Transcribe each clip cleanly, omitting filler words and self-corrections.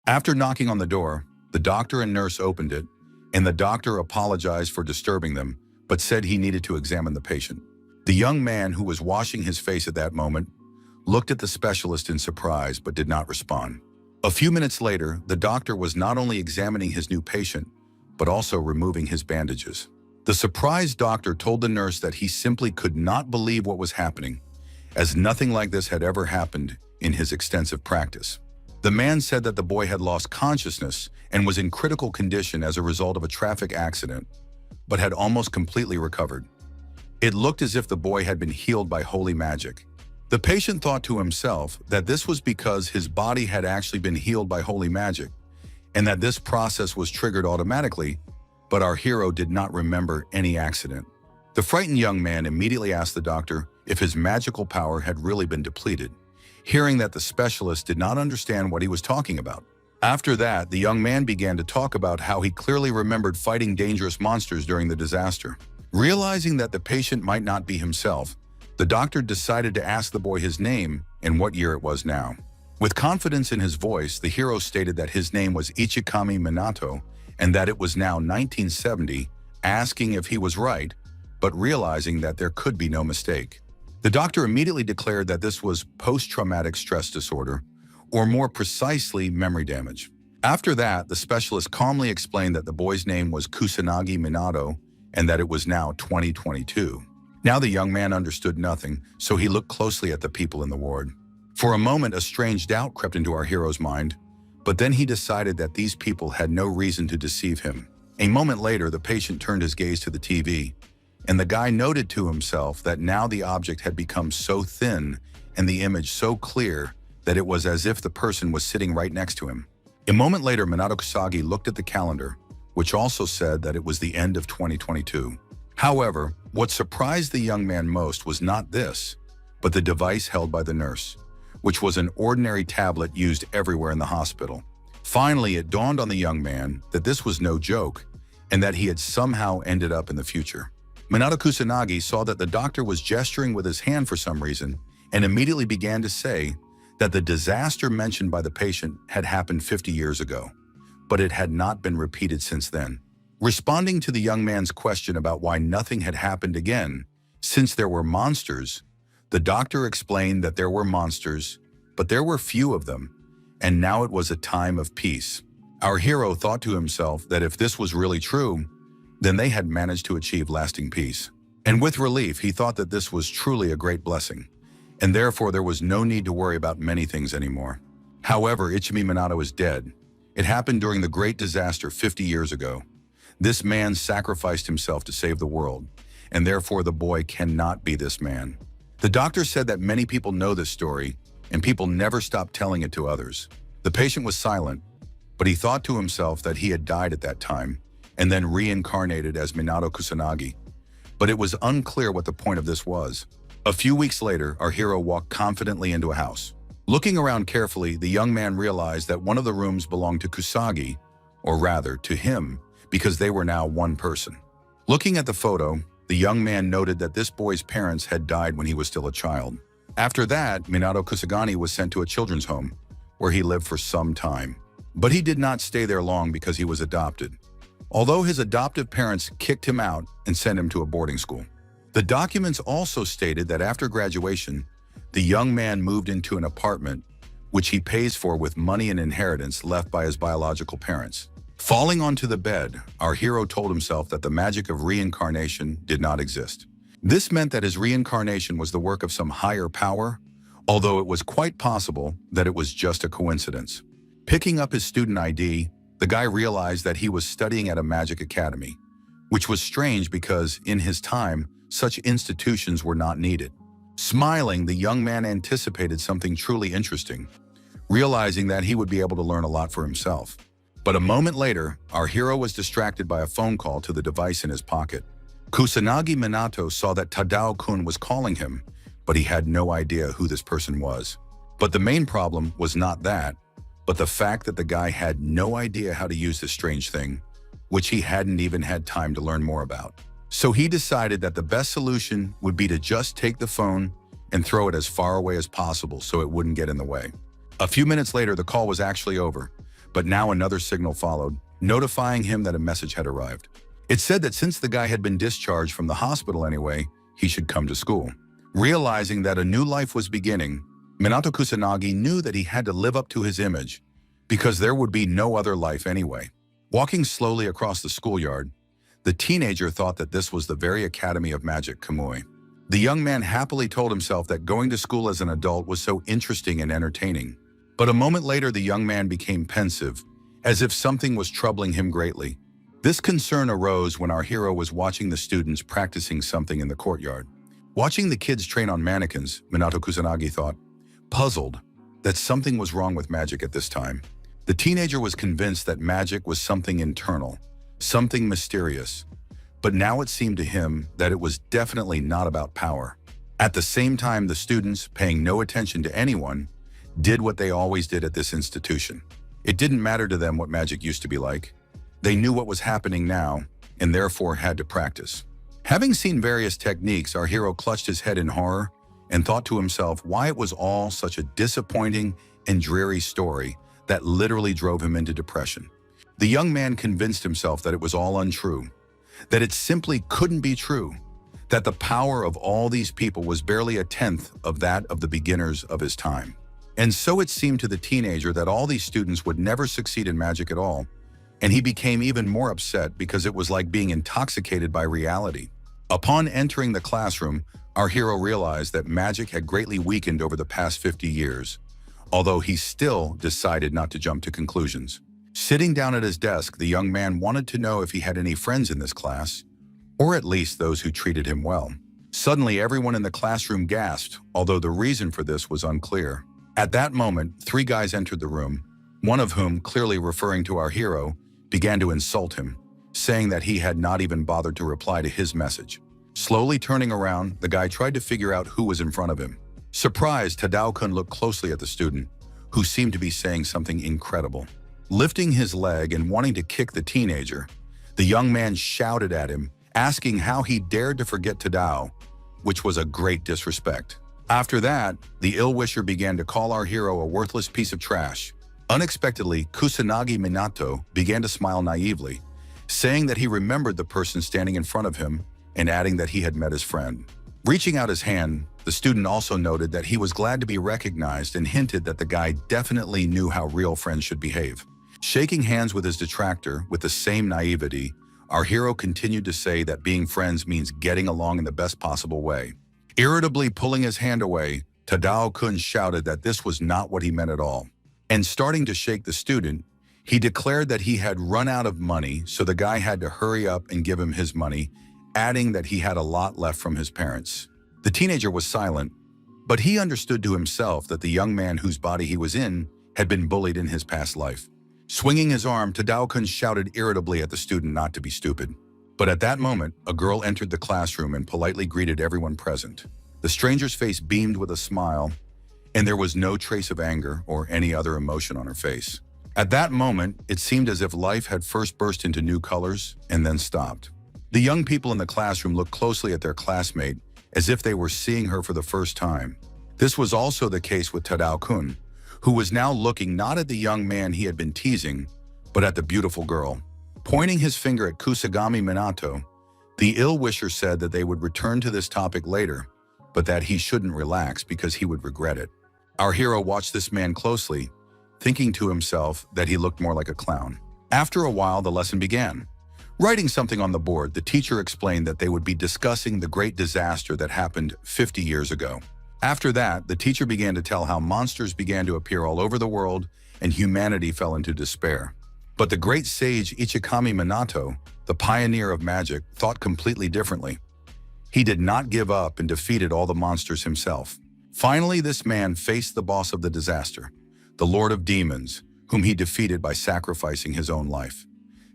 After knocking on the door, the doctor and nurse opened it, and the doctor apologized for disturbing them, but said he needed to examine the patient. The young man, who was washing his face at that moment, looked at the specialist in surprise but did not respond. A few minutes later, the doctor was not only examining his new patient, but also removing his bandages. The surprised doctor told the nurse that he simply could not believe what was happening, as nothing like this had ever happened in his extensive practice. The man said that the boy had lost consciousness and was in critical condition as a result of a traffic accident, but had almost completely recovered. It looked as if the boy had been healed by holy magic. The patient thought to himself that this was because his body had actually been healed by holy magic, and that this process was triggered automatically, but our hero did not remember any accident. The frightened young man immediately asked the doctor if his magical power had really been depleted, hearing that the specialist did not understand what he was talking about. After that, the young man began to talk about how he clearly remembered fighting dangerous monsters during the disaster. Realizing that the patient might not be himself, the doctor decided to ask the boy his name and what year it was now. With confidence in his voice, the hero stated that his name was Ichikami Minato and that it was now 1970, asking if he was right, but realizing that there could be no mistake. The doctor immediately declared that this was post-traumatic stress disorder, or more precisely, memory damage. After that, the specialist calmly explained that the boy's name was Kusanagi Minato and that it was now 2022. Now the young man understood nothing, so he looked closely at the people in the ward. For a moment, a strange doubt crept into our hero's mind, but then he decided that these people had no reason to deceive him. A moment later, the patient turned his gaze to the TV, and the guy noted to himself that now the object had become so thin and the image so clear that it was as if the person was sitting right next to him. A moment later, Minato Kusagi looked at the calendar, which also said that it was the end of 2022. However, what surprised the young man most was not this, but the device held by the nurse, which was an ordinary tablet used everywhere in the hospital. Finally, it dawned on the young man that this was no joke and that he had somehow ended up in the future. Minato Kusanagi saw that the doctor was gesturing with his hand for some reason and immediately began to say that the disaster mentioned by the patient had happened 50 years ago, but it had not been repeated since then. Responding to the young man's question about why nothing had happened again, since there were monsters, the doctor explained that there were monsters, but there were few of them, and now it was a time of peace. Our hero thought to himself that if this was really true, then they had managed to achieve lasting peace. And with relief, he thought that this was truly a great blessing, and therefore there was no need to worry about many things anymore. However, Ichimi Minato is dead. It happened during the great disaster 50 years ago. This man sacrificed himself to save the world, and therefore the boy cannot be this man. The doctor said that many people know this story, and people never stop telling it to others. The patient was silent, but he thought to himself that he had died at that time, and then reincarnated as Minato Kusanagi. But it was unclear what the point of this was. A few weeks later, our hero walked confidently into a house. Looking around carefully, the young man realized that one of the rooms belonged to Kusagi, or rather, to him, because they were now one person. Looking at the photo, the young man noted that this boy's parents had died when he was still a child. After that, Minato Kusagani was sent to a children's home, where he lived for some time. But he did not stay there long because he was adopted, although his adoptive parents kicked him out and sent him to a boarding school. The documents also stated that after graduation, the young man moved into an apartment, which he pays for with money and inheritance left by his biological parents. Falling onto the bed, our hero told himself that the magic of reincarnation did not exist. This meant that his reincarnation was the work of some higher power, although it was quite possible that it was just a coincidence. Picking up his student ID, the guy realized that he was studying at a magic academy, which was strange because, in his time, such institutions were not needed. Smiling, the young man anticipated something truly interesting, realizing that he would be able to learn a lot for himself. But a moment later, our hero was distracted by a phone call to the device in his pocket. Kusanagi Minato saw that Tadao-kun was calling him, but he had no idea who this person was. But the main problem was not that, but the fact that the guy had no idea how to use this strange thing, which he hadn't even had time to learn more about. So he decided that the best solution would be to just take the phone and throw it as far away as possible so it wouldn't get in the way. A few minutes later, the call was actually over, But now another signal followed, notifying him that a message had arrived. It said that since the guy had been discharged from the hospital anyway, he should come to school. Realizing that a new life was beginning, Minato Kusanagi knew that he had to live up to his image, because there would be no other life anyway. Walking slowly across the schoolyard, the teenager thought that this was the very Academy of Magic Kamui. The young man happily told himself that going to school as an adult was so interesting and entertaining. But a moment later, the young man became pensive, as if something was troubling him greatly. This concern arose when our hero was watching the students practicing something in the courtyard. Watching the kids train on mannequins, Minato Kusanagi thought, puzzled, that something was wrong with magic at this time. The teenager was convinced that magic was something internal, something mysterious. But now it seemed to him that it was definitely not about power. At the same time, the students, paying no attention to anyone, did what they always did at this institution. It didn't matter to them what magic used to be like. They knew what was happening now, and therefore had to practice. Having seen various techniques, our hero clutched his head in horror and thought to himself why it was all such a disappointing and dreary story that literally drove him into depression. The young man convinced himself that it was all untrue, that it simply couldn't be true, that the power of all these people was barely a tenth of that of the beginners of his time. And so it seemed to the teenager that all these students would never succeed in magic at all, and he became even more upset because it was like being intoxicated by reality. Upon entering the classroom, our hero realized that magic had greatly weakened over the past 50 years, although he still decided not to jump to conclusions. Sitting down at his desk, the young man wanted to know if he had any friends in this class, or at least those who treated him well. Suddenly, everyone in the classroom gasped, although the reason for this was unclear. At that moment, 3 guys entered the room, one of whom, clearly referring to our hero, began to insult him, saying that he had not even bothered to reply to his message. Slowly turning around, the guy tried to figure out who was in front of him. Surprised, Tadao-kun looked closely at the student, who seemed to be saying something incredible. Lifting his leg and wanting to kick the teenager, the young man shouted at him, asking how he dared to forget Tadao, which was a great disrespect. After that, the ill-wisher began to call our hero a worthless piece of trash. Unexpectedly, Kusanagi Minato began to smile naively, saying that he remembered the person standing in front of him and adding that he had met his friend. Reaching out his hand, the student also noted that he was glad to be recognized and hinted that the guy definitely knew how real friends should behave. Shaking hands with his detractor with the same naivety, our hero continued to say that being friends means getting along in the best possible way. Irritably pulling his hand away, Tadao-kun shouted that this was not what he meant at all. And starting to shake the student, he declared that he had run out of money, so the guy had to hurry up and give him his money, adding that he had a lot left from his parents. The teenager was silent, but he understood to himself that the young man whose body he was in had been bullied in his past life. Swinging his arm, Tadao-kun shouted irritably at the student not to be stupid. But at that moment, a girl entered the classroom and politely greeted everyone present. The stranger's face beamed with a smile, and there was no trace of anger or any other emotion on her face. At that moment, it seemed as if life had first burst into new colors and then stopped. The young people in the classroom looked closely at their classmate as if they were seeing her for the first time. This was also the case with Tadao-kun, who was now looking not at the young man he had been teasing, but at the beautiful girl. Pointing his finger at Kusagami Minato, the ill-wisher said that they would return to this topic later, but that he shouldn't relax because he would regret it. Our hero watched this man closely, thinking to himself that he looked more like a clown. After a while, the lesson began. Writing something on the board, the teacher explained that they would be discussing the great disaster that happened 50 years ago. After that, the teacher began to tell how monsters began to appear all over the world and humanity fell into despair. But the great sage Ichikami Minato, the pioneer of magic, thought completely differently. He did not give up and defeated all the monsters himself. Finally, this man faced the boss of the disaster, the Lord of Demons, whom he defeated by sacrificing his own life.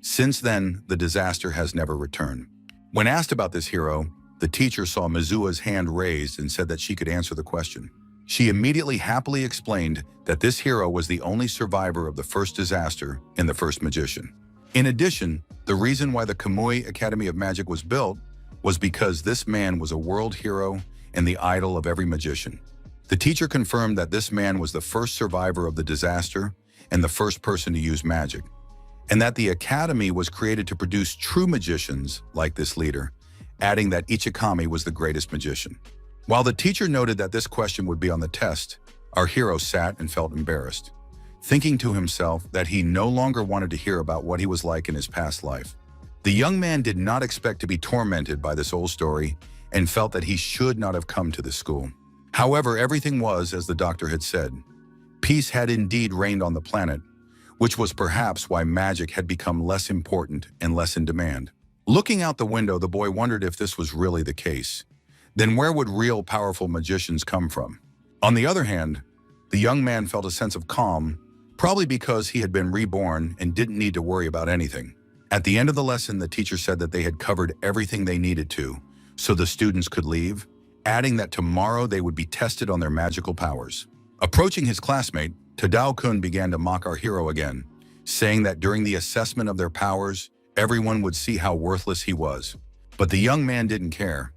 Since then, the disaster has never returned. When asked about this hero, the teacher saw Mizua's hand raised and said that she could answer the question. She immediately happily explained that this hero was the only survivor of the first disaster and the first magician. In addition, the reason why the Kamui Academy of Magic was built was because this man was a world hero and the idol of every magician. The teacher confirmed that this man was the first survivor of the disaster and the first person to use magic, and that the academy was created to produce true magicians like this leader, adding that Ichikami was the greatest magician. While the teacher noted that this question would be on the test, our hero sat and felt embarrassed, thinking to himself that he no longer wanted to hear about what he was like in his past life. The young man did not expect to be tormented by this old story and felt that he should not have come to this school. However, everything was as the doctor had said. Peace had indeed reigned on the planet, which was perhaps why magic had become less important and less in demand. Looking out the window, the boy wondered if this was really the case. Then where would real powerful magicians come from? On the other hand, the young man felt a sense of calm, probably because he had been reborn and didn't need to worry about anything. At the end of the lesson, the teacher said that they had covered everything they needed to, so the students could leave, adding that tomorrow they would be tested on their magical powers. Approaching his classmate, Tadao-kun began to mock our hero again, saying that during the assessment of their powers, everyone would see how worthless he was. But the young man didn't care.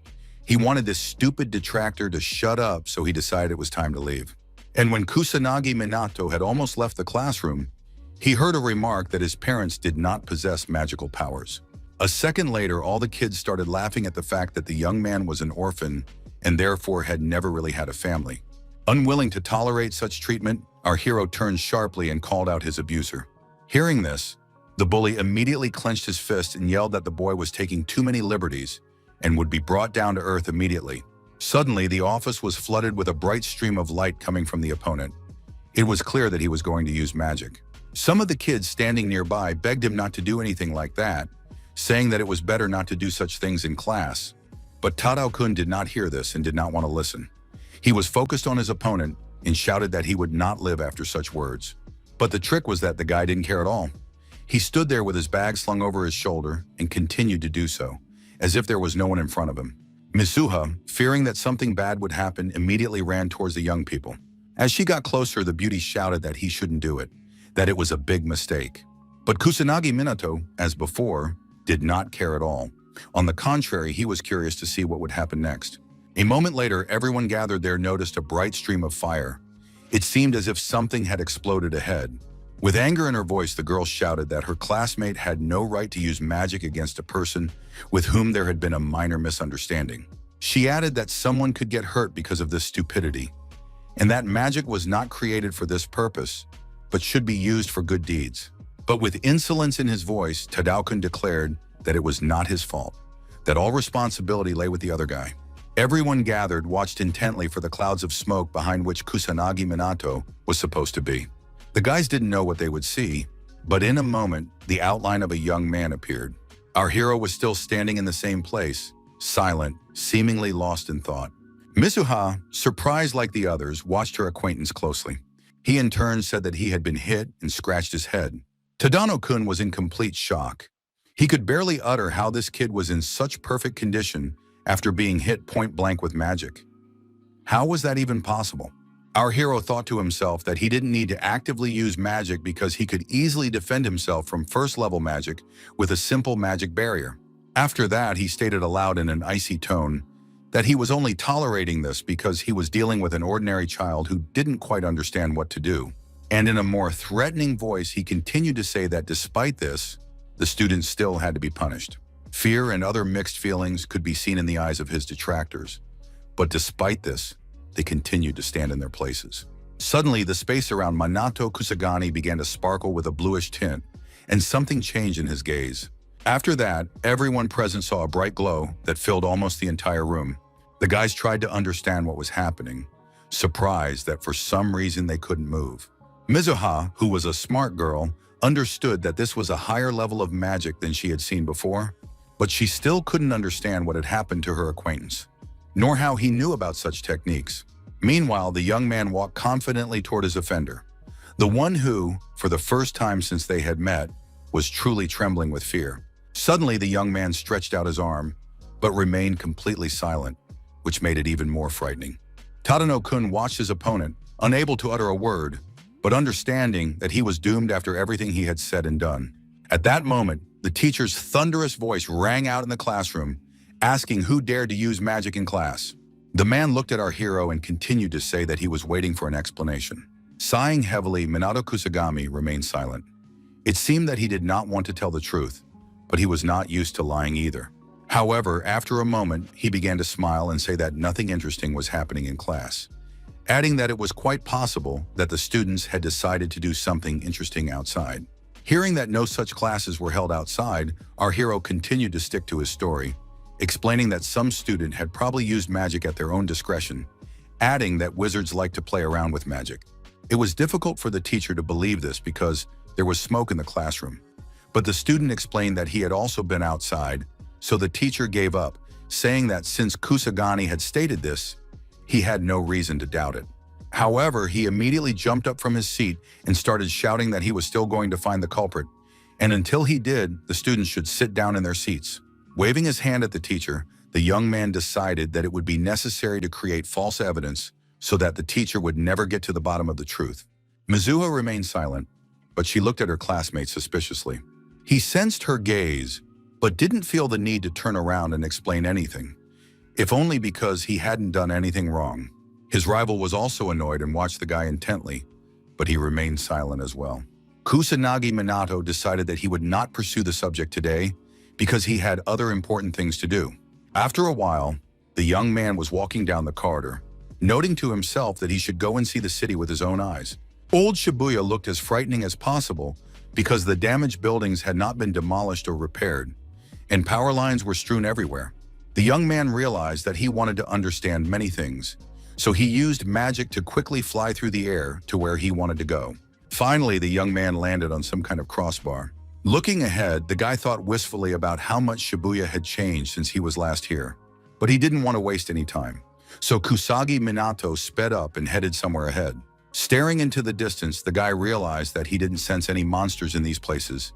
He wanted this stupid detractor to shut up, so he decided it was time to leave. And when Kusanagi Minato had almost left the classroom, he heard a remark that his parents did not possess magical powers. A second later, all the kids started laughing at the fact that the young man was an orphan and therefore had never really had a family. Unwilling to tolerate such treatment, our hero turned sharply and called out his abuser. Hearing this, the bully immediately clenched his fist and yelled that the boy was taking too many liberties and would be brought down to earth immediately. Suddenly, the office was flooded with a bright stream of light coming from the opponent. It was clear that he was going to use magic. Some of the kids standing nearby begged him not to do anything like that, saying that it was better not to do such things in class. But Tadao-kun did not hear this and did not want to listen. He was focused on his opponent and shouted that he would not live after such words. But the trick was that the guy didn't care at all. He stood there with his bag slung over his shoulder and continued to do so, as if there was no one in front of him. Mizuha, fearing that something bad would happen, immediately ran towards the young people. As she got closer, the beauty shouted that he shouldn't do it, that it was a big mistake. But Kusanagi Minato, as before, did not care at all. On the contrary, he was curious to see what would happen next. A moment later, everyone gathered there noticed a bright stream of fire. It seemed as if something had exploded ahead. With anger in her voice, the girl shouted that her classmate had no right to use magic against a person with whom there had been a minor misunderstanding. She added that someone could get hurt because of this stupidity, and that magic was not created for this purpose, but should be used for good deeds. But with insolence in his voice, Tadao-kun declared that it was not his fault, that all responsibility lay with the other guy. Everyone gathered watched intently for the clouds of smoke behind which Kusanagi Minato was supposed to be. The guys didn't know what they would see, but in a moment, the outline of a young man appeared. Our hero was still standing in the same place, silent, seemingly lost in thought. Mizuha, surprised like the others, watched her acquaintance closely. He in turn said that he had been hit and scratched his head. Tadano-kun was in complete shock. He could barely utter how this kid was in such perfect condition after being hit point blank with magic. How was that even possible? Our hero thought to himself that he didn't need to actively use magic because he could easily defend himself from first-level magic with a simple magic barrier. After that, he stated aloud in an icy tone that he was only tolerating this because he was dealing with an ordinary child who didn't quite understand what to do. And in a more threatening voice, he continued to say that despite this, the students still had to be punished. Fear and other mixed feelings could be seen in the eyes of his detractors. But despite this, they continued to stand in their places. Suddenly, the space around Minato Kusagani began to sparkle with a bluish tint, and something changed in his gaze. After that, everyone present saw a bright glow that filled almost the entire room. The guys tried to understand what was happening, surprised that for some reason they couldn't move. Mizuha, who was a smart girl, understood that this was a higher level of magic than she had seen before, but she still couldn't understand what had happened to her acquaintance, nor how he knew about such techniques. Meanwhile, the young man walked confidently toward his offender, the one who, for the first time since they had met, was truly trembling with fear. Suddenly, the young man stretched out his arm, but remained completely silent, which made it even more frightening. Tadano-kun watched his opponent, unable to utter a word, but understanding that he was doomed after everything he had said and done. At that moment, the teacher's thunderous voice rang out in the classroom, asking who dared to use magic in class. The man looked at our hero and continued to say that he was waiting for an explanation. Sighing heavily, Minato Kusagami remained silent. It seemed that he did not want to tell the truth, but he was not used to lying either. However, after a moment, he began to smile and say that nothing interesting was happening in class, adding that it was quite possible that the students had decided to do something interesting outside. Hearing that no such classes were held outside, our hero continued to stick to his story, explaining that some student had probably used magic at their own discretion, adding that wizards like to play around with magic. It was difficult for the teacher to believe this because there was smoke in the classroom, but the student explained that he had also been outside, so the teacher gave up, saying that since Kusagani had stated this, he had no reason to doubt it. However, he immediately jumped up from his seat and started shouting that he was still going to find the culprit, and until he did, the students should sit down in their seats. Waving his hand at the teacher, the young man decided that it would be necessary to create false evidence so that the teacher would never get to the bottom of the truth. Mizuho remained silent, but she looked at her classmate suspiciously. He sensed her gaze, but didn't feel the need to turn around and explain anything, if only because he hadn't done anything wrong. His rival was also annoyed and watched the guy intently, but he remained silent as well. Kusanagi Minato decided that he would not pursue the subject today because he had other important things to do. After a while, the young man was walking down the corridor, noting to himself that he should go and see the city with his own eyes. Old Shibuya looked as frightening as possible because the damaged buildings had not been demolished or repaired, and power lines were strewn everywhere. The young man realized that he wanted to understand many things, so he used magic to quickly fly through the air to where he wanted to go. Finally, the young man landed on some kind of crossbar. Looking ahead, the guy thought wistfully about how much Shibuya had changed since he was last here, but he didn't want to waste any time. So Kusagi Minato sped up and headed somewhere ahead. Staring into the distance, the guy realized that he didn't sense any monsters in these places.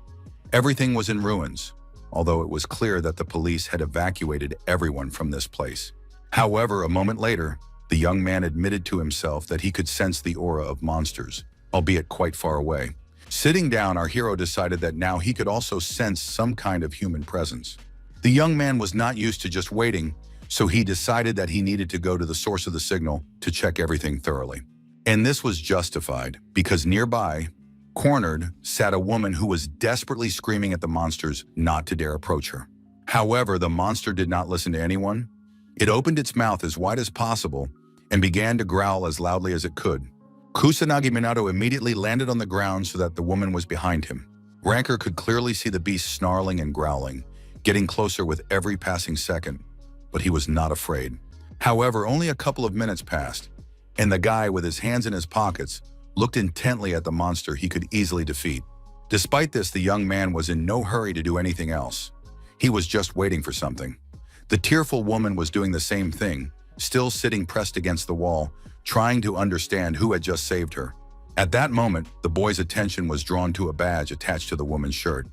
Everything was in ruins, although it was clear that the police had evacuated everyone from this place. However, a moment later, the young man admitted to himself that he could sense the aura of monsters, albeit quite far away. Sitting down, our hero decided that now he could also sense some kind of human presence. The young man was not used to just waiting, so he decided that he needed to go to the source of the signal to check everything thoroughly. And this was justified, because nearby, cornered, sat a woman who was desperately screaming at the monsters not to dare approach her. However, the monster did not listen to anyone. It opened its mouth as wide as possible and began to growl as loudly as it could. Kusanagi Minato immediately landed on the ground so that the woman was behind him. Ranker could clearly see the beast snarling and growling, getting closer with every passing second, but he was not afraid. However, only a couple of minutes passed, and the guy with his hands in his pockets looked intently at the monster he could easily defeat. Despite this, the young man was in no hurry to do anything else. He was just waiting for something. The tearful woman was doing the same thing, still sitting pressed against the wall, trying to understand who had just saved her. At that moment, the boy's attention was drawn to a badge attached to the woman's shirt.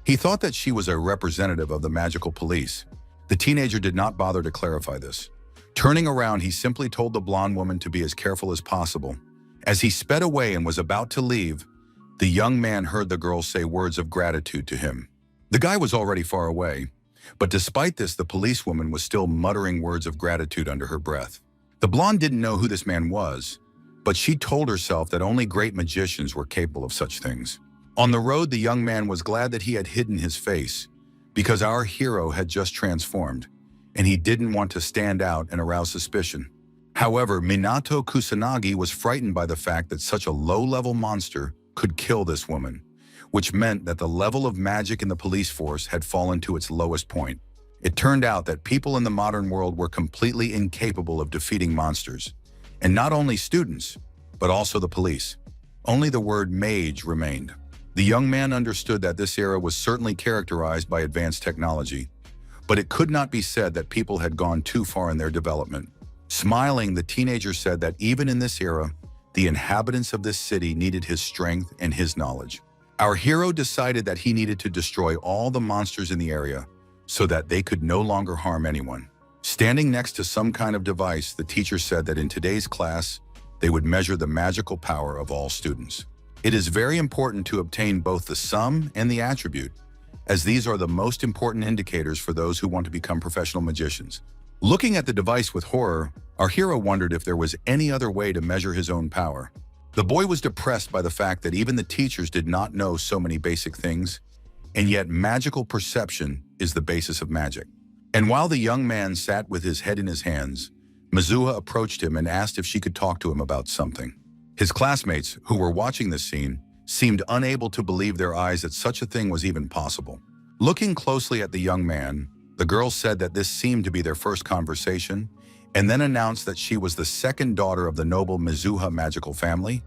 He thought that she was a representative of the magical police. The teenager did not bother to clarify this. Turning around, he simply told the blonde woman to be as careful as possible. As he sped away and was about to leave, the young man heard the girl say words of gratitude to him. The guy was already far away, but despite this, the policewoman was still muttering words of gratitude under her breath. The blonde didn't know who this man was, but she told herself that only great magicians were capable of such things. On the road, the young man was glad that he had hidden his face, because our hero had just transformed, and he didn't want to stand out and arouse suspicion. However, Minato Kusanagi was frightened by the fact that such a low-level monster could kill this woman, which meant that the level of magic in the police force had fallen to its lowest point. It turned out that people in the modern world were completely incapable of defeating monsters, and not only students, but also the police. Only the word mage remained. The young man understood that this era was certainly characterized by advanced technology, but it could not be said that people had gone too far in their development. Smiling, the teenager said that even in this era, the inhabitants of this city needed his strength and his knowledge. Our hero decided that he needed to destroy all the monsters in the area so that they could no longer harm anyone. Standing next to some kind of device, the teacher said that in today's class, they would measure the magical power of all students. It is very important to obtain both the sum and the attribute, as these are the most important indicators for those who want to become professional magicians. Looking at the device with horror, our hero wondered if there was any other way to measure his own power. The boy was depressed by the fact that even the teachers did not know so many basic things, and yet magical perception is the basis of magic. And while the young man sat with his head in his hands, Mizuha approached him and asked if she could talk to him about something. His classmates, who were watching this scene, seemed unable to believe their eyes that such a thing was even possible. Looking closely at the young man, the girl said that this seemed to be their first conversation, and then announced that she was the second daughter of the noble Mizuha magical family,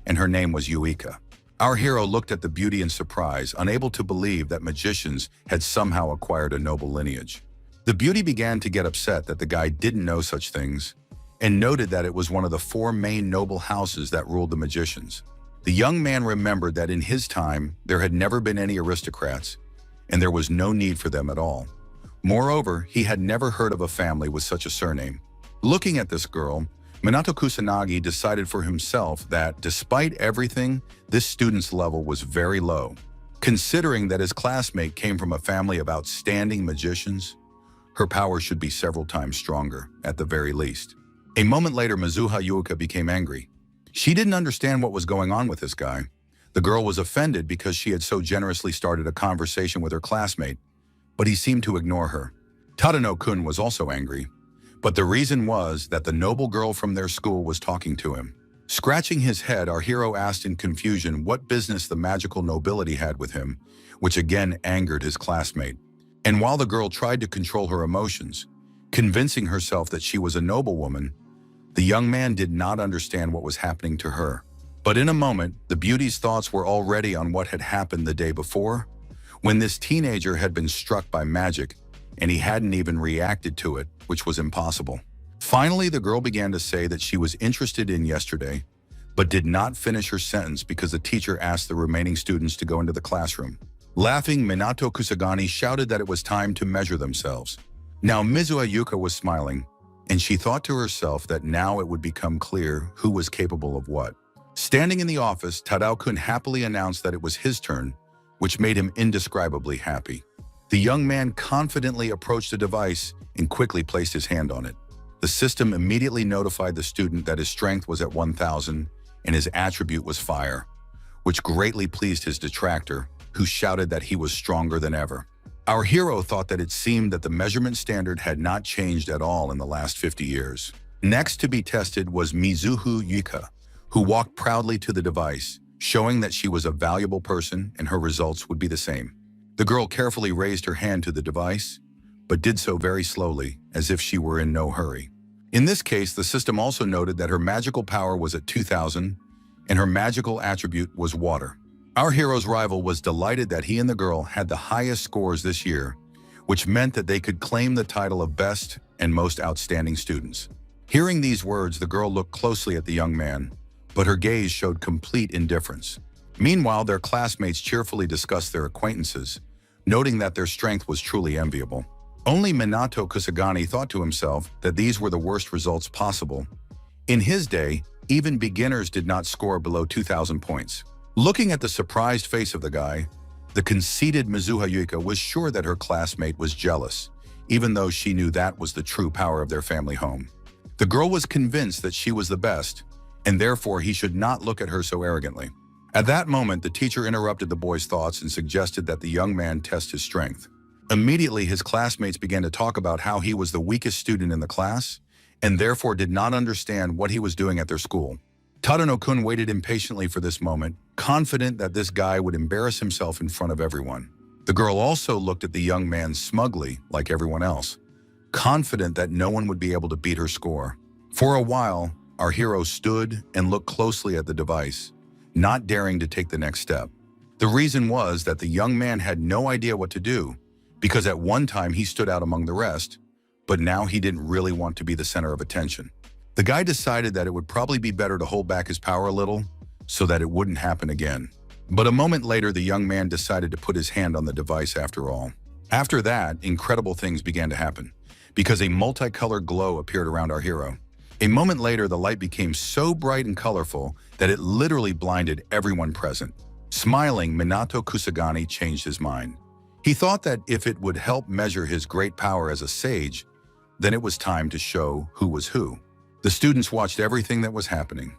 and her name was Yuika. Our hero looked at the beauty in surprise, unable to believe that magicians had somehow acquired a noble lineage. The beauty began to get upset that the guy didn't know such things, and noted that it was one of the 4 main noble houses that ruled the magicians. The young man remembered that in his time, there had never been any aristocrats, and there was no need for them at all. Moreover, he had never heard of a family with such a surname. Looking at this girl, Minato Kusanagi decided for himself that, despite everything, this student's level was very low. Considering that his classmate came from a family of outstanding magicians, her power should be several times stronger, at the very least. A moment later, Mizuha Yuika became angry. She didn't understand what was going on with this guy. The girl was offended because she had so generously started a conversation with her classmate, but he seemed to ignore her. Tadano-kun was also angry, but the reason was that the noble girl from their school was talking to him. Scratching his head, our hero asked in confusion what business the magical nobility had with him, which again angered his classmate. And while the girl tried to control her emotions, convincing herself that she was a noblewoman, the young man did not understand what was happening to her. But in a moment, the beauty's thoughts were already on what had happened the day before, when this teenager had been struck by magic, and he hadn't even reacted to it, which was impossible. Finally, the girl began to say that she was interested in yesterday, but did not finish her sentence because the teacher asked the remaining students to go into the classroom. Laughing, Minato Kusagani shouted that it was time to measure themselves. Now Mizuha Yuka was smiling, and she thought to herself that now it would become clear who was capable of what. Standing in the office, Tadao-kun happily announced that it was his turn, which made him indescribably happy. The young man confidently approached the device and quickly placed his hand on it. The system immediately notified the student that his strength was at 1,000 and his attribute was fire, which greatly pleased his detractor, who shouted that he was stronger than ever. Our hero thought that it seemed that the measurement standard had not changed at all in the last 50 years. Next to be tested was Mizuha Yuka, who walked proudly to the device, showing that she was a valuable person and her results would be the same. The girl carefully raised her hand to the device, but did so very slowly, as if she were in no hurry. In this case, the system also noted that her magical power was at 2,000, and her magical attribute was water. Our hero's rival was delighted that he and the girl had the highest scores this year, which meant that they could claim the title of best and most outstanding students. Hearing these words, the girl looked closely at the young man, but her gaze showed complete indifference. Meanwhile, their classmates cheerfully discussed their acquaintances, noting that their strength was truly enviable. Only Minato Kusagani thought to himself that these were the worst results possible. In his day, even beginners did not score below 2,000 points. Looking at the surprised face of the guy, the conceited Mizuha Yuka was sure that her classmate was jealous, even though she knew that was the true power of their family home. The girl was convinced that she was the best, and therefore he should not look at her so arrogantly. At that moment, the teacher interrupted the boy's thoughts and suggested that the young man test his strength. Immediately, his classmates began to talk about how he was the weakest student in the class, and therefore did not understand what he was doing at their school. Tadano-kun waited impatiently for this moment, confident that this guy would embarrass himself in front of everyone. The girl also looked at the young man smugly, like everyone else, confident that no one would be able to beat her score. For a while, our hero stood and looked closely at the device, not daring to take the next step. The reason was that the young man had no idea what to do, because at one time he stood out among the rest, but now he didn't really want to be the center of attention. The guy decided that it would probably be better to hold back his power a little so that it wouldn't happen again. But a moment later, the young man decided to put his hand on the device after all. After that, incredible things began to happen, because a multicolored glow appeared around our hero. A moment later, the light became so bright and colorful that it literally blinded everyone present. Smiling, Minato Kusagani changed his mind. He thought that if it would help measure his great power as a sage, then it was time to show who was who. The students watched everything that was happening.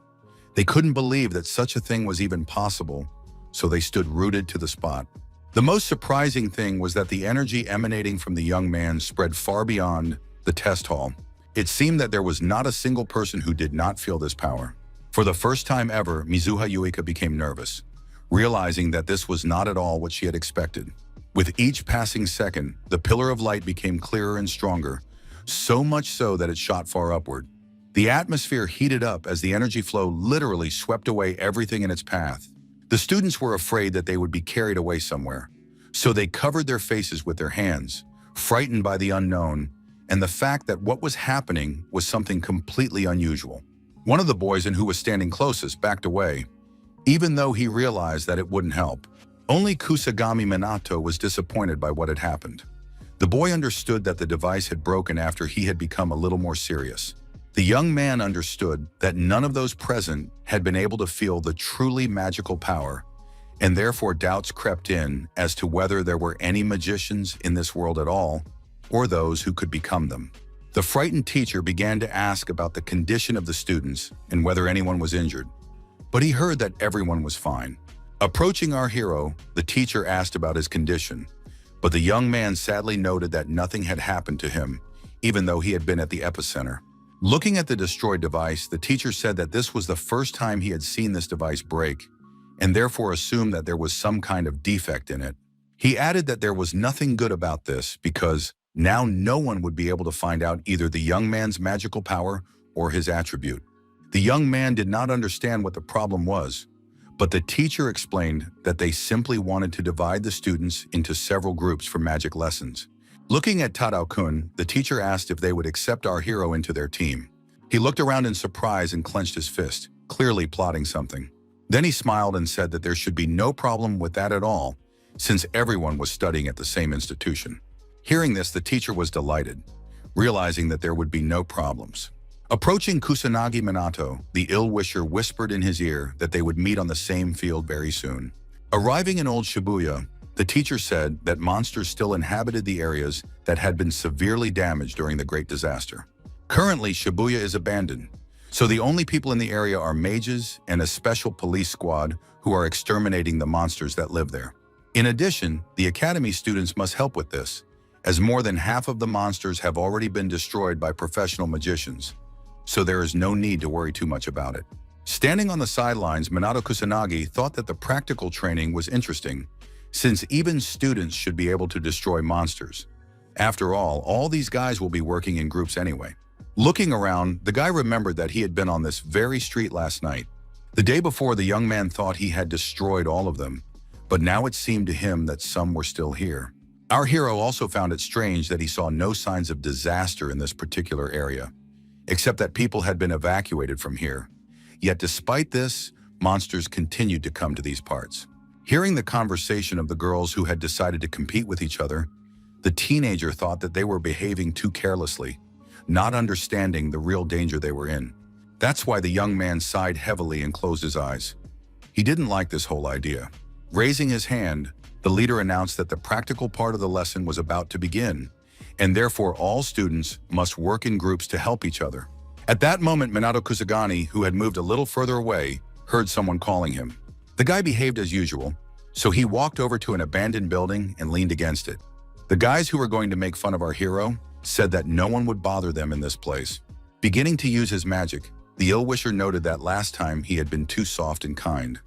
They couldn't believe that such a thing was even possible, so they stood rooted to the spot. The most surprising thing was that the energy emanating from the young man spread far beyond the test hall. It seemed that there was not a single person who did not feel this power. For the first time ever, Mizuha Yuika became nervous, realizing that this was not at all what she had expected. With each passing second, the pillar of light became clearer and stronger, so much so that it shot far upward. The atmosphere heated up as the energy flow literally swept away everything in its path. The students were afraid that they would be carried away somewhere, so they covered their faces with their hands, frightened by the unknown and the fact that what was happening was something completely unusual. One of the boys who was standing closest backed away, even though he realized that it wouldn't help. Only Kusagami Minato was disappointed by what had happened. The boy understood that the device had broken after he had become a little more serious. The young man understood that none of those present had been able to feel the truly magical power, and therefore doubts crept in as to whether there were any magicians in this world at all, or those who could become them. The frightened teacher began to ask about the condition of the students and whether anyone was injured, but he heard that everyone was fine. Approaching our hero, the teacher asked about his condition, but the young man sadly noted that nothing had happened to him, even though he had been at the epicenter. Looking at the destroyed device, the teacher said that this was the first time he had seen this device break, and therefore assumed that there was some kind of defect in it. He added that there was nothing good about this because now no one would be able to find out either the young man's magical power or his attribute. The young man did not understand what the problem was, but the teacher explained that they simply wanted to divide the students into several groups for magic lessons. Looking at Tadao-kun, the teacher asked if they would accept our hero into their team. He looked around in surprise and clenched his fist, clearly plotting something. Then he smiled and said that there should be no problem with that at all, since everyone was studying at the same institution. Hearing this, the teacher was delighted, realizing that there would be no problems. Approaching Kusanagi Minato, the ill-wisher whispered in his ear that they would meet on the same field very soon. Arriving in Old Shibuya, the teacher said that monsters still inhabited the areas that had been severely damaged during the Great Disaster. Currently, Shibuya is abandoned, so the only people in the area are mages and a special police squad who are exterminating the monsters that live there. In addition, the academy students must help with this, as more than half of the monsters have already been destroyed by professional magicians, so there is no need to worry too much about it. Standing on the sidelines, Minato Kusanagi thought that the practical training was interesting, since even students should be able to destroy monsters. After all these guys will be working in groups anyway. Looking around, the guy remembered that he had been on this very street last night. The day before, the young man thought he had destroyed all of them, but now it seemed to him that some were still here. Our hero also found it strange that he saw no signs of disaster in this particular area, except that people had been evacuated from here. Yet despite this, monsters continued to come to these parts. Hearing the conversation of the girls who had decided to compete with each other, the teenager thought that they were behaving too carelessly, not understanding the real danger they were in. That's why the young man sighed heavily and closed his eyes. He didn't like this whole idea. Raising his hand, the leader announced that the practical part of the lesson was about to begin, and therefore all students must work in groups to help each other. At that moment, Minato Kusagani, who had moved a little further away, heard someone calling him. The guy behaved as usual, so he walked over to an abandoned building and leaned against it. The guys who were going to make fun of our hero said that no one would bother them in this place. Beginning to use his magic, the ill-wisher noted that last time he had been too soft and kind,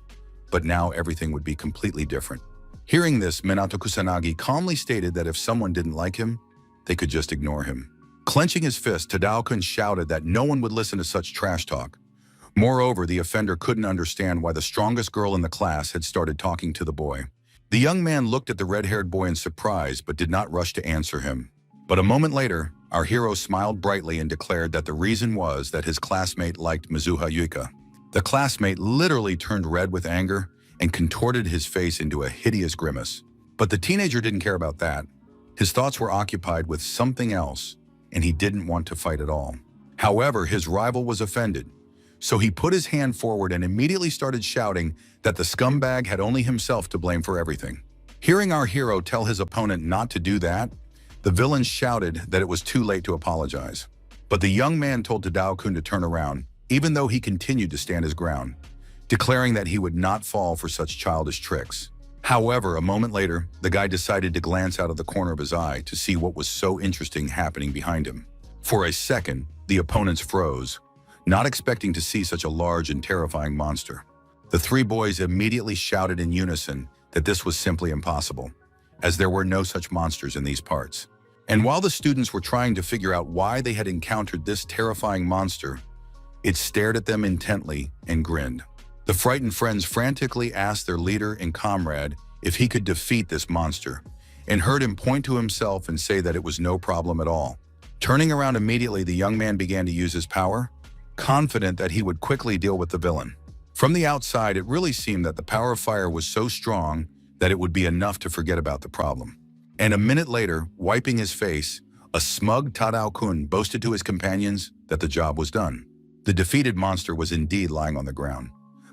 but now everything would be completely different. Hearing this, Minato Kusanagi calmly stated that if someone didn't like him, they could just ignore him. Clenching his fist, Tadao-kun shouted that no one would listen to such trash talk. Moreover, the offender couldn't understand why the strongest girl in the class had started talking to the boy. The young man looked at the red-haired boy in surprise but did not rush to answer him. But a moment later, our hero smiled brightly and declared that the reason was that his classmate liked Mizuha Yuika. The classmate literally turned red with anger and contorted his face into a hideous grimace. But the teenager didn't care about that. His thoughts were occupied with something else, and he didn't want to fight at all. However, his rival was offended, so he put his hand forward and immediately started shouting that the scumbag had only himself to blame for everything. Hearing our hero tell his opponent not to do that, the villain shouted that it was too late to apologize. But the young man told Tadao-kun to turn around, even though he continued to stand his ground, declaring that he would not fall for such childish tricks. However, a moment later, the guy decided to glance out of the corner of his eye to see what was so interesting happening behind him. For a second, the opponents froze, not expecting to see such a large and terrifying monster. The three boys immediately shouted in unison that this was simply impossible, as there were no such monsters in these parts. And while the students were trying to figure out why they had encountered this terrifying monster, it stared at them intently and grinned. The frightened friends frantically asked their leader and comrade if he could defeat this monster, and heard him point to himself and say that it was no problem at all. Turning around immediately, the young man began to use his power, confident that he would quickly deal with the villain. From the outside, it really seemed that the power of fire was so strong that it would be enough to forget about the problem. And a minute later, wiping his face, a smug Tadao-kun boasted to his companions that the job was done. The defeated monster was indeed lying on the ground,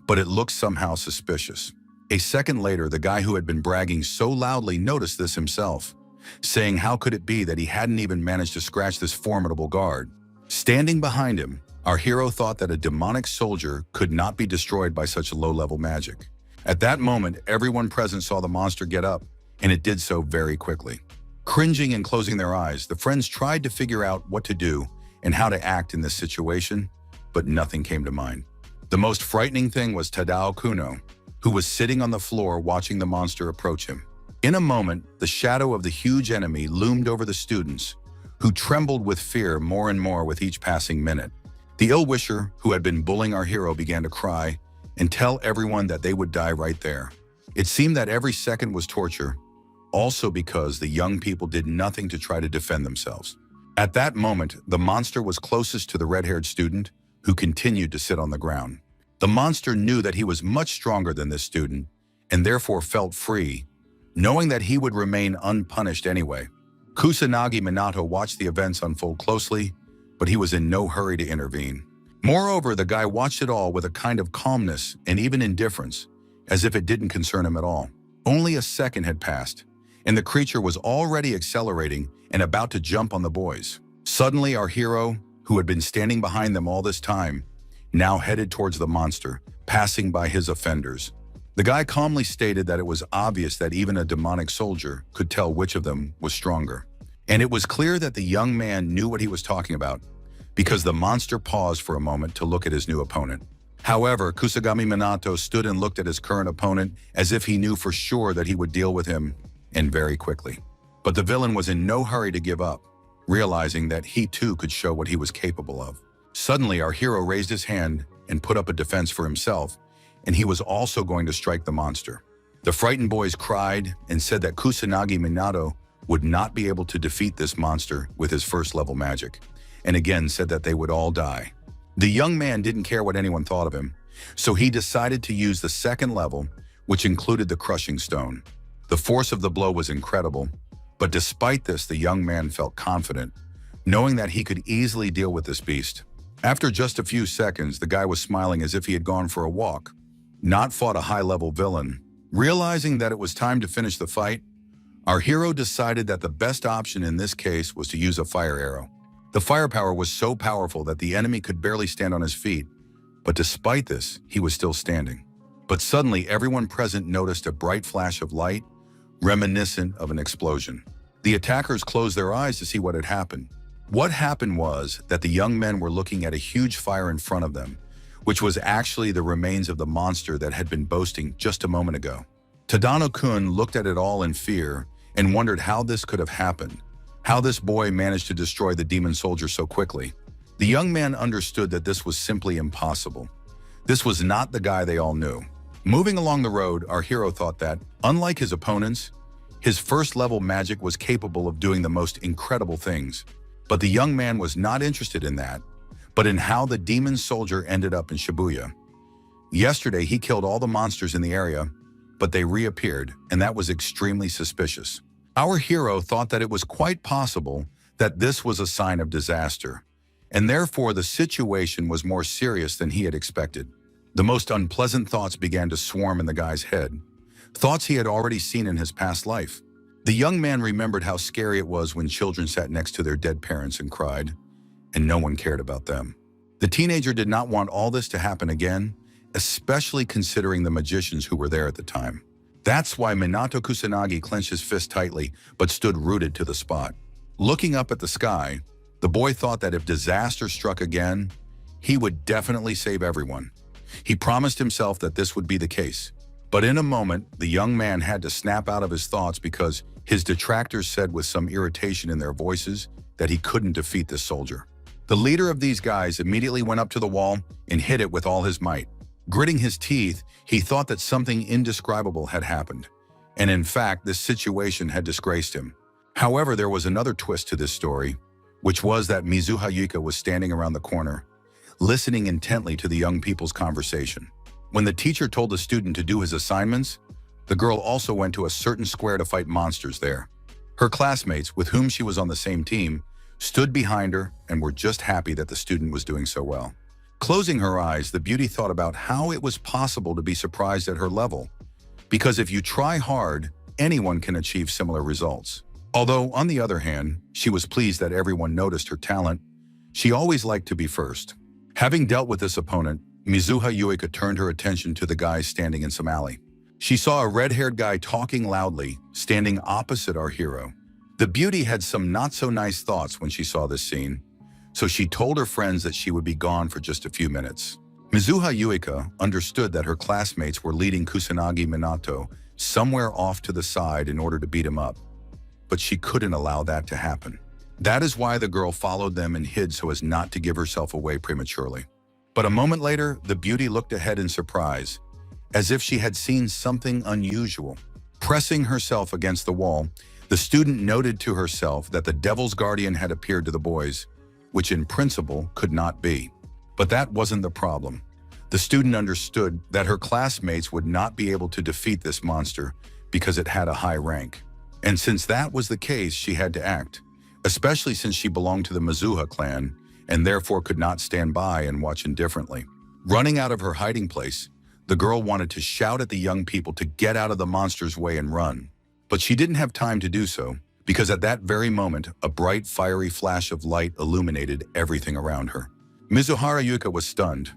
but it looked somehow suspicious. A second later, the guy who had been bragging so loudly noticed this himself, saying how could it be that he hadn't even managed to scratch this formidable guard. Standing behind him, our hero thought that a demonic soldier could not be destroyed by such low-level magic. At that moment, everyone present saw the monster get up, and it did so very quickly. Cringing and closing their eyes, the friends tried to figure out what to do and how to act in this situation, but nothing came to mind. The most frightening thing was Tadao Kuno, who was sitting on the floor watching the monster approach him. In a moment, the shadow of the huge enemy loomed over the students, who trembled with fear more and more with each passing minute. The ill-wisher, who had been bullying our hero, began to cry and tell everyone that they would die right there. It seemed that every second was torture, also because the young people did nothing to try to defend themselves. At that moment, the monster was closest to the red-haired student, who continued to sit on the ground. The monster knew that he was much stronger than this student, and therefore felt free, knowing that he would remain unpunished anyway. Kusanagi Minato watched the events unfold closely, but he was in no hurry to intervene. Moreover, the guy watched it all with a kind of calmness and even indifference, as if it didn't concern him at all. Only a second had passed, and the creature was already accelerating and about to jump on the boys. Suddenly, our hero, who had been standing behind them all this time, now headed towards the monster, passing by his offenders. The guy calmly stated that it was obvious that even a demonic soldier could tell which of them was stronger. And it was clear that the young man knew what he was talking about, because the monster paused for a moment to look at his new opponent. However, Kusagami Minato stood and looked at his current opponent as if he knew for sure that he would deal with him, and very quickly. But the villain was in no hurry to give up, realizing that he too could show what he was capable of. Suddenly, our hero raised his hand and put up a defense for himself, and he was also going to strike the monster. The frightened boys cried and said that Kusanagi Minato would not be able to defeat this monster with his first-level magic, and again said that they would all die. The young man didn't care what anyone thought of him, so he decided to use the second level, which included the crushing stone. The force of the blow was incredible, but despite this, the young man felt confident, knowing that he could easily deal with this beast. After just a few seconds, the guy was smiling as if he had gone for a walk, not fought a high-level villain. Realizing that it was time to finish the fight, our hero decided that the best option in this case was to use a fire arrow. The firepower was so powerful that the enemy could barely stand on his feet, but despite this, he was still standing. But suddenly, everyone present noticed a bright flash of light, reminiscent of an explosion. The attackers closed their eyes to see what had happened. What happened was that the young men were looking at a huge fire in front of them, which was actually the remains of the monster that had been boasting just a moment ago. Tadano-kun looked at it all in fear and wondered how this could have happened, how this boy managed to destroy the demon soldier so quickly. The young man understood that this was simply impossible. This was not the guy they all knew. Moving along the road, our hero thought that, unlike his opponents, his first-level magic was capable of doing the most incredible things. But the young man was not interested in that, but in how the demon soldier ended up in Shibuya. Yesterday, he killed all the monsters in the area, but they reappeared, and that was extremely suspicious. Our hero thought that it was quite possible that this was a sign of disaster, and therefore the situation was more serious than he had expected. The most unpleasant thoughts began to swarm in the guy's head, thoughts he had already seen in his past life. The young man remembered how scary it was when children sat next to their dead parents and cried, and no one cared about them. The teenager did not want all this to happen again, especially considering the magicians who were there at the time. That's why Minato Kusanagi clenched his fist tightly but stood rooted to the spot. Looking up at the sky, the boy thought that if disaster struck again, he would definitely save everyone. He promised himself that this would be the case. But in a moment, the young man had to snap out of his thoughts because his detractors said with some irritation in their voices that he couldn't defeat this soldier. The leader of these guys immediately went up to the wall and hit it with all his might. Gritting his teeth, he thought that something indescribable had happened. And in fact, this situation had disgraced him. However, there was another twist to this story, which was that Mizuha Yuka was standing around the corner, listening intently to the young people's conversation. When the teacher told the student to do his assignments, the girl also went to a certain square to fight monsters there. Her classmates, with whom she was on the same team, stood behind her and were just happy that the student was doing so well. Closing her eyes, the beauty thought about how it was possible to be surprised at her level, because if you try hard, anyone can achieve similar results. Although, on the other hand, she was pleased that everyone noticed her talent, she always liked to be first. Having dealt with this opponent, Mizuha Yuika turned her attention to the guys standing in some alley. She saw a red-haired guy talking loudly, standing opposite our hero. The beauty had some not-so-nice thoughts when she saw this scene, so she told her friends that she would be gone for just a few minutes. Mizuha Yuika understood that her classmates were leading Kusanagi Minato somewhere off to the side in order to beat him up, but she couldn't allow that to happen. That is why the girl followed them and hid so as not to give herself away prematurely. But a moment later, the beauty looked ahead in surprise, as if she had seen something unusual. Pressing herself against the wall, the student noted to herself that the Devil's Guardian had appeared to the boys, which in principle could not be. But that wasn't the problem. The student understood that her classmates would not be able to defeat this monster because it had a high rank. And since that was the case, she had to act, especially since she belonged to the Mizuha clan and therefore could not stand by and watch indifferently. Running out of her hiding place, the girl wanted to shout at the young people to get out of the monster's way and run. But she didn't have time to do so, because at that very moment, a bright, fiery flash of light illuminated everything around her. Mizuha Yuika was stunned.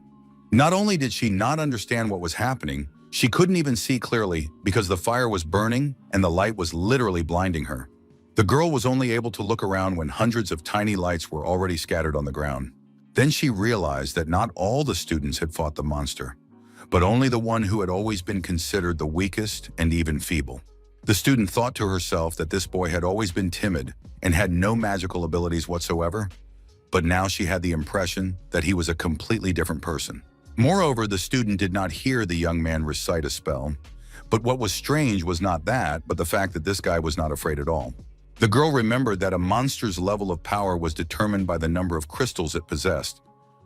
Not only did she not understand what was happening, she couldn't even see clearly because the fire was burning and the light was literally blinding her. The girl was only able to look around when hundreds of tiny lights were already scattered on the ground. Then she realized that not all the students had fought the monster, but only the one who had always been considered the weakest and even feeble. The student thought to herself that this boy had always been timid and had no magical abilities whatsoever, but now she had the impression that he was a completely different person. Moreover, the student did not hear the young man recite a spell, but what was strange was not that, but the fact that this guy was not afraid at all. The girl remembered that a monster's level of power was determined by the number of crystals it possessed,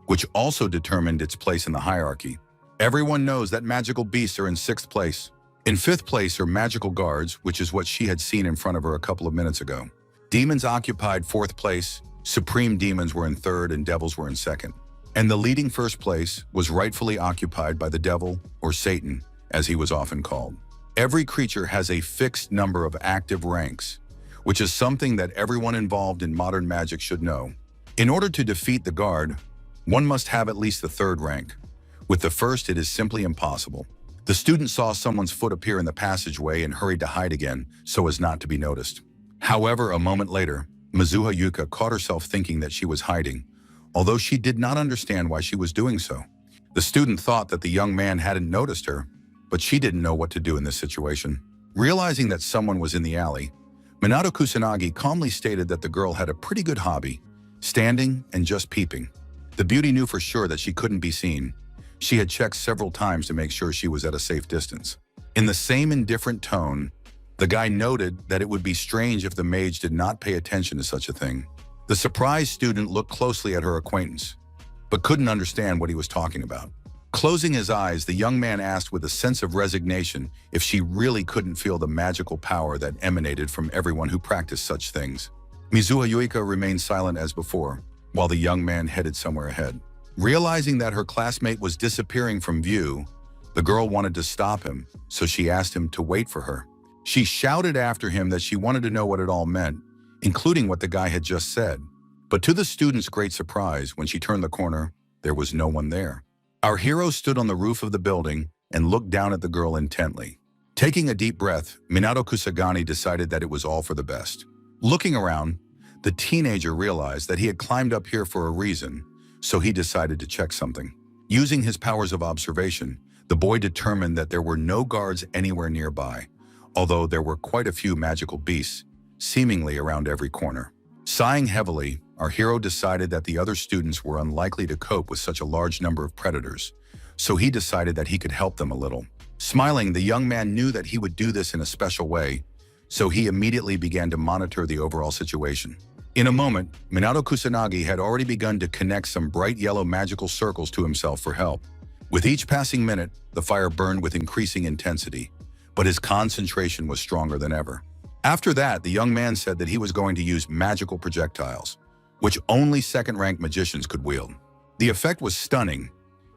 which also determined its place in the hierarchy. Everyone knows that magical beasts are in 6th place. In 5th place are magical guards, which is what she had seen in front of her a couple of minutes ago. Demons occupied 4th place, supreme demons were in 3rd, and devils were in 2nd. And the leading 1st place was rightfully occupied by the devil, or Satan, as he was often called. Every creature has a fixed number of active ranks, which is something that everyone involved in modern magic should know. In order to defeat the guard, one must have at least the 3rd rank. With the 1st, it is simply impossible. The student saw someone's foot appear in the passageway and hurried to hide again so as not to be noticed. However, a moment later, Mizuha Yuika caught herself thinking that she was hiding, although she did not understand why she was doing so. The student thought that the young man hadn't noticed her, but she didn't know what to do in this situation. Realizing that someone was in the alley, Minato Kusanagi calmly stated that the girl had a pretty good hobby, standing and just peeping. The beauty knew for sure that she couldn't be seen. She had checked several times to make sure she was at a safe distance. In the same indifferent tone, the guy noted that it would be strange if the mage did not pay attention to such a thing. The surprised student looked closely at her acquaintance, but couldn't understand what he was talking about. Closing his eyes, the young man asked with a sense of resignation if she really couldn't feel the magical power that emanated from everyone who practiced such things. Mizuha Yuika remained silent as before, while the young man headed somewhere ahead. Realizing that her classmate was disappearing from view, the girl wanted to stop him, so she asked him to wait for her. She shouted after him that she wanted to know what it all meant, including what the guy had just said. But to the student's great surprise, when she turned the corner, there was no one there. Our hero stood on the roof of the building and looked down at the girl intently. Taking a deep breath, Minato Kusagani decided that it was all for the best. Looking around, the teenager realized that he had climbed up here for a reason, so he decided to check something. Using his powers of observation, the boy determined that there were no guards anywhere nearby, although there were quite a few magical beasts, seemingly around every corner. Sighing heavily, our hero decided that the other students were unlikely to cope with such a large number of predators, so he decided that he could help them a little. Smiling, the young man knew that he would do this in a special way, so he immediately began to monitor the overall situation. In a moment, Minato Kusanagi had already begun to connect some bright yellow magical circles to himself for help. With each passing minute, the fire burned with increasing intensity, but his concentration was stronger than ever. After that, the young man said that he was going to use magical projectiles, which only second-rank magicians could wield. The effect was stunning.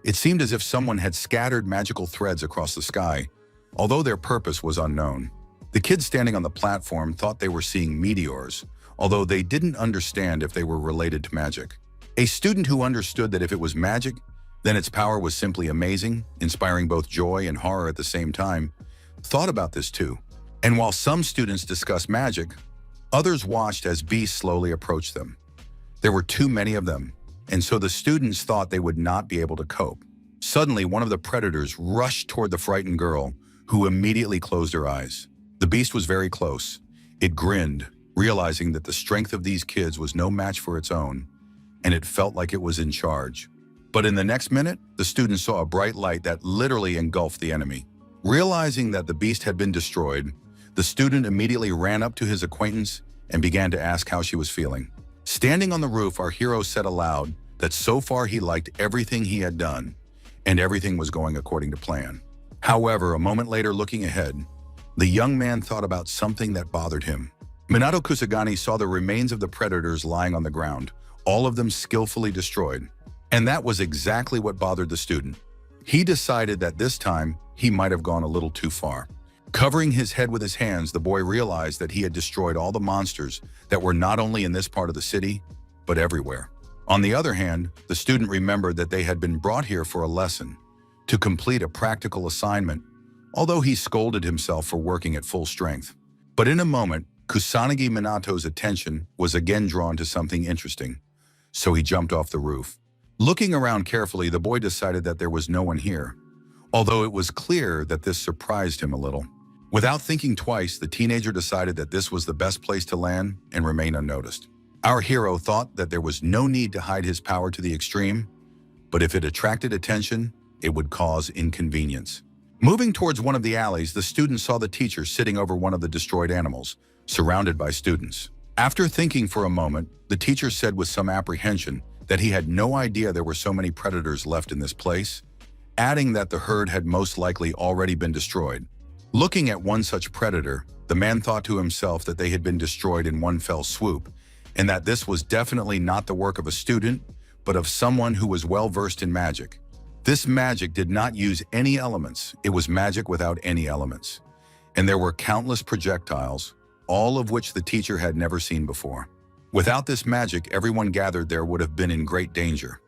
It seemed as if someone had scattered magical threads across the sky, although their purpose was unknown. The kids standing on the platform thought they were seeing meteors, although they didn't understand if they were related to magic. A student who understood that if it was magic, then its power was simply amazing, inspiring both joy and horror at the same time, thought about this too. And while some students discussed magic, others watched as beasts slowly approached them. There were too many of them, and so the students thought they would not be able to cope. Suddenly, one of the predators rushed toward the frightened girl, who immediately closed her eyes. The beast was very close. It grinned, realizing that the strength of these kids was no match for its own, and it felt like it was in charge. But in the next minute, the students saw a bright light that literally engulfed the enemy. Realizing that the beast had been destroyed, the student immediately ran up to his acquaintance and began to ask how she was feeling. Standing on the roof, our hero said aloud that so far he liked everything he had done, and everything was going according to plan. However, a moment later, looking ahead, the young man thought about something that bothered him. Minato Kusagani saw the remains of the predators lying on the ground, all of them skillfully destroyed. And that was exactly what bothered the student. He decided that this time, he might have gone a little too far. Covering his head with his hands, the boy realized that he had destroyed all the monsters that were not only in this part of the city, but everywhere. On the other hand, the student remembered that they had been brought here for a lesson, to complete a practical assignment, although he scolded himself for working at full strength. But in a moment, Kusanagi Minato's attention was again drawn to something interesting, so he jumped off the roof. Looking around carefully, the boy decided that there was no one here, although it was clear that this surprised him a little. Without thinking twice, the teenager decided that this was the best place to land and remain unnoticed. Our hero thought that there was no need to hide his power to the extreme, but if it attracted attention, it would cause inconvenience. Moving towards one of the alleys, the student saw the teacher sitting over one of the destroyed animals, surrounded by students. After thinking for a moment, the teacher said with some apprehension that he had no idea there were so many predators left in this place, adding that the herd had most likely already been destroyed. Looking at one such predator, the man thought to himself that they had been destroyed in one fell swoop, and that this was definitely not the work of a student, but of someone who was well versed in magic. This magic did not use any elements, it was magic without any elements. And there were countless projectiles, all of which the teacher had never seen before. Without this magic, everyone gathered there would have been in great danger.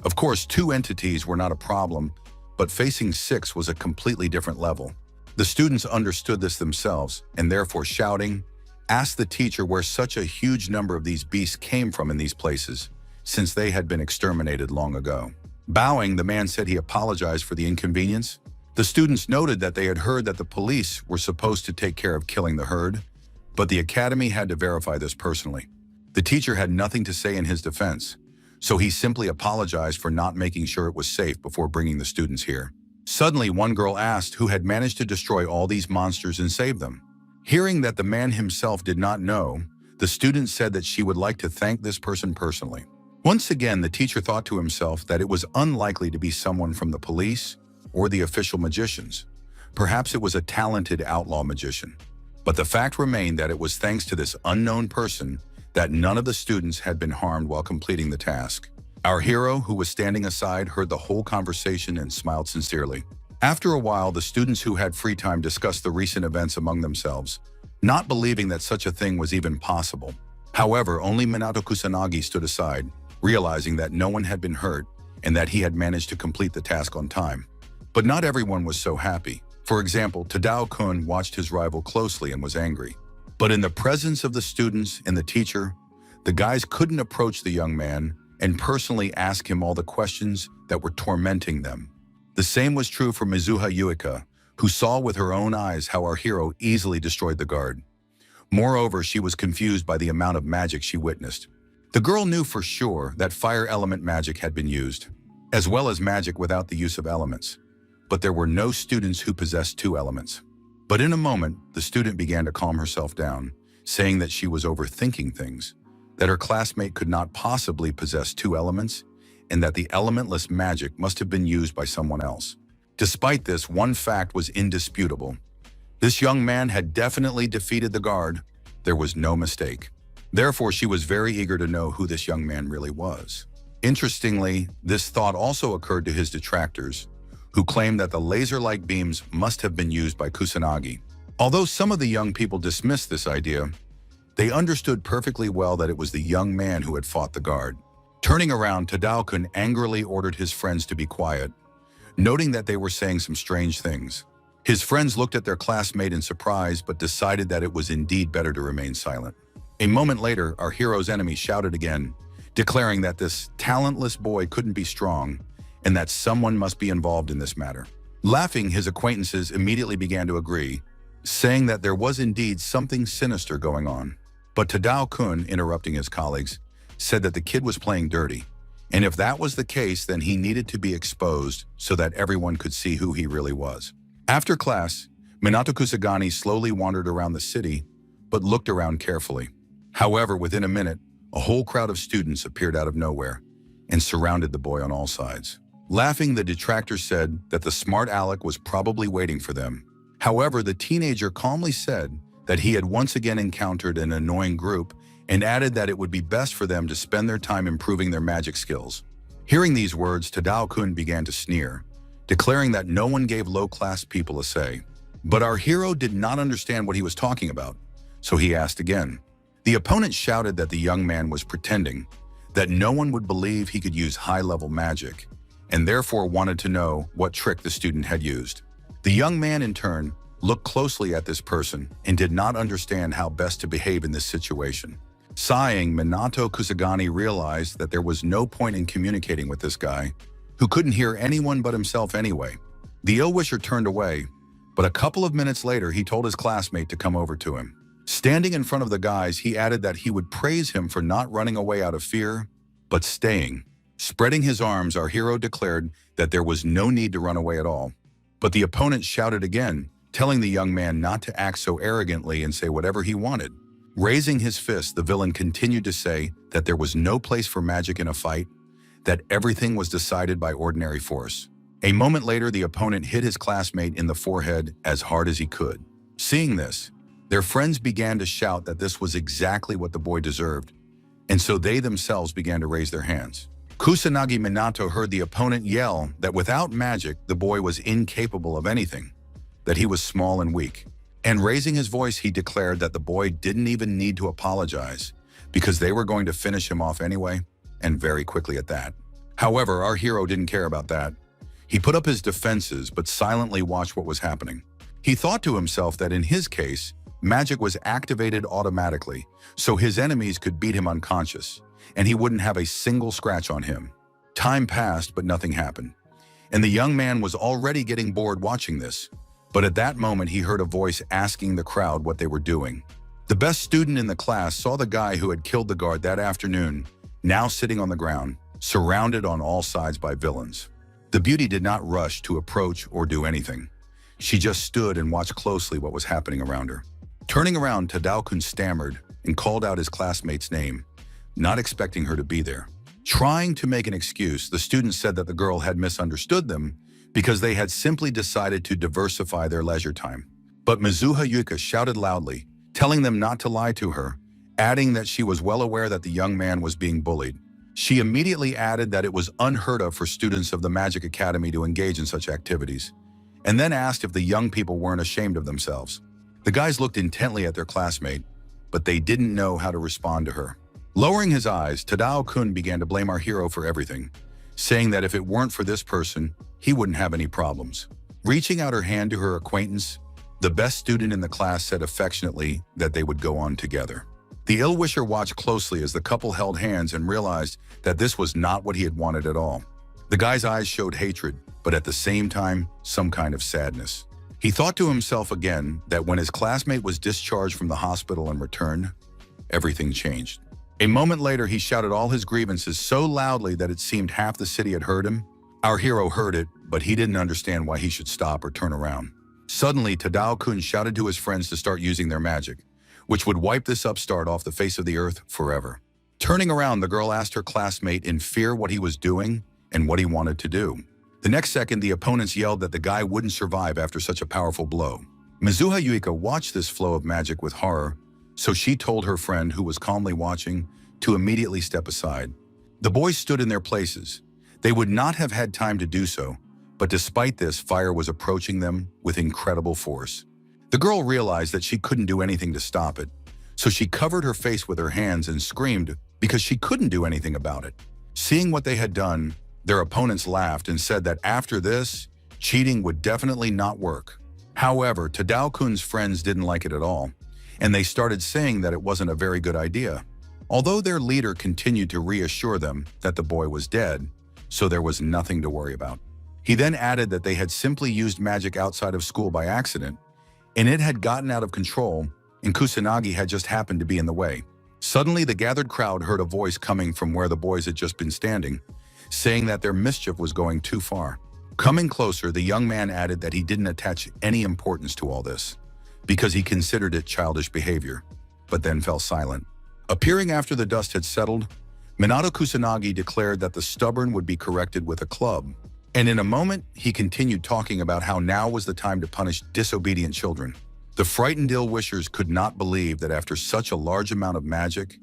Of course, 2 entities were not a problem, but facing 6 was a completely different level. The students understood this themselves, and therefore shouting, asked the teacher where such a huge number of these beasts came from in these places, since they had been exterminated long ago. Bowing, the man said he apologized for the inconvenience. The students noted that they had heard that the police were supposed to take care of killing the herd, but the academy had to verify this personally. The teacher had nothing to say in his defense, so he simply apologized for not making sure it was safe before bringing the students here. Suddenly, one girl asked who had managed to destroy all these monsters and save them. Hearing that the man himself did not know, the student said that she would like to thank this person personally. Once again, the teacher thought to himself that it was unlikely to be someone from the police or the official magicians. Perhaps it was a talented outlaw magician. But the fact remained that it was thanks to this unknown person that none of the students had been harmed while completing the task. Our hero, who was standing aside, heard the whole conversation and smiled sincerely. After a while, the students who had free time discussed the recent events among themselves, not believing that such a thing was even possible. However, only Minato Kusanagi stood aside, realizing that no one had been hurt, and that he had managed to complete the task on time. But not everyone was so happy. For example, Tadao-kun watched his rival closely and was angry. But in the presence of the students and the teacher, the guys couldn't approach the young man and personally ask him all the questions that were tormenting them. The same was true for Mizuha Yuika, who saw with her own eyes how our hero easily destroyed the guard. Moreover, she was confused by the amount of magic she witnessed. The girl knew for sure that fire element magic had been used, as well as magic without the use of elements. But there were no students who possessed two elements. But in a moment, the student began to calm herself down, saying that she was overthinking things, that her classmate could not possibly possess two elements, and that the elementless magic must have been used by someone else. Despite this, one fact was indisputable. This young man had definitely defeated the guard. There was no mistake. Therefore, she was very eager to know who this young man really was. Interestingly, this thought also occurred to his detractors, who claimed that the laser-like beams must have been used by Kusanagi. Although some of the young people dismissed this idea, they understood perfectly well that it was the young man who had fought the guard. Turning around, Tadao-kun angrily ordered his friends to be quiet, noting that they were saying some strange things. His friends looked at their classmate in surprise but decided that it was indeed better to remain silent. A moment later, our hero's enemy shouted again, declaring that this talentless boy couldn't be strong and that someone must be involved in this matter. Laughing, his acquaintances immediately began to agree, saying that there was indeed something sinister going on. But Tadao-kun, interrupting his colleagues, said that the kid was playing dirty, and if that was the case, then he needed to be exposed so that everyone could see who he really was. After class, Minato Kusagani slowly wandered around the city, but looked around carefully. However, within a minute, a whole crowd of students appeared out of nowhere and surrounded the boy on all sides. Laughing, the detractor said that the smart aleck was probably waiting for them. However, the teenager calmly said that he had once again encountered an annoying group and added that it would be best for them to spend their time improving their magic skills. Hearing these words, Tadao-kun began to sneer, declaring that no one gave low-class people a say. But our hero did not understand what he was talking about, so he asked again. The opponent shouted that the young man was pretending, that no one would believe he could use high-level magic, and therefore wanted to know what trick the student had used. The young man, in turn, looked closely at this person and did not understand how best to behave in this situation. Sighing, Minato Kusagani realized that there was no point in communicating with this guy, who couldn't hear anyone but himself anyway. The ill-wisher turned away, but a couple of minutes later he told his classmate to come over to him. Standing in front of the guys, he added that he would praise him for not running away out of fear, but staying. Spreading his arms, our hero declared that there was no need to run away at all. But the opponent shouted again, telling the young man not to act so arrogantly and say whatever he wanted. Raising his fist, the villain continued to say that there was no place for magic in a fight, that everything was decided by ordinary force. A moment later, the opponent hit his classmate in the forehead as hard as he could. Seeing this, their friends began to shout that this was exactly what the boy deserved, and so they themselves began to raise their hands. Kusanagi Minato heard the opponent yell that without magic, the boy was incapable of anything, that he was small and weak. And raising his voice, he declared that the boy didn't even need to apologize because they were going to finish him off anyway, and very quickly at that. However, our hero didn't care about that. He put up his defenses but silently watched what was happening. He thought to himself that in his case, magic was activated automatically, so his enemies could beat him unconscious, and he wouldn't have a single scratch on him. Time passed, but nothing happened, and the young man was already getting bored watching this. But at that moment, he heard a voice asking the crowd what they were doing. The best student in the class saw the guy who had killed the guard that afternoon, now sitting on the ground, surrounded on all sides by villains. The beauty did not rush to approach or do anything. She just stood and watched closely what was happening around her. Turning around, Tadao-kun stammered and called out his classmate's name, not expecting her to be there. Trying to make an excuse, the student said that the girl had misunderstood them because they had simply decided to diversify their leisure time. But Mizuha Yuka shouted loudly, telling them not to lie to her, adding that she was well aware that the young man was being bullied. She immediately added that it was unheard of for students of the Magic Academy to engage in such activities, and then asked if the young people weren't ashamed of themselves. The guys looked intently at their classmate, but they didn't know how to respond to her. Lowering his eyes, Tadao-kun began to blame our hero for everything, saying that if it weren't for this person, he wouldn't have any problems. Reaching out her hand to her acquaintance, the best student in the class said affectionately that they would go on together. The ill-wisher watched closely as the couple held hands and realized that this was not what he had wanted at all. The guy's eyes showed hatred, but at the same time, some kind of sadness. He thought to himself again that when his classmate was discharged from the hospital and returned, everything changed. A moment later, he shouted all his grievances so loudly that it seemed half the city had heard him. Our hero heard it, but he didn't understand why he should stop or turn around. Suddenly, Tadao-kun shouted to his friends to start using their magic, which would wipe this upstart off the face of the earth forever. Turning around, the girl asked her classmate in fear what he was doing and what he wanted to do. The next second, the opponents yelled that the guy wouldn't survive after such a powerful blow. Mizuha Yuika watched this flow of magic with horror, so she told her friend, who was calmly watching, to immediately step aside. The boys stood in their places. They would not have had time to do so, but despite this, fire was approaching them with incredible force. The girl realized that she couldn't do anything to stop it, so she covered her face with her hands and screamed because she couldn't do anything about it. Seeing what they had done, their opponents laughed and said that after this, cheating would definitely not work. However, Tadao-kun's friends didn't like it at all, and they started saying that it wasn't a very good idea. Although their leader continued to reassure them that the boy was dead, so there was nothing to worry about. He then added that they had simply used magic outside of school by accident, and it had gotten out of control, and Kusanagi had just happened to be in the way. Suddenly, the gathered crowd heard a voice coming from where the boys had just been standing, saying that their mischief was going too far. Coming closer, the young man added that he didn't attach any importance to all this, because he considered it childish behavior, but then fell silent. Appearing after the dust had settled, Minato Kusanagi declared that the stubborn would be corrected with a club, and in a moment, he continued talking about how now was the time to punish disobedient children. The frightened ill-wishers could not believe that after such a large amount of magic,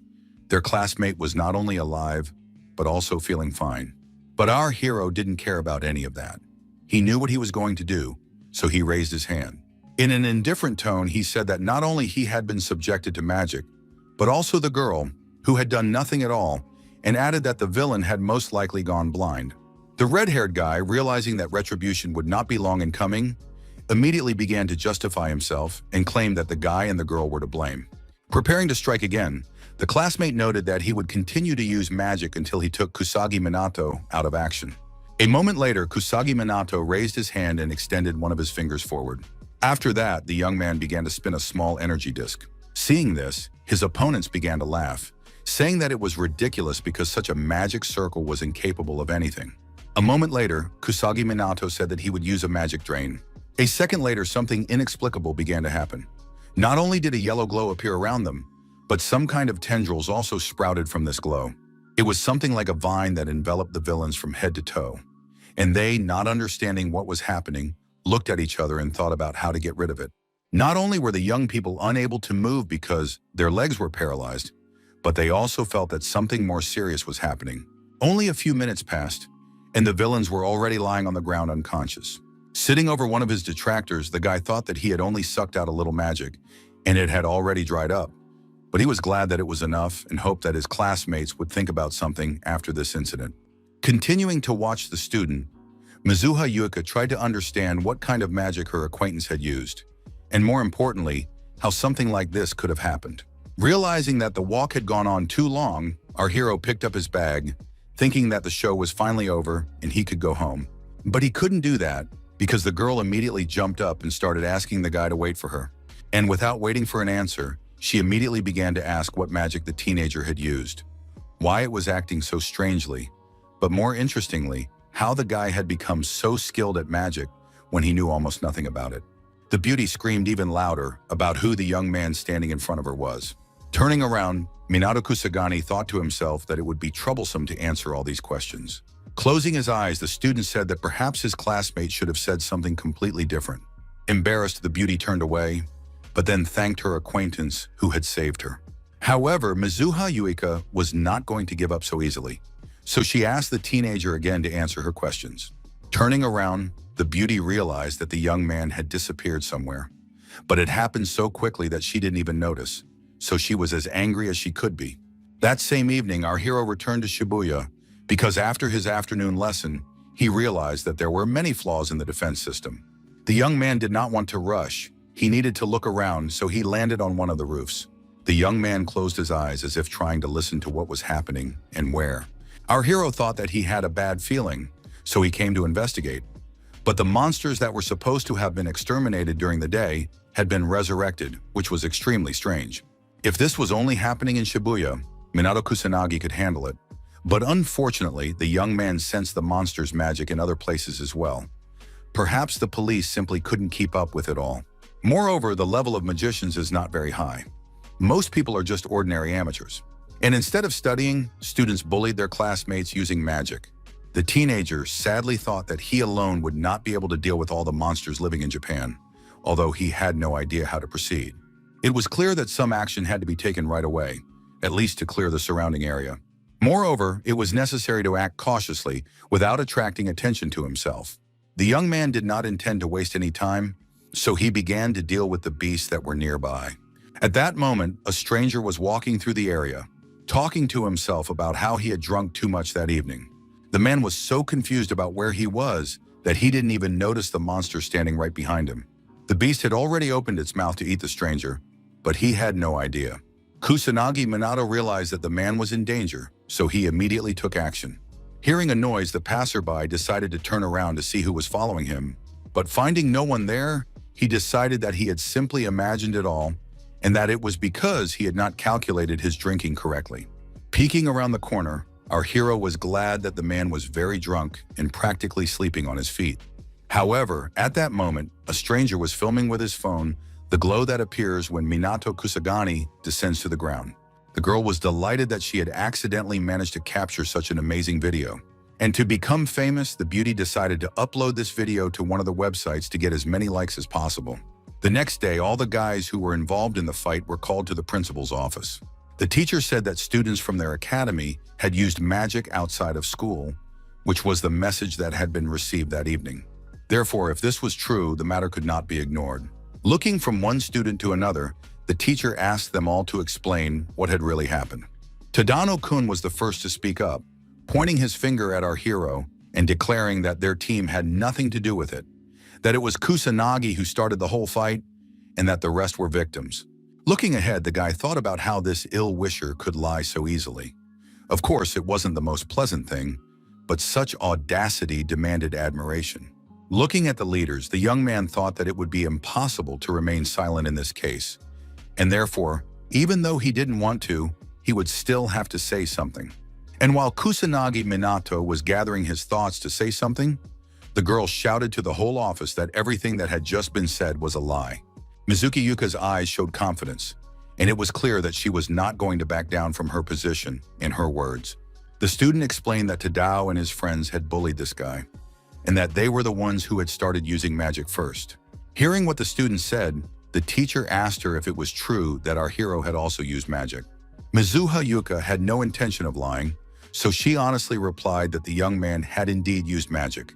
their classmate was not only alive, but also feeling fine. But our hero didn't care about any of that. He knew what he was going to do, so he raised his hand. In an indifferent tone, he said that not only he had been subjected to magic, but also the girl, who had done nothing at all, and added that the villain had most likely gone blind. The red-haired guy, realizing that retribution would not be long in coming, immediately began to justify himself and claimed that the guy and the girl were to blame. Preparing to strike again, the classmate noted that he would continue to use magic until he took Kusagi Minato out of action. A moment later, Kusagi Minato raised his hand and extended one of his fingers forward. After that, the young man began to spin a small energy disc. Seeing this, his opponents began to laugh, saying that it was ridiculous because such a magic circle was incapable of anything. A moment later, Kusagi Minato said that he would use a magic drain. A second later, something inexplicable began to happen. Not only did a yellow glow appear around them, but some kind of tendrils also sprouted from this glow. It was something like a vine that enveloped the villains from head to toe, and they, not understanding what was happening, looked at each other and thought about how to get rid of it. Not only were the young people unable to move because their legs were paralyzed, but they also felt that something more serious was happening. Only a few minutes passed, and the villains were already lying on the ground unconscious. Sitting over one of his detractors, the guy thought that he had only sucked out a little magic, and it had already dried up. But he was glad that it was enough and hoped that his classmates would think about something after this incident. Continuing to watch the student, Mizuha Yuika tried to understand what kind of magic her acquaintance had used, and more importantly, how something like this could have happened. Realizing that the walk had gone on too long, our hero picked up his bag, thinking that the show was finally over and he could go home. But he couldn't do that because the girl immediately jumped up and started asking the guy to wait for her. And without waiting for an answer, she immediately began to ask what magic the teenager had used, why it was acting so strangely, but more interestingly, how the guy had become so skilled at magic when he knew almost nothing about it. The beauty screamed even louder about who the young man standing in front of her was. Turning around, Minato Kusagani thought to himself that it would be troublesome to answer all these questions. Closing his eyes, the student said that perhaps his classmate should have said something completely different. Embarrassed, the beauty turned away, but then thanked her acquaintance who had saved her. However, Mizuha Yuika was not going to give up so easily, so she asked the teenager again to answer her questions. Turning around, the beauty realized that the young man had disappeared somewhere, but it happened so quickly that she didn't even notice, so she was as angry as she could be. That same evening, our hero returned to Shibuya, because after his afternoon lesson, he realized that there were many flaws in the defense system. The young man did not want to rush. He needed to look around, so he landed on one of the roofs. The young man closed his eyes as if trying to listen to what was happening and where. Our hero thought that he had a bad feeling, so he came to investigate. But the monsters that were supposed to have been exterminated during the day had been resurrected, which was extremely strange. If this was only happening in Shibuya, Minato Kusanagi could handle it. But unfortunately, the young man sensed the monster's magic in other places as well. Perhaps the police simply couldn't keep up with it all. Moreover, the level of magicians is not very high. Most people are just ordinary amateurs. And instead of studying, students bullied their classmates using magic. The teenager sadly thought that he alone would not be able to deal with all the monsters living in Japan, although he had no idea how to proceed. It was clear that some action had to be taken right away, at least to clear the surrounding area. Moreover, it was necessary to act cautiously without attracting attention to himself. The young man did not intend to waste any time, so he began to deal with the beasts that were nearby. At that moment, a stranger was walking through the area, talking to himself about how he had drunk too much that evening. The man was so confused about where he was that he didn't even notice the monster standing right behind him. The beast had already opened its mouth to eat the stranger, but he had no idea. Kusanagi Minato realized that the man was in danger, so he immediately took action. Hearing a noise, the passerby decided to turn around to see who was following him, but finding no one there, he decided that he had simply imagined it all and that it was because he had not calculated his drinking correctly. Peeking around the corner, our hero was glad that the man was very drunk and practically sleeping on his feet. However, at that moment, a stranger was filming with his phone the glow that appears when Minato Kusagani descends to the ground. The girl was delighted that she had accidentally managed to capture such an amazing video. And to become famous, the beauty decided to upload this video to one of the websites to get as many likes as possible. The next day, all the guys who were involved in the fight were called to the principal's office. The teacher said that students from their academy had used magic outside of school, which was the message that had been received that evening. Therefore, if this was true, the matter could not be ignored. Looking from one student to another, the teacher asked them all to explain what had really happened. Tadano-kun was the first to speak up, pointing his finger at our hero and declaring that their team had nothing to do with it, that it was Kusanagi who started the whole fight, and that the rest were victims. Looking ahead, the guy thought about how this ill-wisher could lie so easily. Of course, it wasn't the most pleasant thing, but such audacity demanded admiration. Looking at the leaders, the young man thought that it would be impossible to remain silent in this case, and therefore, even though he didn't want to, he would still have to say something. And while Kusanagi Minato was gathering his thoughts to say something, the girl shouted to the whole office that everything that had just been said was a lie. Mizuki Yuka's eyes showed confidence, and it was clear that she was not going to back down from her position, in her words. The student explained that Tadao and his friends had bullied this guy, and that they were the ones who had started using magic first. Hearing what the student said, the teacher asked her if it was true that our hero had also used magic. Mizuha Yuka had no intention of lying, so she honestly replied that the young man had indeed used magic,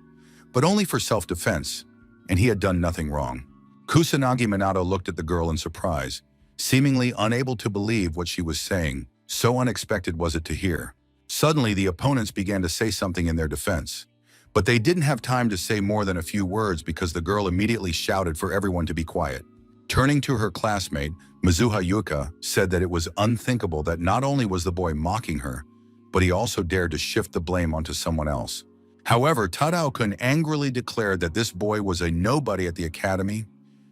but only for self-defense, and he had done nothing wrong. Kusanagi Minato looked at the girl in surprise, seemingly unable to believe what she was saying, so unexpected was it to hear. Suddenly, the opponents began to say something in their defense, but they didn't have time to say more than a few words because the girl immediately shouted for everyone to be quiet. Turning to her classmate, Mizuha Yuka said that it was unthinkable that not only was the boy mocking her, but he also dared to shift the blame onto someone else. However, Tadao-kun angrily declared that this boy was a nobody at the academy,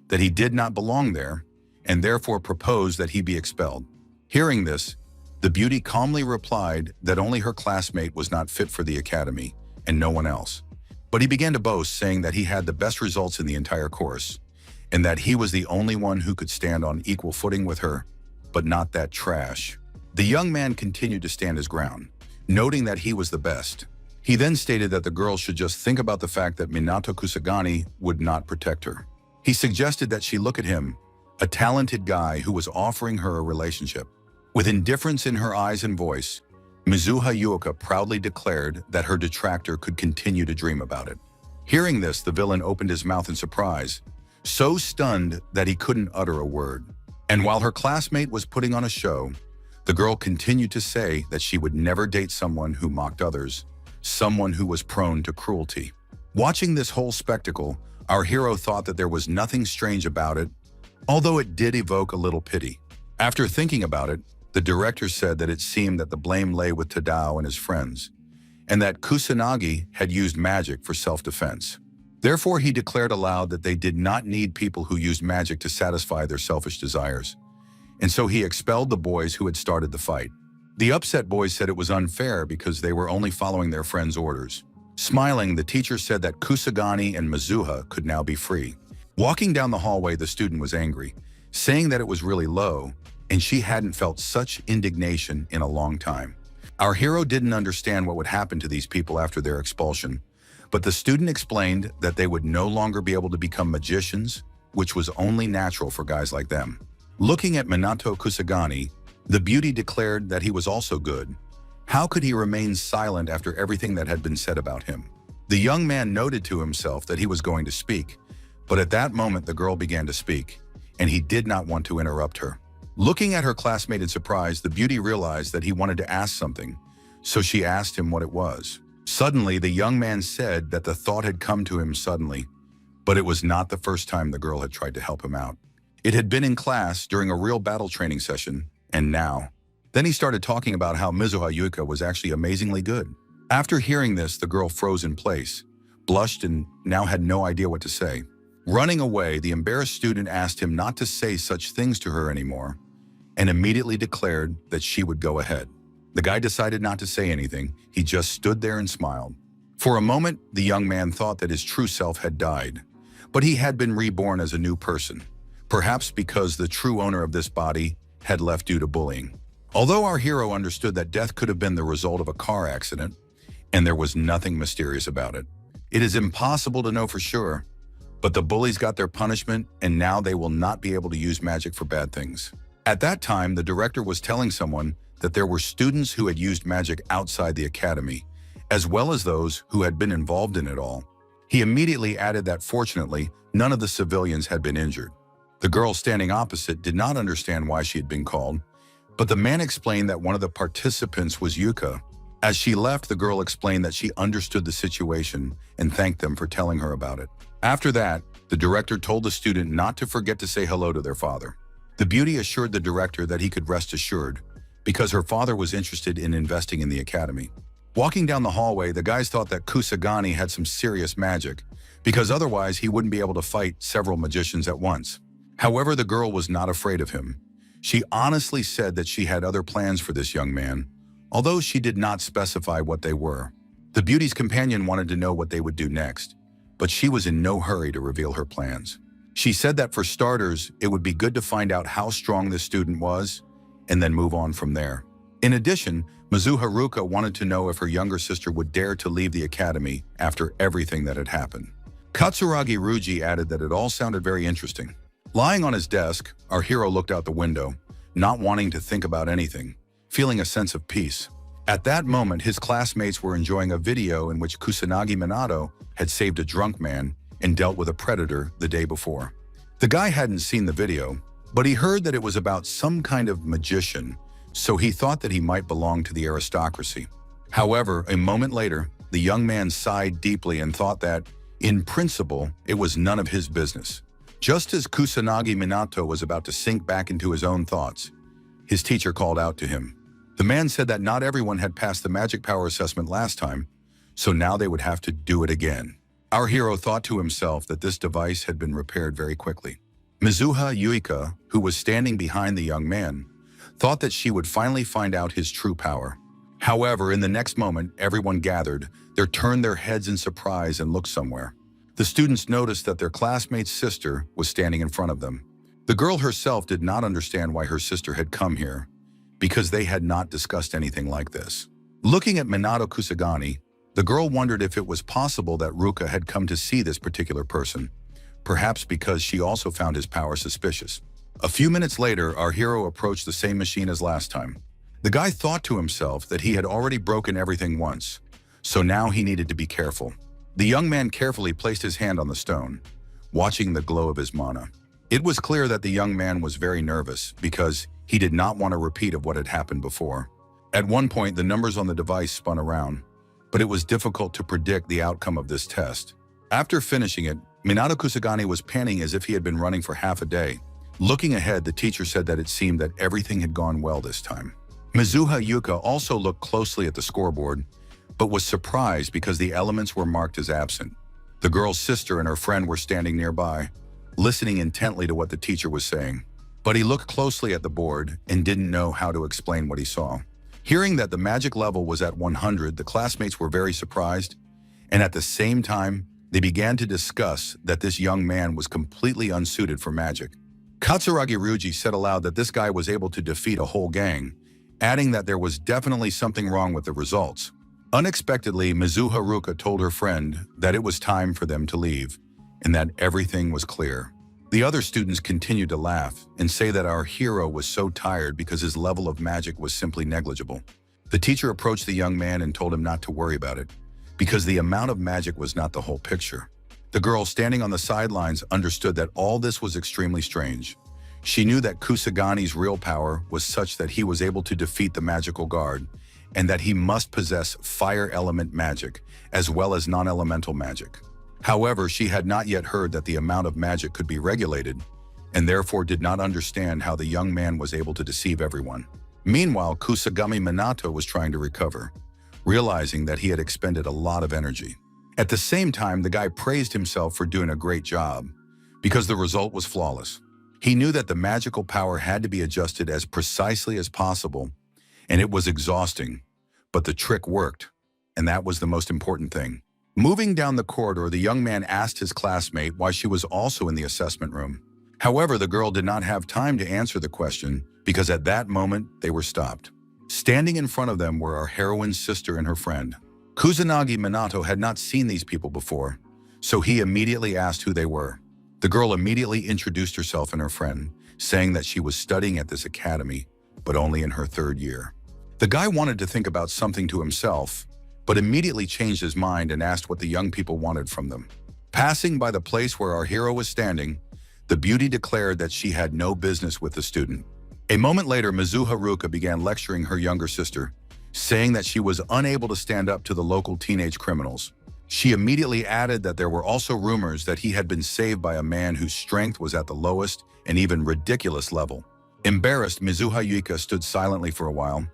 that he did not belong there, and therefore proposed that he be expelled. Hearing this, the beauty calmly replied that only her classmate was not fit for the academy, and no one else. But he began to boast, saying that he had the best results in the entire course, and that he was the only one who could stand on equal footing with her, but not that trash. The young man continued to stand his ground, noting that he was the best. He then stated that the girl should just think about the fact that Minato Kusagani would not protect her. He suggested that she look at him, a talented guy who was offering her a relationship. With indifference in her eyes and voice, Mizuha Yuka proudly declared that her detractor could continue to dream about it. Hearing this, the villain opened his mouth in surprise, so stunned that he couldn't utter a word. And while her classmate was putting on a show, the girl continued to say that she would never date someone who mocked others, someone who was prone to cruelty. Watching this whole spectacle, our hero thought that there was nothing strange about it, although it did evoke a little pity. After thinking about it, the director said that it seemed that the blame lay with Tadao and his friends, and that Kusanagi had used magic for self-defense. Therefore, he declared aloud that they did not need people who used magic to satisfy their selfish desires, and so he expelled the boys who had started the fight. The upset boys said it was unfair because they were only following their friends' orders. Smiling, the teacher said that Kusagani and Mizuha could now be free. Walking down the hallway, the student was angry, saying that it was really low, and she hadn't felt such indignation in a long time. Our hero didn't understand what would happen to these people after their expulsion, but the student explained that they would no longer be able to become magicians, which was only natural for guys like them. Looking at Minato Kusagani, the beauty declared that he was also good. How could he remain silent after everything that had been said about him? The young man noted to himself that he was going to speak, but at that moment the girl began to speak, and he did not want to interrupt her. Looking at her classmate in surprise, the beauty realized that he wanted to ask something, so she asked him what it was. Suddenly, the young man said that the thought had come to him suddenly, but it was not the first time the girl had tried to help him out. It had been in class during a real battle training session, and now. Then he started talking about how Mizuha Yuka was actually amazingly good. After hearing this, the girl froze in place, blushed, and now had no idea what to say. Running away, the embarrassed student asked him not to say such things to her anymore, and immediately declared that she would go ahead. The guy decided not to say anything. He just stood there and smiled. For a moment, the young man thought that his true self had died, but he had been reborn as a new person, perhaps because the true owner of this body had left due to bullying. Although our hero understood that death could have been the result of a car accident, and there was nothing mysterious about it. It is impossible to know for sure, but the bullies got their punishment, and now they will not be able to use magic for bad things. At that time, the director was telling someone that there were students who had used magic outside the academy, as well as those who had been involved in it all. He immediately added that fortunately, none of the civilians had been injured. The girl standing opposite did not understand why she had been called, but the man explained that one of the participants was Yuka. As she left, the girl explained that she understood the situation and thanked them for telling her about it. After that, the director told the student not to forget to say hello to their father. The beauty assured the director that he could rest assured, because her father was interested in investing in the academy. Walking down the hallway, the guys thought that Kusagani had some serious magic, because otherwise he wouldn't be able to fight several magicians at once. However, the girl was not afraid of him. She honestly said that she had other plans for this young man, although she did not specify what they were. The beauty's companion wanted to know what they would do next, but she was in no hurry to reveal her plans. She said that for starters, it would be good to find out how strong this student was, and then move on from there. In addition, Mizuha Haruka wanted to know if her younger sister would dare to leave the academy after everything that had happened. Katsuragi Ruji added that it all sounded very interesting. Lying on his desk, our hero looked out the window, not wanting to think about anything, feeling a sense of peace. At that moment, his classmates were enjoying a video in which Kusanagi Minato had saved a drunk man and dealt with a predator the day before. The guy hadn't seen the video, but he heard that it was about some kind of magician, so he thought that he might belong to the aristocracy. However, a moment later, the young man sighed deeply and thought that, in principle, it was none of his business. Just as Kusanagi Minato was about to sink back into his own thoughts, his teacher called out to him. The man said that not everyone had passed the magic power assessment last time, so now they would have to do it again. Our hero thought to himself that this device had been repaired very quickly. Mizuha Yuika, who was standing behind the young man, thought that she would finally find out his true power. However, in the next moment, everyone gathered, they turned their heads in surprise and looked somewhere. The students noticed that their classmate's sister was standing in front of them. The girl herself did not understand why her sister had come here, because they had not discussed anything like this. Looking at Minato Kusagani, the girl wondered if it was possible that Ruka had come to see this particular person, perhaps because she also found his power suspicious. A few minutes later, our hero approached the same machine as last time. The guy thought to himself that he had already broken everything once, so now he needed to be careful. The young man carefully placed his hand on the stone, watching the glow of his mana. It was clear that the young man was very nervous because he did not want a repeat of what had happened before. At one point, the numbers on the device spun around, but it was difficult to predict the outcome of this test. After finishing it, Minato Kusagani was panting as if he had been running for half a day. Looking ahead, the teacher said that it seemed that everything had gone well this time. Mizuha Yuka also looked closely at the scoreboard, but was surprised because the elements were marked as absent. The girl's sister and her friend were standing nearby, listening intently to what the teacher was saying. But he looked closely at the board and didn't know how to explain what he saw. Hearing that the magic level was at 100, the classmates were very surprised, and at the same time, they began to discuss that this young man was completely unsuited for magic. Katsuragi Ryuji said aloud that this guy was able to defeat a whole gang, adding that there was definitely something wrong with the results. Unexpectedly, Mizuha Ruka told her friend that it was time for them to leave, and that everything was clear. The other students continued to laugh and say that our hero was so tired because his level of magic was simply negligible. The teacher approached the young man and told him not to worry about it, because the amount of magic was not the whole picture. The girl standing on the sidelines understood that all this was extremely strange. She knew that Kusagani's real power was such that he was able to defeat the magical guard, and that he must possess fire element magic as well as non-elemental magic. However, she had not yet heard that the amount of magic could be regulated, and therefore did not understand how the young man was able to deceive everyone. Meanwhile, Kusagami Minato was trying to recover, realizing that he had expended a lot of energy. At the same time, the guy praised himself for doing a great job, because the result was flawless. He knew that the magical power had to be adjusted as precisely as possible, and it was exhausting, but the trick worked, and that was the most important thing. Moving down the corridor, the young man asked his classmate why she was also in the assessment room. However, the girl did not have time to answer the question because at that moment, they were stopped. Standing in front of them were our heroine's sister and her friend. Kusanagi Minato had not seen these people before, so he immediately asked who they were. The girl immediately introduced herself and her friend, saying that she was studying at this academy, but only in her 3rd year. The guy wanted to think about something to himself, but immediately changed his mind and asked what the young people wanted from them. Passing by the place where our hero was standing, the beauty declared that she had no business with the student. A moment later, Mizuha Ruka began lecturing her younger sister, saying that she was unable to stand up to the local teenage criminals. She immediately added that there were also rumors that he had been saved by a man whose strength was at the lowest and even ridiculous level. Embarrassed, Mizuha Yuka stood silently for a while,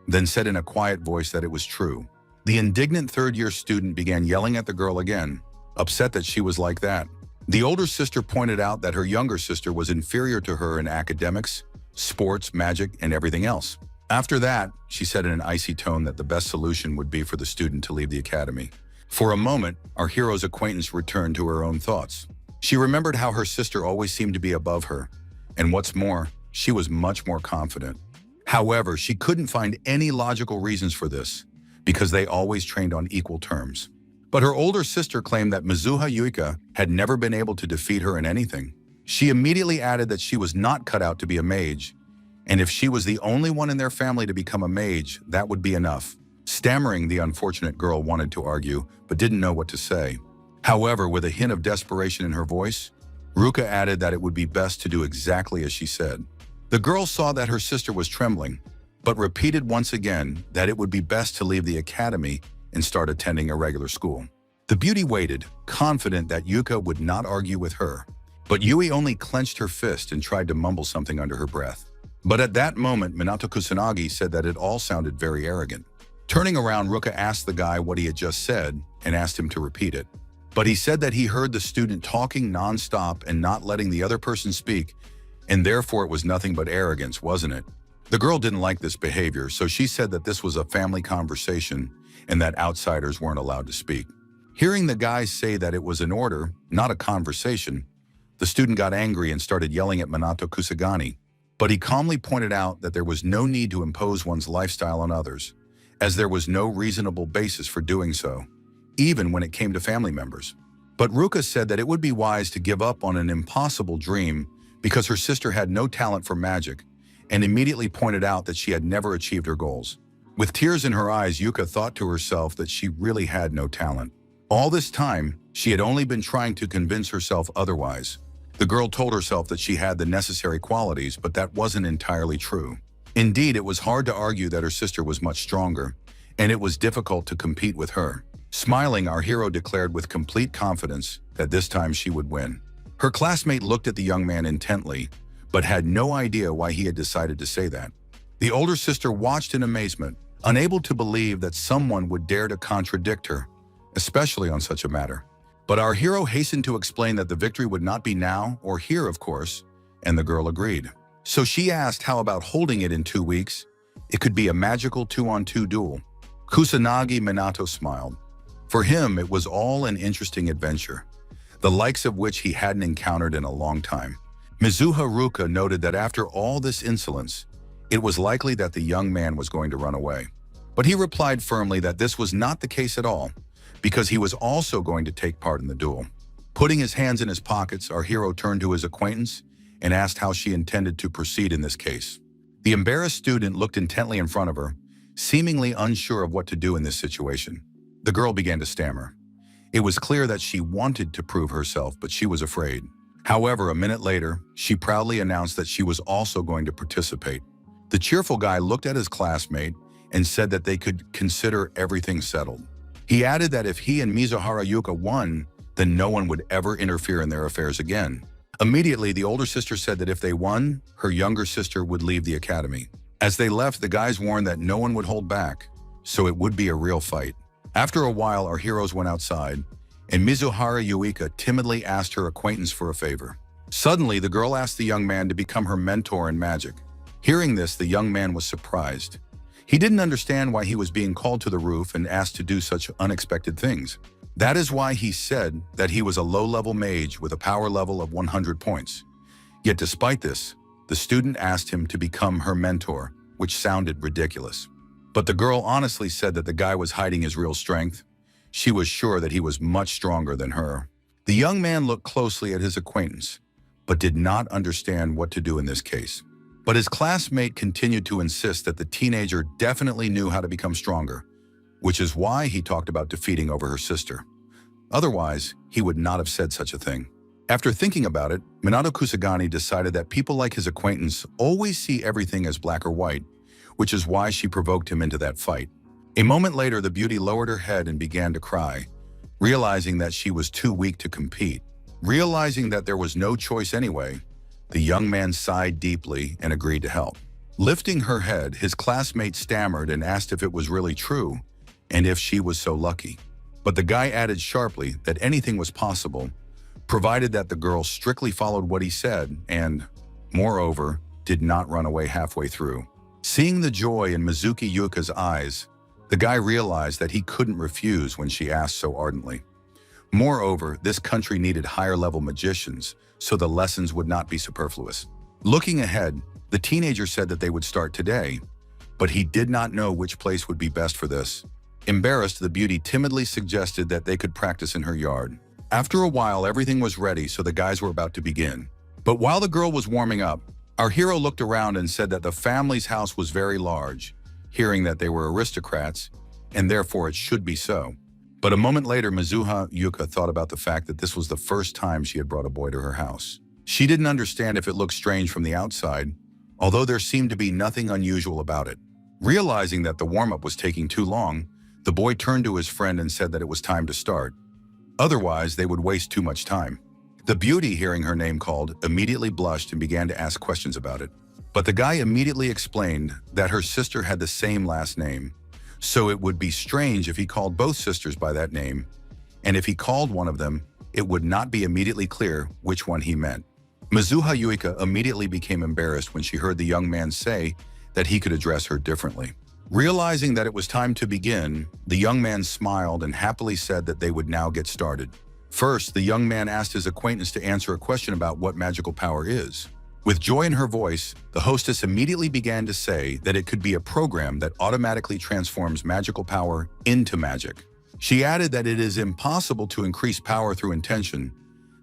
then said in a quiet voice that it was true. The indignant 3rd-year student began yelling at the girl again, upset that she was like that. The older sister pointed out that her younger sister was inferior to her in academics, sports, magic, and everything else. After that, she said in an icy tone that the best solution would be for the student to leave the academy. For a moment, our hero's acquaintance returned to her own thoughts. She remembered how her sister always seemed to be above her, and what's more, she was much more confident. However, she couldn't find any logical reasons for this, because they always trained on equal terms. But her older sister claimed that Mizuha Yuika had never been able to defeat her in anything. She immediately added that she was not cut out to be a mage, and if she was the only one in their family to become a mage, that would be enough. Stammering, the unfortunate girl wanted to argue, but didn't know what to say. However, with a hint of desperation in her voice, Ruka added that it would be best to do exactly as she said. The girl saw that her sister was trembling, but repeated once again that it would be best to leave the academy and start attending a regular school. The beauty waited, confident that Yuka would not argue with her. But Yui only clenched her fist and tried to mumble something under her breath. But at that moment, Minato Kusanagi said that it all sounded very arrogant. Turning around, Ruka asked the guy what he had just said and asked him to repeat it. But he said that he heard the student talking non-stop and not letting the other person speak, and therefore it was nothing but arrogance, wasn't it? The girl didn't like this behavior, so she said that this was a family conversation and that outsiders weren't allowed to speak. Hearing the guy say that it was an order, not a conversation, the student got angry and started yelling at Minato Kusagani, but he calmly pointed out that there was no need to impose one's lifestyle on others, as there was no reasonable basis for doing so, even when it came to family members. But Ruka said that it would be wise to give up on an impossible dream because her sister had no talent for magic, and immediately pointed out that she had never achieved her goals. With tears in her eyes, Yuka thought to herself that she really had no talent. All this time, she had only been trying to convince herself otherwise. The girl told herself that she had the necessary qualities, but that wasn't entirely true. Indeed, it was hard to argue that her sister was much stronger, and it was difficult to compete with her. Smiling, our hero declared with complete confidence that this time she would win. Her classmate looked at the young man intently, but had no idea why he had decided to say that. The older sister watched in amazement, unable to believe that someone would dare to contradict her, especially on such a matter. But our hero hastened to explain that the victory would not be now or here, of course, and the girl agreed. So she asked how about holding it in 2 weeks? It could be a magical 2-on-2 duel. Kusanagi Minato smiled. For him, it was all an interesting adventure, the likes of which he hadn't encountered in a long time. Mizuha Ruka noted that after all this insolence, it was likely that the young man was going to run away. But he replied firmly that this was not the case at all, because he was also going to take part in the duel. Putting his hands in his pockets, our hero turned to his acquaintance and asked how she intended to proceed in this case. The embarrassed student looked intently in front of her, seemingly unsure of what to do in this situation. The girl began to stammer. It was clear that she wanted to prove herself, but she was afraid. However, a minute later, she proudly announced that she was also going to participate. The cheerful guy looked at his classmate and said that they could consider everything settled. He added that if he and Mizuhara Yuka won, then no one would ever interfere in their affairs again. Immediately, the older sister said that if they won, her younger sister would leave the academy. As they left, the guys warned that no one would hold back, so it would be a real fight. After a while, our heroes went outside, and Mizuhara Yuika timidly asked her acquaintance for a favor. Suddenly, the girl asked the young man to become her mentor in magic. Hearing this, the young man was surprised. He didn't understand why he was being called to the roof and asked to do such unexpected things. That is why he said that he was a low-level mage with a power level of 100 points. Yet despite this, the student asked him to become her mentor, which sounded ridiculous. But the girl honestly said that the guy was hiding his real strength. She was sure that he was much stronger than her. The young man looked closely at his acquaintance, but did not understand what to do in this case. But his classmate continued to insist that the teenager definitely knew how to become stronger, which is why he talked about defeating over her sister. Otherwise, he would not have said such a thing. After thinking about it, Minato Kusagani decided that people like his acquaintance always see everything as black or white, which is why she provoked him into that fight. A moment later, the beauty lowered her head and began to cry, realizing that she was too weak to compete. Realizing that there was no choice anyway, the young man sighed deeply and agreed to help. Lifting her head, his classmate stammered and asked if it was really true and if she was so lucky. But the guy added sharply that anything was possible, provided that the girl strictly followed what he said and, moreover, did not run away halfway through. Seeing the joy in Mizuki Yuka's eyes, the guy realized that he couldn't refuse when she asked so ardently. Moreover, this country needed higher-level magicians, so the lessons would not be superfluous. Looking ahead, the teenager said that they would start today, but he did not know which place would be best for this. Embarrassed, the beauty timidly suggested that they could practice in her yard. After a while, everything was ready, so the guys were about to begin. But while the girl was warming up, our hero looked around and said that the family's house was very large, hearing that they were aristocrats, and therefore it should be so. But a moment later, Mizuha Yuka thought about the fact that this was the first time she had brought a boy to her house. She didn't understand if it looked strange from the outside, although there seemed to be nothing unusual about it. Realizing that the warm-up was taking too long, the boy turned to his friend and said that it was time to start. Otherwise, they would waste too much time. The beauty, hearing her name called, immediately blushed and began to ask questions about it. But the guy immediately explained that her sister had the same last name, so it would be strange if he called both sisters by that name, and if he called one of them, it would not be immediately clear which one he meant. Mizuha Yuika immediately became embarrassed when she heard the young man say that he could address her differently. Realizing that it was time to begin, the young man smiled and happily said that they would now get started. First, the young man asked his acquaintance to answer a question about what magical power is. With joy in her voice, the hostess immediately began to say that it could be a program that automatically transforms magical power into magic. She added that it is impossible to increase power through intention,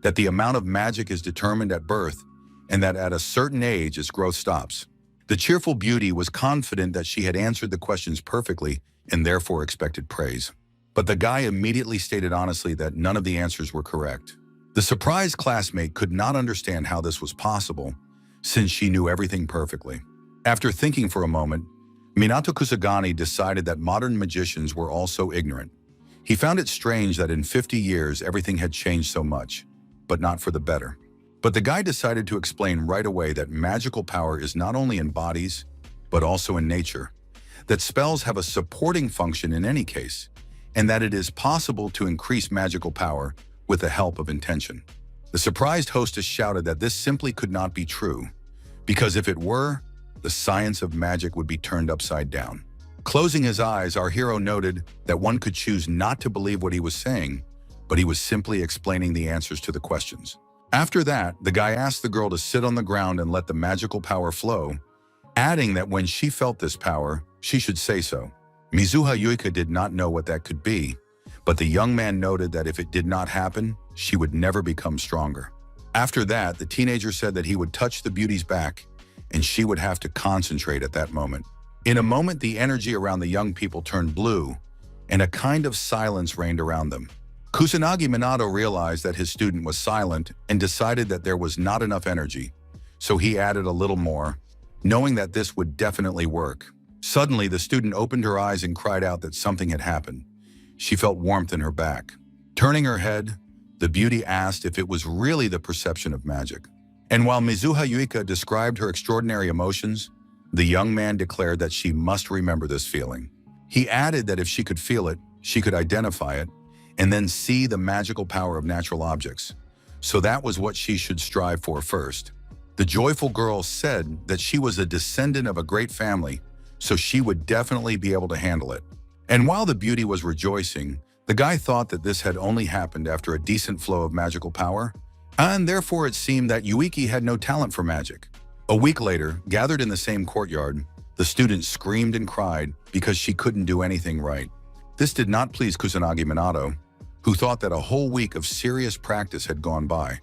that the amount of magic is determined at birth, and that at a certain age its growth stops. The cheerful beauty was confident that she had answered the questions perfectly and therefore expected praise. But the guy immediately stated honestly that none of the answers were correct. The surprised classmate could not understand how this was possible, since she knew everything perfectly. After thinking for a moment, Minato Kusagani decided that modern magicians were also ignorant. He found it strange that in 50 years everything had changed so much, but not for the better. But the guy decided to explain right away that magical power is not only in bodies, but also in nature, that spells have a supporting function in any case, and that it is possible to increase magical power with the help of intention. The surprised hostess shouted that this simply could not be true, because if it were, the science of magic would be turned upside down. Closing his eyes, our hero noted that one could choose not to believe what he was saying, but he was simply explaining the answers to the questions. After that, the guy asked the girl to sit on the ground and let the magical power flow, adding that when she felt this power, she should say so. Mizuha Yuika did not know what that could be, but the young man noted that if it did not happen, she would never become stronger. After that, the teenager said that he would touch the beauty's back, and she would have to concentrate at that moment. In a moment, the energy around the young people turned blue, and a kind of silence reigned around them. Kusanagi Minato realized that his student was silent and decided that there was not enough energy, so he added a little more, knowing that this would definitely work. Suddenly, the student opened her eyes and cried out that something had happened. She felt warmth in her back. Turning her head, the beauty asked if it was really the perception of magic. And while Mizuha Yuika described her extraordinary emotions, the young man declared that she must remember this feeling. He added that if she could feel it, she could identify it, and then see the magical power of natural objects. So that was what she should strive for first. The joyful girl said that she was a descendant of a great family, so she would definitely be able to handle it. And while the beauty was rejoicing, the guy thought that this had only happened after a decent flow of magical power, and therefore it seemed that Yuiki had no talent for magic. A week later, gathered in the same courtyard, the student screamed and cried because she couldn't do anything right. This did not please Kusanagi Minato, who thought that a whole week of serious practice had gone by,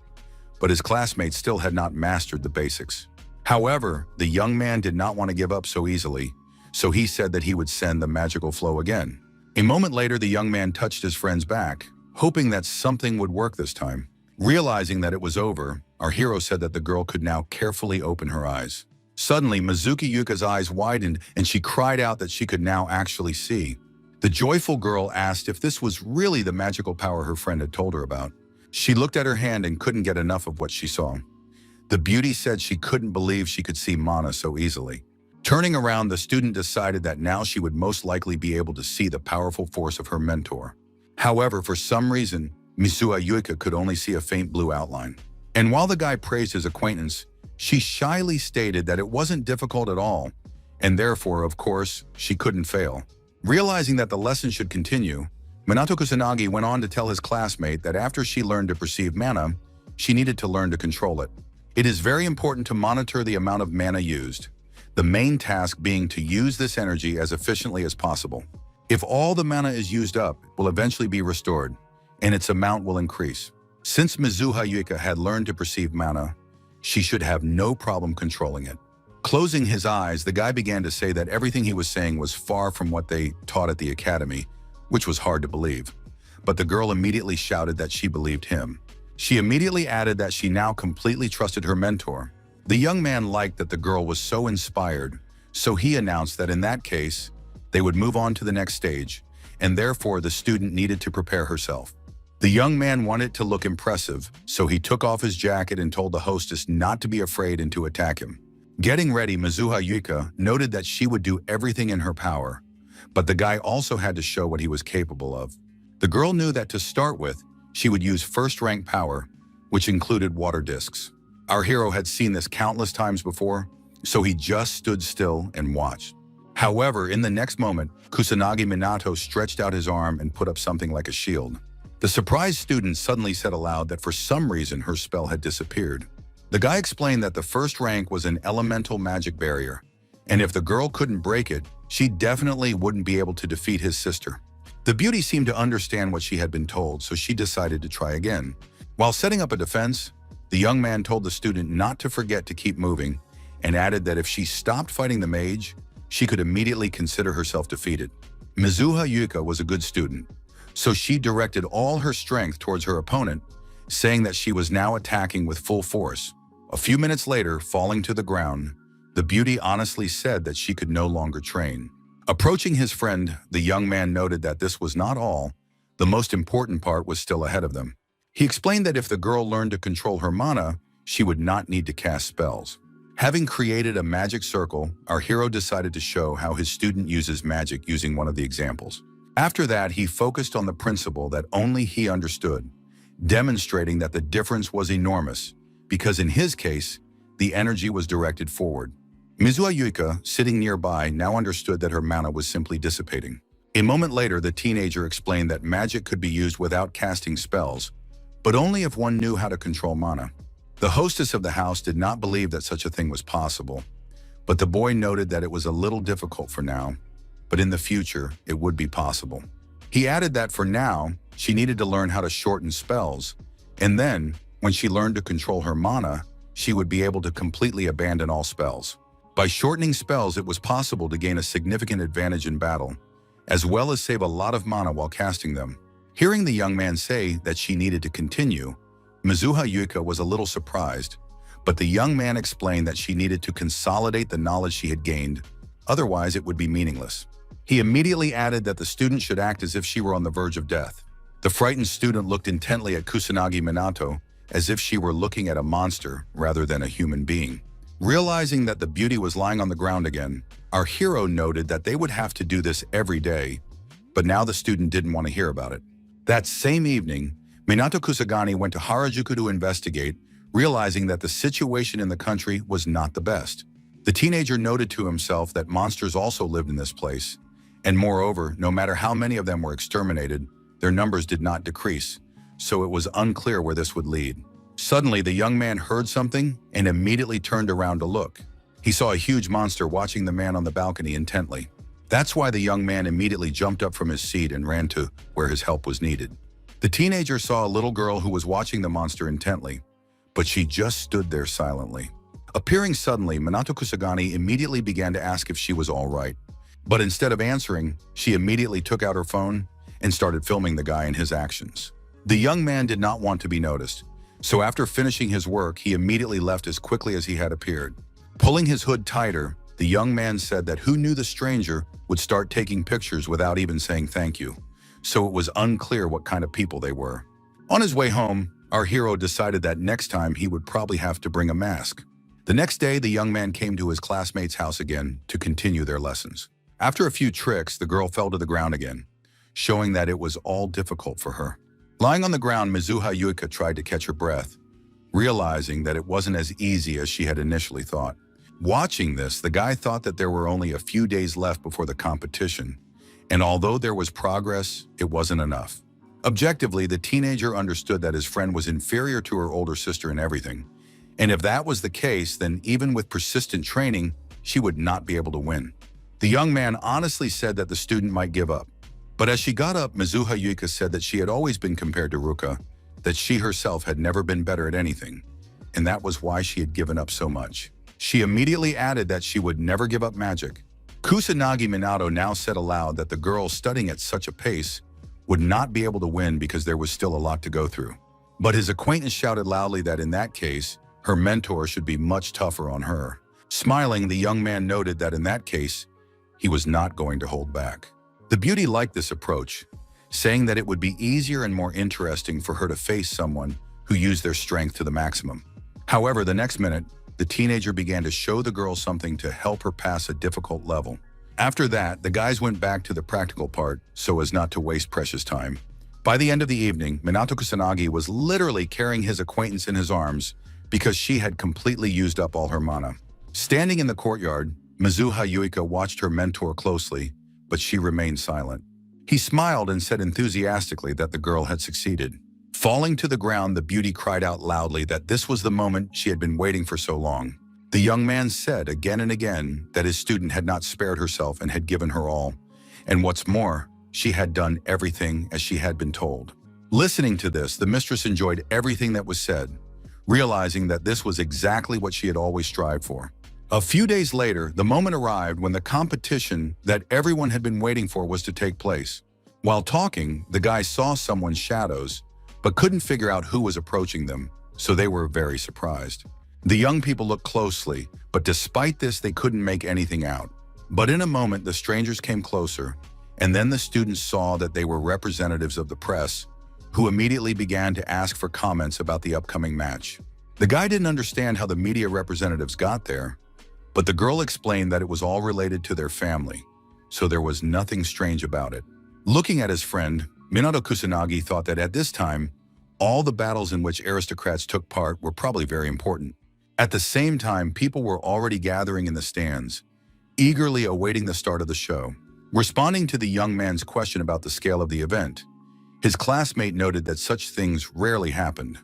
but his classmates still had not mastered the basics. However, the young man did not want to give up so easily, so he said that he would send the magical flow again. A moment later, the young man touched his friend's back, hoping that something would work this time. Realizing that it was over, our hero said that the girl could now carefully open her eyes. Suddenly, Mizuki Yuka's eyes widened and she cried out that she could now actually see. The joyful girl asked if this was really the magical power her friend had told her about. She looked at her hand and couldn't get enough of what she saw. The beauty said she couldn't believe she could see mana so easily. Turning around, the student decided that now she would most likely be able to see the powerful force of her mentor. However, for some reason, Mizuha Yuika could only see a faint blue outline. And while the guy praised his acquaintance, she shyly stated that it wasn't difficult at all, and therefore, of course, she couldn't fail. Realizing that the lesson should continue, Minato Kusanagi went on to tell his classmate that after she learned to perceive mana, she needed to learn to control it. It is very important to monitor the amount of mana used, the main task being to use this energy as efficiently as possible. If all the mana is used up, it will eventually be restored, and its amount will increase. Since Mizuha Yuika had learned to perceive mana, she should have no problem controlling it. Closing his eyes, the guy began to say that everything he was saying was far from what they taught at the academy, which was hard to believe. But the girl immediately shouted that she believed him. She immediately added that she now completely trusted her mentor. The young man liked that the girl was so inspired, so he announced that in that case, they would move on to the next stage, and therefore the student needed to prepare herself. The young man wanted to look impressive, so he took off his jacket and told the hostess not to be afraid and to attack him. Getting ready, Mizuha Yuika noted that she would do everything in her power, but the guy also had to show what he was capable of. The girl knew that to start with, she would use first-rank power, which included water discs. Our hero had seen this countless times before, so he just stood still and watched. However, in the next moment, Kusanagi Minato stretched out his arm and put up something like a shield. The surprised student suddenly said aloud that for some reason her spell had disappeared. The guy explained that the first rank was an elemental magic barrier, and if the girl couldn't break it, she definitely wouldn't be able to defeat his sister. The beauty seemed to understand what she had been told, so she decided to try again. While setting up a defense, the young man told the student not to forget to keep moving, and added that if she stopped fighting the mage, she could immediately consider herself defeated. Mizuha Yuika was a good student, so she directed all her strength towards her opponent, saying that she was now attacking with full force. A few minutes later, falling to the ground, The beauty honestly said that she could no longer train. Approaching his friend, the young man noted that this was not all. The most important part was still ahead of them. He explained that if the girl learned to control her mana, she would not need to cast spells. Having created a magic circle, our hero decided to show how his student uses magic using one of the examples. After that, he focused on the principle that only he understood, demonstrating that the difference was enormous, because in his case, the energy was directed forward. Mizuha Yuika, sitting nearby, now understood that her mana was simply dissipating. A moment later, the teenager explained that magic could be used without casting spells, but only if one knew how to control mana. The hostess of the house did not believe that such a thing was possible, but the boy noted that it was a little difficult for now, but in the future, it would be possible. He added that for now, she needed to learn how to shorten spells, and then, when she learned to control her mana, she would be able to completely abandon all spells. By shortening spells, it was possible to gain a significant advantage in battle, as well as save a lot of mana while casting them. Hearing the young man say that she needed to continue, Mizuha Yuika was a little surprised, but the young man explained that she needed to consolidate the knowledge she had gained, otherwise it would be meaningless. He immediately added that the student should act as if she were on the verge of death. The frightened student looked intently at Kusanagi Minato, as if she were looking at a monster rather than a human being. Realizing that the beauty was lying on the ground again, our hero noted that they would have to do this every day, but now the student didn't want to hear about it. That same evening, Minato Kusagani went to Harajuku to investigate, realizing that the situation in the country was not the best. The teenager noted to himself that monsters also lived in this place, and moreover, no matter how many of them were exterminated, their numbers did not decrease, so it was unclear where this would lead. Suddenly, the young man heard something and immediately turned around to look. He saw a huge monster watching the man on the balcony intently. That's why the young man immediately jumped up from his seat and ran to where his help was needed. The teenager saw a little girl who was watching the monster intently, but she just stood there silently. Appearing suddenly, Minato Kusagani immediately began to ask if she was all right. But instead of answering, she immediately took out her phone and started filming the guy and his actions. The young man did not want to be noticed, so after finishing his work, he immediately left as quickly as he had appeared. Pulling his hood tighter, the young man said that who knew the stranger would start taking pictures without even saying thank you, so it was unclear what kind of people they were. On his way home, our hero decided that next time he would probably have to bring a mask. The next day, the young man came to his classmate's house again to continue their lessons. After a few tricks, the girl fell to the ground again, showing that it was all difficult for her. Lying on the ground, Mizuha Yuika tried to catch her breath, realizing that it wasn't as easy as she had initially thought. Watching this, the guy thought that there were only a few days left before the competition, and although there was progress, it wasn't enough. Objectively, the teenager understood that his friend was inferior to her older sister in everything, and if that was the case, then even with persistent training, she would not be able to win. The young man honestly said that the student might give up. But as she got up, Mizuha Yuika said that she had always been compared to Ruka, that she herself had never been better at anything, and that was why she had given up so much. She immediately added that she would never give up magic. Kusanagi Minato now said aloud that the girl studying at such a pace would not be able to win because there was still a lot to go through. But his acquaintance shouted loudly that in that case, her mentor should be much tougher on her. Smiling, the young man noted that in that case, he was not going to hold back. The beauty liked this approach, saying that it would be easier and more interesting for her to face someone who used their strength to the maximum. However, the next minute, the teenager began to show the girl something to help her pass a difficult level. After that, the guys went back to the practical part so as not to waste precious time. By the end of the evening, Minato Kusanagi was literally carrying his acquaintance in his arms because she had completely used up all her mana. Standing in the courtyard, Mizuha Yuika watched her mentor closely, but she remained silent. He smiled and said enthusiastically that the girl had succeeded. Falling to the ground, the beauty cried out loudly that this was the moment she had been waiting for so long. The young man said again and again that his student had not spared herself and had given her all. And what's more, she had done everything as she had been told. Listening to this, the mistress enjoyed everything that was said, realizing that this was exactly what she had always strived for. A few days later, the moment arrived when the competition that everyone had been waiting for was to take place. While talking, the guys saw someone's shadows, but couldn't figure out who was approaching them, so they were very surprised. The young people looked closely, but despite this, they couldn't make anything out. But in a moment, the strangers came closer, and then the students saw that they were representatives of the press, who immediately began to ask for comments about the upcoming match. The guy didn't understand how the media representatives got there, but the girl explained that it was all related to their family, so there was nothing strange about it. Looking at his friend, Minato Kusanagi thought that at this time, all the battles in which aristocrats took part were probably very important. At the same time, people were already gathering in the stands, eagerly awaiting the start of the show. Responding to the young man's question about the scale of the event, his classmate noted that such things rarely happened,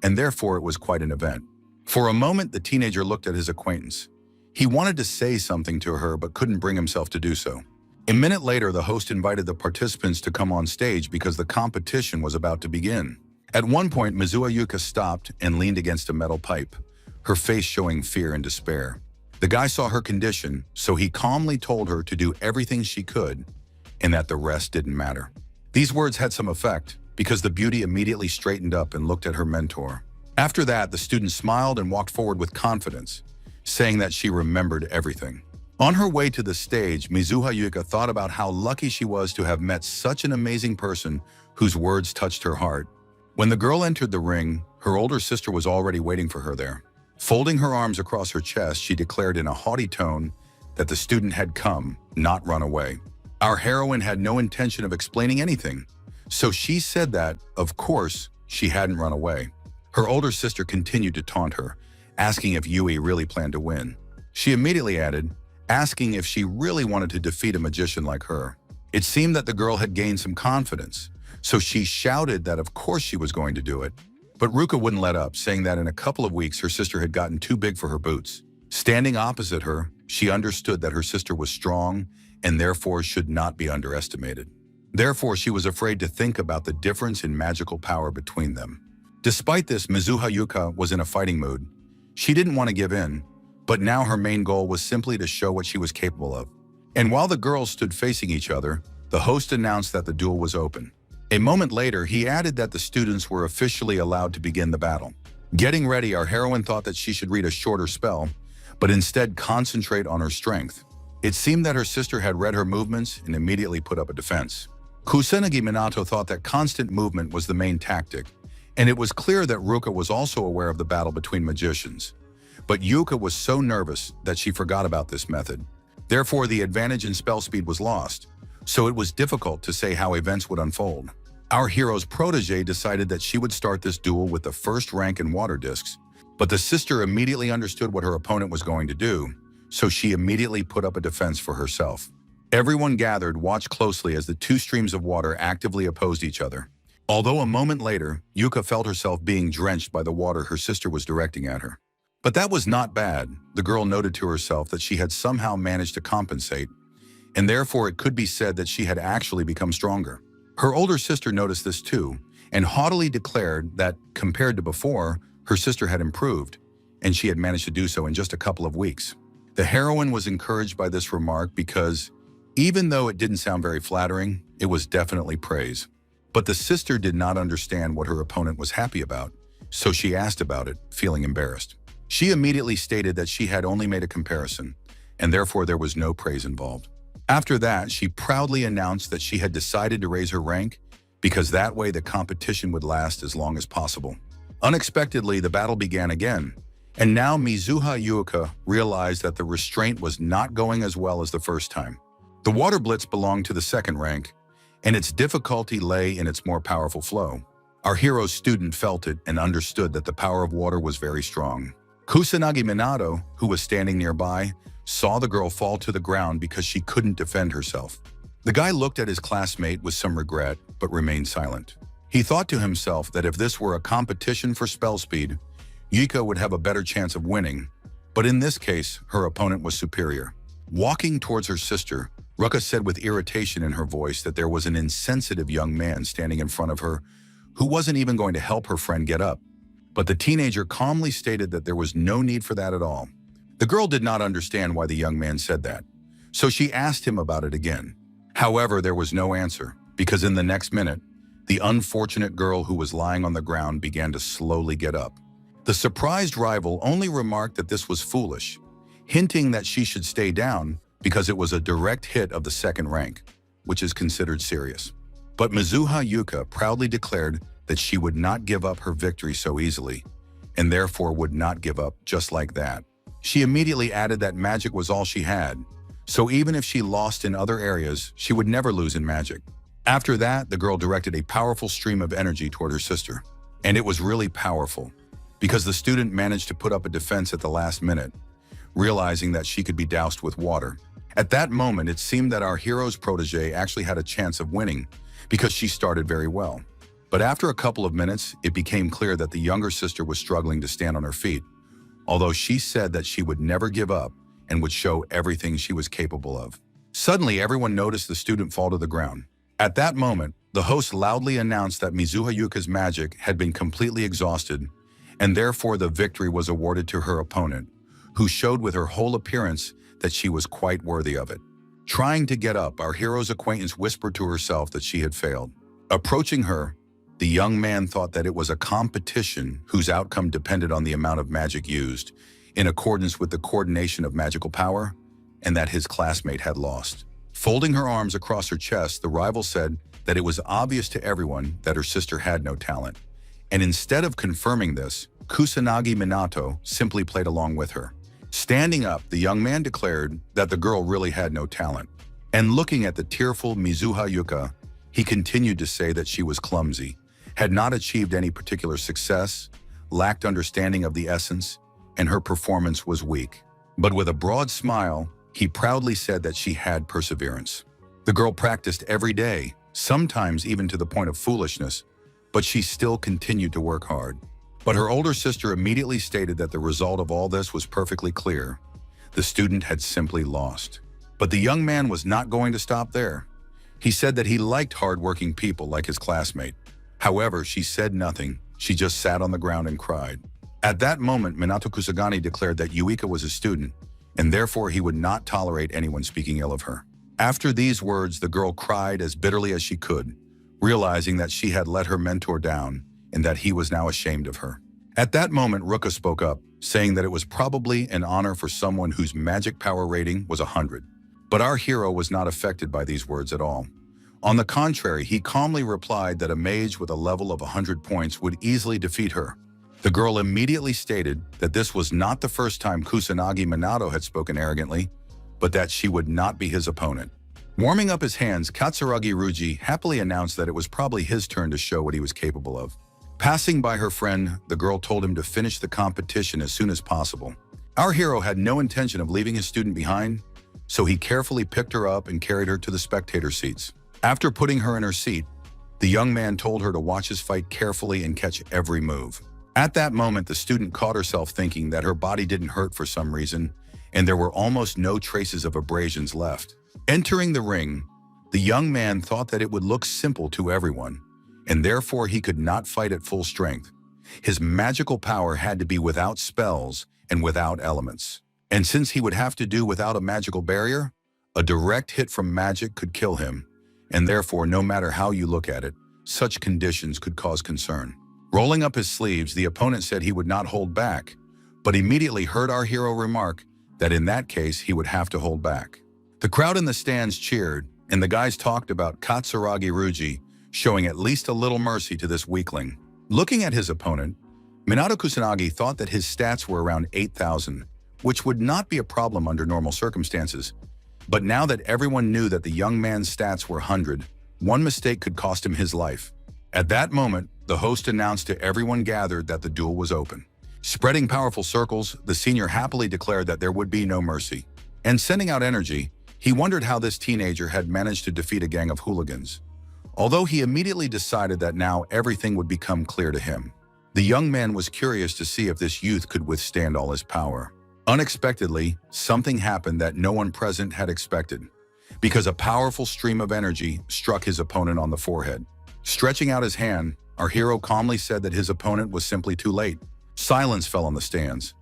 and therefore it was quite an event. For a moment, the teenager looked at his acquaintance. He wanted to say something to her but couldn't bring himself to do so. A minute later, the host invited the participants to come on stage because the competition was about to begin. At one point, Mizuha Yuka stopped and leaned against a metal pipe, her face showing fear and despair. The guy saw her condition, so he calmly told her to do everything she could and that the rest didn't matter. These words had some effect because the beauty immediately straightened up and looked at her mentor. After that, the student smiled and walked forward with confidence, saying that she remembered everything. On her way to the stage, Mizuha Yuka thought about how lucky she was to have met such an amazing person whose words touched her heart. When the girl entered the ring, her older sister was already waiting for her there. Folding her arms across her chest, she declared in a haughty tone that the student had come, not run away. Our heroine had no intention of explaining anything, so she said that, of course, she hadn't run away. Her older sister continued to taunt her, asking if Yui really planned to win. She immediately added, asking if she really wanted to defeat a magician like her. It seemed that the girl had gained some confidence, so she shouted that of course she was going to do it. But Ruka wouldn't let up, saying that in a couple of weeks her sister had gotten too big for her boots. Standing opposite her, she understood that her sister was strong and therefore should not be underestimated. Therefore, she was afraid to think about the difference in magical power between them. Despite this, Mizuha Yuka was in a fighting mood. She didn't want to give in, but now her main goal was simply to show what she was capable of. And while the girls stood facing each other, the host announced that the duel was open. A moment later, he added that the students were officially allowed to begin the battle. Getting ready, our heroine thought that she should read a shorter spell, but instead concentrate on her strength. It seemed that her sister had read her movements and immediately put up a defense. Kusanagi Minato thought that constant movement was the main tactic, and it was clear that Ruka was also aware of the battle between magicians. But Yuka was so nervous that she forgot about this method. Therefore, the advantage in spell speed was lost, so it was difficult to say how events would unfold. Our hero's protege decided that she would start this duel with the first rank in water discs, but the sister immediately understood what her opponent was going to do, so she immediately put up a defense for herself. Everyone gathered watched closely as the two streams of water actively opposed each other. Although a moment later, Yuka felt herself being drenched by the water her sister was directing at her. But that was not bad. The girl noted to herself that she had somehow managed to compensate, and therefore it could be said that she had actually become stronger. Her older sister noticed this too, and haughtily declared that, compared to before, her sister had improved, and she had managed to do so in just a couple of weeks. The heroine was encouraged by this remark because, even though it didn't sound very flattering, it was definitely praise. But the sister did not understand what her opponent was happy about, so she asked about it, feeling embarrassed. She immediately stated that she had only made a comparison, and therefore there was no praise involved. After that, she proudly announced that she had decided to raise her rank because that way the competition would last as long as possible. Unexpectedly, the battle began again, and now Mizuha Yuka realized that the restraint was not going as well as the first time. The water blitz belonged to the second rank, and its difficulty lay in its more powerful flow. Our hero's student felt it and understood that the power of water was very strong. Kusanagi Minato, who was standing nearby, saw the girl fall to the ground because she couldn't defend herself. The guy looked at his classmate with some regret, but remained silent. He thought to himself that if this were a competition for spell speed, Yuka would have a better chance of winning, but in this case, her opponent was superior. Walking towards her sister, Ruka said with irritation in her voice that there was an insensitive young man standing in front of her who wasn't even going to help her friend get up. But the teenager calmly stated that there was no need for that at all. The girl did not understand why the young man said that, so she asked him about it again. However, there was no answer, because in the next minute, the unfortunate girl who was lying on the ground began to slowly get up. The surprised rival only remarked that this was foolish, hinting that she should stay down because it was a direct hit of the second rank, which is considered serious. But Mizuha Yuka proudly declared that she would not give up her victory so easily, and therefore would not give up just like that. She immediately added that magic was all she had, so even if she lost in other areas, she would never lose in magic. After that, the girl directed a powerful stream of energy toward her sister. And it was really powerful, because the student managed to put up a defense at the last minute, realizing that she could be doused with water. At that moment, it seemed that our hero's protege actually had a chance of winning, because she started very well. But after a couple of minutes, it became clear that the younger sister was struggling to stand on her feet, although she said that she would never give up and would show everything she was capable of. Suddenly, everyone noticed the student fall to the ground. At that moment, the host loudly announced that Mizuha Yuka's magic had been completely exhausted, and therefore the victory was awarded to her opponent, who showed with her whole appearance that she was quite worthy of it. Trying to get up, our hero's acquaintance whispered to herself that she had failed. Approaching her, the young man thought that it was a competition whose outcome depended on the amount of magic used, in accordance with the coordination of magical power, and that his classmate had lost. Folding her arms across her chest, the rival said that it was obvious to everyone that her sister had no talent. And instead of confirming this, Kusanagi Minato simply played along with her. Standing up, the young man declared that the girl really had no talent. And looking at the tearful Mizuha Yuka, he continued to say that she was clumsy, had not achieved any particular success, lacked understanding of the essence, and her performance was weak. But with a broad smile, he proudly said that she had perseverance. The girl practiced every day, sometimes even to the point of foolishness, but she still continued to work hard. But her older sister immediately stated that the result of all this was perfectly clear. The student had simply lost. But the young man was not going to stop there. He said that he liked hard-working people like his classmate. However, she said nothing. She just sat on the ground and cried. At that moment, Minato Kusagani declared that Yuika was a student, and therefore he would not tolerate anyone speaking ill of her. After these words, the girl cried as bitterly as she could, realizing that she had let her mentor down and that he was now ashamed of her. At that moment, Ruka spoke up, saying that it was probably an honor for someone whose magic power rating was 100. But our hero was not affected by these words at all. On the contrary, he calmly replied that a mage with a level of 100 points would easily defeat her. The girl immediately stated that this was not the first time Kusanagi Minato had spoken arrogantly, but that she would not be his opponent. Warming up his hands, Katsuragi Ruji happily announced that it was probably his turn to show what he was capable of. Passing by her friend, the girl told him to finish the competition as soon as possible. Our hero had no intention of leaving his student behind, so he carefully picked her up and carried her to the spectator seats. After putting her in her seat, the young man told her to watch his fight carefully and catch every move. At that moment, the student caught herself thinking that her body didn't hurt for some reason, and there were almost no traces of abrasions left. Entering the ring, the young man thought that it would look simple to everyone, and therefore he could not fight at full strength. His magical power had to be without spells and without elements. And since he would have to do without a magical barrier, a direct hit from magic could kill him, and therefore, no matter how you look at it, such conditions could cause concern. Rolling up his sleeves, the opponent said he would not hold back, but immediately heard our hero remark that in that case he would have to hold back. The crowd in the stands cheered, and the guys talked about Katsuragi Ruji showing at least a little mercy to this weakling. Looking at his opponent, Minato Kusanagi thought that his stats were around 8,000, which would not be a problem under normal circumstances. But now that everyone knew that the young man's stats were 100, one mistake could cost him his life. At that moment, the host announced to everyone gathered that the duel was open. Spreading powerful circles, the senior happily declared that there would be no mercy. And sending out energy, he wondered how this teenager had managed to defeat a gang of hooligans. Although he immediately decided that now everything would become clear to him. The young man was curious to see if this youth could withstand all his power. Unexpectedly, something happened that no one present had expected, because a powerful stream of energy struck his opponent on the forehead. Stretching out his hand, our hero calmly said that his opponent was simply too late. Silence fell on the stands.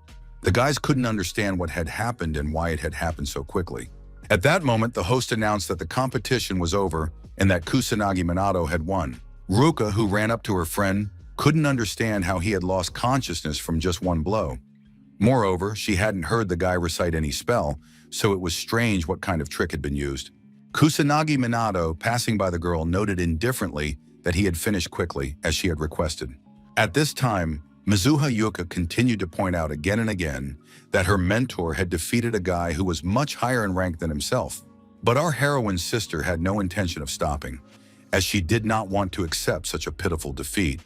The guys couldn't understand what had happened and why it had happened so quickly. At that moment, the host announced that the competition was over and that Kusanagi Minato had won. Ruka, who ran up to her friend, couldn't understand how he had lost consciousness from just one blow. Moreover, she hadn't heard the guy recite any spell, so it was strange what kind of trick had been used. Kusanagi Minato, passing by the girl, noted indifferently that he had finished quickly, as she had requested. At this time, Mizuha Yuka continued to point out again and again that her mentor had defeated a guy who was much higher in rank than himself. But our heroine's sister had no intention of stopping, as she did not want to accept such a pitiful defeat,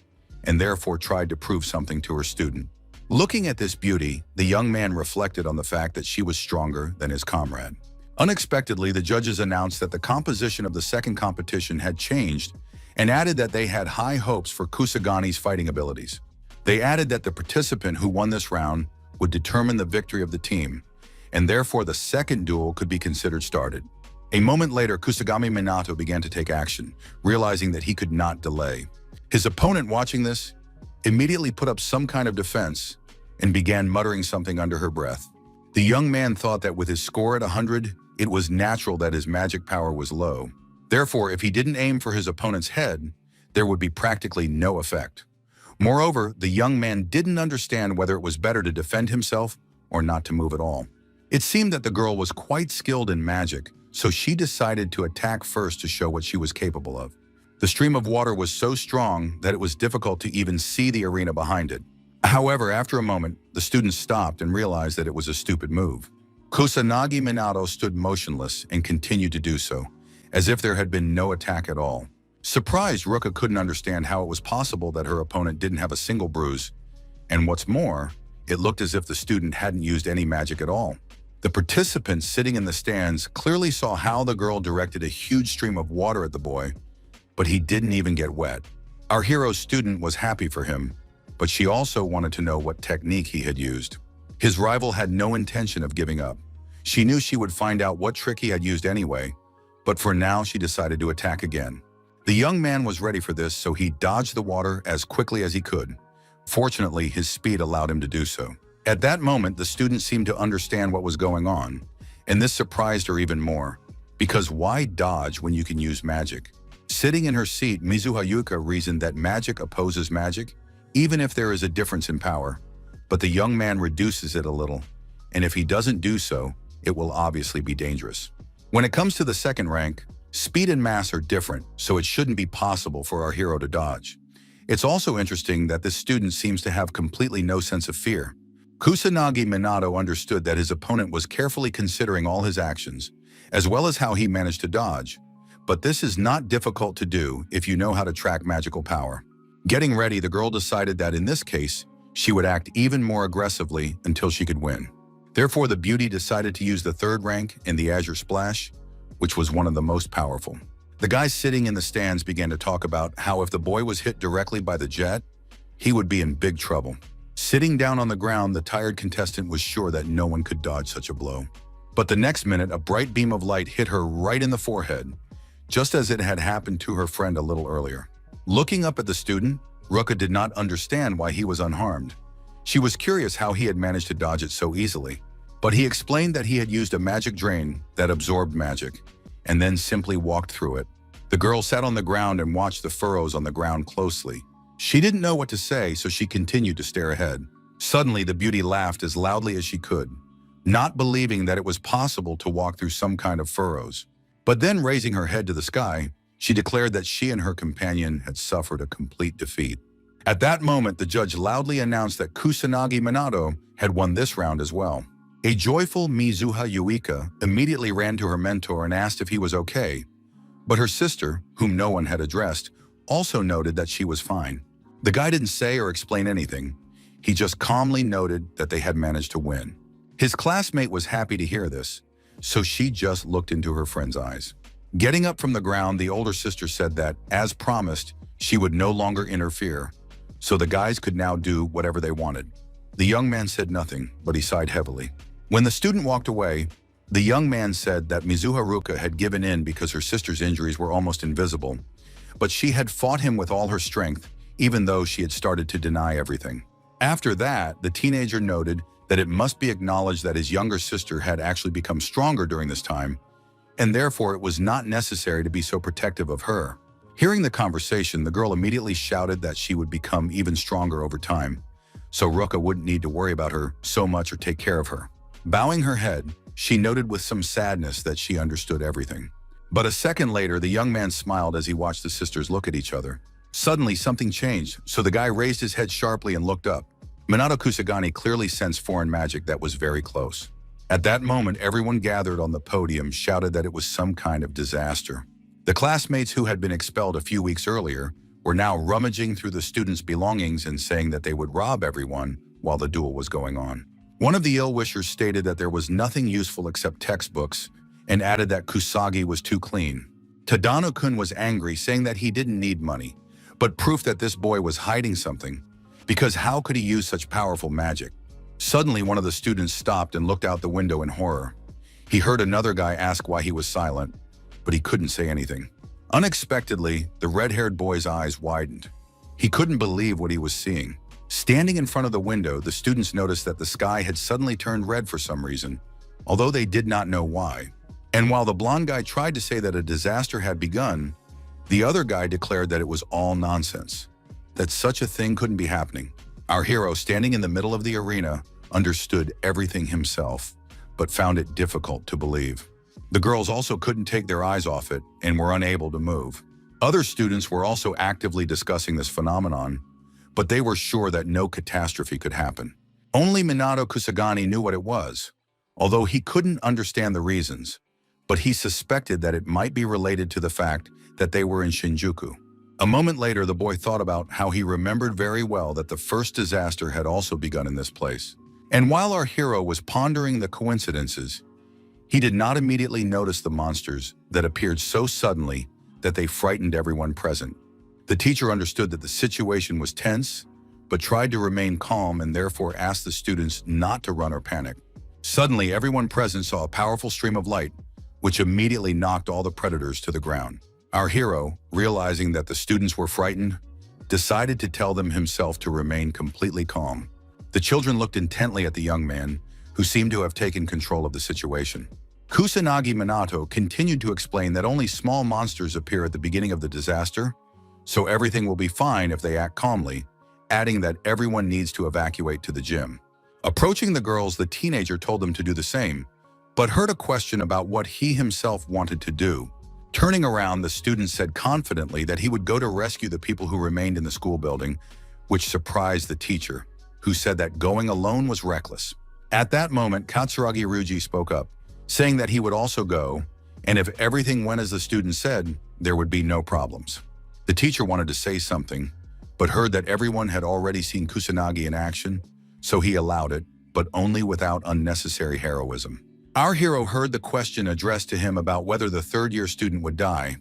and therefore tried to prove something to her student. Looking at this beauty, the young man reflected on the fact that she was stronger than his comrade. Unexpectedly, the judges announced that the composition of the second competition had changed and added that they had high hopes for Kusagani's fighting abilities. They added that the participant who won this round would determine the victory of the team, and therefore the second duel could be considered started. A moment later, Kusagami Minato began to take action, realizing that he could not delay. His opponent, watching this, immediately put up some kind of defense and began muttering something under her breath. The young man thought that with his score at 100, it was natural that his magic power was low. Therefore, if he didn't aim for his opponent's head, there would be practically no effect. Moreover, the young man didn't understand whether it was better to defend himself or not to move at all. It seemed that the girl was quite skilled in magic, so she decided to attack first to show what she was capable of. The stream of water was so strong that it was difficult to even see the arena behind it. However, after a moment, the students stopped and realized that it was a stupid move. Kusanagi Minato stood motionless and continued to do so, as if there had been no attack at all. Surprised, Ruka couldn't understand how it was possible that her opponent didn't have a single bruise, and what's more, it looked as if the student hadn't used any magic at all. The participants sitting in the stands clearly saw how the girl directed a huge stream of water at the boy, but he didn't even get wet. Our hero's student was happy for him, but she also wanted to know what technique he had used. His rival had no intention of giving up. She knew she would find out what trick he had used anyway, but for now she decided to attack again. The young man was ready for this, so he dodged the water as quickly as he could. Fortunately, his speed allowed him to do so. At that moment, the student seemed to understand what was going on, and this surprised her even more, because why dodge when you can use magic? Sitting in her seat, Mizuha Yuka reasoned that magic opposes magic, even if there is a difference in power, but the young man reduces it a little, and if he doesn't do so, it will obviously be dangerous. When it comes to the second rank, speed and mass are different, so it shouldn't be possible for our hero to dodge. It's also interesting that this student seems to have completely no sense of fear. Kusanagi Minato understood that his opponent was carefully considering all his actions, as well as how he managed to dodge. But this is not difficult to do if you know how to track magical power. Getting ready, the girl decided that in this case, she would act even more aggressively until she could win. Therefore, the beauty decided to use the third rank in the Azure Splash, which was one of the most powerful. The guys sitting in the stands began to talk about how if the boy was hit directly by the jet, he would be in big trouble. Sitting down on the ground, the tired contestant was sure that no one could dodge such a blow. But the next minute, a bright beam of light hit her right in the forehead, just as it had happened to her friend a little earlier. Looking up at the student, Ruka did not understand why he was unharmed. She was curious how he had managed to dodge it so easily, but he explained that he had used a magic drain that absorbed magic, and then simply walked through it. The girl sat on the ground and watched the furrows on the ground closely. She didn't know what to say, so she continued to stare ahead. Suddenly, the beauty laughed as loudly as she could, not believing that it was possible to walk through some kind of furrows. But then, raising her head to the sky, she declared that she and her companion had suffered a complete defeat. At that moment, the judge loudly announced that Kusanagi Minato had won this round as well. A joyful Mizuha Yuika immediately ran to her mentor and asked if he was okay, but her sister, whom no one had addressed, also noted that she was fine. The guy didn't say or explain anything. He just calmly noted that they had managed to win. His classmate was happy to hear this, so she just looked into her friend's eyes. Getting up from the ground, the older sister said that, as promised, she would no longer interfere, so the guys could now do whatever they wanted. The young man said nothing, but he sighed heavily. When the student walked away, the young man said that Mizuha Ruka had given in because her sister's injuries were almost invisible, but she had fought him with all her strength, even though she had started to deny everything. After that, the teenager noted that it must be acknowledged that his younger sister had actually become stronger during this time, and therefore it was not necessary to be so protective of her. Hearing the conversation, the girl immediately shouted that she would become even stronger over time, so Ruka wouldn't need to worry about her so much or take care of her. Bowing her head, she noted with some sadness that she understood everything. But a second later, the young man smiled as he watched the sisters look at each other. Suddenly, something changed, so the guy raised his head sharply and looked up. Minato Kusagani clearly sensed foreign magic that was very close. At that moment, everyone gathered on the podium shouted that it was some kind of disaster. The classmates who had been expelled a few weeks earlier were now rummaging through the students' belongings and saying that they would rob everyone while the duel was going on. One of the ill-wishers stated that there was nothing useful except textbooks and added that Kusagi was too clean. Tadano-kun was angry, saying that he didn't need money, but proof that this boy was hiding something, because how could he use such powerful magic? Suddenly, one of the students stopped and looked out the window in horror. He heard another guy ask why he was silent, but he couldn't say anything. Unexpectedly, the red-haired boy's eyes widened. He couldn't believe what he was seeing. Standing in front of the window, the students noticed that the sky had suddenly turned red for some reason, although they did not know why. And while the blonde guy tried to say that a disaster had begun, the other guy declared that it was all nonsense, that such a thing couldn't be happening. Our hero, standing in the middle of the arena, understood everything himself, but found it difficult to believe. The girls also couldn't take their eyes off it and were unable to move. Other students were also actively discussing this phenomenon, but they were sure that no catastrophe could happen. Only Minato Kusagani knew what it was, although he couldn't understand the reasons, but he suspected that it might be related to the fact that they were in Shinjuku. A moment later, the boy thought about how he remembered very well that the first disaster had also begun in this place. And while our hero was pondering the coincidences, he did not immediately notice the monsters that appeared so suddenly that they frightened everyone present. The teacher understood that the situation was tense, but tried to remain calm and therefore asked the students not to run or panic. Suddenly, everyone present saw a powerful stream of light, which immediately knocked all the predators to the ground. Our hero, realizing that the students were frightened, decided to tell them himself to remain completely calm. The children looked intently at the young man, who seemed to have taken control of the situation. Kusanagi Minato continued to explain that only small monsters appear at the beginning of the disaster, so everything will be fine if they act calmly, adding that everyone needs to evacuate to the gym. Approaching the girls, the teenager told them to do the same, but heard a question about what he himself wanted to do. Turning around, the student said confidently that he would go to rescue the people who remained in the school building, which surprised the teacher, who said that going alone was reckless. At that moment, Katsuragi Ryuji spoke up, saying that he would also go, and if everything went as the student said, there would be no problems. The teacher wanted to say something, but heard that everyone had already seen Kusanagi in action, so he allowed it, but only without unnecessary heroism. Our hero heard the question addressed to him about whether the third-year student would die,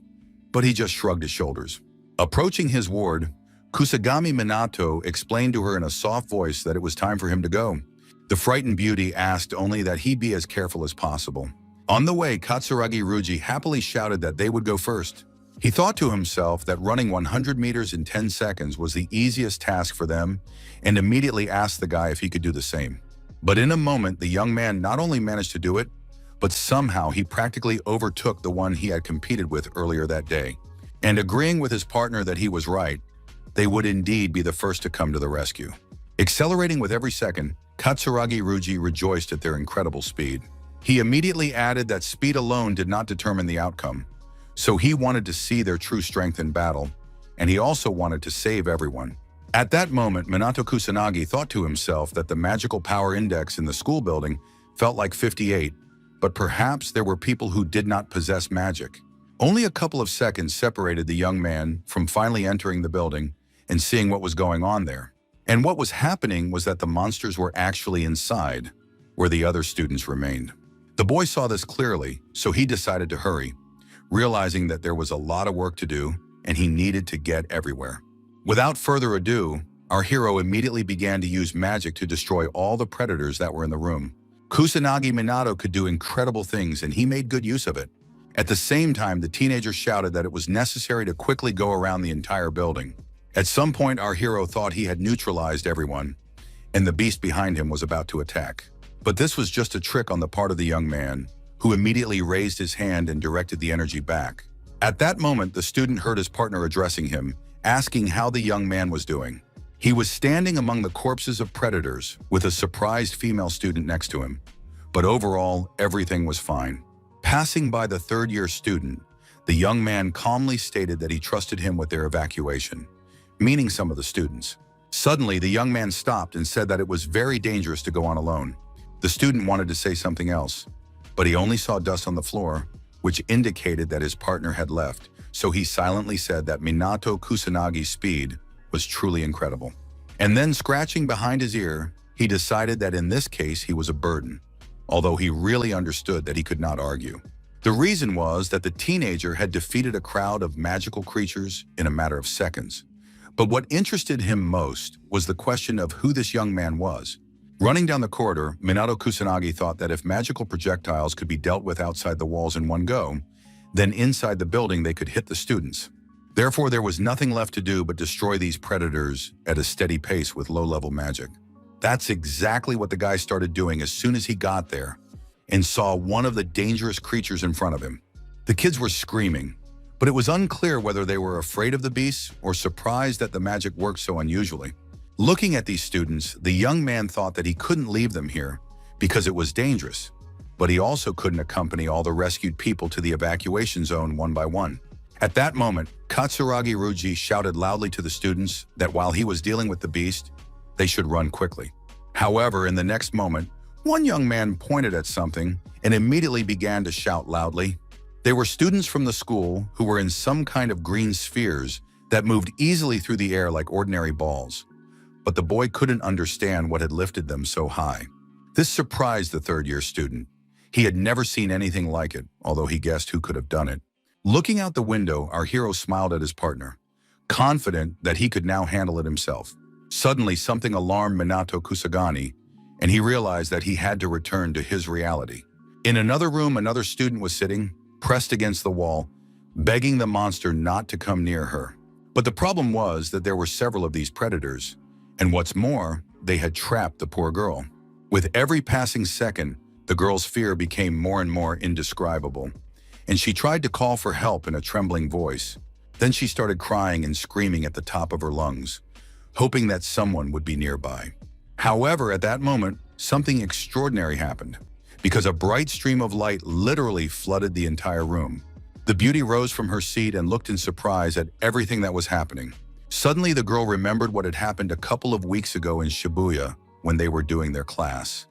but he just shrugged his shoulders. Approaching his ward, Kusagami Minato explained to her in a soft voice that it was time for him to go. The frightened beauty asked only that he be as careful as possible. On the way, Katsuragi Ryuji happily shouted that they would go first. He thought to himself that running 100 meters in 10 seconds was the easiest task for them and immediately asked the guy if he could do the same. But in a moment, the young man not only managed to do it, but somehow he practically overtook the one he had competed with earlier that day. And agreeing with his partner that he was right, they would indeed be the first to come to the rescue. Accelerating with every second, Katsuragi Ryuji rejoiced at their incredible speed. He immediately added that speed alone did not determine the outcome, so he wanted to see their true strength in battle, and he also wanted to save everyone. At that moment, Minato Kusanagi thought to himself that the magical power index in the school building felt like 58, but perhaps there were people who did not possess magic. Only a couple of seconds separated the young man from finally entering the building and seeing what was going on there. And what was happening was that the monsters were actually inside, where the other students remained. The boy saw this clearly, so he decided to hurry, realizing that there was a lot of work to do and he needed to get everywhere. Without further ado, our hero immediately began to use magic to destroy all the predators that were in the room. Kusanagi Minato could do incredible things and he made good use of it. At the same time, the teenager shouted that it was necessary to quickly go around the entire building. At some point, our hero thought he had neutralized everyone, and the beast behind him was about to attack. But this was just a trick on the part of the young man, who immediately raised his hand and directed the energy back. At that moment, the student heard his partner addressing him, asking how the young man was doing. He was standing among the corpses of predators with a surprised female student next to him. But overall, everything was fine. Passing by the third-year student, the young man calmly stated that he trusted him with their evacuation, meaning some of the students. Suddenly, the young man stopped and said that it was very dangerous to go on alone. The student wanted to say something else, but he only saw dust on the floor, which indicated that his partner had left, so he silently said that Minato Kusanagi's speed was truly incredible. And then, scratching behind his ear, he decided that in this case he was a burden, although he really understood that he could not argue. The reason was that the teenager had defeated a crowd of magical creatures in a matter of seconds. But what interested him most was the question of who this young man was. Running down the corridor, Minato Kusanagi thought that if magical projectiles could be dealt with outside the walls in one go, then inside the building they could hit the students. Therefore, there was nothing left to do but destroy these predators at a steady pace with low-level magic. That's exactly what the guy started doing as soon as he got there and saw one of the dangerous creatures in front of him. The kids were screaming, but it was unclear whether they were afraid of the beasts or surprised that the magic worked so unusually. Looking at these students, the young man thought that he couldn't leave them here because it was dangerous, but he also couldn't accompany all the rescued people to the evacuation zone one by one. At that moment, Katsuragi Ruji shouted loudly to the students that while he was dealing with the beast, they should run quickly. However, in the next moment, one young man pointed at something and immediately began to shout loudly. They were students from the school who were in some kind of green spheres that moved easily through the air like ordinary balls. But the boy couldn't understand what had lifted them so high. This surprised the third-year student. He had never seen anything like it, although he guessed who could have done it. Looking out the window, our hero smiled at his partner, confident that he could now handle it himself. Suddenly, something alarmed Minato Kusagani, and he realized that he had to return to his reality. In another room, another student was sitting, pressed against the wall, begging the monster not to come near her. But the problem was that there were several of these predators, and what's more, they had trapped the poor girl. With every passing second, the girl's fear became more and more indescribable, and she tried to call for help in a trembling voice. Then she started crying and screaming at the top of her lungs, hoping that someone would be nearby. However, at that moment, something extraordinary happened, because a bright stream of light literally flooded the entire room. The beauty rose from her seat and looked in surprise at everything that was happening. Suddenly, the girl remembered what had happened a couple of weeks ago in Shibuya when they were doing their class,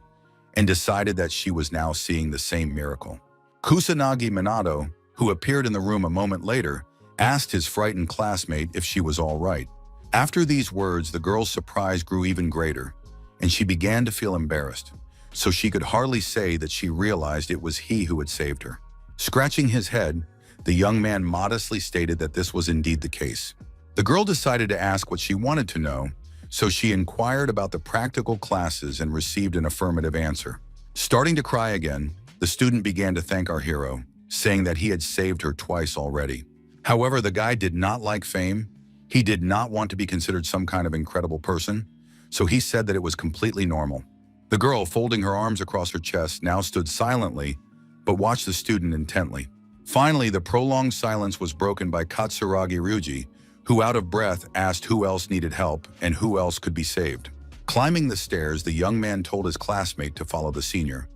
and decided that she was now seeing the same miracle. Kusanagi Minato, who appeared in the room a moment later, asked his frightened classmate if she was all right. After these words, the girl's surprise grew even greater, and she began to feel embarrassed, so she could hardly say that she realized it was he who had saved her. Scratching his head, the young man modestly stated that this was indeed the case. The girl decided to ask what she wanted to know, so she inquired about the practical classes and received an affirmative answer. Starting to cry again, the student began to thank our hero, saying that he had saved her twice already. However, the guy did not like fame. He did not want to be considered some kind of incredible person, so he said that it was completely normal. The girl, folding her arms across her chest, now stood silently, but watched the student intently. Finally, the prolonged silence was broken by Katsuragi Ryuji, who, out of breath, asked who else needed help and who else could be saved. Climbing the stairs, the young man told his classmate to follow the senior,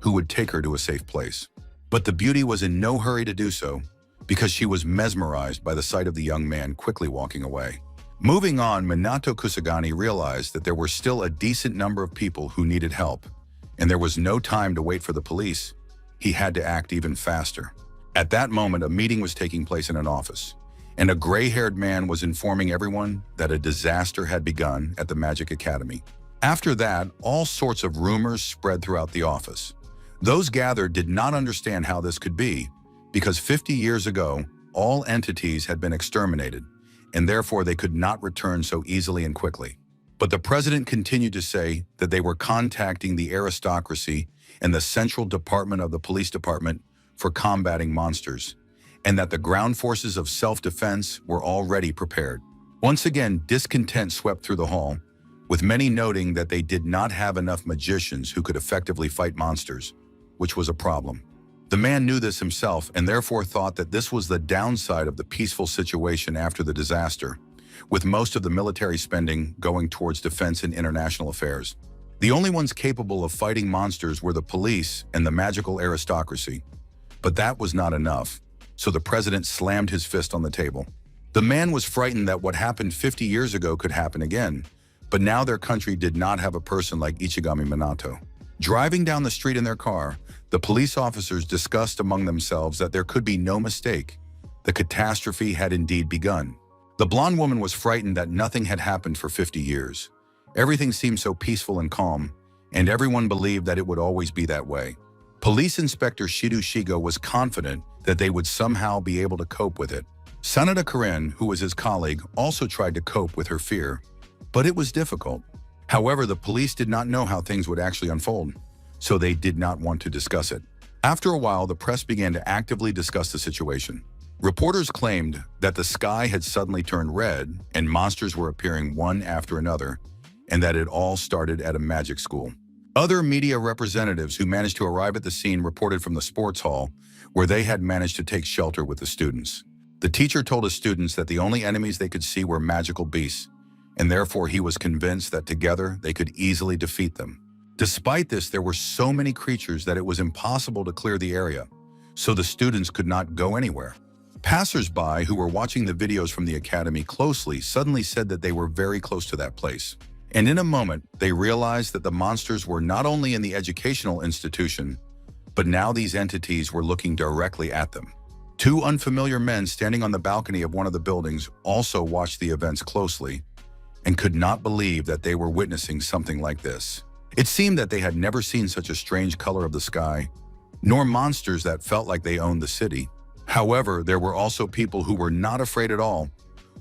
who would take her to a safe place. But the beauty was in no hurry to do so, because she was mesmerized by the sight of the young man quickly walking away. Moving on, Minato Kusagani realized that there were still a decent number of people who needed help, and there was no time to wait for the police. He had to act even faster. At that moment, a meeting was taking place in an office, and a gray-haired man was informing everyone that a disaster had begun at the Magic Academy. After that, all sorts of rumors spread throughout the office. Those gathered did not understand how this could be, because 50 years ago, all entities had been exterminated, and therefore they could not return so easily and quickly. But the president continued to say that they were contacting the aristocracy and the central department of the police department for combating monsters, and that the ground forces of self-defense were already prepared. Once again, discontent swept through the hall, with many noting that they did not have enough magicians who could effectively fight monsters, which was a problem. The man knew this himself and therefore thought that this was the downside of the peaceful situation after the disaster, with most of the military spending going towards defense and international affairs. The only ones capable of fighting monsters were the police and the magical aristocracy. But that was not enough, so the president slammed his fist on the table. The man was frightened that what happened 50 years ago could happen again, but now their country did not have a person like Ichigami Minato. Driving down the street in their car, the police officers discussed among themselves that there could be no mistake. The catastrophe had indeed begun. The blonde woman was frightened that nothing had happened for 50 years. Everything seemed so peaceful and calm, and everyone believed that it would always be that way. Police Inspector Shido Shigo was confident that they would somehow be able to cope with it. Sanada Karen, who was his colleague, also tried to cope with her fear, but it was difficult. However, the police did not know how things would actually unfold, so they did not want to discuss it. After a while, the press began to actively discuss the situation. Reporters claimed that the sky had suddenly turned red and monsters were appearing one after another, and that it all started at a magic school. Other media representatives who managed to arrive at the scene reported from the sports hall, where they had managed to take shelter with the students. The teacher told his students that the only enemies they could see were magical beasts, and therefore he was convinced that together they could easily defeat them. Despite this, there were so many creatures that it was impossible to clear the area, so the students could not go anywhere. Passers-by who were watching the videos from the academy closely suddenly said that they were very close to that place. And in a moment, they realized that the monsters were not only in the educational institution, but now these entities were looking directly at them. Two unfamiliar men standing on the balcony of one of the buildings also watched the events closely and could not believe that they were witnessing something like this. It seemed that they had never seen such a strange color of the sky, nor monsters that felt like they owned the city. However, there were also people who were not afraid at all,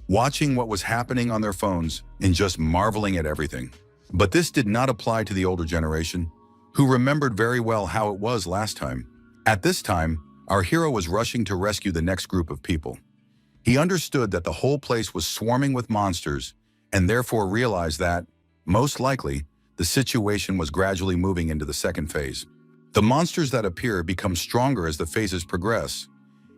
watching what was happening on their phones and just marveling at everything. But this did not apply to the older generation, who remembered very well how it was last time. At this time, our hero was rushing to rescue the next group of people. He understood that the whole place was swarming with monsters and therefore realized that, most likely, the situation was gradually moving into the second phase. The monsters that appear become stronger as the phases progress,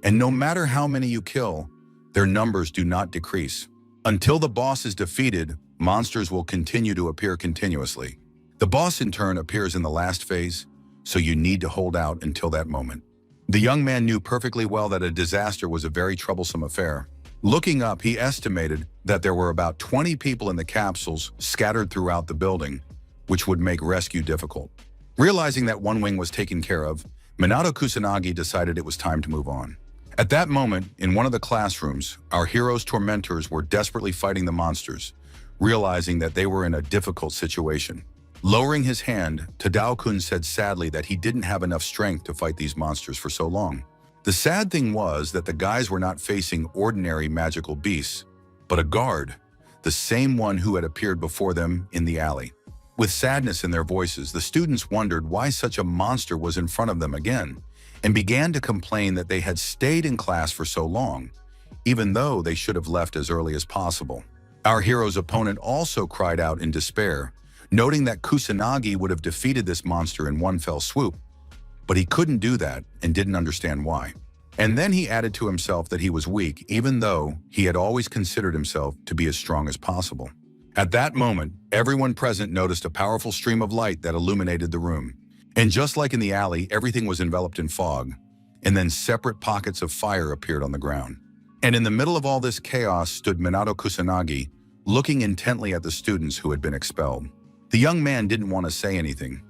and no matter how many you kill, their numbers do not decrease. Until the boss is defeated, monsters will continue to appear continuously. The boss in turn appears in the last phase, so you need to hold out until that moment. The young man knew perfectly well that a disaster was a very troublesome affair. Looking up, he estimated that there were about 20 people in the capsules scattered throughout the building, which would make rescue difficult. Realizing that one wing was taken care of, Minato Kusanagi decided it was time to move on. At that moment, in one of the classrooms, our hero's tormentors were desperately fighting the monsters, realizing that they were in a difficult situation. Lowering his hand, Tadao-kun said sadly that he didn't have enough strength to fight these monsters for so long. The sad thing was that the guys were not facing ordinary magical beasts, but a guard, the same one who had appeared before them in the alley. With sadness in their voices, the students wondered why such a monster was in front of them again, and began to complain that they had stayed in class for so long, even though they should have left as early as possible. Our hero's opponent also cried out in despair, noting that Kusanagi would have defeated this monster in one fell swoop, but he couldn't do that and didn't understand why. And then he added to himself that he was weak, even though he had always considered himself to be as strong as possible. At that moment, everyone present noticed a powerful stream of light that illuminated the room. And just like in the alley, everything was enveloped in fog, and then separate pockets of fire appeared on the ground. And in the middle of all this chaos stood Minato Kusanagi, looking intently at the students who had been expelled. The young man didn't want to say anything.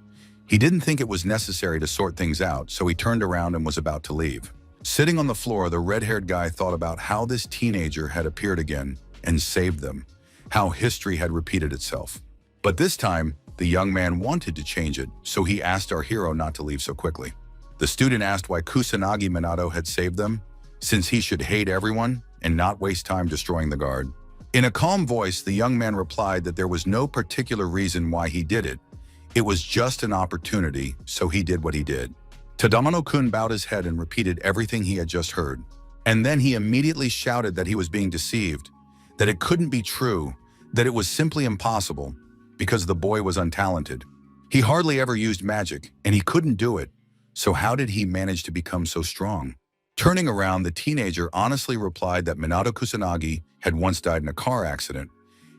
He didn't think it was necessary to sort things out, so he turned around and was about to leave. Sitting on the floor, the red-haired guy thought about how this teenager had appeared again and saved them, how history had repeated itself. But this time, the young man wanted to change it, so he asked our hero not to leave so quickly. The student asked why Kusanagi Minato had saved them, since he should hate everyone and not waste time destroying the guard. In a calm voice, the young man replied that there was no particular reason why he did it. It was just an opportunity, so he did what he did. Tadamano-kun bowed his head and repeated everything he had just heard. And then he immediately shouted that he was being deceived, that it couldn't be true, that it was simply impossible, because the boy was untalented. He hardly ever used magic, and he couldn't do it, So how did he manage to become so strong? Turning around, the teenager honestly replied that Minato Kusanagi had once died in a car accident,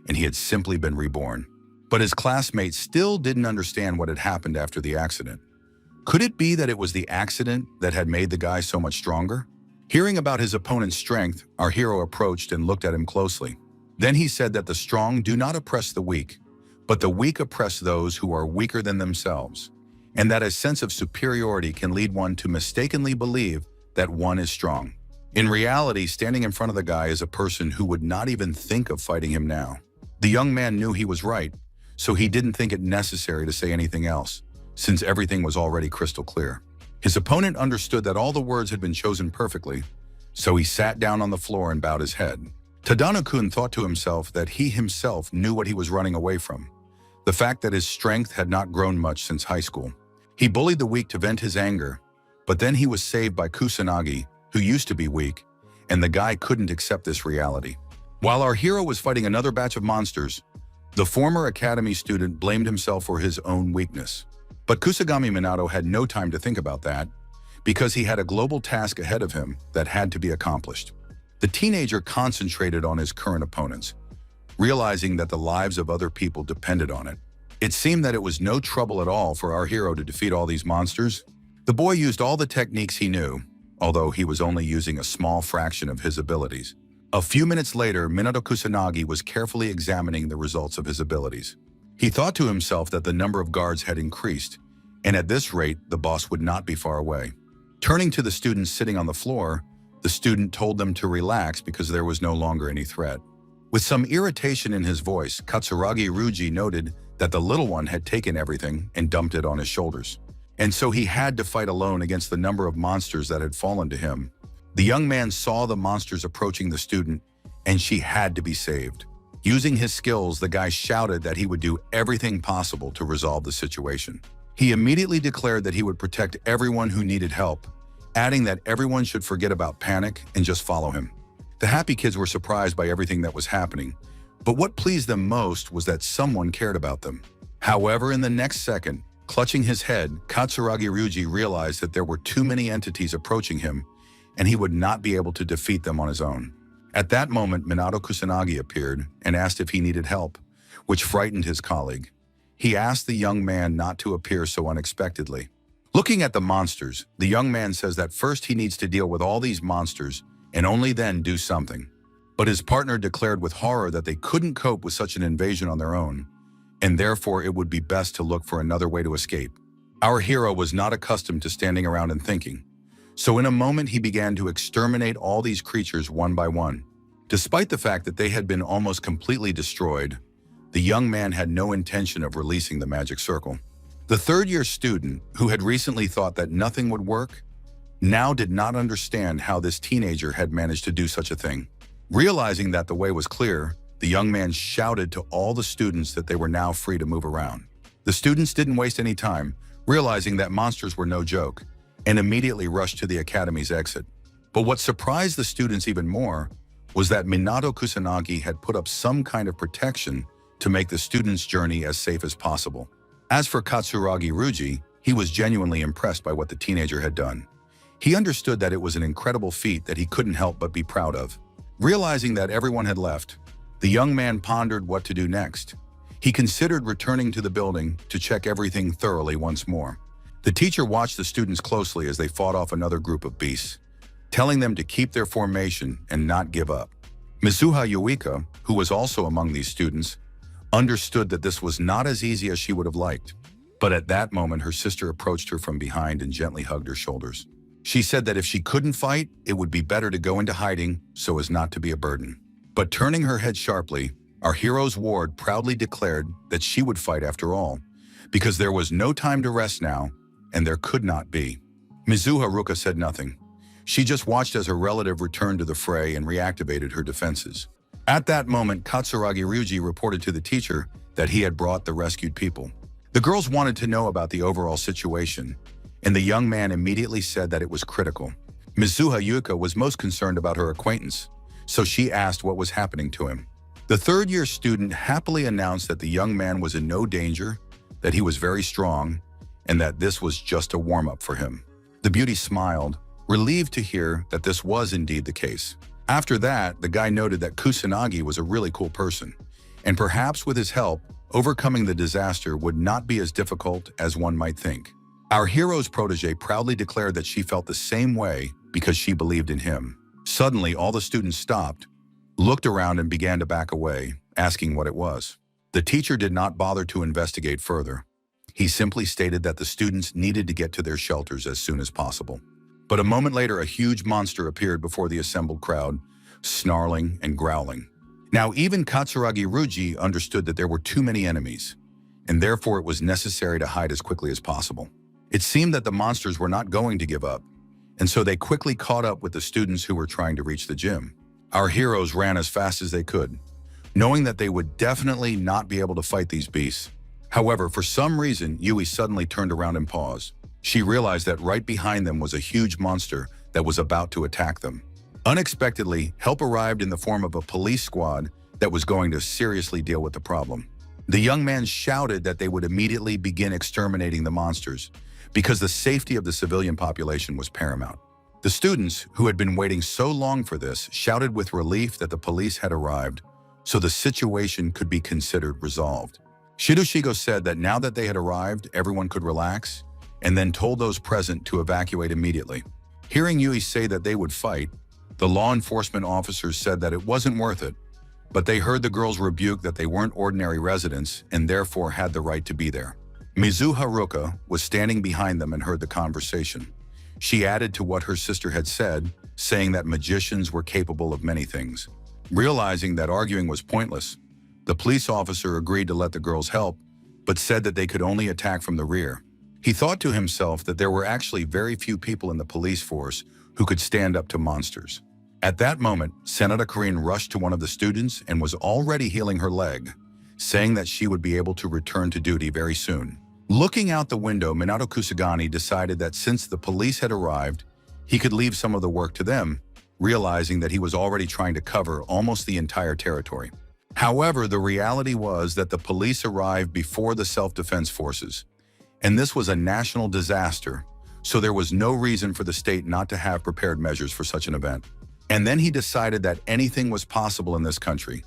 and he had simply been reborn. But his classmates still didn't understand what had happened after the accident. Could it be that it was the accident that had made the guy so much stronger? Hearing about his opponent's strength, our hero approached and looked at him closely. Then he said that the strong do not oppress the weak, but the weak oppress those who are weaker than themselves, and that a sense of superiority can lead one to mistakenly believe that one is strong. In reality, standing in front of the guy is a person who would not even think of fighting him now. The young man knew he was right, so he didn't think it necessary to say anything else, since everything was already crystal clear. His opponent understood that all the words had been chosen perfectly, so he sat down on the floor and bowed his head. Tadano-kun thought to himself that he himself knew what he was running away from, the fact that his strength had not grown much since high school. He bullied the weak to vent his anger, but then he was saved by Kusanagi, who used to be weak, and the guy couldn't accept this reality. While our hero was fighting another batch of monsters, the former academy student blamed himself for his own weakness. But Kusagami Minato had no time to think about that, because he had a global task ahead of him that had to be accomplished. The teenager concentrated on his current opponents, realizing that the lives of other people depended on it. It seemed that it was no trouble at all for our hero to defeat all these monsters. The boy used all the techniques he knew, although he was only using a small fraction of his abilities. A few minutes later, Minato Kusanagi was carefully examining the results of his abilities. He thought to himself that the number of guards had increased, and at this rate, the boss would not be far away. Turning to the students sitting on the floor, the student told them to relax because there was no longer any threat. With some irritation in his voice, Katsuragi Ryuji noted that the little one had taken everything and dumped it on his shoulders. And so he had to fight alone against the number of monsters that had fallen to him. The young man saw the monsters approaching the student, and she had to be saved. Using his skills, the guy shouted that he would do everything possible to resolve the situation. He immediately declared that he would protect everyone who needed help, adding that everyone should forget about panic and just follow him. The happy kids were surprised by everything that was happening, but what pleased them most was that someone cared about them. However, in the next second, clutching his head, Katsuragi Ryuji realized that there were too many entities approaching him, and he would not be able to defeat them on his own. At that moment, Minato Kusanagi appeared and asked if he needed help, which frightened his colleague. He asked the young man not to appear so unexpectedly. Looking at the monsters, the young man says that first he needs to deal with all these monsters and only then do something. But his partner declared with horror that they couldn't cope with such an invasion on their own, and therefore it would be best to look for another way to escape. Our hero was not accustomed to standing around and thinking, so in a moment he began to exterminate all these creatures one by one. Despite the fact that they had been almost completely destroyed, the young man had no intention of releasing the magic circle. The third-year student, who had recently thought that nothing would work, now did not understand how this teenager had managed to do such a thing. Realizing that the way was clear, the young man shouted to all the students that they were now free to move around. The students didn't waste any time, realizing that monsters were no joke, and immediately rushed to the academy's exit. But what surprised the students even more was that Minato Kusanagi had put up some kind of protection to make the students' journey as safe as possible. As for Katsuragi Ryuji, he was genuinely impressed by what the teenager had done. He understood that it was an incredible feat that he couldn't help but be proud of. Realizing that everyone had left, the young man pondered what to do next. He considered returning to the building to check everything thoroughly once more. The teacher watched the students closely as they fought off another group of beasts, telling them to keep their formation and not give up. Mizuha Yuika, who was also among these students, understood that this was not as easy as she would have liked. But at that moment, her sister approached her from behind and gently hugged her shoulders. She said that if she couldn't fight, it would be better to go into hiding so as not to be a burden. But turning her head sharply, our hero's ward proudly declared that she would fight after all, because there was no time to rest now, and there could not be. Mizuha Ruka said nothing. She just watched as her relative returned to the fray and reactivated her defenses. At that moment, Katsuragi Ryuji reported to the teacher that he had brought the rescued people. The girls wanted to know about the overall situation, and the young man immediately said that it was critical. Mizuha Yuka was most concerned about her acquaintance, so she asked what was happening to him. The third-year student happily announced that the young man was in no danger, that he was very strong, and that this was just a warm-up for him. The beauty smiled, relieved to hear that this was indeed the case. After that, the guy noted that Kusanagi was a really cool person, and perhaps with his help, overcoming the disaster would not be as difficult as one might think. Our hero's protege proudly declared that she felt the same way because she believed in him. Suddenly, all the students stopped, looked around and began to back away, asking what it was. The teacher did not bother to investigate further. He simply stated that the students needed to get to their shelters as soon as possible. But a moment later, a huge monster appeared before the assembled crowd, snarling and growling. Now, even Katsuragi Ruji understood that there were too many enemies, and therefore it was necessary to hide as quickly as possible. It seemed that the monsters were not going to give up, and so they quickly caught up with the students who were trying to reach the gym. Our heroes ran as fast as they could, knowing that they would definitely not be able to fight these beasts. However, for some reason, Yui suddenly turned around and paused. She realized that right behind them was a huge monster that was about to attack them. Unexpectedly, help arrived in the form of a police squad that was going to seriously deal with the problem. The young man shouted that they would immediately begin exterminating the monsters because the safety of the civilian population was paramount. The students, who had been waiting so long for this, shouted with relief that the police had arrived, so the situation could be considered resolved. Shidoshigo said that now that they had arrived, everyone could relax, and then told those present to evacuate immediately. Hearing Yui say that they would fight, the law enforcement officers said that it wasn't worth it, but they heard the girls rebuke that they weren't ordinary residents and therefore had the right to be there. Mizu Haruka was standing behind them and heard the conversation. She added to what her sister had said, saying that magicians were capable of many things. Realizing that arguing was pointless, the police officer agreed to let the girls help, but said that they could only attack from the rear. He thought to himself that there were actually very few people in the police force who could stand up to monsters. At that moment, Senator Karin rushed to one of the students and was already healing her leg, saying that she would be able to return to duty very soon. Looking out the window, Minato Kusagani decided that since the police had arrived, he could leave some of the work to them, realizing that he was already trying to cover almost the entire territory. However, the reality was that the police arrived before the self-defense forces, and this was a national disaster, so there was no reason for the state not to have prepared measures for such an event. And then he decided that anything was possible in this country,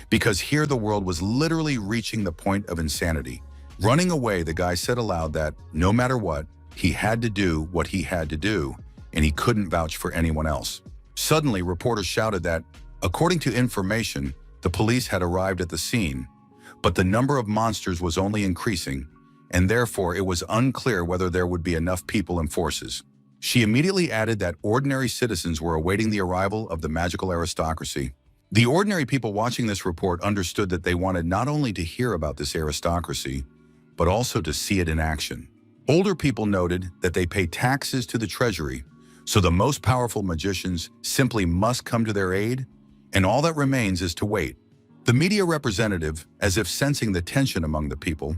because here the world was literally reaching the point of insanity. Running away, the guy said aloud that, no matter what, he had to do what he had to do, and he couldn't vouch for anyone else. Suddenly, reporters shouted that, according to information, the police had arrived at the scene, but the number of monsters was only increasing, and therefore it was unclear whether there would be enough people and forces. She immediately added that ordinary citizens were awaiting the arrival of the magical aristocracy. The ordinary people watching this report understood that they wanted not only to hear about this aristocracy, but also to see it in action. Older people noted that they pay taxes to the treasury, so the most powerful magicians simply must come to their aid, and all that remains is to wait. The media representative, as if sensing the tension among the people,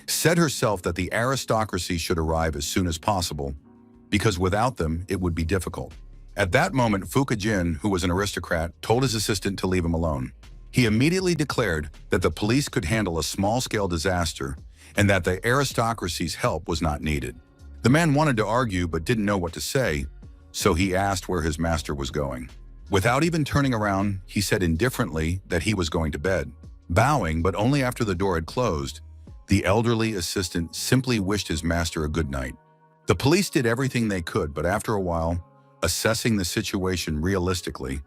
said herself that the aristocracy should arrive as soon as possible, because without them, it would be difficult. At that moment, Fukajin, who was an aristocrat, told his assistant to leave him alone. He immediately declared that the police could handle a small-scale disaster and that the aristocracy's help was not needed. The man wanted to argue but didn't know what to say, so he asked where his master was going. Without even turning around, he said indifferently that he was going to bed. Bowing, but only after the door had closed, the elderly assistant simply wished his master a good night. The police did everything they could, but after a while, assessing the situation realistically,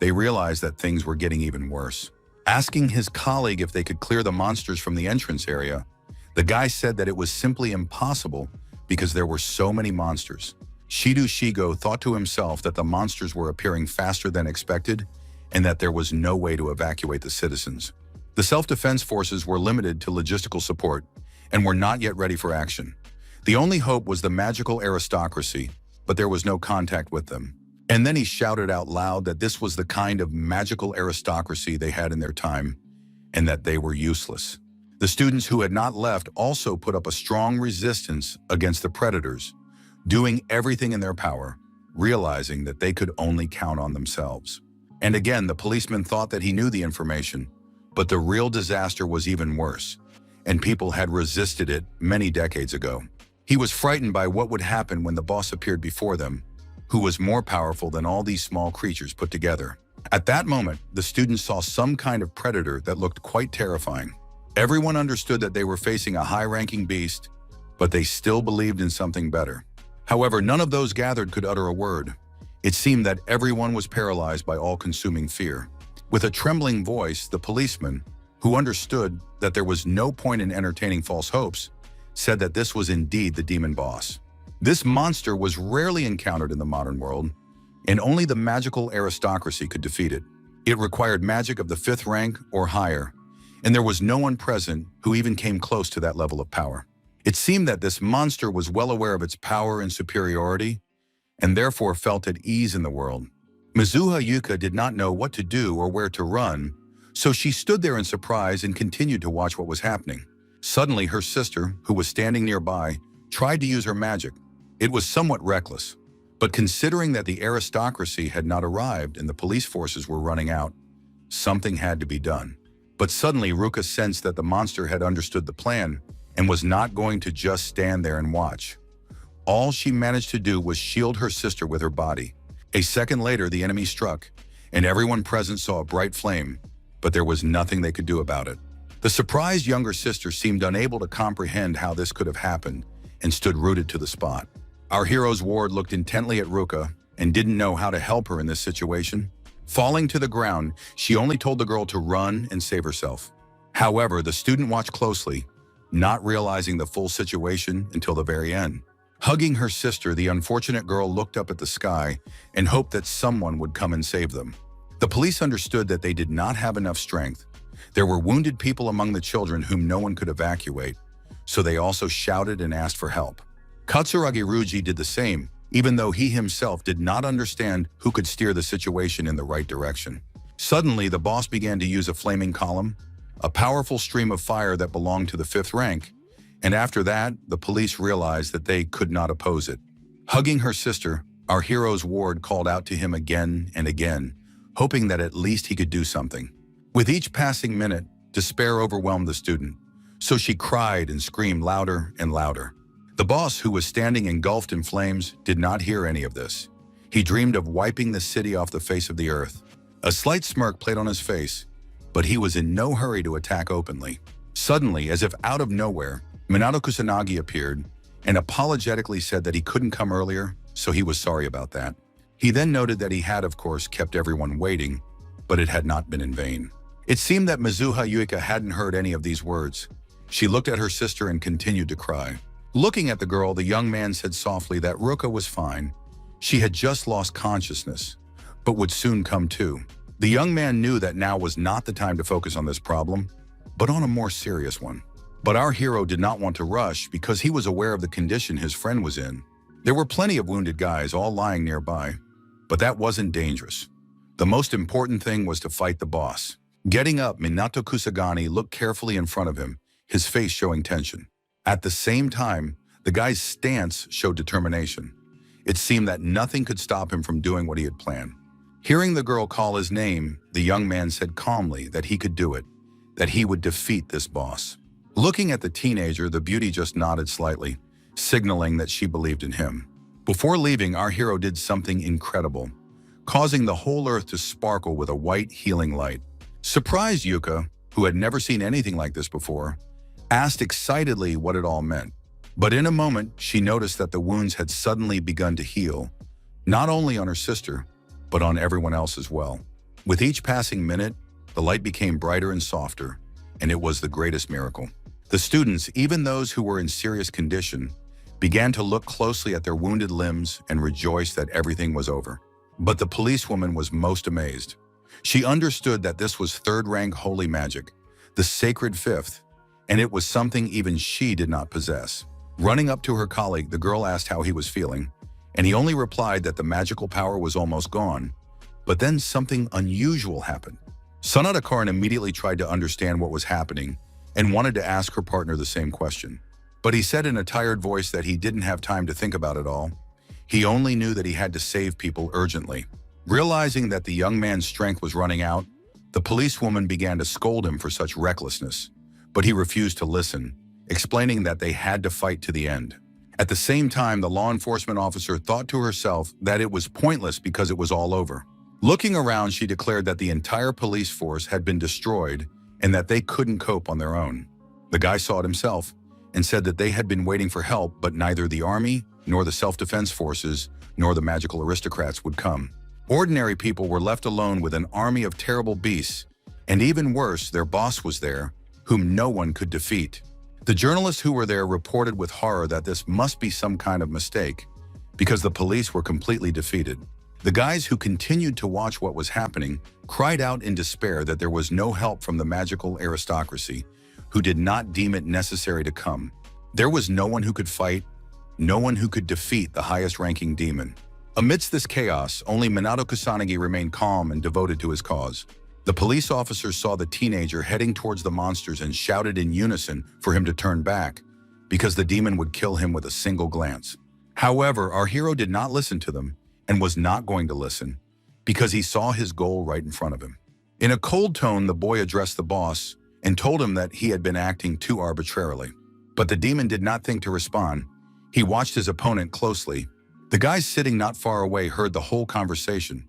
they realized that things were getting even worse. Asking his colleague if they could clear the monsters from the entrance area, the guy said that it was simply impossible because there were so many monsters. Shido thought to himself that the monsters were appearing faster than expected and that there was no way to evacuate the citizens. The self-defense forces were limited to logistical support and were not yet ready for action. The only hope was the magical aristocracy, but there was no contact with them. And then he shouted out loud that this was the kind of magical aristocracy they had in their time, and that they were useless. The students who had not left also put up a strong resistance against the predators, doing everything in their power, realizing that they could only count on themselves. And again, the policeman thought that he knew the information, but the real disaster was even worse, and people had resisted it many decades ago. He was frightened by what would happen when the boss appeared before them, who was more powerful than all these small creatures put together. At that moment, the students saw some kind of predator that looked quite terrifying. Everyone understood that they were facing a high-ranking beast, but they still believed in something better. However, none of those gathered could utter a word. It seemed that everyone was paralyzed by all-consuming fear. With a trembling voice, the policeman, who understood that there was no point in entertaining false hopes, said that this was indeed the demon boss. This monster was rarely encountered in the modern world, and only the magical aristocracy could defeat it. It required magic of the 5th rank or higher, and there was no one present who even came close to that level of power. It seemed that this monster was well aware of its power and superiority, and therefore felt at ease in the world. Mizuha Yuka did not know what to do or where to run, so she stood there in surprise and continued to watch what was happening. Suddenly, her sister, who was standing nearby, tried to use her magic. It was somewhat reckless, but considering that the aristocracy had not arrived and the police forces were running out, something had to be done. But suddenly, Ruka sensed that the monster had understood the plan and was not going to just stand there and watch. All she managed to do was shield her sister with her body. A second later, the enemy struck, and everyone present saw a bright flame, but there was nothing they could do about it. The surprised younger sister seemed unable to comprehend how this could have happened and stood rooted to the spot. Our hero's ward looked intently at Ruka and didn't know how to help her in this situation. Falling to the ground, she only told the girl to run and save herself. However, the student watched closely, not realizing the full situation until the very end. Hugging her sister, the unfortunate girl looked up at the sky and hoped that someone would come and save them. The police understood that they did not have enough strength. There were wounded people among the children whom no one could evacuate, so they also shouted and asked for help. Katsuragi Ruji did the same, even though he himself did not understand who could steer the situation in the right direction. Suddenly, the boss began to use a flaming column, a powerful stream of fire that belonged to the 5th rank, and after that, the police realized that they could not oppose it. Hugging her sister, our hero's ward called out to him again and again, hoping that at least he could do something. With each passing minute, despair overwhelmed the student, so she cried and screamed louder and louder. The boss, who was standing engulfed in flames, did not hear any of this. He dreamed of wiping the city off the face of the earth. A slight smirk played on his face, but he was in no hurry to attack openly. Suddenly, as if out of nowhere, Minato Kusanagi appeared and apologetically said that he couldn't come earlier, so he was sorry about that. He then noted that he had, of course, kept everyone waiting, but it had not been in vain. It seemed that Mizuha Yuika hadn't heard any of these words. She looked at her sister and continued to cry. Looking at the girl, the young man said softly that Ruka was fine. She had just lost consciousness, but would soon come to. The young man knew that now was not the time to focus on this problem, but on a more serious one. But our hero did not want to rush because he was aware of the condition his friend was in. There were plenty of wounded guys all lying nearby, but that wasn't dangerous. The most important thing was to fight the boss. Getting up, Minato Kusagani looked carefully in front of him, his face showing tension. At the same time, the guy's stance showed determination. It seemed that nothing could stop him from doing what he had planned. Hearing the girl call his name, the young man said calmly that he could do it, that he would defeat this boss. Looking at the teenager, the beauty just nodded slightly, signaling that she believed in him. Before leaving, our hero did something incredible, causing the whole earth to sparkle with a white, healing light. Surprised Yuka, who had never seen anything like this before, asked excitedly what it all meant. But in a moment, she noticed that the wounds had suddenly begun to heal, not only on her sister, but on everyone else as well. With each passing minute, the light became brighter and softer, and it was the greatest miracle. The students, even those who were in serious condition, began to look closely at their wounded limbs and rejoice that everything was over. But the policewoman was most amazed. She understood that this was 3rd rank holy magic, the sacred 5th, and it was something even she did not possess. Running up to her colleague, the girl asked how he was feeling, and he only replied that the magical power was almost gone. But then something unusual happened. Sanada Karan immediately tried to understand what was happening and wanted to ask her partner the same question. But he said in a tired voice that he didn't have time to think about it all. He only knew that he had to save people urgently. Realizing that the young man's strength was running out, the policewoman began to scold him for such recklessness, but he refused to listen, explaining that they had to fight to the end. At the same time, the law enforcement officer thought to herself that it was pointless because it was all over. Looking around, she declared that the entire police force had been destroyed and that they couldn't cope on their own. The guy saw it himself and said that they had been waiting for help, but neither the army, nor the self-defense forces, nor the magical aristocrats would come. Ordinary people were left alone with an army of terrible beasts, and even worse, their boss was there, whom no one could defeat. The journalists who were there reported with horror that this must be some kind of mistake, because the police were completely defeated. The guys who continued to watch what was happening cried out in despair that there was no help from the magical aristocracy, who did not deem it necessary to come. There was no one who could fight, no one who could defeat the highest-ranking demon. Amidst this chaos, only Minato Kusanagi remained calm and devoted to his cause. The police officers saw the teenager heading towards the monsters and shouted in unison for him to turn back, because the demon would kill him with a single glance. However, our hero did not listen to them and was not going to listen, because he saw his goal right in front of him. In a cold tone, the boy addressed the boss and told him that he had been acting too arbitrarily. But the demon did not think to respond. He watched his opponent closely. The guys sitting not far away heard the whole conversation.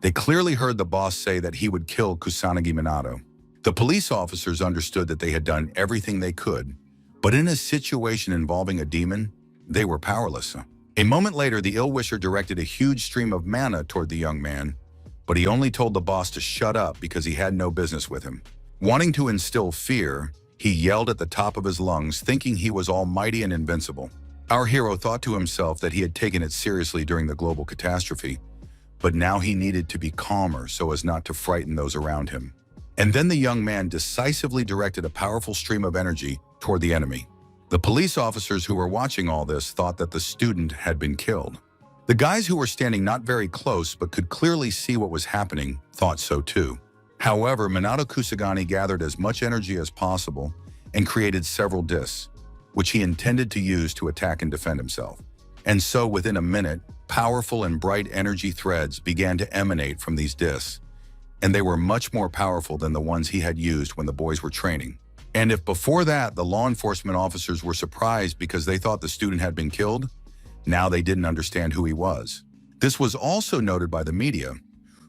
They clearly heard the boss say that he would kill Kusanagi Minato. The police officers understood that they had done everything they could, but in a situation involving a demon, they were powerless. A moment later, the ill-wisher directed a huge stream of mana toward the young man, but he only told the boss to shut up because he had no business with him. Wanting to instill fear, he yelled at the top of his lungs, thinking he was almighty and invincible. Our hero thought to himself that he had taken it seriously during the global catastrophe, but now he needed to be calmer so as not to frighten those around him. And then the young man decisively directed a powerful stream of energy toward the enemy. The police officers who were watching all this thought that the student had been killed. The guys who were standing not very close but could clearly see what was happening thought so too. However, Minato Kusagani gathered as much energy as possible and created several discs, which he intended to use to attack and defend himself. And so within a minute, powerful and bright energy threads began to emanate from these discs, and they were much more powerful than the ones he had used when the boys were training. And if before that the law enforcement officers were surprised because they thought the student had been killed, now they didn't understand who he was. This was also noted by the media,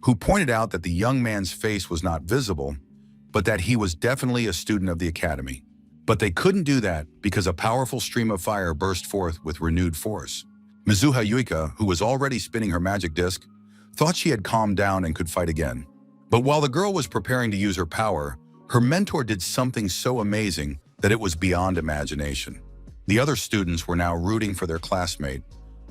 who pointed out that the young man's face was not visible, but that he was definitely a student of the academy. But they couldn't do that because a powerful stream of fire burst forth with renewed force. Mizuha Yuika, who was already spinning her magic disc, thought she had calmed down and could fight again. But while the girl was preparing to use her power, her mentor did something so amazing that it was beyond imagination. The other students were now rooting for their classmate,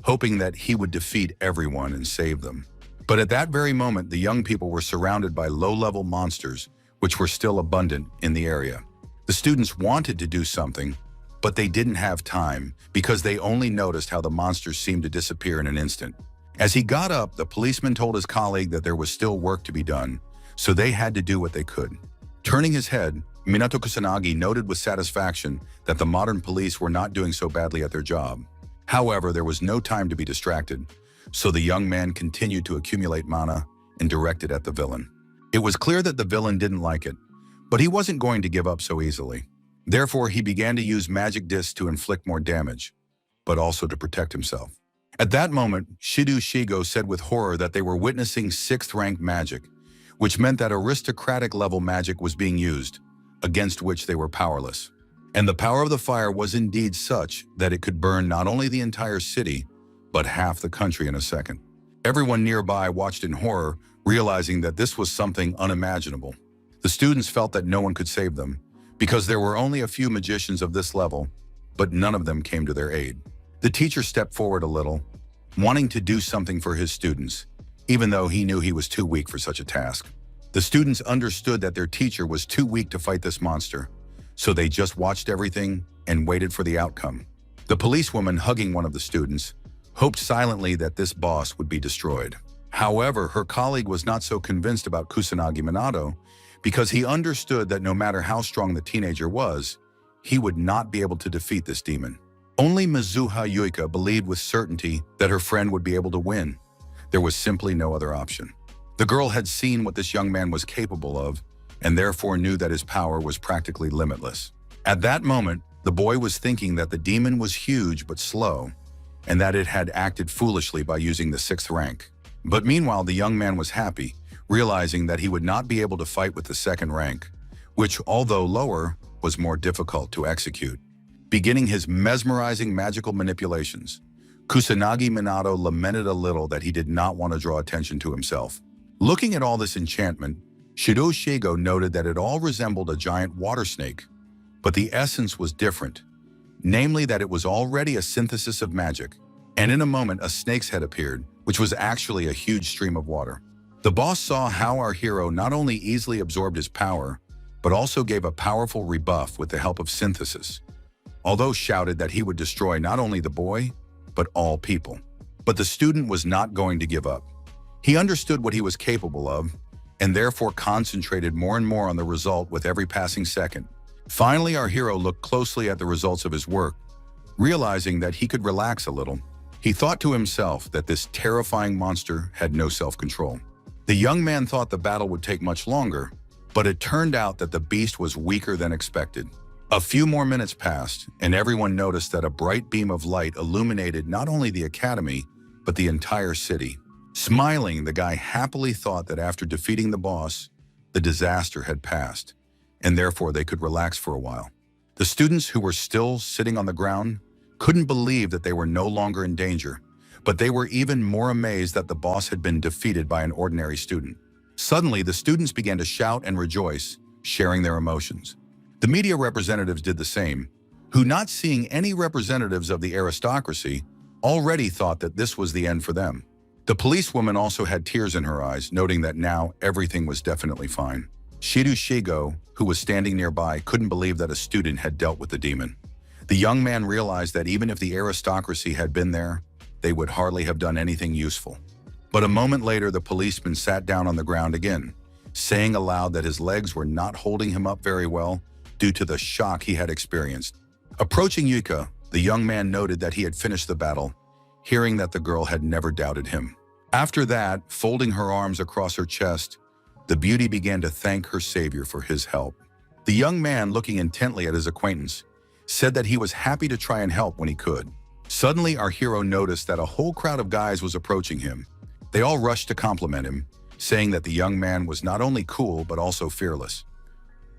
hoping that he would defeat everyone and save them. But at that very moment, the young people were surrounded by low-level monsters, which were still abundant in the area. The students wanted to do something, but they didn't have time because they only noticed how the monsters seemed to disappear in an instant. As he got up, the policeman told his colleague that there was still work to be done, so they had to do what they could. Turning his head, Minato Kusanagi noted with satisfaction that the modern police were not doing so badly at their job. However, there was no time to be distracted, so the young man continued to accumulate mana and direct it at the villain. It was clear that the villain didn't like it, but he wasn't going to give up so easily. Therefore, he began to use magic discs to inflict more damage, but also to protect himself. At that moment, Shido Shigo said with horror that they were witnessing 6th-rank magic, which meant that aristocratic-level magic was being used, against which they were powerless. And the power of the fire was indeed such that it could burn not only the entire city, but half the country in a second. Everyone nearby watched in horror, realizing that this was something unimaginable. The students felt that no one could save them, because there were only a few magicians of this level, but none of them came to their aid. The teacher stepped forward a little, wanting to do something for his students, even though he knew he was too weak for such a task. The students understood that their teacher was too weak to fight this monster, so they just watched everything and waited for the outcome. The policewoman, hugging one of the students, hoped silently that this boss would be destroyed. However, her colleague was not so convinced about Kusanagi Minato, because he understood that no matter how strong the teenager was, he would not be able to defeat this demon. Only Mizuha Yuika believed with certainty that her friend would be able to win. There was simply no other option. The girl had seen what this young man was capable of, and therefore knew that his power was practically limitless. At that moment, The boy was thinking that the demon was huge but slow, and that it had acted foolishly by using the 6th rank. But meanwhile, the young man was happy, realizing that he would not be able to fight with the 2nd rank, which, although lower, was more difficult to execute. Beginning his mesmerizing magical manipulations, Kusanagi Minato lamented a little that he did not want to draw attention to himself. Looking at all this enchantment, Shido Shigo noted that it all resembled a giant water snake, but the essence was different, namely that it was already a synthesis of magic, and in a moment a snake's head appeared, which was actually a huge stream of water. The boss saw how our hero not only easily absorbed his power, but also gave a powerful rebuff with the help of synthesis, although shouted that he would destroy not only the boy, but all people. But the student was not going to give up. He understood what he was capable of, and therefore concentrated more and more on the result with every passing second. Finally, our hero looked closely at the results of his work. Realizing that he could relax a little, he thought to himself that this terrifying monster had no self-control. The young man thought the battle would take much longer, but it turned out that the beast was weaker than expected. A few more minutes passed, and everyone noticed that a bright beam of light illuminated not only the academy, but the entire city. Smiling, the guy happily thought that after defeating the boss, the disaster had passed, and therefore they could relax for a while. The students who were still sitting on the ground couldn't believe that they were no longer in danger, but they were even more amazed that the boss had been defeated by an ordinary student. Suddenly, the students began to shout and rejoice, sharing their emotions. The media representatives did the same, who, not seeing any representatives of the aristocracy, already thought that this was the end for them. The policewoman also had tears in her eyes, noting that now everything was definitely fine. Shido Shigo, who was standing nearby, couldn't believe that a student had dealt with the demon. The young man realized that even if the aristocracy had been there, they would hardly have done anything useful. But a moment later, the policeman sat down on the ground again, saying aloud that his legs were not holding him up very well due to the shock he had experienced. Approaching Yuka, the young man noted that he had finished the battle, hearing that the girl had never doubted him. After that, folding her arms across her chest, the beauty began to thank her savior for his help. The young man, looking intently at his acquaintance, said that he was happy to try and help when he could. Suddenly, our hero noticed that a whole crowd of guys was approaching him. They all rushed to compliment him, saying that the young man was not only cool but also fearless.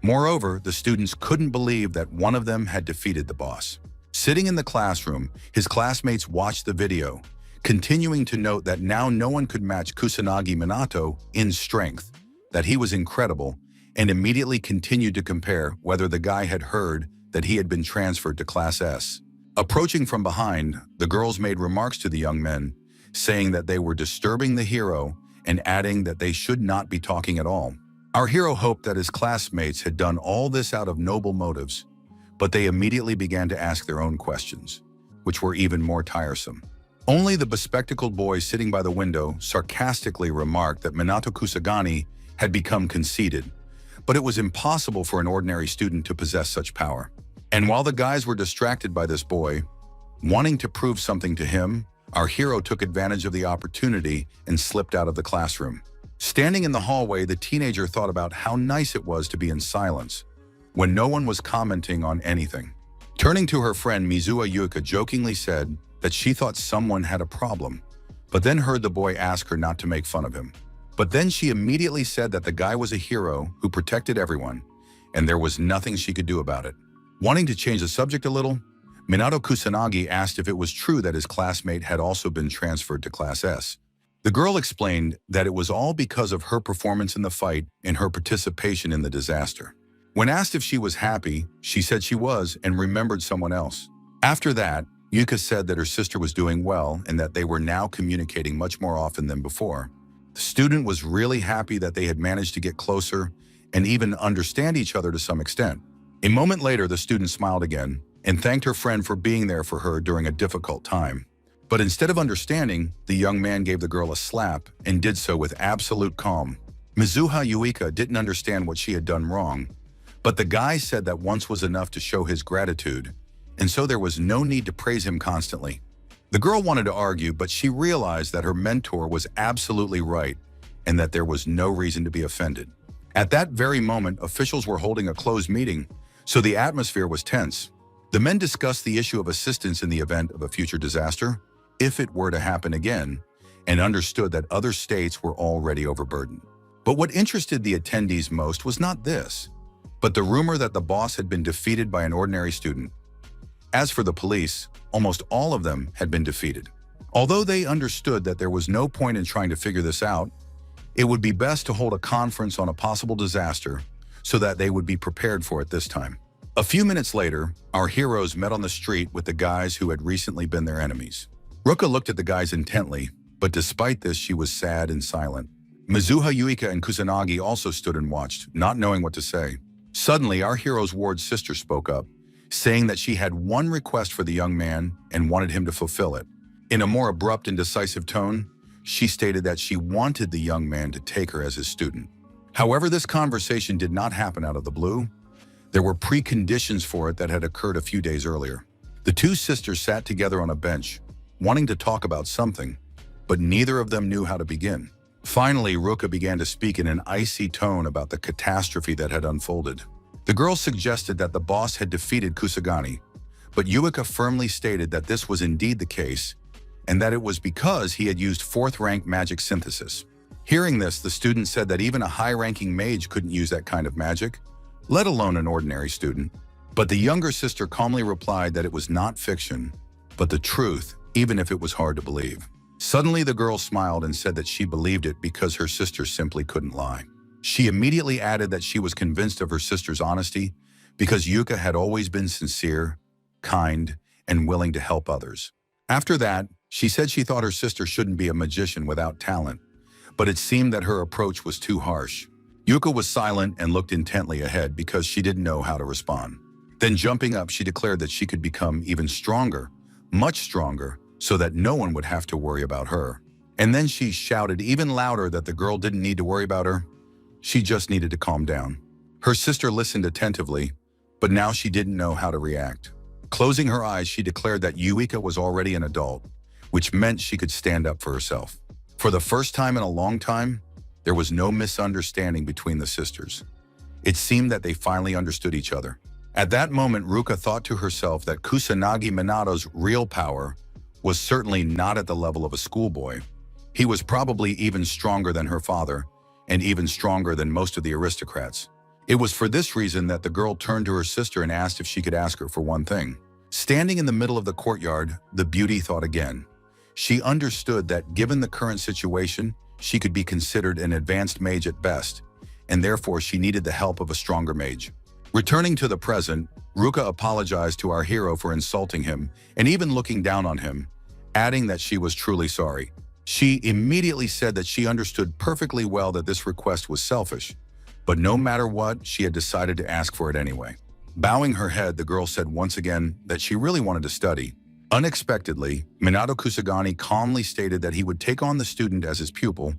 Moreover, the students couldn't believe that one of them had defeated the boss. Sitting in the classroom, his classmates watched the video, continuing to note that now no one could match Kusanagi Minato in strength, that he was incredible, and immediately continued to compare whether the guy had heard that he had been transferred to Class S. Approaching from behind, the girls made remarks to the young men, saying that they were disturbing the hero and adding that they should not be talking at all. Our hero hoped that his classmates had done all this out of noble motives, but they immediately began to ask their own questions, which were even more tiresome. Only the bespectacled boy sitting by the window sarcastically remarked that Minato Kusagani had become conceited, but it was impossible for an ordinary student to possess such power. And while the guys were distracted by this boy, wanting to prove something to him, our hero took advantage of the opportunity and slipped out of the classroom. Standing in the hallway, the teenager thought about how nice it was to be in silence, when no one was commenting on anything. Turning to her friend, Mizuha Yuka jokingly said that she thought someone had a problem, but then heard the boy ask her not to make fun of him. But then she immediately said that the guy was a hero who protected everyone, and there was nothing she could do about it. Wanting to change the subject a little, Minato Kusanagi asked if it was true that his classmate had also been transferred to Class S. The girl explained that it was all because of her performance in the fight and her participation in the disaster. When asked if she was happy, she said she was and remembered someone else. After that, Yuka said that her sister was doing well and that they were now communicating much more often than before. The student was really happy that they had managed to get closer and even understand each other to some extent. A moment later, the student smiled again and thanked her friend for being there for her during a difficult time. But instead of understanding, the young man gave the girl a slap and did so with absolute calm. Mizuha Yuika didn't understand what she had done wrong, but the guy said that once was enough to show his gratitude, and so there was no need to praise him constantly. The girl wanted to argue, but she realized that her mentor was absolutely right and that there was no reason to be offended. At that very moment, officials were holding a closed meeting, so the atmosphere was tense. The men discussed the issue of assistance in the event of a future disaster, if it were to happen again, and understood that other states were already overburdened. But what interested the attendees most was not this, but the rumor that the boss had been defeated by an ordinary student. As for the police, almost all of them had been defeated. Although they understood that there was no point in trying to figure this out, it would be best to hold a conference on a possible disaster so that they would be prepared for it this time. A few minutes later, our heroes met on the street with the guys who had recently been their enemies. Ruka looked at the guys intently, but despite this, she was sad and silent. Mizuha, Yuika, and Kusanagi also stood and watched, not knowing what to say. Suddenly, our hero's ward's sister spoke up, saying that she had one request for the young man and wanted him to fulfill it. In a more abrupt and decisive tone, she stated that she wanted the young man to take her as his student. However, this conversation did not happen out of the blue. There were preconditions for it that had occurred a few days earlier. The two sisters sat together on a bench, wanting to talk about something, but neither of them knew how to begin. Finally, Ruka began to speak in an icy tone about the catastrophe that had unfolded. The girl suggested that the boss had defeated Kusagani, but Yuika firmly stated that this was indeed the case, and that it was because he had used 4th-rank magic synthesis. Hearing this, the student said that even a high-ranking mage couldn't use that kind of magic, let alone an ordinary student. But the younger sister calmly replied that it was not fiction, but the truth, even if it was hard to believe. Suddenly, the girl smiled and said that she believed it because her sister simply couldn't lie. She immediately added that she was convinced of her sister's honesty because Yuka had always been sincere, kind, and willing to help others. After that, she said she thought her sister shouldn't be a magician without talent, but it seemed that her approach was too harsh. Yuka was silent and looked intently ahead because she didn't know how to respond. Then jumping up, she declared that she could become even stronger, much stronger, so that no one would have to worry about her. And then she shouted even louder that the girl didn't need to worry about her. She just needed to calm down. Her sister listened attentively, but now she didn't know how to react. Closing her eyes, she declared that Yuika was already an adult, which meant she could stand up for herself. For the first time in a long time, there was no misunderstanding between the sisters. It seemed that they finally understood each other. At that moment, Ruka thought to herself that Kusanagi Minato's real power was certainly not at the level of a schoolboy. He was probably even stronger than her father, and even stronger than most of the aristocrats. It was for this reason that the girl turned to her sister and asked if she could ask her for one thing. Standing in the middle of the courtyard, the beauty thought again. She understood that given the current situation, she could be considered an advanced mage at best, and therefore she needed the help of a stronger mage. Returning to the present, Ruka apologized to our hero for insulting him and even looking down on him, adding that she was truly sorry. She immediately said that she understood perfectly well that this request was selfish, but no matter what, she had decided to ask for it anyway. Bowing her head, the girl said once again that she really wanted to study. Unexpectedly, Minato Kusagani calmly stated that he would take on the student as his pupil,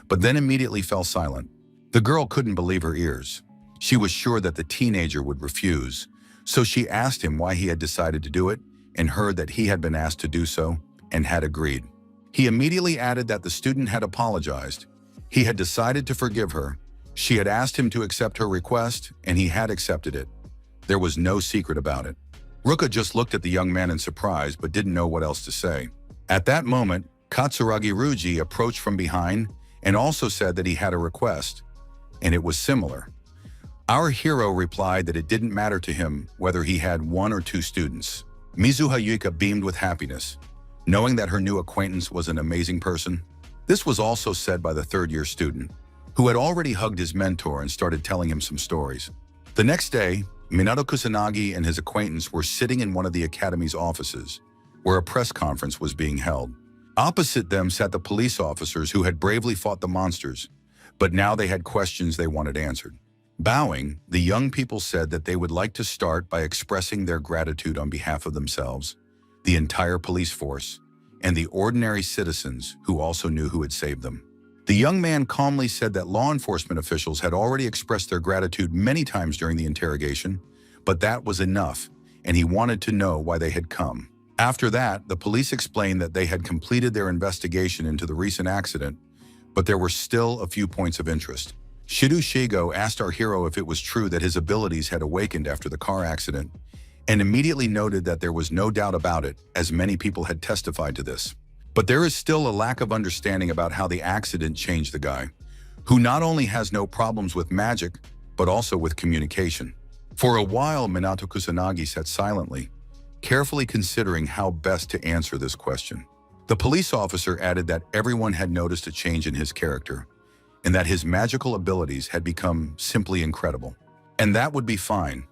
but then immediately fell silent. The girl couldn't believe her ears. She was sure that the teenager would refuse, so she asked him why he had decided to do it and heard that he had been asked to do so and had agreed. He immediately added that the student had apologized. He had decided to forgive her. She had asked him to accept her request, and he had accepted it. There was no secret about it. Ruka just looked at the young man in surprise but didn't know what else to say. At that moment, Katsuragi Ruji approached from behind and also said that he had a request, and it was similar. Our hero replied that it didn't matter to him whether he had 1 or 2 students. Mizuha Yuika beamed with happiness, knowing that her new acquaintance was an amazing person. This was also said by the 3rd-year student, who had already hugged his mentor and started telling him some stories. The next day, Minato Kusanagi and his acquaintance were sitting in one of the academy's offices, where a press conference was being held. Opposite them sat the police officers who had bravely fought the monsters, but now they had questions they wanted answered. Bowing, the young people said that they would like to start by expressing their gratitude on behalf of themselves, the entire police force, and the ordinary citizens who also knew who had saved them. The young man calmly said that law enforcement officials had already expressed their gratitude many times during the interrogation, but that was enough, and he wanted to know why they had come. After that, the police explained that they had completed their investigation into the recent accident, but there were still a few points of interest. Shido Shigo asked our hero if it was true that his abilities had awakened after the car accident, and immediately noted that there was no doubt about it, as many people had testified to this. But there is still a lack of understanding about how the accident changed the guy, who not only has no problems with magic, but also with communication. For a while, Minato Kusanagi sat silently, carefully considering how best to answer this question. The police officer added that everyone had noticed a change in his character, and that his magical abilities had become simply incredible. And that would be fine.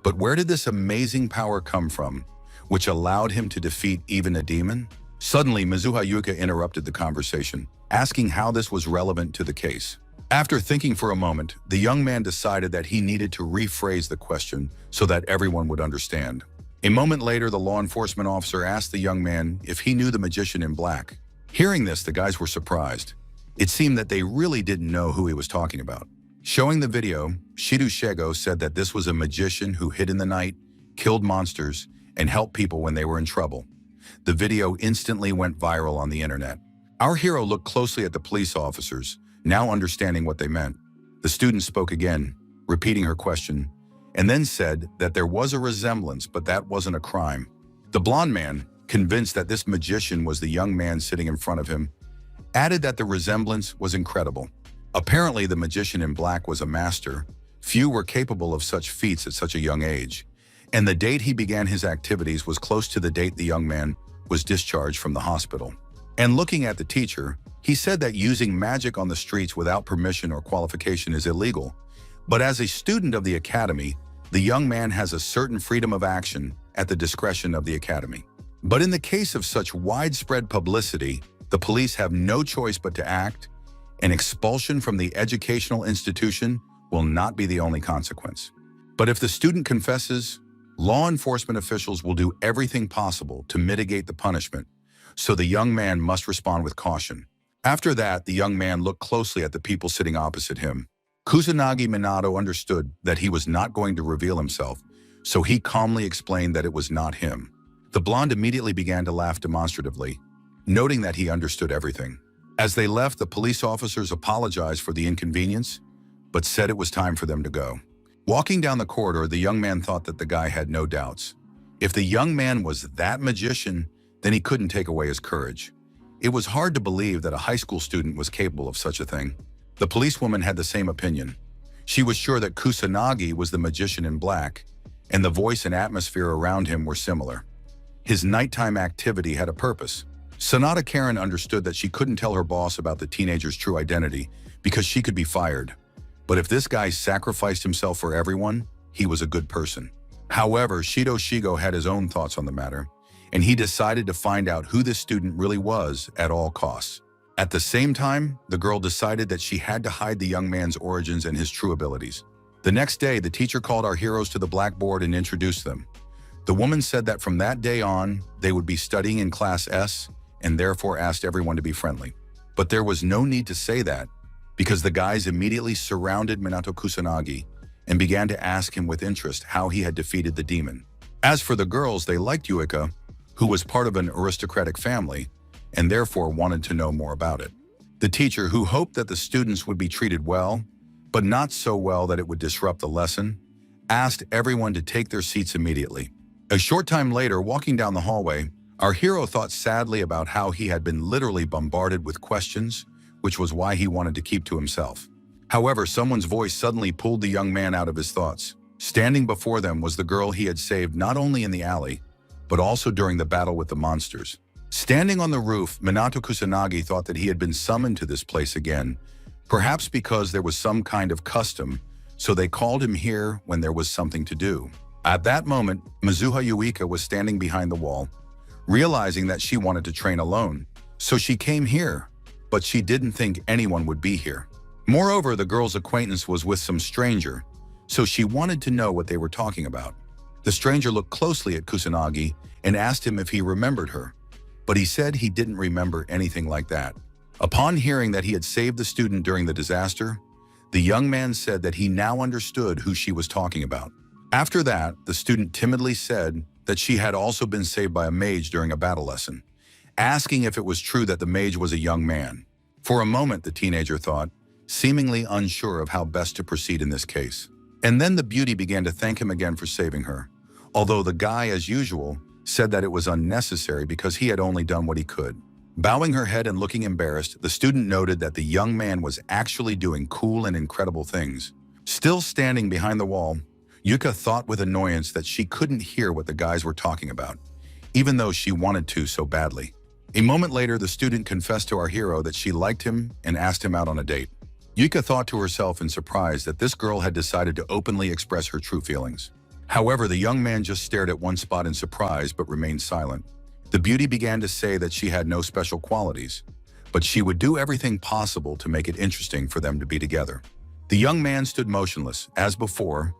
But where did this amazing power come from, which allowed him to defeat even a demon? Suddenly, Mizuha Yuka interrupted the conversation, asking how this was relevant to the case. After thinking for a moment, the young man decided that he needed to rephrase the question so that everyone would understand. A moment later, the law enforcement officer asked the young man if he knew the magician in black. Hearing this, the guys were surprised. It seemed that they really didn't know who he was talking about. Showing the video, Shido Shego said that this was a magician who hid in the night, killed monsters, and helped people when they were in trouble. The video instantly went viral on the internet. Our hero looked closely at the police officers, now understanding what they meant. The student spoke again, repeating her question, and then said that there was a resemblance, but that wasn't a crime. The blonde man, convinced that this magician was the young man sitting in front of him, added that the resemblance was incredible. Apparently, the magician in black was a master. Few were capable of such feats at such a young age, and the date he began his activities was close to the date the young man was discharged from the hospital. And looking at the teacher, he said that using magic on the streets without permission or qualification is illegal. But as a student of the academy, the young man has a certain freedom of action at the discretion of the academy. But in the case of such widespread publicity, the police have no choice but to act, and expulsion from the educational institution will not be the only consequence. But if the student confesses, law enforcement officials will do everything possible to mitigate the punishment, so the young man must respond with caution. After that, the young man looked closely at the people sitting opposite him. Kusanagi Minato understood that he was not going to reveal himself, so he calmly explained that it was not him. The blonde immediately began to laugh demonstratively, noting that he understood everything. As they left, the police officers apologized for the inconvenience, but said it was time for them to go. Walking down the corridor, the young man thought that the guy had no doubts. If the young man was that magician, then he couldn't take away his courage. It was hard to believe that a high school student was capable of such a thing. The policewoman had the same opinion. She was sure that Kusanagi was the magician in black, and the voice and atmosphere around him were similar. His nighttime activity had a purpose. Sanada Karen understood that she couldn't tell her boss about the teenager's true identity because she could be fired. But if this guy sacrificed himself for everyone, he was a good person. However, Shido Shigo had his own thoughts on the matter, and he decided to find out who this student really was at all costs. At the same time, the girl decided that she had to hide the young man's origins and his true abilities. The next day, the teacher called our heroes to the blackboard and introduced them. The woman said that from that day on, they would be studying in Class S and therefore asked everyone to be friendly. But there was no need to say that, because the guys immediately surrounded Minato Kusanagi and began to ask him with interest how he had defeated the demon. As for the girls, they liked Yuika, who was part of an aristocratic family, and therefore wanted to know more about it. The teacher, who hoped that the students would be treated well, but not so well that it would disrupt the lesson, asked everyone to take their seats immediately. A short time later, walking down the hallway, our hero thought sadly about how he had been literally bombarded with questions, which was why he wanted to keep to himself. However, someone's voice suddenly pulled the young man out of his thoughts. Standing before them was the girl he had saved not only in the alley, but also during the battle with the monsters. Standing on the roof, Minato Kusanagi thought that he had been summoned to this place again, perhaps because there was some kind of custom, so they called him here when there was something to do. At that moment, Mizuha Yuika was standing behind the wall, realizing that she wanted to train alone. So she came here, but she didn't think anyone would be here. Moreover, the girl's acquaintance was with some stranger, so she wanted to know what they were talking about. The stranger looked closely at Kusanagi and asked him if he remembered her, but he said he didn't remember anything like that. Upon hearing that he had saved the student during the disaster, the young man said that he now understood who she was talking about. After that, the student timidly said that she had also been saved by a mage during a battle lesson, asking if it was true that the mage was a young man. For a moment, the teenager thought, seemingly unsure of how best to proceed in this case. And then the beauty began to thank him again for saving her, although the guy, as usual, said that it was unnecessary because he had only done what he could. Bowing her head and looking embarrassed, the student noted that the young man was actually doing cool and incredible things. Still standing behind the wall, Yuka thought with annoyance that she couldn't hear what the guys were talking about, even though she wanted to so badly. A moment later, the student confessed to our hero that she liked him and asked him out on a date. Yuka thought to herself in surprise that this girl had decided to openly express her true feelings. However, the young man just stared at one spot in surprise but remained silent. The beauty began to say that she had no special qualities, but she would do everything possible to make it interesting for them to be together. The young man stood motionless, as before,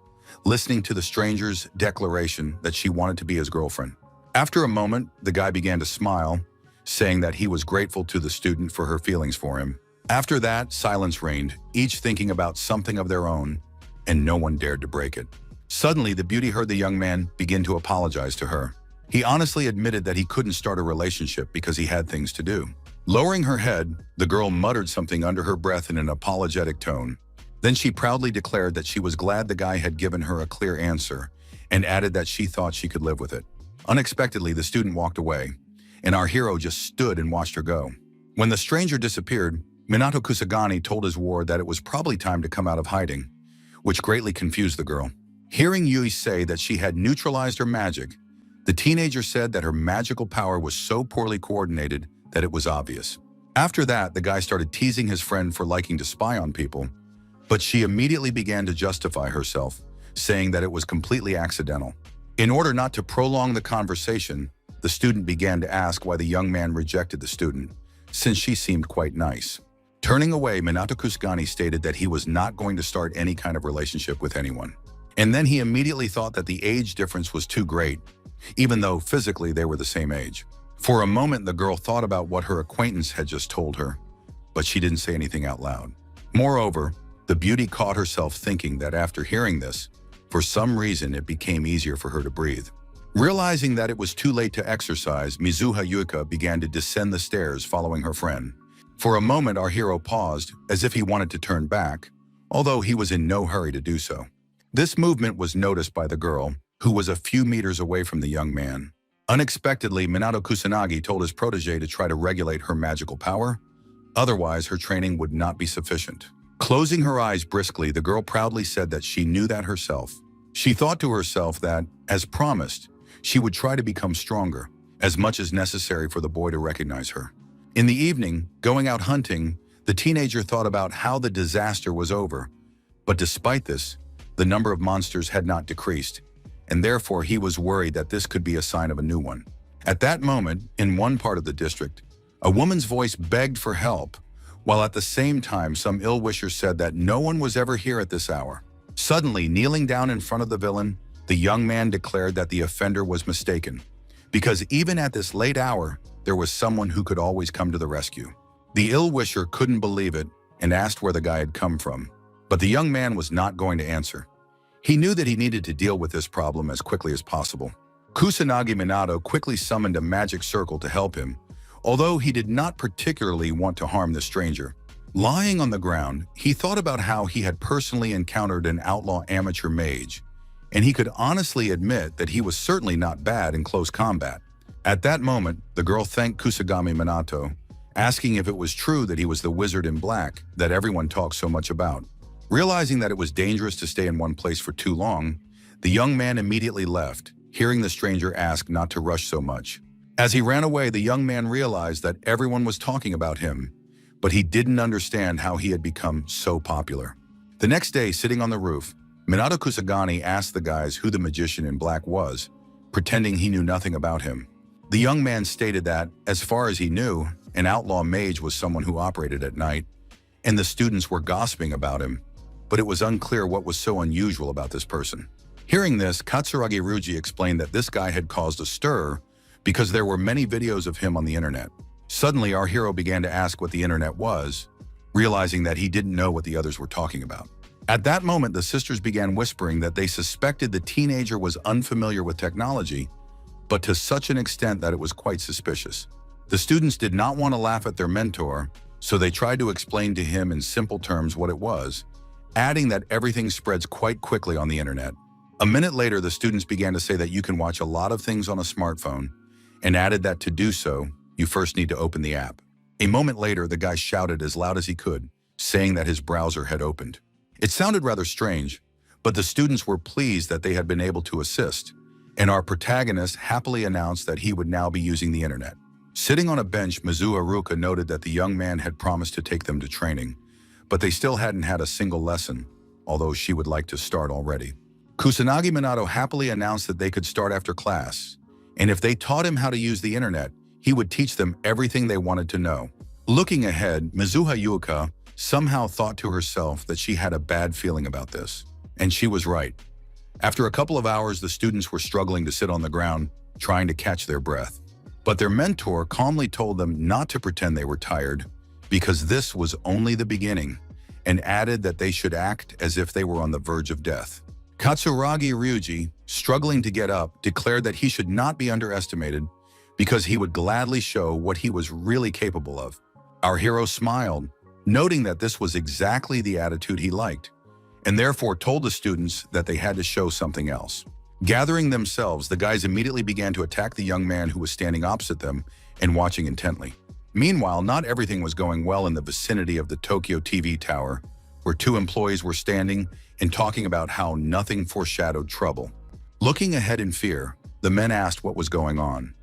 listening to the stranger's declaration that she wanted to be his girlfriend. After a moment, the guy began to smile, saying that he was grateful to the student for her feelings for him. After that, silence reigned, each thinking about something of their own, and no one dared to break it. Suddenly, the beauty heard the young man begin to apologize to her. He honestly admitted that he couldn't start a relationship because he had things to do. Lowering her head, the girl muttered something under her breath in an apologetic tone. Then she proudly declared that she was glad the guy had given her a clear answer and added that she thought she could live with it. Unexpectedly, the student walked away, and our hero just stood and watched her go. When the stranger disappeared, Minato Kusagani told his ward that it was probably time to come out of hiding, which greatly confused the girl. Hearing Yui say that she had neutralized her magic, the teenager said that her magical power was so poorly coordinated that it was obvious. After that, the guy started teasing his friend for liking to spy on people, but she immediately began to justify herself, saying that it was completely accidental. In order not to prolong the conversation, the student began to ask why the young man rejected the student, since she seemed quite nice. Turning away, Minato Kusagani stated that he was not going to start any kind of relationship with anyone. And then he immediately thought that the age difference was too great, even though physically they were the same age. For a moment, the girl thought about what her acquaintance had just told her, but she didn't say anything out loud. Moreover, the beauty caught herself thinking that after hearing this, for some reason it became easier for her to breathe. Realizing that it was too late to exercise, Mizuha Yuka began to descend the stairs following her friend. For a moment, our hero paused, as if he wanted to turn back, although he was in no hurry to do so. This movement was noticed by the girl, who was a few meters away from the young man. Unexpectedly, Minato Kusanagi told his protege to try to regulate her magical power, otherwise her training would not be sufficient. Closing her eyes briskly, the girl proudly said that she knew that herself. She thought to herself that, as promised, she would try to become stronger, as much as necessary for the boy to recognize her. In the evening, going out hunting, the teenager thought about how the disaster was over. But despite this, the number of monsters had not decreased, and therefore he was worried that this could be a sign of a new one. At that moment, in one part of the district, a woman's voice begged for help, while at the same time some ill-wisher said that no one was ever here at this hour. Suddenly, kneeling down in front of the villain, the young man declared that the offender was mistaken, because even at this late hour, there was someone who could always come to the rescue. The ill-wisher couldn't believe it and asked where the guy had come from, but the young man was not going to answer. He knew that he needed to deal with this problem as quickly as possible. Kusanagi Minato quickly summoned a magic circle to help him, although he did not particularly want to harm the stranger. Lying on the ground, he thought about how he had personally encountered an outlaw amateur mage, and he could honestly admit that he was certainly not bad in close combat. At that moment, the girl thanked Kusagami Minato, asking if it was true that he was the wizard in black that everyone talked so much about. Realizing that it was dangerous to stay in one place for too long, the young man immediately left, hearing the stranger ask not to rush so much. As he ran away, the young man realized that everyone was talking about him, but he didn't understand how he had become so popular. The next day, sitting on the roof, Minato Kusagani asked the guys who the magician in black was, pretending he knew nothing about him. The young man stated that, as far as he knew, an outlaw mage was someone who operated at night, and the students were gossiping about him, but it was unclear what was so unusual about this person. Hearing this, Katsuragi Ruji explained that this guy had caused a stir because there were many videos of him on the internet. Suddenly, our hero began to ask what the internet was, realizing that he didn't know what the others were talking about. At that moment, the sisters began whispering that they suspected the teenager was unfamiliar with technology, but to such an extent that it was quite suspicious. The students did not want to laugh at their mentor, so they tried to explain to him in simple terms what it was, adding that everything spreads quite quickly on the internet. A minute later, the students began to say that you can watch a lot of things on a smartphone and added that to do so, you first need to open the app. A moment later, the guy shouted as loud as he could, saying that his browser had opened. It sounded rather strange, but the students were pleased that they had been able to assist, and our protagonist happily announced that he would now be using the internet. Sitting on a bench, Mizuho Haruka noted that the young man had promised to take them to training, but they still hadn't had a single lesson, although she would like to start already. Kusanagi Minato happily announced that they could start after class, and if they taught him how to use the internet, he would teach them everything they wanted to know. Looking ahead, Mizuha Yuka somehow thought to herself that she had a bad feeling about this. And she was right. After a couple of hours, the students were struggling to sit on the ground, trying to catch their breath. But their mentor calmly told them not to pretend they were tired, because this was only the beginning, and added that they should act as if they were on the verge of death. Katsuragi Ryuji, struggling to get up, declared that he should not be underestimated because he would gladly show what he was really capable of. Our hero smiled, noting that this was exactly the attitude he liked, and therefore told the students that they had to show something else. Gathering themselves, the guys immediately began to attack the young man who was standing opposite them and watching intently. Meanwhile, not everything was going well in the vicinity of the Tokyo TV tower, where two employees were standing and talking about how nothing foreshadowed trouble. Looking ahead in fear, the men asked what was going on,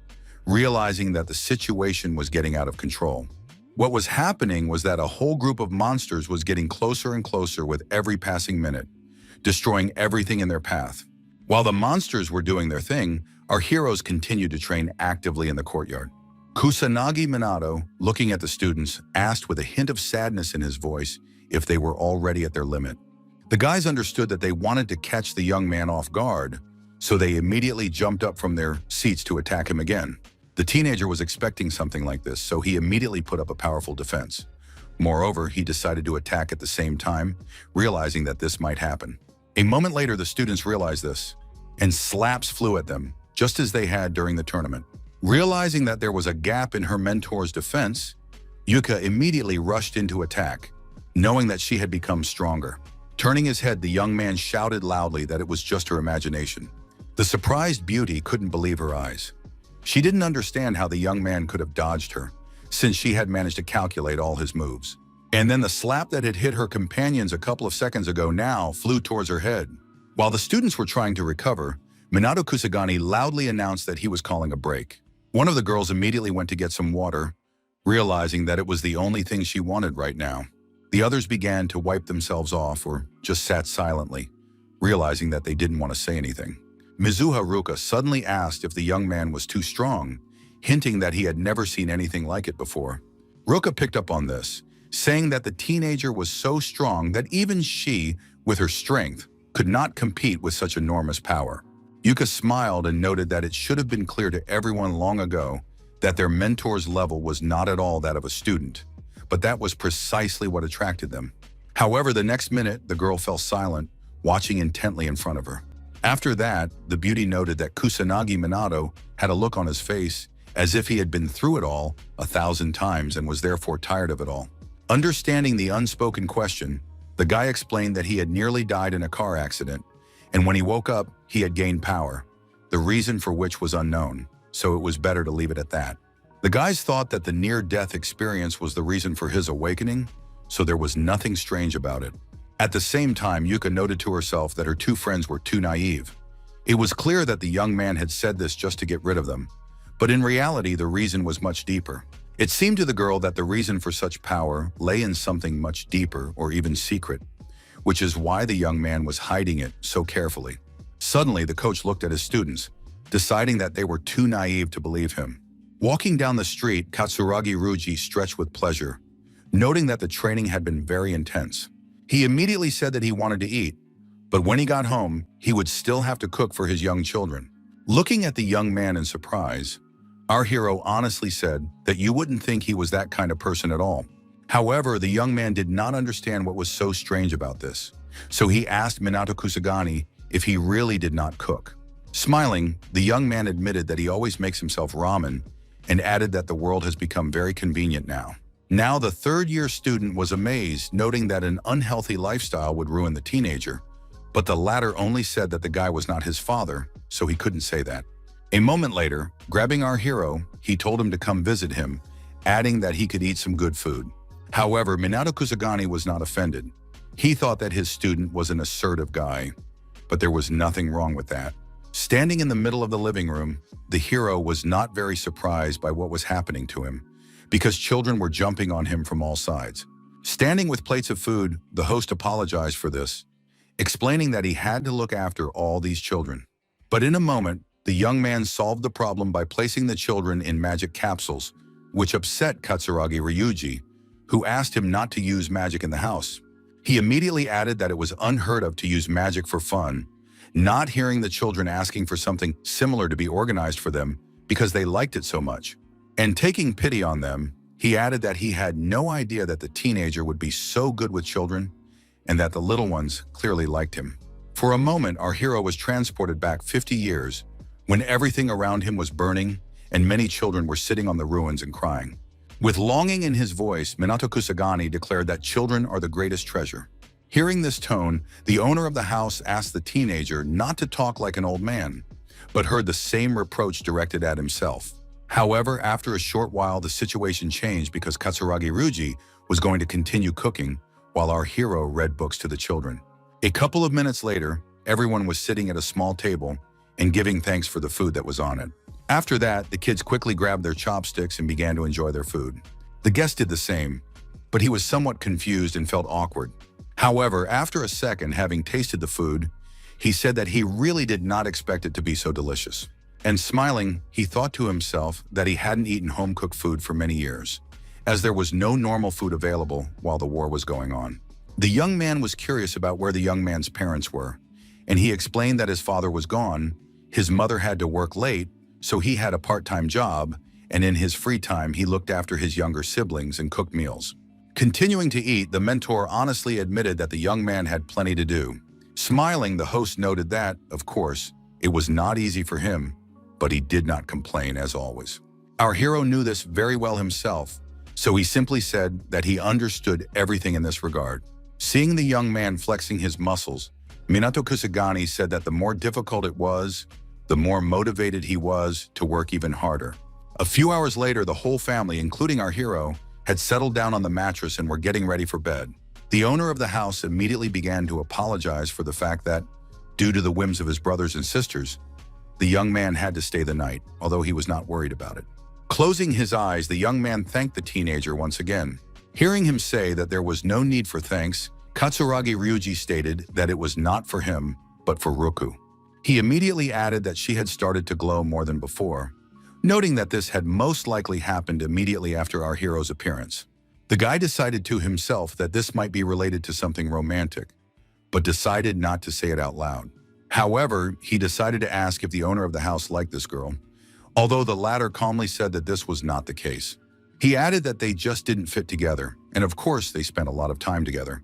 realizing that the situation was getting out of control. What was happening was that a whole group of monsters was getting closer and closer with every passing minute, destroying everything in their path. While the monsters were doing their thing, our heroes continued to train actively in the courtyard. Kusanagi Minato, looking at the students, asked with a hint of sadness in his voice if they were already at their limit. The guys understood that they wanted to catch the young man off guard, so they immediately jumped up from their seats to attack him again. The teenager was expecting something like this, so he immediately put up a powerful defense. Moreover, he decided to attack at the same time, realizing that this might happen. A moment later, the students realized this, and slaps flew at them, just as they had during the tournament. Realizing that there was a gap in her mentor's defense, Yuka immediately rushed into attack, knowing that she had become stronger. Turning his head, the young man shouted loudly that it was just her imagination. The surprised beauty couldn't believe her eyes. She didn't understand how the young man could have dodged her, since she had managed to calculate all his moves. And then the slap that had hit her companions a couple of seconds ago now flew towards her head. While the students were trying to recover, Minato Kusagani loudly announced that he was calling a break. One of the girls immediately went to get some water, realizing that it was the only thing she wanted right now. The others began to wipe themselves off or just sat silently, realizing that they didn't want to say anything. Mizuha Haruka suddenly asked if the young man was too strong, hinting that he had never seen anything like it before. Ruka picked up on this, saying that the teenager was so strong that even she, with her strength, could not compete with such enormous power. Yuka smiled and noted that it should have been clear to everyone long ago that their mentor's level was not at all that of a student, but that was precisely what attracted them. However, the next minute, the girl fell silent, watching intently in front of her. After that, the beauty noted that Kusanagi Minato had a look on his face as if he had been through it all 1,000 times and was therefore tired of it all. Understanding the unspoken question, the guy explained that he had nearly died in a car accident, and when he woke up, he had gained power, the reason for which was unknown, so it was better to leave it at that. The guys thought that the near-death experience was the reason for his awakening, so there was nothing strange about it. At the same time, Yuka noted to herself that her two friends were too naive. It was clear that the young man had said this just to get rid of them, but in reality, the reason was much deeper. It seemed to the girl that the reason for such power lay in something much deeper or even secret, which is why the young man was hiding it so carefully. Suddenly, the coach looked at his students, deciding that they were too naive to believe him. Walking down the street, Katsuragi Ryuji stretched with pleasure, noting that the training had been very intense. He immediately said that he wanted to eat, but when he got home, he would still have to cook for his young children. Looking at the young man in surprise, our hero honestly said that you wouldn't think he was that kind of person at all. However, the young man did not understand what was so strange about this, so he asked Minato Kusagani if he really did not cook. Smiling, the young man admitted that he always makes himself ramen and added that the world has become very convenient now. Now the third-year student was amazed, noting that an unhealthy lifestyle would ruin the teenager, but the latter only said that the guy was not his father, so he couldn't say that. A moment later, grabbing our hero, he told him to come visit him, adding that he could eat some good food. However, Minato Kusagani was not offended. He thought that his student was an assertive guy, but there was nothing wrong with that. Standing in the middle of the living room, the hero was not very surprised by what was happening to him, because children were jumping on him from all sides. Standing with plates of food, the host apologized for this, explaining that he had to look after all these children. But in a moment, the young man solved the problem by placing the children in magic capsules, which upset Katsuragi Ryuji, who asked him not to use magic in the house. He immediately added that it was unheard of to use magic for fun, not hearing the children asking for something similar to be organized for them because they liked it so much. And taking pity on them, he added that he had no idea that the teenager would be so good with children and that the little ones clearly liked him. For a moment, our hero was transported back 50 years when everything around him was burning and many children were sitting on the ruins and crying. With longing in his voice, Minato Kusagani declared that children are the greatest treasure. Hearing this tone, the owner of the house asked the teenager not to talk like an old man, but heard the same reproach directed at himself. However, after a short while, the situation changed because Katsuragi Ryuji was going to continue cooking while our hero read books to the children. A couple of minutes later, everyone was sitting at a small table and giving thanks for the food that was on it. After that, the kids quickly grabbed their chopsticks and began to enjoy their food. The guest did the same, but he was somewhat confused and felt awkward. However, after a second, having tasted the food, he said that he really did not expect it to be so delicious. And smiling, he thought to himself that he hadn't eaten home-cooked food for many years, as there was no normal food available while the war was going on. The young man was curious about where the young man's parents were, and he explained that his father was gone, his mother had to work late, so he had a part-time job, and in his free time he looked after his younger siblings and cooked meals. Continuing to eat, the mentor honestly admitted that the young man had plenty to do. Smiling, the host noted that, of course, it was not easy for him, but he did not complain as always. Our hero knew this very well himself, so he simply said that he understood everything in this regard. Seeing the young man flexing his muscles, Minato Kusagani said that the more difficult it was, the more motivated he was to work even harder. A few hours later, the whole family, including our hero, had settled down on the mattress and were getting ready for bed. The owner of the house immediately began to apologize for the fact that, due to the whims of his brothers and sisters, the young man had to stay the night, although he was not worried about it. Closing his eyes, the young man thanked the teenager once again. Hearing him say that there was no need for thanks, Katsuragi Ryuji stated that it was not for him, but for Ruku. He immediately added that she had started to glow more than before, noting that this had most likely happened immediately after our hero's appearance. The guy decided to himself that this might be related to something romantic, but decided not to say it out loud. However, he decided to ask if the owner of the house liked this girl, although the latter calmly said that this was not the case. He added that they just didn't fit together, and of course they spent a lot of time together,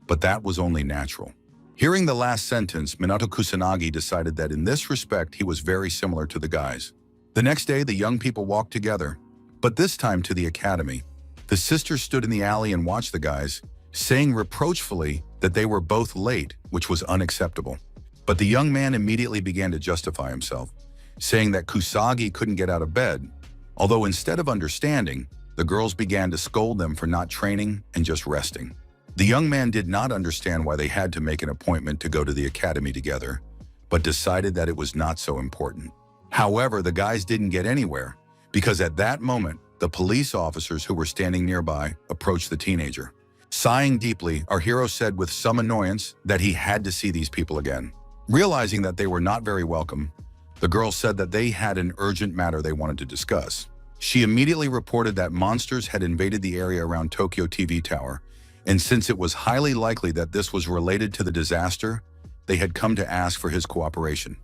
but that was only natural. Hearing the last sentence, Minato Kusanagi decided that in this respect he was very similar to the guys. The next day, the young people walked together, but this time to the academy. The sisters stood in the alley and watched the guys, saying reproachfully that they were both late, which was unacceptable. But the young man immediately began to justify himself, saying that Kusagi couldn't get out of bed, although instead of understanding, the girls began to scold them for not training and just resting. The young man did not understand why they had to make an appointment to go to the academy together, but decided that it was not so important. However, the guys didn't get anywhere, because at that moment, the police officers who were standing nearby approached the teenager. Sighing deeply, our hero said with some annoyance that he had to see these people again. Realizing that they were not very welcome, the girl said that they had an urgent matter they wanted to discuss. She immediately reported that monsters had invaded the area around Tokyo TV Tower, and since it was highly likely that this was related to the disaster, they had come to ask for his cooperation.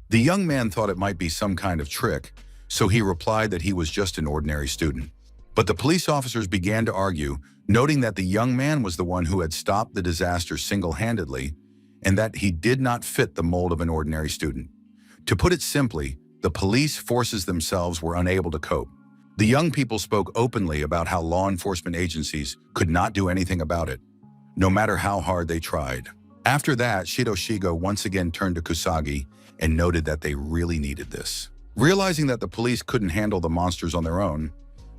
The young man thought it might be some kind of trick, so he replied that he was just an ordinary student. But the police officers began to argue, noting that the young man was the one who had stopped the disaster single-handedly, and that he did not fit the mold of an ordinary student. To put it simply, the police forces themselves were unable to cope. The young people spoke openly about how law enforcement agencies could not do anything about it, no matter how hard they tried. After that, Shido once again turned to Kusagi and noted that they really needed this. Realizing that the police couldn't handle the monsters on their own,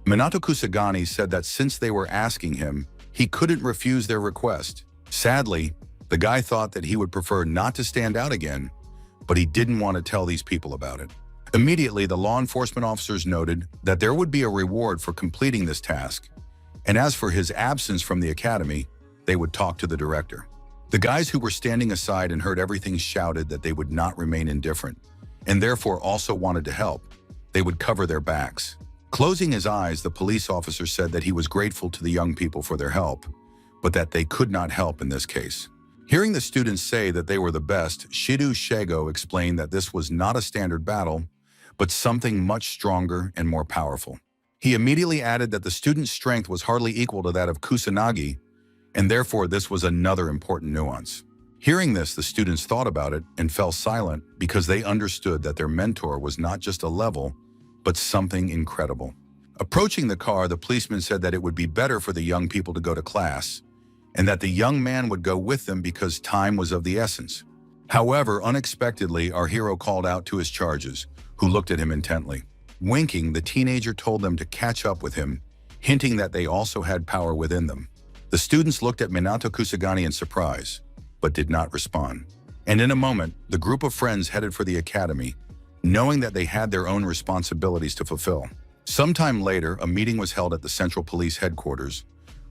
Minato Kusagani said that since they were asking him, he couldn't refuse their request. Sadly, the guy thought that he would prefer not to stand out again, but he didn't want to tell these people about it. Immediately, the law enforcement officers noted that there would be a reward for completing this task, and as for his absence from the academy, they would talk to the director. The guys who were standing aside and heard everything shouted that they would not remain indifferent, and therefore also wanted to help. They would cover their backs. Closing his eyes, the police officer said that he was grateful to the young people for their help, but that they could not help in this case. Hearing the students say that they were the best, Shido explained that this was not a standard battle, but something much stronger and more powerful. He immediately added that the student's strength was hardly equal to that of Kusanagi, and therefore this was another important nuance. Hearing this, the students thought about it and fell silent because they understood that their mentor was not just a level, but something incredible. Approaching the car, the policeman said that it would be better for the young people to go to class, and that the young man would go with them because time was of the essence. However, unexpectedly, our hero called out to his charges, who looked at him intently. Winking, the teenager told them to catch up with him, hinting that they also had power within them. The students looked at Minato Kusagani in surprise, but did not respond. And in a moment, the group of friends headed for the academy, knowing that they had their own responsibilities to fulfill. Sometime later, a meeting was held at the Central Police Headquarters,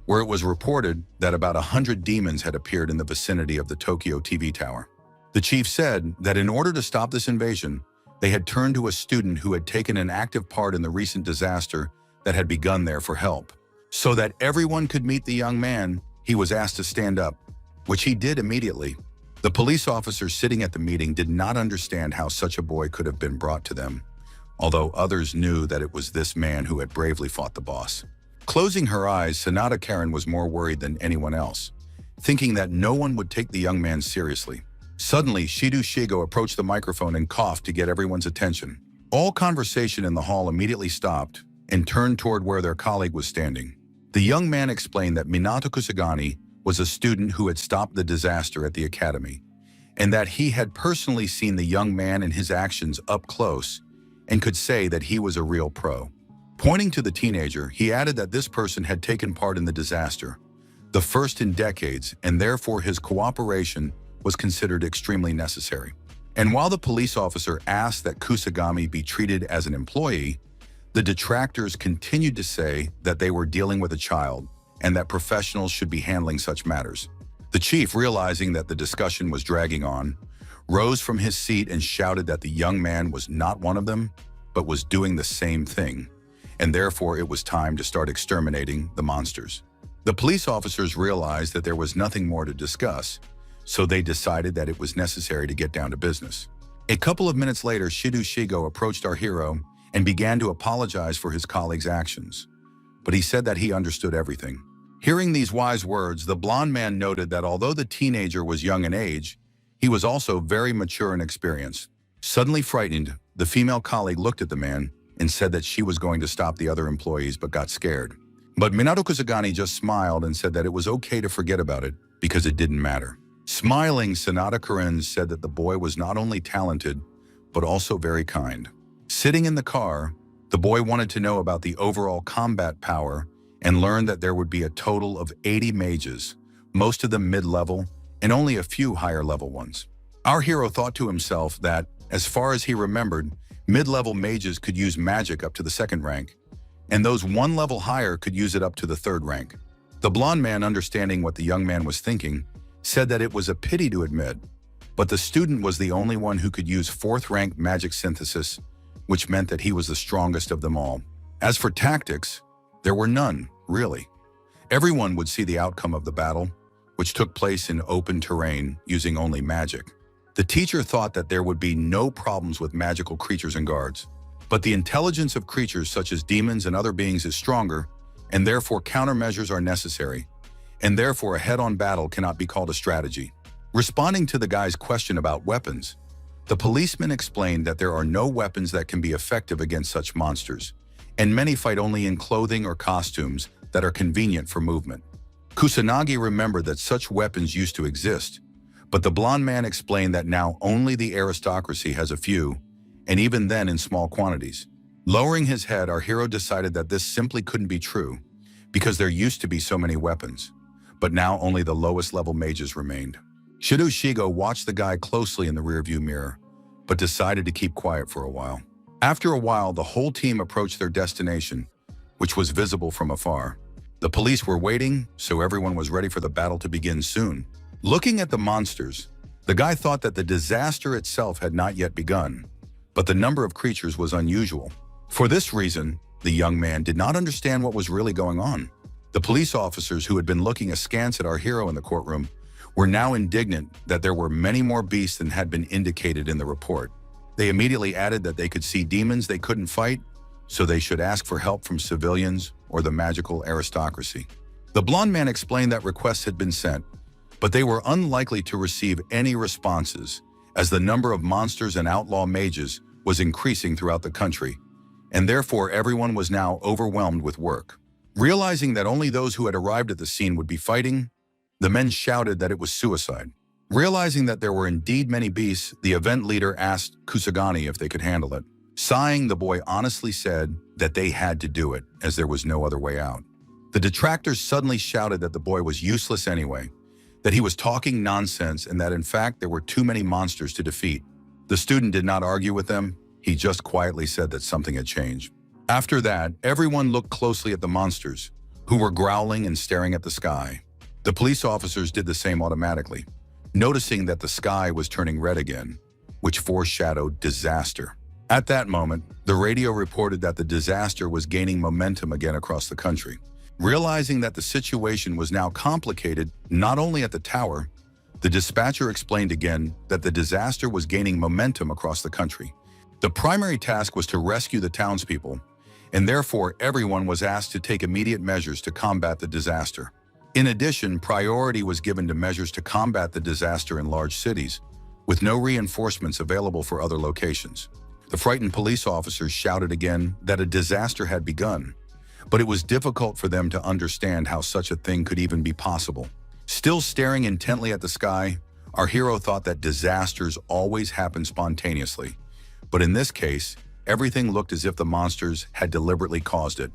where it was reported that about 100 demons had appeared in the vicinity of the Tokyo TV tower. The chief said that in order to stop this invasion, they had turned to a student who had taken an active part in the recent disaster that had begun there for help. So that everyone could meet the young man, he was asked to stand up, which he did immediately. The police officers sitting at the meeting did not understand how such a boy could have been brought to them, although others knew that it was this man who had bravely fought the boss. Closing her eyes, Sanada Karen was more worried than anyone else, thinking that no one would take the young man seriously. Suddenly, Shido approached the microphone and coughed to get everyone's attention. All conversation in the hall immediately stopped and turned toward where their colleague was standing. The young man explained that Minato Kusagani was a student who had stopped the disaster at the academy, and that he had personally seen the young man and his actions up close and could say that he was a real pro. Pointing to the teenager, he added that this person had taken part in the disaster, the first in decades, and therefore his cooperation was considered extremely necessary. And while the police officer asked that Kusagami be treated as an employee, the detractors continued to say that they were dealing with a child and that professionals should be handling such matters. The chief, realizing that the discussion was dragging on, rose from his seat and shouted that the young man was not one of them, but was doing the same thing, and therefore it was time to start exterminating the monsters. The police officers realized that there was nothing more to discuss, so they decided that it was necessary to get down to business. A couple of minutes later, Shido approached our hero and began to apologize for his colleague's actions, but he said that he understood everything. Hearing these wise words, the blonde man noted that although the teenager was young in age, he was also very mature in experience. Suddenly frightened, the female colleague looked at the man and said that she was going to stop the other employees but got scared. But Minato Kusagani just smiled and said that it was okay to forget about it because it didn't matter. Smiling, Sanada Karen said that the boy was not only talented, but also very kind. Sitting in the car, the boy wanted to know about the overall combat power and learned that there would be a total of 80 mages, most of them mid-level and only a few higher-level ones. Our hero thought to himself that, as far as he remembered, mid-level mages could use magic up to the 2nd rank, and those one level higher could use it up to the 3rd rank. The blonde man, understanding what the young man was thinking, said that it was a pity to admit, but the student was the only one who could use 4th rank magic synthesis, which meant that he was the strongest of them all. As for tactics, there were none, really. Everyone would see the outcome of the battle, which took place in open terrain using only magic. The teacher thought that there would be no problems with magical creatures and guards, but the intelligence of creatures such as demons and other beings is stronger, and therefore countermeasures are necessary, and therefore a head-on battle cannot be called a strategy. Responding to the guy's question about weapons, the policeman explained that there are no weapons that can be effective against such monsters, and many fight only in clothing or costumes that are convenient for movement. Kusanagi remembered that such weapons used to exist, But the blonde man explained that now only the aristocracy has a few, and even then in small quantities. Lowering his head, our hero decided that this simply couldn't be true, because there used to be so many weapons. But now only the lowest level mages remained. Shido watched the guy closely in the rearview mirror, but decided to keep quiet for a while. After a while, the whole team approached their destination, which was visible from afar. The police were waiting, so everyone was ready for the battle to begin soon. Looking at the monsters, the guy thought that the disaster itself had not yet begun, but the number of creatures was unusual. For this reason, the young man did not understand what was really going on. The police officers who had been looking askance at our hero in the courtroom were now indignant that there were many more beasts than had been indicated in the report. They immediately added that they could see demons they couldn't fight, so they should ask for help from civilians or the magical aristocracy. The blonde man explained that requests had been sent, but they were unlikely to receive any responses, as the number of monsters and outlaw mages was increasing throughout the country, and therefore everyone was now overwhelmed with work. Realizing that only those who had arrived at the scene would be fighting, the men shouted that it was suicide. Realizing that there were indeed many beasts, the event leader asked Kusagani if they could handle it. Sighing, the boy honestly said that they had to do it, as there was no other way out. The detractors suddenly shouted that the boy was useless anyway, that he was talking nonsense, and that in fact there were too many monsters to defeat. The student did not argue with them, he just quietly said that something had changed. After that, everyone looked closely at the monsters, who were growling and staring at the sky. The police officers did the same automatically, noticing that the sky was turning red again, which foreshadowed disaster. At that moment, the radio reported that the disaster was gaining momentum again across the country. Realizing that the situation was now complicated not only at the tower, the dispatcher explained again that the disaster was gaining momentum across the country. The primary task was to rescue the townspeople, and therefore everyone was asked to take immediate measures to combat the disaster. In addition, priority was given to measures to combat the disaster in large cities, with no reinforcements available for other locations. The frightened police officers shouted again that a disaster had begun, but it was difficult for them to understand how such a thing could even be possible. Still staring intently at the sky, our hero thought that disasters always happen spontaneously, but in this case, everything looked as if the monsters had deliberately caused it.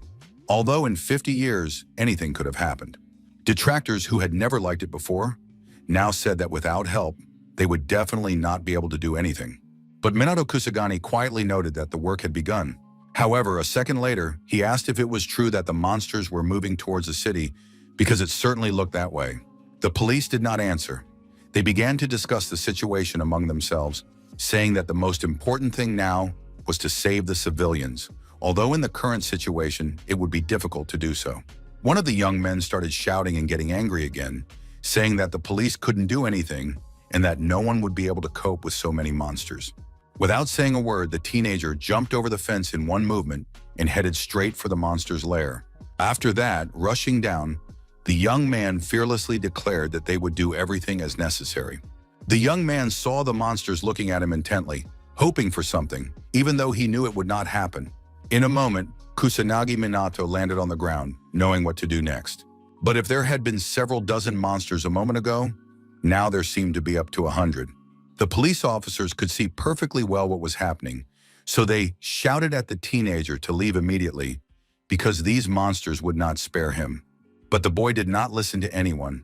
Although in 50 years, anything could have happened. Detractors who had never liked it before now said that without help, they would definitely not be able to do anything. But Minato Kusagani quietly noted that the work had begun. However, a second later, he asked if it was true that the monsters were moving towards the city, because it certainly looked that way. The police did not answer. They began to discuss the situation among themselves, saying that the most important thing now was to save the civilians, although in the current situation, it would be difficult to do so. One of the young men started shouting and getting angry again, saying that the police couldn't do anything and that no one would be able to cope with so many monsters. Without saying a word, the teenager jumped over the fence in one movement and headed straight for the monster's lair. After that, rushing down, the young man fearlessly declared that they would do everything as necessary. The young man saw the monsters looking at him intently, hoping for something, even though he knew it would not happen. In a moment, Kusanagi Minato landed on the ground, knowing what to do next. But if there had been several dozen monsters a moment ago, now there seemed to be up to 100. The police officers could see perfectly well what was happening, so they shouted at the teenager to leave immediately because these monsters would not spare him. But the boy did not listen to anyone.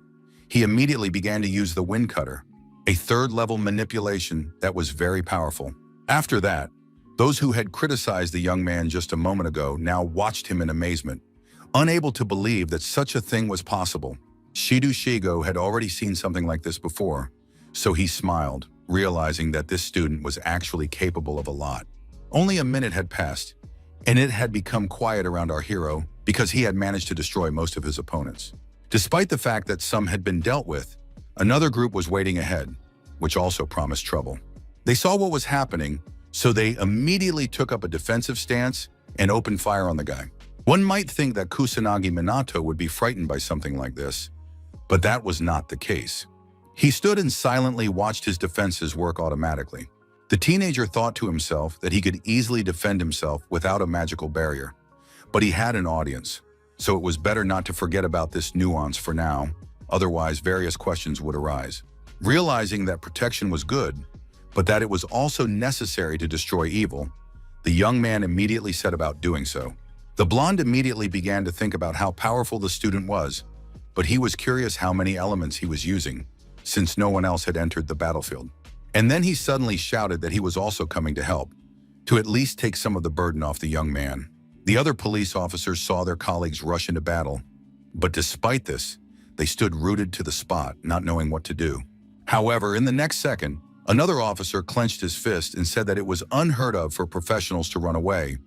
He immediately began to use the wind cutter, a third-level manipulation that was very powerful. After that, those who had criticized the young man just a moment ago now watched him in amazement, unable to believe that such a thing was possible. Shido had already seen something like this before, so he smiled, realizing that this student was actually capable of a lot. Only a minute had passed, and it had become quiet around our hero because he had managed to destroy most of his opponents. Despite the fact that some had been dealt with, another group was waiting ahead, which also promised trouble. They saw what was happening, so they immediately took up a defensive stance and opened fire on the guy. One might think that Kusanagi Minato would be frightened by something like this, but that was not the case. He stood and silently watched his defenses work automatically. The teenager thought to himself that he could easily defend himself without a magical barrier, but he had an audience, so it was better not to forget about this nuance for now, otherwise various questions would arise. Realizing that protection was good, but that it was also necessary to destroy evil, the young man immediately set about doing so. The blonde immediately began to think about how powerful the student was, but he was curious how many elements he was using, since no one else had entered the battlefield. And then he suddenly shouted that he was also coming to help, to at least take some of the burden off the young man. The other police officers saw their colleagues rush into battle, but despite this, they stood rooted to the spot, not knowing what to do. However, in the next second, another officer clenched his fist and said that it was unheard of for professionals to run away,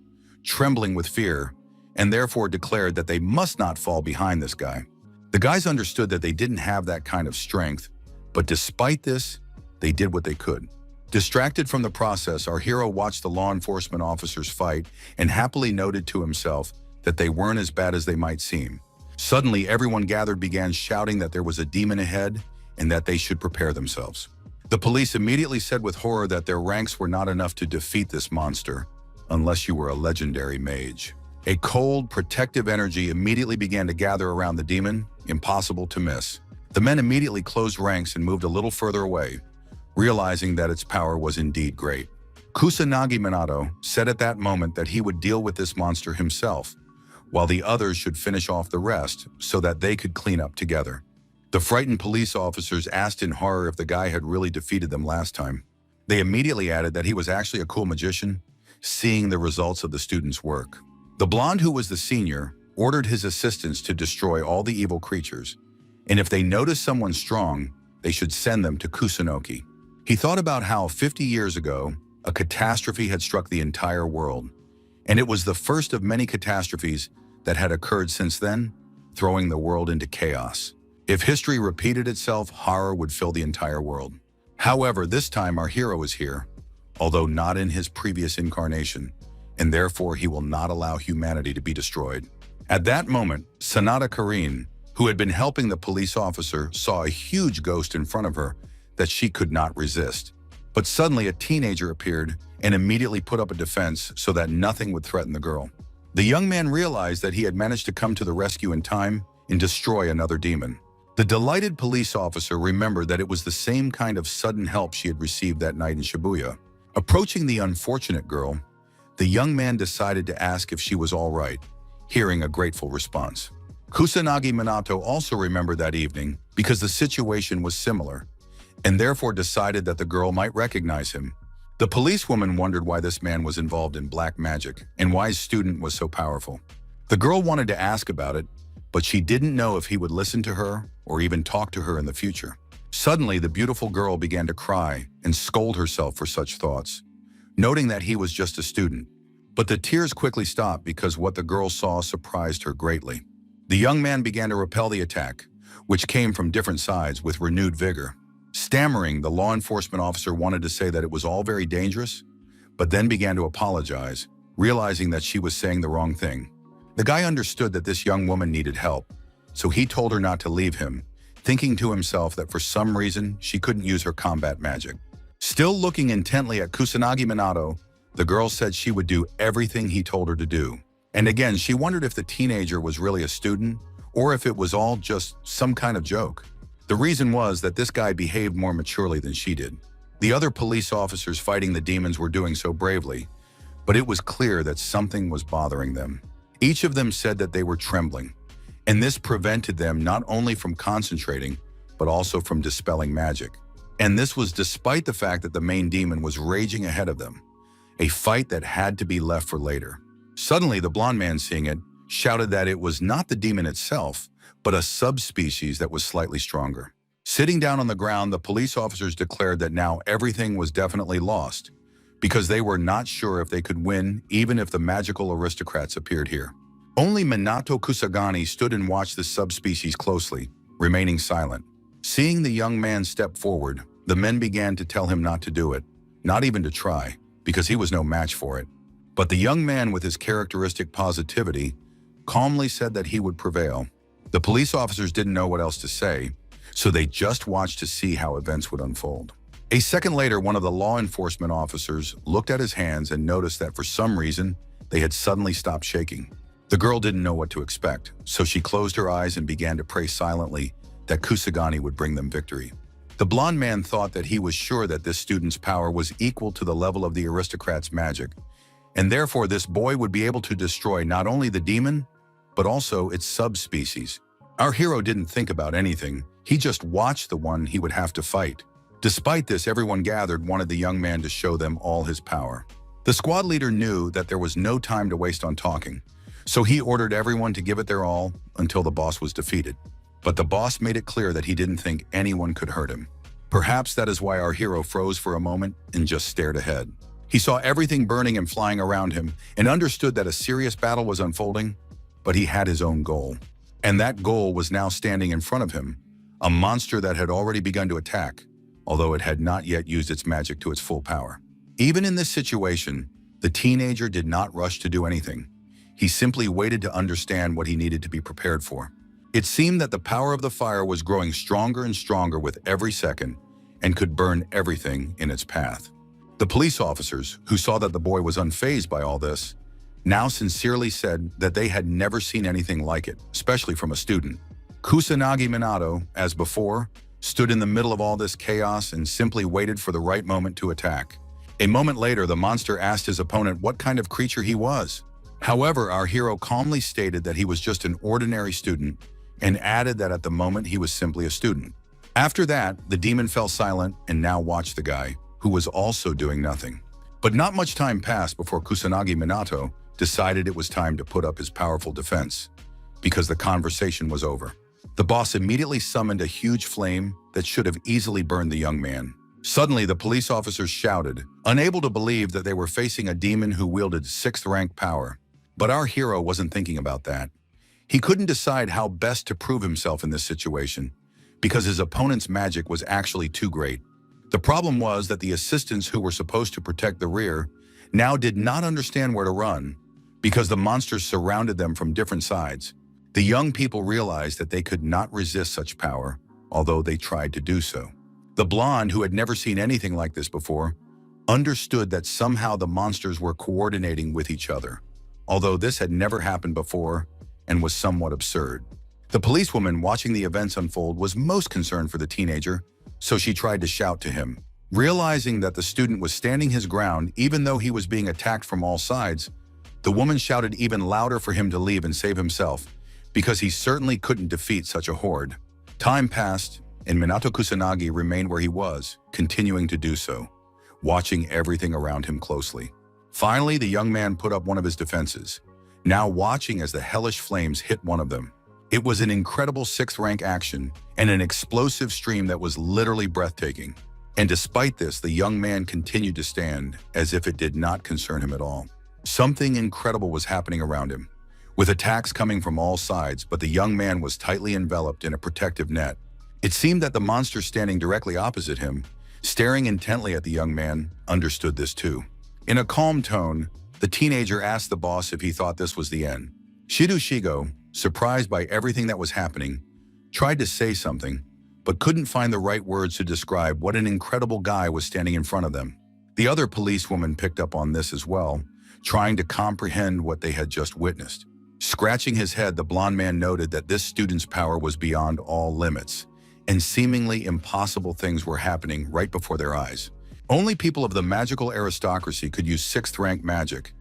trembling with fear, and therefore declared that they must not fall behind this guy. The guys understood that they didn't have that kind of strength, but despite this, they did what they could. Distracted from the process, our hero watched the law enforcement officers fight and happily noted to himself that they weren't as bad as they might seem. Suddenly, everyone gathered began shouting that there was a demon ahead and that they should prepare themselves. The police immediately said with horror that their ranks were not enough to defeat this monster, unless you were a legendary mage. A cold, protective energy immediately began to gather around the demon, impossible to miss. The men immediately closed ranks and moved a little further away, realizing that its power was indeed great. Kusanagi Minato said at that moment that he would deal with this monster himself, while the others should finish off the rest so that they could clean up together. The frightened police officers asked in horror if the guy had really defeated them last time. They immediately added that he was actually a cool magician, seeing the results of the students' work. The blonde, who was the senior, ordered his assistants to destroy all the evil creatures, and if they noticed someone strong, they should send them to Kusunoki. He thought about how 50 years ago, a catastrophe had struck the entire world, and it was the first of many catastrophes that had occurred since then, throwing the world into chaos. If history repeated itself, horror would fill the entire world. However, this time our hero is here, although not in his previous incarnation, and therefore he will not allow humanity to be destroyed. At that moment, Sanada Karin, who had been helping the police officer, saw a huge ghost in front of her that she could not resist. But suddenly a teenager appeared and immediately put up a defense so that nothing would threaten the girl. The young man realized that he had managed to come to the rescue in time and destroy another demon. The delighted police officer remembered that it was the same kind of sudden help she had received that night in Shibuya. Approaching the unfortunate girl, the young man decided to ask if she was all right, hearing a grateful response. Kusanagi Minato also remembered that evening because the situation was similar, and therefore decided that the girl might recognize him. The policewoman wondered why this man was involved in black magic and why his student was so powerful. The girl wanted to ask about it, but she didn't know if he would listen to her or even talk to her in the future. Suddenly, the beautiful girl began to cry and scold herself for such thoughts, noting that he was just a student. But the tears quickly stopped because what the girl saw surprised her greatly. The young man began to repel the attack, which came from different sides with renewed vigor. Stammering, the law enforcement officer wanted to say that it was all very dangerous, but then began to apologize, realizing that she was saying the wrong thing. The guy understood that this young woman needed help, so he told her not to leave him, thinking to himself that for some reason she couldn't use her combat magic. Still looking intently at Kusanagi Minato, the girl said she would do everything he told her to do. And again, she wondered if the teenager was really a student or if it was all just some kind of joke. The reason was that this guy behaved more maturely than she did. The other police officers fighting the demons were doing so bravely, but it was clear that something was bothering them. Each of them said that they were trembling, and this prevented them not only from concentrating, but also from dispelling magic. And this was despite the fact that the main demon was raging ahead of them, a fight that had to be left for later. Suddenly, the blonde man, seeing it, shouted that it was not the demon itself, but a subspecies that was slightly stronger. Sitting down on the ground, the police officers declared that now everything was definitely lost, because they were not sure if they could win even if the magical aristocrats appeared here. Only Minato Kusagani stood and watched this subspecies closely, remaining silent. Seeing the young man step forward, the men began to tell him not to do it, not even to try, because he was no match for it. But the young man, with his characteristic positivity, calmly said that he would prevail. The police officers didn't know what else to say, so they just watched to see how events would unfold. A second later, one of the law enforcement officers looked at his hands and noticed that for some reason, they had suddenly stopped shaking. The girl didn't know what to expect, so she closed her eyes and began to pray silently that Kusagani would bring them victory. The blonde man thought that he was sure that this student's power was equal to the level of the aristocrat's magic, and therefore this boy would be able to destroy not only the demon, but also its subspecies. Our hero didn't think about anything, he just watched the one he would have to fight. Despite this, everyone gathered wanted the young man to show them all his power. The squad leader knew that there was no time to waste on talking, so he ordered everyone to give it their all until the boss was defeated. But the boss made it clear that he didn't think anyone could hurt him. Perhaps that is why our hero froze for a moment and just stared ahead. He saw everything burning and flying around him and understood that a serious battle was unfolding, but he had his own goal. And that goal was now standing in front of him, a monster that had already begun to attack, although it had not yet used its magic to its full power. Even in this situation, the teenager did not rush to do anything. He simply waited to understand what he needed to be prepared for. It seemed that the power of the fire was growing stronger and stronger with every second and could burn everything in its path. The police officers, who saw that the boy was unfazed by all this, now sincerely said that they had never seen anything like it, especially from a student. Kusanagi Minato, as before, stood in the middle of all this chaos and simply waited for the right moment to attack. A moment later, the monster asked his opponent what kind of creature he was. However, our hero calmly stated that he was just an ordinary student and added that at the moment he was simply a student. After that, the demon fell silent and now watched the guy, who was also doing nothing. But not much time passed before Kusanagi Minato decided it was time to put up his powerful defense, because the conversation was over. The boss immediately summoned a huge flame that should have easily burned the young man. Suddenly, the police officers shouted, unable to believe that they were facing a demon who wielded 6th rank power. But our hero wasn't thinking about that. He couldn't decide how best to prove himself in this situation, because his opponent's magic was actually too great. The problem was that the assistants who were supposed to protect the rear now did not understand where to run, because the monsters surrounded them from different sides. The young people realized that they could not resist such power, although they tried to do so. The blonde, who had never seen anything like this before, understood that somehow the monsters were coordinating with each other, although this had never happened before and was somewhat absurd. The policewoman watching the events unfold was most concerned for the teenager, so she tried to shout to him. Realizing that the student was standing his ground even though he was being attacked from all sides, the woman shouted even louder for him to leave and save himself, because he certainly couldn't defeat such a horde. Time passed, and Minato Kusanagi remained where he was, continuing to do so, watching everything around him closely. Finally, the young man put up one of his defenses, now watching as the hellish flames hit one of them. It was an incredible 6th rank action and an explosive stream that was literally breathtaking. And despite this, the young man continued to stand as if it did not concern him at all. Something incredible was happening around him, with attacks coming from all sides, but the young man was tightly enveloped in a protective net. It seemed that the monster standing directly opposite him, staring intently at the young man, understood this too. In a calm tone, the teenager asked the boss if he thought this was the end. Shido, surprised by everything that was happening, tried to say something, but couldn't find the right words to describe what an incredible guy was standing in front of them. The other policewoman picked up on this as well, trying to comprehend what they had just witnessed. Scratching his head, the blonde man noted that this student's power was beyond all limits, and seemingly impossible things were happening right before their eyes. Only people of the magical aristocracy could use 6th rank magic,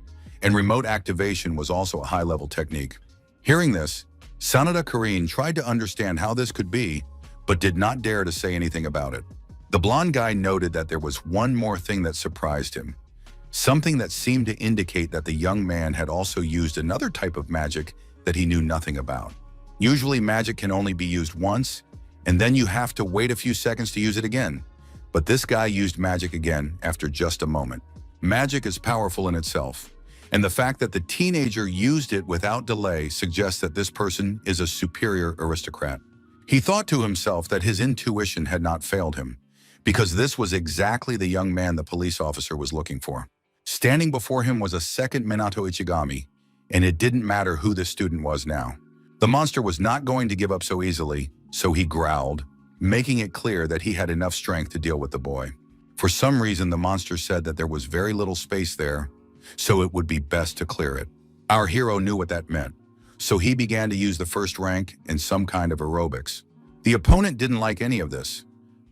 and remote activation was also a high-level technique. Hearing this, Sanada Karin tried to understand how this could be, but did not dare to say anything about it. The blonde guy noted that there was one more thing that surprised him, something that seemed to indicate that the young man had also used another type of magic that he knew nothing about. Usually magic can only be used once, and then you have to wait a few seconds to use it again. But this guy used magic again after just a moment. Magic is powerful in itself, and the fact that the teenager used it without delay suggests that this person is a superior aristocrat. He thought to himself that his intuition had not failed him, because this was exactly the young man the police officer was looking for. Standing before him was a second Minato Ichigami, and it didn't matter who this student was now. The monster was not going to give up so easily, so he growled, making it clear that he had enough strength to deal with the boy. For some reason, the monster said that there was very little space there, so it would be best to clear it. Our hero knew what that meant, so he began to use the 1st rank in some kind of aerobics. The opponent didn't like any of this,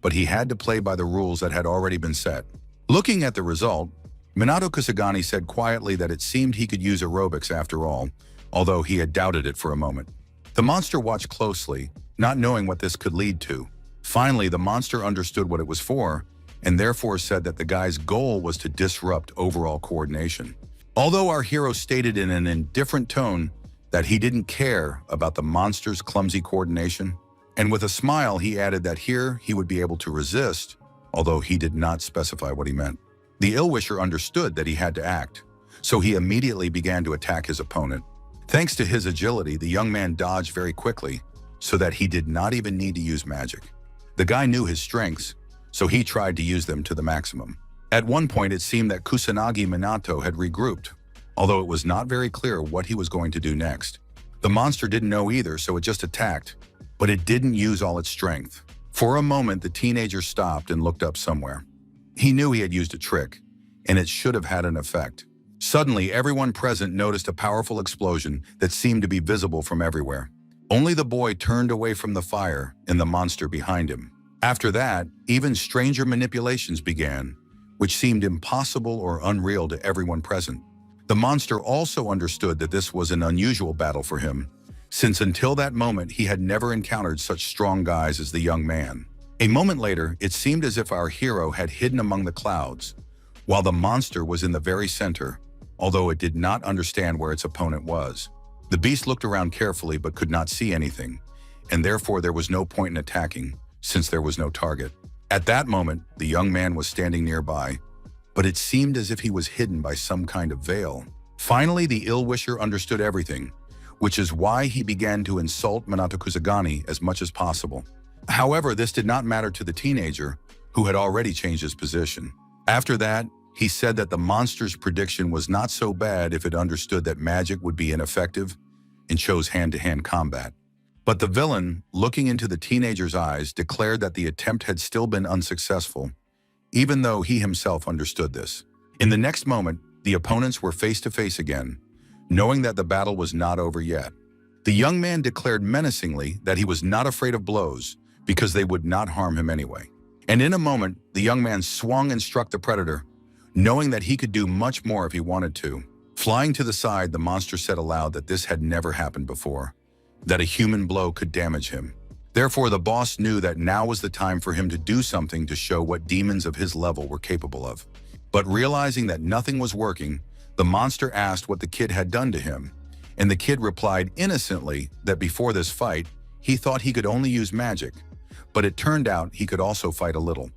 but he had to play by the rules that had already been set. Looking at the result, Minato Kusagani said quietly that it seemed he could use aerobics after all, although he had doubted it for a moment. The monster watched closely, not knowing what this could lead to. Finally, the monster understood what it was for, and therefore said that the guy's goal was to disrupt overall coordination. Although our hero stated in an indifferent tone that he didn't care about the monster's clumsy coordination, and with a smile he added that here he would be able to resist, although he did not specify what he meant. The ill-wisher understood that he had to act, so he immediately began to attack his opponent. Thanks to his agility, the young man dodged very quickly, so that he did not even need to use magic. The guy knew his strengths, so he tried to use them to the maximum. At one point, it seemed that Kusanagi Minato had regrouped, although it was not very clear what he was going to do next. The monster didn't know either, so it just attacked, but it didn't use all its strength. For a moment, the teenager stopped and looked up somewhere. He knew he had used a trick, and it should have had an effect. Suddenly, everyone present noticed a powerful explosion that seemed to be visible from everywhere. Only the boy turned away from the fire and the monster behind him. After that, even stranger manipulations began, which seemed impossible or unreal to everyone present. The monster also understood that this was an unusual battle for him, since until that moment he had never encountered such strong guys as the young man. A moment later, it seemed as if our hero had hidden among the clouds, while the monster was in the very center, although it did not understand where its opponent was. The beast looked around carefully but could not see anything, and therefore there was no point in attacking, since there was no target. At that moment, the young man was standing nearby, but it seemed as if he was hidden by some kind of veil. Finally, the ill-wisher understood everything, which is why he began to insult Minato Kusagani as much as possible. However, this did not matter to the teenager, who had already changed his position. After that, he said that the monster's prediction was not so bad if it understood that magic would be ineffective and chose hand-to-hand combat. But the villain, looking into the teenager's eyes, declared that the attempt had still been unsuccessful, even though he himself understood this. In the next moment, the opponents were face to face again, knowing that the battle was not over yet. The young man declared menacingly that he was not afraid of blows because they would not harm him anyway. And in a moment, the young man swung and struck the predator, knowing that he could do much more if he wanted to. Flying to the side, the monster said aloud that this had never happened before, that a human blow could damage him. Therefore, the boss knew that now was the time for him to do something to show what demons of his level were capable of. But realizing that nothing was working, the monster asked what the kid had done to him, and the kid replied innocently that before this fight, he thought he could only use magic, but it turned out he could also fight a little.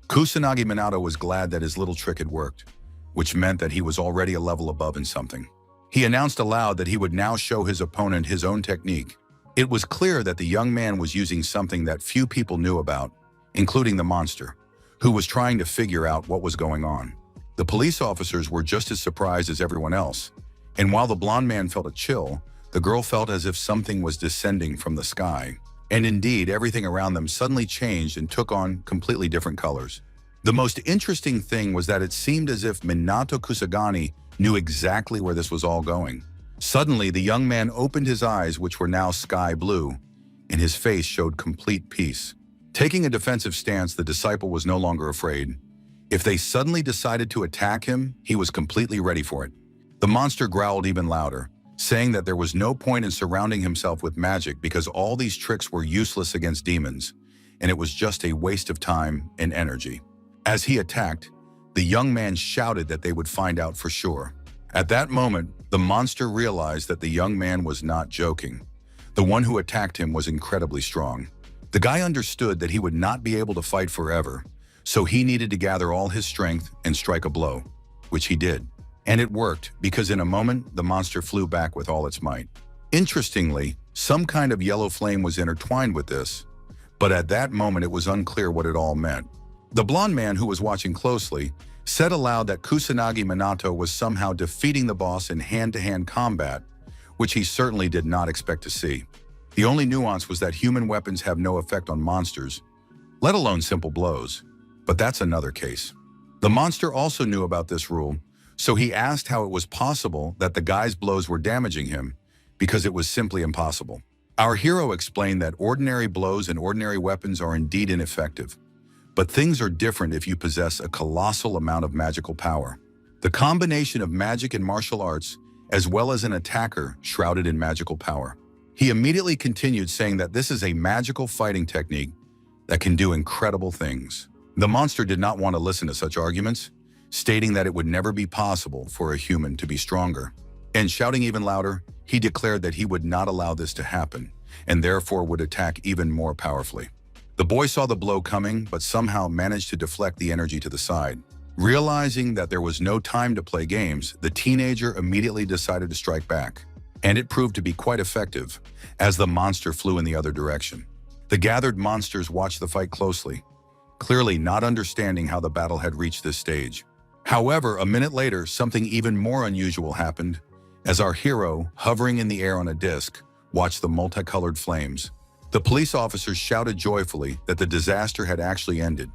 Kusanagi Minato was glad that his little trick had worked, which meant that he was already a level above in something. He announced aloud that he would now show his opponent his own technique. It was clear that the young man was using something that few people knew about, including the monster, who was trying to figure out what was going on. The police officers were just as surprised as everyone else, and while the blonde man felt a chill, the girl felt as if something was descending from the sky. And indeed, everything around them suddenly changed and took on completely different colors. The most interesting thing was that it seemed as if Minato Kusagani knew exactly where this was all going. Suddenly, the young man opened his eyes, which were now sky blue, and his face showed complete peace. Taking a defensive stance, the disciple was no longer afraid. If they suddenly decided to attack him, he was completely ready for it. The monster growled even louder, saying that there was no point in surrounding himself with magic because all these tricks were useless against demons, and it was just a waste of time and energy. As he attacked, the young man shouted that they would find out for sure. At that moment, the monster realized that the young man was not joking. The one who attacked him was incredibly strong. The guy understood that he would not be able to fight forever, so he needed to gather all his strength and strike a blow, which he did. And it worked, because in a moment, the monster flew back with all its might. Interestingly, some kind of yellow flame was intertwined with this, but at that moment it was unclear what it all meant. The blonde man, who was watching closely, said aloud that Kusanagi Minato was somehow defeating the boss in hand-to-hand combat, which he certainly did not expect to see. The only nuance was that human weapons have no effect on monsters, let alone simple blows. But that's another case. The monster also knew about this rule, so he asked how it was possible that the guy's blows were damaging him, because it was simply impossible. Our hero explained that ordinary blows and ordinary weapons are indeed ineffective, But things are different if you possess a colossal amount of magical power. The combination of magic and martial arts, as well as an attacker shrouded in magical power. He immediately continued saying that this is a magical fighting technique that can do incredible things. The monster did not want to listen to such arguments, stating that it would never be possible for a human to be stronger. And shouting even louder, he declared that he would not allow this to happen, and therefore would attack even more powerfully. The boy saw the blow coming, but somehow managed to deflect the energy to the side. Realizing that there was no time to play games, the teenager immediately decided to strike back. And it proved to be quite effective, as the monster flew in the other direction. The gathered monsters watched the fight closely, clearly not understanding how the battle had reached this stage. However, a minute later, something even more unusual happened, as our hero, hovering in the air on a disc, watched the multicolored flames. The police officers shouted joyfully that the disaster had actually ended,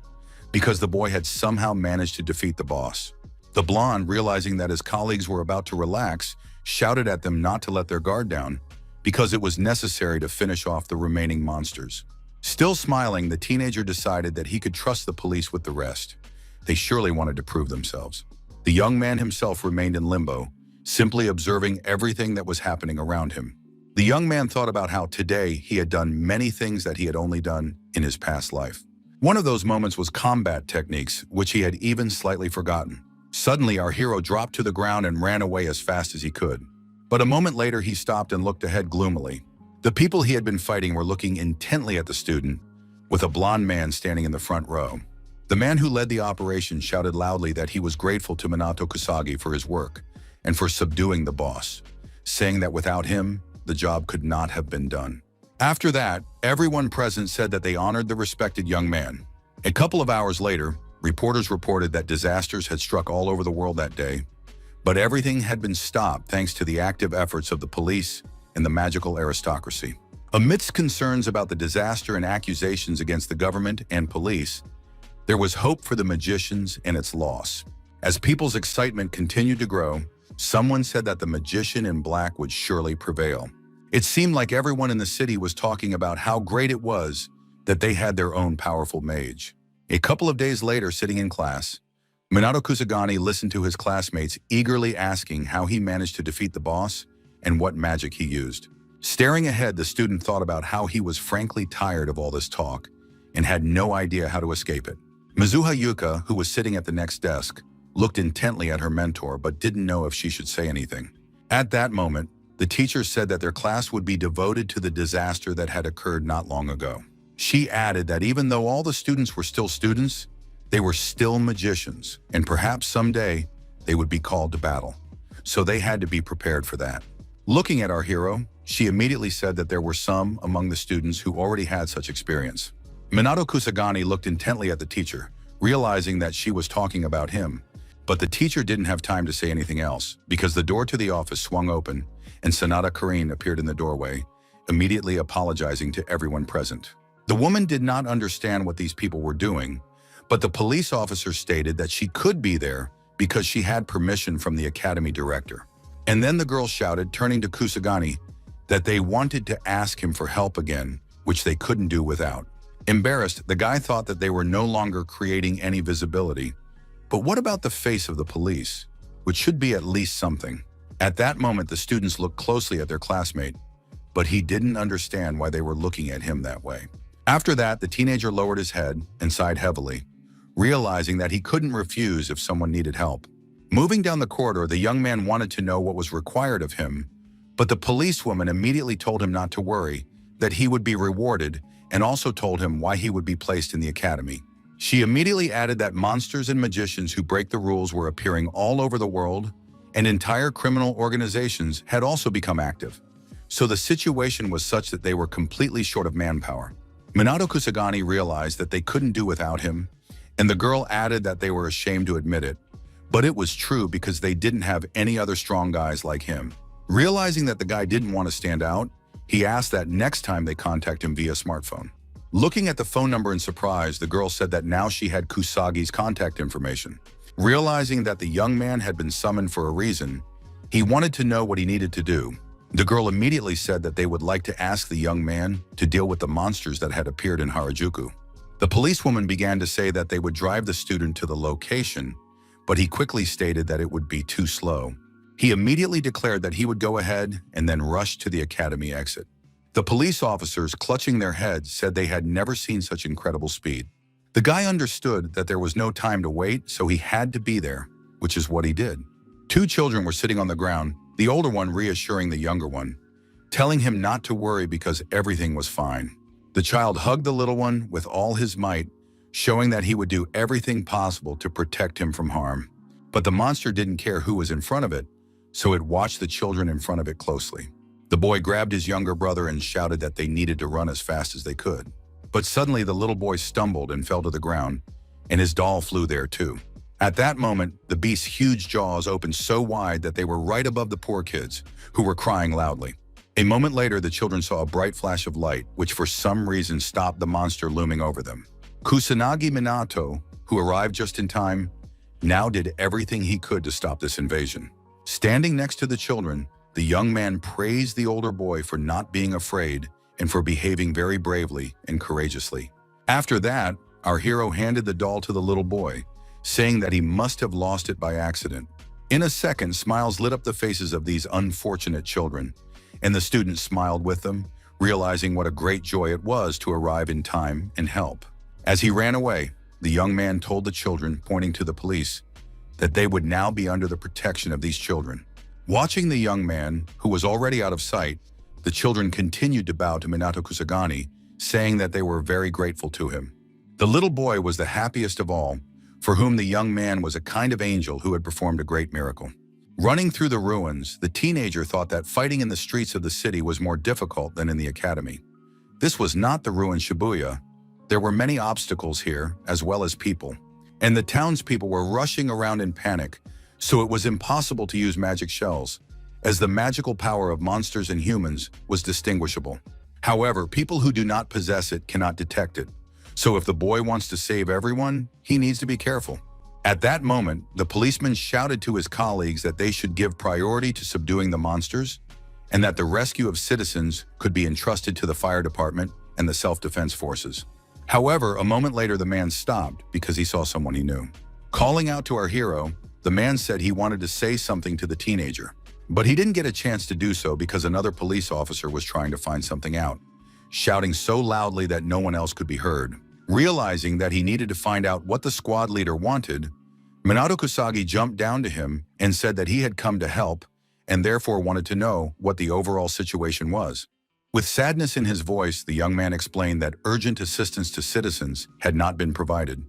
because the boy had somehow managed to defeat the boss. The blonde, realizing that his colleagues were about to relax, shouted at them not to let their guard down, because it was necessary to finish off the remaining monsters. Still smiling, the teenager decided that he could trust the police with the rest. They surely wanted to prove themselves. The young man himself remained in limbo, simply observing everything that was happening around him. The young man thought about how today he had done many things that he had only done in his past life. One of those moments was combat techniques, which he had even slightly forgotten. Suddenly, our hero dropped to the ground and ran away as fast as he could. But a moment later, he stopped and looked ahead gloomily. The people he had been fighting were looking intently at the student, with a blond man standing in the front row. The man who led the operation shouted loudly that he was grateful to Minato Kusagi for his work and for subduing the boss, saying that without him, the job could not have been done. After that, everyone present said that they honored the respected young man. A couple of hours later, reporters reported that disasters had struck all over the world that day, but everything had been stopped thanks to the active efforts of the police and the magical aristocracy. Amidst concerns about the disaster and accusations against the government and police, there was hope for the magicians and its loss. As people's excitement continued to grow, someone said that the magician in black would surely prevail. It seemed like everyone in the city was talking about how great it was that they had their own powerful mage. A couple of days later, sitting in class, Minato Kusagani listened to his classmates eagerly asking how he managed to defeat the boss and what magic he used. Staring ahead, the student thought about how he was frankly tired of all this talk and had no idea how to escape it. Mizuha Yuka, who was sitting at the next desk, looked intently at her mentor but didn't know if she should say anything. At that moment, the teacher said that their class would be devoted to the disaster that had occurred not long ago. She added that even though all the students were still students, they were still magicians, and perhaps someday they would be called to battle. So they had to be prepared for that. Looking at our hero, she immediately said that there were some among the students who already had such experience. Minato Kusagani looked intently at the teacher, realizing that she was talking about him. But the teacher didn't have time to say anything else, because the door to the office swung open and Sanada Karin appeared in the doorway, immediately apologizing to everyone present. The woman did not understand what these people were doing, but the police officer stated that she could be there because she had permission from the academy director. And then the girl shouted, turning to Kusagani, that they wanted to ask him for help again, which they couldn't do without. Embarrassed, the guy thought that they were no longer creating any visibility. But what about the face of the police, which should be at least something? At that moment, the students looked closely at their classmate, but he didn't understand why they were looking at him that way. After that, the teenager lowered his head and sighed heavily, realizing that he couldn't refuse if someone needed help. Moving down the corridor, the young man wanted to know what was required of him, but the policewoman immediately told him not to worry, that he would be rewarded, and also told him why he would be placed in the academy. She immediately added that monsters and magicians who break the rules were appearing all over the world, and entire criminal organizations had also become active. So the situation was such that they were completely short of manpower. Minato Kusagani realized that they couldn't do without him, and the girl added that they were ashamed to admit it, but it was true because they didn't have any other strong guys like him. Realizing that the guy didn't want to stand out, he asked that next time they contact him via smartphone. Looking at the phone number in surprise, the girl said that now she had Kusagi's contact information. Realizing that the young man had been summoned for a reason, he wanted to know what he needed to do. The girl immediately said that they would like to ask the young man to deal with the monsters that had appeared in Harajuku. The policewoman began to say that they would drive the student to the location, but he quickly stated that it would be too slow. He immediately declared that he would go ahead and then rushed to the academy exit. The police officers, clutching their heads, said they had never seen such incredible speed. The guy understood that there was no time to wait, so he had to be there, which is what he did. Two children were sitting on the ground, the older one reassuring the younger one, telling him not to worry because everything was fine. The child hugged the little one with all his might, showing that he would do everything possible to protect him from harm. But the monster didn't care who was in front of it, so it watched the children in front of it closely. The boy grabbed his younger brother and shouted that they needed to run as fast as they could. But suddenly the little boy stumbled and fell to the ground, and his doll flew there too. At that moment, the beast's huge jaws opened so wide that they were right above the poor kids, who were crying loudly. A moment later, the children saw a bright flash of light, which for some reason stopped the monster looming over them. Kusanagi Minato, who arrived just in time, now did everything he could to stop this invasion. Standing next to the children, the young man praised the older boy for not being afraid and for behaving very bravely and courageously. After that, our hero handed the doll to the little boy, saying that he must have lost it by accident. In a second, smiles lit up the faces of these unfortunate children, and the student smiled with them, realizing what a great joy it was to arrive in time and help. As he ran away, the young man told the children, pointing to the police, that they would now be under the protection of these children. Watching the young man, who was already out of sight, the children continued to bow to Minato Kusagani, saying that they were very grateful to him. The little boy was the happiest of all, for whom the young man was a kind of angel who had performed a great miracle. Running through the ruins, the teenager thought that fighting in the streets of the city was more difficult than in the academy. This was not the ruined Shibuya. There were many obstacles here, as well as people, and the townspeople were rushing around in panic, so it was impossible to use magic shells, as the magical power of monsters and humans was distinguishable. However, people who do not possess it cannot detect it, so if the boy wants to save everyone, he needs to be careful. At that moment, the policeman shouted to his colleagues that they should give priority to subduing the monsters, and that the rescue of citizens could be entrusted to the fire department and the self-defense forces. However, a moment later the man stopped because he saw someone he knew. Calling out to our hero, the man said he wanted to say something to the teenager, but he didn't get a chance to do so because another police officer was trying to find something out, shouting so loudly that no one else could be heard. Realizing that he needed to find out what the squad leader wanted, Minato Kusagi jumped down to him and said that he had come to help and therefore wanted to know what the overall situation was. With sadness in his voice, the young man explained that urgent assistance to citizens had not been provided,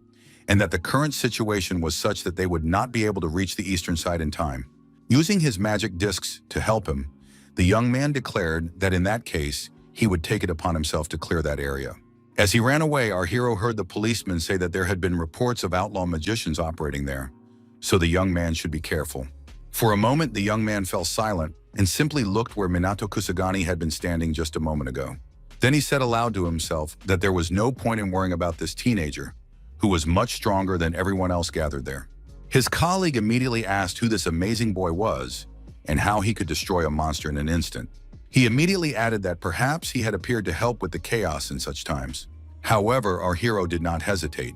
and that the current situation was such that they would not be able to reach the eastern side in time. Using his magic discs to help him, the young man declared that in that case, he would take it upon himself to clear that area. As he ran away, our hero heard the policeman say that there had been reports of outlaw magicians operating there, so the young man should be careful. For a moment, the young man fell silent and simply looked where Minato Kusagani had been standing just a moment ago. Then he said aloud to himself that there was no point in worrying about this teenager, who was much stronger than everyone else gathered there. His colleague immediately asked who this amazing boy was and how he could destroy a monster in an instant. He immediately added that perhaps he had appeared to help with the chaos in such times. However, our hero did not hesitate.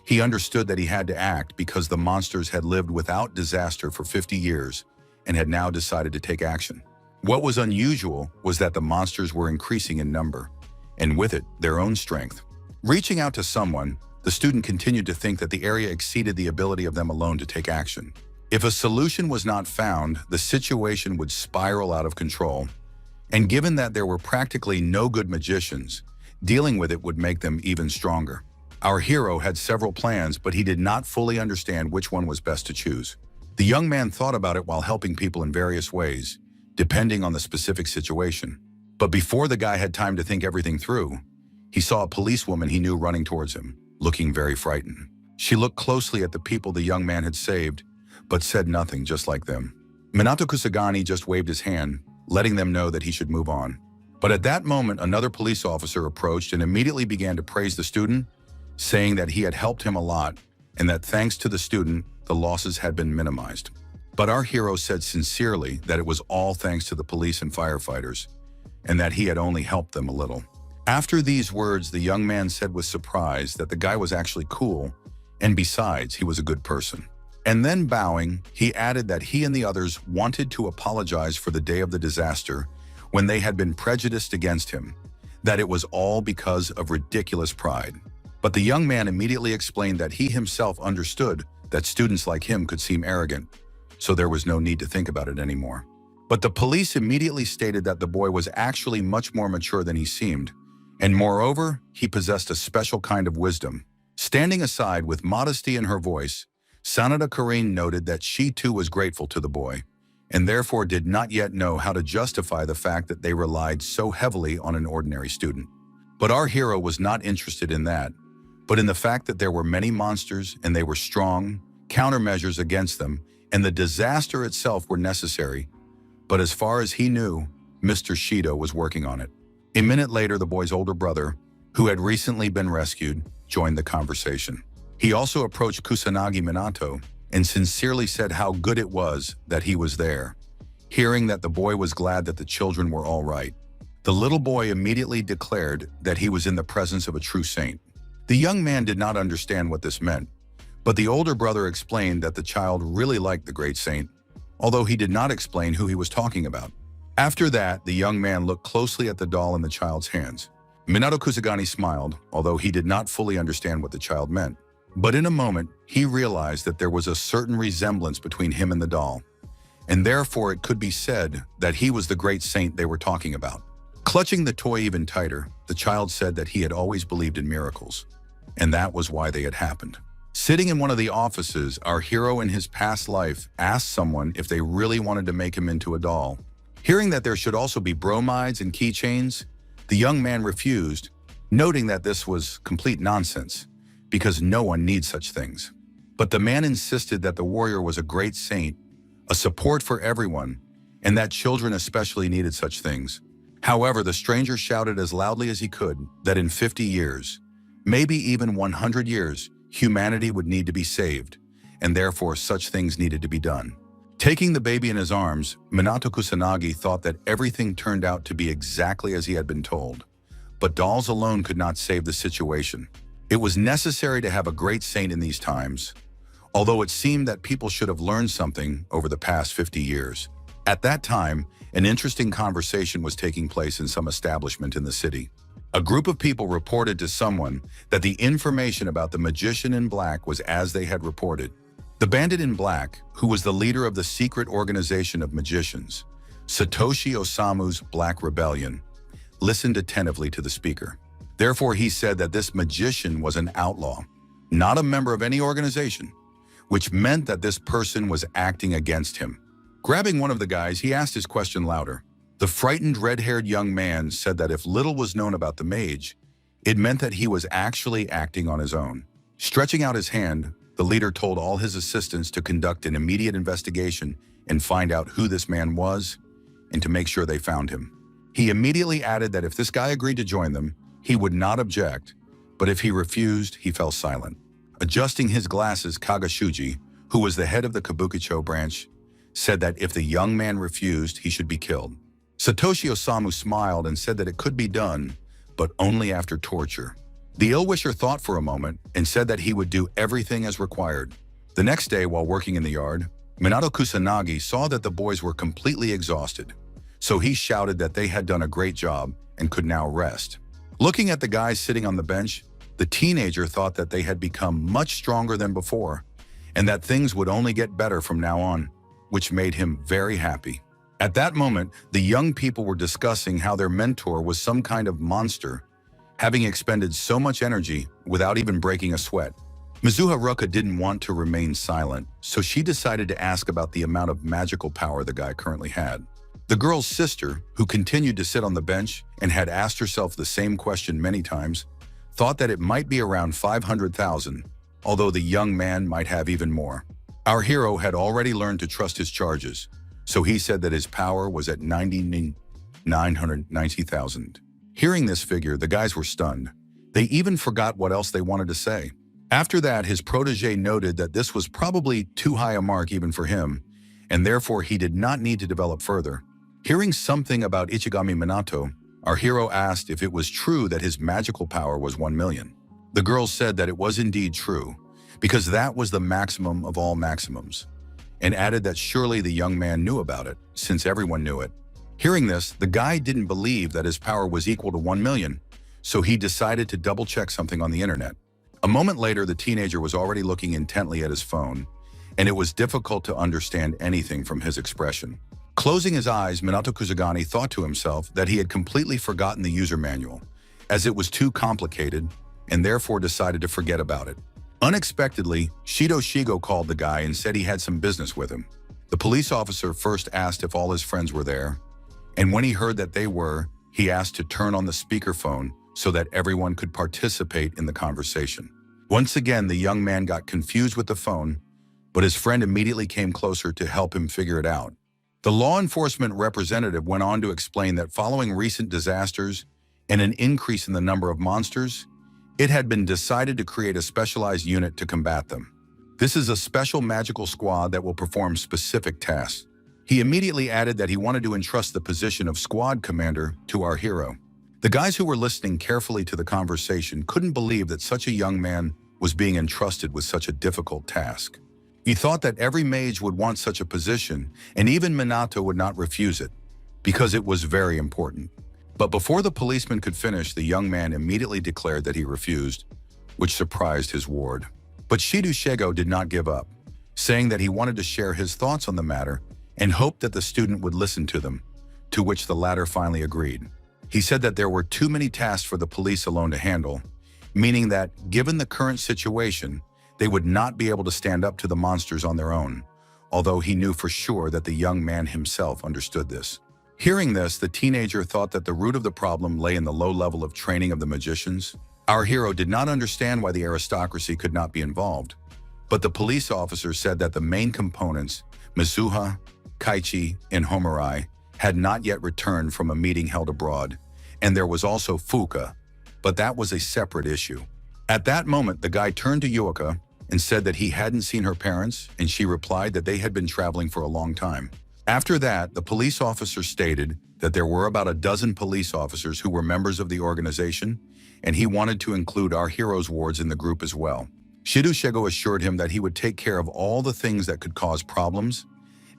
He understood that he had to act because the monsters had lived without disaster for 50 years and had now decided to take action. What was unusual was that the monsters were increasing in number, and with it, their own strength. Reaching out to someone, the student continued to think that the area exceeded the ability of them alone to take action. If a solution was not found, the situation would spiral out of control, and given that there were practically no good magicians, dealing with it would make them even stronger. Our hero had several plans, but he did not fully understand which one was best to choose. The young man thought about it while helping people in various ways, depending on the specific situation. But before the guy had time to think everything through, he saw a policewoman he knew running towards him, looking very frightened. She looked closely at the people the young man had saved, but said nothing, just like them. Minato Kusagani just waved his hand, letting them know that he should move on. But at that moment, another police officer approached and immediately began to praise the student, saying that he had helped him a lot and that thanks to the student, the losses had been minimized. But our hero said sincerely that it was all thanks to the police and firefighters, and that he had only helped them a little. After these words, the young man said with surprise that the guy was actually cool, and besides, he was a good person. And then bowing, he added that he and the others wanted to apologize for the day of the disaster when they had been prejudiced against him, that it was all because of ridiculous pride. But the young man immediately explained that he himself understood that students like him could seem arrogant, so there was no need to think about it anymore. But the police immediately stated that the boy was actually much more mature than he seemed, and moreover, he possessed a special kind of wisdom. Standing aside with modesty in her voice, Sanada Karine noted that she too was grateful to the boy, and therefore did not yet know how to justify the fact that they relied so heavily on an ordinary student. But our hero was not interested in that, but in the fact that there were many monsters and they were strong, countermeasures against them, and the disaster itself were necessary. But as far as he knew, Mr. Shido was working on it. A minute later, the boy's older brother, who had recently been rescued, joined the conversation. He also approached Kusanagi Minato and sincerely said how good it was that he was there. Hearing that the boy was glad that the children were all right, the little boy immediately declared that he was in the presence of a true saint. The young man did not understand what this meant, but the older brother explained that the child really liked the great saint, although he did not explain who he was talking about. After that, the young man looked closely at the doll in the child's hands. Minato Kusagani smiled, although he did not fully understand what the child meant. But in a moment, he realized that there was a certain resemblance between him and the doll, and therefore it could be said that he was the great saint they were talking about. Clutching the toy even tighter, the child said that he had always believed in miracles, and that was why they had happened. Sitting in one of the offices, our hero in his past life asked someone if they really wanted to make him into a doll. Hearing that there should also be bromides and keychains, the young man refused, noting that this was complete nonsense, because no one needs such things. But the man insisted that the warrior was a great saint, a support for everyone, and that children especially needed such things. However, the stranger shouted as loudly as he could that in 50 years, maybe even 100 years, humanity would need to be saved, and therefore such things needed to be done. Taking the baby in his arms, Minato Kusanagi thought that everything turned out to be exactly as he had been told. But dolls alone could not save the situation. It was necessary to have a great saint in these times, although it seemed that people should have learned something over the past 50 years. At that time, an interesting conversation was taking place in some establishment in the city. A group of people reported to someone that the information about the magician in black was as they had reported. The bandit in black, who was the leader of the secret organization of magicians, Satoshi Osamu's Black Rebellion, listened attentively to the speaker. Therefore, he said that this magician was an outlaw, not a member of any organization, which meant that this person was acting against him. Grabbing one of the guys, he asked his question louder. The frightened red-haired young man said that if little was known about the mage, it meant that he was actually acting on his own. Stretching out his hand, the leader told all his assistants to conduct an immediate investigation and find out who this man was and to make sure they found him. He immediately added that if this guy agreed to join them, he would not object, but if he refused, he fell silent. Adjusting his glasses, Kagashuji, who was the head of the Kabukicho branch, said that if the young man refused, he should be killed. Satoshi Osamu smiled and said that it could be done, but only after torture. The ill-wisher thought for a moment and said that he would do everything as required. The next day, while working in the yard, Minato Kusanagi saw that the boys were completely exhausted, so he shouted that they had done a great job and could now rest. Looking at the guys sitting on the bench, the teenager thought that they had become much stronger than before, and that things would only get better from now on, which made him very happy. At that moment, the young people were discussing how their mentor was some kind of monster, having expended so much energy without even breaking a sweat. Mizuha Ruka didn't want to remain silent, so she decided to ask about the amount of magical power the guy currently had. The girl's sister, who continued to sit on the bench and had asked herself the same question many times, thought that it might be around 500,000, although the young man might have even more. Our hero had already learned to trust his charges, so he said that his power was at 990,000. Hearing this figure, the guys were stunned. They even forgot what else they wanted to say. After that, his protege noted that this was probably too high a mark even for him, and therefore he did not need to develop further. Hearing something about Ichigami Minato, Our hero asked if it was true that his magical power was 1 million. The girl said that it was indeed true, because that was the maximum of all maximums, and added that surely the young man knew about it, since everyone knew it. Hearing this, the guy didn't believe that his power was equal to 1 million, so he decided to double-check something on the internet. A moment later, the teenager was already looking intently at his phone, and it was difficult to understand anything from his expression. Closing his eyes, Minato Kusagani thought to himself that he had completely forgotten the user manual, as it was too complicated, and therefore decided to forget about it. Unexpectedly, Shido Shigo called the guy and said he had some business with him. The police officer first asked if all his friends were there, and when he heard that they were, he asked to turn on the speakerphone so that everyone could participate in the conversation. Once again, the young man got confused with the phone, but his friend immediately came closer to help him figure it out. The law enforcement representative went on to explain that following recent disasters and an increase in the number of monsters, it had been decided to create a specialized unit to combat them. This is a special magical squad that will perform specific tasks. He immediately added that he wanted to entrust the position of squad commander to our hero. The guys who were listening carefully to the conversation couldn't believe that such a young man was being entrusted with such a difficult task. He thought that every mage would want such a position, and even Minato would not refuse it, because it was very important. But before the policeman could finish, the young man immediately declared that he refused, which surprised his ward. But Shido Shigo did not give up, saying that he wanted to share his thoughts on the matter and hoped that the student would listen to them, to which the latter finally agreed. He said that there were too many tasks for the police alone to handle, meaning that, given the current situation, they would not be able to stand up to the monsters on their own, although he knew for sure that the young man himself understood this. Hearing this, the teenager thought that the root of the problem lay in the low level of training of the magicians. Our hero did not understand why the aristocracy could not be involved, but the police officer said that the main components, Mizuha, Kaichi, and Homarai, had not yet returned from a meeting held abroad, and there was also Fuka, but that was a separate issue. At that moment, the guy turned to Yuika and said that he hadn't seen her parents, and she replied that they had been traveling for a long time. After that, the police officer stated that there were about a dozen police officers who were members of the organization, and he wanted to include our hero's wards in the group as well. Shido Shigo assured him that he would take care of all the things that could cause problems,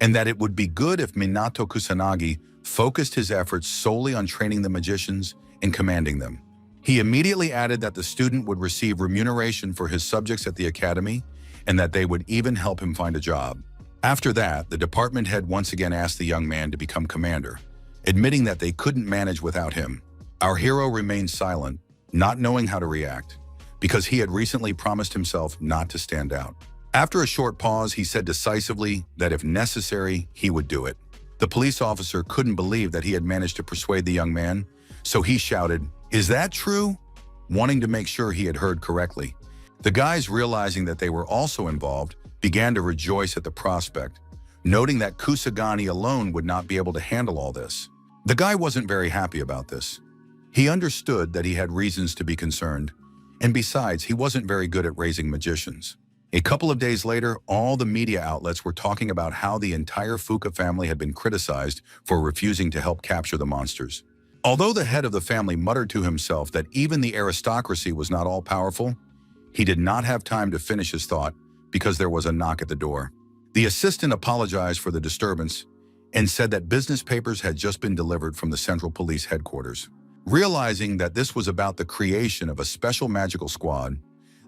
and that it would be good if Minato Kusanagi focused his efforts solely on training the magicians and commanding them. He immediately added that the student would receive remuneration for his subjects at the academy, and that they would even help him find a job. After that, the department head once again asked the young man to become commander, admitting that they couldn't manage without him. Our hero remained silent, not knowing how to react, because he had recently promised himself not to stand out. After a short pause, he said decisively that if necessary, he would do it. The police officer couldn't believe that he had managed to persuade the young man, so he shouted, "Is that true?" wanting to make sure he had heard correctly. The guys, realizing that they were also involved, began to rejoice at the prospect, noting that Kusagani alone would not be able to handle all this. The guy wasn't very happy about this. He understood that he had reasons to be concerned, and besides, he wasn't very good at raising magicians. A couple of days later, all the media outlets were talking about how the entire Fuka family had been criticized for refusing to help capture the monsters. Although the head of the family muttered to himself that even the aristocracy was not all-powerful, he did not have time to finish his thought because there was a knock at the door. The assistant apologized for the disturbance and said that business papers had just been delivered from the Central Police Headquarters. Realizing that this was about the creation of a special magical squad,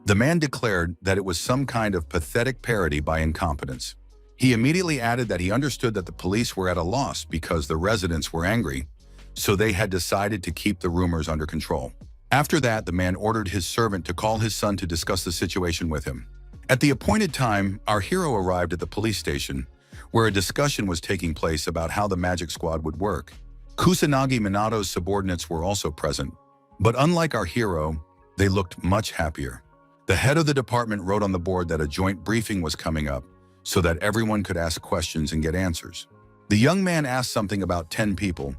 the man declared that it was some kind of pathetic parody by incompetence. He immediately added that he understood that the police were at a loss because the residents were angry, so they had decided to keep the rumors under control. After that, the man ordered his servant to call his son to discuss the situation with him. At the appointed time, our hero arrived at the police station, where a discussion was taking place about how the magic squad would work. Kusanagi Minato's subordinates were also present, but unlike our hero, they looked much happier. The head of the department wrote on the board that a joint briefing was coming up so that everyone could ask questions and get answers. The young man asked something about 10 people,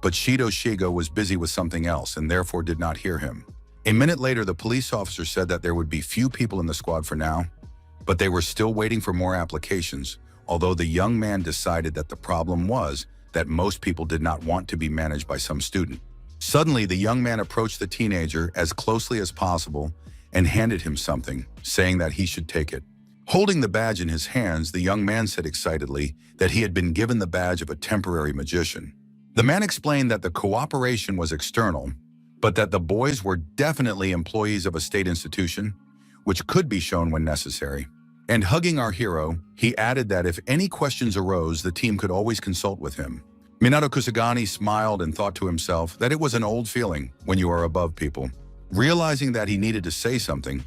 but Shido Shigo was busy with something else and therefore did not hear him. A minute later, the police officer said that there would be few people in the squad for now, but they were still waiting for more applications, although the young man decided that the problem was that most people did not want to be managed by some student. Suddenly, the young man approached the teenager as closely as possible and handed him something, saying that he should take it. Holding the badge in his hands, the young man said excitedly that he had been given the badge of a temporary magician. The man explained that the cooperation was external, but that the boys were definitely employees of a state institution, which could be shown when necessary. And hugging our hero, he added that if any questions arose, the team could always consult with him. Minato Kusagani smiled and thought to himself that it was an old feeling when you are above people. Realizing that he needed to say something,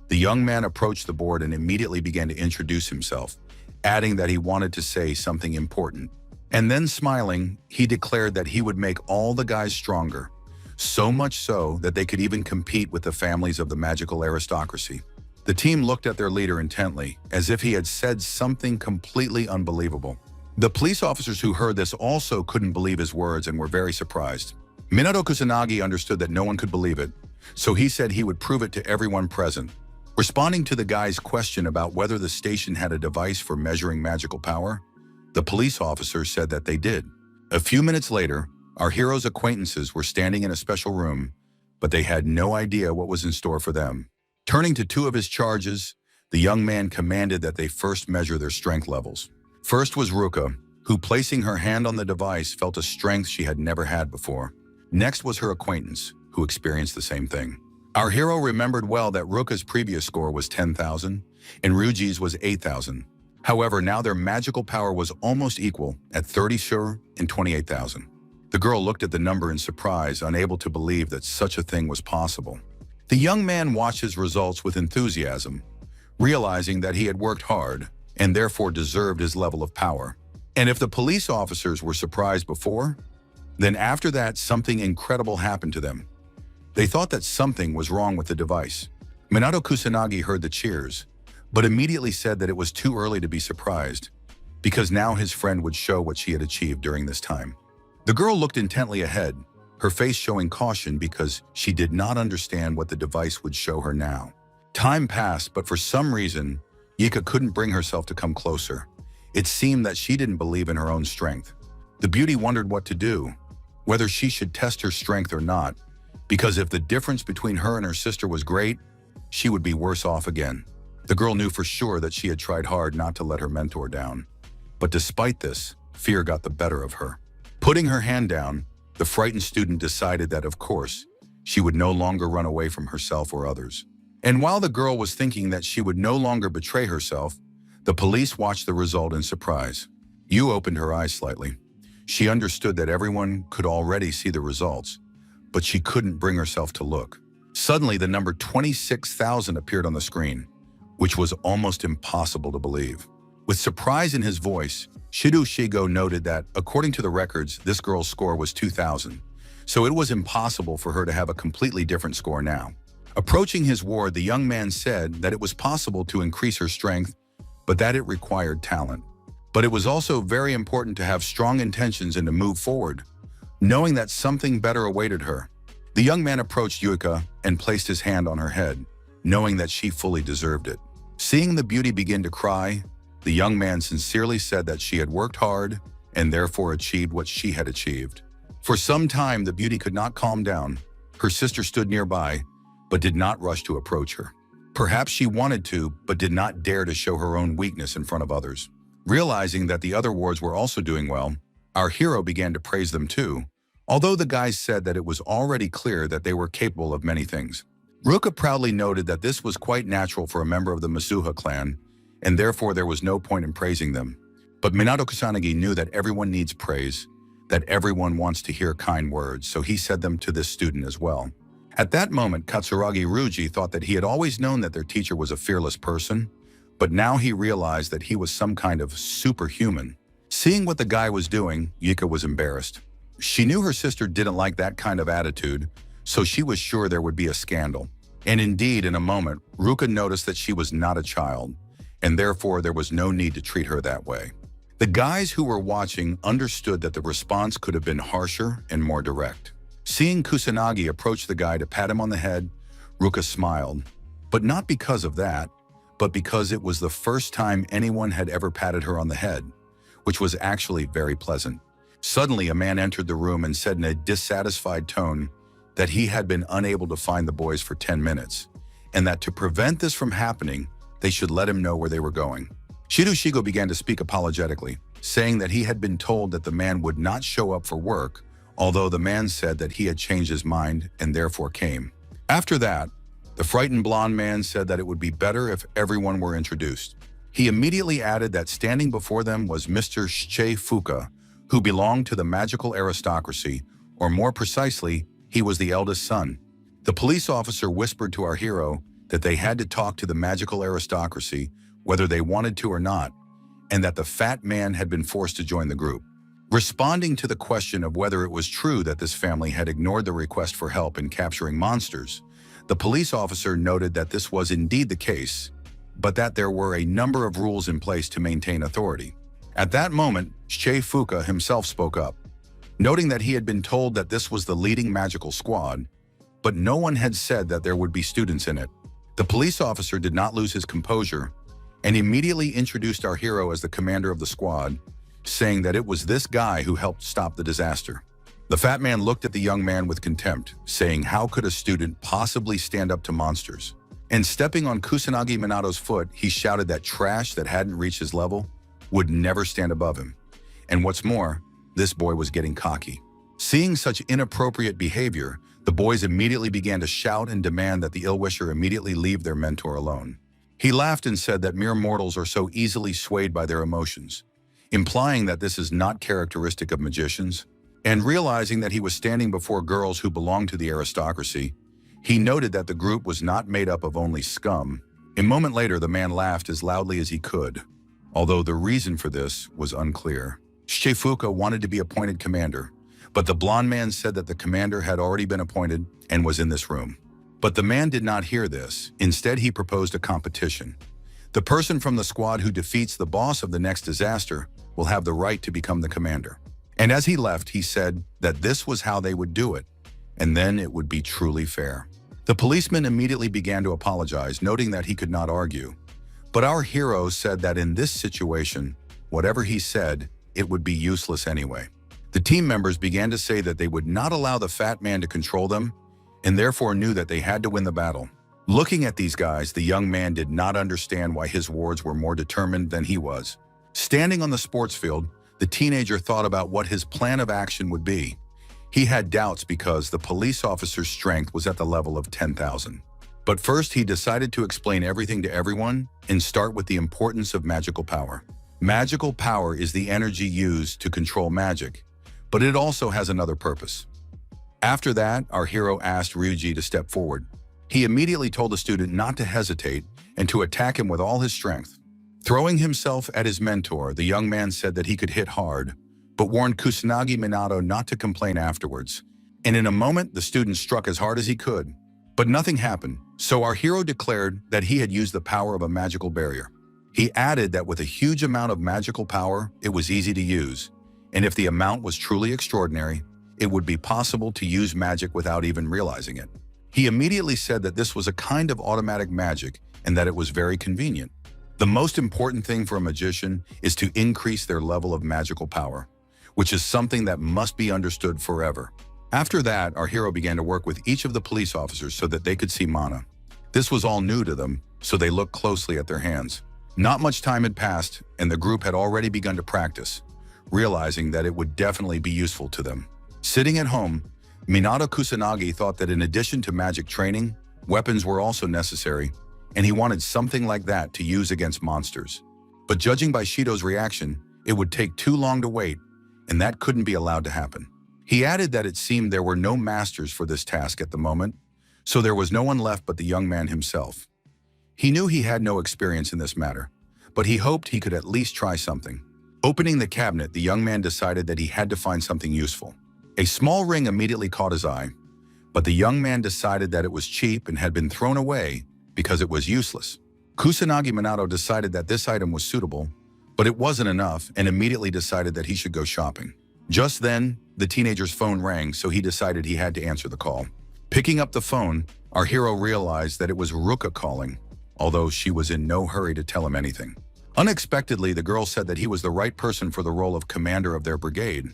the young man approached the board and immediately began to introduce himself, adding that he wanted to say something important. And then smiling, he declared that he would make all the guys stronger, so much so that they could even compete with the families of the magical aristocracy. The team looked at their leader intently, as if he had said something completely unbelievable. The police officers who heard this also couldn't believe his words and were very surprised. Minato Kusanagi understood that no one could believe it, so he said he would prove it to everyone present. Responding to the guy's question about whether the station had a device for measuring magical power, the police officers said that they did. A few minutes later, our hero's acquaintances were standing in a special room, but they had no idea what was in store for them. Turning to two of his charges, the young man commanded that they first measure their strength levels. First was Ruka, who, placing her hand on the device, felt a strength she had never had before. Next was her acquaintance, who experienced the same thing. Our hero remembered well that Ruka's previous score was 10,000 and Ryuji's was 8,000. However, now their magical power was almost equal at 30 sure and 28,000. The girl looked at the number in surprise, unable to believe that such a thing was possible. The young man watched his results with enthusiasm, realizing that he had worked hard and therefore deserved his level of power. And if the police officers were surprised before, then after that something incredible happened to them. They thought that something was wrong with the device. Minato Kusanagi heard the cheers, but immediately said that it was too early to be surprised, because now his friend would show what she had achieved during this time. The girl looked intently ahead, her face showing caution because she did not understand what the device would show her now. Time passed, but for some reason, Yika couldn't bring herself to come closer. It seemed that she didn't believe in her own strength. The beauty wondered what to do, whether she should test her strength or not, because if the difference between her and her sister was great, she would be worse off again. The girl knew for sure that she had tried hard not to let her mentor down. But despite this, fear got the better of her. Putting her hand down, the frightened student decided that, of course, she would no longer run away from herself or others. And while the girl was thinking that she would no longer betray herself, the police watched the result in surprise. Yu opened her eyes slightly. She understood that everyone could already see the results, but she couldn't bring herself to look. Suddenly, the number 26,000 appeared on the screen, which was almost impossible to believe. With surprise in his voice, Shido Shigo noted that, according to the records, this girl's score was 2,000, so it was impossible for her to have a completely different score now. Approaching his ward, the young man said that it was possible to increase her strength, but that it required talent. But it was also very important to have strong intentions and to move forward, knowing that something better awaited her. The young man approached Yuka and placed his hand on her head, knowing that she fully deserved it. Seeing the beauty begin to cry, the young man sincerely said that she had worked hard and therefore achieved what she had achieved. For some time, the beauty could not calm down. Her sister stood nearby, but did not rush to approach her. Perhaps she wanted to, but did not dare to show her own weakness in front of others. Realizing that the other wards were also doing well, our hero began to praise them too, although the guys said that it was already clear that they were capable of many things. Ruka proudly noted that this was quite natural for a member of the Masuha clan, and therefore there was no point in praising them. But Minato Kusanagi knew that everyone needs praise, that everyone wants to hear kind words, so he said them to this student as well. At that moment, Katsuragi Ryuji thought that he had always known that their teacher was a fearless person, but now he realized that he was some kind of superhuman. Seeing what the guy was doing, Yika was embarrassed. She knew her sister didn't like that kind of attitude, so she was sure there would be a scandal. And indeed, in a moment, Ruka noticed that she was not a child, and therefore there was no need to treat her that way. The guys who were watching understood that the response could have been harsher and more direct. Seeing Kusanagi approach the guy to pat him on the head, Ruka smiled, but not because of that, but because it was the first time anyone had ever patted her on the head, which was actually very pleasant. Suddenly, a man entered the room and said in a dissatisfied tone that he had been unable to find the boys for 10 minutes, and that to prevent this from happening, they should let him know where they were going. Shido began to speak apologetically, saying that he had been told that the man would not show up for work, although the man said that he had changed his mind and therefore came. After that, the frightened blonde man said that it would be better if everyone were introduced. He immediately added that standing before them was Mr. Fuka, who belonged to the magical aristocracy, or more precisely, he was the eldest son. The police officer whispered to our hero that they had to talk to the magical aristocracy, whether they wanted to or not, and that the fat man had been forced to join the group. Responding to the question of whether it was true that this family had ignored the request for help in capturing monsters, the police officer noted that this was indeed the case, but that there were a number of rules in place to maintain authority. At that moment, Fuka himself spoke up, noting that he had been told that this was the leading magical squad, but no one had said that there would be students in it. The police officer did not lose his composure and immediately introduced our hero as the commander of the squad, saying that it was this guy who helped stop the disaster. The fat man looked at the young man with contempt, saying how could a student possibly stand up to monsters? And stepping on Kusanagi Minato's foot, he shouted that trash that hadn't reached his level would never stand above him. And what's more, this boy was getting cocky. Seeing such inappropriate behavior, the boys immediately began to shout and demand that the ill-wisher immediately leave their mentor alone. He laughed and said that mere mortals are so easily swayed by their emotions, implying that this is not characteristic of magicians. And realizing that he was standing before girls who belonged to the aristocracy, he noted that the group was not made up of only scum. A moment later, the man laughed as loudly as he could, although the reason for this was unclear. Fuka wanted to be appointed commander, but the blonde man said that the commander had already been appointed and was in this room. But the man did not hear this. Instead, he proposed a competition. The person from the squad who defeats the boss of the next disaster will have the right to become the commander. And as he left, he said that this was how they would do it, and then it would be truly fair. The policeman immediately began to apologize, noting that he could not argue. But our hero said that in this situation, whatever he said, it would be useless anyway. The team members began to say that they would not allow the fat man to control them, and therefore knew that they had to win the battle. Looking at these guys, the young man did not understand why his wards were more determined than he was. Standing on the sports field, the teenager thought about what his plan of action would be. He had doubts because the police officer's strength was at the level of 10,000. But first, he decided to explain everything to everyone and start with the importance of magical power. Magical power is the energy used to control magic, but it also has another purpose. After that, our hero asked Ryuji to step forward. He immediately told the student not to hesitate and to attack him with all his strength. Throwing himself at his mentor, the young man said that he could hit hard, but warned Kusanagi Minato not to complain afterwards. And in a moment, the student struck as hard as he could. But nothing happened, so our hero declared that he had used the power of a magical barrier. He added that with a huge amount of magical power, it was easy to use, and if the amount was truly extraordinary, it would be possible to use magic without even realizing it. He immediately said that this was a kind of automatic magic and that it was very convenient. The most important thing for a magician is to increase their level of magical power, which is something that must be understood forever. After that, our hero began to work with each of the police officers so that they could see mana. This was all new to them, so they looked closely at their hands. Not much time had passed, and the group had already begun to practice, realizing that it would definitely be useful to them. Sitting at home, Minato Kusanagi thought that in addition to magic training, weapons were also necessary, and he wanted something like that to use against monsters. But judging by Shido's reaction, it would take too long to wait, and that couldn't be allowed to happen. He added that it seemed there were no masters for this task at the moment, so there was no one left but the young man himself. He knew he had no experience in this matter, but he hoped he could at least try something. Opening the cabinet, the young man decided that he had to find something useful. A small ring immediately caught his eye, but the young man decided that it was cheap and had been thrown away because it was useless. Kusanagi Minato decided that this item was suitable, but it wasn't enough and immediately decided that he should go shopping. Just then, the teenager's phone rang, so he decided he had to answer the call. Picking up the phone, our hero realized that it was Ruka calling, although she was in no hurry to tell him anything. Unexpectedly, the girl said that he was the right person for the role of commander of their brigade,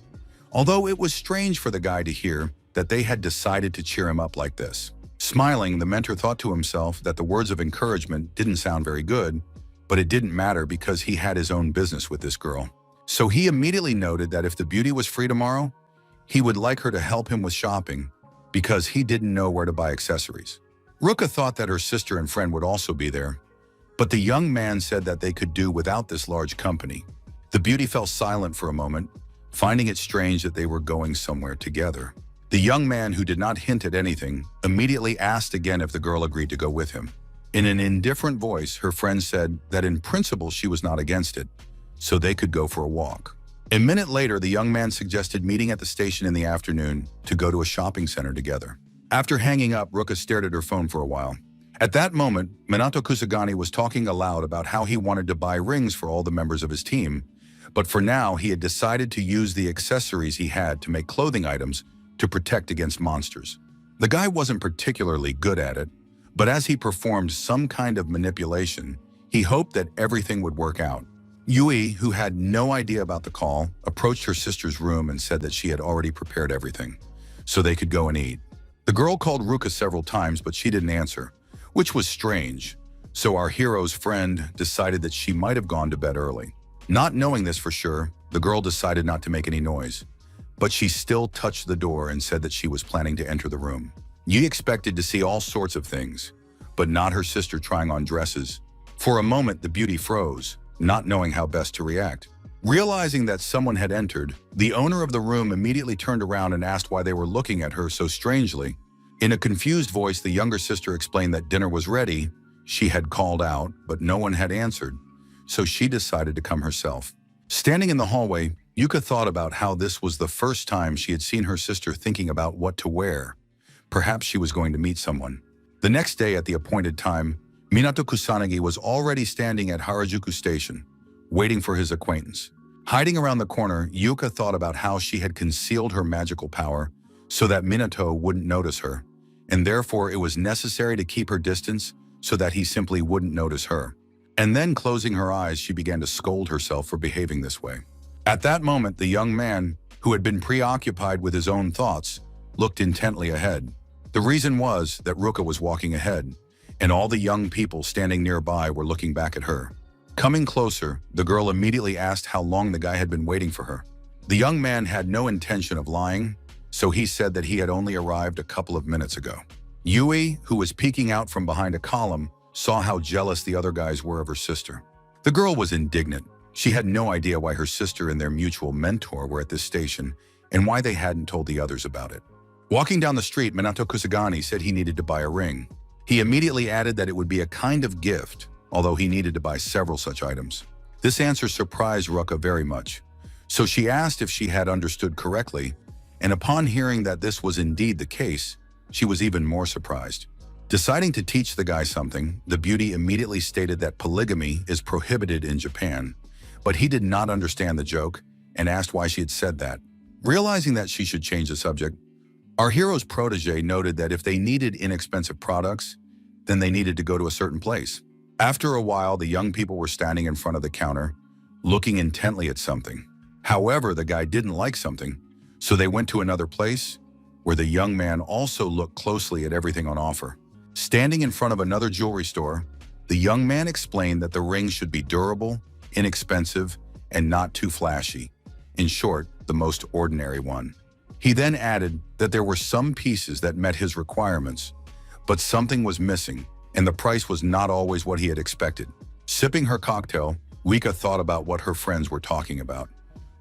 although it was strange for the guy to hear that they had decided to cheer him up like this. Smiling, the mentor thought to himself that the words of encouragement didn't sound very good, but it didn't matter because he had his own business with this girl. So he immediately noted that if the beauty was free tomorrow, he would like her to help him with shopping because he didn't know where to buy accessories. Ruka thought that her sister and friend would also be there, but the young man said that they could do without this large company. The beauty fell silent for a moment, finding it strange that they were going somewhere together. The young man, who did not hint at anything, immediately asked again if the girl agreed to go with him. In an indifferent voice, her friend said that in principle she was not against it, so they could go for a walk. A minute later, the young man suggested meeting at the station in the afternoon to go to a shopping center together. After hanging up, Ruka stared at her phone for a while. At that moment, Minato Kusagani was talking aloud about how he wanted to buy rings for all the members of his team, but for now he had decided to use the accessories he had to make clothing items to protect against monsters. The guy wasn't particularly good at it, but as he performed some kind of manipulation, he hoped that everything would work out. Yui, who had no idea about the call, approached her sister's room and said that she had already prepared everything, so they could go and eat. The girl called Ruka several times, but she didn't answer, which was strange, so our hero's friend decided that she might have gone to bed early. Not knowing this for sure, the girl decided not to make any noise, but she still touched the door and said that she was planning to enter the room. Yui expected to see all sorts of things, but not her sister trying on dresses. For a moment, the beauty froze, not knowing how best to react. Realizing that someone had entered, the owner of the room immediately turned around and asked why they were looking at her so strangely. In a confused voice, the younger sister explained that dinner was ready. She had called out, but no one had answered, so she decided to come herself. Standing in the hallway, Yuka thought about how this was the first time she had seen her sister thinking about what to wear. Perhaps she was going to meet someone. The next day at the appointed time, Minato Kusanagi was already standing at Harajuku Station, waiting for his acquaintance. Hiding around the corner, Yuka thought about how she had concealed her magical power so that Minato wouldn't notice her, and therefore it was necessary to keep her distance so that he simply wouldn't notice her. And then, closing her eyes, she began to scold herself for behaving this way. At that moment, the young man, who had been preoccupied with his own thoughts, looked intently ahead. The reason was that Ruka was walking ahead, and all the young people standing nearby were looking back at her. Coming closer, the girl immediately asked how long the guy had been waiting for her. The young man had no intention of lying, so he said that he had only arrived a couple of minutes ago. Yui, who was peeking out from behind a column, saw how jealous the other guys were of her sister. The girl was indignant. She had no idea why her sister and their mutual mentor were at this station and why they hadn't told the others about it. Walking down the street, Minato Kusagani said he needed to buy a ring. He immediately added that it would be a kind of gift, although he needed to buy several such items. This answer surprised Ruka very much, so she asked if she had understood correctly, and upon hearing that this was indeed the case, she was even more surprised. Deciding to teach the guy something, the beauty immediately stated that polygamy is prohibited in Japan, but he did not understand the joke and asked why she had said that. Realizing that she should change the subject, our hero's protege noted that if they needed inexpensive products, then they needed to go to a certain place. After a while, the young people were standing in front of the counter, looking intently at something. However, the guy didn't like something, so they went to another place where the young man also looked closely at everything on offer. Standing in front of another jewelry store, the young man explained that the ring should be durable, inexpensive, and not too flashy. In short, the most ordinary one. He then added that there were some pieces that met his requirements, but something was missing, and the price was not always what he had expected. Sipping her cocktail, Wika thought about what her friends were talking about,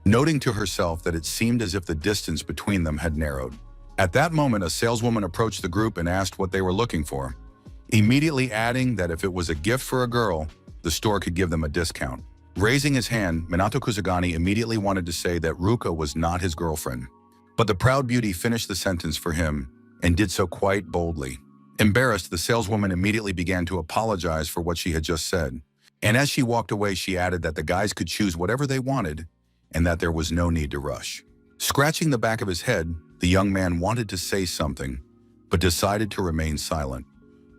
noting to herself that it seemed as if the distance between them had narrowed. At that moment, a saleswoman approached the group and asked what they were looking for, immediately adding that if it was a gift for a girl, the store could give them a discount. Raising his hand, Minato Kusagani immediately wanted to say that Ruka was not his girlfriend, but the proud beauty finished the sentence for him and did so quite boldly. Embarrassed, the saleswoman immediately began to apologize for what she had just said, and as she walked away, she added that the guys could choose whatever they wanted and that there was no need to rush. Scratching the back of his head, the young man wanted to say something, but decided to remain silent,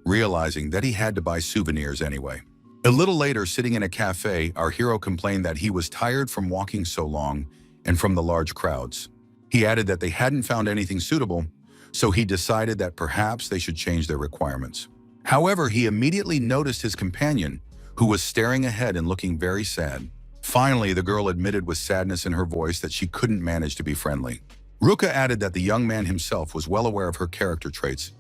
realizing that he had to buy souvenirs anyway. A little later, sitting in a cafe, our hero complained that he was tired from walking so long and from the large crowds. He added that they hadn't found anything suitable, so he decided that perhaps they should change their requirements. However, he immediately noticed his companion, who was staring ahead and looking very sad. Finally, the girl admitted with sadness in her voice that she couldn't manage to be friendly. Ruka added that the young man himself was well aware of her character traits,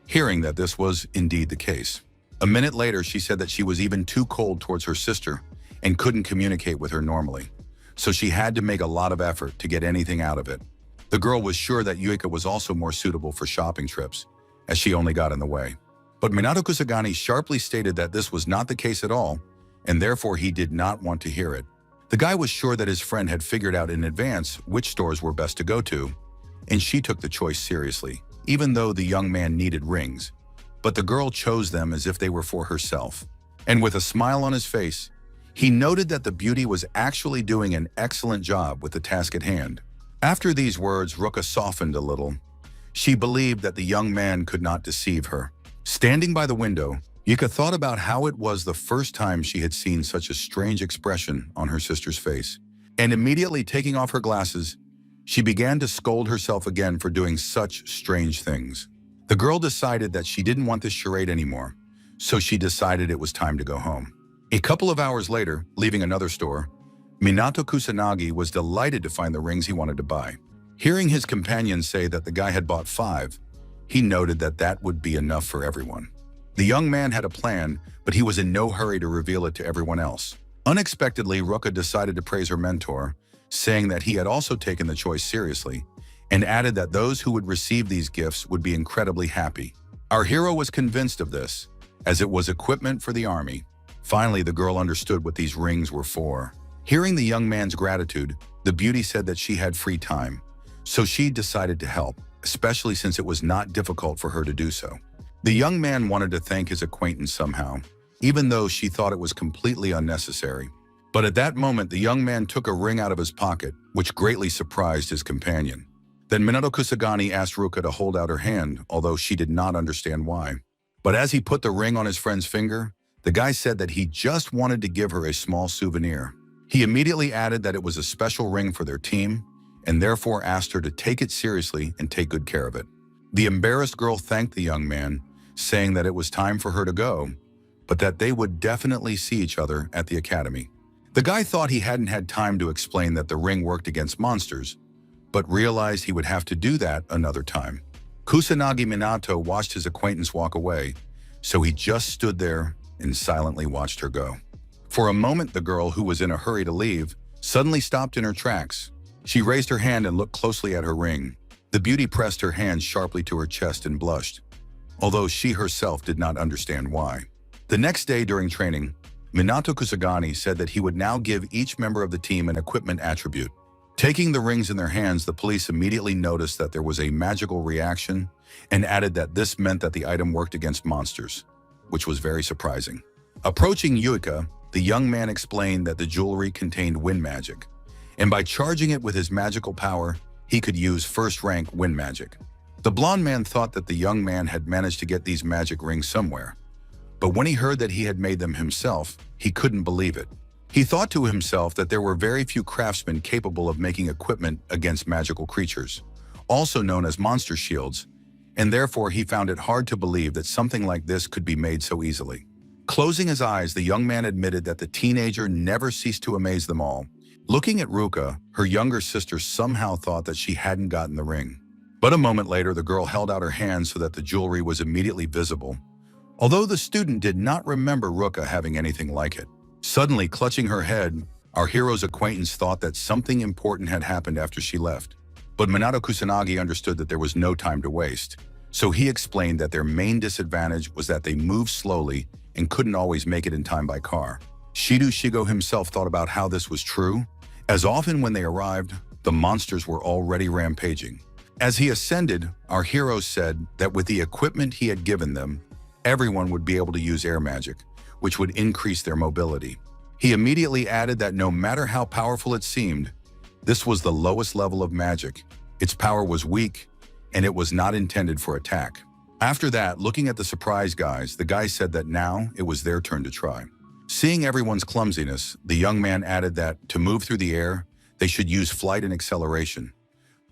hearing that this was indeed the case. A minute later, she said that she was even too cold towards her sister and couldn't communicate with her normally, so she had to make a lot of effort to get anything out of it. The girl was sure that Yuika was also more suitable for shopping trips, as she only got in the way. But Minato Kusagani sharply stated that this was not the case at all, and therefore he did not want to hear it. The guy was sure that his friend had figured out in advance which stores were best to go to, and she took the choice seriously, even though the young man needed rings. But the girl chose them as if they were for herself. And with a smile on his face, he noted that the beauty was actually doing an excellent job with the task at hand. After these words, Ruka softened a little. She believed that the young man could not deceive her. Standing by the window, Yuka thought about how it was the first time she had seen such a strange expression on her sister's face. And immediately taking off her glasses, she began to scold herself again for doing such strange things. The girl decided that she didn't want this charade anymore, so she decided it was time to go home. A couple of hours later, leaving another store, Minato Kusanagi was delighted to find the rings he wanted to buy. Hearing his companion say that the guy had bought 5, he noted that that would be enough for everyone. The young man had a plan, but he was in no hurry to reveal it to everyone else. Unexpectedly, Ruka decided to praise her mentor, saying that he had also taken the choice seriously, and added that those who would receive these gifts would be incredibly happy. Our hero was convinced of this, as it was equipment for the army. Finally, the girl understood what these rings were for. Hearing the young man's gratitude, the beauty said that she had free time, so she decided to help, especially since it was not difficult for her to do so. The young man wanted to thank his acquaintance somehow, even though she thought it was completely unnecessary. But at that moment, the young man took a ring out of his pocket, which greatly surprised his companion. Then Minato Kusagani asked Ruka to hold out her hand, although she did not understand why. But as he put the ring on his friend's finger, the guy said that he just wanted to give her a small souvenir. He immediately added that it was a special ring for their team, and therefore asked her to take it seriously and take good care of it. The embarrassed girl thanked the young man, saying that it was time for her to go, but that they would definitely see each other at the academy. The guy thought he hadn't had time to explain that the ring worked against monsters, but realized he would have to do that another time. Kusanagi Minato watched his acquaintance walk away, so he just stood there and silently watched her go. For a moment, the girl, who was in a hurry to leave, suddenly stopped in her tracks. She raised her hand and looked closely at her ring. The beauty pressed her hand sharply to her chest and blushed, although she herself did not understand why. The next day during training, Minato Kusagani said that he would now give each member of the team an equipment attribute. Taking the rings in their hands, the police immediately noticed that there was a magical reaction and added that this meant that the item worked against monsters, which was very surprising. Approaching Yuika, the young man explained that the jewelry contained wind magic, and by charging it with his magical power, he could use first-rank wind magic. The blonde man thought that the young man had managed to get these magic rings somewhere, but when he heard that he had made them himself, he couldn't believe it. He thought to himself that there were very few craftsmen capable of making equipment against magical creatures, also known as monster shields, and therefore he found it hard to believe that something like this could be made so easily. Closing his eyes, the young man admitted that the teenager never ceased to amaze them all. Looking at Ruka, her younger sister somehow thought that she hadn't gotten the ring. But a moment later, the girl held out her hand so that the jewelry was immediately visible, although the student did not remember Ruka having anything like it. Suddenly, clutching her head, our hero's acquaintance thought that something important had happened after she left. But Minato Kusanagi understood that there was no time to waste, so he explained that their main disadvantage was that they moved slowly and couldn't always make it in time by car. Shido Shigo himself thought about how this was true, as often when they arrived, the monsters were already rampaging. As he ascended, our hero said that with the equipment he had given them, everyone would be able to use air magic, which would increase their mobility. He immediately added that no matter how powerful it seemed, this was the lowest level of magic. Its power was weak, and it was not intended for attack. After that, looking at the surprised guys, the guy said that now it was their turn to try. Seeing everyone's clumsiness, the young man added that to move through the air, they should use flight and acceleration.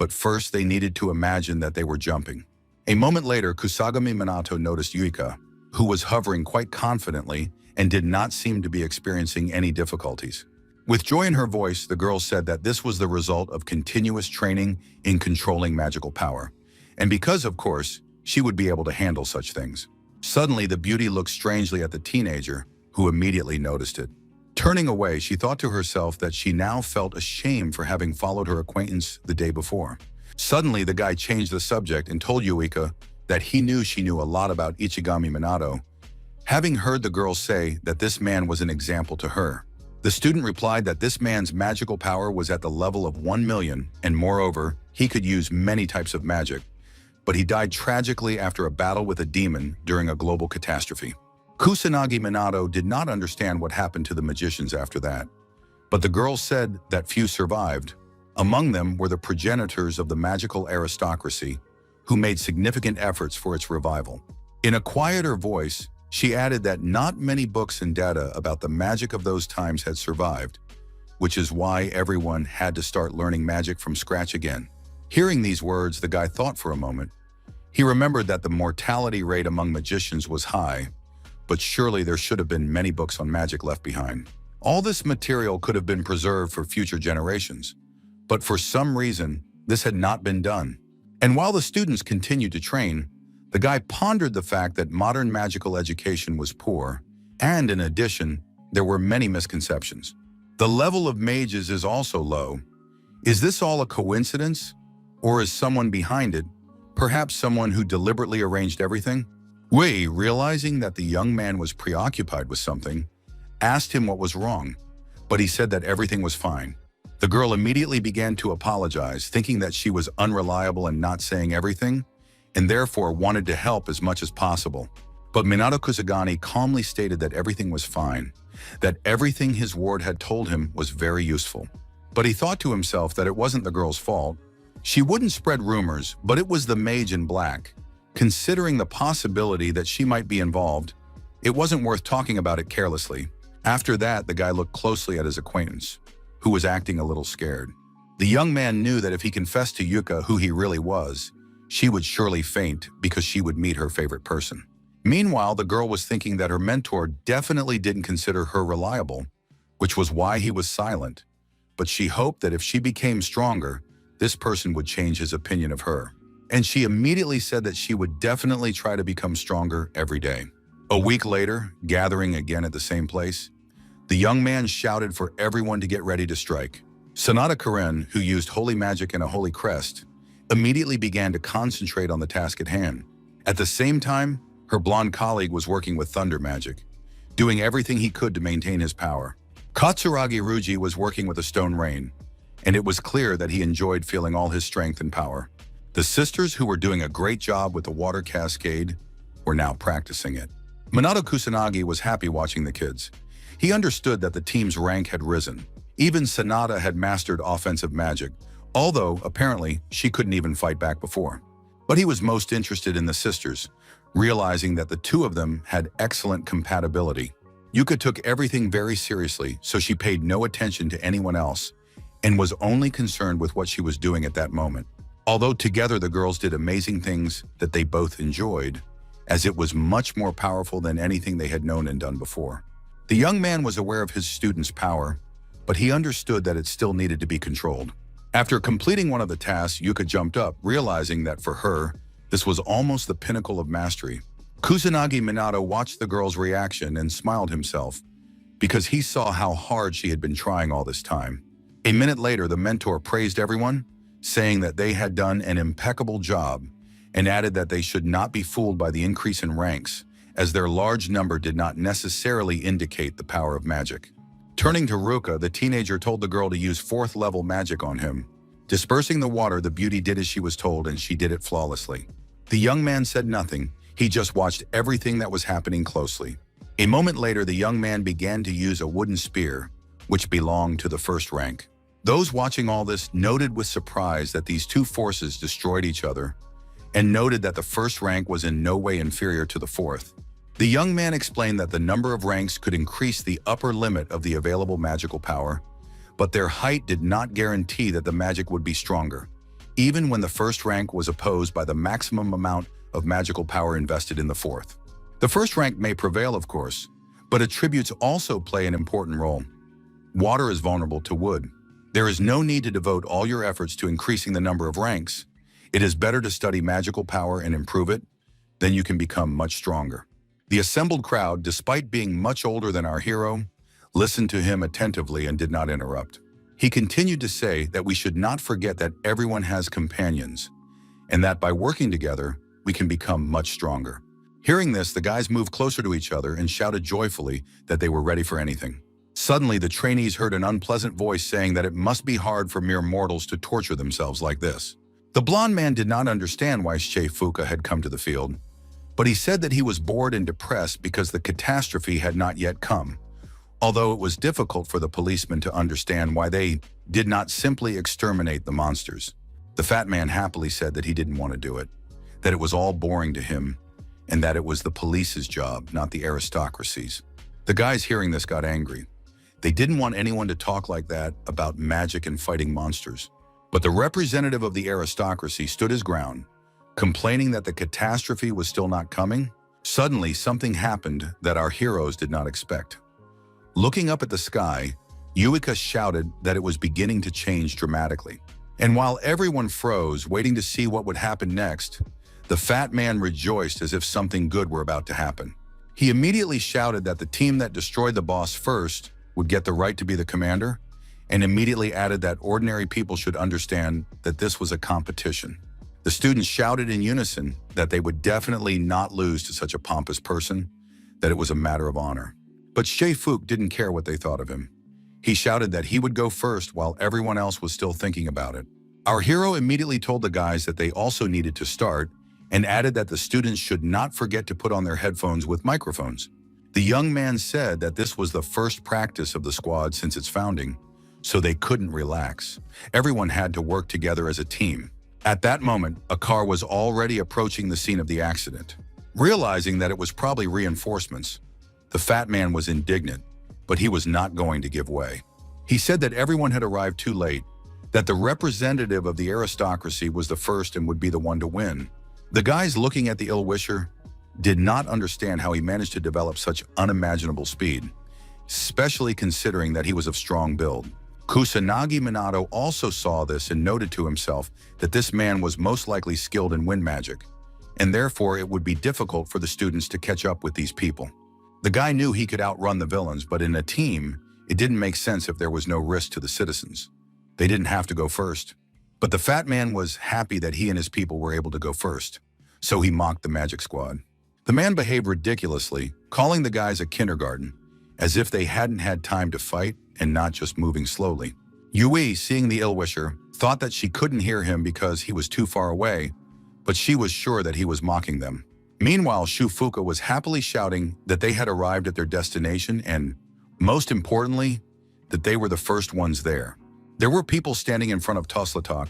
but first they needed to imagine that they were jumping. A moment later, Kusagami Minato noticed Yuika, who was hovering quite confidently and did not seem to be experiencing any difficulties. With joy in her voice, the girl said that this was the result of continuous training in controlling magical power, and because, of course, she would be able to handle such things. Suddenly, the beauty looked strangely at the teenager, who immediately noticed it. Turning away, she thought to herself that she now felt ashamed for having followed her acquaintance the day before. Suddenly, the guy changed the subject and told Yuika that he knew she knew a lot about Ichigami Minato, having heard the girl say that this man was an example to her. The student replied that this man's magical power was at the level of 1 million, and moreover, he could use many types of magic, but he died tragically after a battle with a demon during a global catastrophe. Kusanagi Minato did not understand what happened to the magicians after that, but the girl said that few survived. Among them were the progenitors of the magical aristocracy, who made significant efforts for its revival. In a quieter voice, she added that not many books and data about the magic of those times had survived, which is why everyone had to start learning magic from scratch again. Hearing these words, the guy thought for a moment. He remembered that the mortality rate among magicians was high, but surely there should have been many books on magic left behind. All this material could have been preserved for future generations, but for some reason, this had not been done. And while the students continued to train, the guy pondered the fact that modern magical education was poor, and in addition, there were many misconceptions. The level of mages is also low. Is this all a coincidence? Or is someone behind it, perhaps someone who deliberately arranged everything? Wei, realizing that the young man was preoccupied with something, asked him what was wrong, but he said that everything was fine. The girl immediately began to apologize, thinking that she was unreliable and not saying everything, and therefore wanted to help as much as possible. But Minato Kusagani calmly stated that everything was fine, that everything his ward had told him was very useful. But he thought to himself that it wasn't the girl's fault. She wouldn't spread rumors, but it was the mage in black. Considering the possibility that she might be involved, it wasn't worth talking about it carelessly. After that, the guy looked closely at his acquaintance, who was acting a little scared. The young man knew that if he confessed to Yuka who he really was, she would surely faint because she would meet her favorite person. Meanwhile, the girl was thinking that her mentor definitely didn't consider her reliable, which was why he was silent. But she hoped that if she became stronger, this person would change his opinion of her. And she immediately said that she would definitely try to become stronger every day. A week later, gathering again at the same place, the young man shouted for everyone to get ready to strike. Sanada Karen, who used holy magic and a holy crest, immediately began to concentrate on the task at hand. At the same time, her blonde colleague was working with thunder magic, doing everything he could to maintain his power. Katsuragi Ruji was working with a stone rain, and it was clear that he enjoyed feeling all his strength and power. The sisters, who were doing a great job with the water cascade, were now practicing it. Minato Kusanagi was happy watching the kids. He understood that the team's rank had risen. Even Sanada had mastered offensive magic, although apparently she couldn't even fight back before. But he was most interested in the sisters, realizing that the two of them had excellent compatibility. Yuka took everything very seriously, so she paid no attention to anyone else and was only concerned with what she was doing at that moment. Although together the girls did amazing things that they both enjoyed, as it was much more powerful than anything they had known and done before. The young man was aware of his student's power, but he understood that it still needed to be controlled. After completing one of the tasks, Yuka jumped up, realizing that for her, this was almost the pinnacle of mastery. Kusanagi Minato watched the girl's reaction and smiled himself, because he saw how hard she had been trying all this time. A minute later, the mentor praised everyone, saying that they had done an impeccable job, and added that they should not be fooled by the increase in ranks, as their large number did not necessarily indicate the power of magic. Turning to Ruka, the teenager told the girl to use 4th level magic on him. Dispersing the water, the beauty did as she was told, and she did it flawlessly. The young man said nothing. He just watched everything that was happening closely. A moment later, the young man began to use a wooden spear, which belonged to the 1st rank. Those watching all this noted with surprise that these two forces destroyed each other, and noted that the 1st rank was in no way inferior to the 4th. The young man explained that the number of ranks could increase the upper limit of the available magical power, but their height did not guarantee that the magic would be stronger. even when the first rank was opposed by the maximum amount of magical power invested in the fourth. The first rank may prevail, of course, but attributes also play an important role. Water is vulnerable to wood. There is no need to devote all your efforts to increasing the number of ranks. It is better to study magical power and improve it, then you can become much stronger. The assembled crowd, despite being much older than our hero, listened to him attentively and did not interrupt. He continued to say that we should not forget that everyone has companions, and that by working together, we can become much stronger. Hearing this, the guys moved closer to each other and shouted joyfully that they were ready for anything. Suddenly, the trainees heard an unpleasant voice saying that it must be hard for mere mortals to torture themselves like this. The blond man did not understand why Fuka had come to the field, but he said that he was bored and depressed because the catastrophe had not yet come, although it was difficult for the policemen to understand why they did not simply exterminate the monsters. The fat man happily said that he didn't want to do it, that it was all boring to him, and that it was the police's job, not the aristocracy's. The guys hearing this got angry. They didn't want anyone to talk like that about magic and fighting monsters. But the representative of the aristocracy stood his ground, complaining that the catastrophe was still not coming. Suddenly, something happened that our heroes did not expect. Looking up at the sky, Yuika shouted that it was beginning to change dramatically. And while everyone froze, waiting to see what would happen next, the fat man rejoiced as if something good were about to happen. He immediately shouted that the team that destroyed the boss first would get the right to be the commander, and immediately added that ordinary people should understand that this was a competition. The students shouted in unison that they would definitely not lose to such a pompous person, that it was a matter of honor. But Fuk didn't care what they thought of him. He shouted that he would go first while everyone else was still thinking about it. Our hero immediately told the guys that they also needed to start, and added that the students should not forget to put on their headphones with microphones. The young man said that this was the first practice of the squad since its founding, so they couldn't relax. Everyone had to work together as a team. At that moment, a car was already approaching the scene of the accident. Realizing that it was probably reinforcements, the fat man was indignant, but he was not going to give way. He said that everyone had arrived too late, that the representative of the aristocracy was the first and would be the one to win. The guys looking at the ill-wisher did not understand how he managed to develop such unimaginable speed, especially considering that he was of strong build. Kusanagi Minato also saw this and noted to himself that this man was most likely skilled in wind magic, and therefore it would be difficult for the students to catch up with these people. The guy knew he could outrun the villains, but in a team, it didn't make sense if there was no risk to the citizens. They didn't have to go first. But the fat man was happy that he and his people were able to go first, so he mocked the magic squad. The man behaved ridiculously, calling the guys a kindergarten, as if they hadn't had time to fight and not just moving slowly. Yui, seeing the ill-wisher, thought that she couldn't hear him because he was too far away, but she was sure that he was mocking them. Meanwhile, Fuka was happily shouting that they had arrived at their destination and, most importantly, that they were the first ones there. There were people standing in front of Toslatok,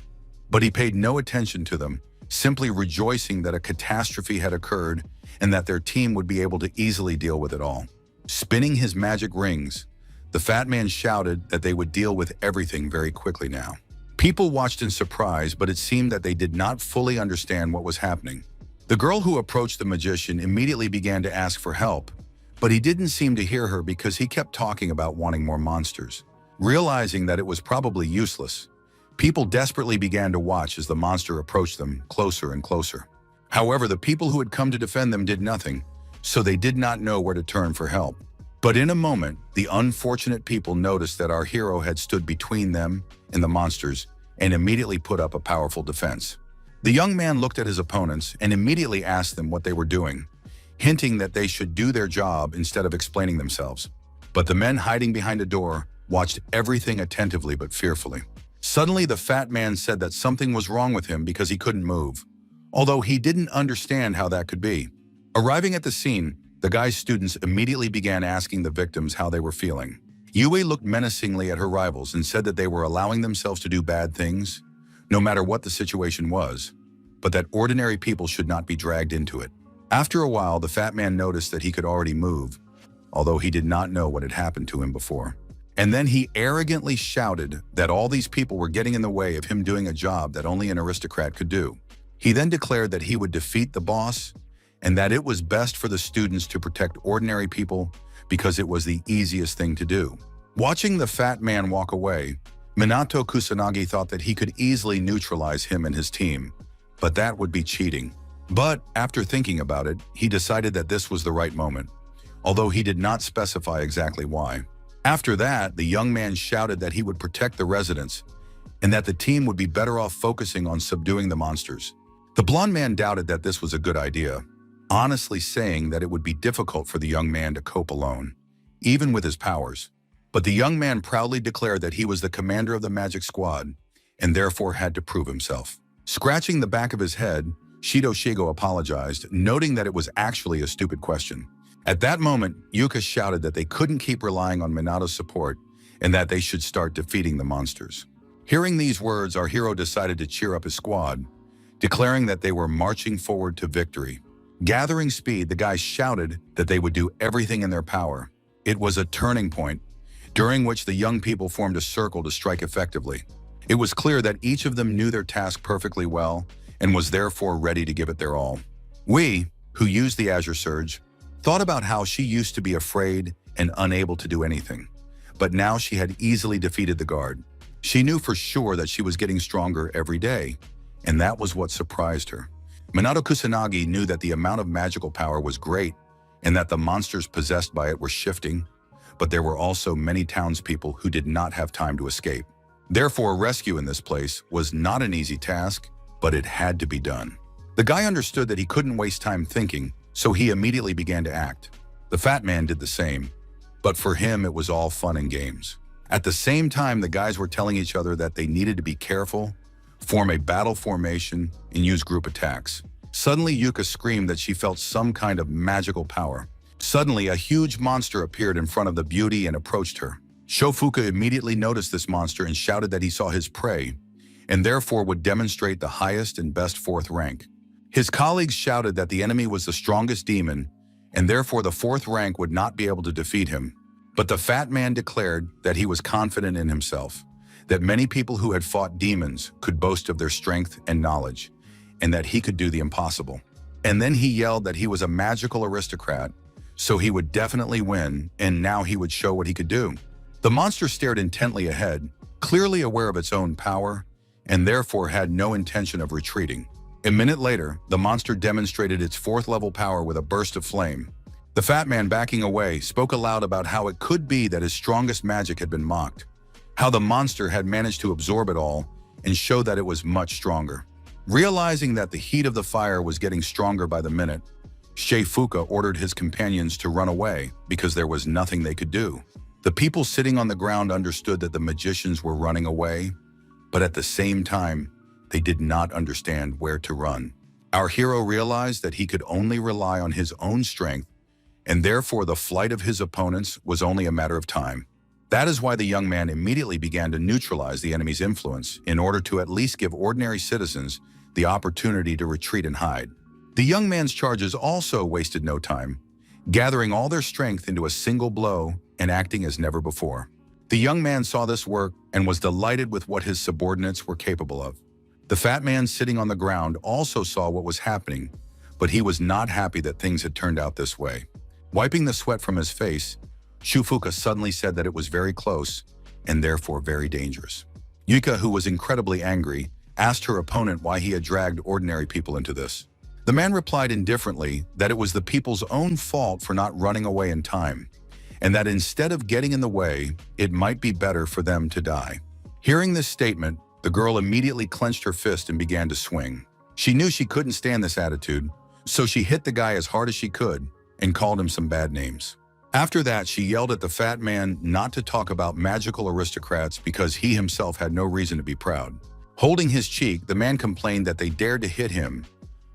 but he paid no attention to them, simply rejoicing that a catastrophe had occurred and that their team would be able to easily deal with it all. Spinning his magic rings, the fat man shouted that they would deal with everything very quickly now. People watched in surprise, but it seemed that they did not fully understand what was happening. The girl who approached the magician immediately began to ask for help, but he didn't seem to hear her because he kept talking about wanting more monsters. Realizing that it was probably useless, people desperately began to watch as the monster approached them closer and closer. However, the people who had come to defend them did nothing, so they did not know where to turn for help. But in a moment, the unfortunate people noticed that our hero had stood between them and the monsters and immediately put up a powerful defense. The young man looked at his opponents and immediately asked them what they were doing, hinting that they should do their job instead of explaining themselves. But the men hiding behind a door watched everything attentively but fearfully. Suddenly, the fat man said that something was wrong with him because he couldn't move, although he didn't understand how that could be. Arriving at the scene, the guy's students immediately began asking the victims how they were feeling. Yui looked menacingly at her rivals and said that they were allowing themselves to do bad things, no matter what the situation was, but that ordinary people should not be dragged into it. After a while, the fat man noticed that he could already move, although he did not know what had happened to him before. And then he arrogantly shouted that all these people were getting in the way of him doing a job that only an aristocrat could do. He then declared that he would defeat the boss and that it was best for the students to protect ordinary people because it was the easiest thing to do. Watching the fat man walk away, Minato Kusanagi thought that he could easily neutralize him and his team, but that would be cheating. But after thinking about it, he decided that this was the right moment, although he did not specify exactly why. After that, the young man shouted that he would protect the residents and that the team would be better off focusing on subduing the monsters. The blonde man doubted that this was a good idea, honestly saying that it would be difficult for the young man to cope alone, even with his powers. But the young man proudly declared that he was the commander of the magic squad and therefore had to prove himself. Scratching the back of his head, Shido Shigo apologized, noting that it was actually a stupid question. At that moment, Yuka shouted that they couldn't keep relying on Minato's support and that they should start defeating the monsters. Hearing these words, our hero decided to cheer up his squad, declaring that they were marching forward to victory. Gathering speed, the guys shouted that they would do everything in their power. It was a turning point, during which the young people formed a circle to strike effectively. It was clear that each of them knew their task perfectly well and was therefore ready to give it their all. We, who used the Azure Surge, thought about how she used to be afraid and unable to do anything, but now she had easily defeated the guard. She knew for sure that she was getting stronger every day, and that was what surprised her. Minato Kusanagi knew that the amount of magical power was great and that the monsters possessed by it were shifting, but there were also many townspeople who did not have time to escape. Therefore, rescue in this place was not an easy task, but it had to be done. The guy understood that he couldn't waste time thinking, so he immediately began to act. The fat man did the same, but for him it was all fun and games. At the same time, the guys were telling each other that they needed to be careful, form a battle formation, and use group attacks. Suddenly, Yuka screamed that she felt some kind of magical power. Suddenly, a huge monster appeared in front of the beauty and approached her. Shofuka immediately noticed this monster and shouted that he saw his prey, and therefore would demonstrate the highest and best fourth rank. His colleagues shouted that the enemy was the strongest demon, and therefore the fourth rank would not be able to defeat him. But the fat man declared that he was confident in himself, that many people who had fought demons could boast of their strength and knowledge, and that he could do the impossible. And then he yelled that he was a magical aristocrat, so he would definitely win, and now he would show what he could do. The monster stared intently ahead, clearly aware of its own power, and therefore had no intention of retreating. A minute later, the monster demonstrated its fourth level power with a burst of flame. The fat man, backing away, spoke aloud about how it could be that his strongest magic had been mocked, how the monster had managed to absorb it all and show that it was much stronger. Realizing that the heat of the fire was getting stronger by the minute, Shofuka ordered his companions to run away because there was nothing they could do. The people sitting on the ground understood that the magicians were running away, but at the same time, they did not understand where to run. Our hero realized that he could only rely on his own strength, and therefore the flight of his opponents was only a matter of time. That is why the young man immediately began to neutralize the enemy's influence in order to at least give ordinary citizens the opportunity to retreat and hide. The young man's charges also wasted no time, gathering all their strength into a single blow and acting as never before. The young man saw this work and was delighted with what his subordinates were capable of. The fat man sitting on the ground also saw what was happening, but he was not happy that things had turned out this way. Wiping the sweat from his face, Shofuka suddenly said that it was very close and therefore very dangerous. Yuka, who was incredibly angry, asked her opponent why he had dragged ordinary people into this. The man replied indifferently that it was the people's own fault for not running away in time, and that instead of getting in the way, it might be better for them to die. Hearing this statement, the girl immediately clenched her fist and began to swing. She knew she couldn't stand this attitude, so she hit the guy as hard as she could and called him some bad names. After that, she yelled at the fat man not to talk about magical aristocrats because he himself had no reason to be proud. Holding his cheek, the man complained that they dared to hit him,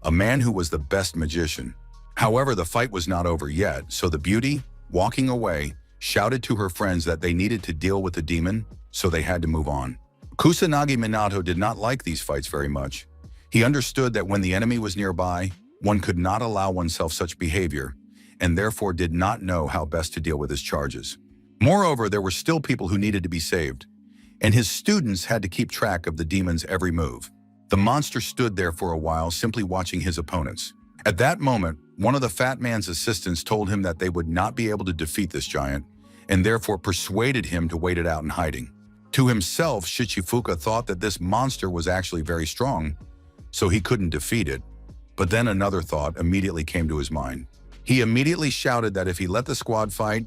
a man who was the best magician. However, the fight was not over yet, so the beauty, walking away, shouted to her friends that they needed to deal with the demon, so they had to move on. Kusanagi Minato did not like these fights very much. He understood that when the enemy was nearby, one could not allow oneself such behavior, and therefore did not know how best to deal with his charges. Moreover, there were still people who needed to be saved, and his students had to keep track of the demon's every move. The monster stood there for a while, simply watching his opponents. At that moment, one of the fat man's assistants told him that they would not be able to defeat this giant, and therefore persuaded him to wait it out in hiding. To himself, Shichifuka thought that this monster was actually very strong, so he couldn't defeat it. But then another thought immediately came to his mind. He immediately shouted that if he let the squad fight,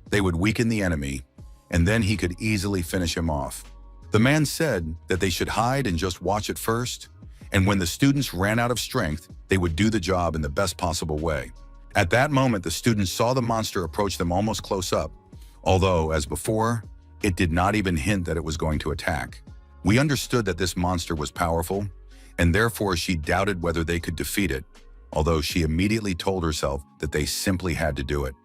they would weaken the enemy, and then he could easily finish him off. The man said that they should hide and just watch it first, and when the students ran out of strength, they would do the job in the best possible way. At that moment, the students saw the monster approach them almost close up, although, as before, it did not even hint that it was going to attack. We understood that this monster was powerful, and therefore she doubted whether they could defeat it, although she immediately told herself that they simply had to do it.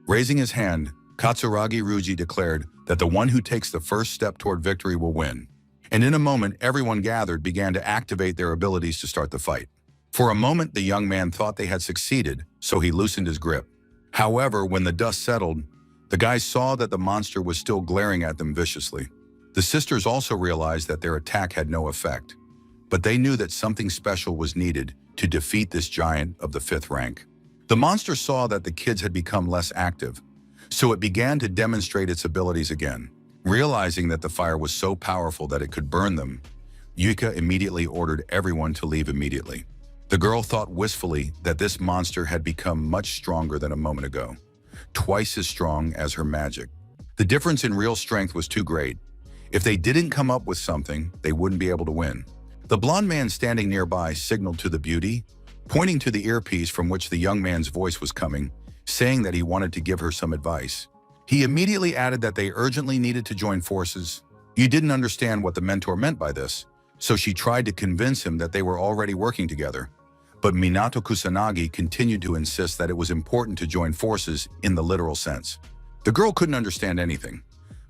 Raising his hand, Katsuragi Ruji declared that the one who takes the first step toward victory will win. And in a moment, everyone gathered began to activate their abilities to start the fight. For a moment, the young man thought they had succeeded, so he loosened his grip. However, when the dust settled, the guys saw that the monster was still glaring at them viciously. The sisters also realized that their attack had no effect, but they knew that something special was needed to defeat this giant of the 5th rank. The monster saw that the kids had become less active, so it began to demonstrate its abilities again. Realizing that the fire was so powerful that it could burn them, Yuka immediately ordered everyone to leave immediately. The girl thought wistfully that this monster had become much stronger than a moment ago, twice as strong as her magic. The difference in real strength was too great. If they didn't come up with something, they wouldn't be able to win. The blonde man standing nearby signaled to the beauty, pointing to the earpiece from which the young man's voice was coming, saying that he wanted to give her some advice. He immediately added that they urgently needed to join forces. You didn't understand what the mentor meant by this, so she tried to convince him that they were already working together. But Minato Kusanagi continued to insist that it was important to join forces in the literal sense. The girl couldn't understand anything,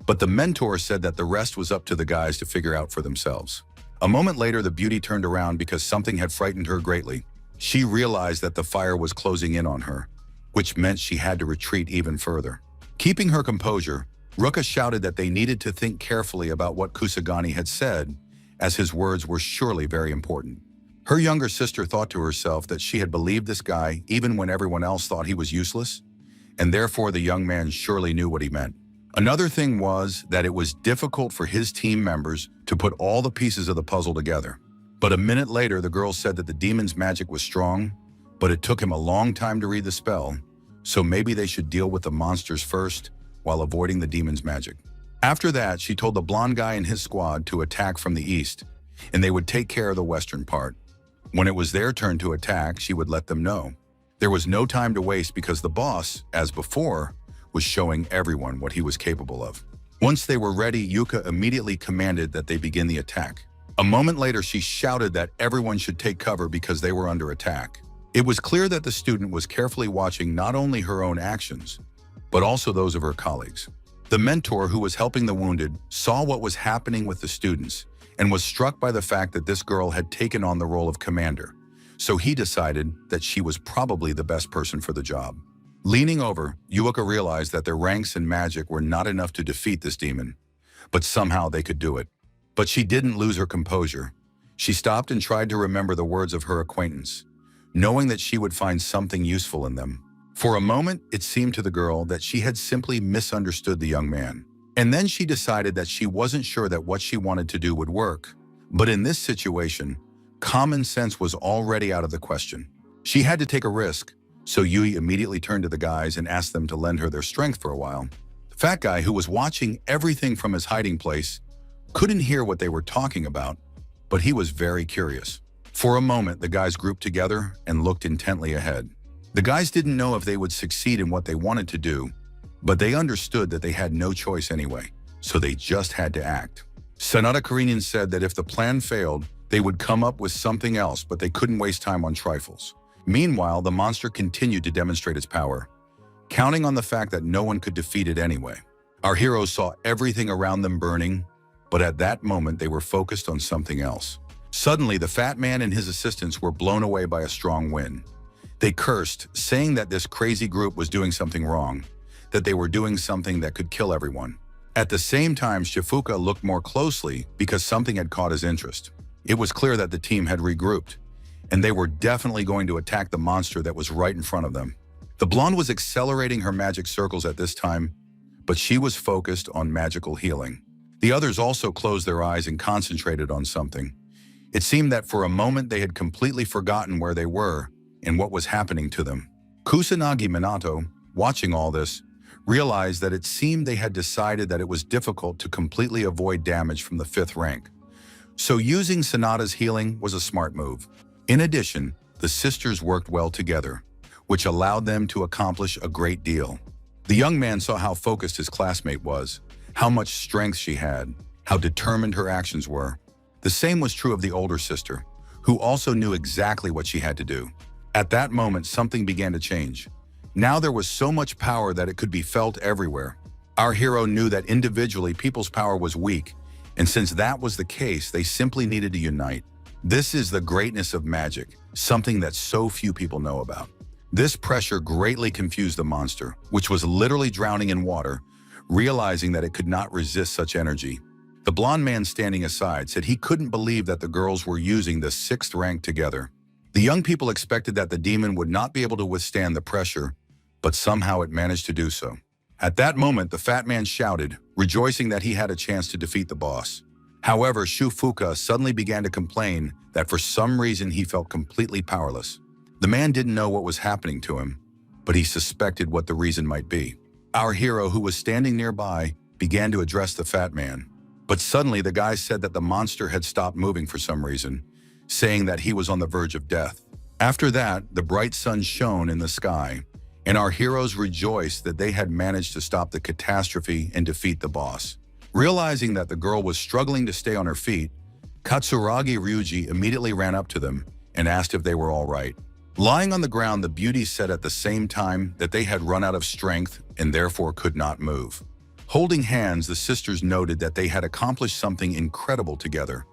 but the mentor said that the rest was up to the guys to figure out for themselves. A moment later, the beauty turned around because something had frightened her greatly. She realized that the fire was closing in on her, which meant she had to retreat even further. Keeping her composure, Ruka shouted that they needed to think carefully about what Kusagani had said, as his words were surely very important. Her younger sister thought to herself that she had believed this guy even when everyone else thought he was useless, and therefore the young man surely knew what he meant. Another thing was that it was difficult for his team members to put all the pieces of the puzzle together. But a minute later, the girl said that the demon's magic was strong, but it took him a long time to read the spell, so maybe they should deal with the monsters first while avoiding the demon's magic. After that, she told the blonde guy and his squad to attack from the east, and they would take care of the western part. When it was their turn to attack, she would let them know. There was no time to waste because the boss, as before, was showing everyone what he was capable of. Once they were ready, Yuka immediately commanded that they begin the attack. A moment later, she shouted that everyone should take cover because they were under attack. It was clear that the student was carefully watching not only her own actions, but also those of her colleagues. The mentor who was helping the wounded saw what was happening with the students and was struck by the fact that this girl had taken on the role of commander, so he decided that she was probably the best person for the job. Leaning over, Yuka realized that their ranks and magic were not enough to defeat this demon, but somehow they could do it. But she didn't lose her composure. She stopped and tried to remember the words of her acquaintance, knowing that she would find something useful in them. For a moment, it seemed to the girl that she had simply misunderstood the young man. And then she decided that she wasn't sure that what she wanted to do would work. But in this situation, common sense was already out of the question. She had to take a risk, so Yui immediately turned to the guys and asked them to lend her their strength for a while. The fat guy, who was watching everything from his hiding place, couldn't hear what they were talking about, but he was very curious. For a moment, the guys grouped together and looked intently ahead. The guys didn't know if they would succeed in what they wanted to do, but they understood that they had no choice anyway, so they just had to act. Sanada Karinian said that if the plan failed, they would come up with something else, but they couldn't waste time on trifles. Meanwhile, the monster continued to demonstrate its power, counting on the fact that no one could defeat it anyway. Our heroes saw everything around them burning, but at that moment they were focused on something else. Suddenly, the fat man and his assistants were blown away by a strong wind. They cursed, saying that this crazy group was doing something wrong. that they were doing something that could kill everyone. At the same time, Shifuka looked more closely because something had caught his interest. It was clear that the team had regrouped, and they were definitely going to attack the monster that was right in front of them. The blonde was accelerating her magic circles at this time, but she was focused on magical healing. The others also closed their eyes and concentrated on something. It seemed that for a moment they had completely forgotten where they were and what was happening to them. Kusanagi Minato, watching all this, realized that it seemed they had decided that it was difficult to completely avoid damage from the 5th rank. So using Sonata's healing was a smart move. In addition, the sisters worked well together, which allowed them to accomplish a great deal. The young man saw how focused his classmate was, how much strength she had, how determined her actions were. The same was true of the older sister, who also knew exactly what she had to do. At that moment, something began to change. Now there was so much power that it could be felt everywhere. Our hero knew that individually people's power was weak, and since that was the case, they simply needed to unite. This is the greatness of magic, something that so few people know about. This pressure greatly confused the monster, which was literally drowning in water, realizing that it could not resist such energy. The blonde man standing aside said he couldn't believe that the girls were using the 6th rank together. The young people expected that the demon would not be able to withstand the pressure, but somehow it managed to do so. At that moment, the fat man shouted, rejoicing that he had a chance to defeat the boss. However, Shifuka suddenly began to complain that for some reason he felt completely powerless. The man didn't know what was happening to him, but he suspected what the reason might be. Our hero, who was standing nearby, began to address the fat man. But suddenly the guy said that the monster had stopped moving for some reason, saying that he was on the verge of death. After that, the bright sun shone in the sky, and our heroes rejoiced that they had managed to stop the catastrophe and defeat the boss. Realizing that the girl was struggling to stay on her feet, Katsuragi Ryuji immediately ran up to them and asked if they were all right. Lying on the ground, the beauties said at the same time that they had run out of strength and therefore could not move. Holding hands, the sisters noted that they had accomplished something incredible together,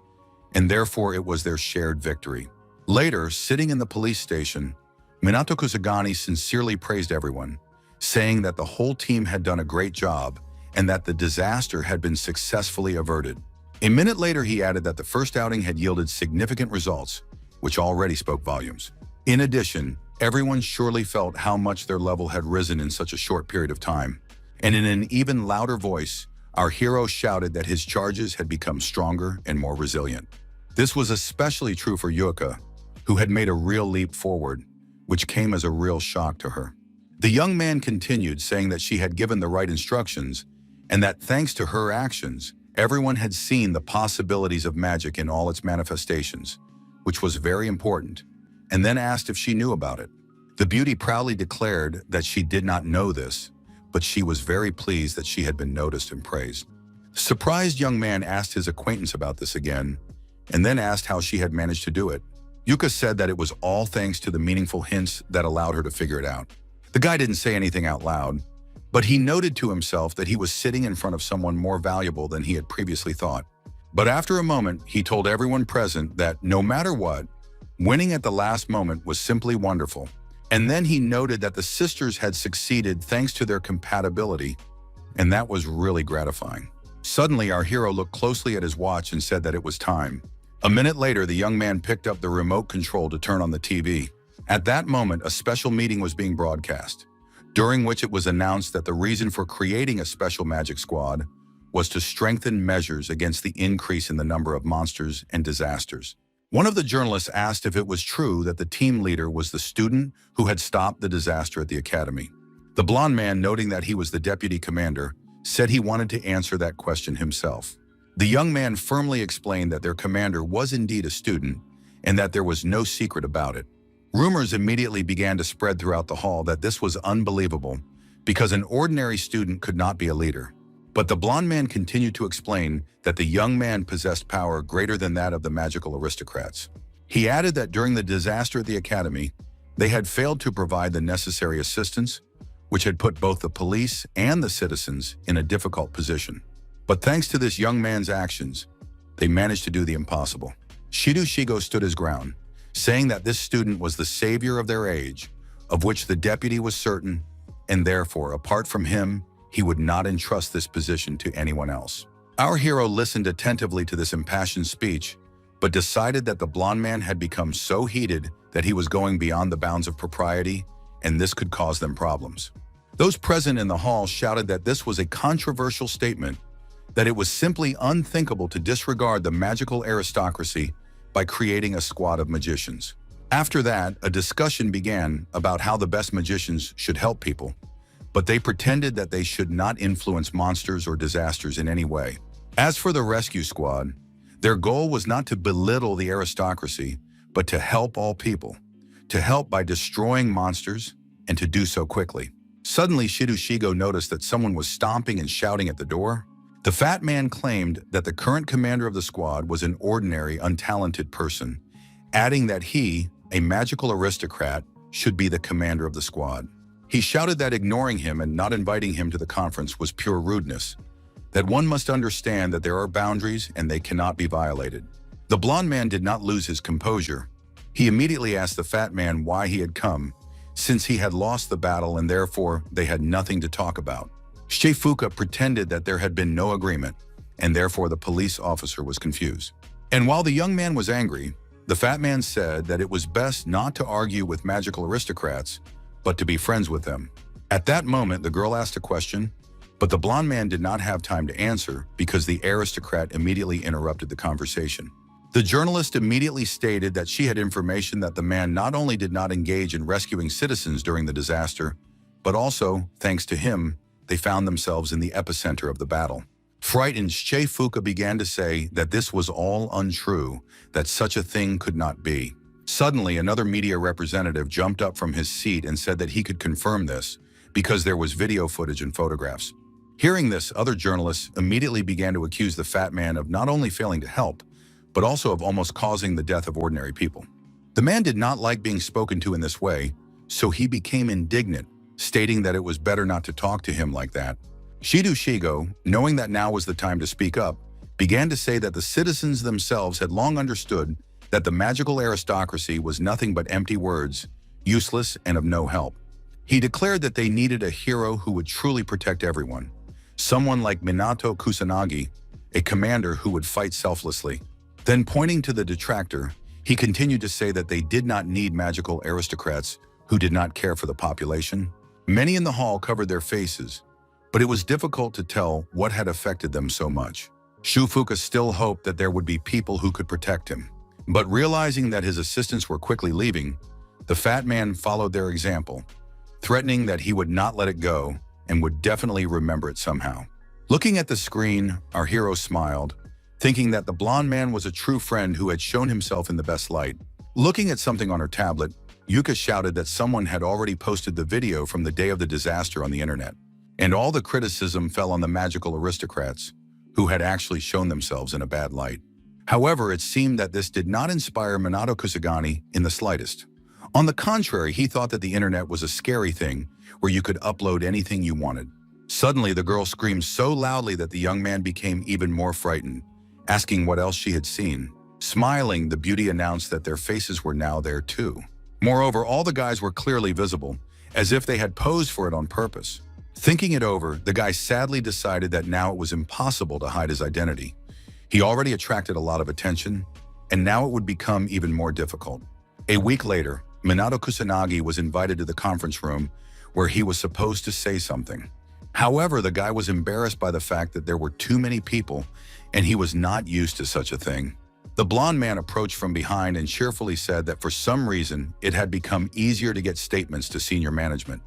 and therefore it was their shared victory. Later, sitting in the police station, Minato Kusagani sincerely praised everyone, saying that the whole team had done a great job and that the disaster had been successfully averted. A minute later, he added that the first outing had yielded significant results, which already spoke volumes. In addition, everyone surely felt how much their level had risen in such a short period of time, and in an even louder voice, our hero shouted that his charges had become stronger and more resilient. This was especially true for Yuka, who had made a real leap forward, which came as a real shock to her. The young man continued, saying that she had given the right instructions, and that thanks to her actions, everyone had seen the possibilities of magic in all its manifestations, which was very important, and then asked if she knew about it. The beauty proudly declared that she did not know this, but she was very pleased that she had been noticed and praised. The surprised young man asked his acquaintance about this again, and then asked how she had managed to do it. Yuka said that it was all thanks to the meaningful hints that allowed her to figure it out. The guy didn't say anything out loud, but he noted to himself that he was sitting in front of someone more valuable than he had previously thought. But after a moment, he told everyone present that no matter what, winning at the last moment was simply wonderful. And then he noted that the sisters had succeeded thanks to their compatibility, and that was really gratifying. Suddenly, our hero looked closely at his watch and said that it was time. A minute later, the young man picked up the remote control to turn on the TV. At that moment, a special meeting was being broadcast, during which it was announced that the reason for creating a special magic squad was to strengthen measures against the increase in the number of monsters and disasters. One of the journalists asked if it was true that the team leader was the student who had stopped the disaster at the academy. The blonde man, noting that he was the deputy commander, said he wanted to answer that question himself. The young man firmly explained that their commander was indeed a student and that there was no secret about it. Rumors immediately began to spread throughout the hall that this was unbelievable because an ordinary student could not be a leader. But the blonde man continued to explain that the young man possessed power greater than that of the magical aristocrats. He added that during the disaster at the academy, they had failed to provide the necessary assistance, which had put both the police and the citizens in a difficult position. But thanks to this young man's actions, they managed to do the impossible. Shido Shigo stood his ground, saying that this student was the savior of their age, of which the deputy was certain, and therefore, apart from him, he would not entrust this position to anyone else. Our hero listened attentively to this impassioned speech, but decided that the blonde man had become so heated that he was going beyond the bounds of propriety, and this could cause them problems. Those present in the hall shouted that this was a controversial statement, that it was simply unthinkable to disregard the magical aristocracy by creating a squad of magicians. After that, a discussion began about how the best magicians should help people, but they pretended that they should not influence monsters or disasters in any way. As for the rescue squad, their goal was not to belittle the aristocracy, but to help all people, to help by destroying monsters, and to do so quickly. Suddenly, Shido noticed that someone was stomping and shouting at the door. The fat man claimed that the current commander of the squad was an ordinary, untalented person, adding that he, a magical aristocrat, should be the commander of the squad. He shouted that ignoring him and not inviting him to the conference was pure rudeness, that one must understand that there are boundaries and they cannot be violated. The blonde man did not lose his composure. He immediately asked the fat man why he had come, since he had lost the battle and therefore they had nothing to talk about. Shifuka pretended that there had been no agreement, and therefore the police officer was confused. And while the young man was angry, the fat man said that it was best not to argue with magical aristocrats, but to be friends with them. At that moment, the girl asked a question, but the blonde man did not have time to answer because the aristocrat immediately interrupted the conversation. The journalist immediately stated that she had information that the man not only did not engage in rescuing citizens during the disaster, but also, thanks to him, they found themselves in the epicenter of the battle. Frightened, Shifuka began to say that this was all untrue, that such a thing could not be. Suddenly, another media representative jumped up from his seat and said that he could confirm this because there was video footage and photographs. Hearing this, other journalists immediately began to accuse the fat man of not only failing to help, but also of almost causing the death of ordinary people. The man did not like being spoken to in this way, so he became indignant, stating that it was better not to talk to him like that. Shido, knowing that now was the time to speak up, began to say that the citizens themselves had long understood that the magical aristocracy was nothing but empty words, useless and of no help. He declared that they needed a hero who would truly protect everyone, someone like Minato Kusanagi, a commander who would fight selflessly. Then pointing to the detractor, he continued to say that they did not need magical aristocrats who did not care for the population. Many in the hall covered their faces, but it was difficult to tell what had affected them so much. Shifuka still hoped that there would be people who could protect him. But realizing that his assistants were quickly leaving, the fat man followed their example, threatening that he would not let it go and would definitely remember it somehow. Looking at the screen, our hero smiled, thinking that the blonde man was a true friend who had shown himself in the best light. Looking at something on her tablet, Yuka shouted that someone had already posted the video from the day of the disaster on the internet, and all the criticism fell on the magical aristocrats, who had actually shown themselves in a bad light. However, it seemed that this did not inspire Minato Kusagani in the slightest. On the contrary, he thought that the internet was a scary thing where you could upload anything you wanted. Suddenly, the girl screamed so loudly that the young man became even more frightened, asking what else she had seen. Smiling, the beauty announced that their faces were now there too. Moreover, all the guys were clearly visible, as if they had posed for it on purpose. Thinking it over, the guy sadly decided that now it was impossible to hide his identity. He already attracted a lot of attention, and now it would become even more difficult. A week later, Minato Kusanagi was invited to the conference room where he was supposed to say something. However, the guy was embarrassed by the fact that there were too many people and he was not used to such a thing. The blonde man approached from behind and cheerfully said that for some reason it had become easier to get statements to senior management,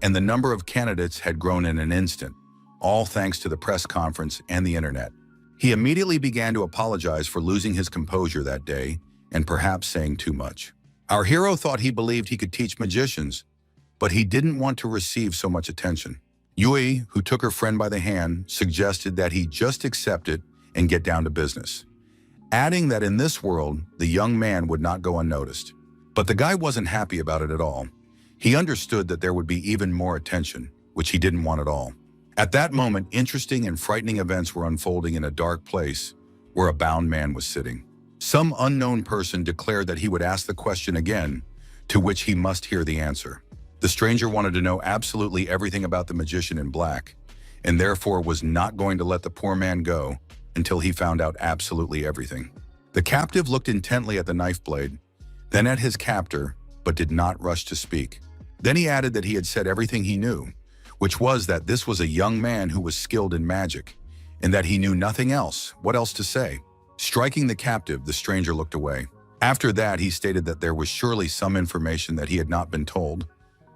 and the number of candidates had grown in an instant, all thanks to the press conference and the internet. He immediately began to apologize for losing his composure that day and perhaps saying too much. Our hero thought he believed he could teach magicians, but he didn't want to receive so much attention. Yui, who took her friend by the hand, suggested that he just accept it and get down to business, adding that in this world, the young man would not go unnoticed. But the guy wasn't happy about it at all. He understood that there would be even more attention, which he didn't want at all. At that moment, interesting and frightening events were unfolding in a dark place where a bound man was sitting. Some unknown person declared that he would ask the question again, to which he must hear the answer. The stranger wanted to know absolutely everything about the magician in black, and therefore was not going to let the poor man go until he found out absolutely everything. The captive looked intently at the knife blade, then at his captor, but did not rush to speak. Then he added that he had said everything he knew, which was that this was a young man who was skilled in magic, and that he knew nothing else. What else to say? Striking the captive, the stranger looked away. After that, he stated that there was surely some information that he had not been told,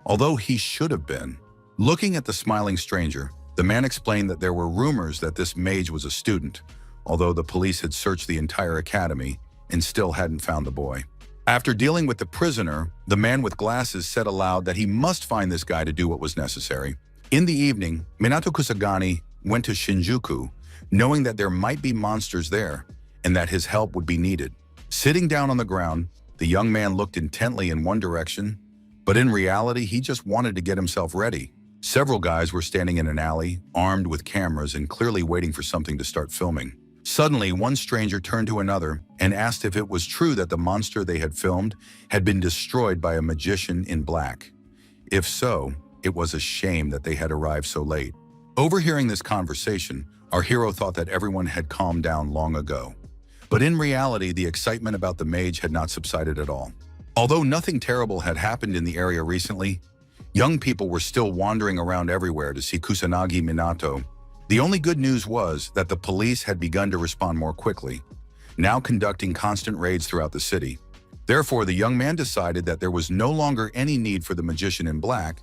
although he should have been. Looking at the smiling stranger, the man explained that there were rumors that this mage was a student, although the police had searched the entire academy and still hadn't found the boy. After dealing with the prisoner, the man with glasses said aloud that he must find this guy to do what was necessary. In the evening, Minato Kusagani went to Shinjuku, knowing that there might be monsters there and that his help would be needed. Sitting down on the ground, the young man looked intently in one direction, but in reality, he just wanted to get himself ready. Several guys were standing in an alley, armed with cameras and clearly waiting for something to start filming. Suddenly, one stranger turned to another and asked if it was true that the monster they had filmed had been destroyed by a magician in black. If so, it was a shame that they had arrived so late. Overhearing this conversation, our hero thought that everyone had calmed down long ago. But in reality, the excitement about the mage had not subsided at all. Although nothing terrible had happened in the area recently, young people were still wandering around everywhere to see Kusanagi Minato. The only good news was that the police had begun to respond more quickly, now conducting constant raids throughout the city. Therefore, the young man decided that there was no longer any need for the magician in black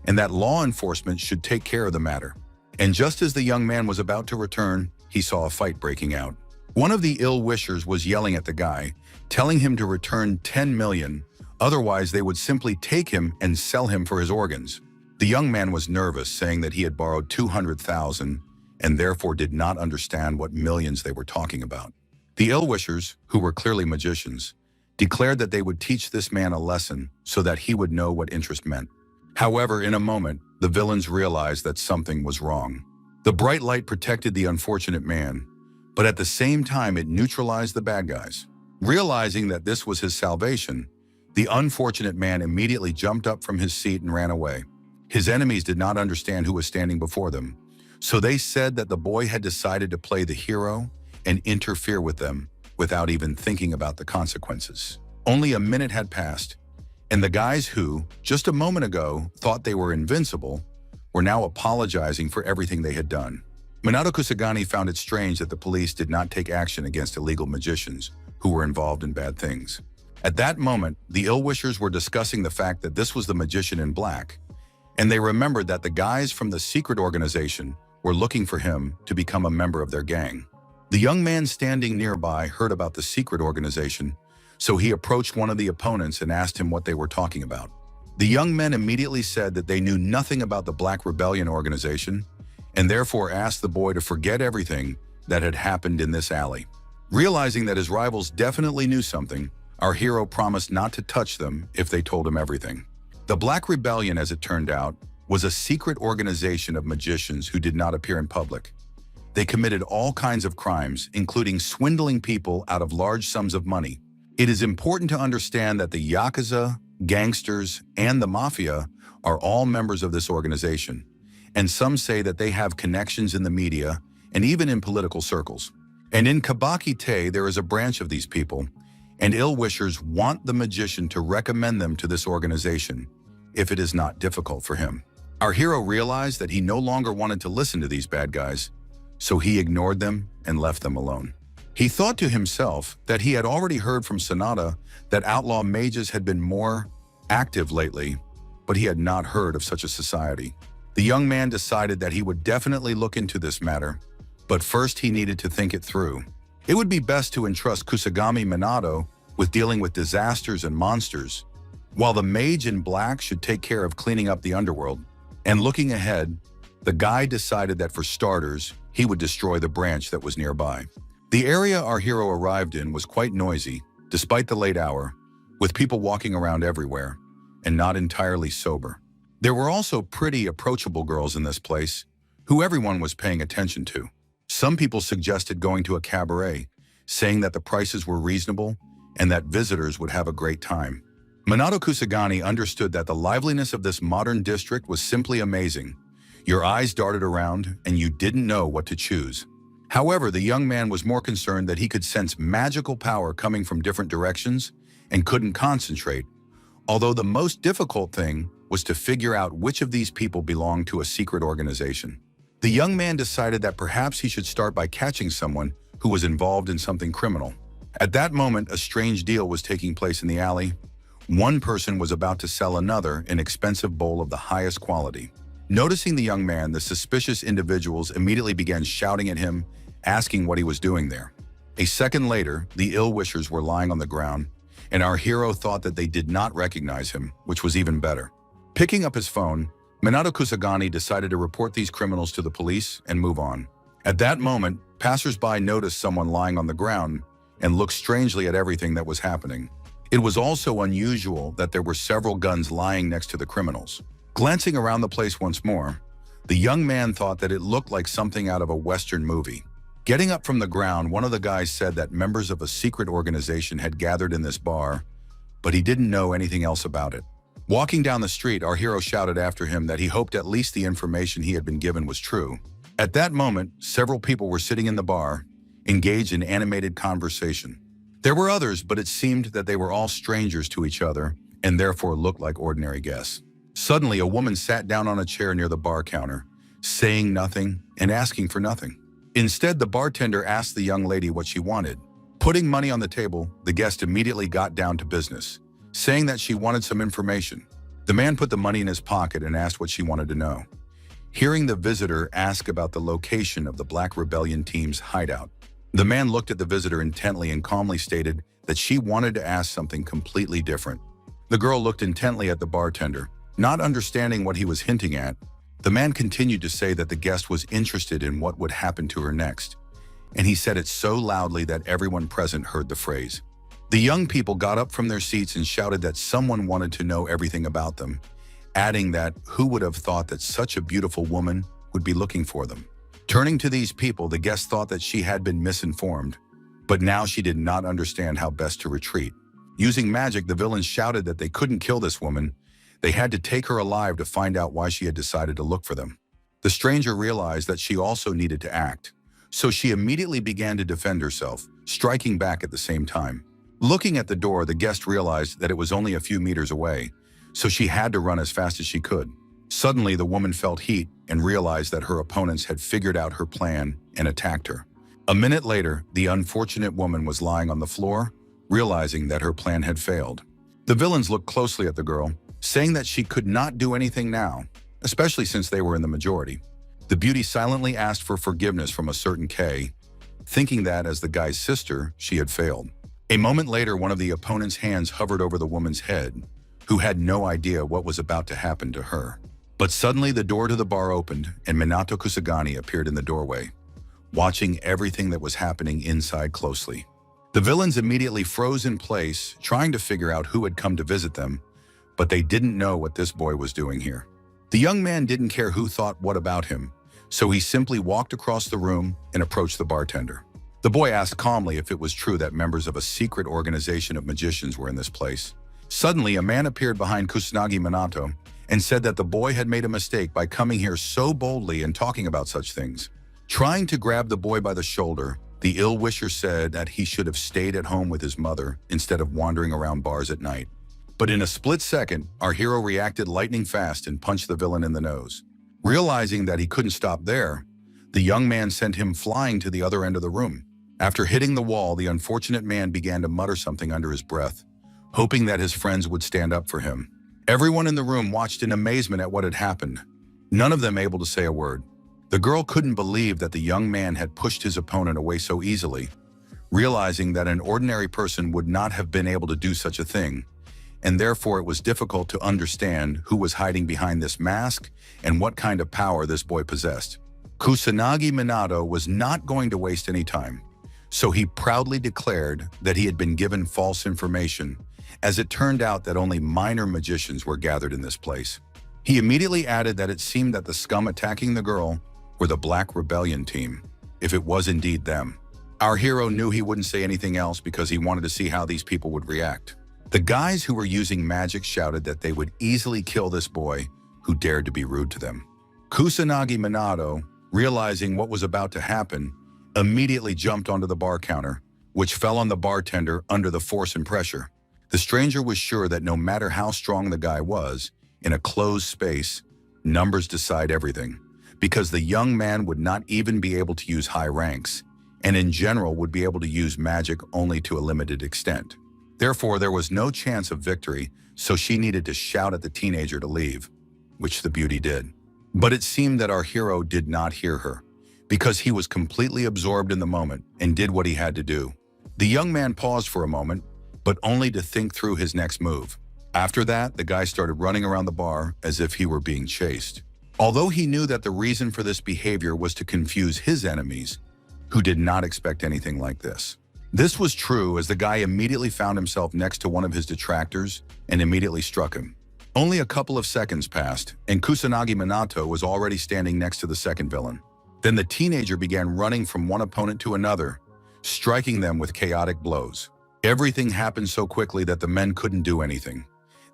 and that law enforcement should take care of the matter. And just as the young man was about to return, he saw a fight breaking out. One of the ill-wishers was yelling at the guy, telling him to return 10 million, otherwise they would simply take him and sell him for his organs. The young man was nervous, saying that he had borrowed 200,000 and therefore did not understand what millions they were talking about. The ill-wishers, who were clearly magicians, declared that they would teach this man a lesson so that he would know what interest meant. However, in a moment, the villains realized that something was wrong. The bright light protected the unfortunate man, but at the same time it neutralized the bad guys. Realizing that this was his salvation, the unfortunate man immediately jumped up from his seat and ran away. His enemies did not understand who was standing before them, so they said that the boy had decided to play the hero and interfere with them without even thinking about the consequences. Only a minute had passed, and the guys who, just a moment ago, thought they were invincible, were now apologizing for everything they had done. Minato Kusagani found it strange that the police did not take action against illegal magicians who were involved in bad things. At that moment, the ill-wishers were discussing the fact that this was the magician in black, and they remembered that the guys from the secret organization were looking for him to become a member of their gang. The young man standing nearby heard about the secret organization, so he approached one of the opponents and asked him what they were talking about. The young men immediately said that they knew nothing about the Black Rebellion organization, and therefore asked the boy to forget everything that had happened in this alley. Realizing that his rivals definitely knew something, our hero promised not to touch them if they told him everything. The Black Rebellion, as it turned out, was a secret organization of magicians who did not appear in public. They committed all kinds of crimes, including swindling people out of large sums of money. It is important to understand that the Yakuza, gangsters, and the Mafia are all members of this organization, and some say that they have connections in the media and even in political circles. And in Kabaki-te, there is a branch of these people, and ill-wishers want the magician to recommend them to this organization, if it is not difficult for him. Our hero realized that he no longer wanted to listen to these bad guys, so he ignored them and left them alone. He thought to himself that he had already heard from Sonata that outlaw mages had been more active lately, but he had not heard of such a society. The young man decided that he would definitely look into this matter, but first he needed to think it through. It would be best to entrust Kusagami Minato with dealing with disasters and monsters, while the mage in black should take care of cleaning up the underworld. And looking ahead, the guy decided that for starters, he would destroy the branch that was nearby. The area our hero arrived in was quite noisy, despite the late hour, with people walking around everywhere, and not entirely sober. There were also pretty, approachable girls in this place, who everyone was paying attention to. Some people suggested going to a cabaret, saying that the prices were reasonable and that visitors would have a great time. Minato Kusagani understood that the liveliness of this modern district was simply amazing. Your eyes darted around, and you didn't know what to choose. However, the young man was more concerned that he could sense magical power coming from different directions and couldn't concentrate, although the most difficult thing was to figure out which of these people belonged to a secret organization. The young man decided that perhaps he should start by catching someone who was involved in something criminal. At that moment, a strange deal was taking place in the alley. One person was about to sell another an expensive bowl of the highest quality. Noticing the young man, the suspicious individuals immediately began shouting at him, asking what he was doing there. A second later, the ill-wishers were lying on the ground, and our hero thought that they did not recognize him, which was even better. Picking up his phone, Minato Kusagani decided to report these criminals to the police and move on. At that moment, passers-by noticed someone lying on the ground and looked strangely at everything that was happening. It was also unusual that there were several guns lying next to the criminals. Glancing around the place once more, the young man thought that it looked like something out of a Western movie. Getting up from the ground, one of the guys said that members of a secret organization had gathered in this bar, but he didn't know anything else about it. Walking down the street, our hero shouted after him that he hoped at least the information he had been given was true. At that moment, several people were sitting in the bar, engaged in animated conversation. There were others, but it seemed that they were all strangers to each other and therefore looked like ordinary guests. Suddenly, a woman sat down on a chair near the bar counter, saying nothing and asking for nothing. Instead, the bartender asked the young lady what she wanted. Putting money on the table, the guest immediately got down to business, saying that she wanted some information. The man put the money in his pocket and asked what she wanted to know. Hearing the visitor ask about the location of the Black Rebellion team's hideout, the man looked at the visitor intently and calmly stated that she wanted to ask something completely different. The girl looked intently at the bartender, not understanding what he was hinting at. The man continued to say that the guest was interested in what would happen to her next, and he said it so loudly that everyone present heard the phrase. The young people got up from their seats and shouted that someone wanted to know everything about them, adding that who would have thought that such a beautiful woman would be looking for them. Turning to these people, the guest thought that she had been misinformed, but now she did not understand how best to retreat. Using magic, the villains shouted that they couldn't kill this woman. They had to take her alive to find out why she had decided to look for them. The stranger realized that she also needed to act, so she immediately began to defend herself, striking back at the same time. Looking at the door, the guest realized that it was only a few meters away, so she had to run as fast as she could. Suddenly, the woman felt heat and realized that her opponents had figured out her plan and attacked her. A minute later, the unfortunate woman was lying on the floor, realizing that her plan had failed. The villains looked closely at the girl, saying that she could not do anything now, especially since they were in the majority. The beauty silently asked for forgiveness from a certain K, thinking that as the guy's sister, she had failed. A moment later, one of the opponent's hands hovered over the woman's head, who had no idea what was about to happen to her. But suddenly the door to the bar opened and Minato Kusagani appeared in the doorway, watching everything that was happening inside closely. The villains immediately froze in place, trying to figure out who had come to visit them, but they didn't know what this boy was doing here. The young man didn't care who thought what about him, so he simply walked across the room and approached the bartender. The boy asked calmly if it was true that members of a secret organization of magicians were in this place. Suddenly, a man appeared behind Kusanagi Minato and said that the boy had made a mistake by coming here so boldly and talking about such things. Trying to grab the boy by the shoulder, the ill-wisher said that he should have stayed at home with his mother instead of wandering around bars at night. But in a split second, our hero reacted lightning fast and punched the villain in the nose. Realizing that he couldn't stop there, the young man sent him flying to the other end of the room. After hitting the wall, the unfortunate man began to mutter something under his breath, hoping that his friends would stand up for him. Everyone in the room watched in amazement at what had happened, none of them able to say a word. The girl couldn't believe that the young man had pushed his opponent away so easily, realizing that an ordinary person would not have been able to do such a thing, and therefore it was difficult to understand who was hiding behind this mask and what kind of power this boy possessed. Kusanagi Minato was not going to waste any time, so he proudly declared that he had been given false information, as it turned out that only minor magicians were gathered in this place. He immediately added that it seemed that the scum attacking the girl were the Black Rebellion team, if it was indeed them. Our hero knew he wouldn't say anything else because he wanted to see how these people would react. The guys who were using magic shouted that they would easily kill this boy who dared to be rude to them. Kusanagi Minato, realizing what was about to happen, immediately jumped onto the bar counter, which fell on the bartender under the force and pressure. The stranger was sure that no matter how strong the guy was, in a closed space, numbers decide everything, because the young man would not even be able to use high ranks, and in general would be able to use magic only to a limited extent. Therefore, there was no chance of victory, so she needed to shout at the teenager to leave, which the beauty did. But it seemed that our hero did not hear her, because he was completely absorbed in the moment and did what he had to do. The young man paused for a moment, but only to think through his next move. After that, the guy started running around the bar as if he were being chased. Although he knew that the reason for this behavior was to confuse his enemies, who did not expect anything like this. This was true as the guy immediately found himself next to one of his detractors and immediately struck him. Only a couple of seconds passed, and Kusanagi Minato was already standing next to the second villain. Then the teenager began running from one opponent to another, striking them with chaotic blows. Everything happened so quickly that the men couldn't do anything.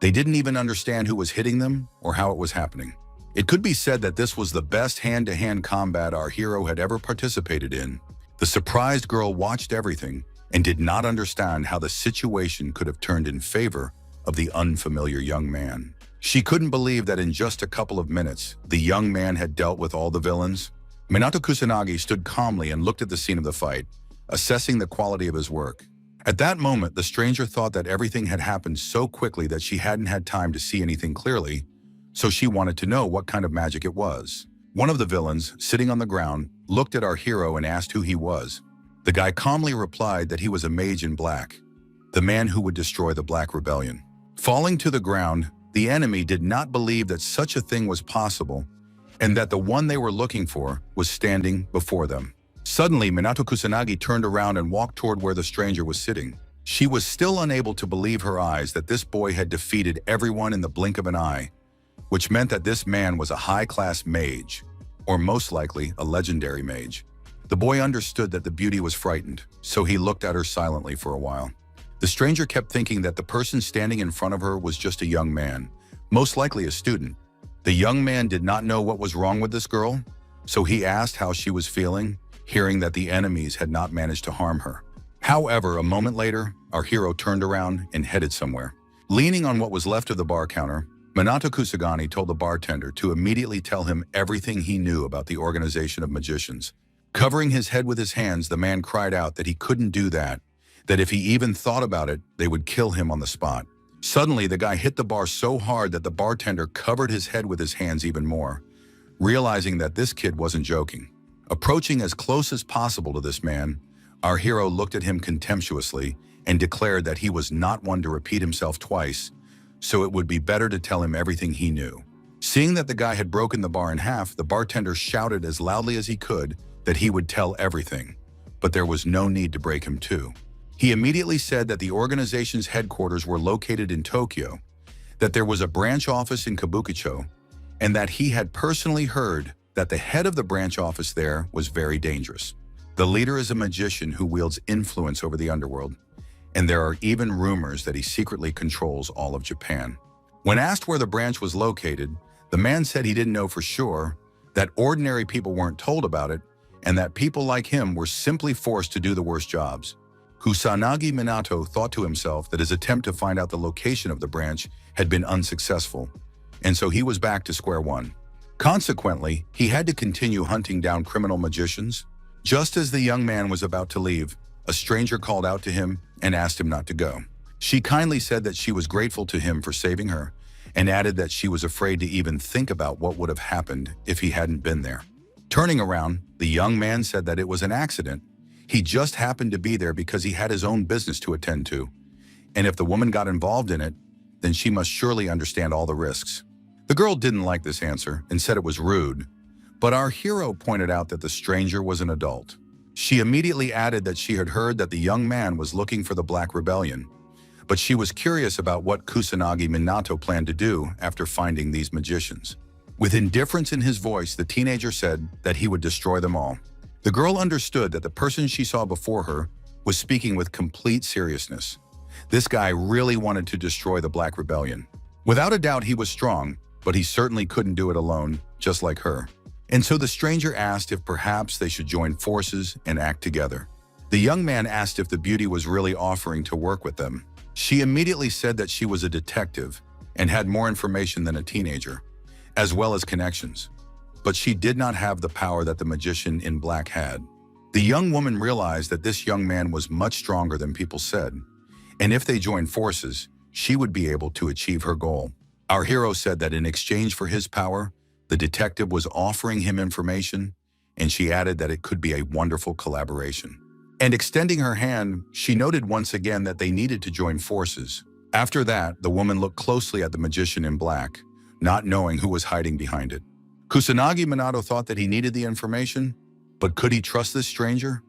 They didn't even understand who was hitting them or how it was happening. It could be said that this was the best hand-to-hand combat our hero had ever participated in. The surprised girl watched everything and did not understand how the situation could have turned in favor of the unfamiliar young man. She couldn't believe that in just a couple of minutes, the young man had dealt with all the villains. Minato Kusanagi stood calmly and looked at the scene of the fight, assessing the quality of his work. At that moment, the stranger thought that everything had happened so quickly that she hadn't had time to see anything clearly, so she wanted to know what kind of magic it was. One of the villains, sitting on the ground, looked at our hero and asked who he was. The guy calmly replied that he was a mage in black, the man who would destroy the Black Rebellion. Falling to the ground, the enemy did not believe that such a thing was possible and that the one they were looking for was standing before them. Suddenly, Minato Kusanagi turned around and walked toward where the stranger was sitting. She was still unable to believe her eyes that this boy had defeated everyone in the blink of an eye, which meant that this man was a high-class mage, or most likely a legendary mage. The boy understood that the beauty was frightened, so he looked at her silently for a while. The stranger kept thinking that the person standing in front of her was just a young man, most likely a student. The young man did not know what was wrong with this girl, so he asked how she was feeling, hearing that the enemies had not managed to harm her. However, a moment later, our hero turned around and headed somewhere. Leaning on what was left of the bar counter, Minato Kusagani told the bartender to immediately tell him everything he knew about the organization of magicians. Covering his head with his hands, the man cried out that he couldn't do that if he even thought about it, they would kill him on the spot. Suddenly, the guy hit the bar so hard that the bartender covered his head with his hands even more, realizing that this kid wasn't joking. Approaching as close as possible to this man, our hero looked at him contemptuously and declared that he was not one to repeat himself twice, so it would be better to tell him everything he knew. Seeing that the guy had broken the bar in half, the bartender shouted as loudly as he could that he would tell everything, but there was no need to break him too. He immediately said that the organization's headquarters were located in Tokyo, that there was a branch office in Kabukicho, and that he had personally heard that the head of the branch office there was very dangerous. The leader is a magician who wields influence over the underworld, and there are even rumors that he secretly controls all of Japan. When asked where the branch was located, the man said he didn't know for sure, that ordinary people weren't told about it, and that people like him were simply forced to do the worst jobs. Kusanagi Minato thought to himself that his attempt to find out the location of the branch had been unsuccessful, and so he was back to square one. Consequently, he had to continue hunting down criminal magicians. Just as the young man was about to leave, a stranger called out to him and asked him not to go. She kindly said that she was grateful to him for saving her, and added that she was afraid to even think about what would have happened if he hadn't been there. Turning around, the young man said that it was an accident. He just happened to be there because he had his own business to attend to, and if the woman got involved in it, then she must surely understand all the risks. The girl didn't like this answer and said it was rude, but our hero pointed out that the stranger was an adult. She immediately added that she had heard that the young man was looking for the Black Rebellion, but she was curious about what Kusanagi Minato planned to do after finding these magicians. With indifference in his voice, the teenager said that he would destroy them all. The girl understood that the person she saw before her was speaking with complete seriousness. This guy really wanted to destroy the Black Rebellion. Without a doubt, he was strong, but he certainly couldn't do it alone, just like her. And so the stranger asked if perhaps they should join forces and act together. The young man asked if the beauty was really offering to work with them. She immediately said that she was a detective and had more information than a teenager, as well as connections. But she did not have the power that the magician in black had. The young woman realized that this young man was much stronger than people said, and if they joined forces, she would be able to achieve her goal. Our hero said that in exchange for his power, the detective was offering him information, and she added that it could be a wonderful collaboration. And extending her hand, she noted once again that they needed to join forces. After that, the woman looked closely at the magician in black, not knowing who was hiding behind it. Kusanagi Minato thought that he needed the information, but could he trust this stranger?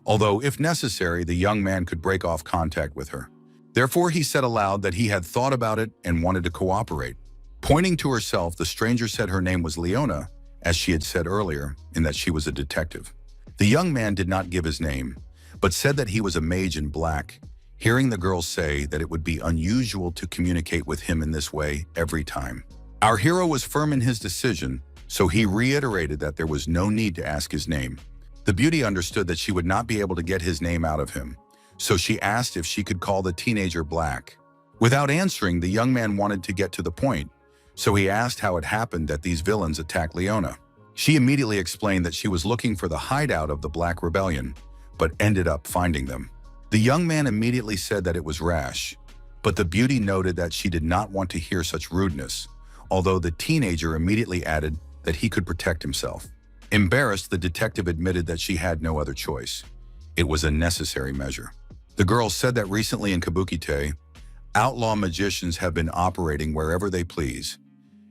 Although, if necessary, the young man could break off contact with her. Therefore, he said aloud that he had thought about it and wanted to cooperate. Pointing to herself, the stranger said her name was Leona, as she had said earlier, and that she was a detective. The young man did not give his name, but said that he was a mage in black, hearing the girl say that it would be unusual to communicate with him in this way every time. Our hero was firm in his decision, so he reiterated that there was no need to ask his name. The beauty understood that she would not be able to get his name out of him, so she asked if she could call the teenager Black. Without answering, the young man wanted to get to the point, so he asked how it happened that these villains attacked Leona. She immediately explained that she was looking for the hideout of the Black Rebellion, but ended up finding them. The young man immediately said that it was rash, but the beauty noted that she did not want to hear such rudeness, although the teenager immediately added that he could protect himself. Embarrassed, the detective admitted that she had no other choice. It was a necessary measure. The girl said that recently in Kabukite, outlaw magicians have been operating wherever they please,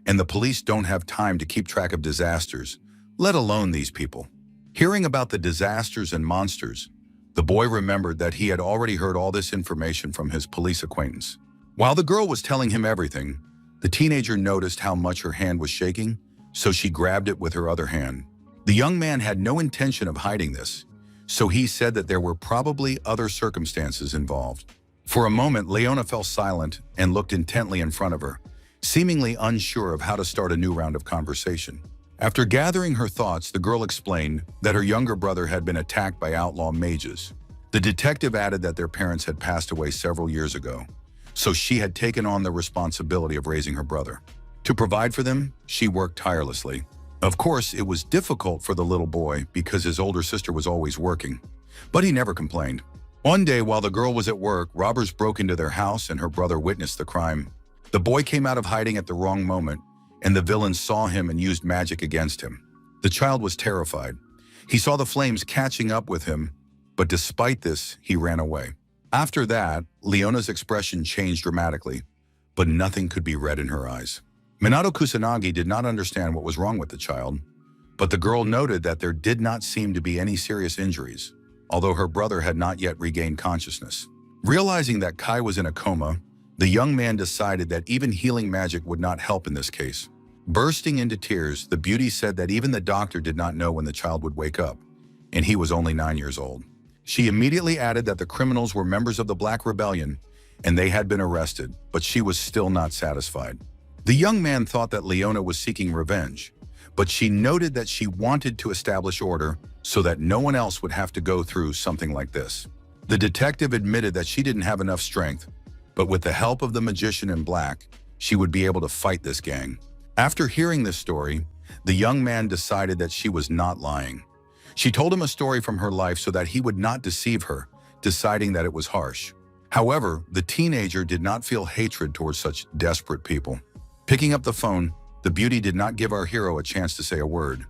and the police don't have time to keep track of disasters, let alone these people. Hearing about the disasters and monsters, the boy remembered that he had already heard all this information from his police acquaintance. While the girl was telling him everything, the teenager noticed how much her hand was shaking, so she grabbed it with her other hand. The young man had no intention of hiding this, so he said that there were probably other circumstances involved. For a moment, Leona fell silent and looked intently in front of her, seemingly unsure of how to start a new round of conversation. After gathering her thoughts, the girl explained that her younger brother had been attacked by outlaw mages. The detective added that their parents had passed away several years ago, so she had taken on the responsibility of raising her brother. To provide for them, she worked tirelessly. Of course, it was difficult for the little boy because his older sister was always working, but he never complained. One day, while the girl was at work, robbers broke into their house and her brother witnessed the crime. The boy came out of hiding at the wrong moment, and the villains saw him and used magic against him. The child was terrified. He saw the flames catching up with him, but despite this, he ran away. After that, Leona's expression changed dramatically, but nothing could be read in her eyes. Minato Kusanagi did not understand what was wrong with the child, but the girl noted that there did not seem to be any serious injuries, although her brother had not yet regained consciousness. Realizing that Kai was in a coma, the young man decided that even healing magic would not help in this case. Bursting into tears, the beauty said that even the doctor did not know when the child would wake up, and he was only 9 years old. She immediately added that the criminals were members of the Black Rebellion, and they had been arrested, but she was still not satisfied. The young man thought that Leona was seeking revenge, but she noted that she wanted to establish order so that no one else would have to go through something like this. The detective admitted that she didn't have enough strength, but with the help of the magician in black, she would be able to fight this gang. After hearing this story, the young man decided that she was not lying. She told him a story from her life so that he would not deceive her, deciding that it was harsh. However, the teenager did not feel hatred towards such desperate people. Picking up the phone, the beauty did not give our hero a chance to say a word,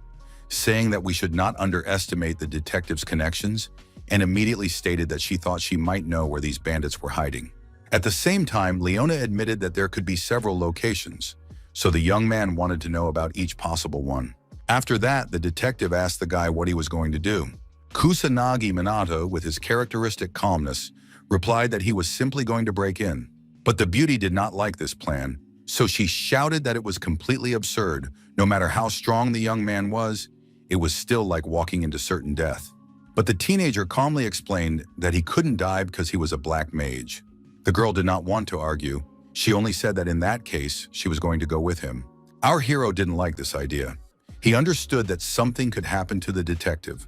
saying that we should not underestimate the detective's connections, and immediately stated that she thought she might know where these bandits were hiding. At the same time, Leona admitted that there could be several locations, so the young man wanted to know about each possible one. After that, the detective asked the guy what he was going to do. Kusanagi Minato, with his characteristic calmness, replied that he was simply going to break in. But the beauty did not like this plan, so she shouted that it was completely absurd. No matter how strong the young man was, it was still like walking into certain death. But the teenager calmly explained that he couldn't die because he was a black mage. The girl did not want to argue. She only said that in that case, she was going to go with him. Our hero didn't like this idea. He understood that something could happen to the detective,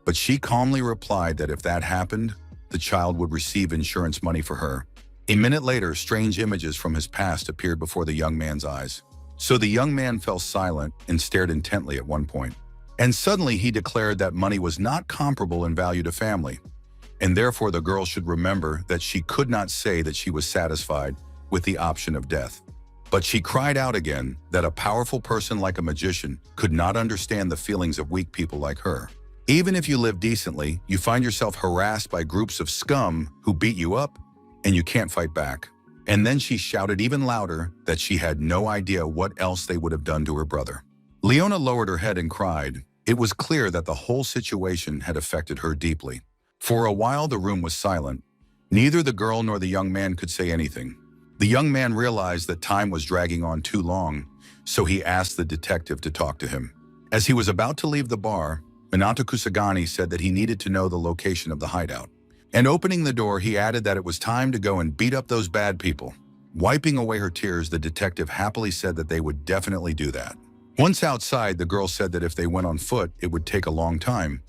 but she calmly replied that if that happened, the child would receive insurance money for her. A minute later, strange images from his past appeared before the young man's eyes. So the young man fell silent and stared intently at one point. And suddenly he declared that money was not comparable in value to family, and therefore the girl should remember that she could not say that she was satisfied with the option of death. But she cried out again that a powerful person like a magician could not understand the feelings of weak people like her. Even if you live decently, you find yourself harassed by groups of scum who beat you up, and you can't fight back. And then she shouted even louder that she had no idea what else they would have done to her brother. Leona lowered her head and cried. It was clear that the whole situation had affected her deeply. For a while, the room was silent. Neither the girl nor the young man could say anything. The young man realized that time was dragging on too long, so he asked the detective to talk to him. As he was about to leave the bar, Minato Kusagani said that he needed to know the location of the hideout. And opening the door, he added that it was time to go and beat up those bad people. Wiping away her tears, the detective happily said that they would definitely do that. Once outside, the girl said that if they went on foot, it would take a long time.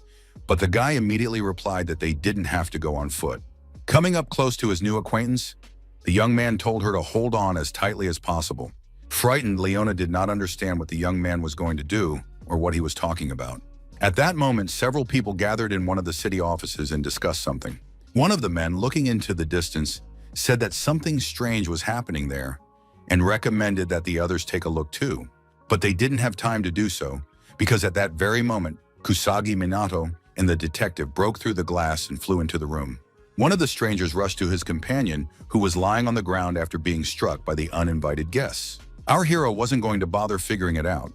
But the guy immediately replied that they didn't have to go on foot. Coming up close to his new acquaintance, the young man told her to hold on as tightly as possible. Frightened, Leona did not understand what the young man was going to do or what he was talking about. At that moment, several people gathered in one of the city offices and discussed something. One of the men, looking into the distance, said that something strange was happening there and recommended that the others take a look too. But they didn't have time to do so because at that very moment, Kusagi Minato and the detective broke through the glass and flew into the room. One of the strangers rushed to his companion, who was lying on the ground after being struck by the uninvited guests. Our hero wasn't going to bother figuring it out.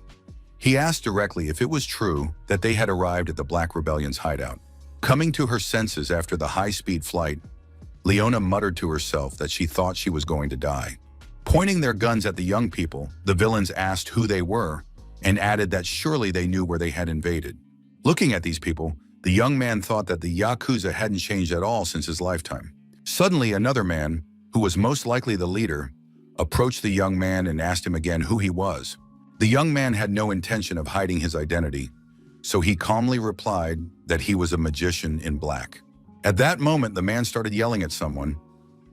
He asked directly if it was true that they had arrived at the Black Rebellion's hideout. Coming to her senses after the high-speed flight, Leona muttered to herself that she thought she was going to die. Pointing their guns at the young people, the villains asked who they were and added that surely they knew where they had invaded. Looking at these people, the young man thought that the Yakuza hadn't changed at all since his lifetime. Suddenly, another man, who was most likely the leader, approached the young man and asked him again who he was. The young man had no intention of hiding his identity, so he calmly replied that he was a magician in black. At that moment, the man started yelling at someone,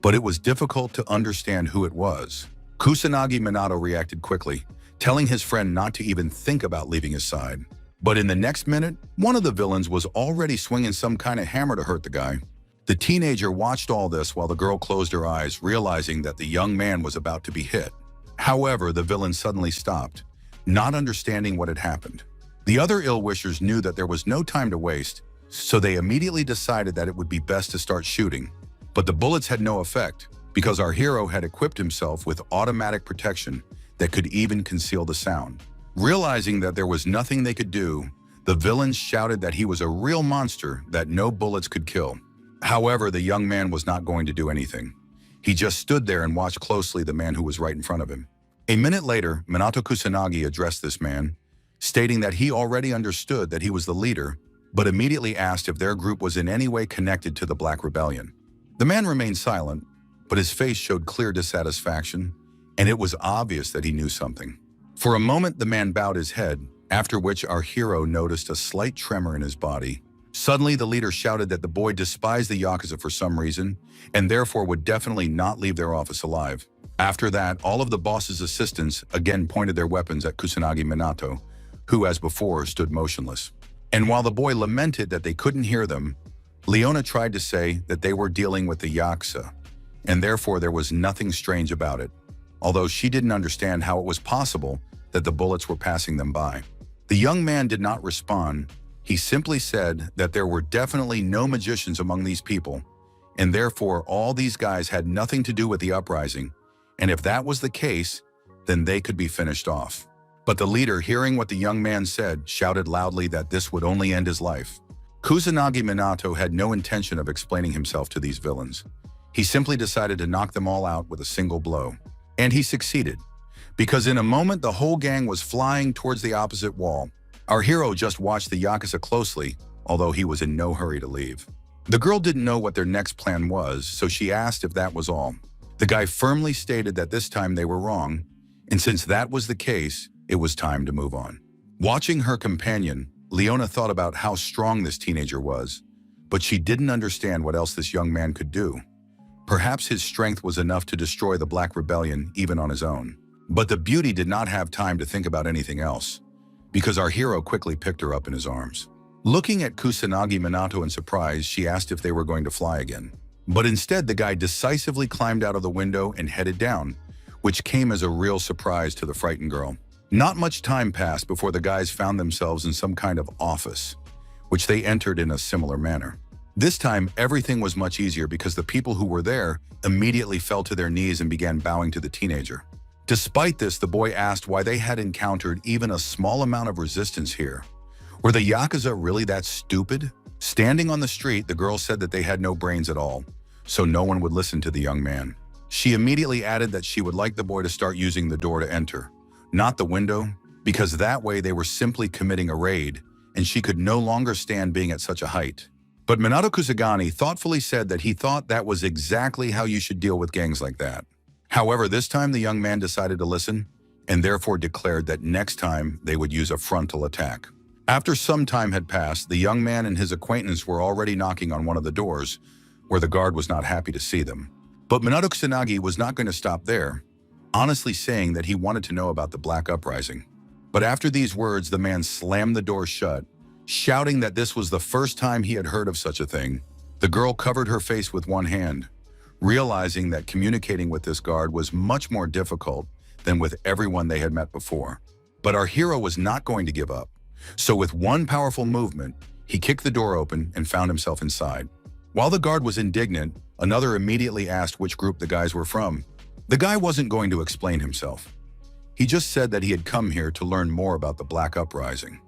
but it was difficult to understand who it was. Kusanagi Minato reacted quickly, telling his friend not to even think about leaving his side. But in the next minute, one of the villains was already swinging some kind of hammer to hurt the guy. The teenager watched all this while the girl closed her eyes, realizing that the young man was about to be hit. However, the villain suddenly stopped, not understanding what had happened. The other ill-wishers knew that there was no time to waste, so they immediately decided that it would be best to start shooting. But the bullets had no effect, because our hero had equipped himself with automatic protection that could even conceal the sound. Realizing that there was nothing they could do, the villains shouted that he was a real monster that no bullets could kill. However, the young man was not going to do anything. He just stood there and watched closely the man who was right in front of him. A minute later, Minato Kusanagi addressed this man, stating that he already understood that he was the leader, but immediately asked if their group was in any way connected to the Black Rebellion. The man remained silent, but his face showed clear dissatisfaction, and it was obvious that he knew something. For a moment, the man bowed his head, after which our hero noticed a slight tremor in his body. Suddenly, the leader shouted that the boy despised the Yakuza for some reason, and therefore would definitely not leave their office alive. After that, all of the boss's assistants again pointed their weapons at Kusanagi Minato, who, as before, stood motionless. And while the boy lamented that they couldn't hear them, Leona tried to say that they were dealing with the Yakuza, and therefore there was nothing strange about it, although she didn't understand how it was possible that the bullets were passing them by. The young man did not respond. He simply said that there were definitely no magicians among these people, and therefore all these guys had nothing to do with the uprising, and if that was the case, then they could be finished off. But the leader, hearing what the young man said, shouted loudly that this would only end his life. Kusanagi Minato had no intention of explaining himself to these villains. He simply decided to knock them all out with a single blow. And he succeeded, because in a moment the whole gang was flying towards the opposite wall. Our hero just watched the Yakuza closely, although he was in no hurry to leave. The girl didn't know what their next plan was, so she asked if that was all. The guy firmly stated that this time they were wrong, and since that was the case, it was time to move on. Watching her companion, Leona thought about how strong this teenager was, but she didn't understand what else this young man could do. Perhaps his strength was enough to destroy the Black Rebellion even on his own. But the beauty did not have time to think about anything else, because our hero quickly picked her up in his arms. Looking at Kusanagi Minato in surprise, she asked if they were going to fly again. But instead, the guy decisively climbed out of the window and headed down, which came as a real surprise to the frightened girl. Not much time passed before the guys found themselves in some kind of office, which they entered in a similar manner. This time, everything was much easier because the people who were there immediately fell to their knees and began bowing to the teenager. Despite this, the boy asked why they had encountered even a small amount of resistance here. Were the Yakuza really that stupid? Standing on the street, the girl said that they had no brains at all, so no one would listen to the young man. She immediately added that she would like the boy to start using the door to enter, not the window, because that way they were simply committing a raid, and she could no longer stand being at such a height. But Minato Kusagani thoughtfully said that he thought that was exactly how you should deal with gangs like that. However, this time the young man decided to listen, and therefore declared that next time they would use a frontal attack. After some time had passed, the young man and his acquaintance were already knocking on one of the doors, where the guard was not happy to see them. But Minato Kusanagi was not going to stop there, honestly saying that he wanted to know about the Black Uprising. But after these words, the man slammed the door shut, shouting that this was the first time he had heard of such a thing. The girl covered her face with one hand, realizing that communicating with this guard was much more difficult than with everyone they had met before. But our hero was not going to give up. So with one powerful movement, he kicked the door open and found himself inside. While the guard was indignant, another immediately asked which group the guys were from. The guy wasn't going to explain himself. He just said that he had come here to learn more about the Black Uprising.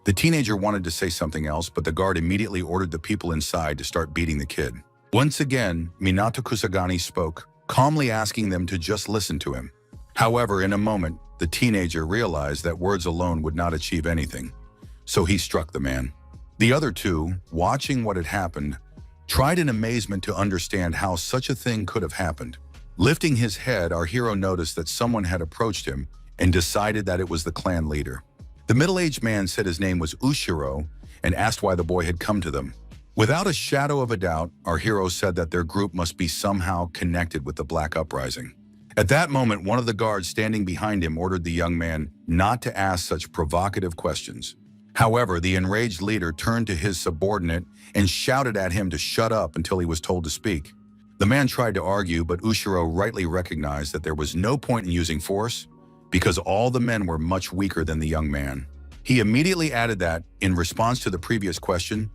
The teenager wanted to say something else, but the guard immediately ordered the people inside to start beating the kid. Once again, Minato Kusagani spoke, calmly asking them to just listen to him. However, in a moment, the teenager realized that words alone would not achieve anything, so he struck the man. The other two, watching what had happened, tried in amazement to understand how such a thing could have happened. Lifting his head, our hero noticed that someone had approached him and decided that it was the clan leader. The middle-aged man said his name was Ushiro and asked why the boy had come to them. Without a shadow of a doubt, our hero said that their group must be somehow connected with the Black Uprising. At that moment, one of the guards standing behind him ordered the young man not to ask such provocative questions. However, the enraged leader turned to his subordinate and shouted at him to shut up until he was told to speak. The man tried to argue, but Ushiro rightly recognized that there was no point in using force, because all the men were much weaker than the young man. He immediately added that, in response to the previous question,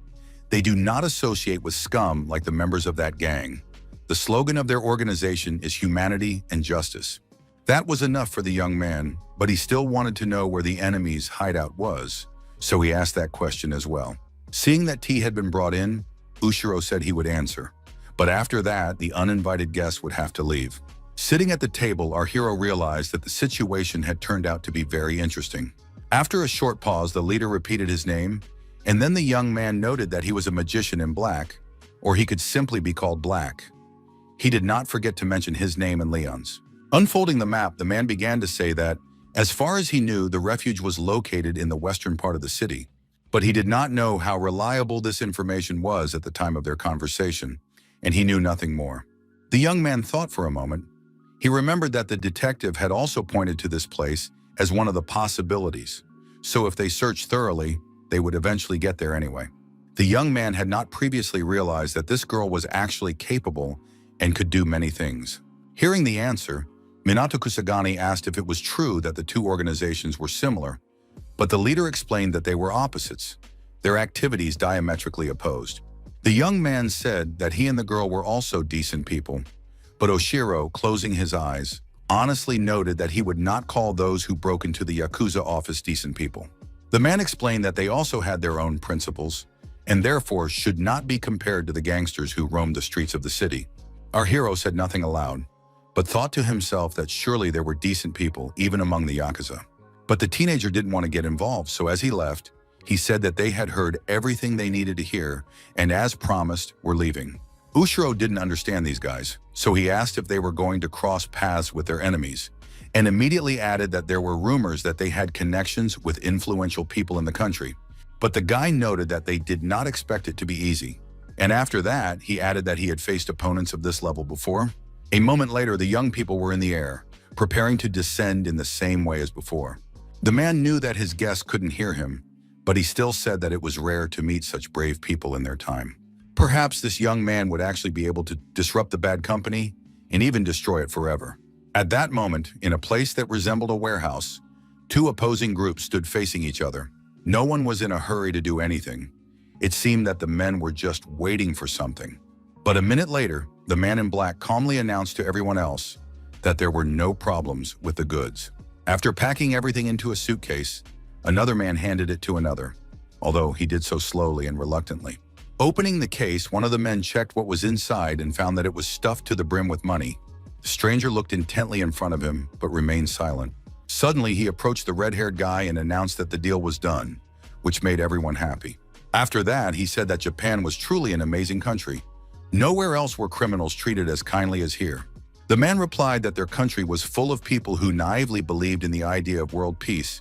they do not associate with scum like the members of that gang. The slogan of their organization is humanity and justice. That was enough for the young man, but he still wanted to know where the enemy's hideout was, so he asked that question as well. Seeing that tea had been brought in, Ushiro said he would answer, but after that, the uninvited guests would have to leave. Sitting at the table, our hero realized that the situation had turned out to be very interesting. After a short pause, the leader repeated his name, and then the young man noted that he was a magician in black, or he could simply be called Black. He did not forget to mention his name and Leon's. Unfolding the map, the man began to say that, as far as he knew, the refuge was located in the western part of the city, but he did not know how reliable this information was at the time of their conversation, and he knew nothing more. The young man thought for a moment. He remembered that the detective had also pointed to this place as one of the possibilities, so if they searched thoroughly, they would eventually get there anyway. The young man had not previously realized that this girl was actually capable and could do many things. Hearing the answer, Minato Kusagani asked if it was true that the two organizations were similar, but the leader explained that they were opposites, their activities diametrically opposed. The young man said that he and the girl were also decent people, but Oshiro, closing his eyes, honestly noted that he would not call those who broke into the Yakuza office decent people. The man explained that they also had their own principles, and therefore should not be compared to the gangsters who roamed the streets of the city. Our hero said nothing aloud, but thought to himself that surely there were decent people even among the Yakuza. But the teenager didn't want to get involved, so as he left, He said that they had heard everything they needed to hear and, as promised, were leaving. Ushiro didn't understand these guys, so he asked if they were going to cross paths with their enemies, and immediately added that there were rumors that they had connections with influential people in the country. But the guy noted that they did not expect it to be easy. And after that, he added that he had faced opponents of this level before. A moment later, the young people were in the air, preparing to descend in the same way as before. The man knew that his guests couldn't hear him, but he still said that it was rare to meet such brave people in their time. Perhaps this young man would actually be able to disrupt the bad company and even destroy it forever. At that moment, in a place that resembled a warehouse, two opposing groups stood facing each other. No one was in a hurry to do anything. It seemed that the men were just waiting for something. But a minute later, the man in black calmly announced to everyone else that there were no problems with the goods. After packing everything into a suitcase, another man handed it to another, although he did so slowly and reluctantly. Opening the case, one of the men checked what was inside and found that it was stuffed to the brim with money. The stranger looked intently in front of him, but remained silent. Suddenly, he approached the red-haired guy and announced that the deal was done, which made everyone happy. After that, he said that Japan was truly an amazing country. Nowhere else were criminals treated as kindly as here. The man replied that their country was full of people who naively believed in the idea of world peace,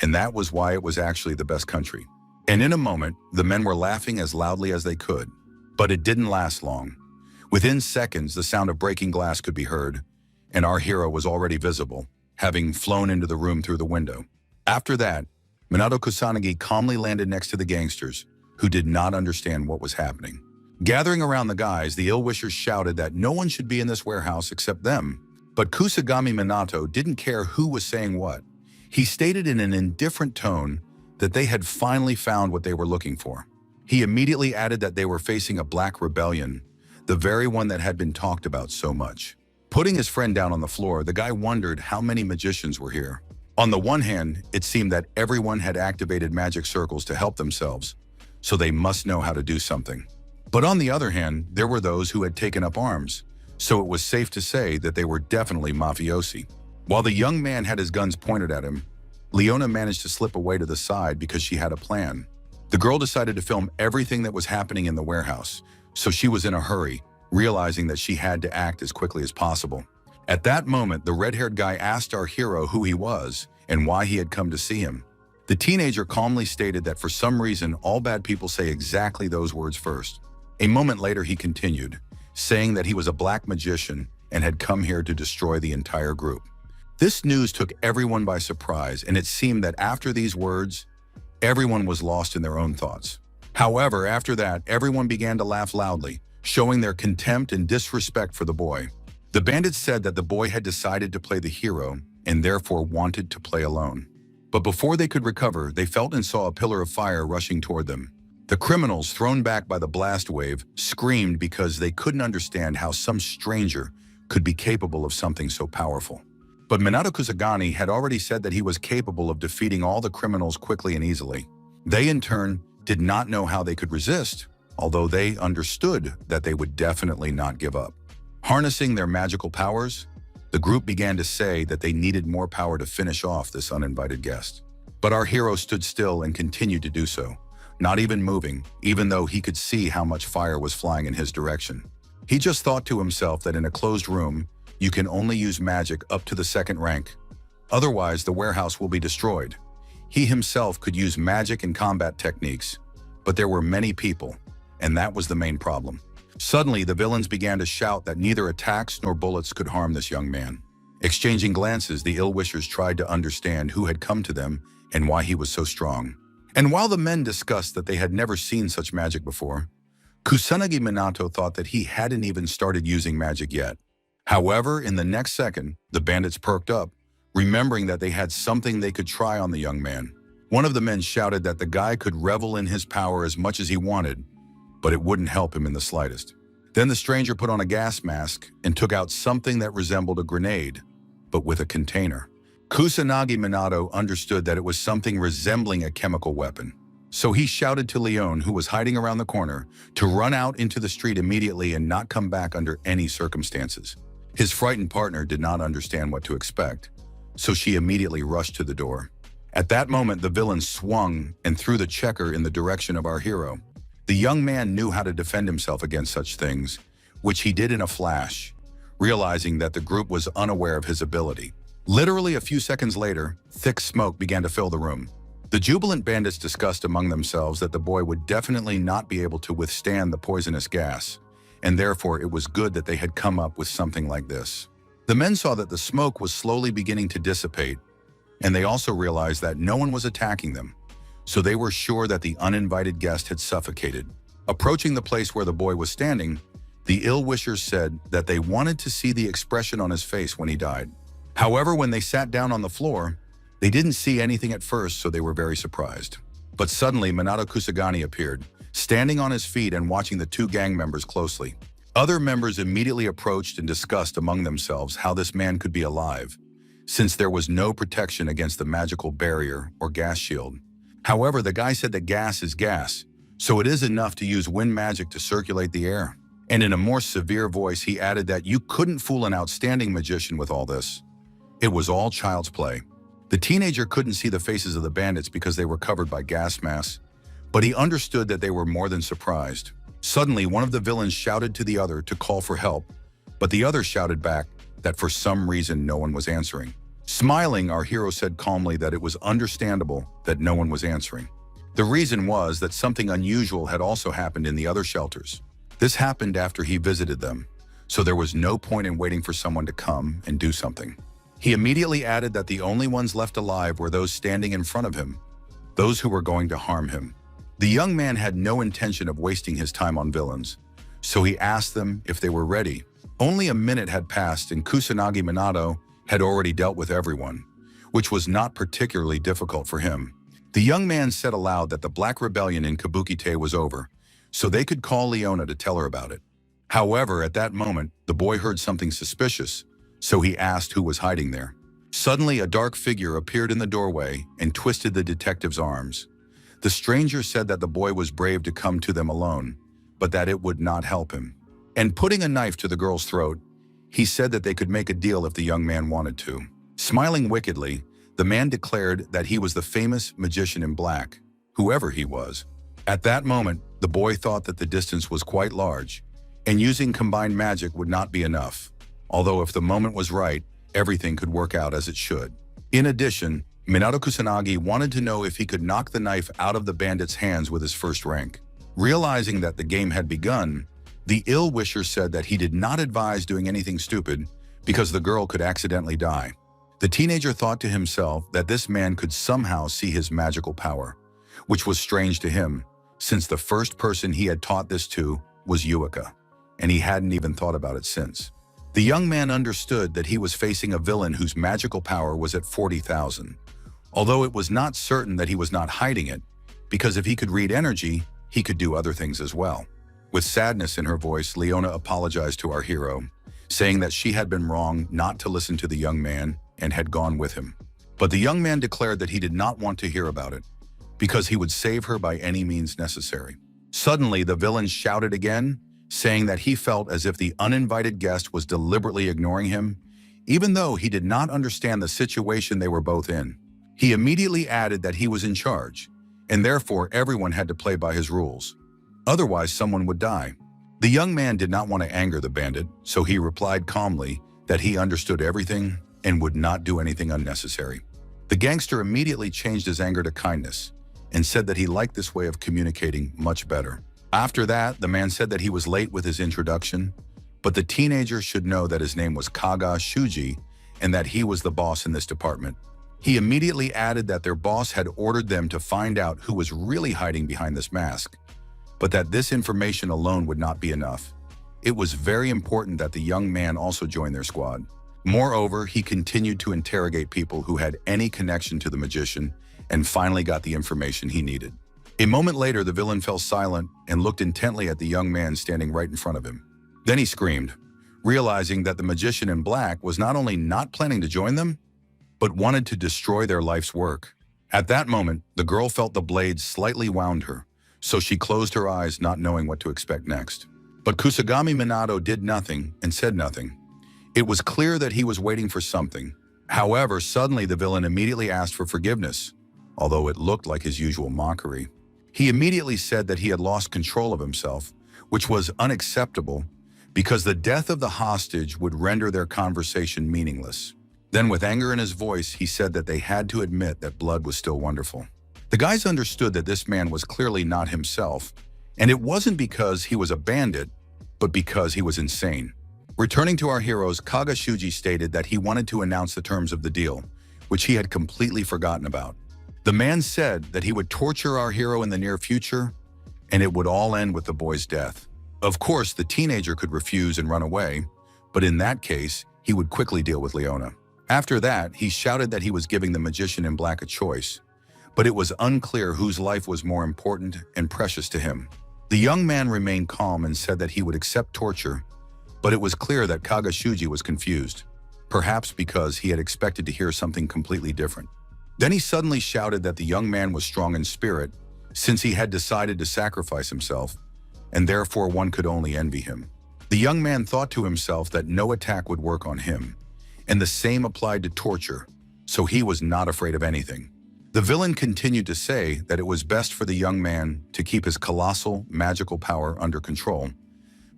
and that was why it was actually the best country. And in a moment, the men were laughing as loudly as they could. But it didn't last long. Within seconds, the sound of breaking glass could be heard, and our hero was already visible, having flown into the room through the window. After that, Minato Kusanagi calmly landed next to the gangsters, who did not understand what was happening. Gathering around the guys, the ill-wishers shouted that no one should be in this warehouse except them. But Kusagami Minato didn't care who was saying what. He stated in an indifferent tone that they had finally found what they were looking for. He immediately added that they were facing a black rebellion, the very one that had been talked about so much. Putting his friend down on the floor, the guy wondered how many magicians were here. On the one hand, it seemed that everyone had activated magic circles to help themselves, so they must know how to do something. But on the other hand, there were those who had taken up arms, so it was safe to say that they were definitely mafiosi. While the young man had his guns pointed at him, Leona managed to slip away to the side because she had a plan. The girl decided to film everything that was happening in the warehouse, so she was in a hurry, realizing that she had to act as quickly as possible. At that moment, the red-haired guy asked our hero who he was and why he had come to see him. The teenager calmly stated that for some reason, all bad people say exactly those words first. A moment later, he continued, saying that he was a black magician and had come here to destroy the entire group. This news took everyone by surprise, and it seemed that after these words, everyone was lost in their own thoughts. However, after that, everyone began to laugh loudly, showing their contempt and disrespect for the boy. The bandits said that the boy had decided to play the hero and therefore wanted to play alone. But before they could recover, they felt and saw a pillar of fire rushing toward them. The criminals, thrown back by the blast wave, screamed because they couldn't understand how some stranger could be capable of something so powerful. But Minato Kusagani had already said that he was capable of defeating all the criminals quickly and easily. They, in turn, did not know how they could resist, although they understood that they would definitely not give up. Harnessing their magical powers, the group began to say that they needed more power to finish off this uninvited guest. But our hero stood still and continued to do so, not even moving, even though he could see how much fire was flying in his direction. He just thought to himself that in a closed room, you can only use magic up to the second rank. Otherwise, the warehouse will be destroyed. He himself could use magic and combat techniques, but there were many people, and that was the main problem. Suddenly, the villains began to shout that neither attacks nor bullets could harm this young man. Exchanging glances, the ill-wishers tried to understand who had come to them and why he was so strong. And while the men discussed that they had never seen such magic before, Kusanagi Minato thought that he hadn't even started using magic yet. However, in the next second, the bandits perked up, remembering that they had something they could try on the young man. One of the men shouted that the guy could revel in his power as much as he wanted, but it wouldn't help him in the slightest. Then the stranger put on a gas mask and took out something that resembled a grenade, but with a container. Kusanagi Minato understood that it was something resembling a chemical weapon. So he shouted to Leon, who was hiding around the corner, to run out into the street immediately and not come back under any circumstances. His frightened partner did not understand what to expect, so she immediately rushed to the door. At that moment, the villain swung and threw the checker in the direction of our hero. The young man knew how to defend himself against such things, which he did in a flash, realizing that the group was unaware of his ability. Literally a few seconds later, thick smoke began to fill the room. The jubilant bandits discussed among themselves that the boy would definitely not be able to withstand the poisonous gas, and therefore it was good that they had come up with something like this. The men saw that the smoke was slowly beginning to dissipate, and they also realized that no one was attacking them, so they were sure that the uninvited guest had suffocated. Approaching the place where the boy was standing, the ill-wishers said that they wanted to see the expression on his face when he died. However, when they sat down on the floor, they didn't see anything at first, so they were very surprised. But suddenly, Minato Kusagani appeared, standing on his feet and watching the two gang members closely. Other members immediately approached and discussed among themselves how this man could be alive, since there was no protection against the magical barrier or gas shield. However, the guy said that gas is gas, so it is enough to use wind magic to circulate the air. And in a more severe voice, he added that you couldn't fool an outstanding magician with all this. It was all child's play. The teenager couldn't see the faces of the bandits because they were covered by gas masks, but he understood that they were more than surprised. Suddenly, one of the villains shouted to the other to call for help, but the other shouted back that for some reason no one was answering. Smiling, our hero said calmly that it was understandable that no one was answering. The reason was that something unusual had also happened in the other shelters. This happened after he visited them, so there was no point in waiting for someone to come and do something. He immediately added that the only ones left alive were those standing in front of him, those who were going to harm him. The young man had no intention of wasting his time on villains, so he asked them if they were ready. Only a minute had passed and Kusanagi Minato had already dealt with everyone, which was not particularly difficult for him. The young man said aloud that the Black Rebellion in Kabukite was over, so they could call Leona to tell her about it. However, at that moment, the boy heard something suspicious, so he asked who was hiding there. Suddenly, a dark figure appeared in the doorway and twisted the detective's arms. The stranger said that the boy was brave to come to them alone, but that it would not help him. And putting a knife to the girl's throat, he said that they could make a deal if the young man wanted to. Smiling wickedly, the man declared that he was the famous magician in black, whoever he was. At that moment, the boy thought that the distance was quite large, and using combined magic would not be enough. Although if the moment was right, everything could work out as it should. In addition, Minato Kusanagi wanted to know if he could knock the knife out of the bandit's hands with his first rank. Realizing that the game had begun, the ill-wisher said that he did not advise doing anything stupid because the girl could accidentally die. The teenager thought to himself that this man could somehow see his magical power, which was strange to him, since the first person he had taught this to was Yuika, and he hadn't even thought about it since. The young man understood that he was facing a villain whose magical power was at 40,000, although it was not certain that he was not hiding it, because if he could read energy, he could do other things as well. With sadness in her voice, Leona apologized to our hero, saying that she had been wrong not to listen to the young man and had gone with him. But the young man declared that he did not want to hear about it, because he would save her by any means necessary. Suddenly, the villain shouted again, saying that he felt as if the uninvited guest was deliberately ignoring him, even though he did not understand the situation they were both in. He immediately added that he was in charge, and therefore everyone had to play by his rules. Otherwise, someone would die. The young man did not want to anger the bandit, so he replied calmly that he understood everything and would not do anything unnecessary. The gangster immediately changed his anger to kindness and said that he liked this way of communicating much better. After that, the man said that he was late with his introduction, but the teenager should know that his name was Kaga Shuji and that he was the boss in this department. He immediately added that their boss had ordered them to find out who was really hiding behind this mask, but that this information alone would not be enough. It was very important that the young man also join their squad. Moreover, he continued to interrogate people who had any connection to the magician and finally got the information he needed. A moment later, the villain fell silent and looked intently at the young man standing right in front of him. Then he screamed, realizing that the magician in black was not only not planning to join them, but wanted to destroy their life's work. At that moment, the girl felt the blade slightly wound her, so she closed her eyes, not knowing what to expect next. But Kusagami Minato did nothing and said nothing. It was clear that he was waiting for something. However, suddenly the villain immediately asked for forgiveness, although it looked like his usual mockery. He immediately said that he had lost control of himself, which was unacceptable because the death of the hostage would render their conversation meaningless. Then, with anger in his voice, he said that they had to admit that blood was still wonderful. The guys understood that this man was clearly not himself, and it wasn't because he was a bandit, but because he was insane. Returning to our heroes, Kagashuji stated that he wanted to announce the terms of the deal, which he had completely forgotten about. The man said that he would torture our hero in the near future, and it would all end with the boy's death. Of course, the teenager could refuse and run away, but in that case, he would quickly deal with Leona. After that, he shouted that he was giving the magician in black a choice, but it was unclear whose life was more important and precious to him. The young man remained calm and said that he would accept torture, but it was clear that Kagashuji was confused, perhaps because he had expected to hear something completely different. Then he suddenly shouted that the young man was strong in spirit, since he had decided to sacrifice himself, and therefore one could only envy him. The young man thought to himself that no attack would work on him, and the same applied to torture, so he was not afraid of anything. The villain continued to say that it was best for the young man to keep his colossal magical power under control,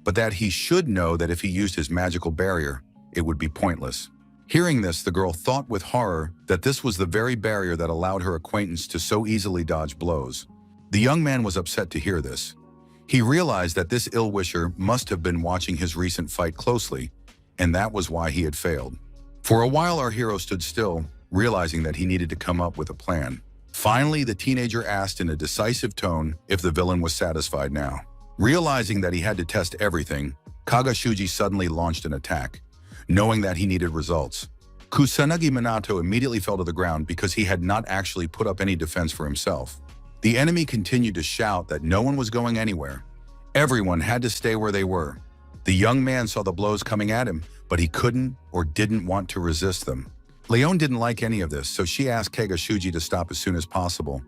but that he should know that if he used his magical barrier, it would be pointless. Hearing this, the girl thought with horror that this was the very barrier that allowed her acquaintance to so easily dodge blows. The young man was upset to hear this. He realized that this ill-wisher must have been watching his recent fight closely, and that was why he had failed. For a while, our hero stood still, realizing that he needed to come up with a plan. Finally, the teenager asked in a decisive tone if the villain was satisfied now. Realizing that he had to test everything, Kagashuji suddenly launched an attack, knowing that he needed results. Kusanagi Minato immediately fell to the ground because he had not actually put up any defense for himself. The enemy continued to shout that no one was going anywhere. Everyone had to stay where they were. The young man saw the blows coming at him, but he couldn't or didn't want to resist them. Leon didn't like any of this, so she asked Kagashuji to stop as soon as possible,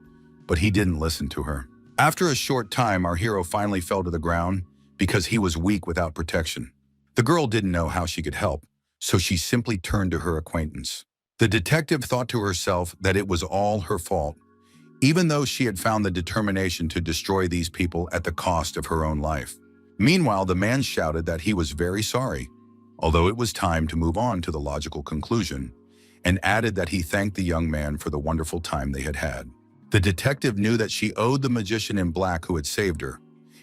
but he didn't listen to her. After a short time, our hero finally fell to the ground because he was weak without protection. The girl didn't know how she could help, so she simply turned to her acquaintance. The detective thought to herself that it was all her fault, even though she had found the determination to destroy these people at the cost of her own life. Meanwhile, the man shouted that he was very sorry, although it was time to move on to the logical conclusion, and added that he thanked the young man for the wonderful time they had had. The detective knew that she owed the magician in black who had saved her,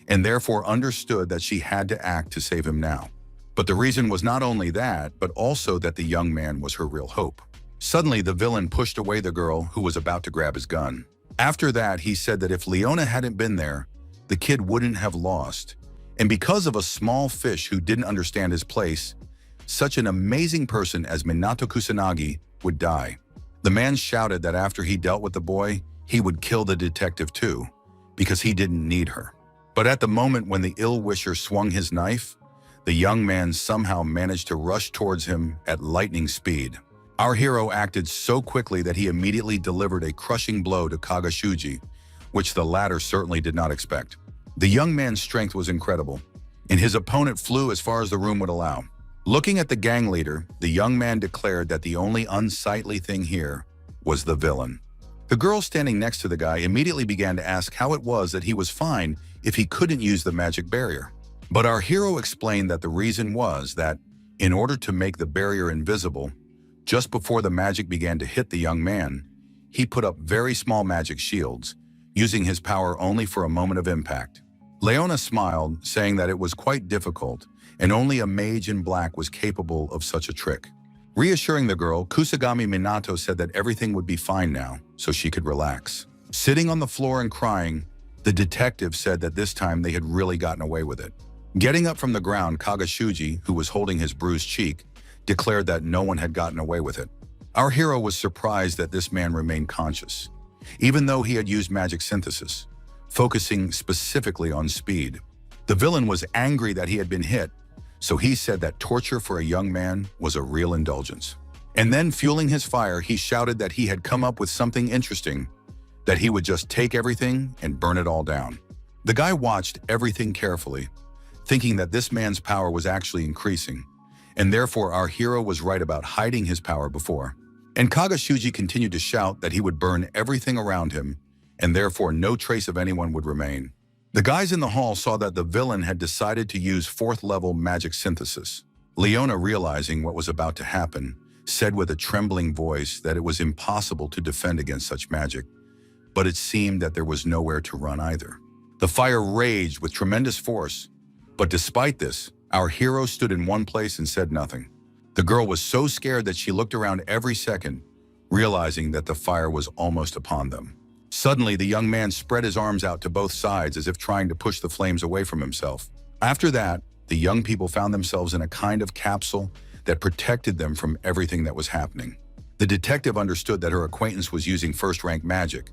and therefore understood that she had to act to save him now. But the reason was not only that, but also that the young man was her real hope. Suddenly, the villain pushed away the girl who was about to grab his gun. After that, he said that if Leona hadn't been there, the kid wouldn't have lost. And because of a small fish who didn't understand his place, such an amazing person as Minato Kusanagi would die. The man shouted that after he dealt with the boy, he would kill the detective too, because he didn't need her. But at the moment when the ill-wisher swung his knife, the young man somehow managed to rush towards him at lightning speed. Our hero acted so quickly that he immediately delivered a crushing blow to Kagashuji, which the latter certainly did not expect. The young man's strength was incredible, and his opponent flew as far as the room would allow. Looking at the gang leader, the young man declared that the only unsightly thing here was the villain. The girl standing next to the guy immediately began to ask how it was that he was fine if he couldn't use the magic barrier. But our hero explained that the reason was that, in order to make the barrier invisible, just before the magic began to hit the young man, he put up very small magic shields, using his power only for a moment of impact. Leona smiled, saying that it was quite difficult, and only a mage in black was capable of such a trick. Reassuring the girl, Kusagami Minato said that everything would be fine now, so she could relax. Sitting on the floor and crying, the detective said that this time they had really gotten away with it. Getting up from the ground, Kagashuji, who was holding his bruised cheek, declared that no one had gotten away with it. Our hero was surprised that this man remained conscious, even though he had used magic synthesis, focusing specifically on speed. The villain was angry that he had been hit, so he said that torture for a young man was a real indulgence. And then, fueling his fire, he shouted that he had come up with something interesting, that he would just take everything and burn it all down. The guy watched everything carefully, thinking that this man's power was actually increasing, and therefore our hero was right about hiding his power before. And Kagashuji continued to shout that he would burn everything around him, and therefore no trace of anyone would remain. The guys in the hall saw that the villain had decided to use fourth-level magic synthesis. Leona, realizing what was about to happen, said with a trembling voice that it was impossible to defend against such magic, but it seemed that there was nowhere to run either. The fire raged with tremendous force, but despite this, our hero stood in one place and said nothing. The girl was so scared that she looked around every second, realizing that the fire was almost upon them. Suddenly, the young man spread his arms out to both sides as if trying to push the flames away from himself. After that, the young people found themselves in a kind of capsule that protected them from everything that was happening. The detective understood that her acquaintance was using first-rank magic,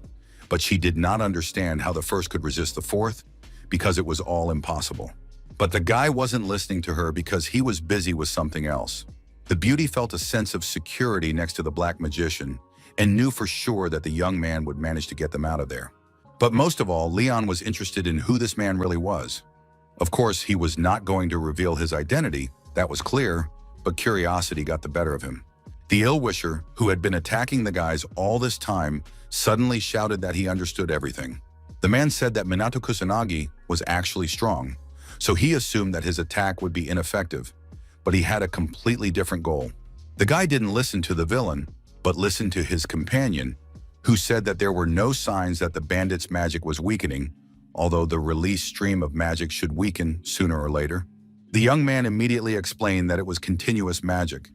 but she did not understand how the first could resist the fourth because it was all impossible. But the guy wasn't listening to her because he was busy with something else. The beauty felt a sense of security next to the black magician and knew for sure that the young man would manage to get them out of there. But most of all, Leon was interested in who this man really was. Of course, he was not going to reveal his identity, that was clear, but curiosity got the better of him. The ill-wisher, who had been attacking the guys all this time, suddenly shouted that he understood everything. The man said that Minato Kusanagi was actually strong, so he assumed that his attack would be ineffective, but he had a completely different goal. The guy didn't listen to the villain, but listened to his companion, who said that there were no signs that the bandit's magic was weakening, although the released stream of magic should weaken sooner or later. The young man immediately explained that it was continuous magic,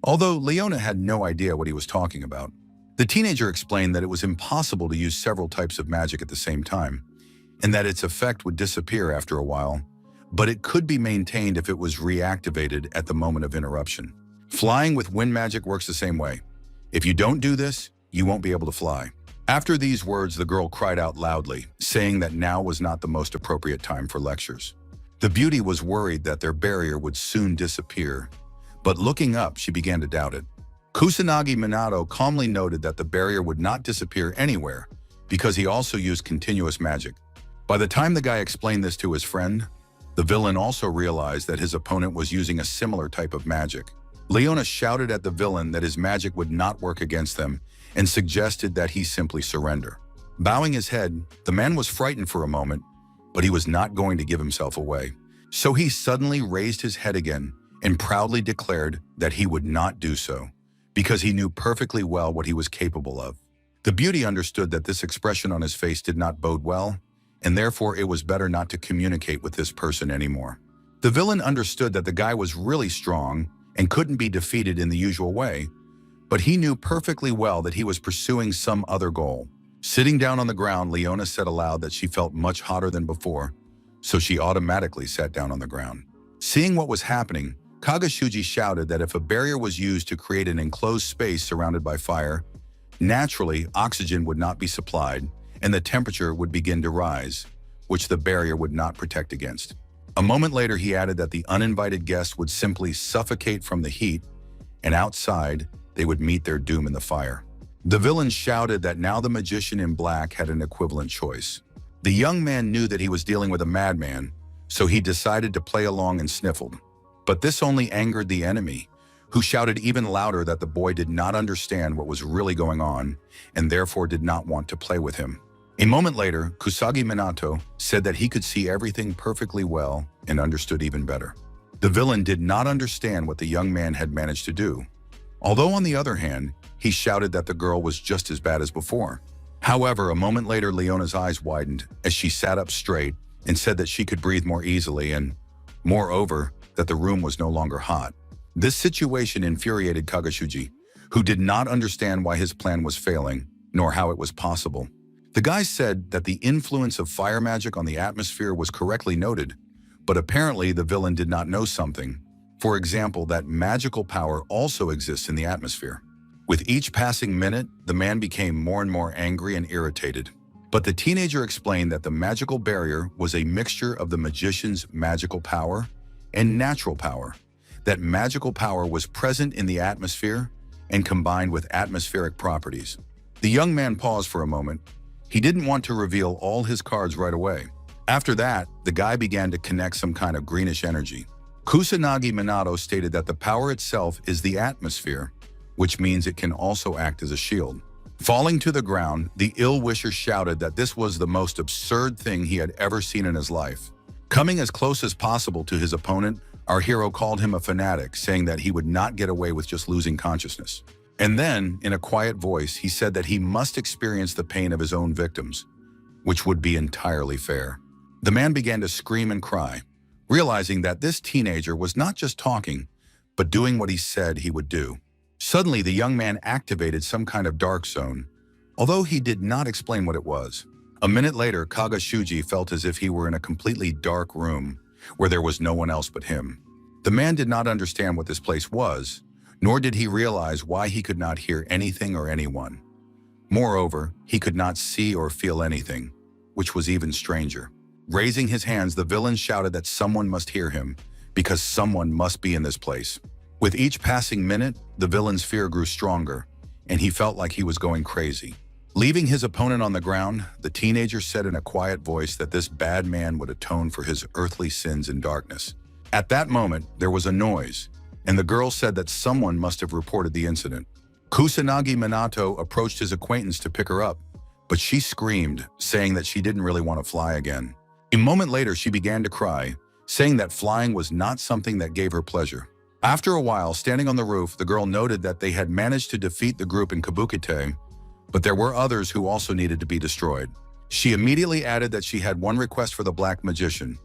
although Leona had no idea what he was talking about. The teenager explained that it was impossible to use several types of magic at the same time, and that its effect would disappear after a while, but it could be maintained if it was reactivated at the moment of interruption. Flying with wind magic works the same way. If you don't do this, you won't be able to fly. After these words, the girl cried out loudly, saying that now was not the most appropriate time for lectures. The beauty was worried that their barrier would soon disappear, but looking up, she began to doubt it. Kusanagi Minato calmly noted that the barrier would not disappear anywhere because he also used continuous magic. By the time the guy explained this to his friend, the villain also realized that his opponent was using a similar type of magic. Leona shouted at the villain that his magic would not work against them and suggested that he simply surrender. Bowing his head, the man was frightened for a moment, but he was not going to give himself away. So he suddenly raised his head again and proudly declared that he would not do so, because he knew perfectly well what he was capable of. The beauty understood that this expression on his face did not bode well, and therefore it was better not to communicate with this person anymore. The villain understood that the guy was really strong and couldn't be defeated in the usual way, but he knew perfectly well that he was pursuing some other goal. Sitting down on the ground, Leona said aloud that she felt much hotter than before, so she automatically sat down on the ground. Seeing what was happening, Kagashuji shouted that if a barrier was used to create an enclosed space surrounded by fire, naturally oxygen would not be supplied and the temperature would begin to rise, which the barrier would not protect against. A moment later, he added that the uninvited guests would simply suffocate from the heat, and outside, they would meet their doom in the fire. The villain shouted that now the magician in black had an equivalent choice. The young man knew that he was dealing with a madman, so he decided to play along and sniffled. But this only angered the enemy, who shouted even louder that the boy did not understand what was really going on and therefore did not want to play with him. A moment later, Kusagi Minato said that he could see everything perfectly well and understood even better. The villain did not understand what the young man had managed to do, although on the other hand, he shouted that the girl was just as bad as before. However, a moment later, Leona's eyes widened as she sat up straight and said that she could breathe more easily and, moreover, that the room was no longer hot. This situation infuriated Kagashuji, who did not understand why his plan was failing, nor how it was possible. The guy said that the influence of fire magic on the atmosphere was correctly noted, but apparently the villain did not know something. For example, that magical power also exists in the atmosphere. With each passing minute, the man became more and more angry and irritated. But the teenager explained that the magical barrier was a mixture of the magician's magical power and natural power. That magical power was present in the atmosphere and combined with atmospheric properties. The young man paused for a moment. He didn't want to reveal all his cards right away. After that, the guy began to connect some kind of greenish energy. Kusanagi Minato stated that the power itself is the atmosphere, which means it can also act as a shield. Falling to the ground, the ill-wisher shouted that this was the most absurd thing he had ever seen in his life. Coming as close as possible to his opponent, our hero called him a fanatic, saying that he would not get away with just losing consciousness. And then, in a quiet voice, he said that he must experience the pain of his own victims, which would be entirely fair. The man began to scream and cry, realizing that this teenager was not just talking, but doing what he said he would do. Suddenly, the young man activated some kind of dark zone, although he did not explain what it was. A minute later, Kaga Shuji felt as if he were in a completely dark room where there was no one else but him. The man did not understand what this place was, nor did he realize why he could not hear anything or anyone. Moreover, he could not see or feel anything, which was even stranger. Raising his hands, the villain shouted that someone must hear him, because someone must be in this place. With each passing minute, the villain's fear grew stronger, and he felt like he was going crazy. Leaving his opponent on the ground, the teenager said in a quiet voice that this bad man would atone for his earthly sins in darkness. At that moment, there was a noise, and the girl said that someone must have reported the incident. Kusanagi Minato approached his acquaintance to pick her up, but she screamed, saying that she didn't really want to fly again. A moment later, she began to cry, saying that flying was not something that gave her pleasure. After a while, standing on the roof, the girl noted that they had managed to defeat the group in Kabukite, but there were others who also needed to be destroyed. She immediately added that she had one request for the Black Magician,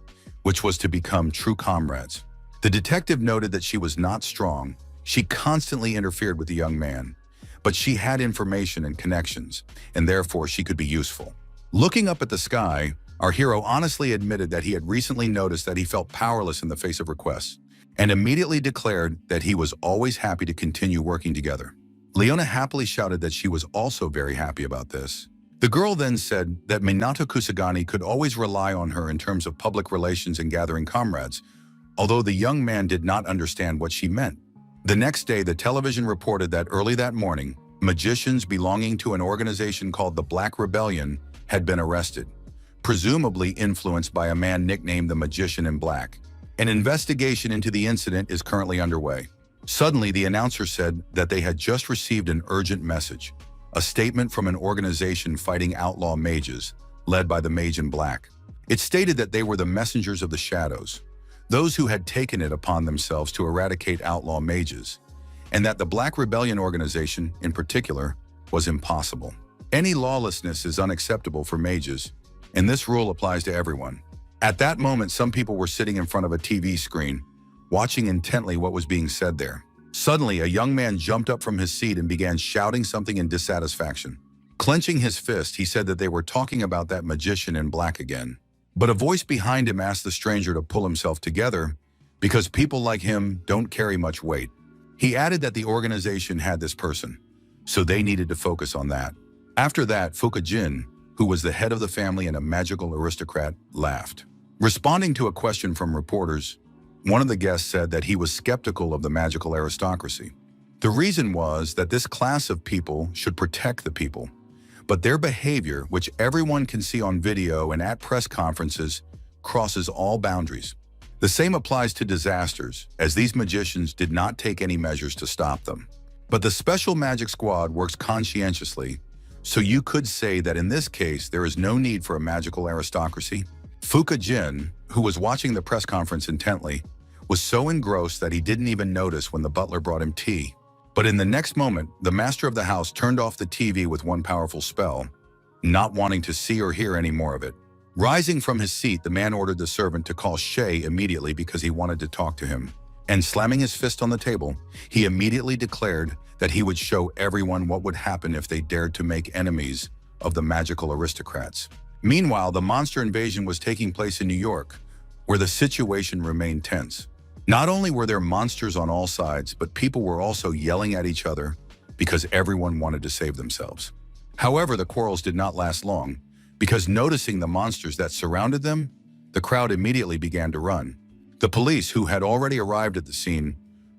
which was to become true comrades. The detective noted that she was not strong. She constantly interfered with the young man, but she had information and connections, and therefore she could be useful. Looking up at the sky, our hero honestly admitted that he had recently noticed that he felt powerless in the face of requests, and immediately declared that he was always happy to continue working together. Leona happily shouted that she was also very happy about this. The girl then said that Minato Kusagani could always rely on her in terms of public relations and gathering comrades, although the young man did not understand what she meant. The next day, the television reported that early that morning, magicians belonging to an organization called the Black Rebellion had been arrested, presumably influenced by a man nicknamed the Magician in Black. An investigation into the incident is currently underway. Suddenly, the announcer said that they had just received an urgent message, a statement from an organization fighting outlaw mages, led by the Mage in Black. It stated that they were the messengers of the shadows, those who had taken it upon themselves to eradicate outlaw mages, and that the Black Rebellion organization, in particular, was impossible. Any lawlessness is unacceptable for mages, and this rule applies to everyone. At that moment, some people were sitting in front of a TV screen, watching intently what was being said there. Suddenly, a young man jumped up from his seat and began shouting something in dissatisfaction. Clenching his fist, he said that they were talking about that magician in black again. But a voice behind him asked the stranger to pull himself together, because people like him don't carry much weight. He added that the organization had this person, so they needed to focus on that. After that, Fukajin, who was the head of the family and a magical aristocrat, laughed. Responding to a question from reporters, one of the guests said that he was skeptical of the magical aristocracy. The reason was that this class of people should protect the people, but their behavior, which everyone can see on video and at press conferences, crosses all boundaries. The same applies to disasters, as these magicians did not take any measures to stop them. But the Special Magic Squad works conscientiously, so you could say that in this case there is no need for a magical aristocracy. Fukajin, who was watching the press conference intently, was so engrossed that he didn't even notice when the butler brought him tea. But in the next moment, the master of the house turned off the TV with one powerful spell, not wanting to see or hear any more of it. Rising from his seat, the man ordered the servant to call Shay immediately because he wanted to talk to him. And slamming his fist on the table, he immediately declared that he would show everyone what would happen if they dared to make enemies of the magical aristocrats. Meanwhile, the monster invasion was taking place in New York, where the situation remained tense. Not only were there monsters on all sides, but people were also yelling at each other because everyone wanted to save themselves. However, the quarrels did not last long, because noticing the monsters that surrounded them, the crowd immediately began to run. The police, who had already arrived at the scene,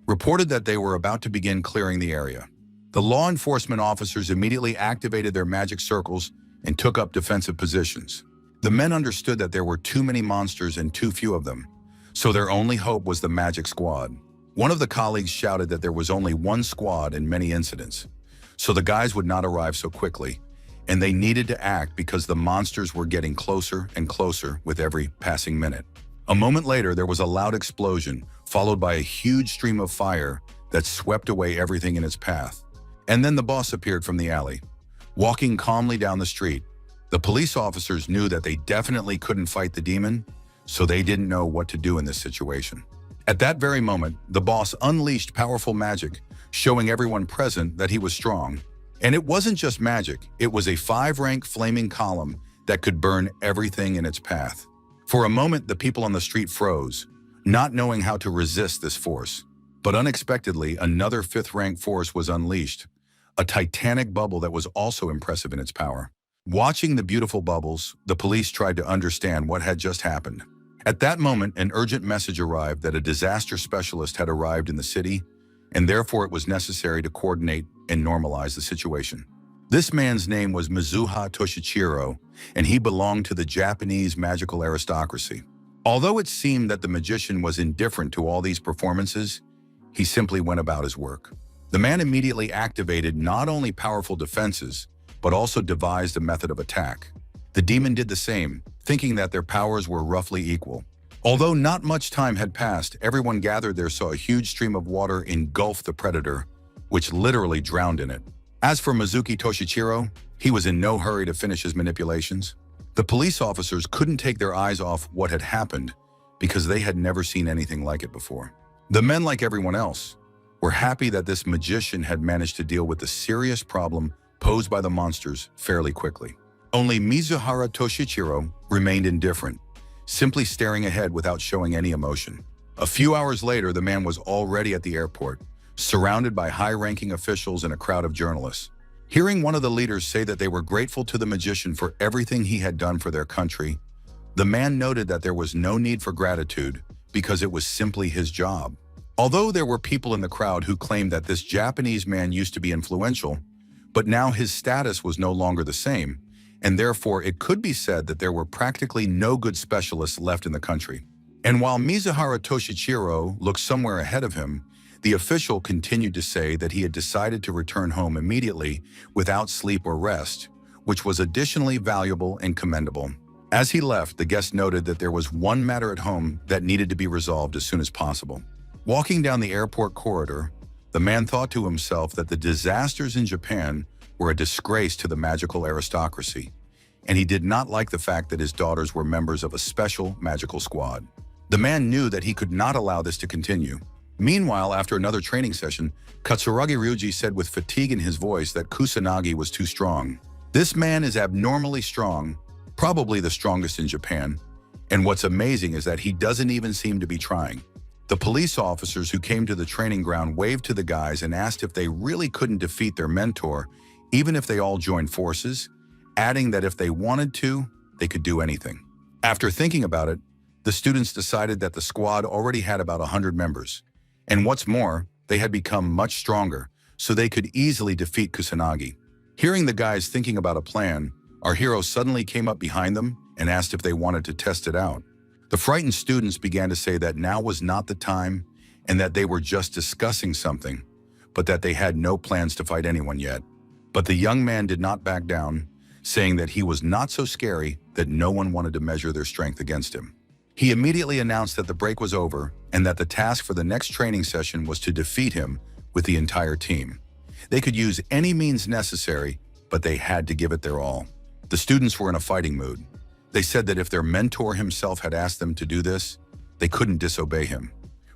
reported that they were about to begin clearing the area. The law enforcement officers immediately activated their magic circles and took up defensive positions. The men understood that there were too many monsters and too few of them, so their only hope was the magic squad. One of the colleagues shouted that there was only one squad in many incidents, so the guys would not arrive so quickly, and they needed to act because the monsters were getting closer and closer with every passing minute. A moment later, there was a loud explosion, followed by a huge stream of fire that swept away everything in its path. And then the boss appeared from the alley, walking calmly down the street. The police officers knew that they definitely couldn't fight the demon, so they didn't know what to do in this situation. At that very moment, the boss unleashed powerful magic, showing everyone present that he was strong. And it wasn't just magic, it was a 5-rank flaming column that could burn everything in its path. For a moment, the people on the street froze, not knowing how to resist this force. But unexpectedly, another 5th-rank force was unleashed, a titanic bubble that was also impressive in its power. Watching the beautiful bubbles, the police tried to understand what had just happened. At that moment, an urgent message arrived that a disaster specialist had arrived in the city, and therefore it was necessary to coordinate and normalize the situation. This man's name was Mizuha Toshichiro, and he belonged to the Japanese magical aristocracy. Although it seemed that the magician was indifferent to all these performances, he simply went about his work. The man immediately activated not only powerful defenses, but also devised a method of attack. The demon did the same, thinking that their powers were roughly equal. Although not much time had passed, everyone gathered there saw a huge stream of water engulf the predator, which literally drowned in it. As for Mizuki Toshichiro, he was in no hurry to finish his manipulations. The police officers couldn't take their eyes off what had happened because they had never seen anything like it before. The men, like everyone else, were happy that this magician had managed to deal with the serious problem posed by the monsters fairly quickly. Only Mizuhara Toshichiro remained indifferent, simply staring ahead without showing any emotion. A few hours later, the man was already at the airport, surrounded by high-ranking officials and a crowd of journalists. Hearing one of the leaders say that they were grateful to the magician for everything he had done for their country, the man noted that there was no need for gratitude because it was simply his job. Although there were people in the crowd who claimed that this Japanese man used to be influential, but now his status was no longer the same, and therefore it could be said that there were practically no good specialists left in the country. And while Mizuhara Toshichiro looked somewhere ahead of him, the official continued to say that he had decided to return home immediately without sleep or rest, which was additionally valuable and commendable. As he left, the guest noted that there was one matter at home that needed to be resolved as soon as possible. Walking down the airport corridor, the man thought to himself that the disasters in Japan were a disgrace to the magical aristocracy, and he did not like the fact that his daughters were members of a special magical squad. The man knew that he could not allow this to continue. Meanwhile, after another training session, Katsuragi Ryuji said with fatigue in his voice that Kusanagi was too strong. This man is abnormally strong, probably the strongest in Japan, and what's amazing is that he doesn't even seem to be trying. The police officers who came to the training ground waved to the guys and asked if they really couldn't defeat their mentor, even if they all joined forces, adding that if they wanted to, they could do anything. After thinking about it, the students decided that the squad already had about 100 members. And what's more, they had become much stronger, so they could easily defeat Kusanagi. Hearing the guys thinking about a plan, our hero suddenly came up behind them and asked if they wanted to test it out. The frightened students began to say that now was not the time and that they were just discussing something, but that they had no plans to fight anyone yet. But the young man did not back down, saying that he was not so scary that no one wanted to measure their strength against him. He immediately announced that the break was over and that the task for the next training session was to defeat him with the entire team. They could use any means necessary, but they had to give it their all. The students were in a fighting mood. They said that if their mentor himself had asked them to do this, they couldn't disobey him.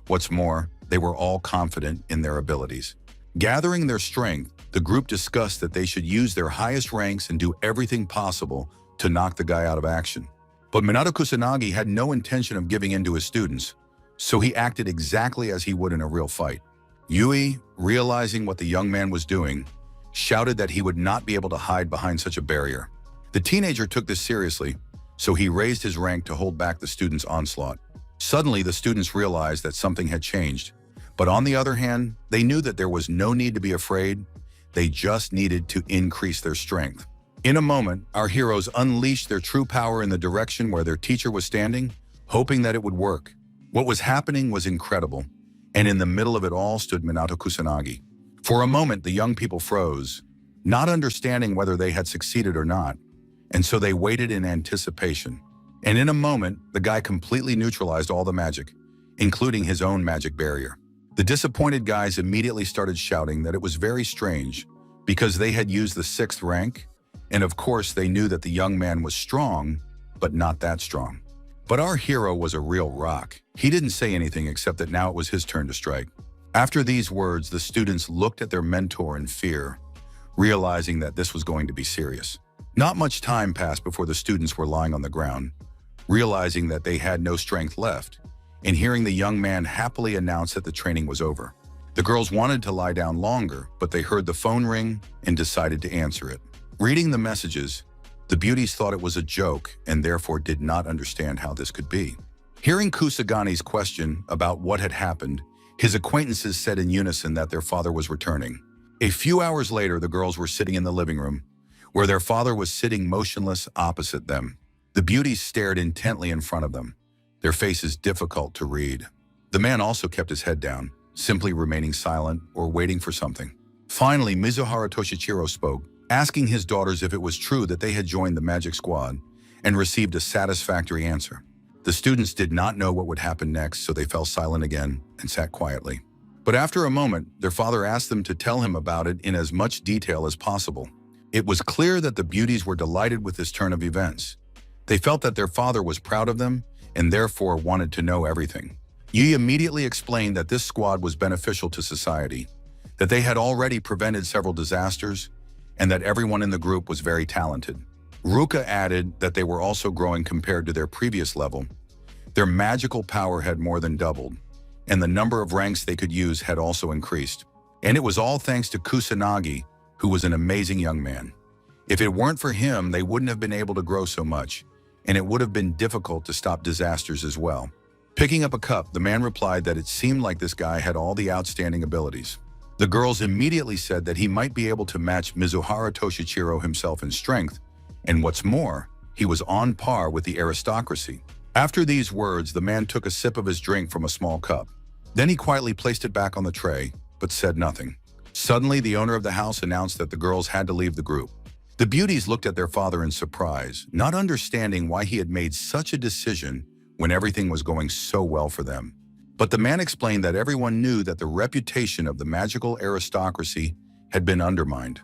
What's more, they were all confident in their abilities. Gathering their strength, the group discussed that they should use their highest ranks and do everything possible to knock the guy out of action. But Minato Kusanagi had no intention of giving in to his students, so he acted exactly as he would in a real fight. Yui, realizing what the young man was doing, shouted that he would not be able to hide behind such a barrier. The teenager took this seriously, so he raised his rank to hold back the students' onslaught. Suddenly, the students realized that something had changed, but on the other hand, they knew that there was no need to be afraid. They just needed to increase their strength. In a moment, our heroes unleashed their true power in the direction where their teacher was standing, hoping that it would work. What was happening was incredible. and in the middle of it all stood Minato Kusanagi. For a moment, the young people froze, not understanding whether they had succeeded or not, and so they waited in anticipation. And in a moment, the guy completely neutralized all the magic, including his own magic barrier. The disappointed guys immediately started shouting that it was very strange because they had used the 6th rank, and of course they knew that the young man was strong, but not that strong. But our hero was a real rock. He didn't say anything except that now it was his turn to strike. After these words, the students looked at their mentor in fear, realizing that this was going to be serious. Not much time passed before the students were lying on the ground, realizing that they had no strength left, and hearing the young man happily announce that the training was over. The girls wanted to lie down longer, but they heard the phone ring and decided to answer it. Reading the messages, the beauties thought it was a joke and therefore did not understand how this could be. Hearing Kusagani's question about what had happened, his acquaintances said in unison that their father was returning. A few hours later, the girls were sitting in the living room, where their father was sitting motionless opposite them. The beauties stared intently in front of them, their faces difficult to read. The man also kept his head down, simply remaining silent or waiting for something. Finally, Mizuhara Toshichiro spoke, asking his daughters if it was true that they had joined the magic squad, and received a satisfactory answer. The students did not know what would happen next, so they fell silent again and sat quietly. But after a moment, their father asked them to tell him about it in as much detail as possible. It was clear that the beauties were delighted with this turn of events. They felt that their father was proud of them and therefore wanted to know everything. Yi immediately explained that this squad was beneficial to society, that they had already prevented several disasters, and that everyone in the group was very talented. Ruka added that they were also growing compared to their previous level. Their magical power had more than doubled, and the number of ranks they could use had also increased. And it was all thanks to Kusanagi, who was an amazing young man. If it weren't for him, they wouldn't have been able to grow so much, and it would have been difficult to stop disasters as well. Picking up a cup, the man replied that it seemed like this guy had all the outstanding abilities. The girls immediately said that he might be able to match Mizuhara Toshichiro himself in strength, and what's more, he was on par with the aristocracy. After these words, the man took a sip of his drink from a small cup. Then he quietly placed it back on the tray, but said nothing. Suddenly, the owner of the house announced that the girls had to leave the group. The beauties looked at their father in surprise, not understanding why he had made such a decision when everything was going so well for them. But the man explained that everyone knew that the reputation of the magical aristocracy had been undermined,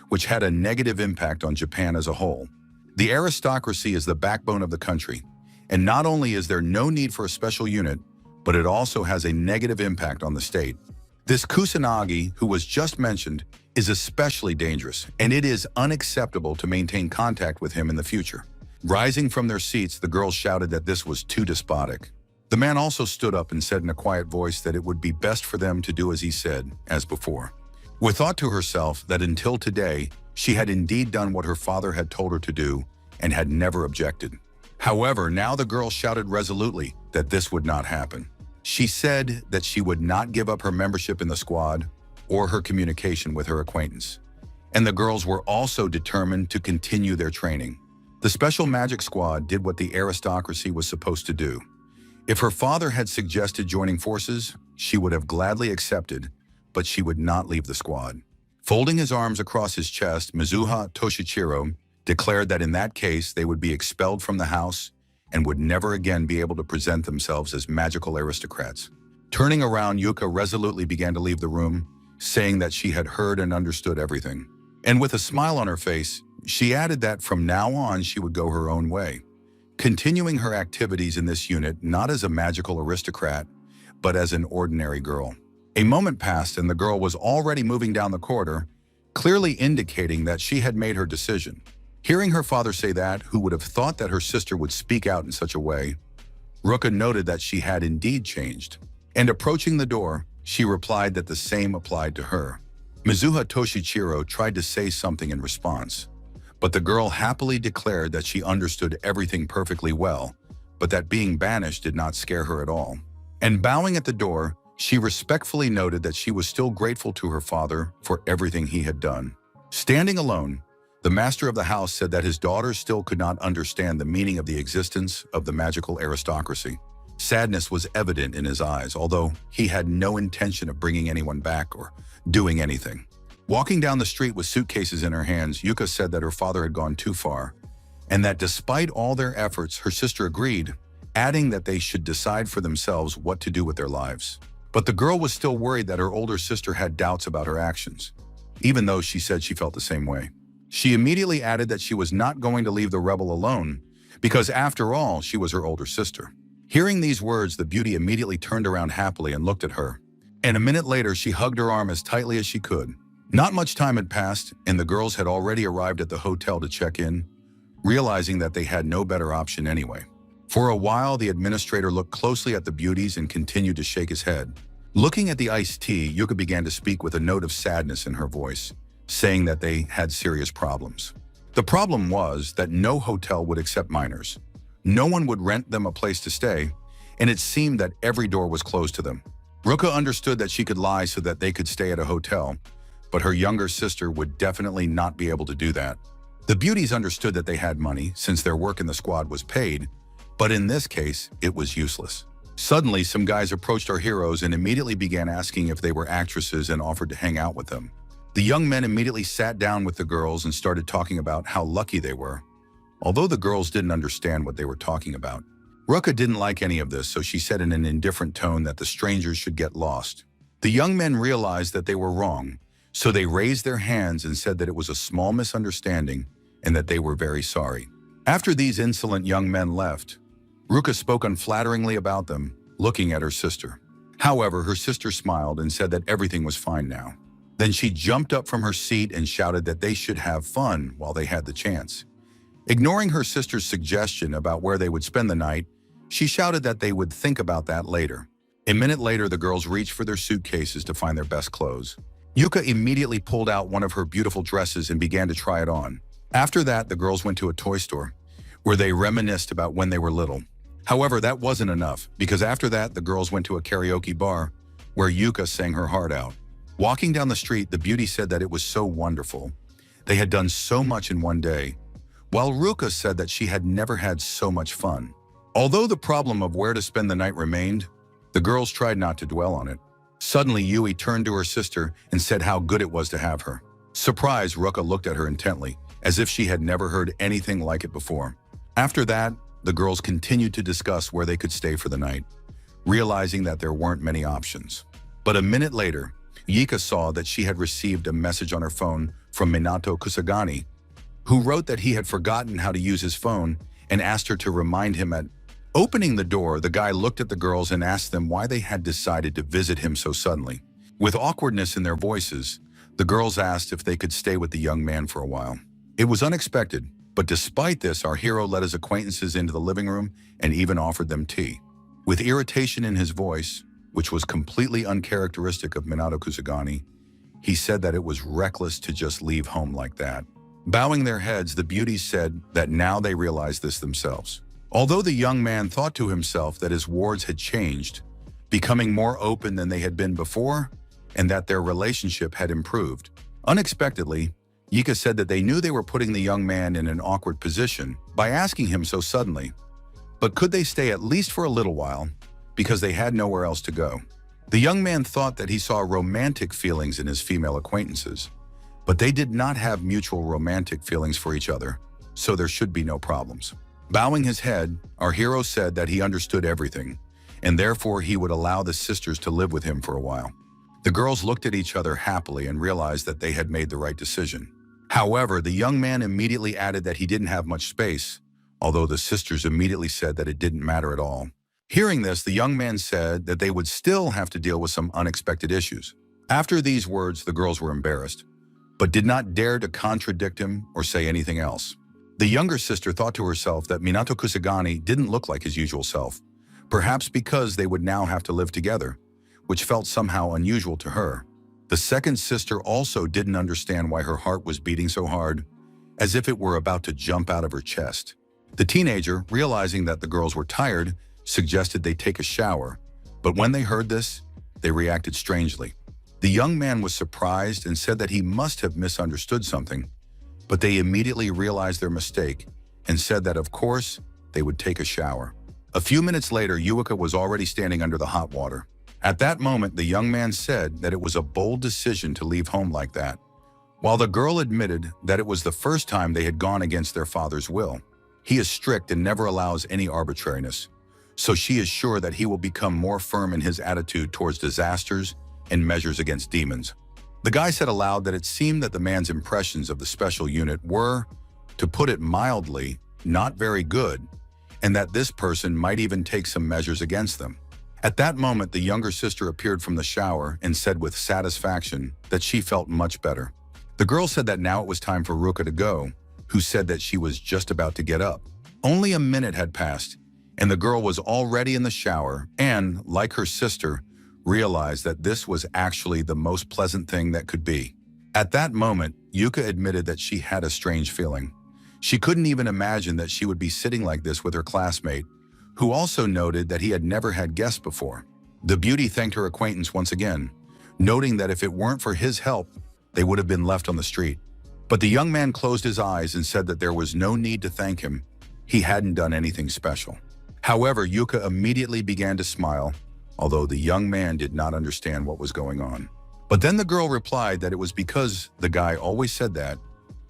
which had a negative impact on Japan as a whole. The aristocracy is the backbone of the country, and not only is there no need for a special unit, but it also has a negative impact on the state. This Kusanagi, who was just mentioned, is especially dangerous, and it is unacceptable to maintain contact with him in the future. Rising from their seats, the girls shouted that this was too despotic. The man also stood up and said in a quiet voice that it would be best for them to do as he said, as before. With thought to herself that until today, she had indeed done what her father had told her to do and had never objected. However, now the girl shouted resolutely that this would not happen. She said that she would not give up her membership in the squad or her communication with her acquaintance. And the girls were also determined to continue their training. The special magic squad did what the aristocracy was supposed to do. If her father had suggested joining forces, she would have gladly accepted, but she would not leave the squad. Folding his arms across his chest, Mizuha Toshichiro declared that in that case they would be expelled from the house and would never again be able to present themselves as magical aristocrats. Turning around, Yuka resolutely began to leave the room, saying that she had heard and understood everything. And with a smile on her face, she added that from now on she would go her own way, continuing her activities in this unit not as a magical aristocrat, but as an ordinary girl. A moment passed and the girl was already moving down the corridor, clearly indicating that she had made her decision. Hearing her father say that, who would have thought that her sister would speak out in such a way, Ruka noted that she had indeed changed. And approaching the door, she replied that the same applied to her. Mizuha Toshichiro tried to say something in response, but the girl happily declared that she understood everything perfectly well, but that being banished did not scare her at all. And bowing at the door, she respectfully noted that she was still grateful to her father for everything he had done. Standing alone, the master of the house said that his daughter still could not understand the meaning of the existence of the magical aristocracy. Sadness was evident in his eyes, although he had no intention of bringing anyone back or doing anything. Walking down the street with suitcases in her hands, Yuka said that her father had gone too far, and that despite all their efforts, her sister agreed, adding that they should decide for themselves what to do with their lives. But the girl was still worried that her older sister had doubts about her actions, even though she said she felt the same way. She immediately added that she was not going to leave the rebel alone, because after all, she was her older sister. Hearing these words, the beauty immediately turned around happily and looked at her. And a minute later, she hugged her arm as tightly as she could. Not much time had passed, and the girls had already arrived at the hotel to check in, realizing that they had no better option anyway. For a while, the administrator looked closely at the beauties and continued to shake his head. Looking at the iced tea, Yuka began to speak with a note of sadness in her voice, saying that they had serious problems. The problem was that no hotel would accept minors. No one would rent them a place to stay, and it seemed that every door was closed to them. Ruka understood that she could lie so that they could stay at a hotel, but her younger sister would definitely not be able to do that. The beauties understood that they had money since their work in the squad was paid, but in this case, it was useless. Suddenly, some guys approached our heroes and immediately began asking if they were actresses and offered to hang out with them. The young men immediately sat down with the girls and started talking about how lucky they were, although the girls didn't understand what they were talking about. Ruka didn't like any of this, so she said in an indifferent tone that the strangers should get lost. The young men realized that they were wrong, so they raised their hands and said that it was a small misunderstanding and that they were very sorry. After these insolent young men left, Ruka spoke unflatteringly about them, looking at her sister. However, her sister smiled and said that everything was fine now. Then she jumped up from her seat and shouted that they should have fun while they had the chance. Ignoring her sister's suggestion about where they would spend the night, she shouted that they would think about that later. A minute later, the girls reached for their suitcases to find their best clothes. Yuka immediately pulled out one of her beautiful dresses and began to try it on. After that, the girls went to a toy store, where they reminisced about when they were little. However, that wasn't enough, because after that, the girls went to a karaoke bar, where Yuka sang her heart out. Walking down the street, the beauty said that it was so wonderful. They had done so much in one day, while Ruka said that she had never had so much fun. Although the problem of where to spend the night remained, the girls tried not to dwell on it. Suddenly, Yui turned to her sister and said how good it was to have her. Surprised, Ruka looked at her intently, as if she had never heard anything like it before. After that, the girls continued to discuss where they could stay for the night, realizing that there weren't many options. But a minute later, Yika saw that she had received a message on her phone from Minato Kusagani, who wrote that he had forgotten how to use his phone and asked her to remind him at. Opening the door, the guy looked at the girls and asked them why they had decided to visit him so suddenly. With awkwardness in their voices, the girls asked if they could stay with the young man for a while. It was unexpected, but despite this, our hero led his acquaintances into the living room and even offered them tea. With irritation in his voice, which was completely uncharacteristic of Minato Kusagani, he said that it was reckless to just leave home like that. Bowing their heads, the beauties said that now they realized this themselves. Although the young man thought to himself that his wards had changed, becoming more open than they had been before, and that their relationship had improved. Unexpectedly, Yika said that they knew they were putting the young man in an awkward position by asking him so suddenly, but could they stay at least for a little while, because they had nowhere else to go. The young man thought that he saw romantic feelings in his female acquaintances, but they did not have mutual romantic feelings for each other, so there should be no problems. Bowing his head, our hero said that he understood everything, and therefore he would allow the sisters to live with him for a while. The girls looked at each other happily and realized that they had made the right decision. However, the young man immediately added that he didn't have much space, although the sisters immediately said that it didn't matter at all. Hearing this, the young man said that they would still have to deal with some unexpected issues. After these words, the girls were embarrassed, but did not dare to contradict him or say anything else. The younger sister thought to herself that Minato Kusagani didn't look like his usual self, perhaps because they would now have to live together, which felt somehow unusual to her. The second sister also didn't understand why her heart was beating so hard, as if it were about to jump out of her chest. The teenager, realizing that the girls were tired, suggested they take a shower, but when they heard this, they reacted strangely. The young man was surprised and said that he must have misunderstood something, but they immediately realized their mistake and said that, of course, they would take a shower. A few minutes later, Yuika was already standing under the hot water. At that moment, the young man said that it was a bold decision to leave home like that, while the girl admitted that it was the first time they had gone against their father's will. He is strict and never allows any arbitrariness, so she is sure that he will become more firm in his attitude towards disasters and measures against demons. The guy said aloud that it seemed that the man's impressions of the special unit were, to put it mildly, not very good, and that this person might even take some measures against them. At that moment, the younger sister appeared from the shower and said with satisfaction that she felt much better. The girl said that now it was time for Ruka to go, who said that she was just about to get up. Only a minute had passed, and the girl was already in the shower and, like her sister, realized that this was actually the most pleasant thing that could be. At that moment, Yuka admitted that she had a strange feeling. She couldn't even imagine that she would be sitting like this with her classmate, who also noted that he had never had guests before. The beauty thanked her acquaintance once again, noting that if it weren't for his help, they would have been left on the street. But the young man closed his eyes and said that there was no need to thank him. He hadn't done anything special. However, Yuka immediately began to smile, although the young man did not understand what was going on. But then the girl replied that it was because the guy always said that,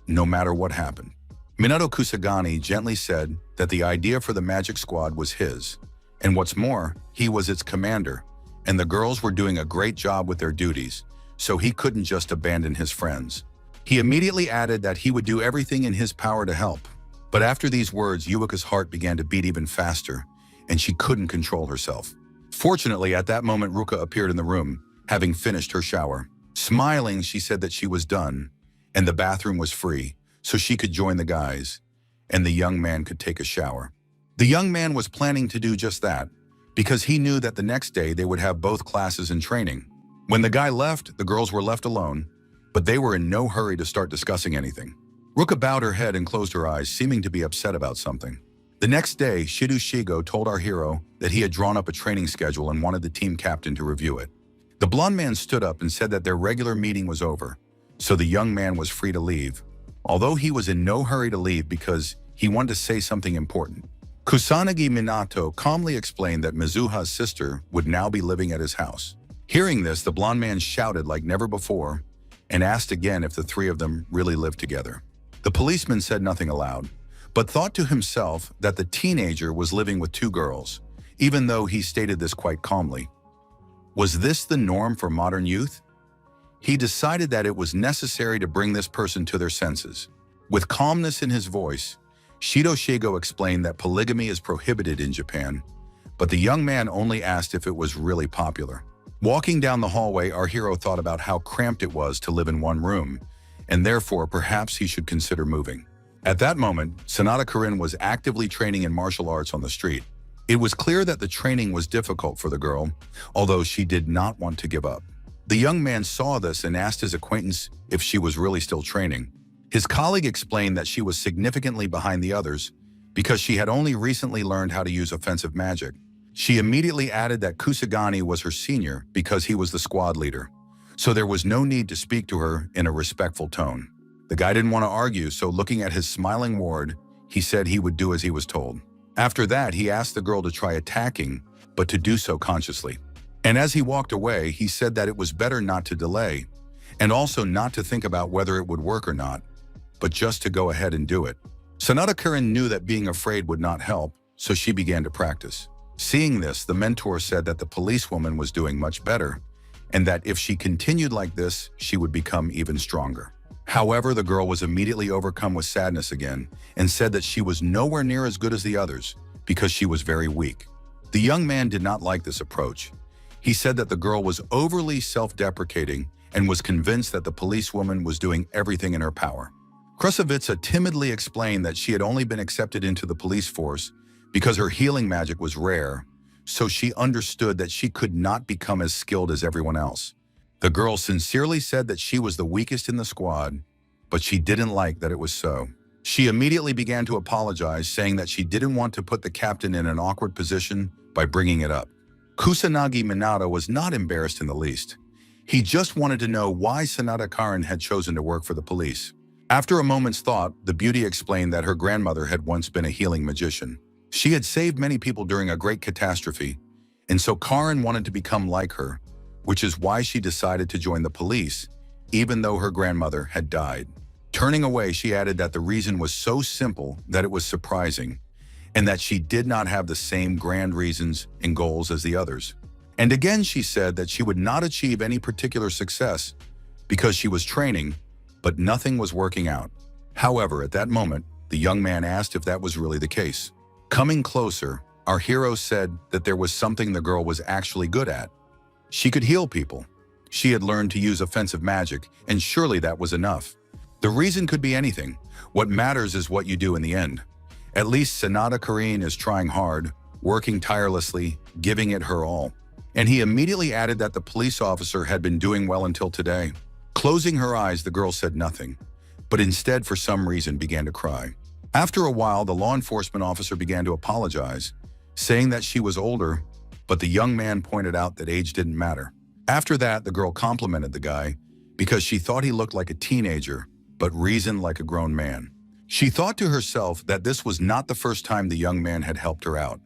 no matter what happened. Minato Kusagani gently said that the idea for the magic squad was his, and what's more, he was its commander, and the girls were doing a great job with their duties, so he couldn't just abandon his friends. He immediately added that he would do everything in his power to help. But after these words, Yuika's heart began to beat even faster, and she couldn't control herself. Fortunately, at that moment, Ruka appeared in the room, having finished her shower. Smiling, she said that she was done, and the bathroom was free, so she could join the guys, and the young man could take a shower. The young man was planning to do just that, because he knew that the next day they would have both classes and training. When the guy left, the girls were left alone, but they were in no hurry to start discussing anything. Ruka bowed her head and closed her eyes, seeming to be upset about something. The next day, Shido Shigo told our hero that he had drawn up a training schedule and wanted the team captain to review it. The blonde man stood up and said that their regular meeting was over, so the young man was free to leave, although he was in no hurry to leave because he wanted to say something important. Kusanagi Minato calmly explained that Mizuha's sister would now be living at his house. Hearing this, the blonde man shouted like never before and asked again if the three of them really lived together. The policeman said nothing aloud, but thought to himself that the teenager was living with two girls, even though he stated this quite calmly. Was this the norm for modern youth? He decided that it was necessary to bring this person to their senses. With calmness in his voice, Shido Shigo explained that polygamy is prohibited in Japan, but the young man only asked if it was really popular. Walking down the hallway, our hero thought about how cramped it was to live in one room, and therefore perhaps he should consider moving. At that moment, Sanada Karin was actively training in martial arts on the street. It was clear that the training was difficult for the girl, although she did not want to give up. The young man saw this and asked his acquaintance if she was really still training. His colleague explained that she was significantly behind the others because she had only recently learned how to use offensive magic. She immediately added that Kusagani was her senior because he was the squad leader, so there was no need to speak to her in a respectful tone. The guy didn't want to argue, so looking at his smiling ward, he said he would do as he was told. After that, he asked the girl to try attacking, but to do so consciously. And as he walked away, he said that it was better not to delay, and also not to think about whether it would work or not, but just to go ahead and do it. Sanada Karin knew that being afraid would not help, so she began to practice. Seeing this, the mentor said that the policewoman was doing much better, and that if she continued like this, she would become even stronger. However, the girl was immediately overcome with sadness again and said that she was nowhere near as good as the others because she was very weak. The young man did not like this approach. He said that the girl was overly self-deprecating and was convinced that the policewoman was doing everything in her power. Krusavitsa timidly explained that she had only been accepted into the police force because her healing magic was rare, so she understood that she could not become as skilled as everyone else. The girl sincerely said that she was the weakest in the squad, but she didn't like that it was so. She immediately began to apologize, saying that she didn't want to put the captain in an awkward position by bringing it up. Kusanagi Minato was not embarrassed in the least. He just wanted to know why Sanada Karin had chosen to work for the police. After a moment's thought, the beauty explained that her grandmother had once been a healing magician. She had saved many people during a great catastrophe, and so Karen wanted to become like her, which is why she decided to join the police, even though her grandmother had died. Turning away, she added that the reason was so simple that it was surprising, and that she did not have the same grand reasons and goals as the others. And again, she said that she would not achieve any particular success because she was training, but nothing was working out. However, at that moment, the young man asked if that was really the case. Coming closer, our hero said that there was something the girl was actually good at. She could heal people. She had learned to use offensive magic, and surely that was enough. The reason could be anything. What matters is what you do in the end. At least Sanada Kareen is trying hard, working tirelessly, giving it her all. And he immediately added that the police officer had been doing well until today. Closing her eyes, the girl said nothing, but instead, for some reason, began to cry. After a while, the law enforcement officer began to apologize, saying that she was older, but the young man pointed out that age didn't matter. After that, the girl complimented the guy because she thought he looked like a teenager, but reasoned like a grown man. She thought to herself that this was not the first time the young man had helped her out.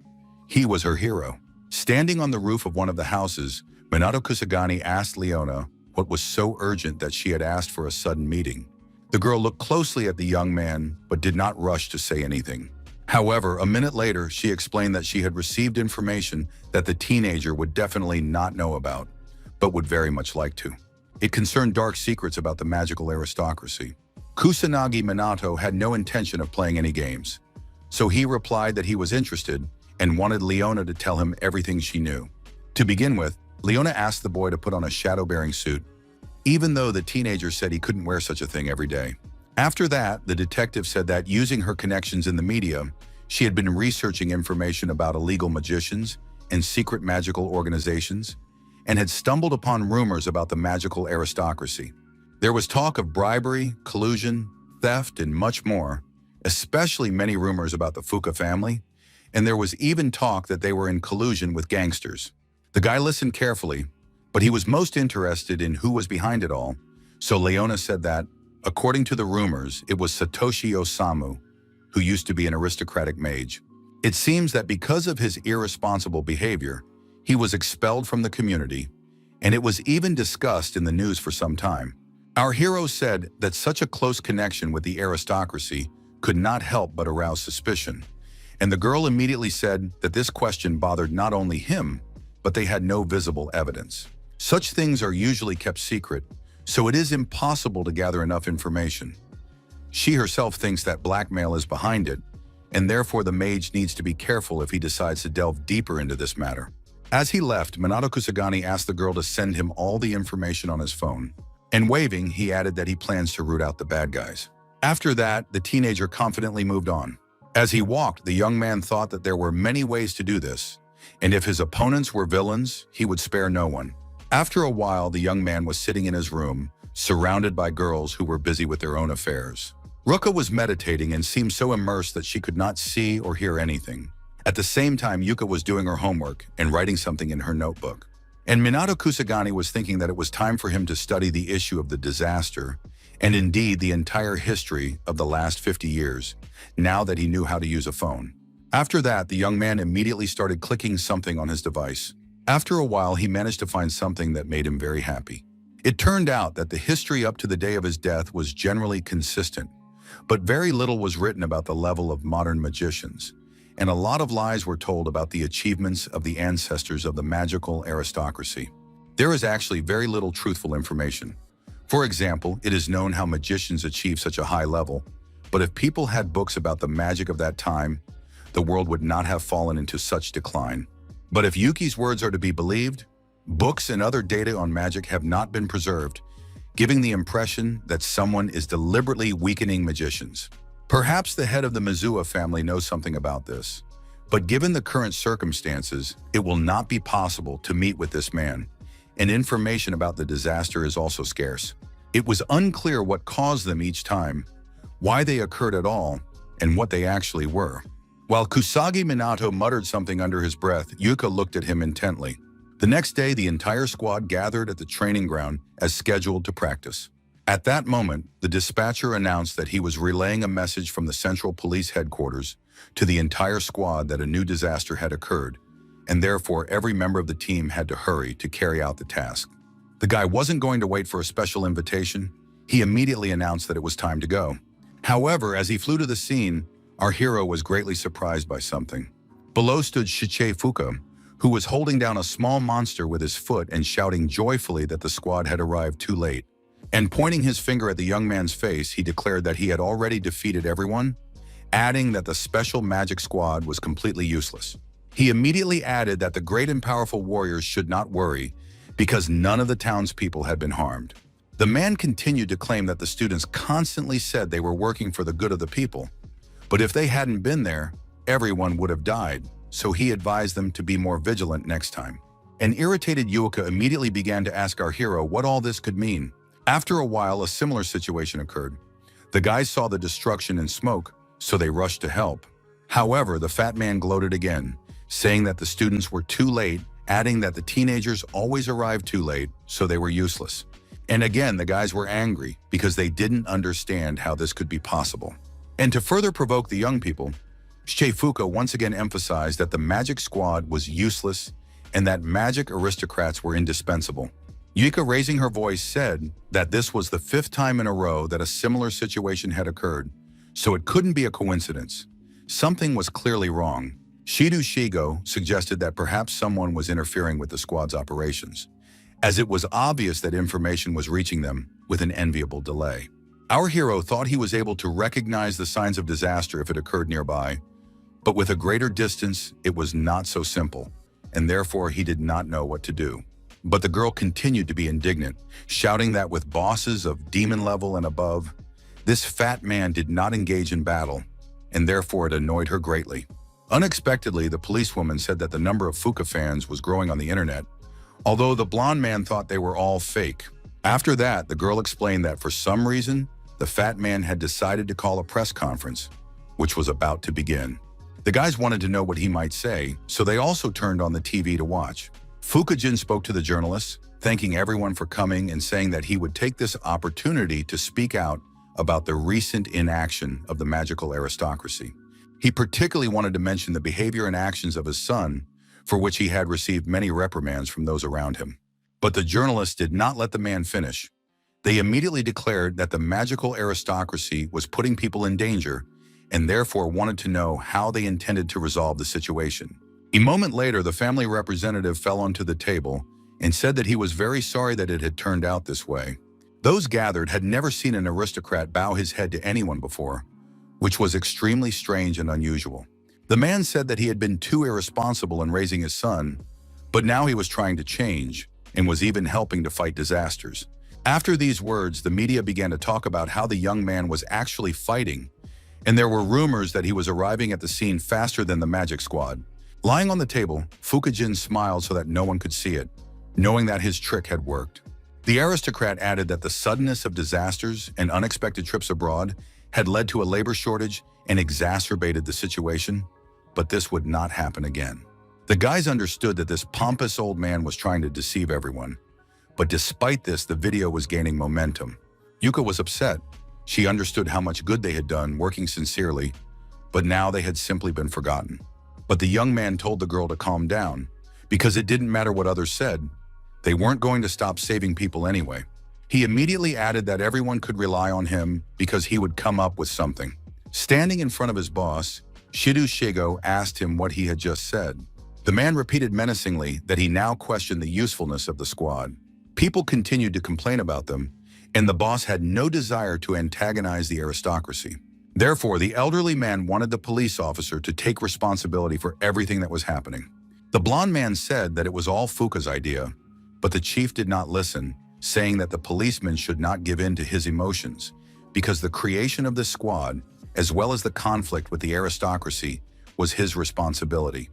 He was her hero. Standing on the roof of one of the houses, Minato Kusagani asked Leona what was so urgent that she had asked for a sudden meeting. The girl looked closely at the young man, but did not rush to say anything. However, a minute later, she explained that she had received information that the teenager would definitely not know about, but would very much like to. It concerned dark secrets about the magical aristocracy. Kusanagi Minato had no intention of playing any games, so he replied that he was interested and wanted Leona to tell him everything she knew. To begin with, Leona asked the boy to put on a shadow-bearing suit, even though the teenager said he couldn't wear such a thing every day. After that, the detective said that using her connections in the media, she had been researching information about illegal magicians and secret magical organizations, and had stumbled upon rumors about the magical aristocracy. There was talk of bribery, collusion, theft, and much more, especially many rumors about the Fuka family, and there was even talk that they were in collusion with gangsters. The guy listened carefully, but he was most interested in who was behind it all, so Leona said that, according to the rumors, it was Satoshi Osamu, who used to be an aristocratic mage. It seems that because of his irresponsible behavior, he was expelled from the community, and it was even discussed in the news for some time. Our hero said that such a close connection with the aristocracy could not help but arouse suspicion, and the girl immediately said that this question bothered not only him, but they had no visible evidence. Such things are usually kept secret, so it is impossible to gather enough information. She herself thinks that blackmail is behind it, and therefore the mage needs to be careful if he decides to delve deeper into this matter. As he left, Minato Kusagani asked the girl to send him all the information on his phone, and waving, he added that he plans to root out the bad guys. After that, the teenager confidently moved on. As he walked, the young man thought that there were many ways to do this, and if his opponents were villains, he would spare no one. After a while, the young man was sitting in his room, surrounded by girls who were busy with their own affairs. Ruka was meditating and seemed so immersed that she could not see or hear anything. At the same time, Yuka was doing her homework and writing something in her notebook. And Minato Kusagani was thinking that it was time for him to study the issue of the disaster, and indeed the entire history of the last 50 years, now that he knew how to use a phone. After that, the young man immediately started clicking something on his device. After a while, he managed to find something that made him very happy. It turned out that the history up to the day of his death was generally consistent, but very little was written about the level of modern magicians, and a lot of lies were told about the achievements of the ancestors of the magical aristocracy. There is actually very little truthful information. For example, it is known how magicians achieve such a high level, but if people had books about the magic of that time, the world would not have fallen into such decline. But if Yuki's words are to be believed, books and other data on magic have not been preserved, giving the impression that someone is deliberately weakening magicians. Perhaps the head of the Mizuha family knows something about this, but given the current circumstances, it will not be possible to meet with this man, and information about the disaster is also scarce. It was unclear what caused them each time, why they occurred at all, and what they actually were. While Kusagi Minato muttered something under his breath, Yuka looked at him intently. The next day, the entire squad gathered at the training ground as scheduled to practice. At that moment, the dispatcher announced that he was relaying a message from the Central Police Headquarters to the entire squad that a new disaster had occurred, and therefore every member of the team had to hurry to carry out the task. The guy wasn't going to wait for a special invitation. He immediately announced that it was time to go. However, as he flew to the scene, our hero was greatly surprised by something. Below stood Shichie Fuka, who was holding down a small monster with his foot and shouting joyfully that the squad had arrived too late. And pointing his finger at the young man's face, he declared that he had already defeated everyone, adding that the special magic squad was completely useless. He immediately added that the great and powerful warriors should not worry because none of the townspeople had been harmed. The man continued to claim that the students constantly said they were working for the good of the people, but if they hadn't been there, everyone would have died, so he advised them to be more vigilant next time. An irritated Yuka immediately began to ask our hero what all this could mean. After a while, a similar situation occurred. The guys saw the destruction and smoke, so they rushed to help. However, the fat man gloated again, saying that the students were too late, adding that the teenagers always arrived too late, so they were useless. And again, the guys were angry because they didn't understand how this could be possible. And to further provoke the young people, Fuka once again emphasized that the magic squad was useless and that magic aristocrats were indispensable. Yuka, raising her voice, said that this was the 5th time in a row that a similar situation had occurred, so it couldn't be a coincidence. Something was clearly wrong. Shido Shigo suggested that perhaps someone was interfering with the squad's operations, as it was obvious that information was reaching them with an enviable delay. Our hero thought he was able to recognize the signs of disaster if it occurred nearby, but with a greater distance, it was not so simple, and therefore he did not know what to do. But the girl continued to be indignant, shouting that with bosses of demon level and above, this fat man did not engage in battle, and therefore it annoyed her greatly. Unexpectedly, the policewoman said that the number of Fuka fans was growing on the internet, although the blonde man thought they were all fake. After that, the girl explained that for some reason, the fat man had decided to call a press conference, which was about to begin. The guys wanted to know what he might say, so they also turned on the TV to watch. Fukajin spoke to the journalists, thanking everyone for coming and saying that he would take this opportunity to speak out about the recent inaction of the magical aristocracy. He particularly wanted to mention the behavior and actions of his son, for which he had received many reprimands from those around him. But the journalists did not let the man finish. They immediately declared that the magical aristocracy was putting people in danger and therefore wanted to know how they intended to resolve the situation. A moment later, the family representative fell onto the table and said that he was very sorry that it had turned out this way. Those gathered had never seen an aristocrat bow his head to anyone before, which was extremely strange and unusual. The man said that he had been too irresponsible in raising his son, but now he was trying to change and was even helping to fight disasters. After these words, the media began to talk about how the young man was actually fighting, and there were rumors that he was arriving at the scene faster than the magic squad. Lying on the table, Fukajin smiled so that no one could see it, knowing that his trick had worked. The aristocrat added that the suddenness of disasters and unexpected trips abroad had led to a labor shortage and exacerbated the situation, but this would not happen again. The guys understood that this pompous old man was trying to deceive everyone, but despite this, the video was gaining momentum. Yuka was upset. She understood how much good they had done working sincerely, but now they had simply been forgotten. But the young man told the girl to calm down, because it didn't matter what others said. They weren't going to stop saving people anyway. He immediately added that everyone could rely on him because he would come up with something. Standing in front of his boss, Shido Shigo asked him what he had just said. The man repeated menacingly that he now questioned the usefulness of the squad. People continued to complain about them, and the boss had no desire to antagonize the aristocracy. Therefore, the elderly man wanted the police officer to take responsibility for everything that was happening. The blonde man said that it was all Fuka's idea, but the chief did not listen, saying that the policeman should not give in to his emotions, because the creation of the squad, as well as the conflict with the aristocracy, was his responsibility.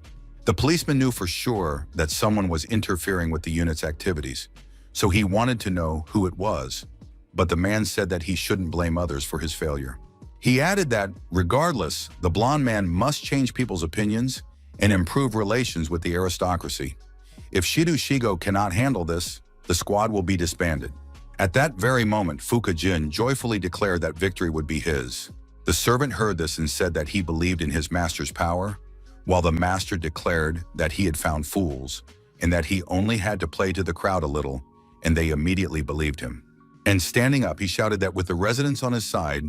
The policeman knew for sure that someone was interfering with the unit's activities, so he wanted to know who it was, but the man said that he shouldn't blame others for his failure. He added that, regardless, the blonde man must change people's opinions and improve relations with the aristocracy. If Shido Shigo cannot handle this, the squad will be disbanded. At that very moment, Fuka-jin joyfully declared that victory would be his. The servant heard this and said that he believed in his master's power, while the master declared that he had found fools and that he only had to play to the crowd a little, and they immediately believed him. And standing up, he shouted that with the residents on his side,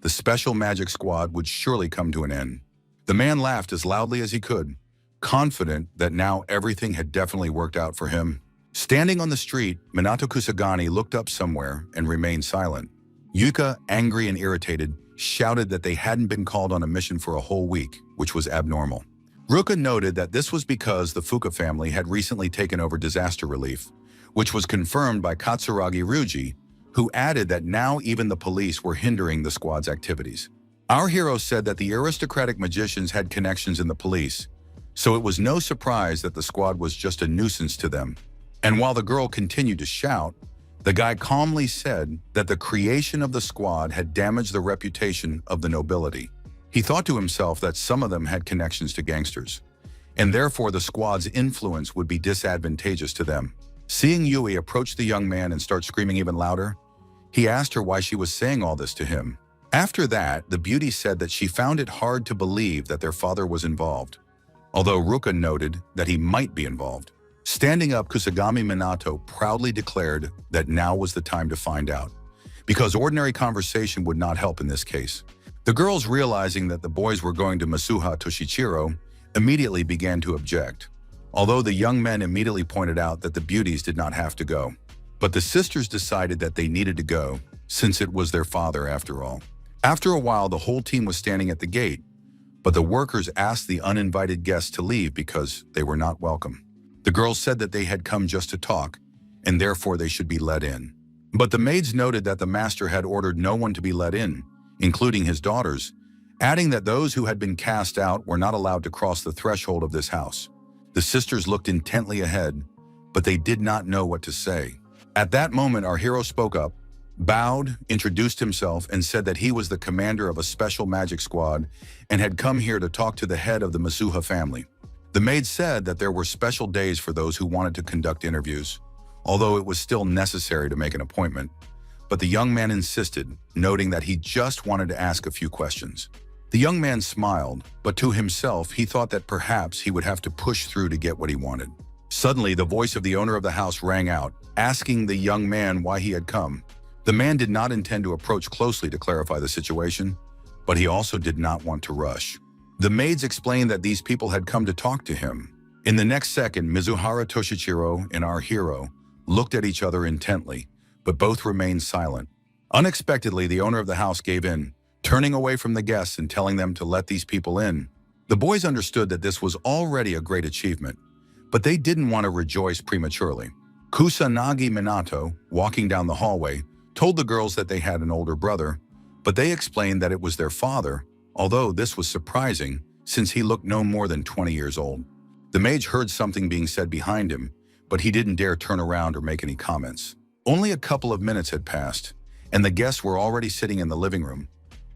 the special magic squad would surely come to an end. The man laughed as loudly as he could, confident that now everything had definitely worked out for him. Standing on the street, Minato Kusagani looked up somewhere and remained silent. Yuka, angry and irritated, shouted that they hadn't been called on a mission for a whole week, which was abnormal. Ruka noted that this was because the Fuka family had recently taken over disaster relief, which was confirmed by Katsuragi Ryuji, who added that now even the police were hindering the squad's activities. Our hero said that the aristocratic magicians had connections in the police, so it was no surprise that the squad was just a nuisance to them. And while the girl continued to shout, the guy calmly said that the creation of the squad had damaged the reputation of the nobility. He thought to himself that some of them had connections to gangsters, and therefore the squad's influence would be disadvantageous to them. Seeing Yui approach the young man and start screaming even louder, he asked her why she was saying all this to him. After that, the beauty said that she found it hard to believe that their father was involved, although Ruka noted that he might be involved. Standing up, Kusagami Minato proudly declared that now was the time to find out, because ordinary conversation would not help in this case. The girls, realizing that the boys were going to Masuha Toshichiro, immediately began to object, although the young men immediately pointed out that the beauties did not have to go. But the sisters decided that they needed to go, since it was their father after all. After a while, the whole team was standing at the gate, but the workers asked the uninvited guests to leave because they were not welcome. The girls said that they had come just to talk, and therefore they should be let in. But the maids noted that the master had ordered no one to be let in, including his daughters, adding that those who had been cast out were not allowed to cross the threshold of this house. The sisters looked intently ahead, but they did not know what to say. At that moment, our hero spoke up, bowed, introduced himself, and said that he was the commander of a special magic squad and had come here to talk to the head of the Masuha family. The maid said that there were special days for those who wanted to conduct interviews, although it was still necessary to make an appointment. But the young man insisted, noting that he just wanted to ask a few questions. The young man smiled, but to himself he thought that perhaps he would have to push through to get what he wanted. Suddenly, the voice of the owner of the house rang out, asking the young man why he had come. The man did not intend to approach closely to clarify the situation, but he also did not want to rush. The maids explained that these people had come to talk to him. In the next second, Mizuhara Toshichiro and our hero looked at each other intently, but both remained silent. Unexpectedly, the owner of the house gave in, turning away from the guests and telling them to let these people in. The boys understood that this was already a great achievement, but they didn't want to rejoice prematurely. Kusanagi Minato, walking down the hallway, told the girls that they had an older brother, but they explained that it was their father, although this was surprising since he looked no more than 20 years old. The mage heard something being said behind him, but he didn't dare turn around or make any comments. Only a couple of minutes had passed, and the guests were already sitting in the living room,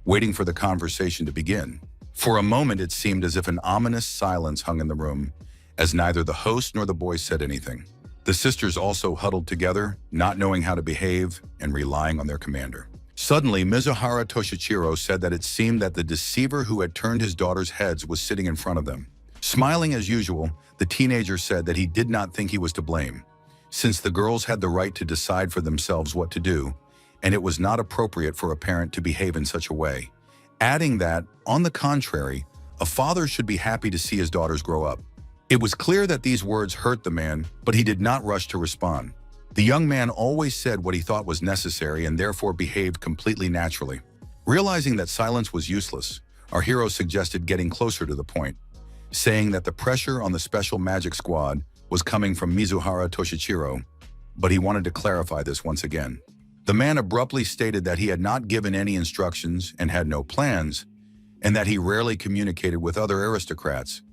waiting for the conversation to begin. For a moment, it seemed as if an ominous silence hung in the room, as neither the host nor the boys said anything. The sisters also huddled together, not knowing how to behave and relying on their commander. Suddenly, Mizuhara Toshichiro said that it seemed that the deceiver who had turned his daughters' heads was sitting in front of them. Smiling as usual, the teenager said that he did not think he was to blame, since the girls had the right to decide for themselves what to do, and it was not appropriate for a parent to behave in such a way, adding that, on the contrary, a father should be happy to see his daughters grow up. It was clear that these words hurt the man, but he did not rush to respond. The young man always said what he thought was necessary and therefore behaved completely naturally. Realizing that silence was useless, our hero suggested getting closer to the point, saying that the pressure on the special magic squad was coming from Mizuhara Toshichiro, but he wanted to clarify this once again. The man abruptly stated that he had not given any instructions and had no plans, and that he rarely communicated with other aristocrats,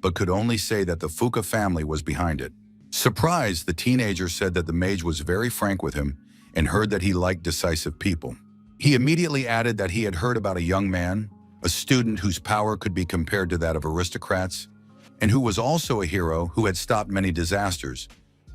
but could only say that the Fuka family was behind it. Surprised, the teenager said that the mage was very frank with him and heard that he liked decisive people. He immediately added that he had heard about a young man, a student whose power could be compared to that of aristocrats, and who was also a hero who had stopped many disasters,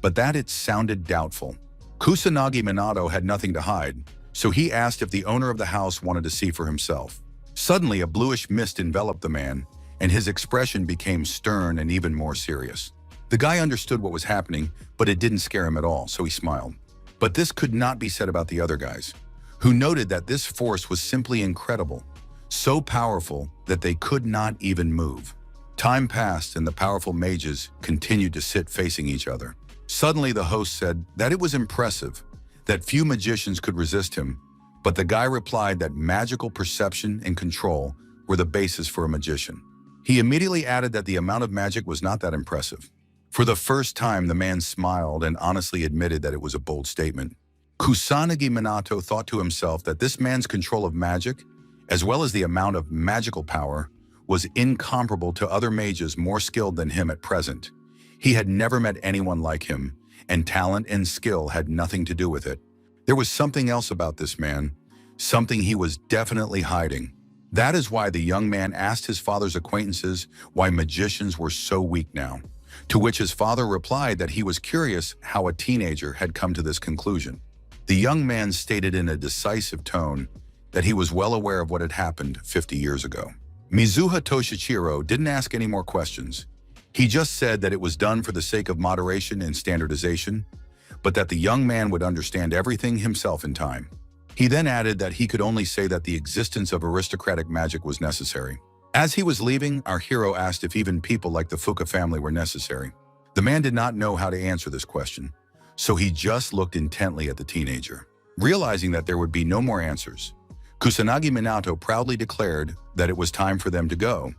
but that it sounded doubtful. Kusanagi Minato had nothing to hide, so he asked if the owner of the house wanted to see for himself. Suddenly, a bluish mist enveloped the man, and his expression became stern and even more serious. The guy understood what was happening, but it didn't scare him at all, so he smiled. But this could not be said about the other guys, who noted that this force was simply incredible, so powerful that they could not even move. Time passed and the powerful mages continued to sit facing each other. Suddenly the host said that it was impressive, that few magicians could resist him, but the guy replied that magical perception and control were the basis for a magician. He immediately added that the amount of magic was not that impressive. For the first time, the man smiled and honestly admitted that it was a bold statement. Kusanagi Minato thought to himself that this man's control of magic, as well as the amount of magical power, was incomparable to other mages more skilled than him at present. He had never met anyone like him, and talent and skill had nothing to do with it. There was something else about this man, something he was definitely hiding. That is why the young man asked his father's acquaintances why magicians were so weak now, to which his father replied that he was curious how a teenager had come to this conclusion. The young man stated in a decisive tone that he was well aware of what had happened 50 years ago. Mizuha Toshichiro didn't ask any more questions. He just said that it was done for the sake of moderation and standardization, but that the young man would understand everything himself in time. He then added that he could only say that the existence of aristocratic magic was necessary. As he was leaving, our hero asked if even people like the Fuka family were necessary. The man did not know how to answer this question, so he just looked intently at the teenager. Realizing that there would be no more answers, Kusanagi Minato proudly declared that it was time for them to go,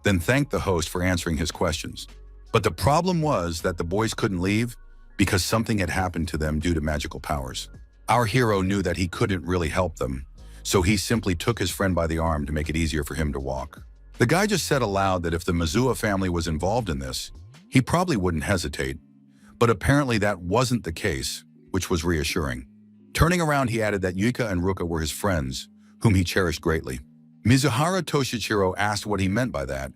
then thanked the host for answering his questions. But the problem was that the boys couldn't leave because something had happened to them due to magical powers. Our hero knew that he couldn't really help them, so he simply took his friend by the arm to make it easier for him to walk. The guy just said aloud that if the Mizuha family was involved in this, he probably wouldn't hesitate, but apparently that wasn't the case, which was reassuring. Turning around, he added that Yuka and Ruka were his friends, whom he cherished greatly. Mizuhara Toshichiro asked what he meant by that,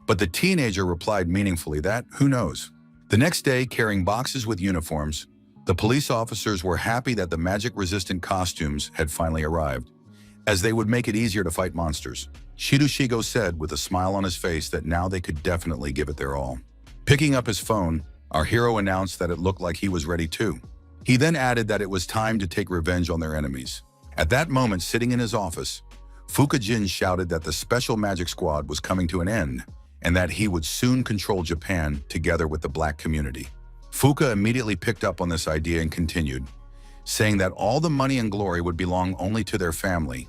but the teenager replied meaningfully that, who knows? The next day, carrying boxes with uniforms, the police officers were happy that the magic-resistant costumes had finally arrived, as they would make it easier to fight monsters. Shirushigo said with a smile on his face that now they could definitely give it their all. Picking up his phone, our hero announced that it looked like he was ready too. He then added that it was time to take revenge on their enemies. At that moment, sitting in his office, Fukajin shouted that the Special Magic Squad was coming to an end and that he would soon control Japan together with the black community. Fuka immediately picked up on this idea and continued, saying that all the money and glory would belong only to their family,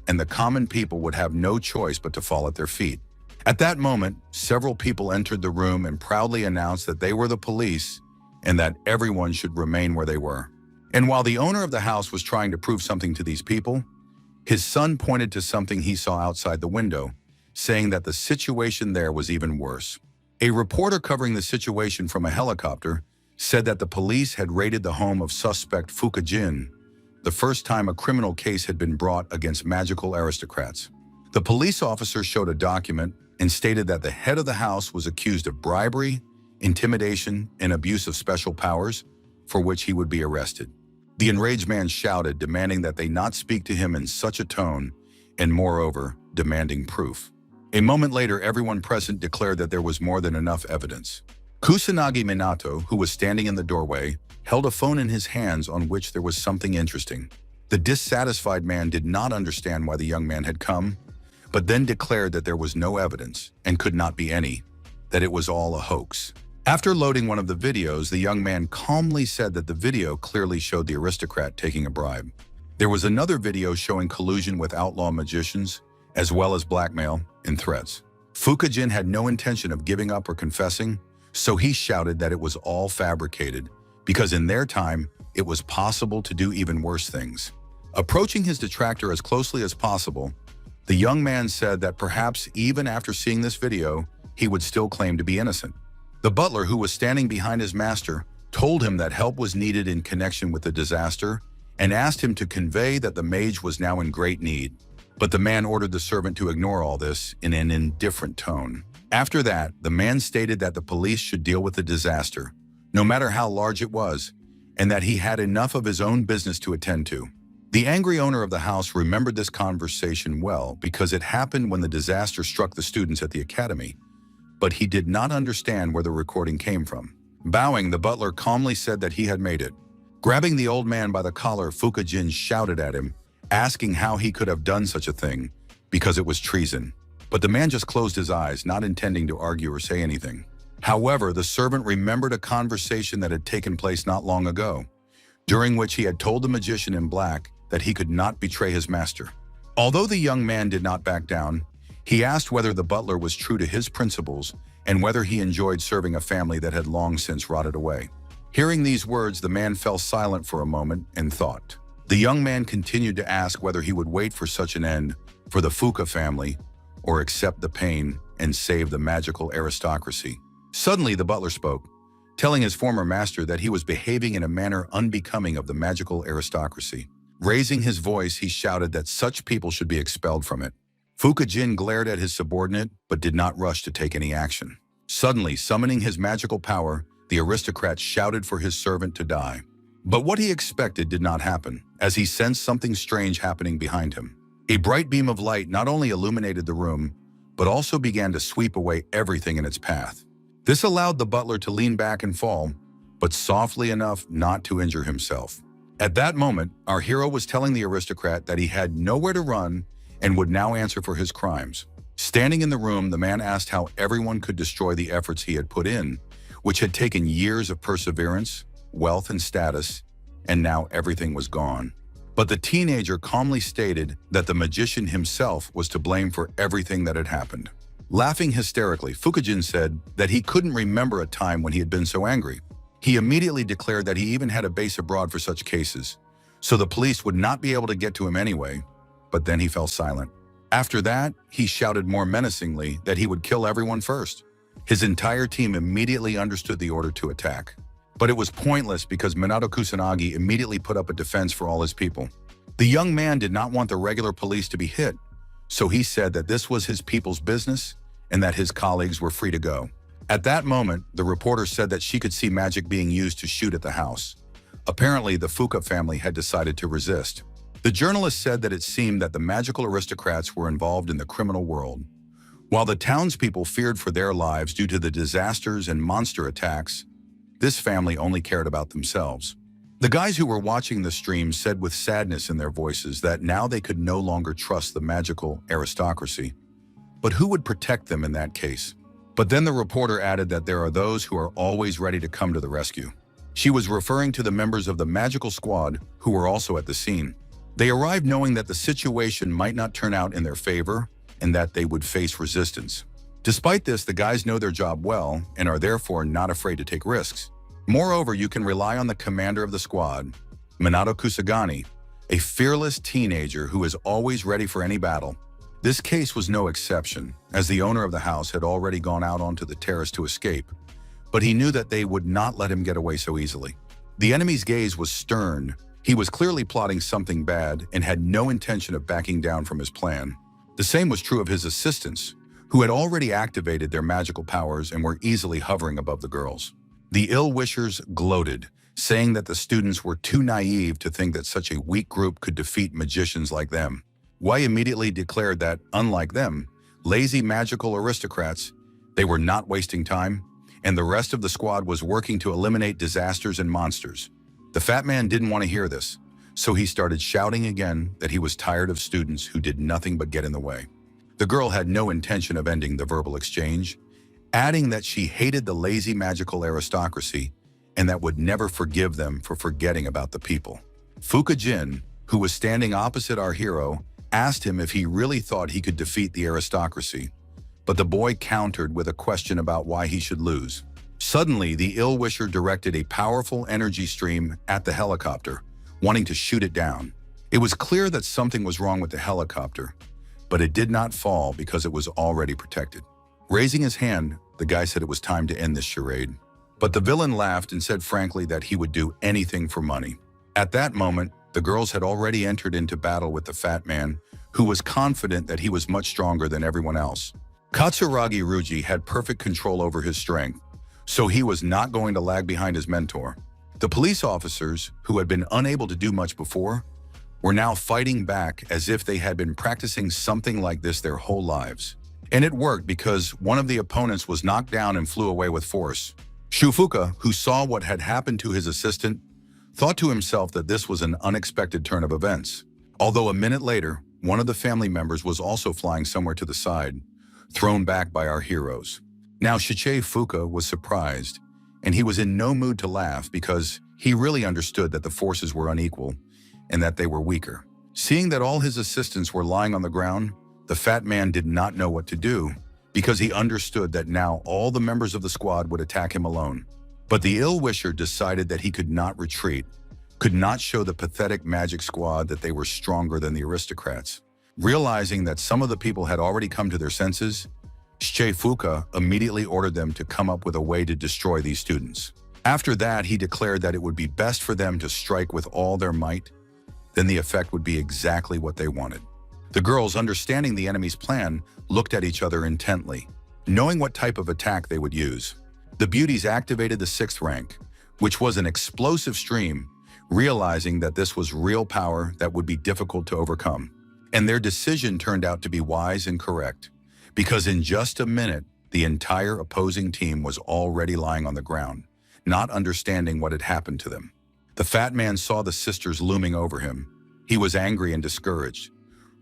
and the common people would have no choice but to fall at their feet. At that moment, several people entered the room and proudly announced that they were the police and that everyone should remain where they were. And while the owner of the house was trying to prove something to these people, his son pointed to something he saw outside the window, saying that the situation there was even worse. A reporter covering the situation from a helicopter said that the police had raided the home of suspect Fukajin, the first time a criminal case had been brought against magical aristocrats. The police officer showed a document and stated that the head of the house was accused of bribery, intimidation, and abuse of special powers, for which he would be arrested. The enraged man shouted, demanding that they not speak to him in such a tone, and moreover, demanding proof. A moment later, everyone present declared that there was more than enough evidence. Kusanagi Minato, who was standing in the doorway, held a phone in his hands on which there was something interesting. The dissatisfied man did not understand why the young man had come, but then declared that there was no evidence, and could not be any, that it was all a hoax. After loading one of the videos, the young man calmly said that the video clearly showed the aristocrat taking a bribe. There was another video showing collusion with outlaw magicians, as well as blackmail and threats. Fukajin had no intention of giving up or confessing, so he shouted that it was all fabricated, because in their time, it was possible to do even worse things. Approaching his detractor as closely as possible, the young man said that perhaps even after seeing this video, he would still claim to be innocent. The butler, who was standing behind his master, told him that help was needed in connection with the disaster and asked him to convey that the mage was now in great need. But the man ordered the servant to ignore all this in an indifferent tone. After that, the man stated that the police should deal with the disaster, no matter how large it was, and that he had enough of his own business to attend to. The angry owner of the house remembered this conversation well because it happened when the disaster struck the students at the academy, but he did not understand where the recording came from. Bowing, the butler calmly said that he had made it. Grabbing the old man by the collar, Fuka-jin shouted at him, asking how he could have done such a thing, because it was treason. But the man just closed his eyes, not intending to argue or say anything. However, the servant remembered a conversation that had taken place not long ago, during which he had told the magician in black that he could not betray his master. Although the young man did not back down, he asked whether the butler was true to his principles and whether he enjoyed serving a family that had long since rotted away. Hearing these words, the man fell silent for a moment and thought. The young man continued to ask whether he would wait for such an end for the Fuka family or accept the pain and save the magical aristocracy. Suddenly, the butler spoke, telling his former master that he was behaving in a manner unbecoming of the magical aristocracy. Raising his voice, he shouted that such people should be expelled from it. Fuka-jin glared at his subordinate, but did not rush to take any action. Suddenly, summoning his magical power, the aristocrat shouted for his servant to die. But what he expected did not happen, as he sensed something strange happening behind him. A bright beam of light not only illuminated the room, but also began to sweep away everything in its path. This allowed the butler to lean back and fall, but softly enough not to injure himself. At that moment, our hero was telling the aristocrat that he had nowhere to run and would now answer for his crimes. Standing in the room, the man asked how everyone could destroy the efforts he had put in, which had taken years of perseverance, wealth, and status, and now everything was gone. But the teenager calmly stated that the magician himself was to blame for everything that had happened. Laughing hysterically, Fuka-jin said that he couldn't remember a time when he had been so angry. He immediately declared that he even had a base abroad for such cases, so the police would not be able to get to him anyway, but then he fell silent. After that, he shouted more menacingly that he would kill everyone first. His entire team immediately understood the order to attack. But it was pointless because Minato Kusanagi immediately put up a defense for all his people. The young man did not want the regular police to be hit, so he said that this was his people's business and that his colleagues were free to go. At that moment, the reporter said that she could see magic being used to shoot at the house. Apparently, the Fuka family had decided to resist. The journalist said that it seemed that the magical aristocrats were involved in the criminal world. While the townspeople feared for their lives due to the disasters and monster attacks, this family only cared about themselves. The guys who were watching the stream said with sadness in their voices that now they could no longer trust the magical aristocracy. But who would protect them in that case? But then the reporter added that there are those who are always ready to come to the rescue. She was referring to the members of the magical squad who were also at the scene. They arrived knowing that the situation might not turn out in their favor and that they would face resistance. Despite this, the guys know their job well and are therefore not afraid to take risks. Moreover, you can rely on the commander of the squad, Minato Kusagani, a fearless teenager who is always ready for any battle. This case was no exception, as the owner of the house had already gone out onto the terrace to escape, but he knew that they would not let him get away so easily. The enemy's gaze was stern. He was clearly plotting something bad and had no intention of backing down from his plan. The same was true of his assistants, who had already activated their magical powers and were easily hovering above the girls. The ill-wishers gloated, saying that the students were too naive to think that such a weak group could defeat magicians like them. Wei immediately declared that, unlike them, lazy magical aristocrats, they were not wasting time, and the rest of the squad was working to eliminate disasters and monsters. The fat man didn't want to hear this, so he started shouting again that he was tired of students who did nothing but get in the way. The girl had no intention of ending the verbal exchange, adding that she hated the lazy magical aristocracy and that would never forgive them for forgetting about the people. Fuka-jin, who was standing opposite our hero, asked him if he really thought he could defeat the aristocracy, but the boy countered with a question about why he should lose. Suddenly, the ill-wisher directed a powerful energy stream at the helicopter, wanting to shoot it down. It was clear that something was wrong with the helicopter, but it did not fall because it was already protected. Raising his hand, the guy said it was time to end this charade. But the villain laughed and said frankly that he would do anything for money. At that moment, the girls had already entered into battle with the fat man, who was confident that he was much stronger than everyone else. Katsuragi Ruji had perfect control over his strength, so he was not going to lag behind his mentor. The police officers, who had been unable to do much before, were now fighting back as if they had been practicing something like this their whole lives. And it worked because one of the opponents was knocked down and flew away with force. Shufuka, who saw what had happened to his assistant, thought to himself that this was an unexpected turn of events. Although a minute later, one of the family members was also flying somewhere to the side, thrown back by our heroes. Now Shichifuka was surprised, and he was in no mood to laugh because he really understood that the forces were unequal and that they were weaker. Seeing that all his assistants were lying on the ground, the fat man did not know what to do because he understood that now all the members of the squad would attack him alone. But the ill-wisher decided that he could not retreat, could not show the pathetic magic squad that they were stronger than the aristocrats. Realizing that some of the people had already come to their senses, Shichifuka immediately ordered them to come up with a way to destroy these students. After that, he declared that it would be best for them to strike with all their might. Then the effect would be exactly what they wanted. The girls, understanding the enemy's plan, looked at each other intently, knowing what type of attack they would use. The beauties activated the 6th rank, which was an explosive stream, realizing that this was real power that would be difficult to overcome. And their decision turned out to be wise and correct, because in just a minute, the entire opposing team was already lying on the ground, not understanding what had happened to them. The fat man saw the sisters looming over him. He was angry and discouraged,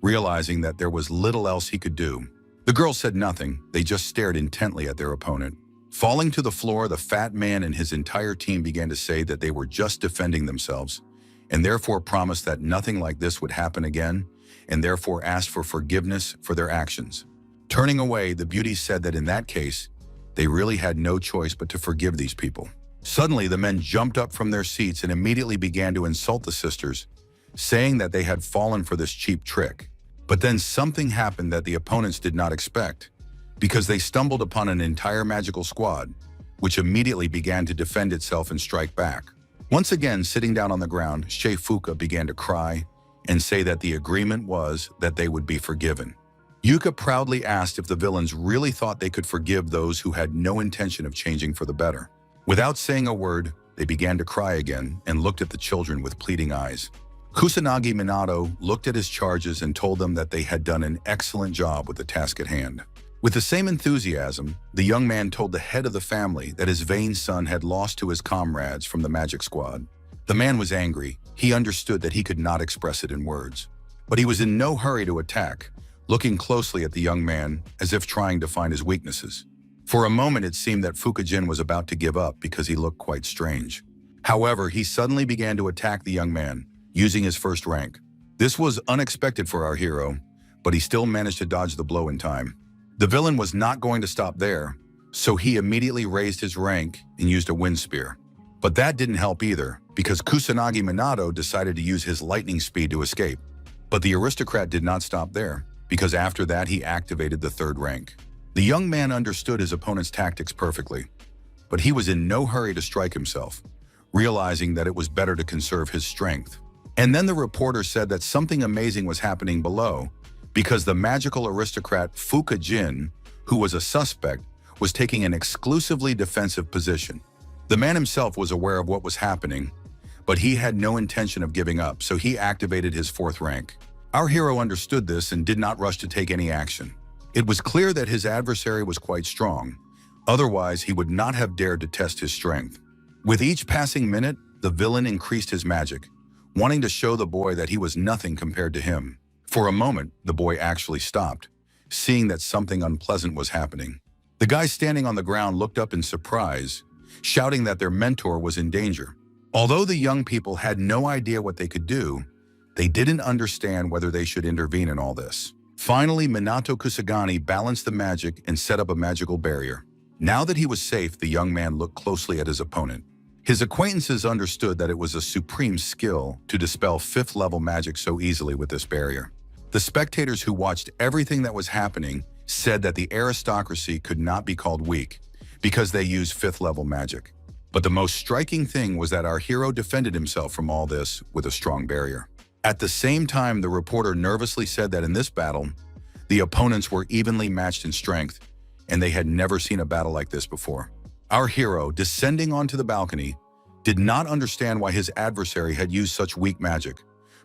realizing that there was little else he could do. The girls said nothing, they just stared intently at their opponent. Falling to the floor, the fat man and his entire team began to say that they were just defending themselves, and therefore promised that nothing like this would happen again, and therefore asked for forgiveness for their actions. Turning away, the beauties said that in that case, they really had no choice but to forgive these people. Suddenly, the men jumped up from their seats and immediately began to insult the sisters, saying that they had fallen for this cheap trick. But then something happened that the opponents did not expect, because they stumbled upon an entire magical squad, which immediately began to defend itself and strike back. Once again, sitting down on the ground, Shichifuka began to cry and say that the agreement was that they would be forgiven. Yuka proudly asked if the villains really thought they could forgive those who had no intention of changing for the better. Without saying a word, they began to cry again and looked at the children with pleading eyes. Kusanagi Minato looked at his charges and told them that they had done an excellent job with the task at hand. With the same enthusiasm, the young man told the head of the family that his vain son had lost to his comrades from the magic squad. The man was angry. He understood that he could not express it in words. But he was in no hurry to attack, looking closely at the young man as if trying to find his weaknesses. For a moment, it seemed that Fukujin was about to give up because he looked quite strange. However, he suddenly began to attack the young man, using his 1st rank. This was unexpected for our hero, but he still managed to dodge the blow in time. The villain was not going to stop there, so he immediately raised his rank and used a wind spear. But that didn't help either, because Kusanagi Minato decided to use his lightning speed to escape. But the aristocrat did not stop there, because after that he activated the 3rd rank. The young man understood his opponent's tactics perfectly, but he was in no hurry to strike himself, realizing that it was better to conserve his strength. And then the reporter said that something amazing was happening below, because the magical aristocrat Fukujin, who was a suspect, was taking an exclusively defensive position. The man himself was aware of what was happening, but he had no intention of giving up, so he activated his 4th rank. Our hero understood this and did not rush to take any action. It was clear that his adversary was quite strong, otherwise he would not have dared to test his strength. With each passing minute, the villain increased his magic, wanting to show the boy that he was nothing compared to him. For a moment, the boy actually stopped, seeing that something unpleasant was happening. The guy standing on the ground looked up in surprise, shouting that their mentor was in danger. Although the young people had no idea what they could do, they didn't understand whether they should intervene in all this. Finally, Minato Kusagani balanced the magic and set up a magical barrier. Now that he was safe, the young man looked closely at his opponent. His acquaintances understood that it was a supreme skill to dispel 5th-level magic so easily with this barrier. The spectators who watched everything that was happening said that the aristocracy could not be called weak because they used 5th-level magic. But the most striking thing was that our hero defended himself from all this with a strong barrier. At the same time, the reporter nervously said that in this battle, the opponents were evenly matched in strength, and they had never seen a battle like this before. Our hero, descending onto the balcony, did not understand why his adversary had used such weak magic.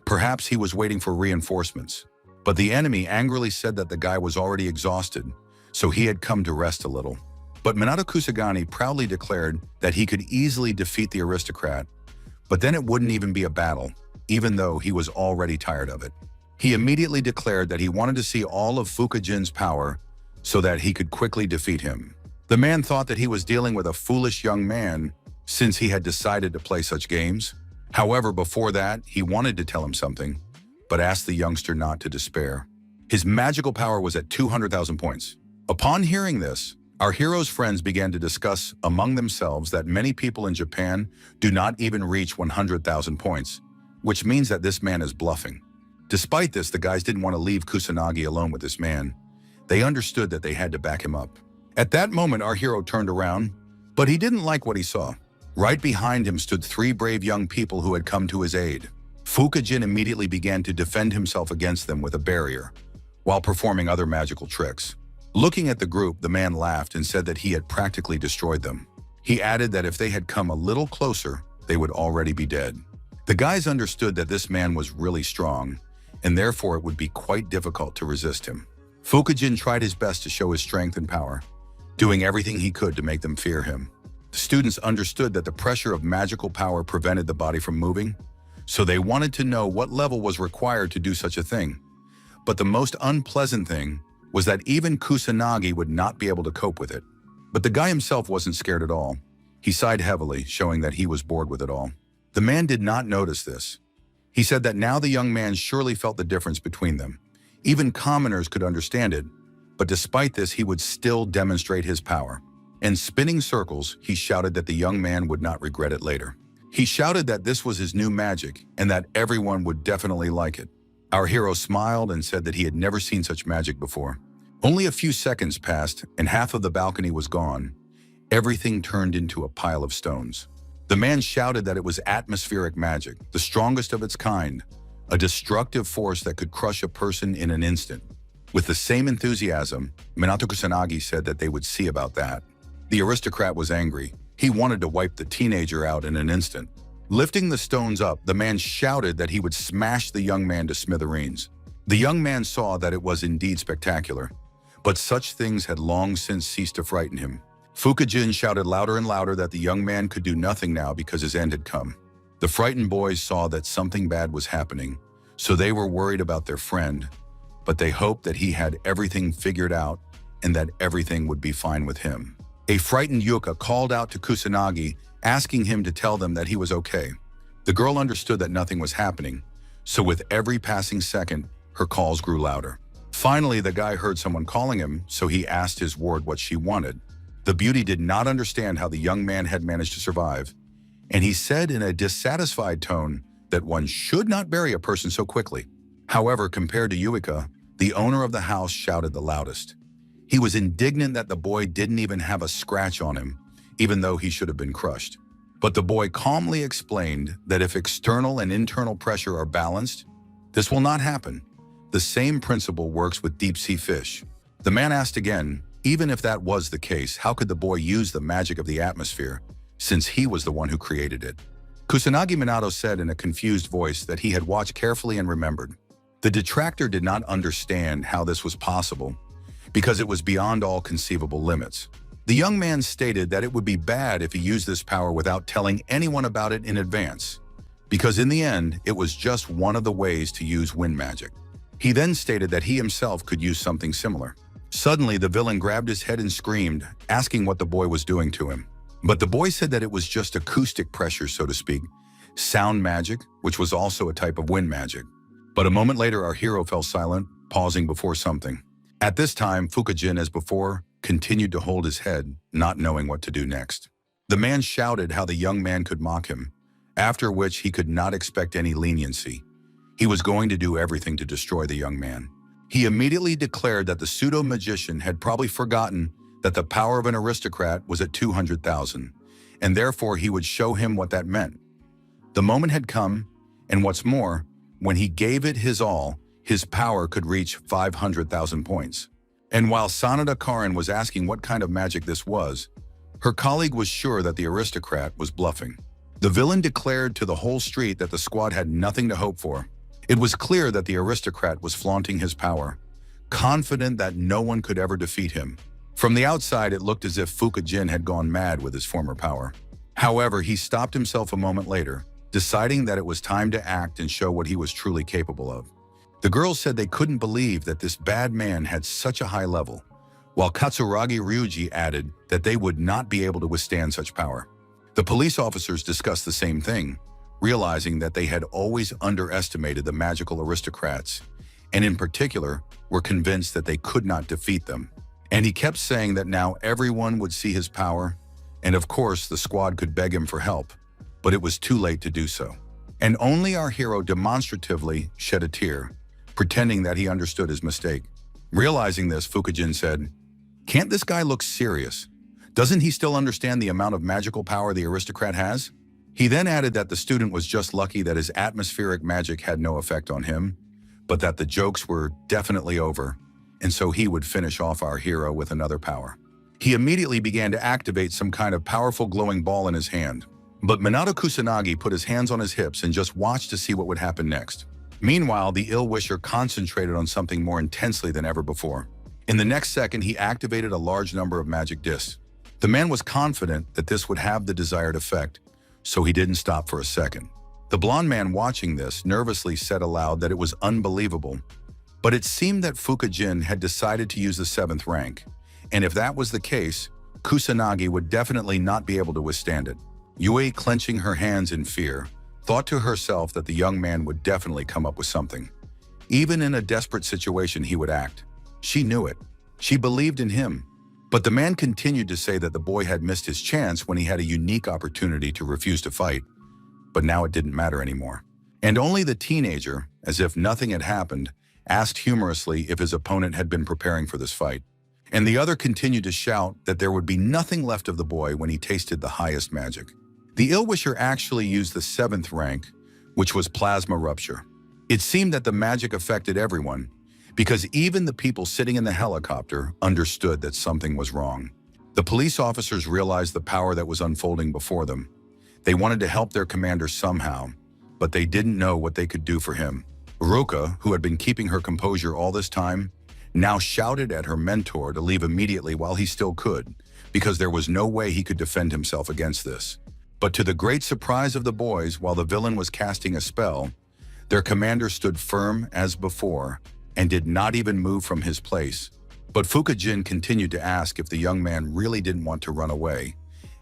Perhaps he was waiting for reinforcements. But the enemy angrily said that the guy was already exhausted, so he had come to rest a little. But Minato Kusagani proudly declared that he could easily defeat the aristocrat, but then it wouldn't even be a battle, even though he was already tired of it. He immediately declared that he wanted to see all of Fukujin's power so that he could quickly defeat him. The man thought that he was dealing with a foolish young man since he had decided to play such games. However, before that, he wanted to tell him something, but asked the youngster not to despair. His magical power was at 200,000 points. Upon hearing this, our hero's friends began to discuss among themselves that many people in Japan do not even reach 100,000 points, which means that this man is bluffing. Despite this, the guys didn't want to leave Kusanagi alone with this man. They understood that they had to back him up. At that moment, our hero turned around, but he didn't like what he saw. Right behind him stood 3 brave young people who had come to his aid. Fukujin immediately began to defend himself against them with a barrier, while performing other magical tricks. Looking at the group, the man laughed and said that he had practically destroyed them. He added that if they had come a little closer, they would already be dead. The guys understood that this man was really strong, and therefore it would be quite difficult to resist him. Fukujin tried his best to show his strength and power, doing everything he could to make them fear him. The students understood that the pressure of magical power prevented the body from moving, so they wanted to know what level was required to do such a thing. But the most unpleasant thing was that even Kusanagi would not be able to cope with it. But the guy himself wasn't scared at all. He sighed heavily, showing that he was bored with it all. The man did not notice this. He said that now the young man surely felt the difference between them. Even commoners could understand it, but despite this, he would still demonstrate his power. In spinning circles, he shouted that the young man would not regret it later. He shouted that this was his new magic and that everyone would definitely like it. Our hero smiled and said that he had never seen such magic before. Only a few seconds passed and half of the balcony was gone. Everything turned into a pile of stones. The man shouted that it was atmospheric magic, the strongest of its kind, a destructive force that could crush a person in an instant. With the same enthusiasm, Minato Kusanagi said that they would see about that. The aristocrat was angry. He wanted to wipe the teenager out in an instant. Lifting the stones up, the man shouted that he would smash the young man to smithereens. The young man saw that it was indeed spectacular, but such things had long since ceased to frighten him. Fukujin shouted louder and louder that the young man could do nothing now because his end had come. The frightened boys saw that something bad was happening, so they were worried about their friend, but they hoped that he had everything figured out and that everything would be fine with him. A frightened Yuka called out to Kusanagi, asking him to tell them that he was okay. The girl understood that nothing was happening, so with every passing second, her calls grew louder. Finally, the guy heard someone calling him, so he asked his ward what she wanted. The beauty did not understand how the young man had managed to survive, and he said in a dissatisfied tone that one should not bury a person so quickly. However, compared to Yuika, the owner of the house shouted the loudest. He was indignant that the boy didn't even have a scratch on him, even though he should have been crushed. But the boy calmly explained that if external and internal pressure are balanced, this will not happen. The same principle works with deep-sea fish. The man asked again, even if that was the case, how could the boy use the magic of the atmosphere, since he was the one who created it? Kusanagi Minato said in a confused voice that he had watched carefully and remembered. The detractor did not understand how this was possible, because it was beyond all conceivable limits. The young man stated that it would be bad if he used this power without telling anyone about it in advance, because in the end, it was just one of the ways to use wind magic. He then stated that he himself could use something similar. Suddenly, the villain grabbed his head and screamed, asking what the boy was doing to him. But the boy said that it was just acoustic pressure, so to speak, sound magic, which was also a type of wind magic. But a moment later, our hero fell silent, pausing before something. At this time, Fukujin, as before, continued to hold his head, not knowing what to do next. The man shouted how the young man could mock him, after which he could not expect any leniency. He was going to do everything to destroy the young man. He immediately declared that the pseudo-magician had probably forgotten that the power of an aristocrat was at 200,000, and therefore he would show him what that meant. The moment had come, and what's more, when he gave it his all, his power could reach 500,000 points. And while Sanada Karin was asking what kind of magic this was, her colleague was sure that the aristocrat was bluffing. The villain declared to the whole street that the squad had nothing to hope for. It was clear that the aristocrat was flaunting his power, confident that no one could ever defeat him. From the outside, it looked as if Fuka-jin had gone mad with his former power. However, he stopped himself a moment later, deciding that it was time to act and show what he was truly capable of. The girls said they couldn't believe that this bad man had such a high level, while Katsuragi Ryuji added that they would not be able to withstand such power. The police officers discussed the same thing, realizing that they had always underestimated the magical aristocrats, and in particular, were convinced that they could not defeat them. And he kept saying that now everyone would see his power, and of course the squad could beg him for help, but it was too late to do so. And only our hero demonstratively shed a tear, pretending that he understood his mistake. Realizing this, Fuka-jin said, "Can't this guy look serious? Doesn't he still understand the amount of magical power the aristocrat has?" He then added that the student was just lucky that his atmospheric magic had no effect on him, but that the jokes were definitely over, and so he would finish off our hero with another power. He immediately began to activate some kind of powerful glowing ball in his hand, but Minato Kusanagi put his hands on his hips and just watched to see what would happen next. Meanwhile, the ill-wisher concentrated on something more intensely than ever before. In the next second, he activated a large number of magic discs. The man was confident that this would have the desired effect, so he didn't stop for a second. The blonde man watching this nervously said aloud that it was unbelievable, but it seemed that Fuka-jin had decided to use the 7th rank, and if that was the case, Kusanagi would definitely not be able to withstand it. Yui, clenching her hands in fear, thought to herself that the young man would definitely come up with something. Even in a desperate situation, he would act. She knew it. She believed in him. But the man continued to say that the boy had missed his chance when he had a unique opportunity to refuse to fight. But now it didn't matter anymore. And only the teenager, as if nothing had happened, asked humorously if his opponent had been preparing for this fight. And the other continued to shout that there would be nothing left of the boy when he tasted the highest magic. The ill-wisher actually used the 7th rank, which was plasma rupture. It seemed that the magic affected everyone, because even the people sitting in the helicopter understood that something was wrong. The police officers realized the power that was unfolding before them. They wanted to help their commander somehow, but they didn't know what they could do for him. Uruka, who had been keeping her composure all this time, now shouted at her mentor to leave immediately while he still could, because there was no way he could defend himself against this. But to the great surprise of the boys, while the villain was casting a spell, their commander stood firm as before and did not even move from his place. But Fuka-jin continued to ask if the young man really didn't want to run away,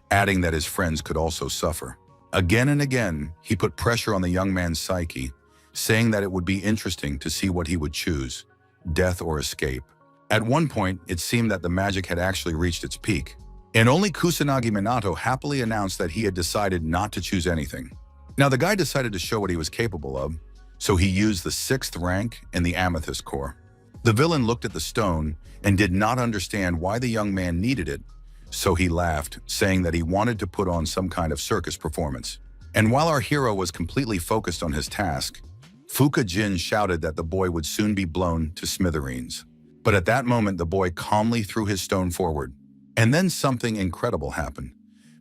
adding that his friends could also suffer. Again and again, he put pressure on the young man's psyche, saying that it would be interesting to see what he would choose, death or escape. At one point, it seemed that the magic had actually reached its peak, and only Kusanagi Minato happily announced that he had decided not to choose anything. Now, the guy decided to show what he was capable of, so he used the 6th rank in the amethyst core. The villain looked at the stone and did not understand why the young man needed it, so he laughed, saying that he wanted to put on some kind of circus performance. And while our hero was completely focused on his task, Fuka-jin shouted that the boy would soon be blown to smithereens. But at that moment, the boy calmly threw his stone forward. And then something incredible happened,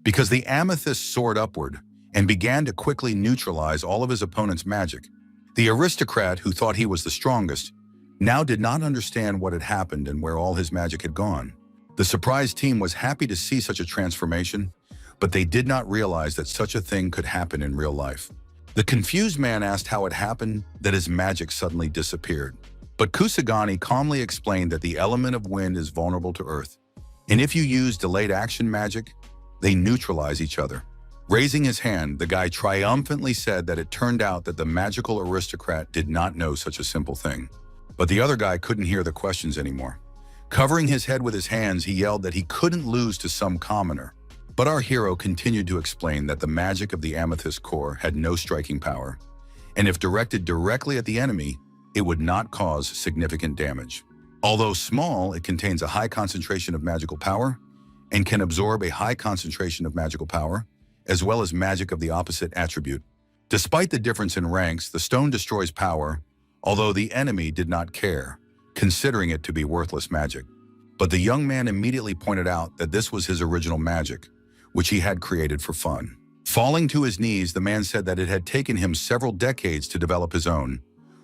because the amethyst soared upward and began to quickly neutralize all of his opponent's magic. The aristocrat, who thought he was the strongest, now did not understand what had happened and where all his magic had gone. The surprised team was happy to see such a transformation, but they did not realize that such a thing could happen in real life. The confused man asked how it happened that his magic suddenly disappeared. But Kusagani calmly explained that the element of wind is vulnerable to earth, and if you use delayed action magic, they neutralize each other. Raising his hand, the guy triumphantly said that it turned out that the magical aristocrat did not know such a simple thing. But the other guy couldn't hear the questions anymore. Covering his head with his hands, he yelled that he couldn't lose to some commoner. But our hero continued to explain that the magic of the amethyst core had no striking power, and if directed directly at the enemy, it would not cause significant damage. Although small, it contains a high concentration of magical power and can absorb a high concentration of magical power, as well as magic of the opposite attribute. Despite the difference in ranks, the stone destroys power, although the enemy did not care, considering it to be worthless magic. But the young man immediately pointed out that this was his original magic, which he had created for fun. Falling to his knees, the man said that it had taken him several decades to develop his own,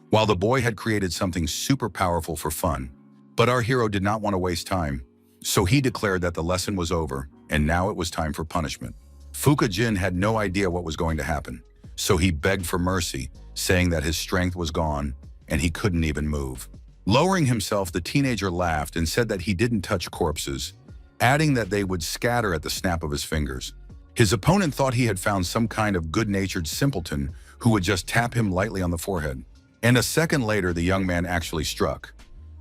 while the boy had created something super powerful for fun. But our hero did not want to waste time, so he declared that the lesson was over, and now it was time for punishment. Fuka-jin had no idea what was going to happen, so he begged for mercy, saying that his strength was gone and he couldn't even move. Lowering himself, the teenager laughed and said that he didn't touch corpses, adding that they would scatter at the snap of his fingers. His opponent thought he had found some kind of good-natured simpleton who would just tap him lightly on the forehead. And a second later, the young man actually struck.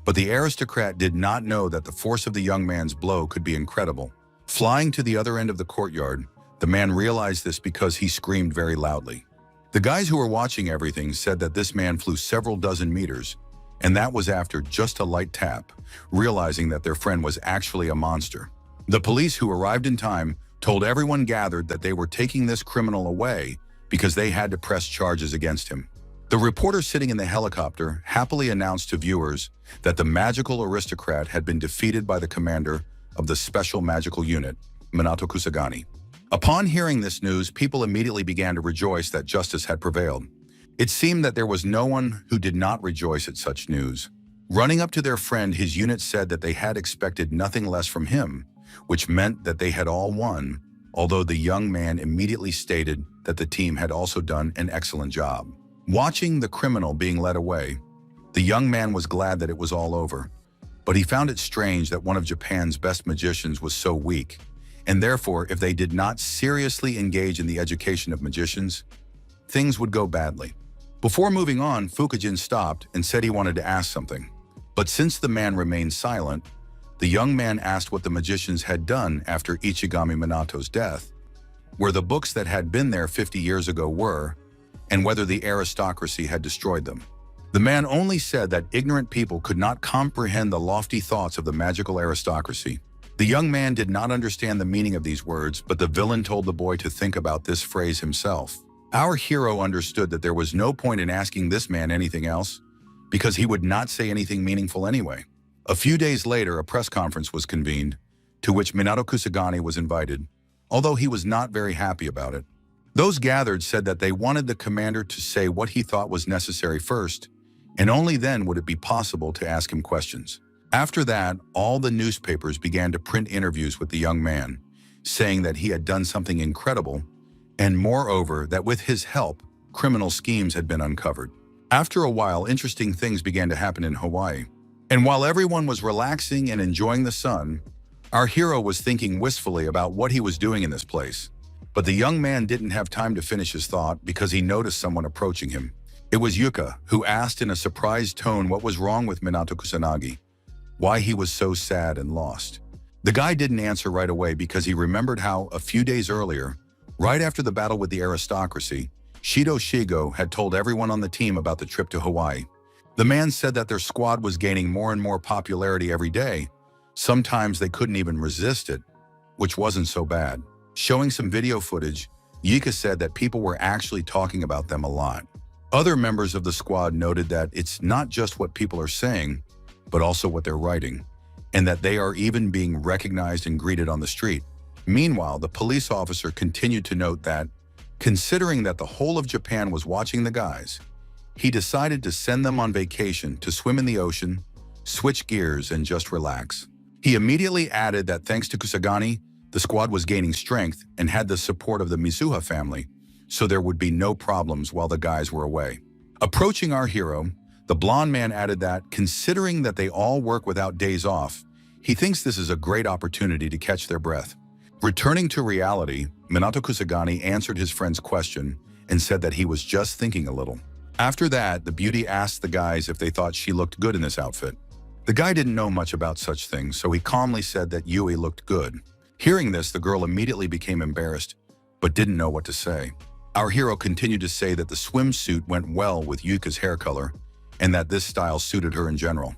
But the aristocrat did not know that the force of the young man's blow could be incredible. Flying to the other end of the courtyard, the man realized this because he screamed very loudly. The guys who were watching everything said that this man flew several dozen meters, and that was after just a light tap, realizing that their friend was actually a monster. The police, who arrived in time, told everyone gathered that they were taking this criminal away because they had to press charges against him. The reporter sitting in the helicopter happily announced to viewers that the magical aristocrat had been defeated by the commander of the special magical unit, Minato Kusagani. Upon hearing this news, people immediately began to rejoice that justice had prevailed. It seemed that there was no one who did not rejoice at such news. Running up to their friend, his unit said that they had expected nothing less from him, which meant that they had all won, although the young man immediately stated that the team had also done an excellent job. Watching the criminal being led away, the young man was glad that it was all over, but he found it strange that one of Japan's best magicians was so weak, and therefore, if they did not seriously engage in the education of magicians, things would go badly. Before moving on, Fuka-jin stopped and said he wanted to ask something. But since the man remained silent, the young man asked what the magicians had done after Ichigami Minato's death, where the books that had been there 50 years ago were, and whether the aristocracy had destroyed them. The man only said that ignorant people could not comprehend the lofty thoughts of the magical aristocracy. The young man did not understand the meaning of these words, but the villain told the boy to think about this phrase himself. Our hero understood that there was no point in asking this man anything else, because he would not say anything meaningful anyway. A few days later, a press conference was convened, to which Minato Kusagani was invited, although he was not very happy about it. Those gathered said that they wanted the commander to say what he thought was necessary first, and only then would it be possible to ask him questions. After that, all the newspapers began to print interviews with the young man, saying that he had done something incredible, and moreover, that with his help, criminal schemes had been uncovered. After a while, interesting things began to happen in Hawaii. And while everyone was relaxing and enjoying the sun, our hero was thinking wistfully about what he was doing in this place. But the young man didn't have time to finish his thought because he noticed someone approaching him. It was Yuka, who asked in a surprised tone what was wrong with Minato Kusanagi, why he was so sad and lost. The guy didn't answer right away because he remembered how, a few days earlier, right after the battle with the aristocracy, Shido Shigo had told everyone on the team about the trip to Hawaii. The man said that their squad was gaining more and more popularity every day. Sometimes they couldn't even resist it, which wasn't so bad. Showing some video footage, Yuka said that people were actually talking about them a lot. Other members of the squad noted that it's not just what people are saying, but also what they're writing, and that they are even being recognized and greeted on the street. Meanwhile, the police officer continued to note that, considering that the whole of Japan was watching the guys, he decided to send them on vacation to swim in the ocean, switch gears, and just relax. He immediately added that thanks to Kusagani, the squad was gaining strength and had the support of the Mizuha family, so there would be no problems while the guys were away. Approaching our hero, the blonde man added that, considering that they all work without days off, he thinks this is a great opportunity to catch their breath. Returning to reality, Minato Kusagani answered his friend's question and said that he was just thinking a little. After that, the beauty asked the guys if they thought she looked good in this outfit. The guy didn't know much about such things, so he calmly said that Yui looked good. Hearing this, the girl immediately became embarrassed, but didn't know what to say. Our hero continued to say that the swimsuit went well with Yuka's hair color, and that this style suited her in general,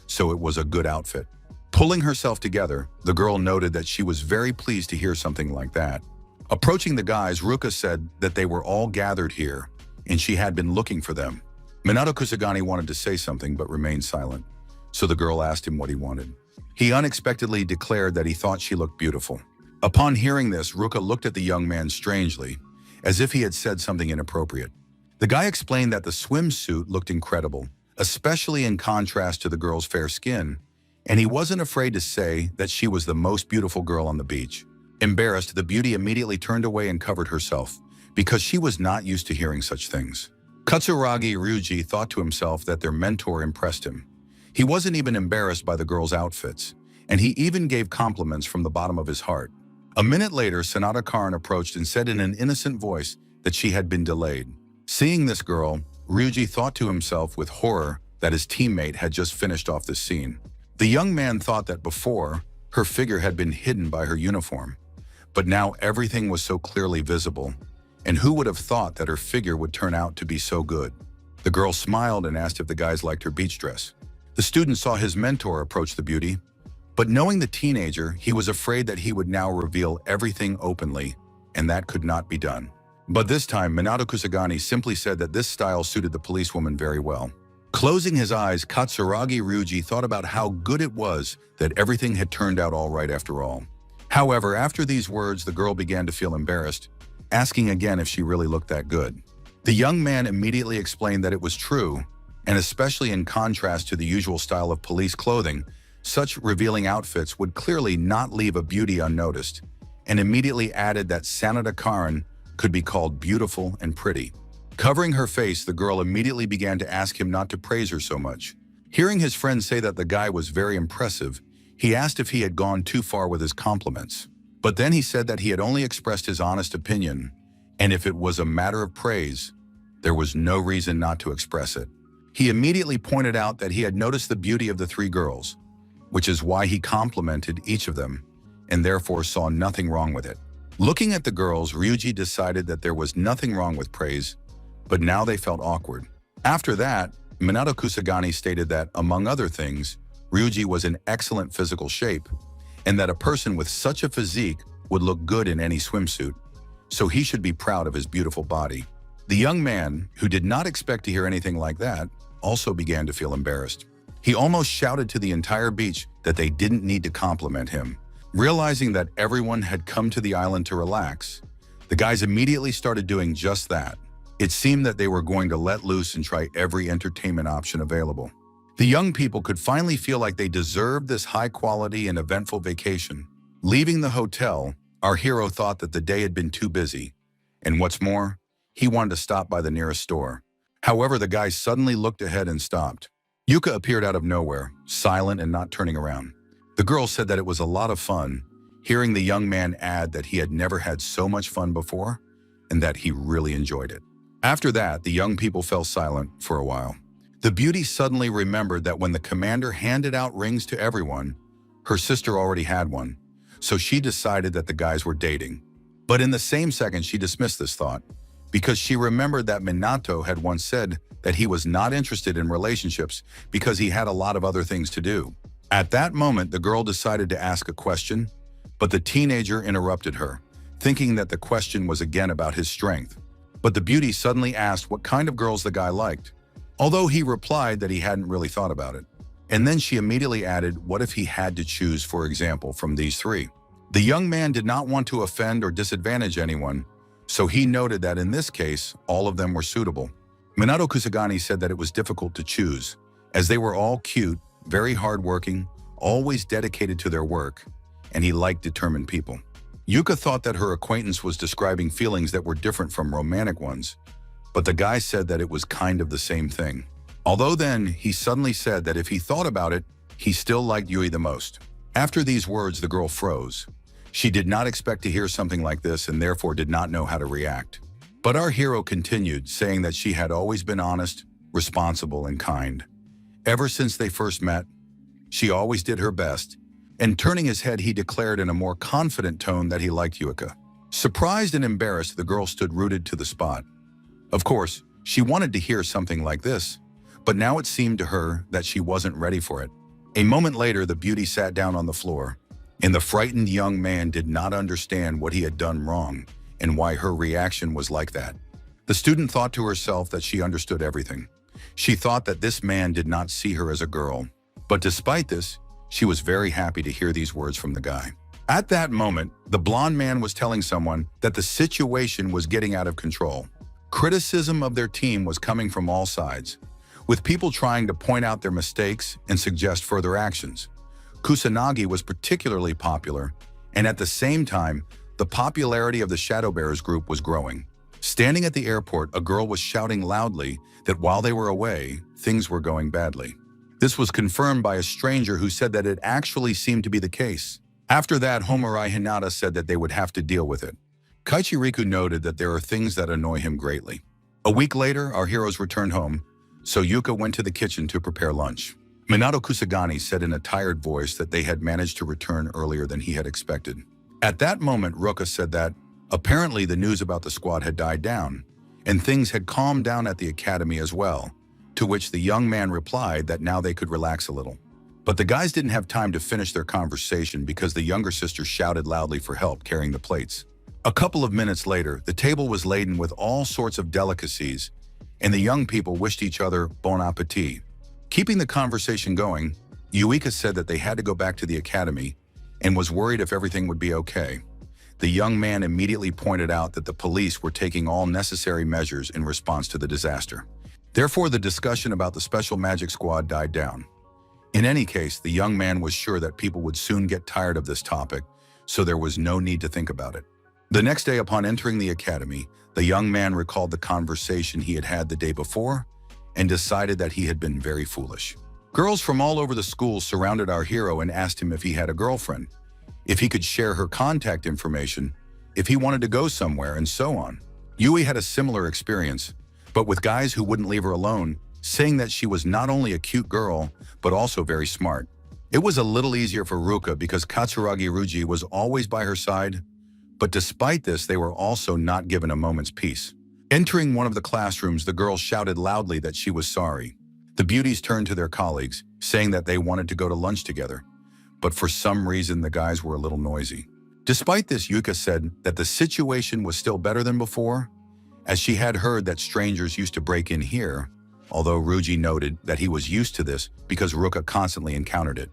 so it was a good outfit. Pulling herself together, the girl noted that she was very pleased to hear something like that. Approaching the guys, Ruka said that they were all gathered here, and she had been looking for them. Minato Kusagani wanted to say something but remained silent, so the girl asked him what he wanted. He unexpectedly declared that he thought she looked beautiful. Upon hearing this, Ruka looked at the young man strangely as if he had said something inappropriate. The guy explained that the swimsuit looked incredible, especially in contrast to the girl's fair skin, and he wasn't afraid to say that she was the most beautiful girl on the beach. Embarrassed, the beauty immediately turned away and covered herself, because she was not used to hearing such things. Katsuragi Ryuji thought to himself that their mentor impressed him. He wasn't even embarrassed by the girls' outfits, and he even gave compliments from the bottom of his heart. A minute later, Sanada Karan approached and said in an innocent voice that she had been delayed. Seeing this girl, Ryuji thought to himself with horror that his teammate had just finished off this scene. The young man thought that before, her figure had been hidden by her uniform, but now everything was so clearly visible, and who would have thought that her figure would turn out to be so good? The girl smiled and asked if the guys liked her beach dress. The student saw his mentor approach the beauty, but knowing the teenager, he was afraid that he would now reveal everything openly, and that could not be done. But this time, Minato Kusagani simply said that this style suited the policewoman very well. Closing his eyes, Katsuragi Ryuji thought about how good it was that everything had turned out all right after all. However, after these words, the girl began to feel embarrassed, asking again if she really looked that good. The young man immediately explained that it was true, and especially in contrast to the usual style of police clothing, such revealing outfits would clearly not leave a beauty unnoticed, and immediately added that Sanada Karan could be called beautiful and pretty. Covering her face, the girl immediately began to ask him not to praise her so much. Hearing his friend say that the guy was very impressive, he asked if he had gone too far with his compliments. But then he said that he had only expressed his honest opinion, and if it was a matter of praise, there was no reason not to express it. He immediately pointed out that he had noticed the beauty of the three girls, which is why he complimented each of them, and therefore saw nothing wrong with it. Looking at the girls, Ryuji decided that there was nothing wrong with praise, but now they felt awkward. After that, Minato Kusagani stated that, among other things, Ryuji was in excellent physical shape, and that a person with such a physique would look good in any swimsuit, so he should be proud of his beautiful body. The young man, who did not expect to hear anything like that, also began to feel embarrassed. He almost shouted to the entire beach that they didn't need to compliment him. Realizing that everyone had come to the island to relax, the guys immediately started doing just that. It seemed that they were going to let loose and try every entertainment option available. The young people could finally feel like they deserved this high-quality and eventful vacation. Leaving the hotel, our hero thought that the day had been too busy, and what's more, he wanted to stop by the nearest store. However, the guy suddenly looked ahead and stopped. Yuka appeared out of nowhere, silent and not turning around. The girl said that it was a lot of fun, hearing the young man add that he had never had so much fun before, and that he really enjoyed it. After that, the young people fell silent for a while. The beauty suddenly remembered that when the commander handed out rings to everyone, her sister already had one, so she decided that the guys were dating. But in the same second, she dismissed this thought, because she remembered that Minato had once said that he was not interested in relationships because he had a lot of other things to do. At that moment, the girl decided to ask a question, but the teenager interrupted her, thinking that the question was again about his strength. But the beauty suddenly asked what kind of girls the guy liked, although he replied that he hadn't really thought about it. And then she immediately added, what if he had to choose, for example, from these three? The young man did not want to offend or disadvantage anyone, so he noted that in this case, all of them were suitable. Minato Kusagani said that it was difficult to choose, as they were all cute, very hardworking, always dedicated to their work, and he liked determined people. Yuka thought that her acquaintance was describing feelings that were different from romantic ones, but the guy said that it was kind of the same thing. Although then, he suddenly said that if he thought about it, he still liked Yui the most. After these words, the girl froze. She did not expect to hear something like this and therefore did not know how to react. But our hero continued, saying that she had always been honest, responsible, and kind. Ever since they first met, she always did her best, and turning his head, he declared in a more confident tone that he liked Yuka. Surprised and embarrassed, the girl stood rooted to the spot. Of course, she wanted to hear something like this, but now it seemed to her that she wasn't ready for it. A moment later, the beauty sat down on the floor, and the frightened young man did not understand what he had done wrong and why her reaction was like that. The student thought to herself that she understood everything. She thought that this man did not see her as a girl, but despite this, she was very happy to hear these words from the guy. At that moment, the blonde man was telling someone that the situation was getting out of control. Criticism of their team was coming from all sides, with people trying to point out their mistakes and suggest further actions. Kusanagi was particularly popular, and at the same time, the popularity of the Shadowbearers group was growing. Standing at the airport, a girl was shouting loudly that while they were away, things were going badly. This was confirmed by a stranger who said that it actually seemed to be the case. After that, Homarai Hinata said that they would have to deal with it. Kaichiriku noted that there are things that annoy him greatly. A week later, our heroes returned home, so Yuka went to the kitchen to prepare lunch. Minato Kusagani said in a tired voice that they had managed to return earlier than he had expected. At that moment, Ruka said that apparently the news about the squad had died down, and things had calmed down at the academy as well, to which the young man replied that now they could relax a little. But the guys didn't have time to finish their conversation because the younger sister shouted loudly for help carrying the plates. A couple of minutes later, the table was laden with all sorts of delicacies, and the young people wished each other bon appetit. Keeping the conversation going, Yuika said that they had to go back to the academy and was worried if everything would be okay. The young man immediately pointed out that the police were taking all necessary measures in response to the disaster. Therefore, the discussion about the special magic squad died down. In any case, the young man was sure that people would soon get tired of this topic, so there was no need to think about it. The next day, upon entering the academy, the young man recalled the conversation he had had the day before and decided that he had been very foolish. Girls from all over the school surrounded our hero and asked him if he had a girlfriend, if he could share her contact information, if he wanted to go somewhere, and so on. Yui had a similar experience, but with guys who wouldn't leave her alone, saying that she was not only a cute girl, but also very smart. It was a little easier for Ruka because Katsuragi Ruji was always by her side, but despite this, they were also not given a moment's peace. Entering one of the classrooms, the girl shouted loudly that she was sorry. The beauties turned to their colleagues, saying that they wanted to go to lunch together, but for some reason the guys were a little noisy. Despite this, Yuka said that the situation was still better than before, as she had heard that strangers used to break in here, although Ruji noted that he was used to this because Ruka constantly encountered it.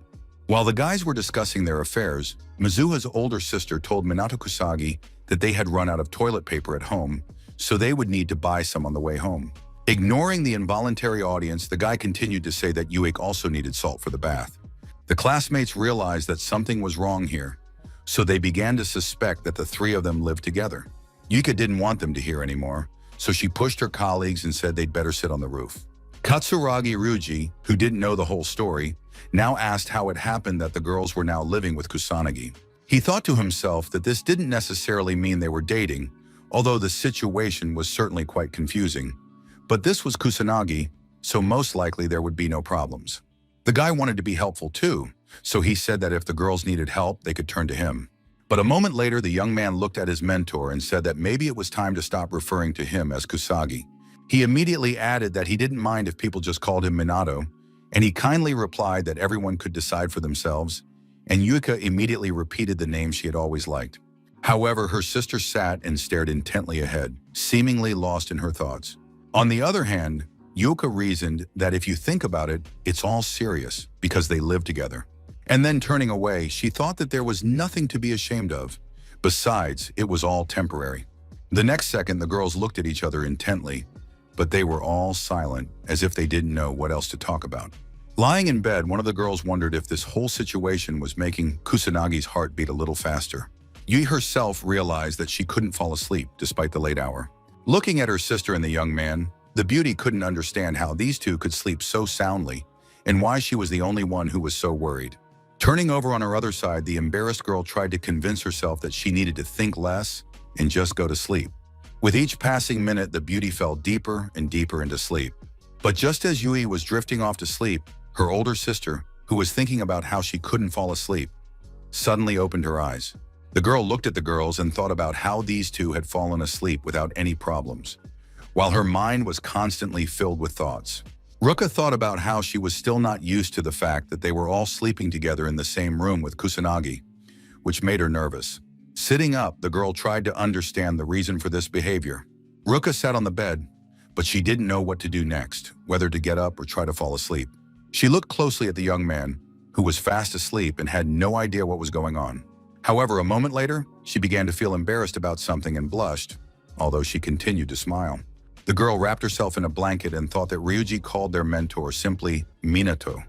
While the guys were discussing their affairs, Mizuha's older sister told Minato Kusagi that they had run out of toilet paper at home, so they would need to buy some on the way home. Ignoring the involuntary audience, the guy continued to say that Yuik also needed salt for the bath. The classmates realized that something was wrong here, so they began to suspect that the three of them lived together. Yuka didn't want them to hear anymore, so she pushed her colleagues and said they'd better sit on the roof. Katsuragi Ruji, who didn't know the whole story, now asked how it happened that the girls were now living with Kusanagi. He thought to himself that this didn't necessarily mean they were dating, although the situation was certainly quite confusing. But this was Kusanagi, so most likely there would be no problems. The guy wanted to be helpful too, so he said that if the girls needed help, they could turn to him. But a moment later, the young man looked at his mentor and said that maybe it was time to stop referring to him as Kusagi. He immediately added that he didn't mind if people just called him Minato, and he kindly replied that everyone could decide for themselves, and Yuka immediately repeated the name she had always liked. However, her sister sat and stared intently ahead, seemingly lost in her thoughts. On the other hand, Yuka reasoned that if you think about it, it's all serious because they live together. And then turning away, she thought that there was nothing to be ashamed of. Besides, it was all temporary. The next second, the girls looked at each other intently, but they were all silent, as if they didn't know what else to talk about. Lying in bed, one of the girls wondered if this whole situation was making Kusanagi's heart beat a little faster. Yui herself realized that she couldn't fall asleep despite the late hour. Looking at her sister and the young man, the beauty couldn't understand how these two could sleep so soundly and why she was the only one who was so worried. Turning over on her other side, the embarrassed girl tried to convince herself that she needed to think less and just go to sleep. With each passing minute, the beauty fell deeper and deeper into sleep. But just as Yui was drifting off to sleep, her older sister, who was thinking about how she couldn't fall asleep, suddenly opened her eyes. The girl looked at the girls and thought about how these two had fallen asleep without any problems, while her mind was constantly filled with thoughts. Ruka thought about how she was still not used to the fact that they were all sleeping together in the same room with Kusanagi, which made her nervous. Sitting up, the girl tried to understand the reason for this behavior. Ruka sat on the bed, but she didn't know what to do next, whether to get up or try to fall asleep. She looked closely at the young man, who was fast asleep and had no idea what was going on. However, a moment later, she began to feel embarrassed about something and blushed, although she continued to smile. The girl wrapped herself in a blanket and thought that Ryuji called their mentor simply Minato,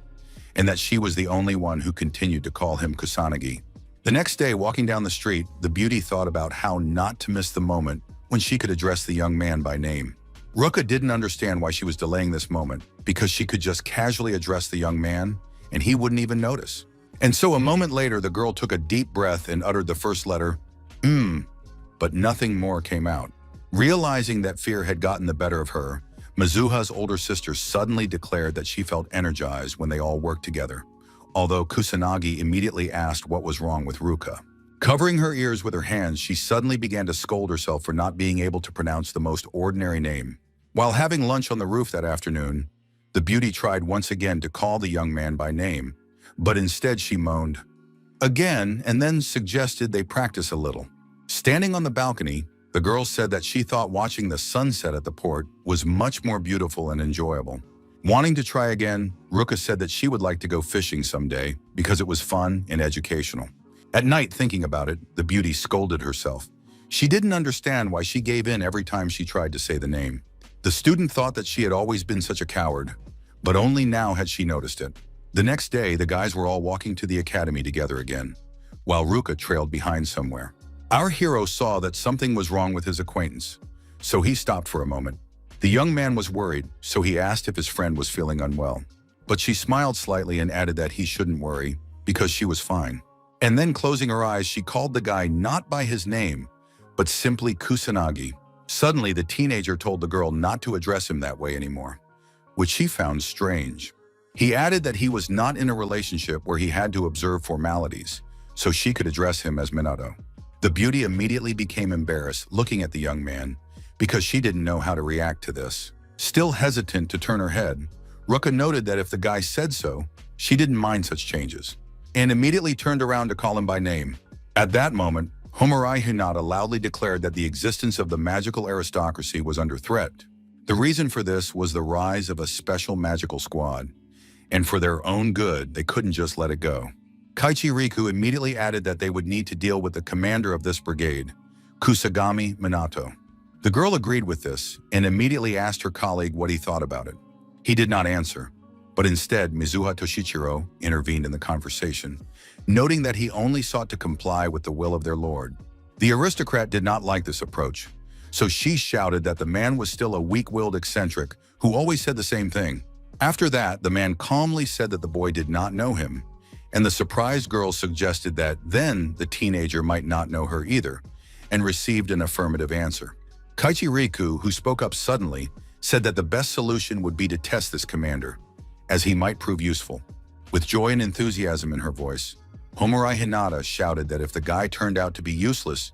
and that she was the only one who continued to call him Kusanagi. The next day, walking down the street, the beauty thought about how not to miss the moment when she could address the young man by name. Ruka didn't understand why she was delaying this moment, because she could just casually address the young man, and he wouldn't even notice. And so a moment later, the girl took a deep breath and uttered the first letter, but nothing more came out. Realizing that fear had gotten the better of her, Mizuha's older sister suddenly declared that she felt energized when they all worked together, although Kusanagi immediately asked what was wrong with Ruka. Covering her ears with her hands, she suddenly began to scold herself for not being able to pronounce the most ordinary name. While having lunch on the roof that afternoon, the beauty tried once again to call the young man by name, but instead she moaned again and then suggested they practice a little. Standing on the balcony, the girl said that she thought watching the sunset at the port was much more beautiful and enjoyable. Wanting to try again, Ruka said that she would like to go fishing someday because it was fun and educational. At night, thinking about it, the beauty scolded herself. She didn't understand why she gave in every time she tried to say the name. The student thought that she had always been such a coward, but only now had she noticed it. The next day, the guys were all walking to the academy together again, while Ruka trailed behind somewhere. Our hero saw that something was wrong with his acquaintance, so he stopped for a moment. The young man was worried, so he asked if his friend was feeling unwell. But she smiled slightly and added that he shouldn't worry, because she was fine. And then closing her eyes, she called the guy not by his name, but simply Kusanagi. Suddenly, the teenager told the girl not to address him that way anymore, which she found strange. He added that he was not in a relationship where he had to observe formalities, so she could address him as Minato. The beauty immediately became embarrassed looking at the young man because she didn't know how to react to this. Still hesitant to turn her head, Ruka noted that if the guy said so, she didn't mind such changes, and immediately turned around to call him by name. At that moment, Homarai Hinata loudly declared that the existence of the magical aristocracy was under threat. The reason for this was the rise of a special magical squad, and for their own good, they couldn't just let it go. Kaichi Riku immediately added that they would need to deal with the commander of this brigade, Kusagami Minato. The girl agreed with this and immediately asked her colleague what he thought about it. He did not answer, but instead Mizuha Toshichiro intervened in the conversation, noting that he only sought to comply with the will of their lord. The aristocrat did not like this approach, so she shouted that the man was still a weak-willed eccentric who always said the same thing. After that, the man calmly said that the boy did not know him, and the surprised girl suggested that then the teenager might not know her either, and received an affirmative answer. Kaichi Riku, who spoke up suddenly, said that the best solution would be to test this commander, as he might prove useful. With joy and enthusiasm in her voice, Homarai Hinata shouted that if the guy turned out to be useless,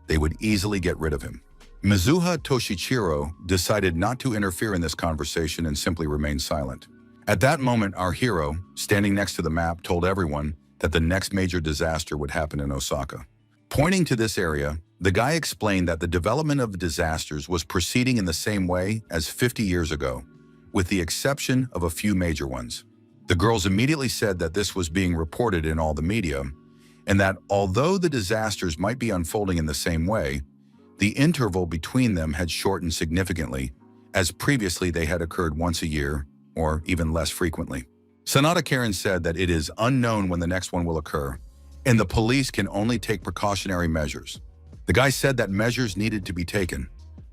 they would easily get rid of him. Mizuha Toshichiro decided not to interfere in this conversation and simply remained silent. At that moment, our hero, standing next to the map, told everyone that the next major disaster would happen in Osaka. Pointing to this area, the guy explained that the development of disasters was proceeding in the same way as 50 years ago, with the exception of a few major ones. The girls immediately said that this was being reported in all the media, and that although the disasters might be unfolding in the same way, the interval between them had shortened significantly, as previously they had occurred once a year, or even less frequently. Sanada Karen said that it is unknown when the next one will occur, and the police can only take precautionary measures. The guy said that measures needed to be taken,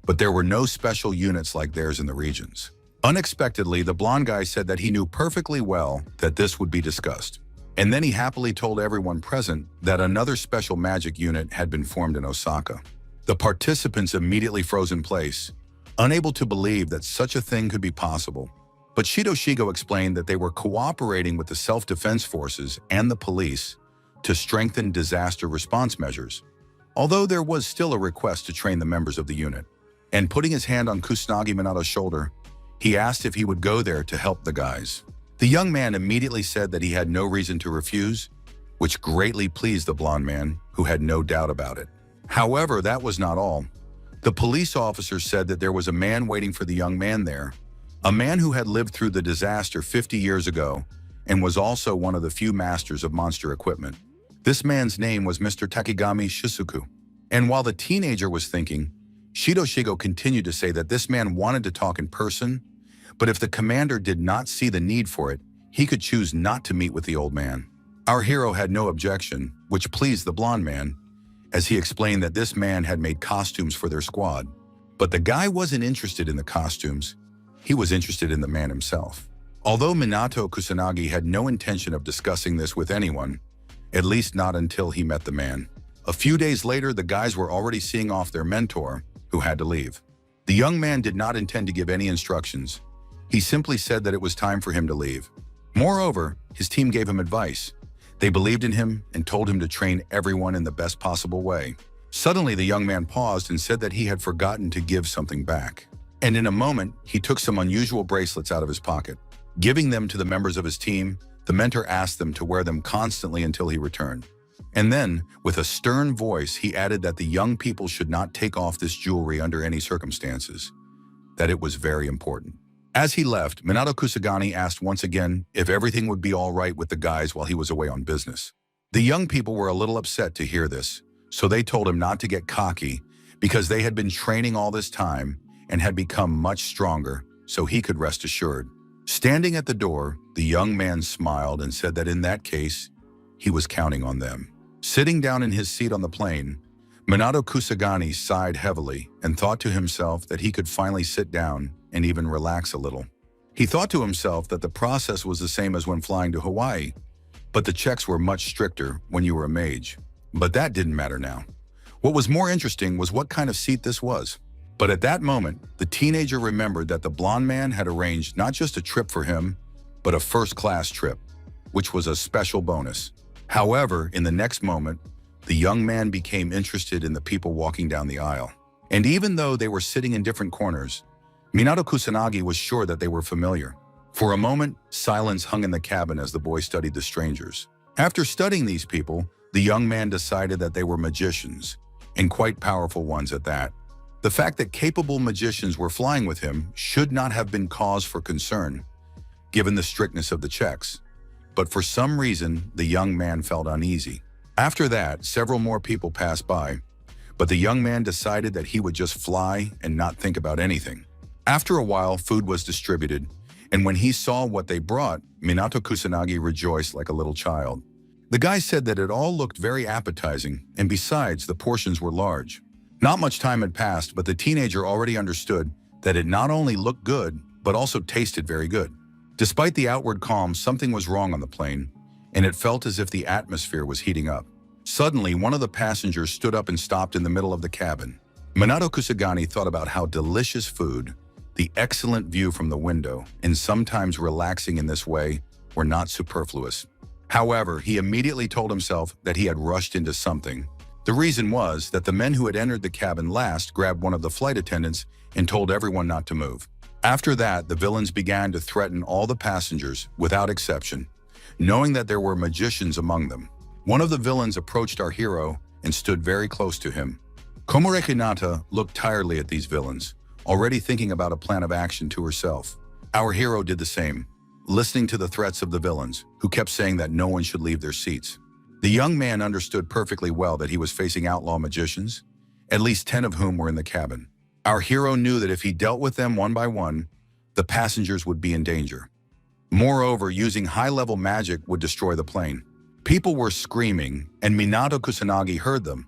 but there were no special units like theirs in the regions. Unexpectedly, the blonde guy said that he knew perfectly well that this would be discussed. And then he happily told everyone present that another special magic unit had been formed in Osaka. The participants immediately froze in place, unable to believe that such a thing could be possible. But Shido Shigo explained that they were cooperating with the self-defense forces and the police to strengthen disaster response measures, although there was still a request to train the members of the unit. And putting his hand on Kusanagi Minato's shoulder, he asked if he would go there to help the guys. The young man immediately said that he had no reason to refuse, which greatly pleased the blonde man, who had no doubt about it. However, that was not all. The police officer said that there was a man waiting for the young man there, a man who had lived through the disaster 50 years ago and was also one of the few masters of monster equipment. This man's name was Mr. Takigami Shizuku. And while the teenager was thinking, Shido Shigo continued to say that this man wanted to talk in person, but if the commander did not see the need for it, he could choose not to meet with the old man. Our hero had no objection, which pleased the blonde man, as he explained that this man had made costumes for their squad. But the guy wasn't interested in the costumes, he was interested in the man himself. Although Minato Kusanagi had no intention of discussing this with anyone, at least not until he met the man. A few days later, the guys were already seeing off their mentor, who had to leave. The young man did not intend to give any instructions. He simply said that it was time for him to leave. Moreover, his team gave him advice. They believed in him and told him to train everyone in the best possible way. Suddenly, the young man paused and said that he had forgotten to give something back. And in a moment, he took some unusual bracelets out of his pocket. Giving them to the members of his team, the mentor asked them to wear them constantly until he returned. And then, with a stern voice, he added that the young people should not take off this jewelry under any circumstances, that it was very important. As he left, Minato Kusagani asked once again if everything would be all right with the guys while he was away on business. The young people were a little upset to hear this, so they told him not to get cocky because they had been training all this time and had become much stronger, so he could rest assured. Standing at the door, the young man smiled and said that in that case, he was counting on them. Sitting down in his seat on the plane, Minato Kusagani sighed heavily and thought to himself that he could finally sit down and even relax a little. He thought to himself that the process was the same as when flying to Hawaii, but the checks were much stricter when you were a mage. But that didn't matter now. What was more interesting was what kind of seat this was. But at that moment, the teenager remembered that the blonde man had arranged not just a trip for him, but a first-class trip, which was a special bonus. However, in the next moment, the young man became interested in the people walking down the aisle. And even though they were sitting in different corners, Minato Kusanagi was sure that they were familiar. For a moment, silence hung in the cabin as the boy studied the strangers. After studying these people, the young man decided that they were magicians, and quite powerful ones at that. The fact that capable magicians were flying with him should not have been cause for concern, given the strictness of the checks. But for some reason, the young man felt uneasy. After that, several more people passed by, but the young man decided that he would just fly and not think about anything. After a while, food was distributed, and when he saw what they brought, Minato Kusanagi rejoiced like a little child. The guy said that it all looked very appetizing, and besides, the portions were large. Not much time had passed, but the teenager already understood that it not only looked good, but also tasted very good. Despite the outward calm, something was wrong on the plane, and it felt as if the atmosphere was heating up. Suddenly, one of the passengers stood up and stopped in the middle of the cabin. Minato Kusagani thought about how delicious food, the excellent view from the window, and sometimes relaxing in this way were not superfluous. However, he immediately told himself that he had rushed into something. The reason was that the men who had entered the cabin last grabbed one of the flight attendants and told everyone not to move. After that, the villains began to threaten all the passengers without exception, knowing that there were magicians among them. One of the villains approached our hero and stood very close to him. Komore Hinata looked tiredly at these villains, already thinking about a plan of action to herself. Our hero did the same, listening to the threats of the villains, who kept saying that no one should leave their seats. The young man understood perfectly well that he was facing outlaw magicians, at least 10 of whom were in the cabin. Our hero knew that if he dealt with them one by one, the passengers would be in danger. Moreover, using high-level magic would destroy the plane. People were screaming, and Minato Kusanagi heard them,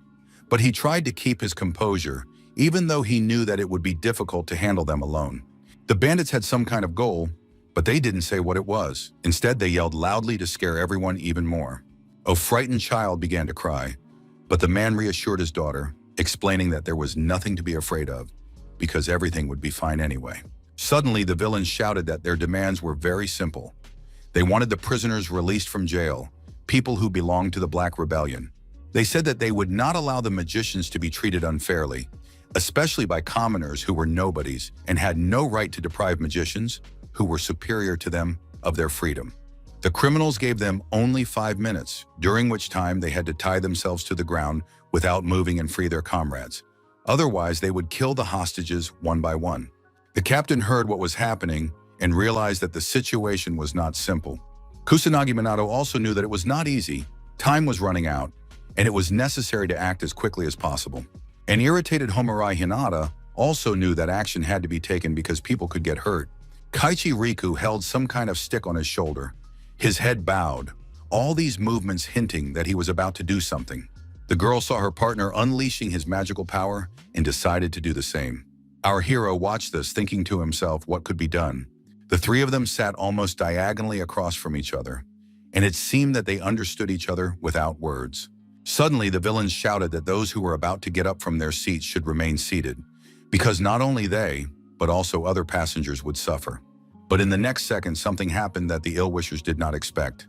but he tried to keep his composure, even though he knew that it would be difficult to handle them alone. The bandits had some kind of goal, but they didn't say what it was. Instead, they yelled loudly to scare everyone even more. A frightened child began to cry, but the man reassured his daughter, explaining that there was nothing to be afraid of, because everything would be fine anyway. Suddenly, the villains shouted that their demands were very simple. They wanted the prisoners released from jail, people who belonged to the Black Rebellion. They said that they would not allow the magicians to be treated unfairly, especially by commoners who were nobodies and had no right to deprive magicians, who were superior to them, of their freedom. The criminals gave them only 5 minutes, during which time they had to tie themselves to the ground without moving and free their comrades. Otherwise, they would kill the hostages one by one. The captain heard what was happening and realized that the situation was not simple. Kusanagi Minato also knew that it was not easy, Time was running out, and it was necessary to act as quickly as possible. An irritated Homarai Hinata also knew that action had to be taken because people could get hurt. Kaichi Riku held some kind of stick on his shoulder. His head bowed, all these movements hinting that he was about to do something. The girl saw her partner unleashing his magical power and decided to do the same. Our hero watched this, thinking to himself what could be done. The three of them sat almost diagonally across from each other, and it seemed that they understood each other without words. Suddenly, the villains shouted that those who were about to get up from their seats should remain seated, because not only they, but also other passengers would suffer. But in the next second, something happened that the ill-wishers did not expect,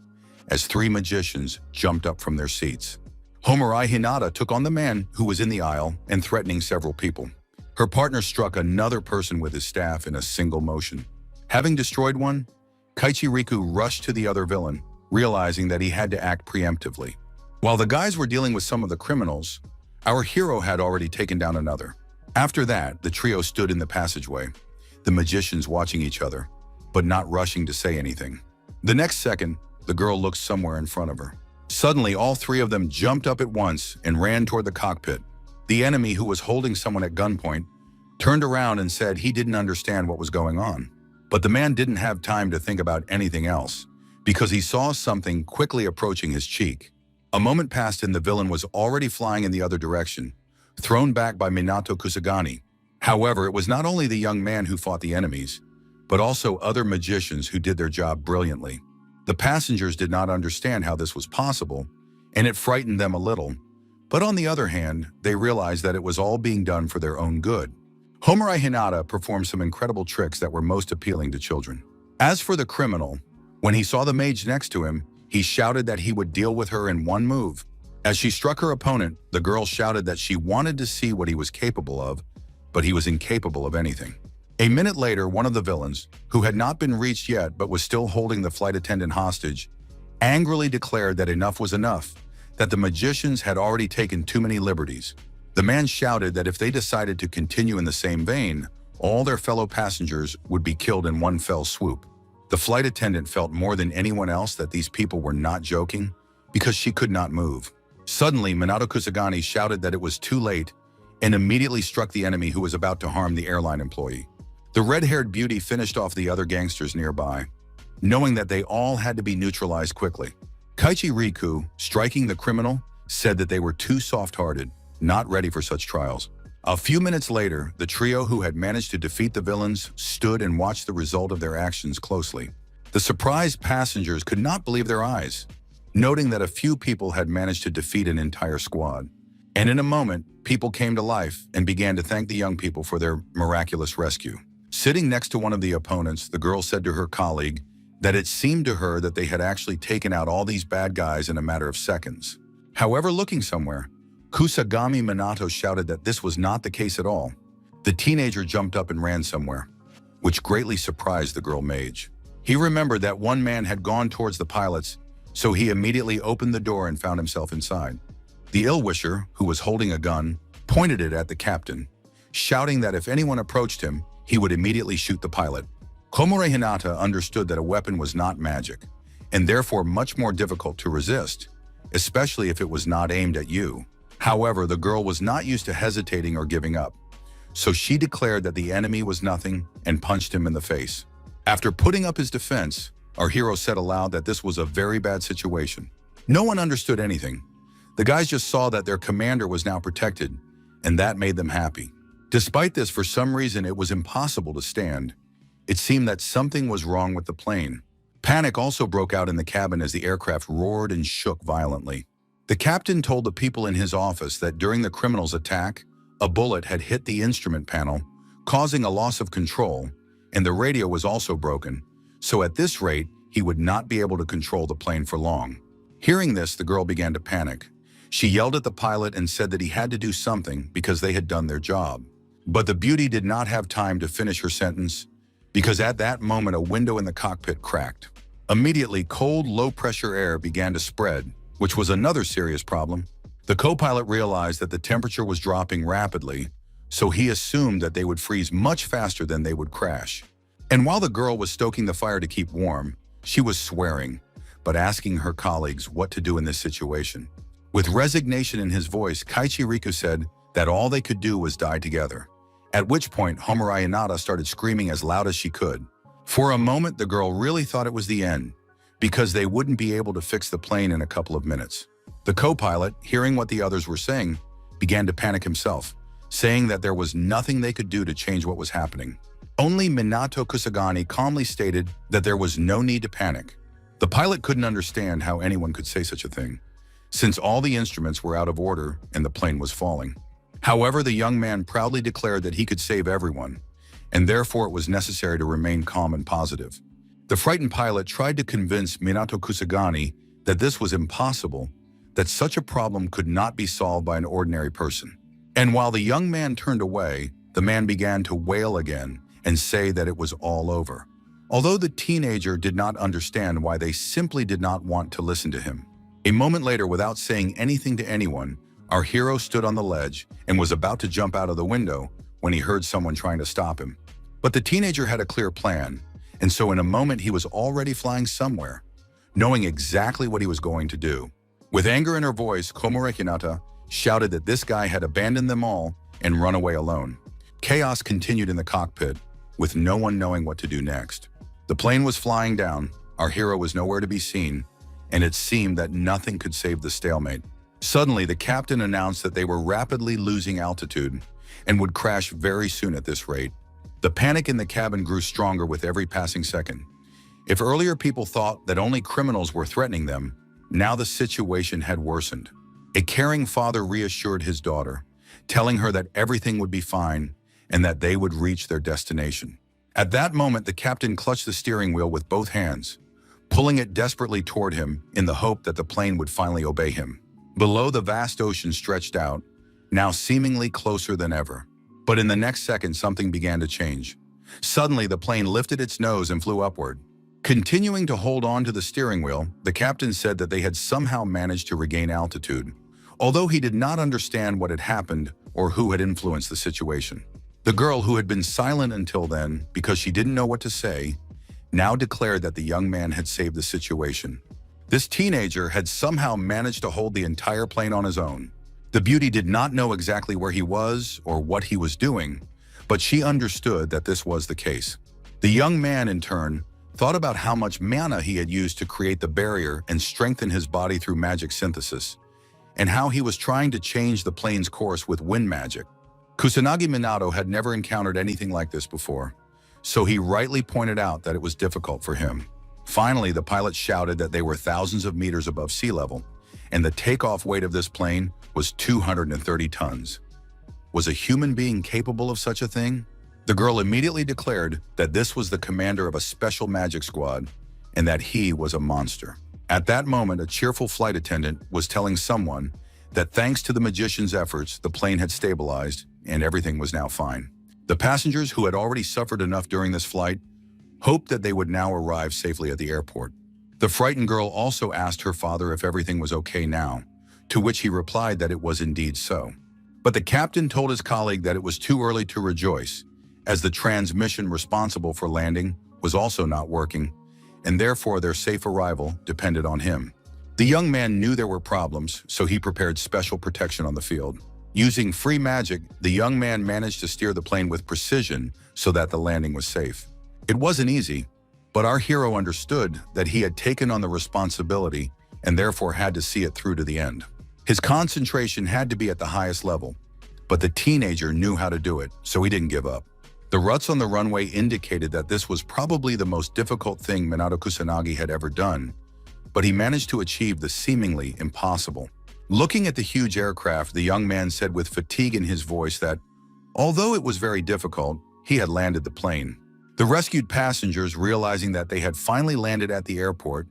as three magicians jumped up from their seats. Homarai Hinata took on the man who was in the aisle and threatening several people. Her partner struck another person with his staff in a single motion. Having destroyed one, Kaichi Riku rushed to the other villain, realizing that he had to act preemptively. While the guys were dealing with some of the criminals, our hero had already taken down another. After that, the trio stood in the passageway, the magicians watching each other, but not rushing to say anything. The next second, the girl looked somewhere in front of her. Suddenly, all three of them jumped up at once and ran toward the cockpit. The enemy, who was holding someone at gunpoint, turned around and said he didn't understand what was going on. But the man didn't have time to think about anything else, because he saw something quickly approaching his cheek. A moment passed and the villain was already flying in the other direction, thrown back by Minato Kusagani. However, it was not only the young man who fought the enemies, but also other magicians who did their job brilliantly. The passengers did not understand how this was possible, and it frightened them a little. But on the other hand, they realized that it was all being done for their own good. Homarai Hinata performed some incredible tricks that were most appealing to children. As for the criminal, when he saw the mage next to him, he shouted that he would deal with her in one move. As she struck her opponent, the girl shouted that she wanted to see what he was capable of, but he was incapable of anything. A minute later, one of the villains, who had not been reached yet but was still holding the flight attendant hostage, angrily declared that enough was enough, that the magicians had already taken too many liberties. The man shouted that if they decided to continue in the same vein, all their fellow passengers would be killed in one fell swoop. The flight attendant felt more than anyone else that these people were not joking, because she could not move. Suddenly, Minato Kusagani shouted that it was too late and immediately struck the enemy who was about to harm the airline employee. The red-haired beauty finished off the other gangsters nearby, knowing that they all had to be neutralized quickly. Kaichi Riku, striking the criminal, said that they were too soft-hearted, not ready for such trials. A few minutes later, the trio who had managed to defeat the villains stood and watched the result of their actions closely. The surprised passengers could not believe their eyes, noting that a few people had managed to defeat an entire squad. And in a moment, people came to life and began to thank the young people for their miraculous rescue. Sitting next to one of the opponents, the girl said to her colleague that it seemed to her that they had actually taken out all these bad guys in a matter of seconds. However, looking somewhere, Kusagami Minato shouted that this was not the case at all. The teenager jumped up and ran somewhere, which greatly surprised the girl Mage. He remembered that one man had gone towards the pilots, so he immediately opened the door and found himself inside. The ill-wisher, who was holding a gun, pointed it at the captain, shouting that if anyone approached him, he would immediately shoot the pilot. Komore Hinata understood that a weapon was not magic, and therefore much more difficult to resist, especially if it was not aimed at you. However, the girl was not used to hesitating or giving up, so she declared that the enemy was nothing and punched him in the face. After putting up his defense, our hero said aloud that this was a very bad situation. No one understood anything. The guys just saw that their commander was now protected, and that made them happy. Despite this, for some reason, it was impossible to stand. It seemed that something was wrong with the plane. Panic also broke out in the cabin as the aircraft roared and shook violently. The captain told the people in his office that during the criminals' attack, a bullet had hit the instrument panel, causing a loss of control, and the radio was also broken, so at this rate, he would not be able to control the plane for long. Hearing this, the girl began to panic. She yelled at the pilot and said that he had to do something because they had done their job. But the beauty did not have time to finish her sentence, because at that moment a window in the cockpit cracked. Immediately, cold, low-pressure air began to spread, which was another serious problem. The co-pilot realized that the temperature was dropping rapidly, so he assumed that they would freeze much faster than they would crash. And while the girl was stoking the fire to keep warm, she was swearing, but asking her colleagues what to do in this situation. With resignation in his voice, Kaiichi Riku said that all they could do was die together. At which point, Homarai Inada started screaming as loud as she could. For a moment, the girl really thought it was the end, because they wouldn't be able to fix the plane in a couple of minutes. The co-pilot, hearing what the others were saying, began to panic himself, saying that there was nothing they could do to change what was happening. Only Minato Kusagani calmly stated that there was no need to panic. The pilot couldn't understand how anyone could say such a thing, since all the instruments were out of order and the plane was falling. However, the young man proudly declared that he could save everyone, and therefore it was necessary to remain calm and positive. The frightened pilot tried to convince Minato Kusagani that this was impossible, that such a problem could not be solved by an ordinary person. And while the young man turned away, the man began to wail again and say that it was all over. Although the teenager did not understand why, they simply did not want to listen to him. A moment later, without saying anything to anyone, our hero stood on the ledge and was about to jump out of the window when he heard someone trying to stop him. But the teenager had a clear plan, and so in a moment he was already flying somewhere, knowing exactly what he was going to do. With anger in her voice, Komore Hinata shouted that this guy had abandoned them all and run away alone. Chaos continued in the cockpit, with no one knowing what to do next. The plane was flying down, our hero was nowhere to be seen, and it seemed that nothing could save the stalemate. Suddenly, the captain announced that they were rapidly losing altitude and would crash very soon at this rate. The panic in the cabin grew stronger with every passing second. If earlier people thought that only criminals were threatening them, now the situation had worsened. A caring father reassured his daughter, telling her that everything would be fine and that they would reach their destination. At that moment, the captain clutched the steering wheel with both hands, pulling it desperately toward him in the hope that the plane would finally obey him. Below, the vast ocean stretched out, now seemingly closer than ever. But in the next second, something began to change. Suddenly, the plane lifted its nose and flew upward. Continuing to hold on to the steering wheel, the captain said that they had somehow managed to regain altitude, although he did not understand what had happened or who had influenced the situation. The girl, who had been silent until then because she didn't know what to say, now declared that the young man had saved the situation. This teenager had somehow managed to hold the entire plane on his own. The beauty did not know exactly where he was or what he was doing, but she understood that this was the case. The young man, in turn, thought about how much mana he had used to create the barrier and strengthen his body through magic synthesis, and how he was trying to change the plane's course with wind magic. Kusanagi Minato had never encountered anything like this before, so he rightly pointed out that it was difficult for him. Finally, the pilot shouted that they were thousands of meters above sea level, and the takeoff weight of this plane was 230 tons. Was a human being capable of such a thing? The girl immediately declared that this was the commander of a special magic squad, and that he was a monster. At that moment, a cheerful flight attendant was telling someone that thanks to the magician's efforts, the plane had stabilized and everything was now fine. The passengers, who had already suffered enough during this flight, hoped that they would now arrive safely at the airport. The frightened girl also asked her father if everything was okay now, to which he replied that it was indeed so. But the captain told his colleague that it was too early to rejoice, as the transmission responsible for landing was also not working, and therefore their safe arrival depended on him. The young man knew there were problems, so he prepared special protection on the field. Using free magic, the young man managed to steer the plane with precision so that the landing was safe. It wasn't easy, but our hero understood that he had taken on the responsibility and therefore had to see it through to the end. His concentration had to be at the highest level, but the teenager knew how to do it, so he didn't give up. The ruts on the runway indicated that this was probably the most difficult thing Minato Kusanagi had ever done, but he managed to achieve the seemingly impossible. Looking at the huge aircraft, the young man said with fatigue in his voice that, although it was very difficult, he had landed the plane. The rescued passengers, realizing that they had finally landed at the airport,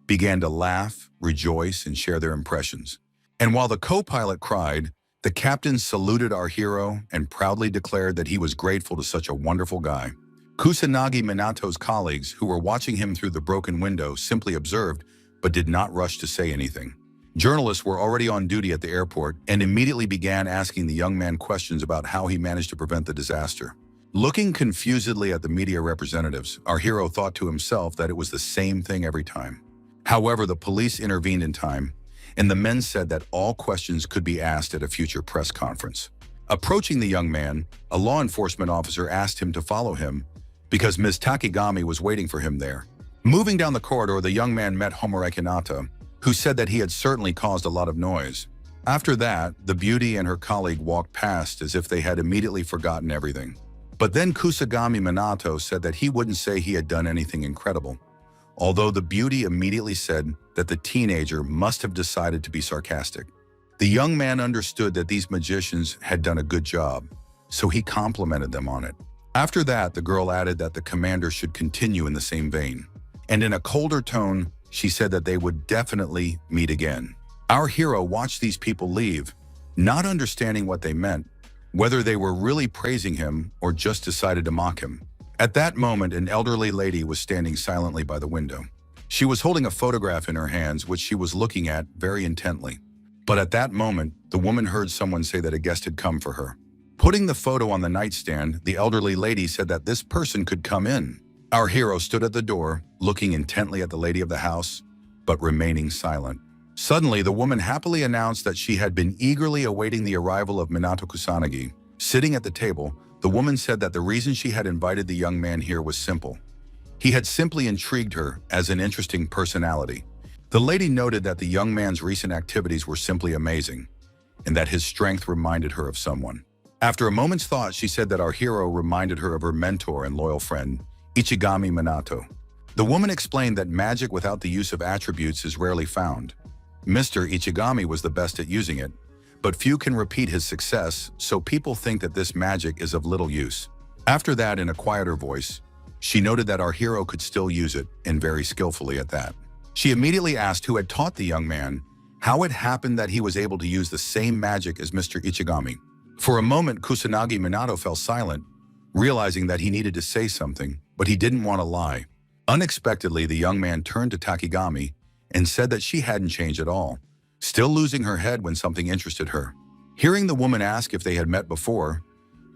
began to laugh, rejoice, and share their impressions. And while the co-pilot cried, the captain saluted our hero and proudly declared that he was grateful to such a wonderful guy. Kusanagi Minato's colleagues, who were watching him through the broken window, simply observed, but did not rush to say anything. Journalists were already on duty at the airport and immediately began asking the young man questions about how he managed to prevent the disaster. Looking confusedly at the media representatives, our hero thought to himself that it was the same thing every time. However, the police intervened in time, and the men said that all questions could be asked at a future press conference. Approaching the young man, a law enforcement officer asked him to follow him because Ms. Takigami was waiting for him there. Moving down the corridor, the young man met Homare Hinata, who said that he had certainly caused a lot of noise. After that, the beauty and her colleague walked past as if they had immediately forgotten everything. But then Kusagami Minato said that he wouldn't say he had done anything incredible, although the beauty immediately said that the teenager must have decided to be sarcastic. The young man understood that these magicians had done a good job, so he complimented them on it. After that, the girl added that the commander should continue in the same vein. And in a colder tone, she said that they would definitely meet again. Our hero watched these people leave, not understanding what they meant, whether they were really praising him or just decided to mock him. At that moment, an elderly lady was standing silently by the window. She was holding a photograph in her hands, which she was looking at very intently. But at that moment, the woman heard someone say that a guest had come for her. Putting the photo on the nightstand, the elderly lady said that this person could come in. Our hero stood at the door, looking intently at the lady of the house, but remaining silent. Suddenly, the woman happily announced that she had been eagerly awaiting the arrival of Minato Kusanagi. Sitting at the table, the woman said that the reason she had invited the young man here was simple. He had simply intrigued her as an interesting personality. The lady noted that the young man's recent activities were simply amazing, and that his strength reminded her of someone. After a moment's thought, she said that our hero reminded her of her mentor and loyal friend, Ichigami Minato. The woman explained that magic without the use of attributes is rarely found. Mr. Ichigami was the best at using it, but few can repeat his success, so people think that this magic is of little use. After that, in a quieter voice, she noted that our hero could still use it, and very skillfully at that. She immediately asked who had taught the young man how it happened that he was able to use the same magic as Mr. Ichigami. For a moment, Kusanagi Minato fell silent, realizing that he needed to say something, but he didn't want to lie. Unexpectedly, the young man turned to Takigami and said that she hadn't changed at all, still losing her head when something interested her. Hearing the woman ask if they had met before,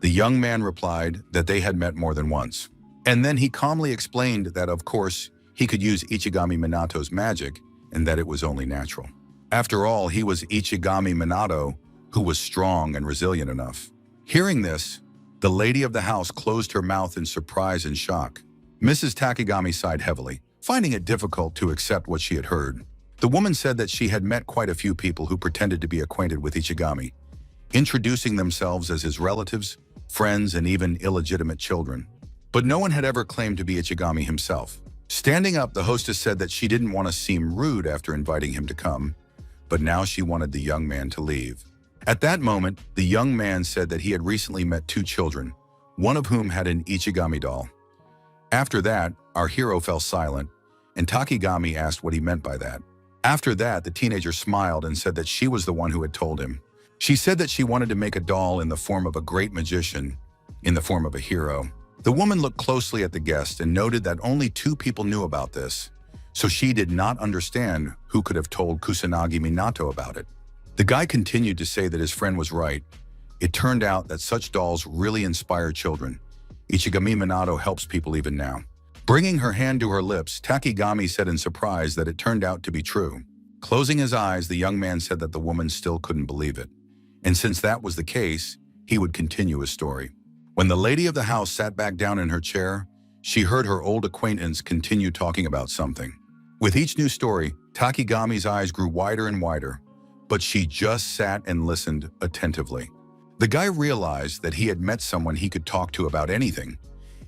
the young man replied that they had met more than once. And then he calmly explained that, of course, he could use Ichigami Minato's magic and that it was only natural. After all, he was Ichigami Minato, who was strong and resilient enough. Hearing this, the lady of the house closed her mouth in surprise and shock. Mrs. Takigami sighed heavily, finding it difficult to accept what she had heard. The woman said that she had met quite a few people who pretended to be acquainted with Ichigami, introducing themselves as his relatives, friends, and even illegitimate children. But no one had ever claimed to be Ichigami himself. Standing up, the hostess said that she didn't want to seem rude after inviting him to come, but now she wanted the young man to leave. At that moment, the young man said that he had recently met two children, one of whom had an Ichigami doll. After that, our hero fell silent, and Takigami asked what he meant by that. After that, the teenager smiled and said that she was the one who had told him. She said that she wanted to make a doll in the form of a great magician, in the form of a hero. The woman looked closely at the guest and noted that only two people knew about this, so she did not understand who could have told Kusanagi Minato about it. The guy continued to say that his friend was right. It turned out that such dolls really inspire children. Ichigami Minato helps people even now. Bringing her hand to her lips, Takigami said in surprise that it turned out to be true. Closing his eyes, the young man said that the woman still couldn't believe it. And since that was the case, he would continue his story. When the lady of the house sat back down in her chair, she heard her old acquaintance continue talking about something. With each new story, Takigami's eyes grew wider and wider, but she just sat and listened attentively. The guy realized that he had met someone he could talk to about anything,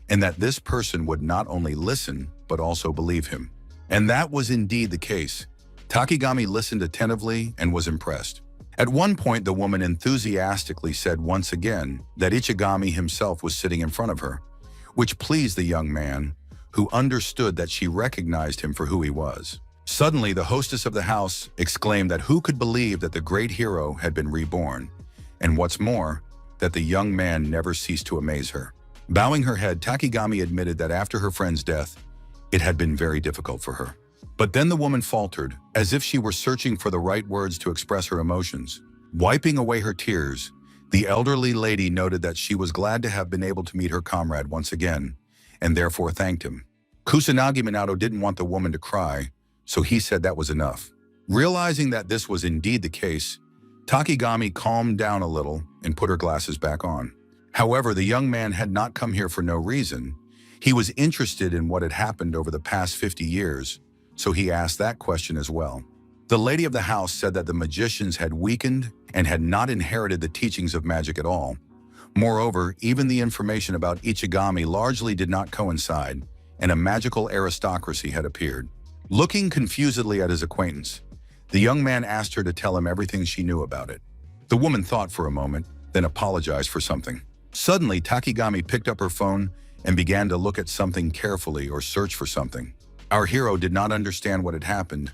and that this person would not only listen, but also believe him. And that was indeed the case. Takigami listened attentively and was impressed. At one point, the woman enthusiastically said once again that Ichigami himself was sitting in front of her, which pleased the young man, who understood that she recognized him for who he was. Suddenly, the hostess of the house exclaimed that who could believe that the great hero had been reborn, and what's more, that the young man never ceased to amaze her. Bowing her head, Takigami admitted that after her friend's death, it had been very difficult for her. But then the woman faltered, as if she were searching for the right words to express her emotions. Wiping away her tears, the elderly lady noted that she was glad to have been able to meet her comrade once again, and therefore thanked him. Kusanagi Minato didn't want the woman to cry, so he said that was enough. Realizing that this was indeed the case, Takigami calmed down a little and put her glasses back on. However, the young man had not come here for no reason. He was interested in what had happened over the past 50 years, so he asked that question as well. The lady of the house said that the magicians had weakened and had not inherited the teachings of magic at all. Moreover, even the information about Ichigami largely did not coincide, and a magical aristocracy had appeared. Looking confusedly at his acquaintance, the young man asked her to tell him everything she knew about it. The woman thought for a moment, then apologized for something. Suddenly, Takigami picked up her phone and began to look at something carefully or search for something. Our hero did not understand what had happened,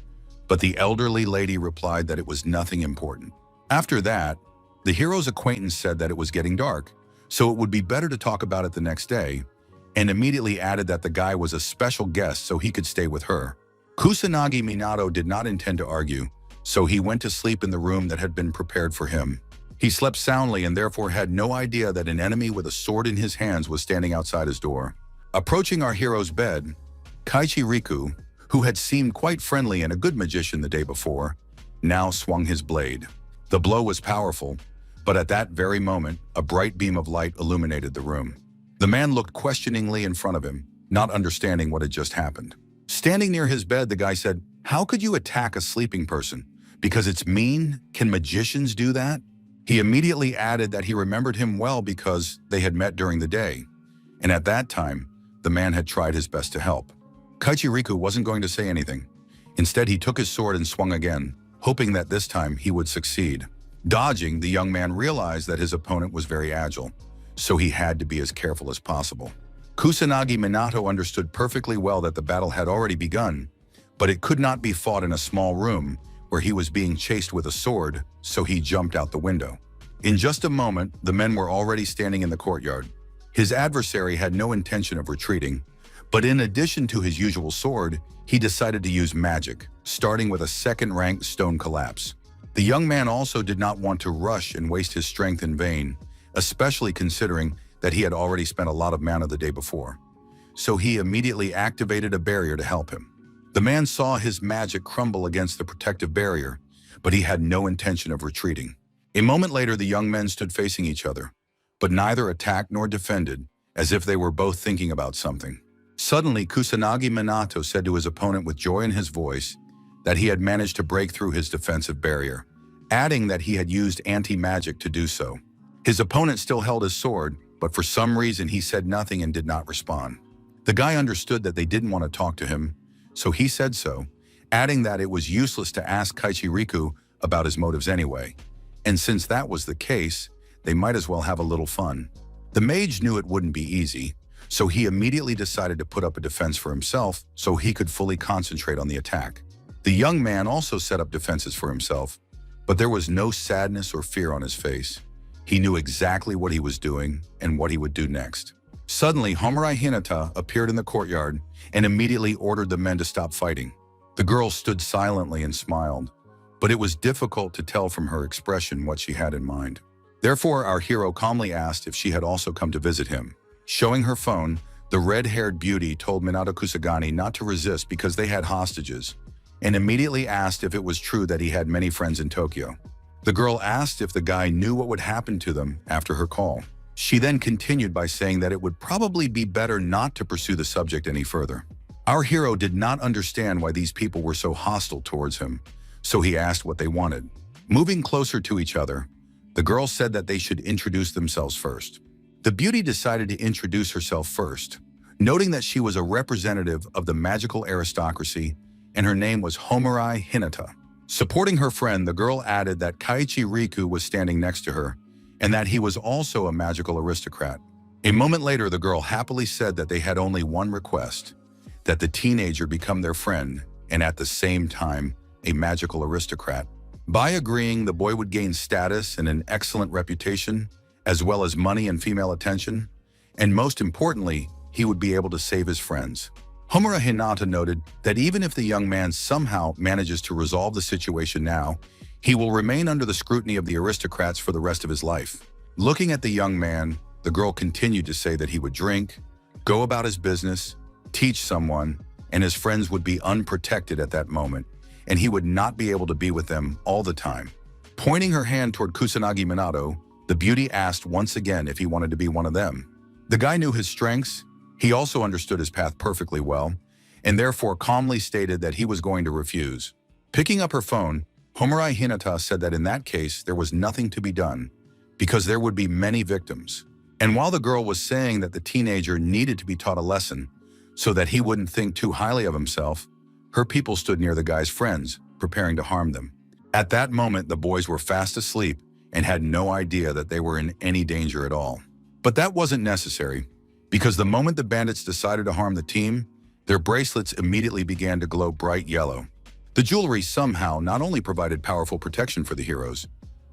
but the elderly lady replied that it was nothing important. After that, the hero's acquaintance said that it was getting dark, so it would be better to talk about it the next day, and immediately added that the guy was a special guest so he could stay with her. Kusanagi Minato did not intend to argue, so he went to sleep in the room that had been prepared for him. He slept soundly and therefore had no idea that an enemy with a sword in his hands was standing outside his door. Approaching our hero's bed, Kaichi Riku, who had seemed quite friendly and a good magician the day before, now swung his blade. The blow was powerful, but at that very moment, a bright beam of light illuminated the room. The man looked questioningly in front of him, not understanding what had just happened. Standing near his bed, the guy said, "How could you attack a sleeping person? Because it's mean? Can magicians do that?" He immediately added that he remembered him well because they had met during the day, and at that time, the man had tried his best to help. Kaichiriku wasn't going to say anything. Instead, he took his sword and swung again, hoping that this time he would succeed. Dodging, the young man realized that his opponent was very agile, so he had to be as careful as possible. Kusanagi Minato understood perfectly well that the battle had already begun, but it could not be fought in a small room where he was being chased with a sword, so he jumped out the window. In just a moment, the men were already standing in the courtyard. His adversary had no intention of retreating, but in addition to his usual sword, he decided to use magic, starting with a second-ranked stone collapse. The young man also did not want to rush and waste his strength in vain, especially considering that he had already spent a lot of mana the day before. So he immediately activated a barrier to help him. The man saw his magic crumble against the protective barrier, but he had no intention of retreating. A moment later, the young men stood facing each other, but neither attacked nor defended, as if they were both thinking about something. Suddenly, Kusanagi Minato said to his opponent with joy in his voice that he had managed to break through his defensive barrier, adding that he had used anti-magic to do so. His opponent still held his sword, but for some reason he said nothing and did not respond. The guy understood that they didn't want to talk to him, so he said so, adding that it was useless to ask Kaichiriku about his motives anyway, and since that was the case, they might as well have a little fun. The mage knew it wouldn't be easy, so he immediately decided to put up a defense for himself so he could fully concentrate on the attack. The young man also set up defenses for himself, but there was no sadness or fear on his face. He knew exactly what he was doing and what he would do next. Suddenly, Homurai Hinata appeared in the courtyard and immediately ordered the men to stop fighting. The girl stood silently and smiled, but it was difficult to tell from her expression what she had in mind. Therefore, our hero calmly asked if she had also come to visit him. Showing her phone, the red-haired beauty told Minato Kusagani not to resist because they had hostages, and immediately asked if it was true that he had many friends in Tokyo. The girl asked if the guy knew what would happen to them after her call. She then continued by saying that it would probably be better not to pursue the subject any further. Our hero did not understand why these people were so hostile towards him, so he asked what they wanted. Moving closer to each other, the girl said that they should introduce themselves first. The beauty decided to introduce herself first, noting that she was a representative of the magical aristocracy and her name was Homurai Hinata. Supporting her friend, the girl added that Kaichi Riku was standing next to her and that he was also a magical aristocrat. A moment later, the girl happily said that they had only one request, that the teenager become their friend and at the same time, a magical aristocrat. By agreeing, the boy would gain status and an excellent reputation, as well as money and female attention, and most importantly, he would be able to save his friends. Homura Hinata noted that even if the young man somehow manages to resolve the situation now, he will remain under the scrutiny of the aristocrats for the rest of his life. Looking at the young man, the girl continued to say that he would drink, go about his business, teach someone, and his friends would be unprotected at that moment, and he would not be able to be with them all the time. Pointing her hand toward Kusanagi Minato, the beauty asked once again if he wanted to be one of them. The guy knew his strengths, he also understood his path perfectly well, and therefore calmly stated that he was going to refuse. Picking up her phone, Homurai Hinata said that in that case there was nothing to be done, because there would be many victims. And while the girl was saying that the teenager needed to be taught a lesson so that he wouldn't think too highly of himself, her people stood near the guy's friends, preparing to harm them. At that moment, the boys were fast asleep and had no idea that they were in any danger at all. But that wasn't necessary, because the moment the bandits decided to harm the team, their bracelets immediately began to glow bright yellow. The jewelry somehow not only provided powerful protection for the heroes,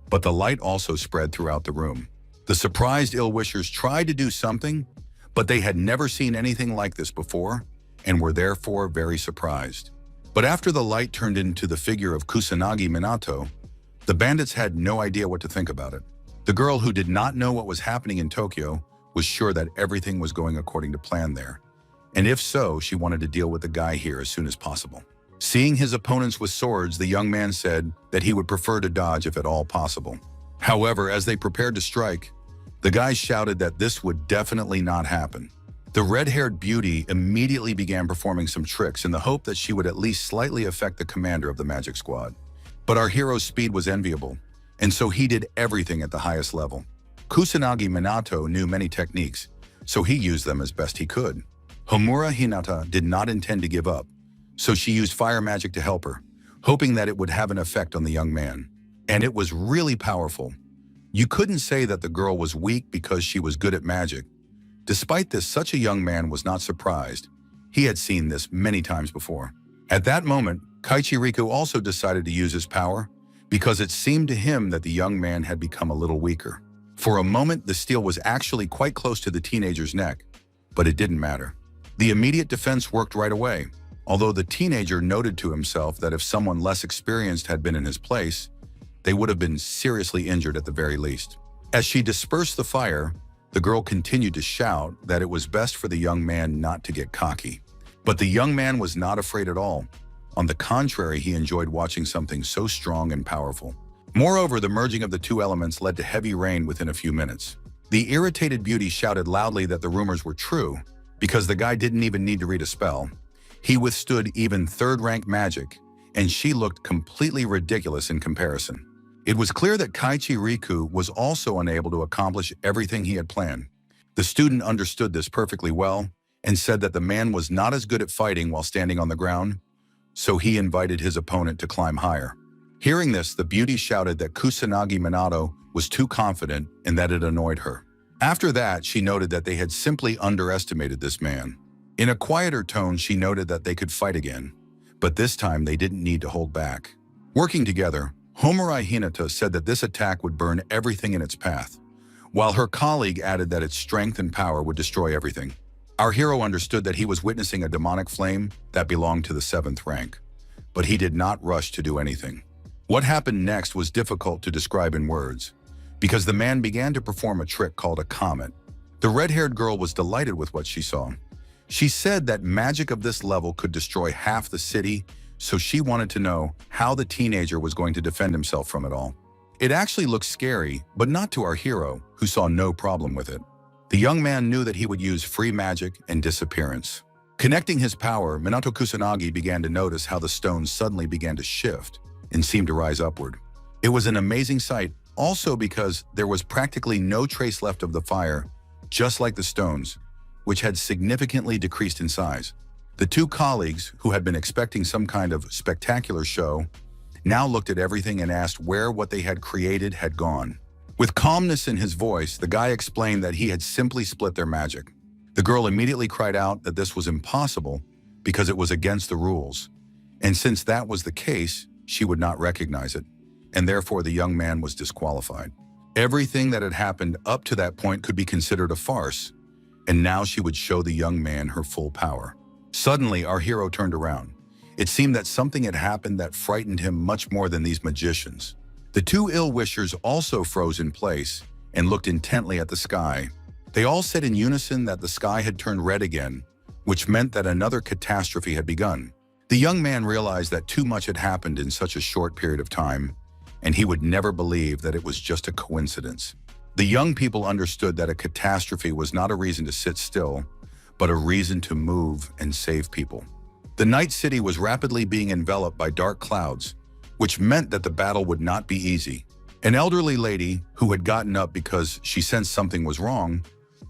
but the light also spread throughout the room. The surprised ill-wishers tried to do something, but they had never seen anything like this before and were therefore very surprised. But after the light turned into the figure of Kusanagi Minato, the bandits had no idea what to think about it. The girl, who did not know what was happening in Tokyo, was sure that everything was going according to plan there. And if so, she wanted to deal with the guy here as soon as possible. Seeing his opponents with swords, the young man said that he would prefer to dodge if at all possible. However, as they prepared to strike, the guy shouted that this would definitely not happen. The red-haired beauty immediately began performing some tricks in the hope that she would at least slightly affect the commander of the magic squad. But our hero's speed was enviable, and so he did everything at the highest level. Kusanagi Minato knew many techniques, so he used them as best he could. Homura Hinata did not intend to give up, so she used fire magic to help her, hoping that it would have an effect on the young man. And it was really powerful. You couldn't say that the girl was weak because she was good at magic. Despite this, such a young man was not surprised. He had seen this many times before. At that moment, Kaichiriku also decided to use his power because it seemed to him that the young man had become a little weaker. For a moment, the steel was actually quite close to the teenager's neck, but it didn't matter. The immediate defense worked right away, although the teenager noted to himself that if someone less experienced had been in his place, they would have been seriously injured at the very least. As she dispersed the fire, the girl continued to shout that it was best for the young man not to get cocky. But the young man was not afraid at all. On the contrary, he enjoyed watching something so strong and powerful. Moreover, the merging of the two elements led to heavy rain within a few minutes. The irritated beauty shouted loudly that the rumors were true, because the guy didn't even need to read a spell. He withstood even third-rank magic, and she looked completely ridiculous in comparison. It was clear that Kaichiriku was also unable to accomplish everything he had planned. The student understood this perfectly well and said that the man was not as good at fighting while standing on the ground, so he invited his opponent to climb higher. Hearing this, the beauty shouted that Kusanagi Minato was too confident and that it annoyed her. After that, she noted that they had simply underestimated this man. In a quieter tone, she noted that they could fight again, but this time they didn't need to hold back. Working together, Homurai Hinata said that this attack would burn everything in its path, while her colleague added that its strength and power would destroy everything. Our hero understood that he was witnessing a demonic flame that belonged to the 7th rank, but he did not rush to do anything. What happened next was difficult to describe in words, because the man began to perform a trick called a comet. The red-haired girl was delighted with what she saw. She said that magic of this level could destroy half the city, so she wanted to know how the teenager was going to defend himself from it all. It actually looked scary, but not to our hero, who saw no problem with it. The young man knew that he would use free magic and disappearance. Connecting his power, Minato Kusanagi began to notice how the stones suddenly began to shift and seemed to rise upward. It was an amazing sight, also because there was practically no trace left of the fire, just like the stones, which had significantly decreased in size. The two colleagues, who had been expecting some kind of spectacular show, now looked at everything and asked where what they had created had gone. With calmness in his voice, the guy explained that he had simply split their magic. The girl immediately cried out that this was impossible because it was against the rules, and since that was the case, she would not recognize it, and therefore the young man was disqualified. Everything that had happened up to that point could be considered a farce, and now she would show the young man her full power. Suddenly, our hero turned around. It seemed that something had happened that frightened him much more than these magicians. The two ill-wishers also froze in place and looked intently at the sky. They all said in unison that the sky had turned red again, which meant that another catastrophe had begun. The young man realized that too much had happened in such a short period of time, and he would never believe that it was just a coincidence. The young people understood that a catastrophe was not a reason to sit still, but a reason to move and save people. The night city was rapidly being enveloped by dark clouds, which meant that the battle would not be easy. An elderly lady, who had gotten up because she sensed something was wrong,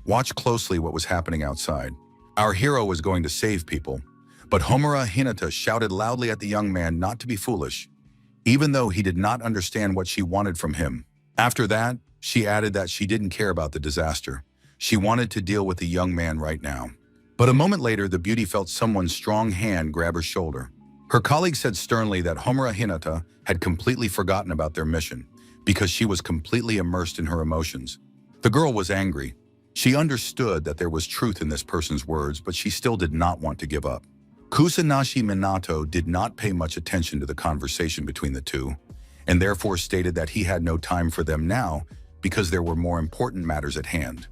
watched closely what was happening outside. Our hero was going to save people, but Homura Hinata shouted loudly at the young man not to be foolish, even though he did not understand what she wanted from him. After that, she added that she didn't care about the disaster. She wanted to deal with the young man right now. But a moment later, the beauty felt someone's strong hand grab her shoulder. Her colleague said sternly that Homura Hinata had completely forgotten about their mission because she was completely immersed in her emotions. The girl was angry. She understood that there was truth in this person's words, but she still did not want to give up. Kusunashi Minato did not pay much attention to the conversation between the two, and therefore stated that he had no time for them now because there were more important matters at hand.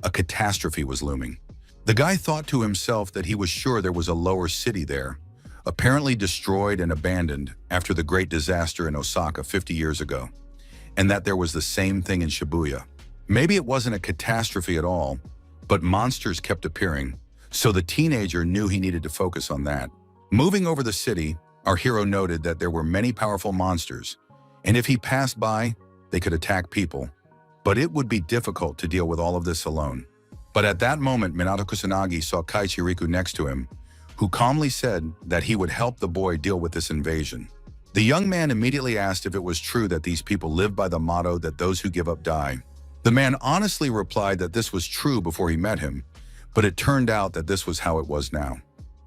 A catastrophe was looming. The guy thought to himself that he was sure there was a lower city there, apparently destroyed and abandoned after the great disaster in Osaka 50 years ago, and that there was the same thing in Shibuya. Maybe it wasn't a catastrophe at all, but monsters kept appearing, so the teenager knew he needed to focus on that. Moving over the city, our hero noted that there were many powerful monsters, and if he passed by, they could attack people. But it would be difficult to deal with all of this alone. But at that moment, Minato Kusanagi saw Kaichiriku next to him, who calmly said that he would help the boy deal with this invasion. The young man immediately asked if it was true that these people lived by the motto that those who give up die. The man honestly replied that this was true before he met him, but it turned out that this was how it was now.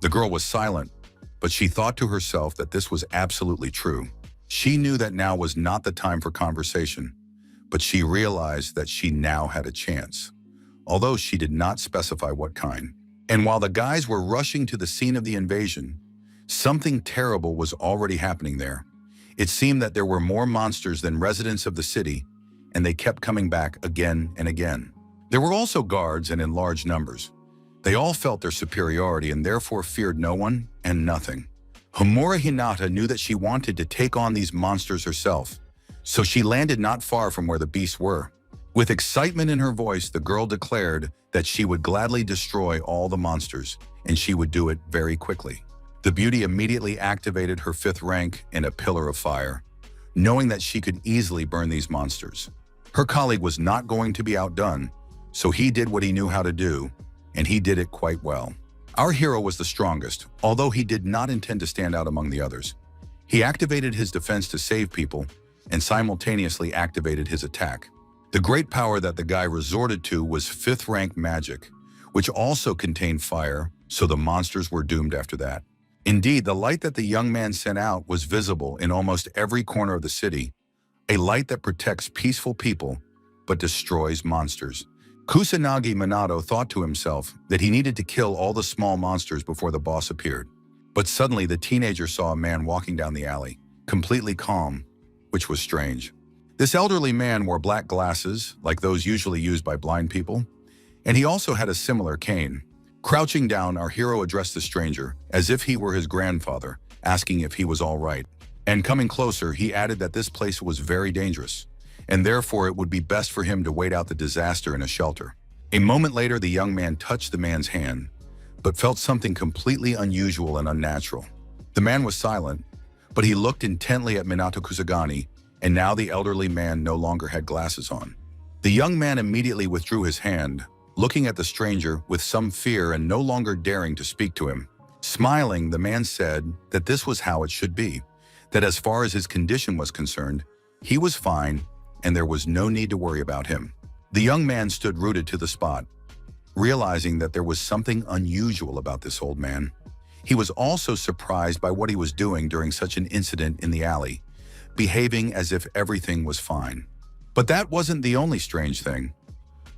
The girl was silent, but she thought to herself that this was absolutely true. She knew that now was not the time for conversation, but she realized that she now had a chance, although she did not specify what kind. And while the guys were rushing to the scene of the invasion, something terrible was already happening there. It seemed that there were more monsters than residents of the city, and they kept coming back again and again. There were also guards and in large numbers. They all felt their superiority and therefore feared no one and nothing. Homura Hinata knew that she wanted to take on these monsters herself, so she landed not far from where the beasts were. With excitement in her voice, the girl declared that she would gladly destroy all the monsters, and she would do it very quickly. The beauty immediately activated her 5th rank in a pillar of fire, knowing that she could easily burn these monsters. Her colleague was not going to be outdone, so he did what he knew how to do, and he did it quite well. Our hero was the strongest, although he did not intend to stand out among the others. He activated his defense to save people, and simultaneously activated his attack. The great power that the guy resorted to was 5th rank magic, which also contained fire, so the monsters were doomed after that. Indeed, the light that the young man sent out was visible in almost every corner of the city, a light that protects peaceful people but destroys monsters. Kusanagi Minato thought to himself that he needed to kill all the small monsters before the boss appeared. But suddenly the teenager saw a man walking down the alley, completely calm, which was strange. This elderly man wore black glasses, like those usually used by blind people, and he also had a similar cane. Crouching down, our hero addressed the stranger, as if he were his grandfather, asking if he was all right. And coming closer, he added that this place was very dangerous, and therefore it would be best for him to wait out the disaster in a shelter. A moment later, the young man touched the man's hand, but felt something completely unusual and unnatural. The man was silent, but he looked intently at Minato Kusagani, and now the elderly man no longer had glasses on. The young man immediately withdrew his hand, looking at the stranger with some fear and no longer daring to speak to him. Smiling, the man said that this was how it should be, that as far as his condition was concerned, he was fine and there was no need to worry about him. The young man stood rooted to the spot, realizing that there was something unusual about this old man. He was also surprised by what he was doing during such an incident in the alley, behaving as if everything was fine. But that wasn't the only strange thing.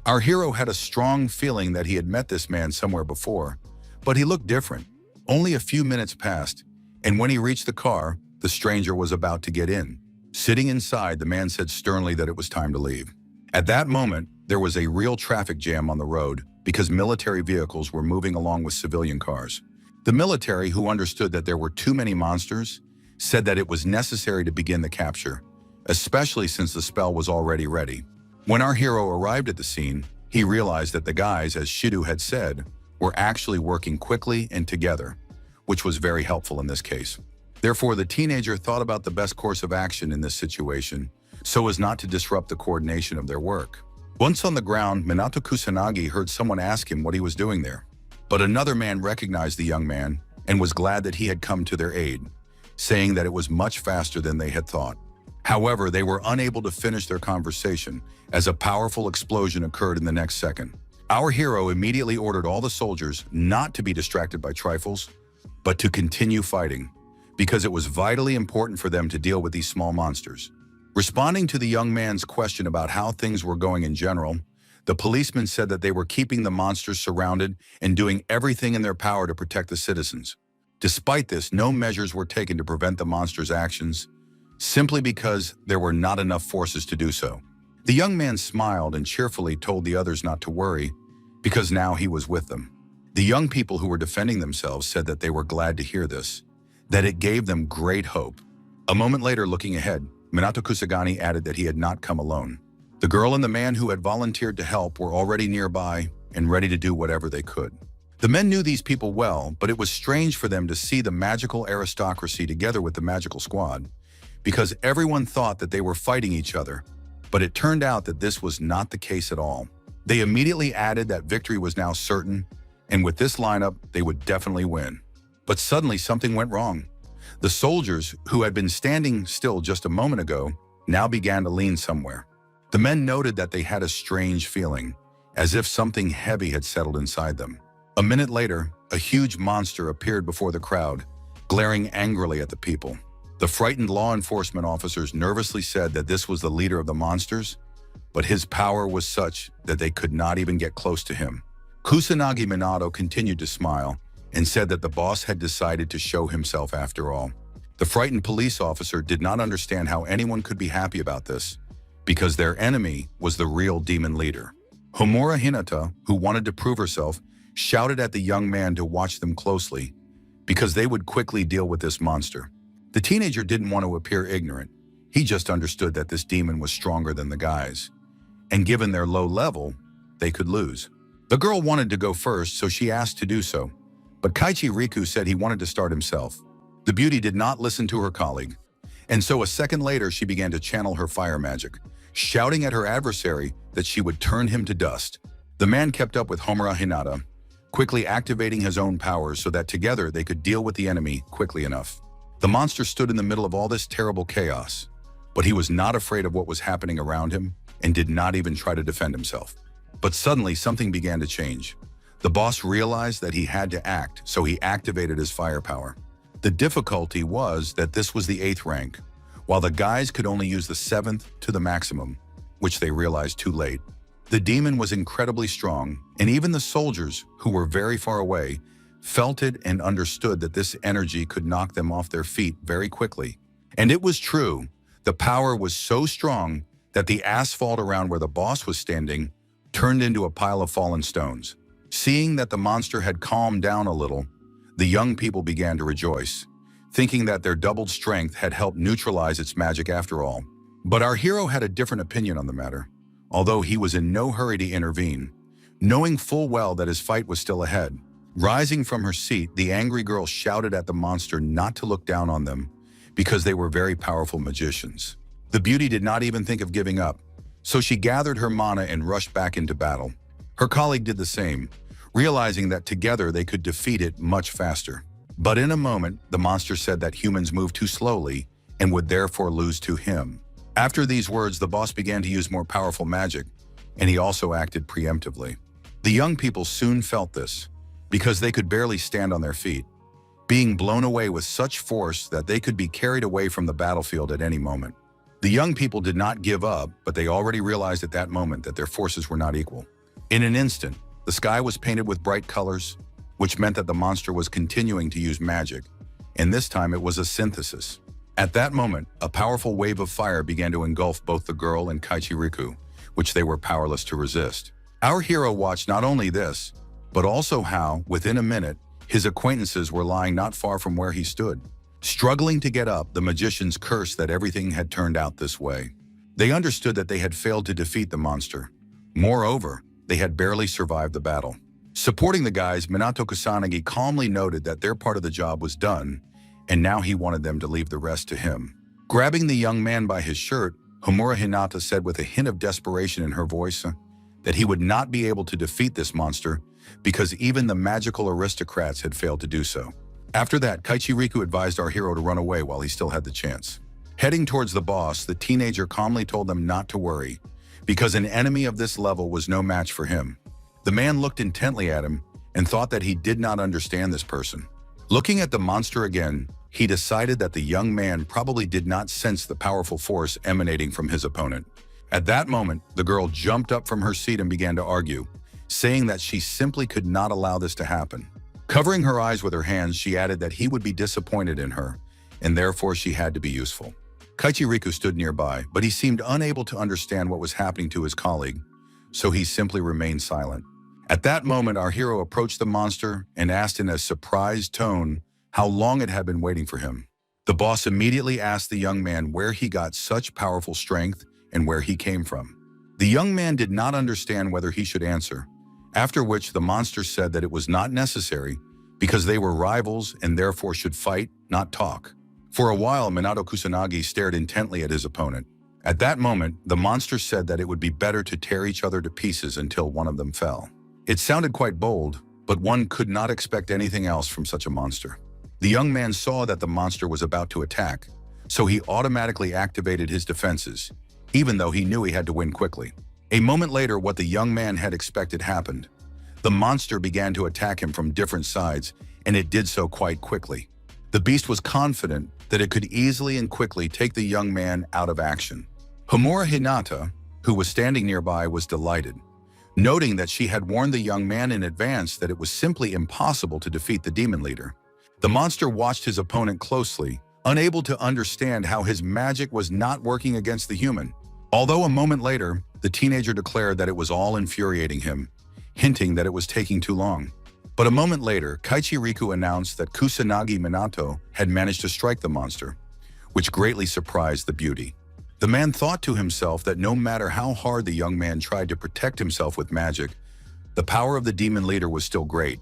Our hero had a strong feeling that he had met this man somewhere before, but he looked different. Only a few minutes passed, and when he reached the car, the stranger was about to get in. Sitting inside, the man said sternly that it was time to leave. At that moment, there was a real traffic jam on the road because military vehicles were moving along with civilian cars. The military, who understood that there were too many monsters, said that it was necessary to begin the capture, especially since the spell was already ready. When our hero arrived at the scene, he realized that the guys, as Shidu had said, were actually working quickly and together, which was very helpful in this case. Therefore, the teenager thought about the best course of action in this situation, so as not to disrupt the coordination of their work. Once on the ground, Minato Kusanagi heard someone ask him what he was doing there. But another man recognized the young man and was glad that he had come to their aid, saying that it was much faster than they had thought. However, they were unable to finish their conversation as a powerful explosion occurred in the next second. Our hero immediately ordered all the soldiers not to be distracted by trifles, but to continue fighting, because it was vitally important for them to deal with these small monsters. Responding to the young man's question about how things were going in general, the policeman said that they were keeping the monsters surrounded and doing everything in their power to protect the citizens. Despite this, no measures were taken to prevent the monsters' actions, simply because there were not enough forces to do so. The young man smiled and cheerfully told the others not to worry, because now he was with them. The young people who were defending themselves said that they were glad to hear this, that it gave them great hope. A moment later, looking ahead, Minato Kusagani added that he had not come alone. The girl and the man who had volunteered to help were already nearby and ready to do whatever they could. The men knew these people well, but it was strange for them to see the magical aristocracy together with the magical squad, because everyone thought that they were fighting each other, but it turned out that this was not the case at all. They immediately added that victory was now certain, and with this lineup, they would definitely win. But suddenly something went wrong. The soldiers, who had been standing still just a moment ago, now began to lean somewhere. The men noted that they had a strange feeling, as if something heavy had settled inside them. A minute later, a huge monster appeared before the crowd, glaring angrily at the people. The frightened law enforcement officers nervously said that this was the leader of the monsters, but his power was such that they could not even get close to him. Kusanagi Minato continued to smile and said that the boss had decided to show himself after all. The frightened police officer did not understand how anyone could be happy about this, because their enemy was the real demon leader. Homura Hinata, who wanted to prove herself, shouted at the young man to watch them closely, because they would quickly deal with this monster. The teenager didn't want to appear ignorant. He just understood that this demon was stronger than the guys, and given their low level, they could lose. The girl wanted to go first, so she asked to do so, but Kaichi Riku said he wanted to start himself. The beauty did not listen to her colleague, and so a second later she began to channel her fire magic, shouting at her adversary that she would turn him to dust. The man kept up with Homura Hinata, quickly activating his own powers so that together they could deal with the enemy quickly enough. The monster stood in the middle of all this terrible chaos, but he was not afraid of what was happening around him and did not even try to defend himself. But suddenly something began to change. The boss realized that he had to act, so he activated his firepower. The difficulty was that this was the 8th rank, while the guys could only use the 7th to the maximum, which they realized too late. The demon was incredibly strong, and even the soldiers, who were very far away, felt it and understood that this energy could knock them off their feet very quickly. And it was true. The power was so strong that the asphalt around where the boss was standing turned into a pile of fallen stones. Seeing that the monster had calmed down a little, the young people began to rejoice, thinking that their doubled strength had helped neutralize its magic after all. But our hero had a different opinion on the matter, although he was in no hurry to intervene, knowing full well that his fight was still ahead. Rising from her seat, the angry girl shouted at the monster not to look down on them, because they were very powerful magicians. The beauty did not even think of giving up, so she gathered her mana and rushed back into battle. Her colleague did the same, realizing that together they could defeat it much faster. But in a moment, the monster said that humans move too slowly and would therefore lose to him. After these words, the boss began to use more powerful magic, and he also acted preemptively. The young people soon felt this, because they could barely stand on their feet, being blown away with such force that they could be carried away from the battlefield at any moment. The young people did not give up, but they already realized at that moment that their forces were not equal. In an instant, the sky was painted with bright colors, which meant that the monster was continuing to use magic, and this time it was a synthesis. At that moment, a powerful wave of fire began to engulf both the girl and Kaichi Riku, which they were powerless to resist. Our hero watched not only this, but also how, within a minute, his acquaintances were lying not far from where he stood. Struggling to get up, the magicians cursed that everything had turned out this way. They understood that they had failed to defeat the monster. Moreover, they had barely survived the battle. Supporting the guys, Minato Kusanagi calmly noted that their part of the job was done, and now he wanted them to leave the rest to him. Grabbing the young man by his shirt, Homura Hinata said with a hint of desperation in her voice that he would not be able to defeat this monster because even the magical aristocrats had failed to do so. After that, Kaichi Riku advised our hero to run away while he still had the chance. Heading towards the boss, the teenager calmly told them not to worry, because an enemy of this level was no match for him. The man looked intently at him and thought that he did not understand this person. Looking at the monster again, he decided that the young man probably did not sense the powerful force emanating from his opponent. At that moment, the girl jumped up from her seat and began to argue, saying that she simply could not allow this to happen. Covering her eyes with her hands, she added that he would be disappointed in her, and therefore she had to be useful. Kaichi Riku stood nearby, but he seemed unable to understand what was happening to his colleague, so he simply remained silent. At that moment, our hero approached the monster and asked in a surprised tone how long it had been waiting for him. The boss immediately asked the young man where he got such powerful strength and where he came from. The young man did not understand whether he should answer, after which the monster said that it was not necessary because they were rivals and therefore should fight, not talk. For a while, Minato Kusanagi stared intently at his opponent. At that moment, the monster said that it would be better to tear each other to pieces until one of them fell. It sounded quite bold, but one could not expect anything else from such a monster. The young man saw that the monster was about to attack, so he automatically activated his defenses, even though he knew he had to win quickly. A moment later, what the young man had expected happened. The monster began to attack him from different sides, and it did so quite quickly. The beast was confident that it could easily and quickly take the young man out of action. Homura Hinata, who was standing nearby, was delighted, noting that she had warned the young man in advance that it was simply impossible to defeat the demon leader. The monster watched his opponent closely, unable to understand how his magic was not working against the human. Although a moment later, the teenager declared that it was all infuriating him, hinting that it was taking too long. But a moment later, Kaichi Riku announced that Kusanagi Minato had managed to strike the monster, which greatly surprised the beauty. The man thought to himself that no matter how hard the young man tried to protect himself with magic, the power of the demon leader was still great,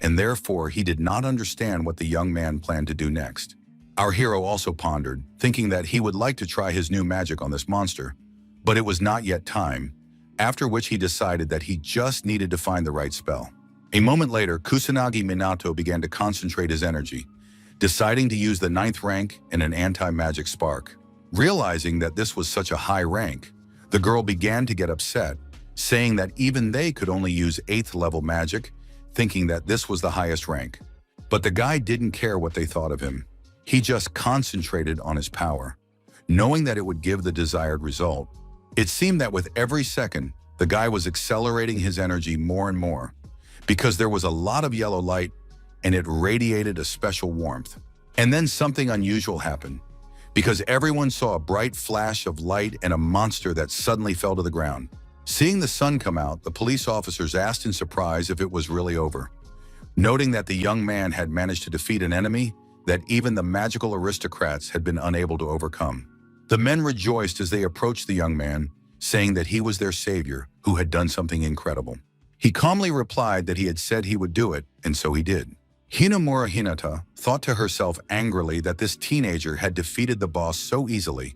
and therefore he did not understand what the young man planned to do next. Our hero also pondered, thinking that he would like to try his new magic on this monster, but it was not yet time, after which he decided that he just needed to find the right spell. A moment later, Kusanagi Minato began to concentrate his energy, deciding to use the 9th rank and an anti-magic spark. Realizing that this was such a high rank, the girl began to get upset, saying that even they could only use 8th level magic, thinking that this was the highest rank. But the guy didn't care what they thought of him. He just concentrated on his power, knowing that it would give the desired result. It seemed that with every second, the guy was accelerating his energy more and more, because there was a lot of yellow light and it radiated a special warmth. And then something unusual happened, because everyone saw a bright flash of light and a monster that suddenly fell to the ground. Seeing the sun come out, the police officers asked in surprise if it was really over, noting that the young man had managed to defeat an enemy that even the magical aristocrats had been unable to overcome. The men rejoiced as they approached the young man, saying that he was their savior who had done something incredible. He calmly replied that he had said he would do it, and so he did. Hinamura Hinata thought to herself angrily that this teenager had defeated the boss so easily,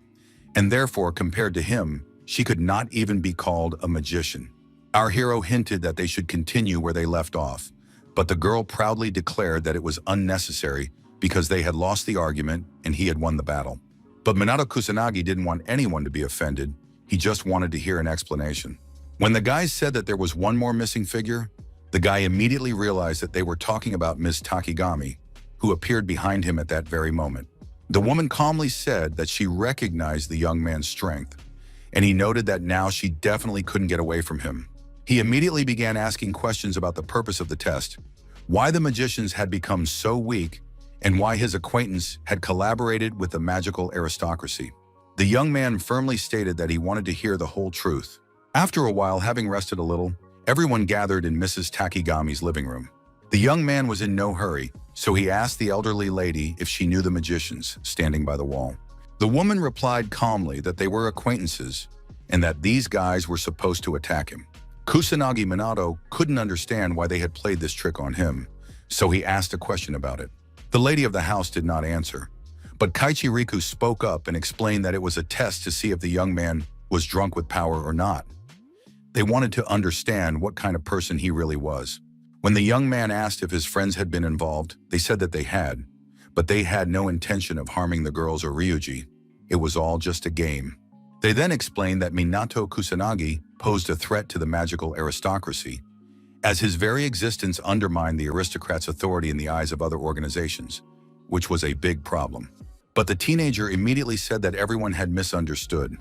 and therefore, compared to him, she could not even be called a magician. Our hero hinted that they should continue where they left off, but the girl proudly declared that it was unnecessary because they had lost the argument and he had won the battle. But Minato Kusanagi didn't want anyone to be offended, he just wanted to hear an explanation. When the guys said that there was one more missing figure, the guy immediately realized that they were talking about Ms. Takigami, who appeared behind him at that very moment. The woman calmly said that she recognized the young man's strength, and he noted that now she definitely couldn't get away from him. He immediately began asking questions about the purpose of the test, why the magicians had become so weak, and why his acquaintance had collaborated with the magical aristocracy. The young man firmly stated that he wanted to hear the whole truth. After a while, having rested a little, Everyone gathered in Mrs. Takigami's living room. The young man was in no hurry, so he asked the elderly lady if she knew the magicians standing by the wall. The woman replied calmly that they were acquaintances and that these guys were supposed to attack him. Kusanagi Minato couldn't understand why they had played this trick on him, so he asked a question about it. The lady of the house did not answer, but Kaichi Riku spoke up and explained that it was a test to see if the young man was drunk with power or not. They wanted to understand what kind of person he really was. When the young man asked if his friends had been involved, they said that they had, but they had no intention of harming the girls or Ryuji. It was all just a game. They then explained that Minato Kusanagi posed a threat to the magical aristocracy, as his very existence undermined the aristocrat's authority in the eyes of other organizations, which was a big problem. But the teenager immediately said that everyone had misunderstood.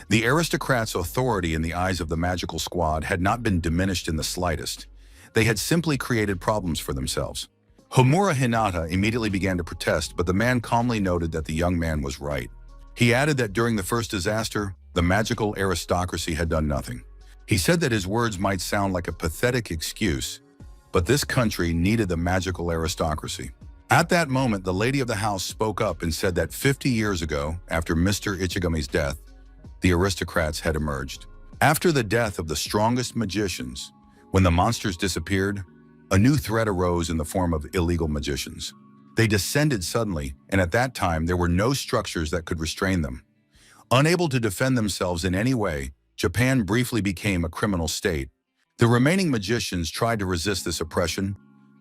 The aristocrat's authority in the eyes of the magical squad had not been diminished in the slightest. They had simply created problems for themselves. Homura Hinata immediately began to protest, but the man calmly noted that the young man was right. He added that during the first disaster, the magical aristocracy had done nothing. He said that his words might sound like a pathetic excuse, but this country needed the magical aristocracy. At that moment, the lady of the house spoke up and said that 50 years ago, after Mr. Ichigami's death, the aristocrats had emerged. After the death of the strongest magicians, when the monsters disappeared, a new threat arose in the form of illegal magicians. They descended suddenly, and at that time there were no structures that could restrain them. Unable to defend themselves in any way, Japan briefly became a criminal state. The remaining magicians tried to resist this oppression,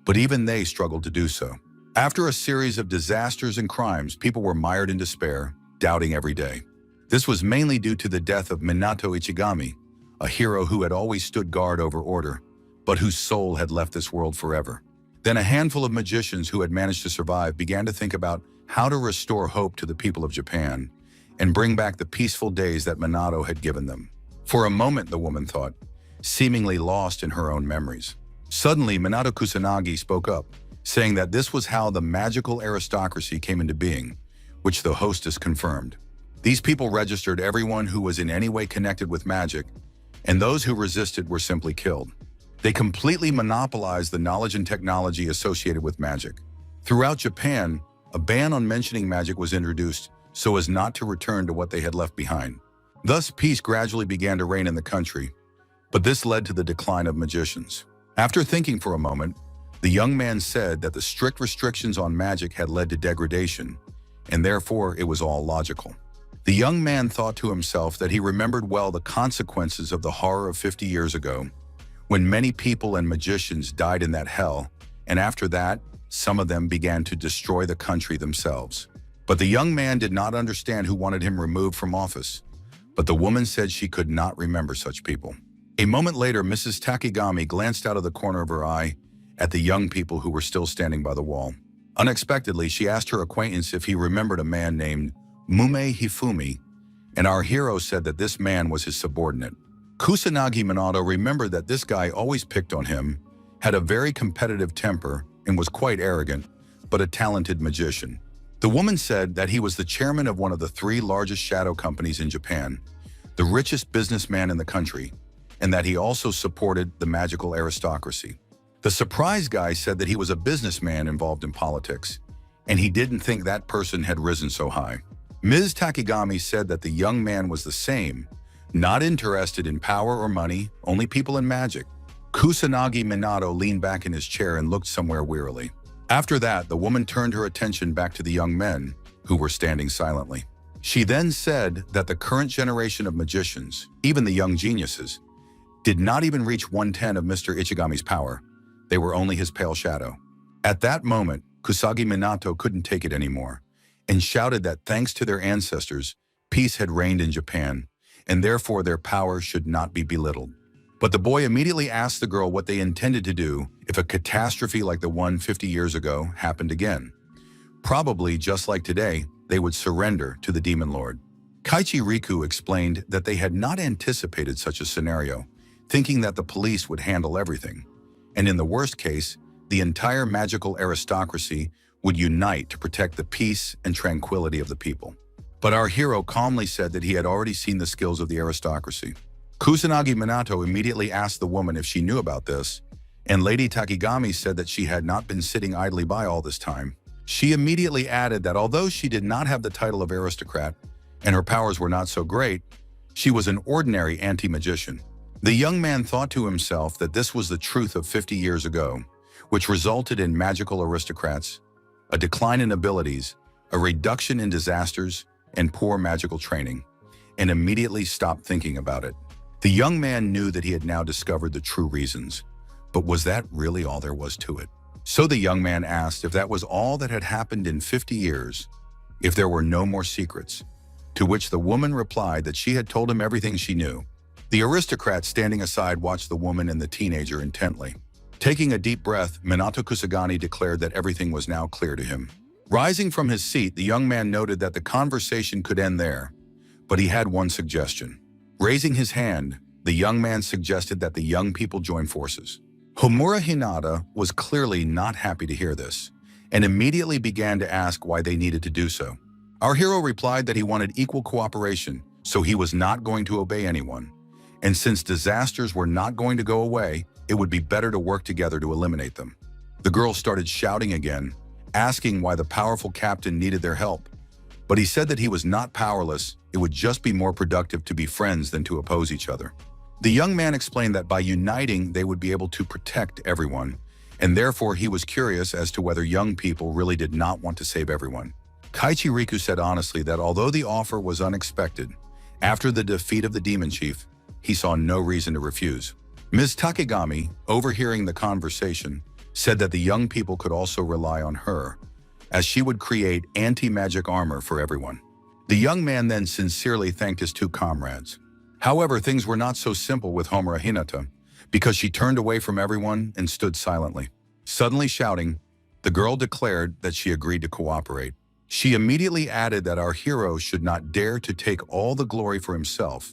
but even they struggled to do so. After a series of disasters and crimes, people were mired in despair, doubting every day. This was mainly due to the death of Minato Ichigami, a hero who had always stood guard over order, but whose soul had left this world forever. Then a handful of magicians who had managed to survive began to think about how to restore hope to the people of Japan and bring back the peaceful days that Minato had given them. For a moment, the woman thought, seemingly lost in her own memories. Suddenly, Minato Kusanagi spoke up, saying that this was how the magical aristocracy came into being, which the hostess confirmed. These people registered everyone who was in any way connected with magic, and those who resisted were simply killed. They completely monopolized the knowledge and technology associated with magic. Throughout Japan, a ban on mentioning magic was introduced so as not to return to what they had left behind. Thus, peace gradually began to reign in the country, but this led to the decline of magicians. After thinking for a moment, the young man said that the strict restrictions on magic had led to degradation, and therefore it was all logical. The young man thought to himself that he remembered well the consequences of the horror of 50 years ago, when many people and magicians died in that hell, and after that, some of them began to destroy the country themselves. But the young man did not understand who wanted him removed from office, but the woman said she could not remember such people. A moment later, Mrs. Takigami glanced out of the corner of her eye at the young people who were still standing by the wall. Unexpectedly, she asked her acquaintance if he remembered a man named Mume Hifumi, and our hero said that this man was his subordinate. Kusanagi Minato remembered that this guy always picked on him, had a very competitive temper, and was quite arrogant, but a talented magician. The woman said that he was the chairman of one of the 3 largest shadow companies in Japan, the richest businessman in the country, and that he also supported the magical aristocracy. The surprise guy said that he was a businessman involved in politics, and he didn't think that person had risen so high. Ms. Takigami said that the young man was the same, not interested in power or money, only people and magic. Kusanagi Minato leaned back in his chair and looked somewhere wearily. After that, the woman turned her attention back to the young men, who were standing silently. She then said that the current generation of magicians, even the young geniuses, did not even reach 1/10 of Mr. Ichigami's power. They were only his pale shadow. At that moment, Kusagi Minato couldn't take it anymore, and shouted that thanks to their ancestors, peace had reigned in Japan, and therefore their power should not be belittled. But the boy immediately asked the girl what they intended to do if a catastrophe like the one 50 years ago happened again. Probably, just like today, they would surrender to the Demon Lord. Kaichi Riku explained that they had not anticipated such a scenario, thinking that the police would handle everything, and in the worst case, the entire magical aristocracy would unite to protect the peace and tranquility of the people. But our hero calmly said that he had already seen the skills of the aristocracy. Kusanagi Minato immediately asked the woman if she knew about this, and Lady Takigami said that she had not been sitting idly by all this time. She immediately added that although she did not have the title of aristocrat and her powers were not so great, she was an ordinary anti-magician. The young man thought to himself that this was the truth of 50 years ago, which resulted in magical aristocrats, a decline in abilities, a reduction in disasters, and poor magical training, and immediately stopped thinking about it. The young man knew that he had now discovered the true reasons, but was that really all there was to it? So the young man asked if that was all that had happened in 50 years, if there were no more secrets, to which the woman replied that she had told him everything she knew. The aristocrat standing aside watched the woman and the teenager intently. Taking a deep breath, Minato Kusagani declared that everything was now clear to him. Rising from his seat, the young man noted that the conversation could end there, but he had one suggestion. Raising his hand, the young man suggested that the young people join forces. Homura Hinata was clearly not happy to hear this, and immediately began to ask why they needed to do so. Our hero replied that he wanted equal cooperation, so he was not going to obey anyone. And since disasters were not going to go away, it would be better to work together to eliminate them. The girls started shouting again, asking why the powerful captain needed their help. But he said that he was not powerless, it would just be more productive to be friends than to oppose each other. The young man explained that by uniting, they would be able to protect everyone, and therefore he was curious as to whether young people really did not want to save everyone. Kaichi Riku said honestly that although the offer was unexpected, after the defeat of the demon chief, he saw no reason to refuse. Ms. Takigami, overhearing the conversation, said that the young people could also rely on her, as she would create anti-magic armor for everyone. The young man then sincerely thanked his two comrades. However, things were not so simple with Homura Hinata, because she turned away from everyone and stood silently. Suddenly shouting, the girl declared that she agreed to cooperate. She immediately added that our hero should not dare to take all the glory for himself,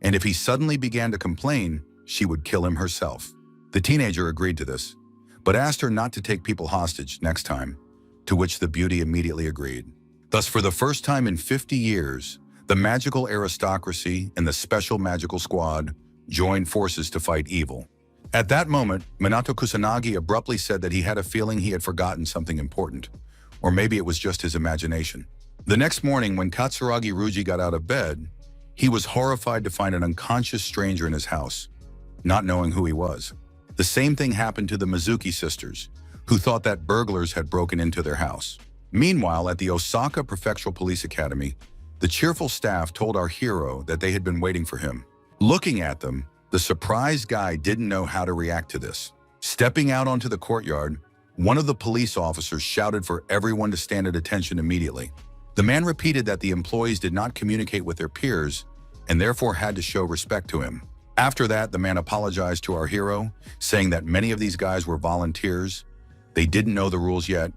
and if he suddenly began to complain, she would kill him herself. The teenager agreed to this, but asked her not to take people hostage next time, to which the beauty immediately agreed. Thus, for the first time in 50 years, the magical aristocracy and the special magical squad joined forces to fight evil. At that moment, Minato Kusanagi abruptly said that he had a feeling he had forgotten something important, or maybe it was just his imagination. The next morning, when Katsuragi Ruji got out of bed, he was horrified to find an unconscious stranger in his house, not knowing who he was. The same thing happened to the Mizuki sisters, who thought that burglars had broken into their house. Meanwhile, at the Osaka Prefectural Police Academy, the cheerful staff told our hero that they had been waiting for him. Looking at them, the surprised guy didn't know how to react to this. Stepping out onto the courtyard, one of the police officers shouted for everyone to stand at attention immediately. The man repeated that the employees did not communicate with their peers and therefore had to show respect to him. After that, the man apologized to our hero, saying that many of these guys were volunteers, they didn't know the rules yet,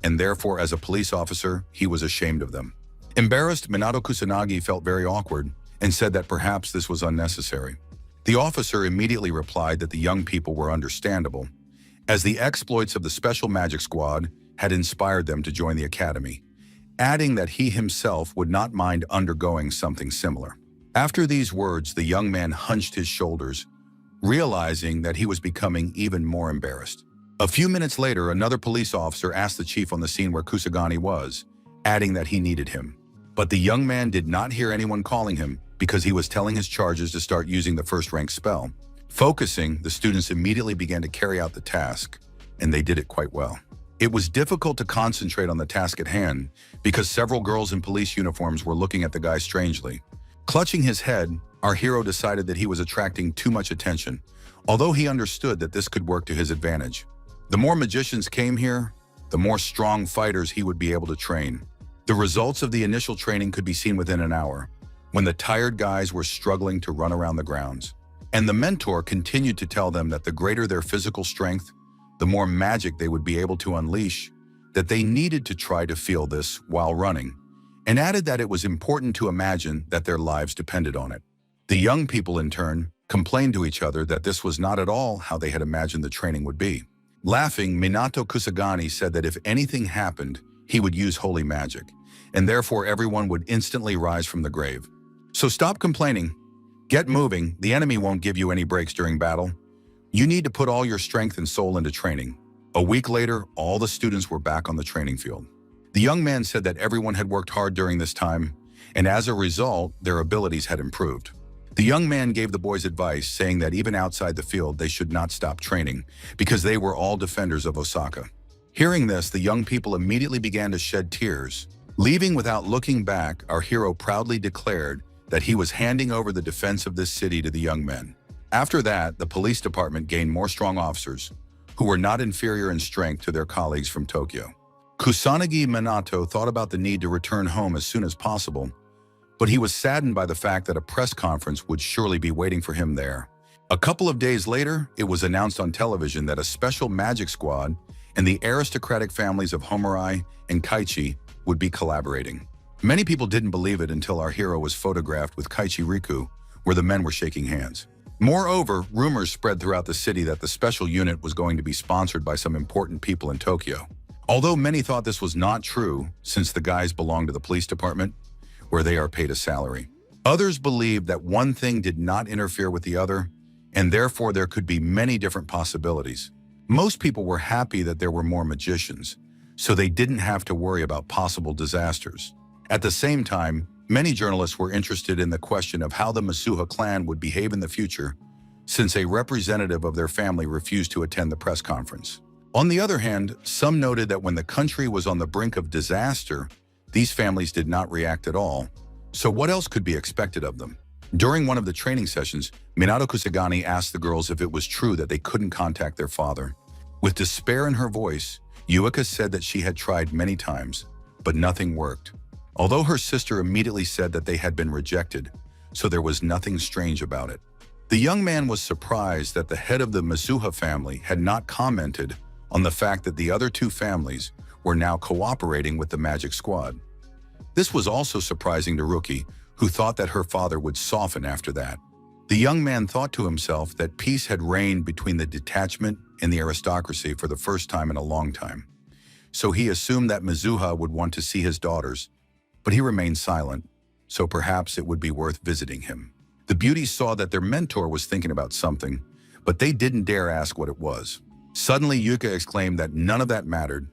and therefore as a police officer, he was ashamed of them. Embarrassed, Minato Kusanagi felt very awkward and said that perhaps this was unnecessary. The officer immediately replied that the young people were understandable, as the exploits of the Special Magic Squad had inspired them to join the academy, adding that he himself would not mind undergoing something similar. After these words, the young man hunched his shoulders, realizing that he was becoming even more embarrassed. A few minutes later, another police officer asked the chief on the scene where Kusagani was, adding that he needed him. But the young man did not hear anyone calling him because he was telling his charges to start using the first-rank spell. Focusing, the students immediately began to carry out the task, and they did it quite well. It was difficult to concentrate on the task at hand because several girls in police uniforms were looking at the guy strangely. Clutching his head, our hero decided that he was attracting too much attention, although he understood that this could work to his advantage. The more magicians came here, the more strong fighters he would be able to train. The results of the initial training could be seen within an hour, when the tired guys were struggling to run around the grounds. And the mentor continued to tell them that the greater their physical strength, the more magic they would be able to unleash, that they needed to try to feel this while running, and added that it was important to imagine that their lives depended on it. The young people, in turn, complained to each other that this was not at all how they had imagined the training would be. Laughing, Minato Kusagani said that if anything happened, he would use holy magic, and therefore everyone would instantly rise from the grave. So stop complaining. Get moving, the enemy won't give you any breaks during battle. You need to put all your strength and soul into training. A week later, all the students were back on the training field. The young man said that everyone had worked hard during this time, and as a result, their abilities had improved. The young man gave the boys advice, saying that even outside the field, they should not stop training, because they were all defenders of Osaka. Hearing this, the young people immediately began to shed tears. Leaving without looking back, our hero proudly declared that he was handing over the defense of this city to the young men. After that, the police department gained more strong officers, who were not inferior in strength to their colleagues from Tokyo. Kusanagi Minato thought about the need to return home as soon as possible, but he was saddened by the fact that a press conference would surely be waiting for him there. A couple of days later, it was announced on television that a special magic squad and the aristocratic families of Homurai and Kaichi would be collaborating. Many people didn't believe it until our hero was photographed with Kaichi Riku, where the men were shaking hands. Moreover, rumors spread throughout the city that the special unit was going to be sponsored by some important people in Tokyo. Although many thought this was not true, since the guys belonged to the police department, where they are paid a salary. Others believed that one thing did not interfere with the other, and therefore there could be many different possibilities. Most people were happy that there were more magicians, so they didn't have to worry about possible disasters. At the same time, many journalists were interested in the question of how the Masuha clan would behave in the future, since a representative of their family refused to attend the press conference. On the other hand, some noted that when the country was on the brink of disaster, these families did not react at all, so what else could be expected of them? During one of the training sessions, Minato Kusagani asked the girls if it was true that they couldn't contact their father. With despair in her voice, Yuika said that she had tried many times, but nothing worked. Although her sister immediately said that they had been rejected, so there was nothing strange about it. The young man was surprised that the head of the Masuha family had not commented on the fact that the other two families were now cooperating with the magic squad. This was also surprising to Ruki, who thought that her father would soften after that. The young man thought to himself that peace had reigned between the detachment and the aristocracy for the first time in a long time. So he assumed that Mizuha would want to see his daughters, but he remained silent, so perhaps it would be worth visiting him. The beauties saw that their mentor was thinking about something, but they didn't dare ask what it was. Suddenly, Yuka exclaimed that none of that mattered.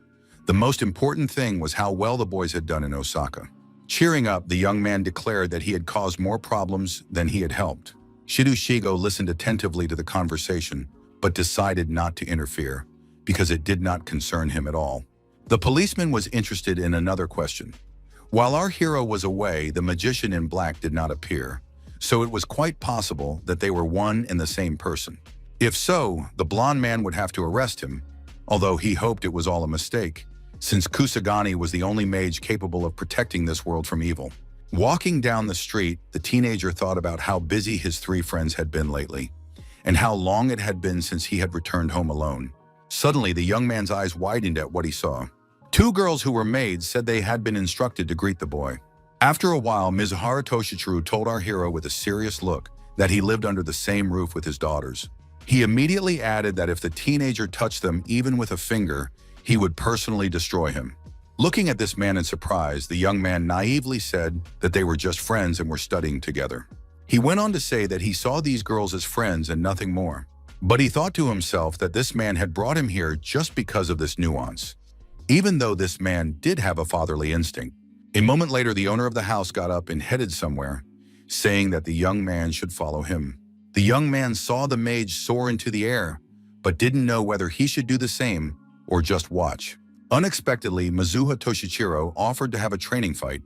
The most important thing was how well the boys had done in Osaka. Cheering up, the young man declared that he had caused more problems than he had helped. Shido listened attentively to the conversation, but decided not to interfere, because it did not concern him at all. The policeman was interested in another question. While our hero was away, the magician in black did not appear, so it was quite possible that they were one and the same person. If so, the blonde man would have to arrest him, although he hoped it was all a mistake, since Kusagani was the only mage capable of protecting this world from evil. Walking down the street, the teenager thought about how busy his three friends had been lately, and how long it had been since he had returned home alone. Suddenly, the young man's eyes widened at what he saw. Two girls who were maids said they had been instructed to greet the boy. After a while, Mizuhara Toshichiro told our hero with a serious look that he lived under the same roof with his daughters. He immediately added that if the teenager touched them even with a finger, he would personally destroy him. Looking at this man in surprise, the young man naively said that they were just friends and were studying together. He went on to say that he saw these girls as friends and nothing more. But he thought to himself that this man had brought him here just because of this nuance, even though this man did have a fatherly instinct. A moment later, the owner of the house got up and headed somewhere, saying that the young man should follow him. The young man saw the mage soar into the air, but didn't know whether he should do the same or just watch. Unexpectedly, Mizuha Toshichiro offered to have a training fight,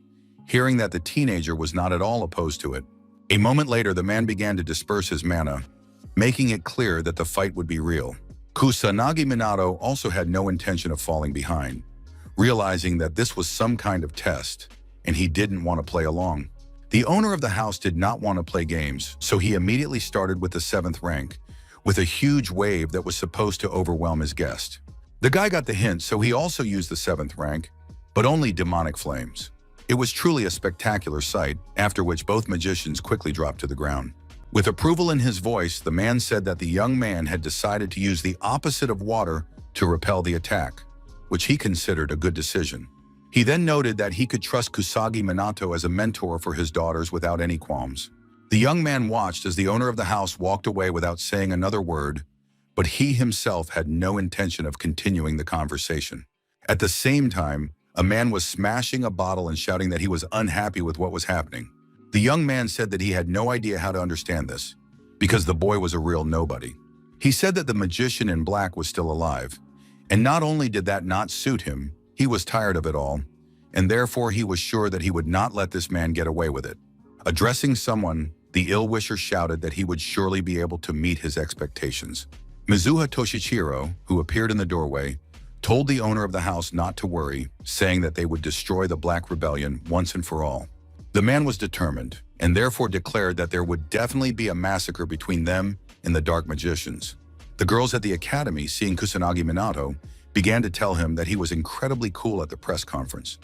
hearing that the teenager was not at all opposed to it. A moment later, the man began to disperse his mana, making it clear that the fight would be real. Kusanagi Minato also had no intention of falling behind, realizing that this was some kind of test, and he didn't want to play along. The owner of the house did not want to play games, so he immediately started with the 7th rank, with a huge wave that was supposed to overwhelm his guest. The guy got the hint, so he also used the 7th rank, but only demonic flames. It was truly a spectacular sight, after which both magicians quickly dropped to the ground. With approval in his voice, the man said that the young man had decided to use the opposite of water to repel the attack, which he considered a good decision. He then noted that he could trust Kusagi Minato as a mentor for his daughters without any qualms. The young man watched as the owner of the house walked away without saying another word, but he himself had no intention of continuing the conversation. At the same time, a man was smashing a bottle and shouting that he was unhappy with what was happening. The young man said that he had no idea how to understand this, because the boy was a real nobody. He said that the magician in black was still alive, and not only did that not suit him, he was tired of it all, and therefore he was sure that he would not let this man get away with it. Addressing someone, the ill-wisher shouted that he would surely be able to meet his expectations. Mizuha Toshichiro, who appeared in the doorway, told the owner of the house not to worry, saying that they would destroy the Black Rebellion once and for all. The man was determined, and therefore declared that there would definitely be a massacre between them and the Dark Magicians. The girls at the academy, seeing Kusanagi Minato, began to tell him that he was incredibly cool at the press conference,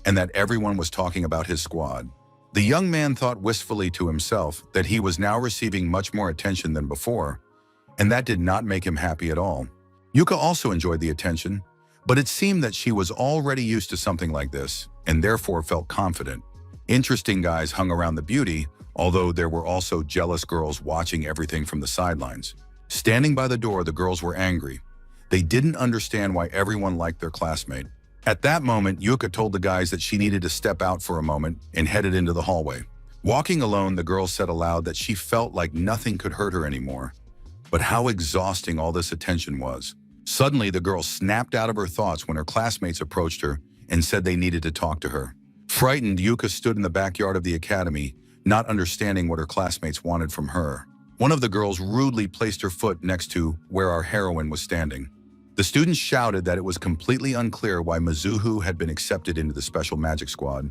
and that everyone was talking about his squad. The young man thought wistfully to himself that he was now receiving much more attention than before, and that did not make him happy at all. Yuka also enjoyed the attention, but it seemed that she was already used to something like this, and therefore felt confident. Interesting guys hung around the beauty, although there were also jealous girls watching everything from the sidelines. Standing by the door, the girls were angry. They didn't understand why everyone liked their classmate. At that moment, Yuka told the guys that she needed to step out for a moment and headed into the hallway. Walking alone, the girl said aloud that she felt like nothing could hurt her anymore, but how exhausting all this attention was. Suddenly, the girl snapped out of her thoughts when her classmates approached her and said they needed to talk to her. Frightened, Yuka stood in the backyard of the academy, not understanding what her classmates wanted from her. One of the girls rudely placed her foot next to where our heroine was standing. The students shouted that it was completely unclear why Mizuho had been accepted into the special magic squad,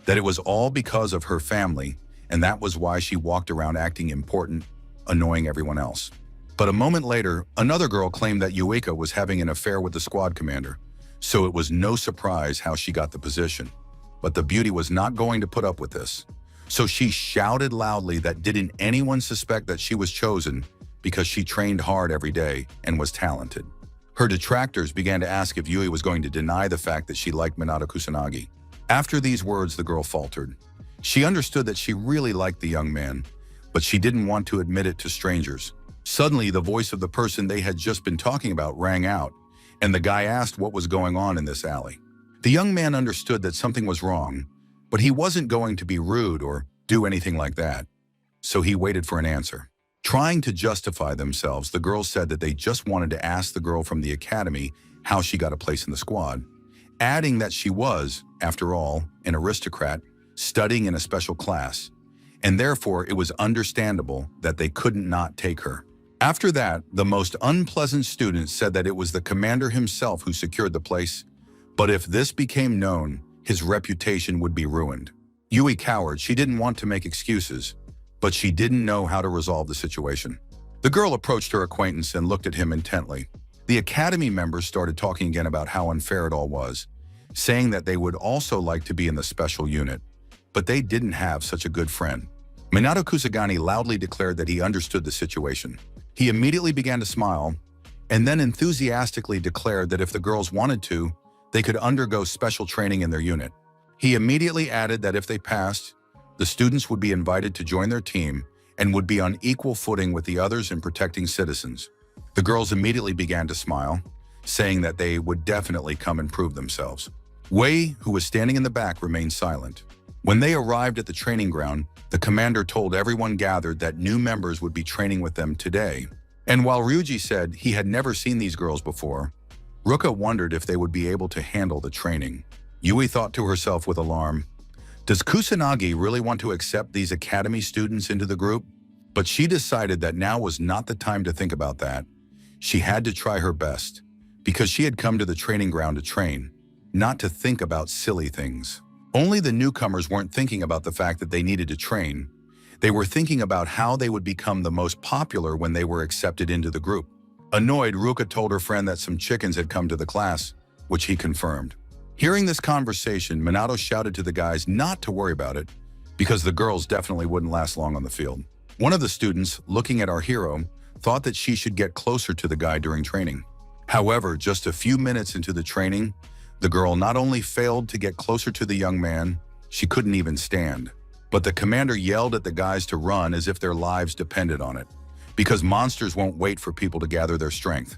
that it was all because of her family, and that was why she walked around acting important, annoying everyone else. But a moment later, another girl claimed that Yuika was having an affair with the squad commander, so it was no surprise how she got the position. But the beauty was not going to put up with this. So she shouted loudly that didn't anyone suspect that she was chosen because she trained hard every day and was talented. Her detractors began to ask if Yui was going to deny the fact that she liked Minato Kusanagi. After these words, the girl faltered. She understood that she really liked the young man, but she didn't want to admit it to strangers. Suddenly, the voice of the person they had just been talking about rang out, and the guy asked what was going on in this alley. The young man understood that something was wrong, but he wasn't going to be rude or do anything like that, so he waited for an answer. Trying to justify themselves, the girls said that they just wanted to ask the girl from the academy how she got a place in the squad, adding that she was, after all, an aristocrat studying in a special class, and therefore it was understandable that they couldn't not take her. After that, the most unpleasant student said that it was the commander himself who secured the place, but if this became known, his reputation would be ruined. Yui cowered. She didn't want to make excuses, but she didn't know how to resolve the situation. The girl approached her acquaintance and looked at him intently. The academy members started talking again about how unfair it all was, saying that they would also like to be in the special unit, but they didn't have such a good friend. Minato Kusagani loudly declared that he understood the situation. He immediately began to smile, and then enthusiastically declared that if the girls wanted to, they could undergo special training in their unit. He immediately added that if they passed, the students would be invited to join their team and would be on equal footing with the others in protecting citizens. The girls immediately began to smile, saying that they would definitely come and prove themselves. Wei, who was standing in the back, remained silent. When they arrived at the training ground, the commander told everyone gathered that new members would be training with them today. And while Ryuji said he had never seen these girls before, Ruka wondered if they would be able to handle the training. Yui thought to herself with alarm, does Kusanagi really want to accept these academy students into the group? But she decided that now was not the time to think about that. She had to try her best, because she had come to the training ground to train, not to think about silly things. Only the newcomers weren't thinking about the fact that they needed to train. They were thinking about how they would become the most popular when they were accepted into the group. Annoyed, Ruka told her friend that some chickens had come to the class, which he confirmed. Hearing this conversation, Minato shouted to the guys not to worry about it, because the girls definitely wouldn't last long on the field. One of the students, looking at our hero, thought that she should get closer to the guy during training. However, just a few minutes into the training, the girl not only failed to get closer to the young man, she couldn't even stand. But the commander yelled at the guys to run as if their lives depended on it, because monsters won't wait for people to gather their strength.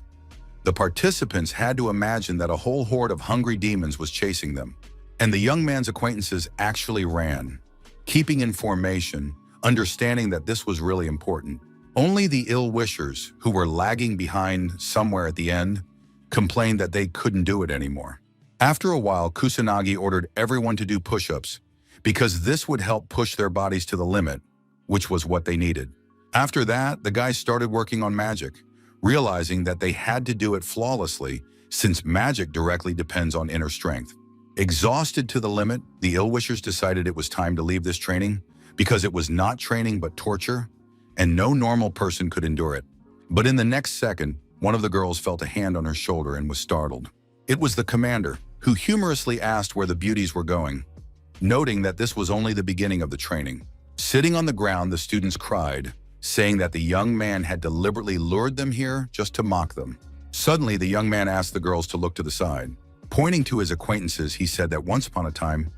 The participants had to imagine that a whole horde of hungry demons was chasing them, and the young man's acquaintances actually ran, keeping in formation, understanding that this was really important. Only the ill-wishers, who were lagging behind somewhere at the end, complained that they couldn't do it anymore. After a while, Kusanagi ordered everyone to do push-ups, because this would help push their bodies to the limit, which was what they needed. After that, the guys started working on magic, realizing that they had to do it flawlessly since magic directly depends on inner strength. Exhausted to the limit, the ill-wishers decided it was time to leave this training because it was not training but torture, and no normal person could endure it. But in the next second, one of the girls felt a hand on her shoulder and was startled. It was the commander, who humorously asked where the beauties were going, noting that this was only the beginning of the training. Sitting on the ground, the students cried, saying that the young man had deliberately lured them here just to mock them. Suddenly, the young man asked the girls to look to the side. Pointing to his acquaintances, he said that once upon a time,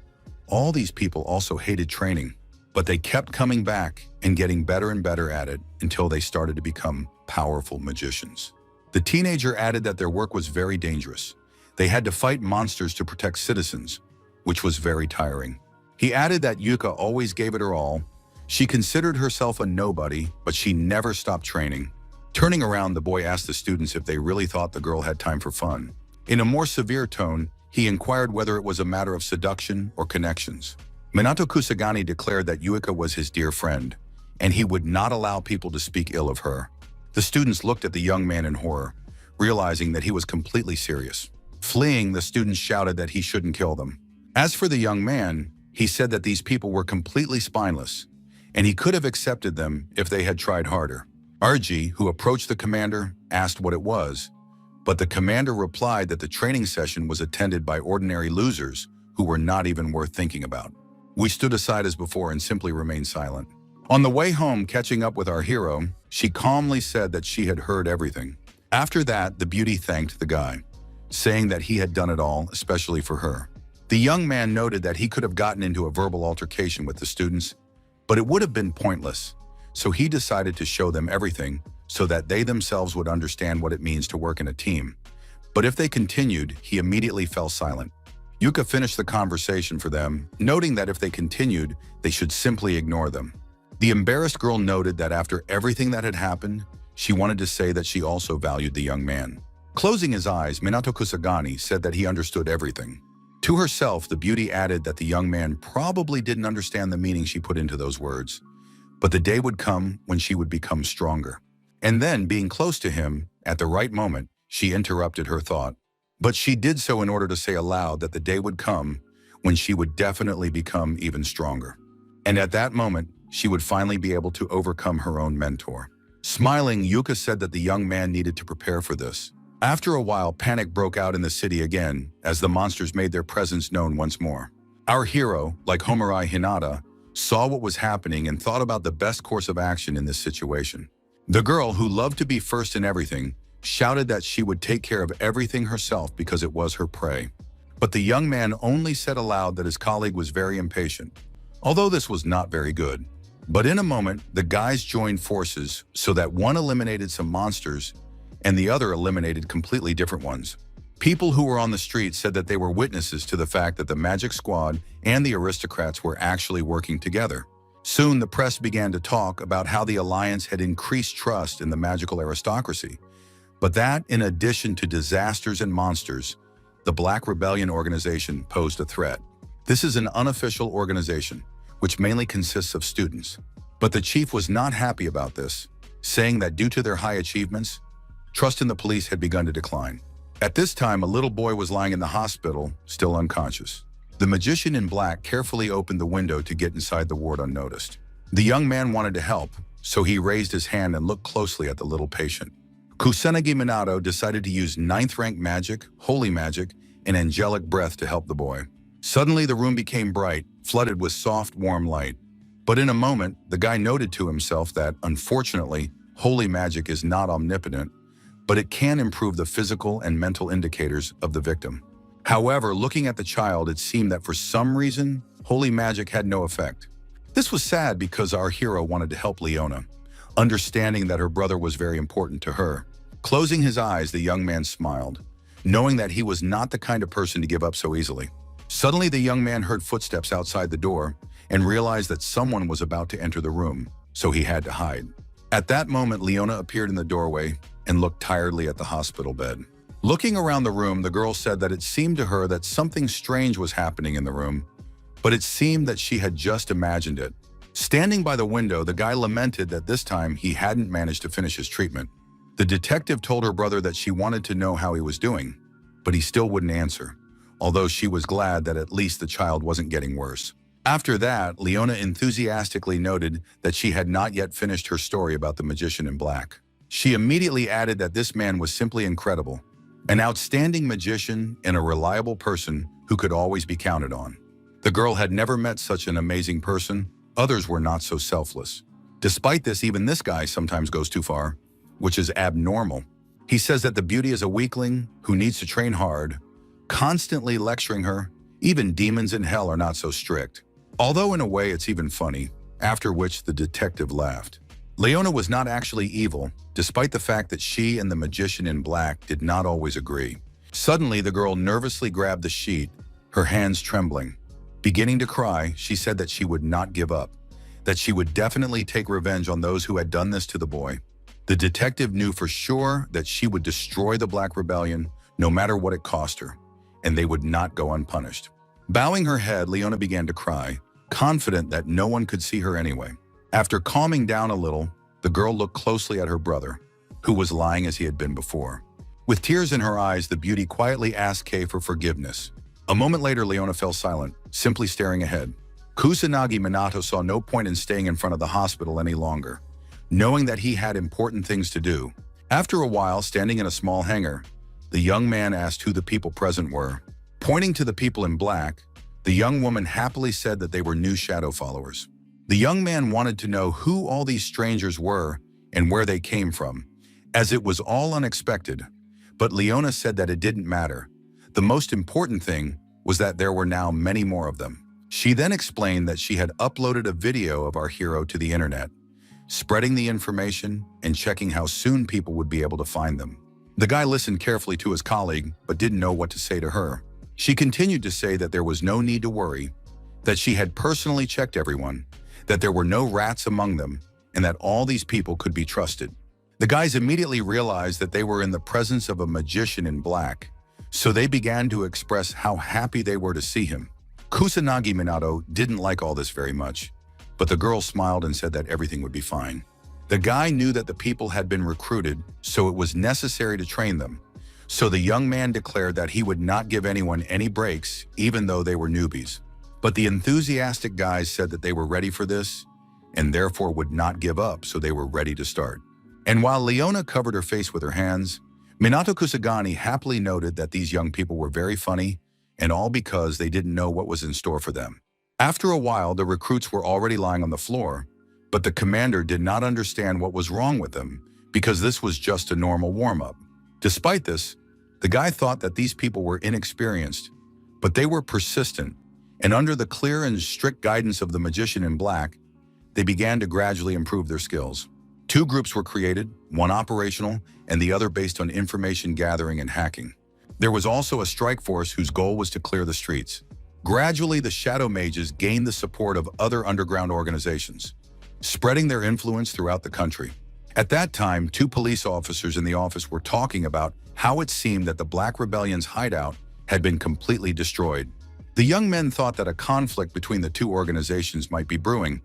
all these people also hated training, but they kept coming back and getting better and better at it until they started to become powerful magicians. The teenager added that their work was very dangerous. They had to fight monsters to protect citizens, which was very tiring. He added that Yuka always gave it her all. She considered herself a nobody, but she never stopped training. Turning around, the boy asked the students if they really thought the girl had time for fun. In a more severe tone, he inquired whether it was a matter of seduction or connections. Minato Kusagani declared that Yuka was his dear friend, and he would not allow people to speak ill of her. The students looked at the young man in horror, realizing that he was completely serious. Fleeing, the students shouted that he shouldn't kill them. As for the young man, he said that these people were completely spineless, and he could have accepted them if they had tried harder. Arji, who approached the commander, asked what it was, but the commander replied that the training session was attended by ordinary losers who were not even worth thinking about. We stood aside as before and simply remained silent. On the way home, catching up with our hero, she calmly said that she had heard everything. After that, the beauty thanked the guy, saying that he had done it all, especially for her. The young man noted that he could have gotten into a verbal altercation with the students, but it would have been pointless, so he decided to show them everything so that they themselves would understand what it means to work in a team. But if they continued, he immediately fell silent. Yuka finished the conversation for them, noting that if they continued, they should simply ignore them. The embarrassed girl noted that after everything that had happened, she wanted to say that she also valued the young man. Closing his eyes, Minato Kusagani said that he understood everything. To herself, the beauty added that the young man probably didn't understand the meaning she put into those words, but the day would come when she would become stronger. And then, being close to him, at the right moment, she interrupted her thought. But she did so in order to say aloud that the day would come when she would definitely become even stronger. And at that moment, she would finally be able to overcome her own mentor. Smiling, Yuka said that the young man needed to prepare for this. After a while, panic broke out in the city again as the monsters made their presence known once more. Our hero, like Homarai Hinata, saw what was happening and thought about the best course of action in this situation. The girl, who loved to be first in everything, shouted that she would take care of everything herself because it was her prey. But the young man only said aloud that his colleague was very impatient, although this was not very good. But in a moment, the guys joined forces so that one eliminated some monsters and the other eliminated completely different ones. People who were on the street said that they were witnesses to the fact that the Magic Squad and the aristocrats were actually working together. Soon, the press began to talk about how the alliance had increased trust in the magical aristocracy, but that, in addition to disasters and monsters, the Black Rebellion organization posed a threat. This is an unofficial organization, which mainly consists of students. But the chief was not happy about this, saying that due to their high achievements, trust in the police had begun to decline. At this time, a little boy was lying in the hospital, still unconscious. The magician in black carefully opened the window to get inside the ward unnoticed. The young man wanted to help, so he raised his hand and looked closely at the little patient. Kusanagi Minato decided to use 9th rank magic, holy magic, and angelic breath to help the boy. Suddenly, the room became bright, flooded with soft, warm light. But in a moment, the guy noted to himself that, unfortunately, holy magic is not omnipotent, but it can improve the physical and mental indicators of the victim. However, looking at the child, it seemed that for some reason, holy magic had no effect. This was sad because our hero wanted to help Leona, understanding that her brother was very important to her. Closing his eyes, the young man smiled, knowing that he was not the kind of person to give up so easily. Suddenly, the young man heard footsteps outside the door and realized that someone was about to enter the room, so he had to hide. At that moment, Leona appeared in the doorway and looked tiredly at the hospital bed. Looking around the room, the girl said that it seemed to her that something strange was happening in the room, but it seemed that she had just imagined it. Standing by the window, the guy lamented that this time he hadn't managed to finish his treatment. The detective told her brother that she wanted to know how he was doing, but he still wouldn't answer, although she was glad that at least the child wasn't getting worse. After that, Leona enthusiastically noted that she had not yet finished her story about the magician in black. She immediately added that this man was simply incredible, an outstanding magician and a reliable person who could always be counted on. The girl had never met such an amazing person. Others were not so selfless. Despite this, even this guy sometimes goes too far, which is abnormal. He says that the beauty is a weakling who needs to train hard, constantly lecturing her. Even demons in hell are not so strict. Although in a way it's even funny, after which the detective laughed. Leona was not actually evil, despite the fact that she and the magician in black did not always agree. Suddenly, the girl nervously grabbed the sheet, her hands trembling. Beginning to cry, she said that she would not give up, that she would definitely take revenge on those who had done this to the boy. The detective knew for sure that she would destroy the Black Rebellion, no matter what it cost her, and they would not go unpunished. Bowing her head, Leona began to cry, confident that no one could see her anyway. After calming down a little, the girl looked closely at her brother, who was lying as he had been before. With tears in her eyes, the beauty quietly asked Kay for forgiveness. A moment later, Leona fell silent, simply staring ahead. Kusanagi Minato saw no point in staying in front of the hospital any longer, knowing that he had important things to do. After a while, standing in a small hangar, the young man asked who the people present were. Pointing to the people in black, the young woman happily said that they were new shadow followers. The young man wanted to know who all these strangers were and where they came from, as it was all unexpected. But Leona said that it didn't matter. The most important thing was that there were now many more of them. She then explained that she had uploaded a video of our hero to the internet, spreading the information and checking how soon people would be able to find them. The guy listened carefully to his colleague, but didn't know what to say to her. She continued to say that there was no need to worry, that she had personally checked everyone, that there were no rats among them, and that all these people could be trusted. The guys immediately realized that they were in the presence of a magician in black, so they began to express how happy they were to see him. Kusanagi Minato didn't like all this very much, but the girl smiled and said that everything would be fine. The guy knew that the people had been recruited, so it was necessary to train them. So the young man declared that he would not give anyone any breaks, even though they were newbies. But the enthusiastic guys said that they were ready for this, and therefore would not give up, so they were ready to start. And while Leona covered her face with her hands, Minato Kusagani happily noted that these young people were very funny, and all because they didn't know what was in store for them. After a while, the recruits were already lying on the floor, but the commander did not understand what was wrong with them, because this was just a normal warm-up. Despite this, the guy thought that these people were inexperienced, but they were persistent, and under the clear and strict guidance of the magician in black, they began to gradually improve their skills. 2 groups were created, one operational and the other based on information gathering and hacking. There was also a strike force whose goal was to clear the streets. Gradually, the shadow mages gained the support of other underground organizations, spreading their influence throughout the country. At that time, 2 police officers in the office were talking about how it seemed that the Black Rebellion's hideout had been completely destroyed. The young men thought that a conflict between the 2 organizations might be brewing.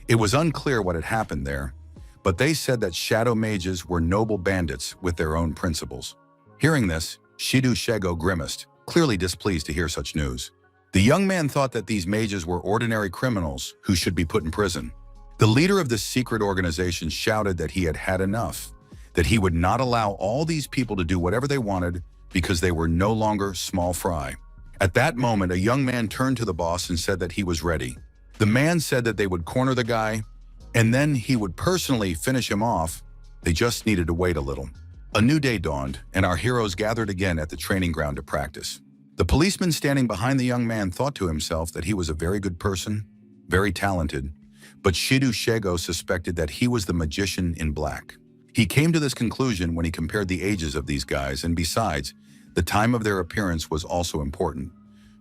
It was unclear what had happened there, but they said that shadow mages were noble bandits with their own principles. Hearing this, Shido Shego grimaced, clearly displeased to hear such news. The young man thought that these mages were ordinary criminals who should be put in prison. The leader of this secret organization shouted that he had had enough, that he would not allow all these people to do whatever they wanted because they were no longer small fry. At that moment, a young man turned to the boss and said that he was ready. The man said that they would corner the guy, and then he would personally finish him off. They just needed to wait a little. A new day dawned, and our heroes gathered again at the training ground to practice. The policeman standing behind the young man thought to himself that he was a very good person, very talented, but Shido Shego suspected that he was the magician in black. He came to this conclusion when he compared the ages of these guys, and besides, the time of their appearance was also important,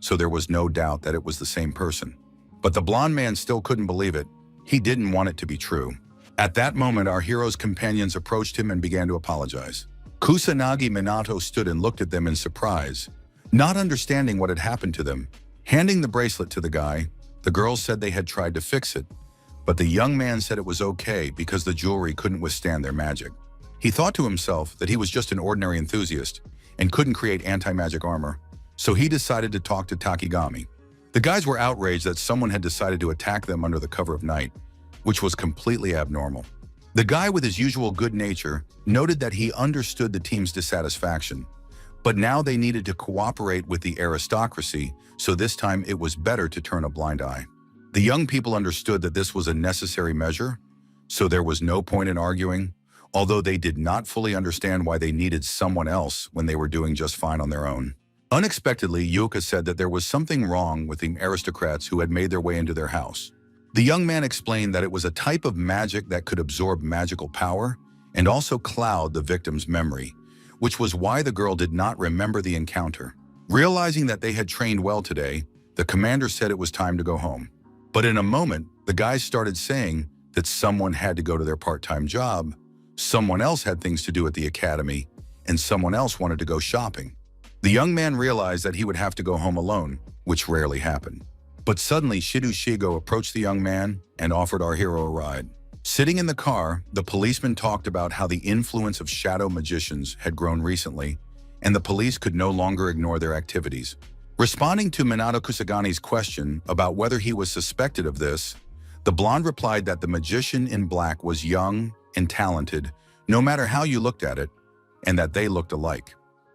so there was no doubt that it was the same person. But the blonde man still couldn't believe it. He didn't want it to be true. At that moment, our hero's companions approached him and began to apologize. Kusanagi Minato stood and looked at them in surprise, not understanding what had happened to them. Handing the bracelet to the guy, the girls said they had tried to fix it, but the young man said it was okay because the jewelry couldn't withstand their magic. He thought to himself that he was just an ordinary enthusiast and couldn't create anti-magic armor, so he decided to talk to Takigami. The guys were outraged that someone had decided to attack them under the cover of night, which was completely abnormal. The guy, with his usual good nature, noted that he understood the team's dissatisfaction, but now they needed to cooperate with the aristocracy, so this time it was better to turn a blind eye. The young people understood that this was a necessary measure, so there was no point in arguing, although they did not fully understand why they needed someone else when they were doing just fine on their own. Unexpectedly, Yuka said that there was something wrong with the aristocrats who had made their way into their house. The young man explained that it was a type of magic that could absorb magical power and also cloud the victim's memory, which was why the girl did not remember the encounter. Realizing that they had trained well today, the commander said it was time to go home. But in a moment, the guys started saying that someone had to go to their part-time job, someone else had things to do at the academy, and someone else wanted to go shopping. The young man realized that he would have to go home alone, which rarely happened. But suddenly, Shido Shigo approached the young man and offered our hero a ride. Sitting in the car, the policeman talked about how the influence of shadow magicians had grown recently, and the police could no longer ignore their activities. Responding to Minato Kusagani's question about whether he was suspected of this, the blonde replied that the magician in black was young and talented, no matter how you looked at it, and that they looked alike.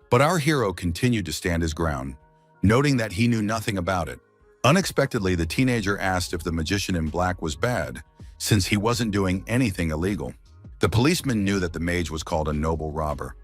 But our hero continued to stand his ground, noting that he knew nothing about it. Unexpectedly, the teenager asked if the magician in black was bad, since he wasn't doing anything illegal. The policeman knew that the mage was called a noble robber,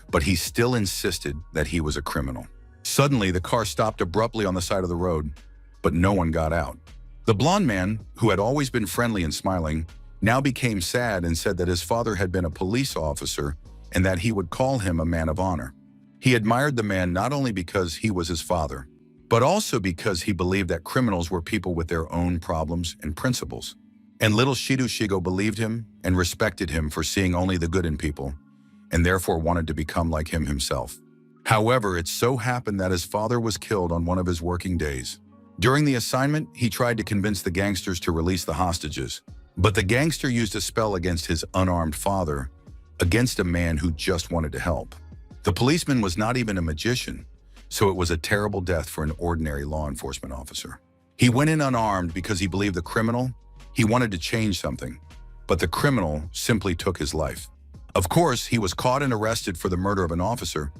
but he still insisted that he was a criminal. Suddenly, the car stopped abruptly on the side of the road, but no one got out. The blonde man, who had always been friendly and smiling, now became sad and said that his father had been a police officer and that he would call him a man of honor. He admired the man not only because he was his father, but also because he believed that criminals were people with their own problems and principles. And little Shido Shigo believed him and respected him for seeing only the good in people, and therefore wanted to become like him himself. However, it so happened that his father was killed on one of his working days. During the assignment, he tried to convince the gangsters to release the hostages, but the gangster used a spell against his unarmed father, against a man who just wanted to help. The policeman was not even a magician, so it was a terrible death for an ordinary law enforcement officer. He went in unarmed because he believed the criminal, he wanted to change something, but the criminal simply took his life. Of course, he was caught and arrested for the murder of an officer,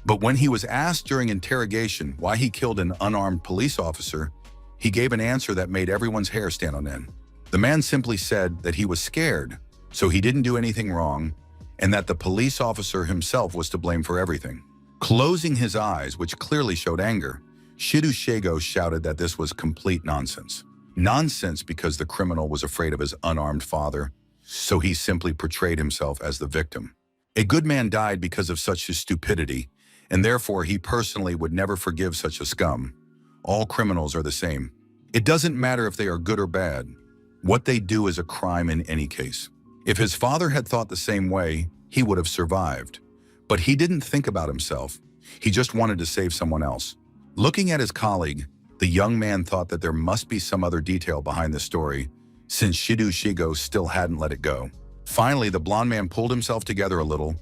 but when he was asked during interrogation why he killed an unarmed police officer, he gave an answer that made everyone's hair stand on end. The man simply said that he was scared, so he didn't do anything wrong, and that the police officer himself was to blame for everything. Closing his eyes, which clearly showed anger, Shido Shigo shouted that this was complete nonsense. Nonsense because the criminal was afraid of his unarmed father, so he simply portrayed himself as the victim. A good man died because of such stupidity, and therefore he personally would never forgive such a scum. All criminals are the same. It doesn't matter if they are good or bad. What they do is a crime in any case. If his father had thought the same way, he would have survived. But he didn't think about himself. He just wanted to save someone else. Looking at his colleague, the young man thought that there must be some other detail behind the story, since Shido Shigo still hadn't let it go. Finally, the blonde man pulled himself together a little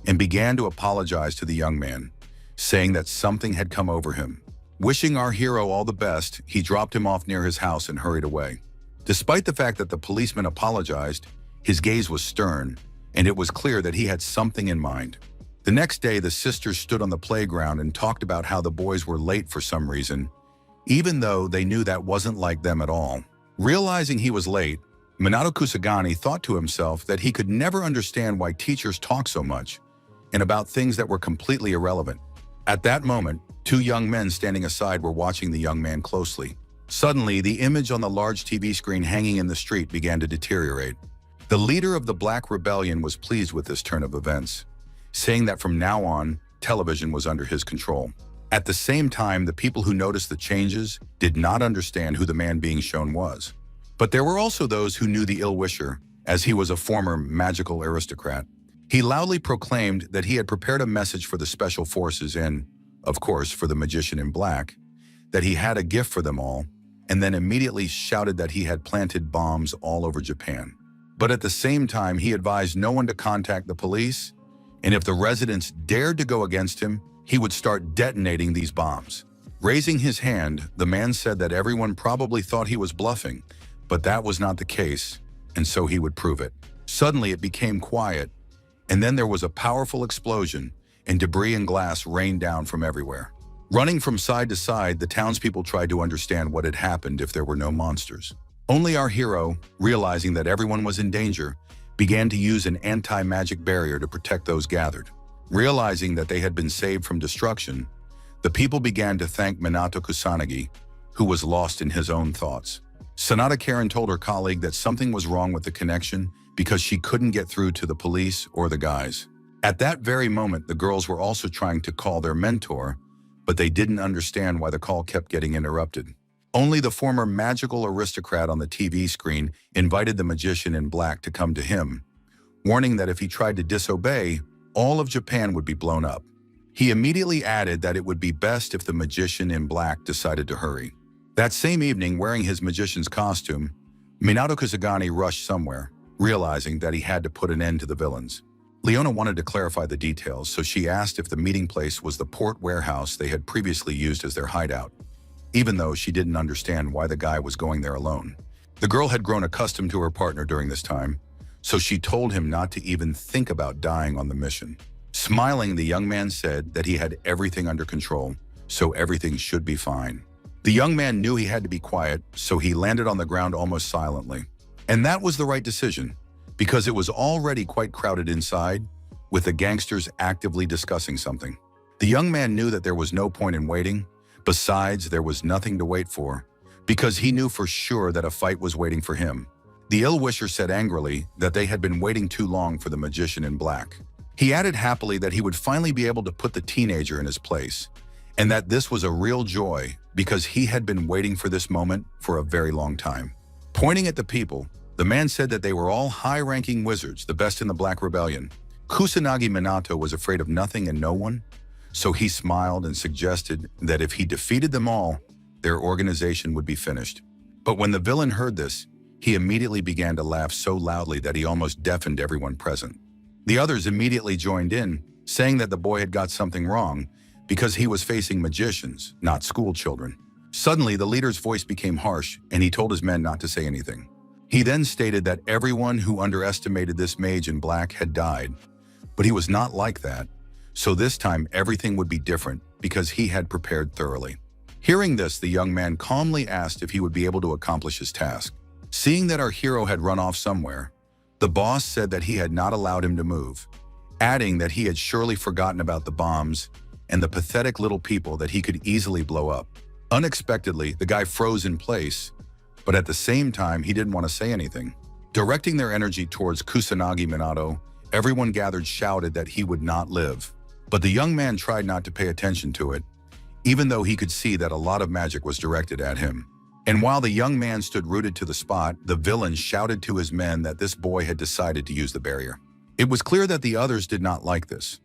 and began to apologize to the young man, saying that something had come over him. Wishing our hero all the best, he dropped him off near his house and hurried away. Despite the fact that the policeman apologized, his gaze was stern, and it was clear that he had something in mind. The next day, the sisters stood on the playground and talked about how the boys were late for some reason, even though they knew that wasn't like them at all. Realizing he was late, Minato Kusagani thought to himself that he could never understand why teachers talk so much and about things that were completely irrelevant. At that moment, two young men standing aside were watching the young man closely. Suddenly, the image on the large TV screen hanging in the street began to deteriorate. The leader of the Black Rebellion was pleased with this turn of events, saying that from now on, television was under his control. At the same time, the people who noticed the changes did not understand who the man being shown was. But there were also those who knew the ill-wisher, as he was a former magical aristocrat. He loudly proclaimed that he had prepared a message for the special forces and, of course, for the magician in black, that he had a gift for them all, and then immediately shouted that he had planted bombs all over Japan. But at the same time, he advised no one to contact the police, and if the residents dared to go against him, he would start detonating these bombs. Raising his hand, the man said that everyone probably thought he was bluffing, but that was not the case, and so he would prove it. Suddenly, it became quiet, and then there was a powerful explosion, and debris and glass rained down from everywhere. Running from side to side, the townspeople tried to understand what had happened if there were no monsters. Only our hero, realizing that everyone was in danger, began to use an anti-magic barrier to protect those gathered. Realizing that they had been saved from destruction, the people began to thank Minato Kusanagi, who was lost in his own thoughts. Sanada Karen told her colleague that something was wrong with the connection because she couldn't get through to the police or the guys. At that very moment, the girls were also trying to call their mentor, but they didn't understand why the call kept getting interrupted. Only the former magical aristocrat on the TV screen invited the magician in black to come to him, warning that if he tried to disobey, all of Japan would be blown up. He immediately added that it would be best if the magician in black decided to hurry. That same evening, wearing his magician's costume, Minato Kusagani rushed somewhere, realizing that he had to put an end to the villains. Leona wanted to clarify the details, so she asked if the meeting place was the port warehouse they had previously used as their hideout, even though she didn't understand why the guy was going there alone. The girl had grown accustomed to her partner during this time, so she told him not to even think about dying on the mission. Smiling, the young man said that he had everything under control, so everything should be fine. The young man knew he had to be quiet, so he landed on the ground almost silently. And that was the right decision, because it was already quite crowded inside, with the gangsters actively discussing something. The young man knew that there was no point in waiting. Besides, there was nothing to wait for, because he knew for sure that a fight was waiting for him. The ill-wisher said angrily that they had been waiting too long for the magician in black. He added happily that he would finally be able to put the teenager in his place, and that this was a real joy because he had been waiting for this moment for a very long time. Pointing at the people, the man said that they were all high-ranking wizards, the best in the Black Rebellion. Kusanagi Minato was afraid of nothing and no one, so he smiled and suggested that if he defeated them all, their organization would be finished. But when the villain heard this, he immediately began to laugh so loudly that he almost deafened everyone present. The others immediately joined in, saying that the boy had got something wrong because he was facing magicians, not school children. Suddenly, the leader's voice became harsh, and he told his men not to say anything. He then stated that everyone who underestimated this mage in black had died, but he was not like that, so this time everything would be different because he had prepared thoroughly. Hearing this, the young man calmly asked if he would be able to accomplish his task. Seeing that our hero had run off somewhere, the boss said that he had not allowed him to move, adding that he had surely forgotten about the bombs and the pathetic little people that he could easily blow up. Unexpectedly, the guy froze in place, but at the same time, he didn't want to say anything. Directing their energy towards Kusanagi Minato, everyone gathered shouted that he would not live. But the young man tried not to pay attention to it, even though he could see that a lot of magic was directed at him. And while the young man stood rooted to the spot, the villain shouted to his men that this boy had decided to use the barrier. It was clear that the others did not like this.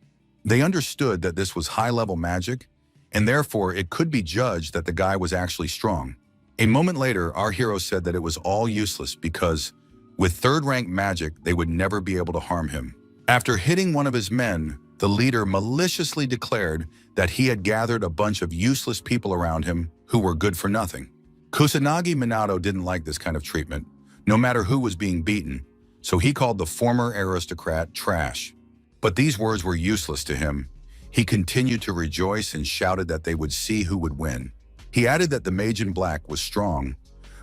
They understood that this was high-level magic, and therefore it could be judged that the guy was actually strong. A moment later, our hero said that it was all useless because, with third-rank magic, they would never be able to harm him. After hitting one of his men, the leader maliciously declared that he had gathered a bunch of useless people around him who were good for nothing. Kusanagi Minato didn't like this kind of treatment, no matter who was being beaten, so he called the former aristocrat trash. But these words were useless to him. He continued to rejoice and shouted that they would see who would win. He added that the mage in black was strong,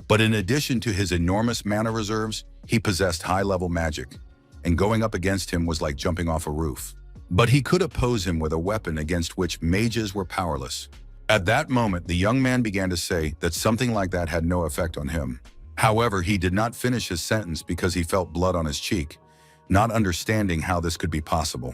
but in addition to his enormous mana reserves, he possessed high-level magic, and going up against him was like jumping off a roof. But he could oppose him with a weapon against which mages were powerless. At that moment, the young man began to say that something like that had no effect on him. However, he did not finish his sentence because he felt blood on his cheek, not understanding how this could be possible.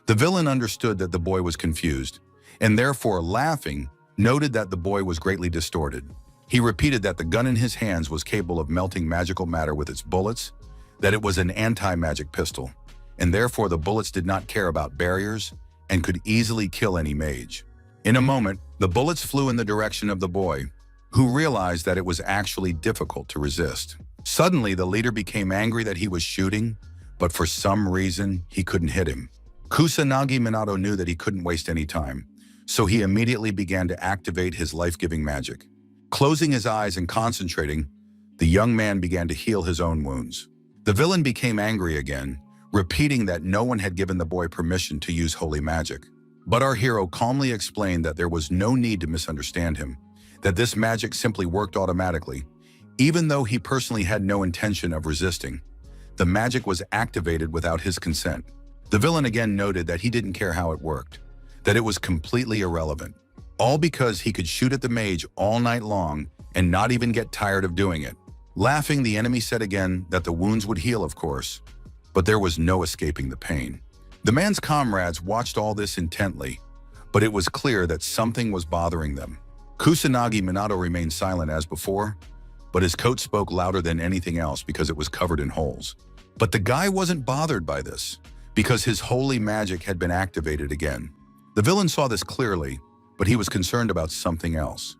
The villain understood that the boy was confused, and therefore, laughing, noted that the boy was greatly distorted. He repeated that the gun in his hands was capable of melting magical matter with its bullets, that it was an anti-magic pistol, and therefore the bullets did not care about barriers and could easily kill any mage. In a moment, the bullets flew in the direction of the boy, who realized that it was actually difficult to resist. Suddenly, the leader became angry that he was shooting, but for some reason, he couldn't hit him. Kusanagi Minato knew that he couldn't waste any time, so he immediately began to activate his life-giving magic. Closing his eyes and concentrating, the young man began to heal his own wounds. The villain became angry again, repeating that no one had given the boy permission to use holy magic. But our hero calmly explained that there was no need to misunderstand him, that this magic simply worked automatically, even though he personally had no intention of resisting. The magic was activated without his consent. The villain again noted that he didn't care how it worked, that it was completely irrelevant, all because he could shoot at the mage all night long and not even get tired of doing it. Laughing, the enemy said again that the wounds would heal, of course, but there was no escaping the pain. The man's comrades watched all this intently, but it was clear that something was bothering them. Kusanagi Minato remained silent as before, but his coat spoke louder than anything else because it was covered in holes. But the guy wasn't bothered by this, because his holy magic had been activated again. The villain saw this clearly, but he was concerned about something else.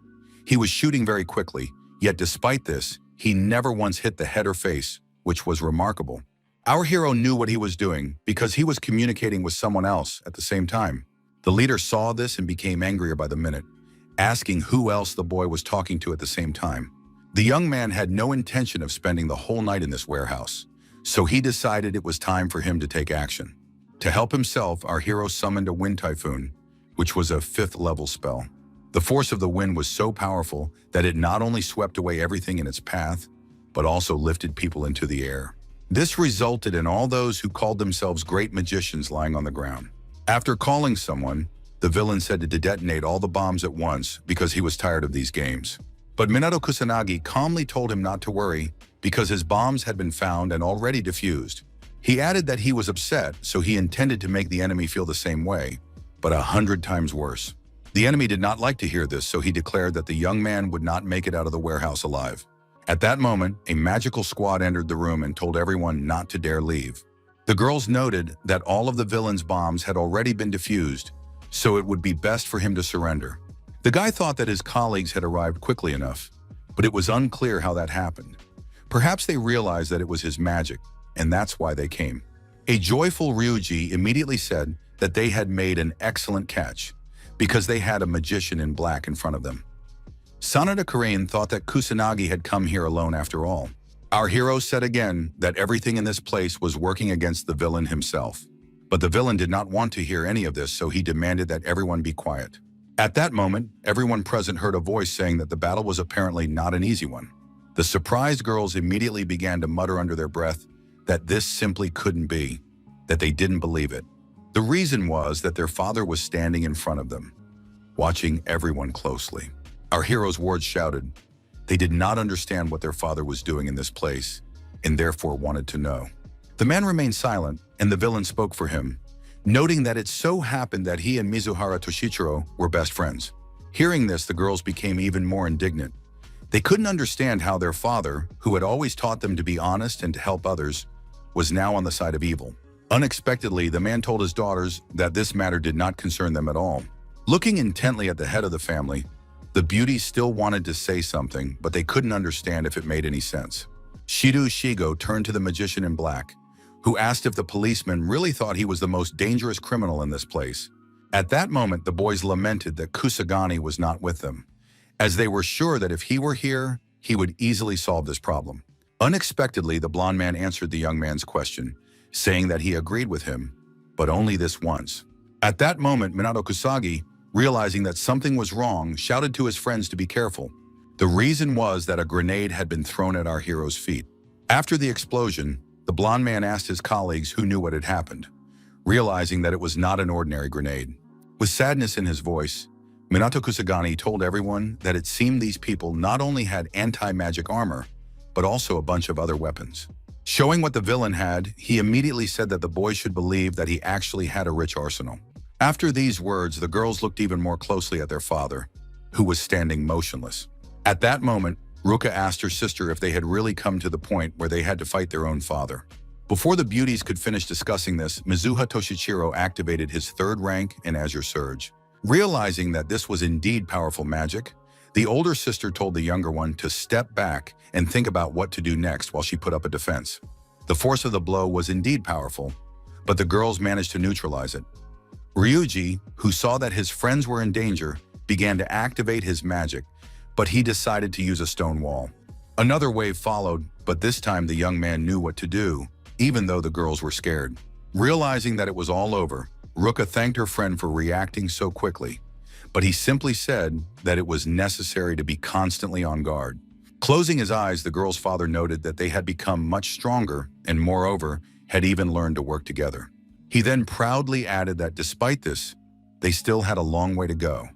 He was shooting very quickly, yet despite this, he never once hit the head or face, which was remarkable. Our hero knew what he was doing because he was communicating with someone else at the same time. The leader saw this and became angrier by the minute, asking who else the boy was talking to at the same time. The young man had no intention of spending the whole night in this warehouse, so he decided it was time for him to take action. To help himself, our hero summoned a wind typhoon, which was a 5th level spell. The force of the wind was so powerful that it not only swept away everything in its path, but also lifted people into the air. This resulted in all those who called themselves great magicians lying on the ground. After calling someone, the villain said to detonate all the bombs at once because he was tired of these games. But Minato Kusanagi calmly told him not to worry because his bombs had been found and already defused. He added that he was upset, so he intended to make the enemy feel the same way, but 100 times worse. The enemy did not like to hear this, so he declared that the young man would not make it out of the warehouse alive. At that moment, a magical squad entered the room and told everyone not to dare leave. The girls noted that all of the villain's bombs had already been defused, so it would be best for him to surrender. The guy thought that his colleagues had arrived quickly enough, but it was unclear how that happened. Perhaps they realized that it was his magic, and that's why they came. A joyful Ryuji immediately said that they had made an excellent catch, because they had a magician in black in front of them. Sanada Karain thought that Kusanagi had come here alone after all. Our hero said again that everything in this place was working against the villain himself. But the villain did not want to hear any of this, so he demanded that everyone be quiet. At that moment, everyone present heard a voice saying that the battle was apparently not an easy one. The surprised girls immediately began to mutter under their breath that this simply couldn't be, that they didn't believe it. The reason was that their father was standing in front of them, watching everyone closely. Our hero's words shouted. They did not understand what their father was doing in this place, and therefore wanted to know. The man remained silent, and the villain spoke for him, noting that it so happened that he and Mizuhara Toshichiro were best friends. Hearing this, the girls became even more indignant. They couldn't understand how their father, who had always taught them to be honest and to help others, was now on the side of evil. Unexpectedly, the man told his daughters that this matter did not concern them at all. Looking intently at the head of the family, the beauties still wanted to say something, but they couldn't understand if it made any sense. Shiru Shigo turned to the magician in black, who asked if the policeman really thought he was the most dangerous criminal in this place. At that moment, the boys lamented that Kusagani was not with them, as they were sure that if he were here, he would easily solve this problem. Unexpectedly, the blond man answered the young man's question, saying that he agreed with him, but only this once. At that moment, Minato Kusagi, realizing that something was wrong, shouted to his friends to be careful. The reason was that a grenade had been thrown at our hero's feet. After the explosion, the blond man asked his colleagues who knew what had happened, realizing that it was not an ordinary grenade. With sadness in his voice, Minato Kusagani told everyone that it seemed these people not only had anti-magic armor, but also a bunch of other weapons. Showing what the villain had, he immediately said that the boy should believe that he actually had a rich arsenal. After these words, the girls looked even more closely at their father, who was standing motionless. At that moment, Ruka asked her sister if they had really come to the point where they had to fight their own father. Before the beauties could finish discussing this, Mizuha Toshichiro activated his third rank in Azure Surge. Realizing that this was indeed powerful magic, the older sister told the younger one to step back and think about what to do next while she put up a defense. The force of the blow was indeed powerful, but the girls managed to neutralize it. Ryuji, who saw that his friends were in danger, began to activate his magic, but he decided to use a stone wall. Another wave followed, but this time the young man knew what to do, even though the girls were scared. Realizing that it was all over, Ruka thanked her friend for reacting so quickly, but he simply said that it was necessary to be constantly on guard. Closing his eyes, the girl's father noted that they had become much stronger and, moreover, had even learned to work together. He then proudly added that despite this, they still had a long way to go,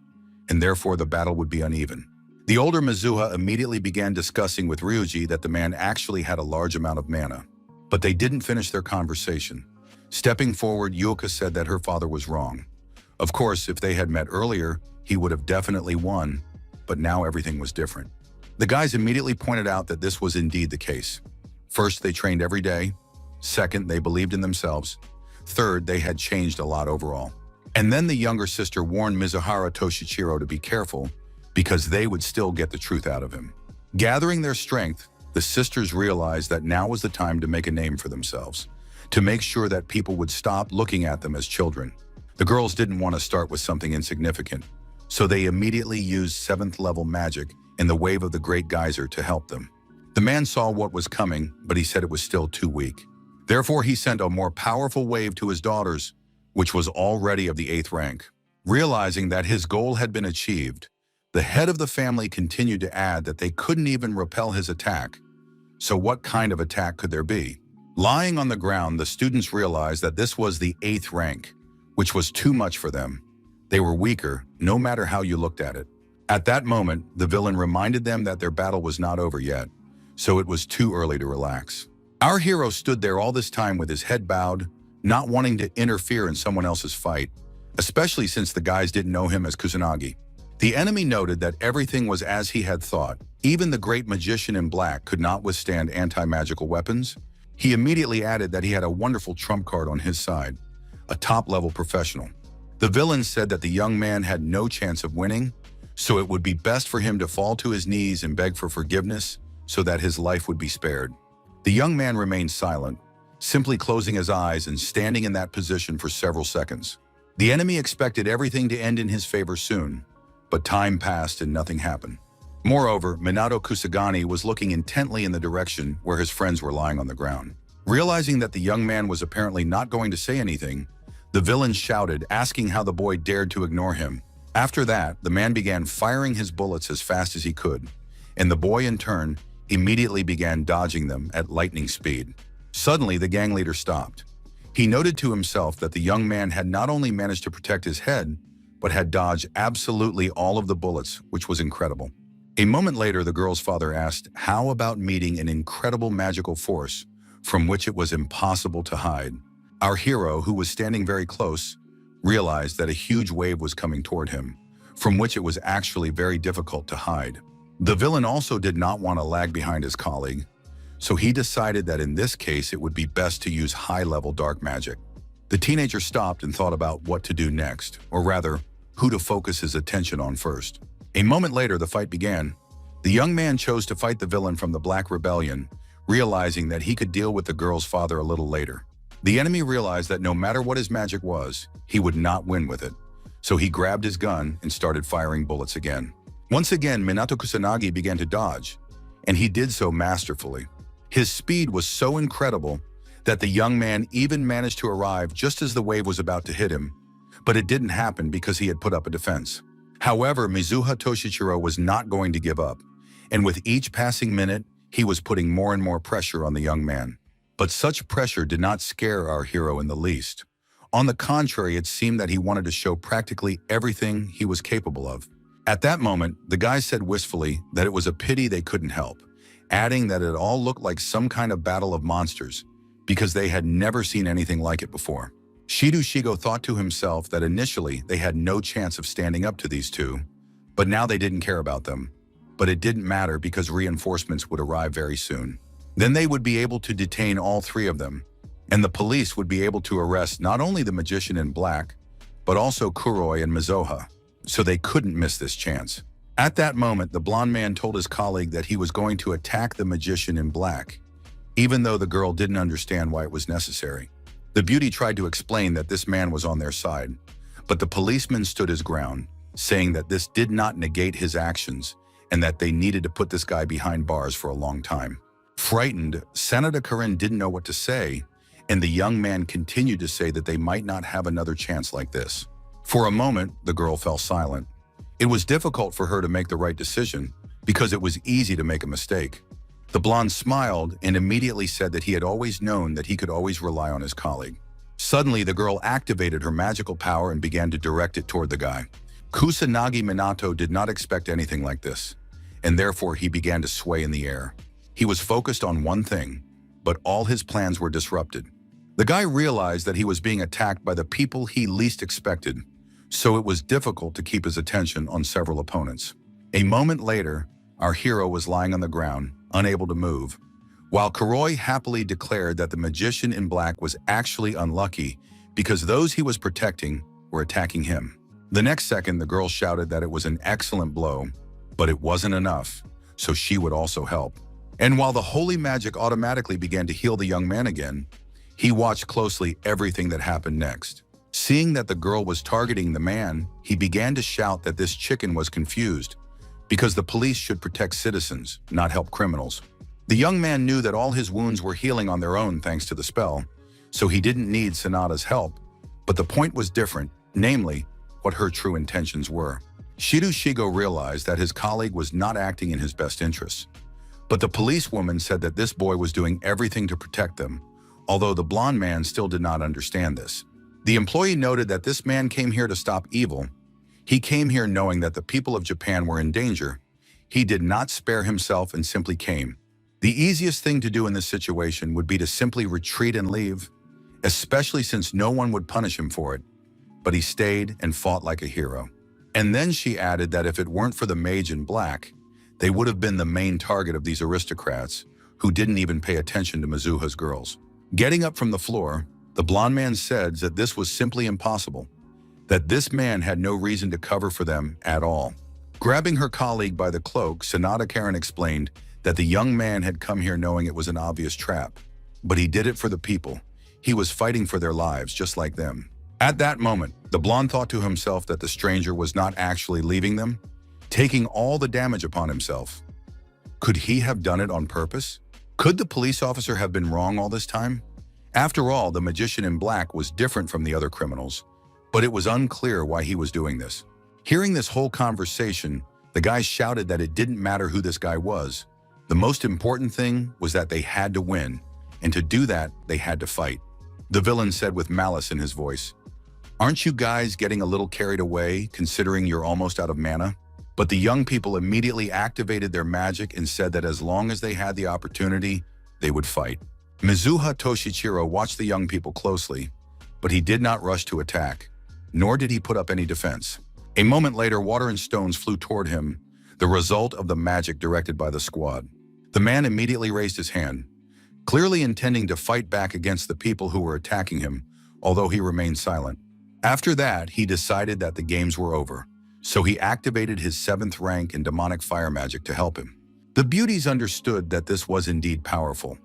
and therefore the battle would be uneven. The older Mizuha immediately began discussing with Ryuji that the man actually had a large amount of mana, but they didn't finish their conversation. Stepping forward, Yuka said that her father was wrong. Of course, if they had met earlier, he would have definitely won, but now everything was different. The guys immediately pointed out that this was indeed the case. First, they trained every day. Second, they believed in themselves. Third, they had changed a lot overall. And then the younger sister warned Mizuhara Toshichiro to be careful because they would still get the truth out of him. Gathering their strength, the sisters realized that now was the time to make a name for themselves, to make sure that people would stop looking at them as children. The girls didn't want to start with something insignificant, so they immediately used 7th level magic in the wave of the Great Geyser to help them. The man saw what was coming, but he said it was still too weak. Therefore, he sent a more powerful wave to his daughters, which was already of the 8th rank. Realizing that his goal had been achieved, the head of the family continued to add that they couldn't even repel his attack. So what kind of attack could there be? Lying on the ground, the students realized that this was the 8th rank, which was too much for them. They were weaker, no matter how you looked at it. At that moment, the villain reminded them that their battle was not over yet, so it was too early to relax. Our hero stood there all this time with his head bowed, not wanting to interfere in someone else's fight, especially since the guys didn't know him as Kusanagi. The enemy noted that everything was as he had thought. Even the great magician in black could not withstand anti-magical weapons. He immediately added that he had a wonderful trump card on his side, a top-level professional. The villain said that the young man had no chance of winning, so it would be best for him to fall to his knees and beg for forgiveness so that his life would be spared. The young man remained silent, simply closing his eyes and standing in that position for several seconds. The enemy expected everything to end in his favor soon, but time passed and nothing happened. Moreover, Minato Kusagani was looking intently in the direction where his friends were lying on the ground. Realizing that the young man was apparently not going to say anything, the villain shouted, asking how the boy dared to ignore him. After that, the man began firing his bullets as fast as he could, and the boy in turn immediately began dodging them at lightning speed. Suddenly, the gang leader stopped. He noted to himself that the young man had not only managed to protect his head, but had dodged absolutely all of the bullets, which was incredible. A moment later, the girl's father asked, how about meeting an incredible magical force from which it was impossible to hide? Our hero, who was standing very close, realized that a huge wave was coming toward him, from which it was actually very difficult to hide. The villain also did not want to lag behind his colleague, so he decided that in this case it would be best to use high-level dark magic. The teenager stopped and thought about what to do next, or rather, who to focus his attention on first. A moment later, the fight began. The young man chose to fight the villain from the Black Rebellion, realizing that he could deal with the girl's father a little later. The enemy realized that no matter what his magic was, he would not win with it, so he grabbed his gun and started firing bullets again. Once again, Minato Kusanagi began to dodge, and he did so masterfully. His speed was so incredible that the young man even managed to arrive just as the wave was about to hit him, but it didn't happen because he had put up a defense. However, Mizuha Toshichiro was not going to give up, and with each passing minute, he was putting more and more pressure on the young man. But such pressure did not scare our hero in the least. On the contrary, it seemed that he wanted to show practically everything he was capable of. At that moment, the guy said wistfully that it was a pity they couldn't help, adding that it all looked like some kind of battle of monsters because they had never seen anything like it before. Shigo thought to himself that initially they had no chance of standing up to these two, but now they didn't care about them. But it didn't matter because reinforcements would arrive very soon. Then they would be able to detain all three of them, and the police would be able to arrest not only the magician in black, but also Kuroi and Mizoha, so they couldn't miss this chance. At that moment, the blonde man told his colleague that he was going to attack the magician in black, even though the girl didn't understand why it was necessary. The beauty tried to explain that this man was on their side, but the policeman stood his ground, saying that this did not negate his actions and that they needed to put this guy behind bars for a long time. Frightened, Sanada Karin didn't know what to say, and the young man continued to say that they might not have another chance like this. For a moment, the girl fell silent. It was difficult for her to make the right decision because it was easy to make a mistake. The blonde smiled and immediately said that he had always known that he could always rely on his colleague. Suddenly, the girl activated her magical power and began to direct it toward the guy. Kusanagi Minato did not expect anything like this, and therefore he began to sway in the air. He was focused on one thing, but all his plans were disrupted. The guy realized that he was being attacked by the people he least expected, so it was difficult to keep his attention on several opponents. A moment later, our hero was lying on the ground, unable to move, while Kuroi happily declared that the magician in black was actually unlucky because those he was protecting were attacking him. The next second, the girl shouted that it was an excellent blow, but it wasn't enough, so she would also help. And while the holy magic automatically began to heal the young man again, he watched closely everything that happened next. Seeing that the girl was targeting the man, he began to shout that this chicken was confused because the police should protect citizens, not help criminals. The young man knew that all his wounds were healing on their own thanks to the spell, so he didn't need Sanada's help. But the point was different, namely, what her true intentions were. Shigo realized that his colleague was not acting in his best interests. But the policewoman said that this boy was doing everything to protect them, although the blonde man still did not understand this. The employee noted that this man came here to stop evil. He came here knowing that the people of Japan were in danger. He did not spare himself and simply came. The easiest thing to do in this situation would be to simply retreat and leave, especially since no one would punish him for it. But he stayed and fought like a hero. And then she added that if it weren't for the mage in black, they would have been the main target of these aristocrats who didn't even pay attention to Mizuha's girls. Getting up from the floor, the blonde man said that this was simply impossible, that this man had no reason to cover for them at all. Grabbing her colleague by the cloak, Sanada Karin explained that the young man had come here knowing it was an obvious trap. But he did it for the people. He was fighting for their lives, just like them. At that moment, the blonde thought to himself that the stranger was not actually leaving them, taking all the damage upon himself. Could he have done it on purpose? Could the police officer have been wrong all this time? After all, the magician in black was different from the other criminals, but it was unclear why he was doing this. Hearing this whole conversation, the guy shouted that it didn't matter who this guy was. The most important thing was that they had to win, and to do that, they had to fight. The villain said with malice in his voice, "Aren't you guys getting a little carried away, considering you're almost out of mana?" But the young people immediately activated their magic and said that as long as they had the opportunity, they would fight. Mizuha Toshichiro watched the young people closely, but he did not rush to attack, nor did he put up any defense. A moment later, water and stones flew toward him, the result of the magic directed by the squad. The man immediately raised his hand, clearly intending to fight back against the people who were attacking him, although he remained silent. After that, he decided that the games were over, so he activated his 7th rank in demonic fire magic to help him. The beauties understood that this was indeed powerful,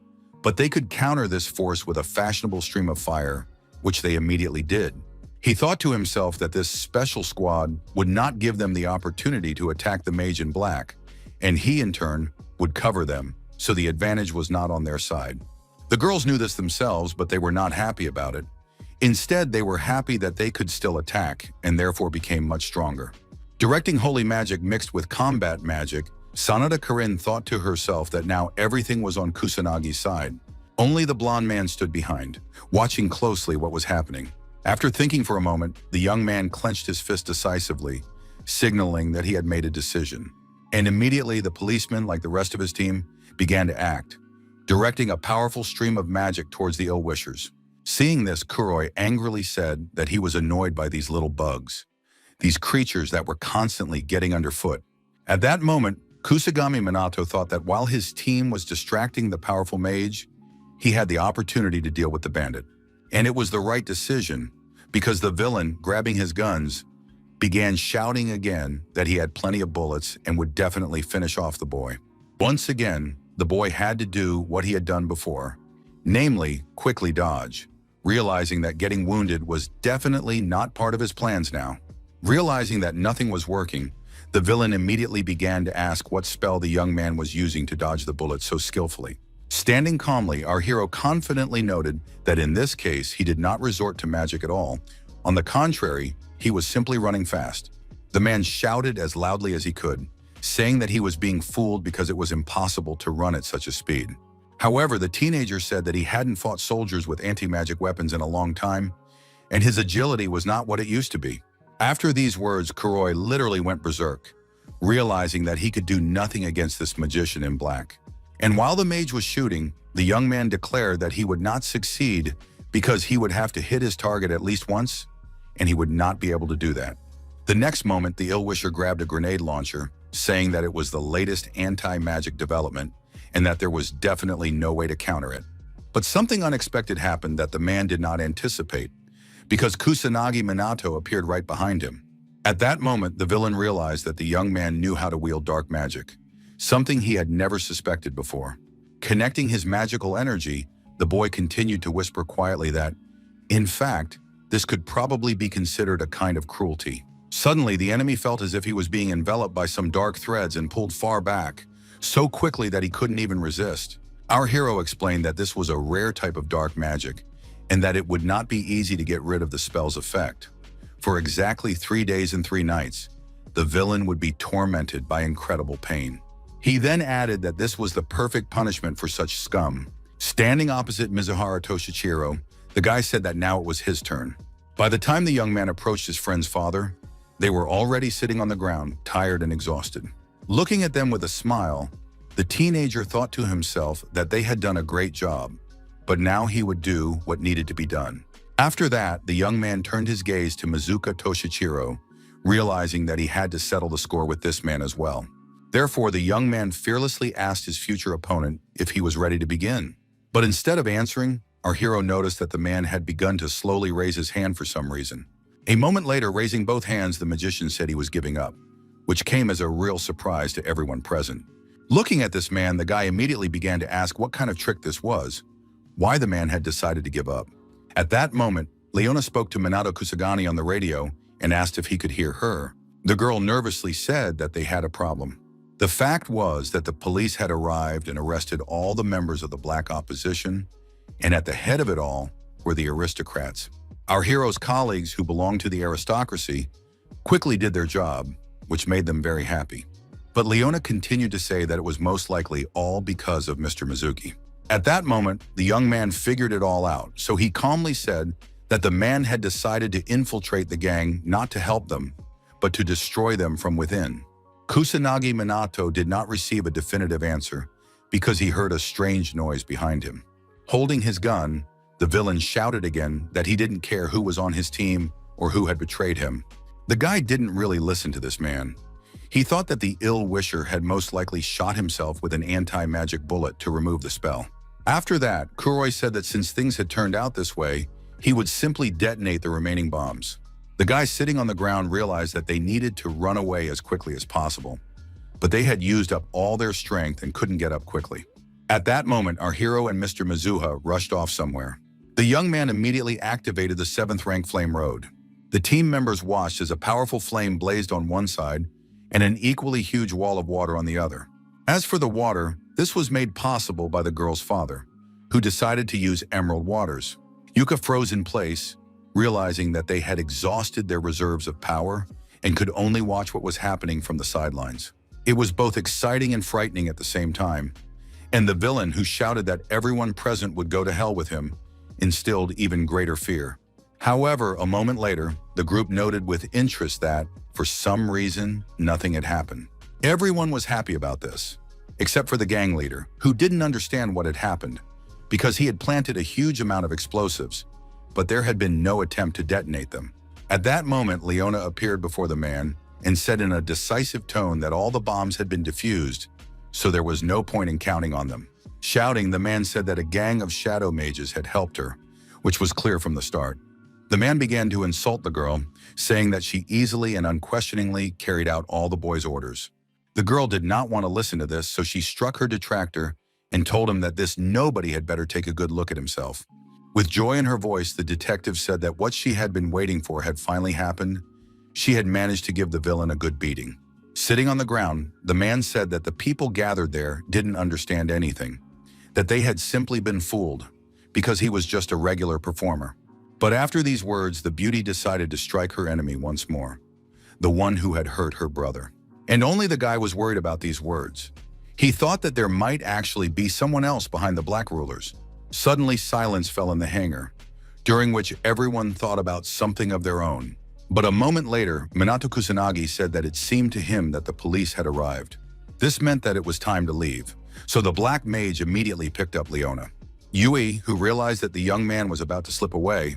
but they could counter this force with a fashionable stream of fire, which they immediately did. He thought to himself that this special squad would not give them the opportunity to attack the mage in black, and he in turn would cover them, so the advantage was not on their side. The girls knew this themselves, but they were not happy about it. Instead, they were happy that they could still attack, and therefore became much stronger. Directing holy magic mixed with combat magic, Sanada Karin thought to herself that now everything was on Kusanagi's side. Only the blonde man stood behind, watching closely what was happening. After thinking for a moment, the young man clenched his fist decisively, signaling that he had made a decision. And immediately the policeman, like the rest of his team, began to act, directing a powerful stream of magic towards the ill-wishers. Seeing this, Kuroi angrily said that he was annoyed by these little bugs, these creatures that were constantly getting underfoot. At that moment, Kusagami Minato thought that while his team was distracting the powerful mage, he had the opportunity to deal with the bandit. And it was the right decision, because the villain, grabbing his guns, began shouting again that he had plenty of bullets and would definitely finish off the boy. Once again, the boy had to do what he had done before, namely, quickly dodge, realizing that getting wounded was definitely not part of his plans now. Realizing that nothing was working, the villain immediately began to ask what spell the young man was using to dodge the bullets so skillfully. Standing calmly, our hero confidently noted that in this case, he did not resort to magic at all. On the contrary, he was simply running fast. The man shouted as loudly as he could, saying that he was being fooled because it was impossible to run at such a speed. However, the teenager said that he hadn't fought soldiers with anti-magic weapons in a long time, and his agility was not what it used to be. After these words, Kuroi literally went berserk, realizing that he could do nothing against this magician in black. And while the mage was shooting, the young man declared that he would not succeed because he would have to hit his target at least once, and he would not be able to do that. The next moment, the ill-wisher grabbed a grenade launcher, saying that it was the latest anti-magic development and that there was definitely no way to counter it. But something unexpected happened that the man did not anticipate, because Kusanagi Minato appeared right behind him. At that moment, the villain realized that the young man knew how to wield dark magic, something he had never suspected before. Connecting his magical energy, the boy continued to whisper quietly that, in fact, this could probably be considered a kind of cruelty. Suddenly, the enemy felt as if he was being enveloped by some dark threads and pulled far back, so quickly that he couldn't even resist. Our hero explained that this was a rare type of dark magic, and that it would not be easy to get rid of the spell's effect. For exactly 3 days and 3 nights, the villain would be tormented by incredible pain. He then added that this was the perfect punishment for such scum. Standing opposite Mizuhara Toshichiro, the guy said that now it was his turn. By the time the young man approached his friend's father, they were already sitting on the ground, tired and exhausted. Looking at them with a smile, the teenager thought to himself that they had done a great job, but now he would do what needed to be done. After that, the young man turned his gaze to Mizuka Toshichiro, realizing that he had to settle the score with this man as well. Therefore, the young man fearlessly asked his future opponent if he was ready to begin. But instead of answering, our hero noticed that the man had begun to slowly raise his hand for some reason. A moment later, raising both hands, the magician said he was giving up, which came as a real surprise to everyone present. Looking at this man, the guy immediately began to ask what kind of trick this was, why the man had decided to give up. At that moment, Leona spoke to Minato Kusagani on the radio and asked if he could hear her. The girl nervously said that they had a problem. The fact was that the police had arrived and arrested all the members of the black opposition, and at the head of it all were the aristocrats. Our hero's colleagues, who belonged to the aristocracy, quickly did their job, which made them very happy. But Leona continued to say that it was most likely all because of Mr. Mizuki. At that moment, the young man figured it all out, so he calmly said that the man had decided to infiltrate the gang not to help them, but to destroy them from within. Kusanagi Minato did not receive a definitive answer because he heard a strange noise behind him. Holding his gun, the villain shouted again that he didn't care who was on his team or who had betrayed him. The guy didn't really listen to this man. He thought that the ill-wisher had most likely shot himself with an anti-magic bullet to remove the spell. After that, Kuroi said that since things had turned out this way, he would simply detonate the remaining bombs. The guys sitting on the ground realized that they needed to run away as quickly as possible, but they had used up all their strength and couldn't get up quickly. At that moment, our hero and Mr. Mizuha rushed off somewhere. The young man immediately activated the 7th rank flame road. The team members watched as a powerful flame blazed on one side and an equally huge wall of water on the other. As for the water, this was made possible by the girl's father, who decided to use emerald waters. Yuka froze in place, realizing that they had exhausted their reserves of power and could only watch what was happening from the sidelines. It was both exciting and frightening at the same time, and the villain, who shouted that everyone present would go to hell with him, instilled even greater fear. However, a moment later, the group noted with interest that, for some reason, nothing had happened. Everyone was happy about this, except for the gang leader, who didn't understand what had happened, because he had planted a huge amount of explosives, but there had been no attempt to detonate them. At that moment, Leona appeared before the man and said in a decisive tone that all the bombs had been defused, so there was no point in counting on them. Shouting, the man said that a gang of shadow mages had helped her, which was clear from the start. The man began to insult the girl, saying that she easily and unquestioningly carried out all the boy's orders. The girl did not want to listen to this, so she struck her detractor and told him that this nobody had better take a good look at himself. With joy in her voice, the detective said that what she had been waiting for had finally happened. She had managed to give the villain a good beating. Sitting on the ground, the man said that the people gathered there didn't understand anything, that they had simply been fooled, because he was just a regular performer. But after these words, the beauty decided to strike her enemy once more, the one who had hurt her brother. And only the guy was worried about these words. He thought that there might actually be someone else behind the black rulers. Suddenly, silence fell in the hangar, during which everyone thought about something of their own. But a moment later, Minato Kusanagi said that it seemed to him that the police had arrived. This meant that it was time to leave, so the black mage immediately picked up Leona. Yui, who realized that the young man was about to slip away,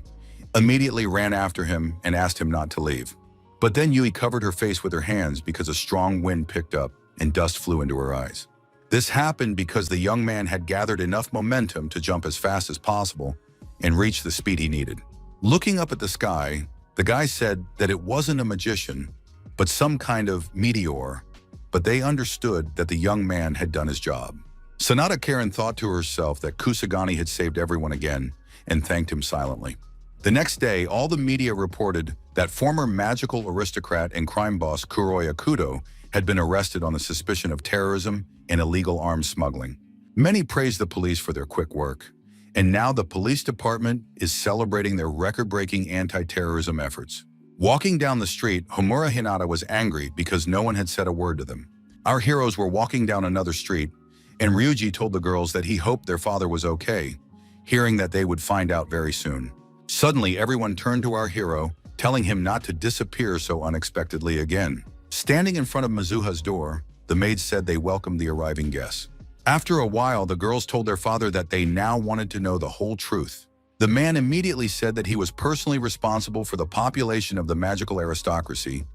immediately ran after him and asked him not to leave. But then Yui covered her face with her hands because a strong wind picked up and dust flew into her eyes. This happened because the young man had gathered enough momentum to jump as fast as possible and reach the speed he needed. Looking up at the sky, the guy said that it wasn't a magician, but some kind of meteor, but they understood that the young man had done his job. Sanada Karen thought to herself that Kusagani had saved everyone again and thanked him silently. The next day, all the media reported that former magical aristocrat and crime boss Kuroi Akudo had been arrested on the suspicion of terrorism and illegal arms smuggling. Many praised the police for their quick work, and now the police department is celebrating their record-breaking anti-terrorism efforts. Walking down the street, Homura Hinata was angry because no one had said a word to them. Our heroes were walking down another street, and Ryuji told the girls that he hoped their father was okay, hearing that they would find out very soon. Suddenly, everyone turned to our hero, telling him not to disappear so unexpectedly again. Standing in front of Mizuha's door, the maids said they welcomed the arriving guests. After a while, the girls told their father that they now wanted to know the whole truth. The man immediately said that he was personally responsible for the population of the magical aristocracy,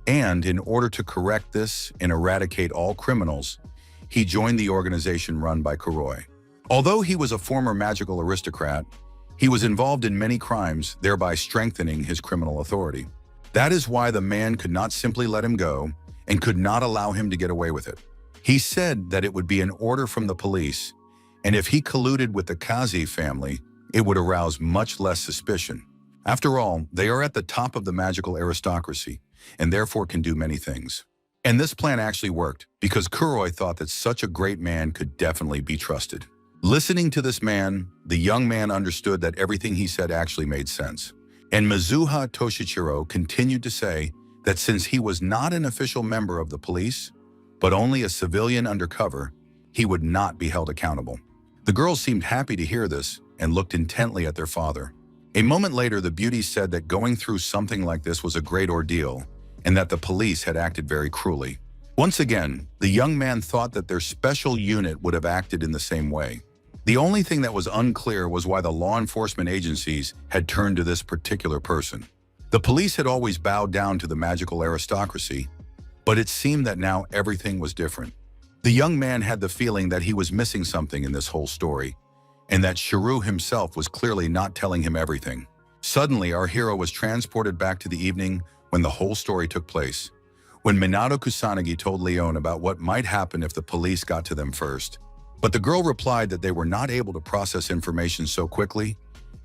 and in order to correct this and eradicate all criminals, he joined the organization run by Kuroi. Although he was a former magical aristocrat, he was involved in many crimes, thereby strengthening his criminal authority. That is why the man could not simply let him go and could not allow him to get away with it. He said that it would be an order from the police, and if he colluded with the Kazi family, it would arouse much less suspicion. After all, they are at the top of the magical aristocracy, and therefore can do many things. And this plan actually worked, because Kuroi thought that such a great man could definitely be trusted. Listening to this man, the young man understood that everything he said actually made sense. And Mizuha Toshichiro continued to say that since he was not an official member of the police, but only a civilian undercover, he would not be held accountable. The girls seemed happy to hear this and looked intently at their father. A moment later, the beauty said that going through something like this was a great ordeal and that the police had acted very cruelly. Once again, the young man thought that their special unit would have acted in the same way. The only thing that was unclear was why the law enforcement agencies had turned to this particular person. The police had always bowed down to the magical aristocracy, but it seemed that now everything was different. The young man had the feeling that he was missing something in this whole story, and that Shiru himself was clearly not telling him everything. Suddenly, our hero was transported back to the evening when the whole story took place, when Minato Kusanagi told Leon about what might happen if the police got to them first. But the girl replied that they were not able to process information so quickly,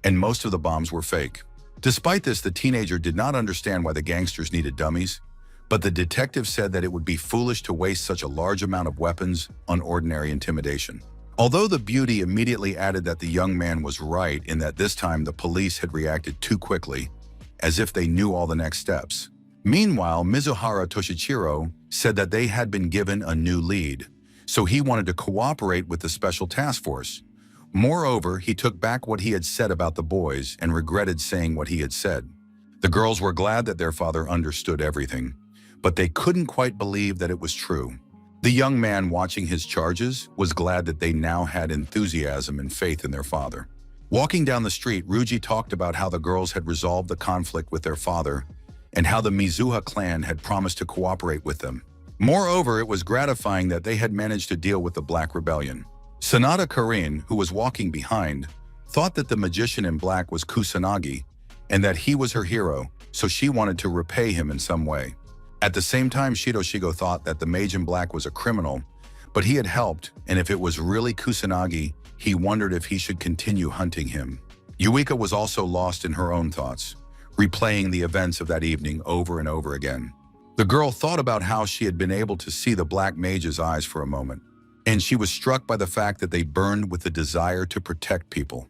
and most of the bombs were fake. Despite this, the teenager did not understand why the gangsters needed dummies, but the detective said that it would be foolish to waste such a large amount of weapons on ordinary intimidation. Although the beauty immediately added that the young man was right in that this time the police had reacted too quickly, as if they knew all the next steps. Meanwhile, Mizuhara Toshichiro said that they had been given a new lead, so he wanted to cooperate with the special task force, Moreover, he took back what he had said about the boys and regretted saying what he had said. The girls were glad that their father understood everything, but they couldn't quite believe that it was true. The young man watching his charges was glad that they now had enthusiasm and faith in their father. Walking down the street, Ryuji talked about how the girls had resolved the conflict with their father and how the Mizuha clan had promised to cooperate with them. Moreover, it was gratifying that they had managed to deal with the Black Rebellion. Sanada Karin, who was walking behind, thought that the magician in black was Kusanagi and that he was her hero, so she wanted to repay him in some way. At the same time, Shidoshigo thought that the mage in black was a criminal, but he had helped, and if it was really Kusanagi, he wondered if he should continue hunting him. Yuika was also lost in her own thoughts, replaying the events of that evening over and over again. The girl thought about how she had been able to see the black mage's eyes for a moment, and she was struck by the fact that they burned with the desire to protect people,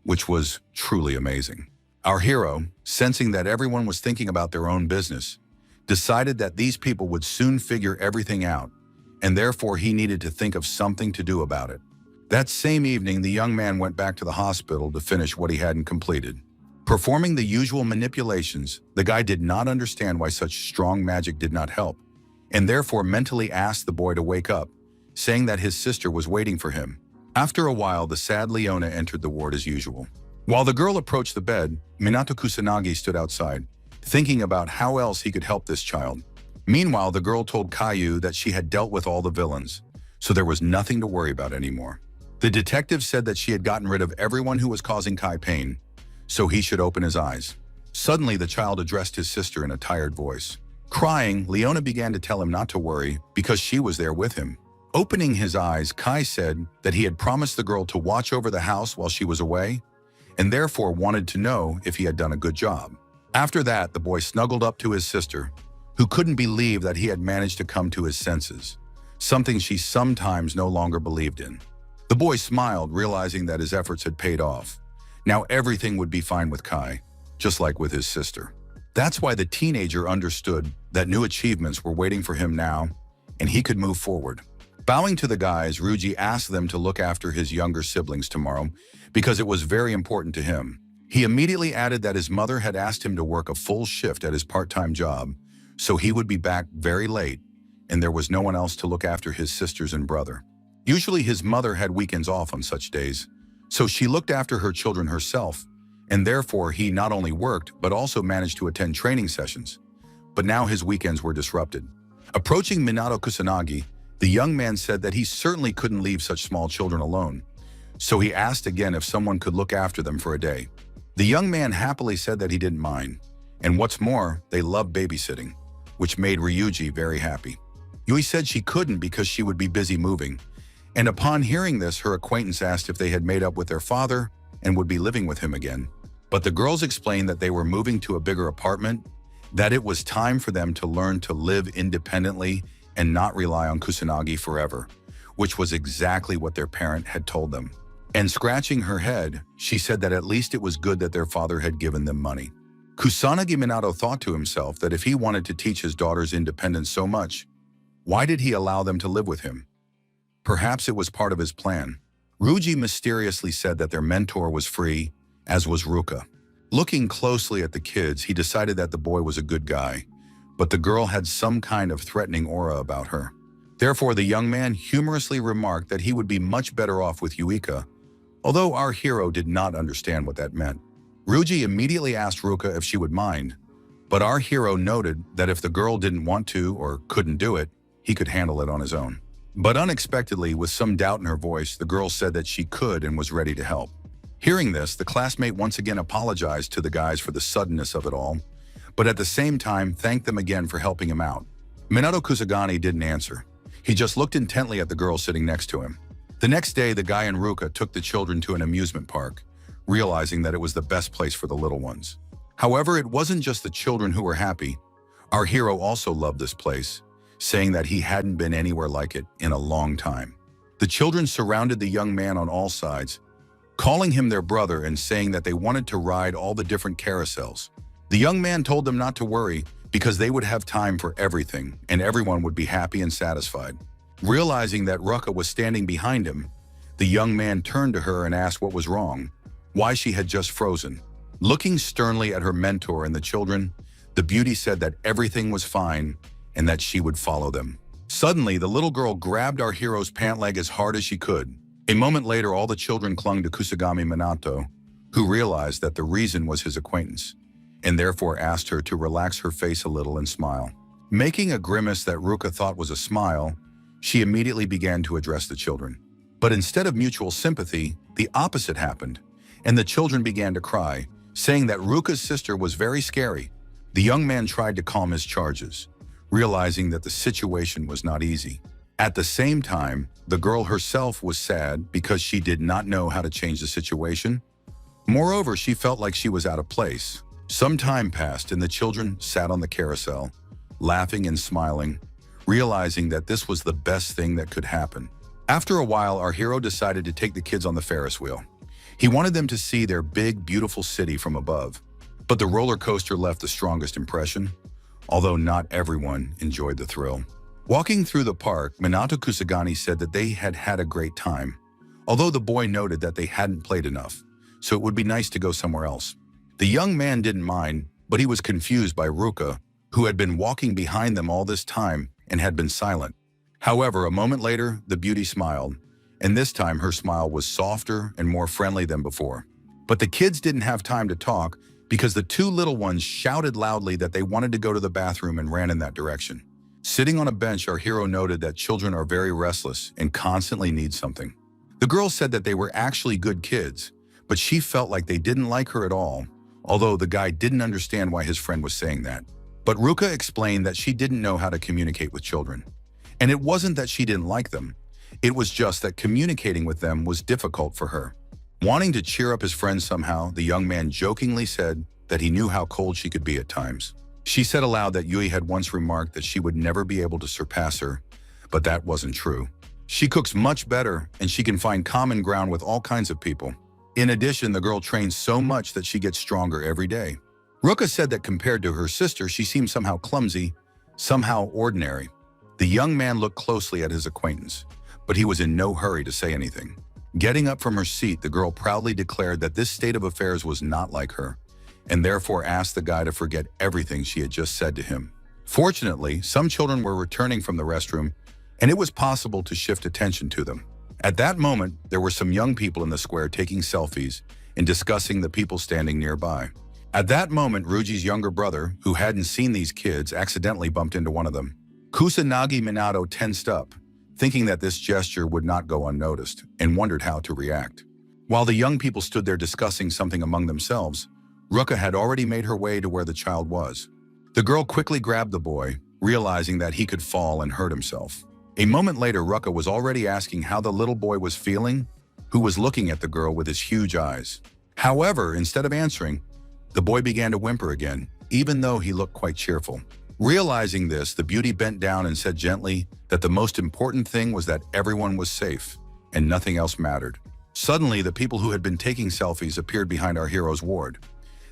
which was truly amazing. Our hero, sensing that everyone was thinking about their own business, decided that these people would soon figure everything out, and therefore he needed to think of something to do about it. That same evening, the young man went back to the hospital to finish what he hadn't completed. Performing the usual manipulations, the guy did not understand why such strong magic did not help, and therefore mentally asked the boy to wake up, saying that his sister was waiting for him. After a while, the sad Leona entered the ward as usual. While the girl approached the bed, Minato Kusanagi stood outside, thinking about how else he could help this child. Meanwhile, the girl told Caillou that she had dealt with all the villains, so there was nothing to worry about anymore. The detective said that she had gotten rid of everyone who was causing Kai pain, so he should open his eyes. Suddenly, the child addressed his sister in a tired voice. Crying, Leona began to tell him not to worry because she was there with him. Opening his eyes, Kai said that he had promised the girl to watch over the house while she was away, and therefore wanted to know if he had done a good job. After that, the boy snuggled up to his sister, who couldn't believe that he had managed to come to his senses, something she sometimes no longer believed in. The boy smiled, realizing that his efforts had paid off. Now everything would be fine with Kai, just like with his sister. That's why the teenager understood that new achievements were waiting for him now, and he could move forward. Bowing to the guys, Ryuji asked them to look after his younger siblings tomorrow because it was very important to him. He immediately added that his mother had asked him to work a full shift at his part-time job, so he would be back very late, and there was no one else to look after his sisters and brother. Usually his mother had weekends off on such days, so she looked after her children herself, and therefore he not only worked but also managed to attend training sessions. But now his weekends were disrupted. Approaching Minato Kusanagi, the young man said that he certainly couldn't leave such small children alone, so he asked again if someone could look after them for a day. The young man happily said that he didn't mind, and what's more, they loved babysitting, which made Ryuji very happy. Yui said she couldn't because she would be busy moving, and upon hearing this, her acquaintance asked if they had made up with their father and would be living with him again. But the girls explained that they were moving to a bigger apartment, that it was time for them to learn to live independently and not rely on Kusanagi forever, which was exactly what their parent had told them. And scratching her head, she said that at least it was good that their father had given them money. Kusanagi Minato thought to himself that if he wanted to teach his daughters independence so much, why did he allow them to live with him? Perhaps it was part of his plan. Ryuji mysteriously said that their mentor was free, as was Ruka. Looking closely at the kids, he decided that the boy was a good guy, but the girl had some kind of threatening aura about her. Therefore, the young man humorously remarked that he would be much better off with Yuika, although our hero did not understand what that meant. Ryuji immediately asked Ruka if she would mind, but our hero noted that if the girl didn't want to or couldn't do it, he could handle it on his own. But unexpectedly, with some doubt in her voice, the girl said that she could and was ready to help. Hearing this, the classmate once again apologized to the guys for the suddenness of it all, but at the same time thanked them again for helping him out. Minato Kusagani didn't answer. He just looked intently at the girl sitting next to him. The next day, the guy and Ruka took the children to an amusement park, realizing that it was the best place for the little ones. However, it wasn't just the children who were happy. Our hero also loved this place, saying that he hadn't been anywhere like it in a long time. The children surrounded the young man on all sides, calling him their brother and saying that they wanted to ride all the different carousels. The young man told them not to worry because they would have time for everything and everyone would be happy and satisfied. Realizing that Ruka was standing behind him, The young man turned to her and asked what was wrong, why she had just frozen. Looking sternly at her mentor and the children, the beauty said that everything was fine and that she would follow them. Suddenly, the little girl grabbed our hero's pant leg as hard as she could. A moment later, all the children clung to Kusagami Minato, who realized that the reason was his acquaintance, and therefore asked her to relax her face a little and smile. Making a grimace that Ruka thought was a smile, she immediately began to address the children. But instead of mutual sympathy, the opposite happened, and the children began to cry, saying that Ruka's sister was very scary. The young man tried to calm his charges, realizing that the situation was not easy. At the same time, the girl herself was sad because she did not know how to change the situation. Moreover, she felt like she was out of place. Some time passed and the children sat on the carousel, laughing and smiling, realizing that this was the best thing that could happen. After a while, our hero decided to take the kids on the Ferris wheel. He wanted them to see their big, beautiful city from above. But the roller coaster left the strongest impression, although not everyone enjoyed the thrill. Walking through the park, Minato Kusagani said that they had had a great time, although the boy noted that they hadn't played enough, so it would be nice to go somewhere else. The young man didn't mind, but he was confused by Ruka, who had been walking behind them all this time and had been silent. However, a moment later, the beauty smiled, and this time her smile was softer and more friendly than before. But the kids didn't have time to talk because the two little ones shouted loudly that they wanted to go to the bathroom and ran in that direction. Sitting on a bench, our hero noted that children are very restless and constantly need something. The girl said that they were actually good kids, but she felt like they didn't like her at all, although the guy didn't understand why his friend was saying that. But Ruka explained that she didn't know how to communicate with children. And it wasn't that she didn't like them, it was just that communicating with them was difficult for her. Wanting to cheer up his friend somehow, the young man jokingly said that he knew how cold she could be at times. She said aloud that Yui had once remarked that she would never be able to surpass her, but that wasn't true. She cooks much better and she can find common ground with all kinds of people. In addition, the girl trains so much that she gets stronger every day. Ruka said that compared to her sister, she seemed somehow clumsy, somehow ordinary. The young man looked closely at his acquaintance, but he was in no hurry to say anything. Getting up from her seat, the girl proudly declared that this state of affairs was not like her, and therefore asked the guy to forget everything she had just said to him. Fortunately, some children were returning from the restroom, and it was possible to shift attention to them. At that moment, there were some young people in the square taking selfies and discussing the people standing nearby. At that moment, Ruji's younger brother, who hadn't seen these kids, accidentally bumped into one of them. Kusanagi Minato tensed up, thinking that this gesture would not go unnoticed, and wondered how to react. While the young people stood there discussing something among themselves, Ruka had already made her way to where the child was. The girl quickly grabbed the boy, realizing that he could fall and hurt himself. A moment later, Ruka was already asking how the little boy was feeling, who was looking at the girl with his huge eyes. However, instead of answering, the boy began to whimper again, even though he looked quite cheerful. Realizing this, the beauty bent down and said gently that the most important thing was that everyone was safe and nothing else mattered. Suddenly, the people who had been taking selfies appeared behind our hero's ward.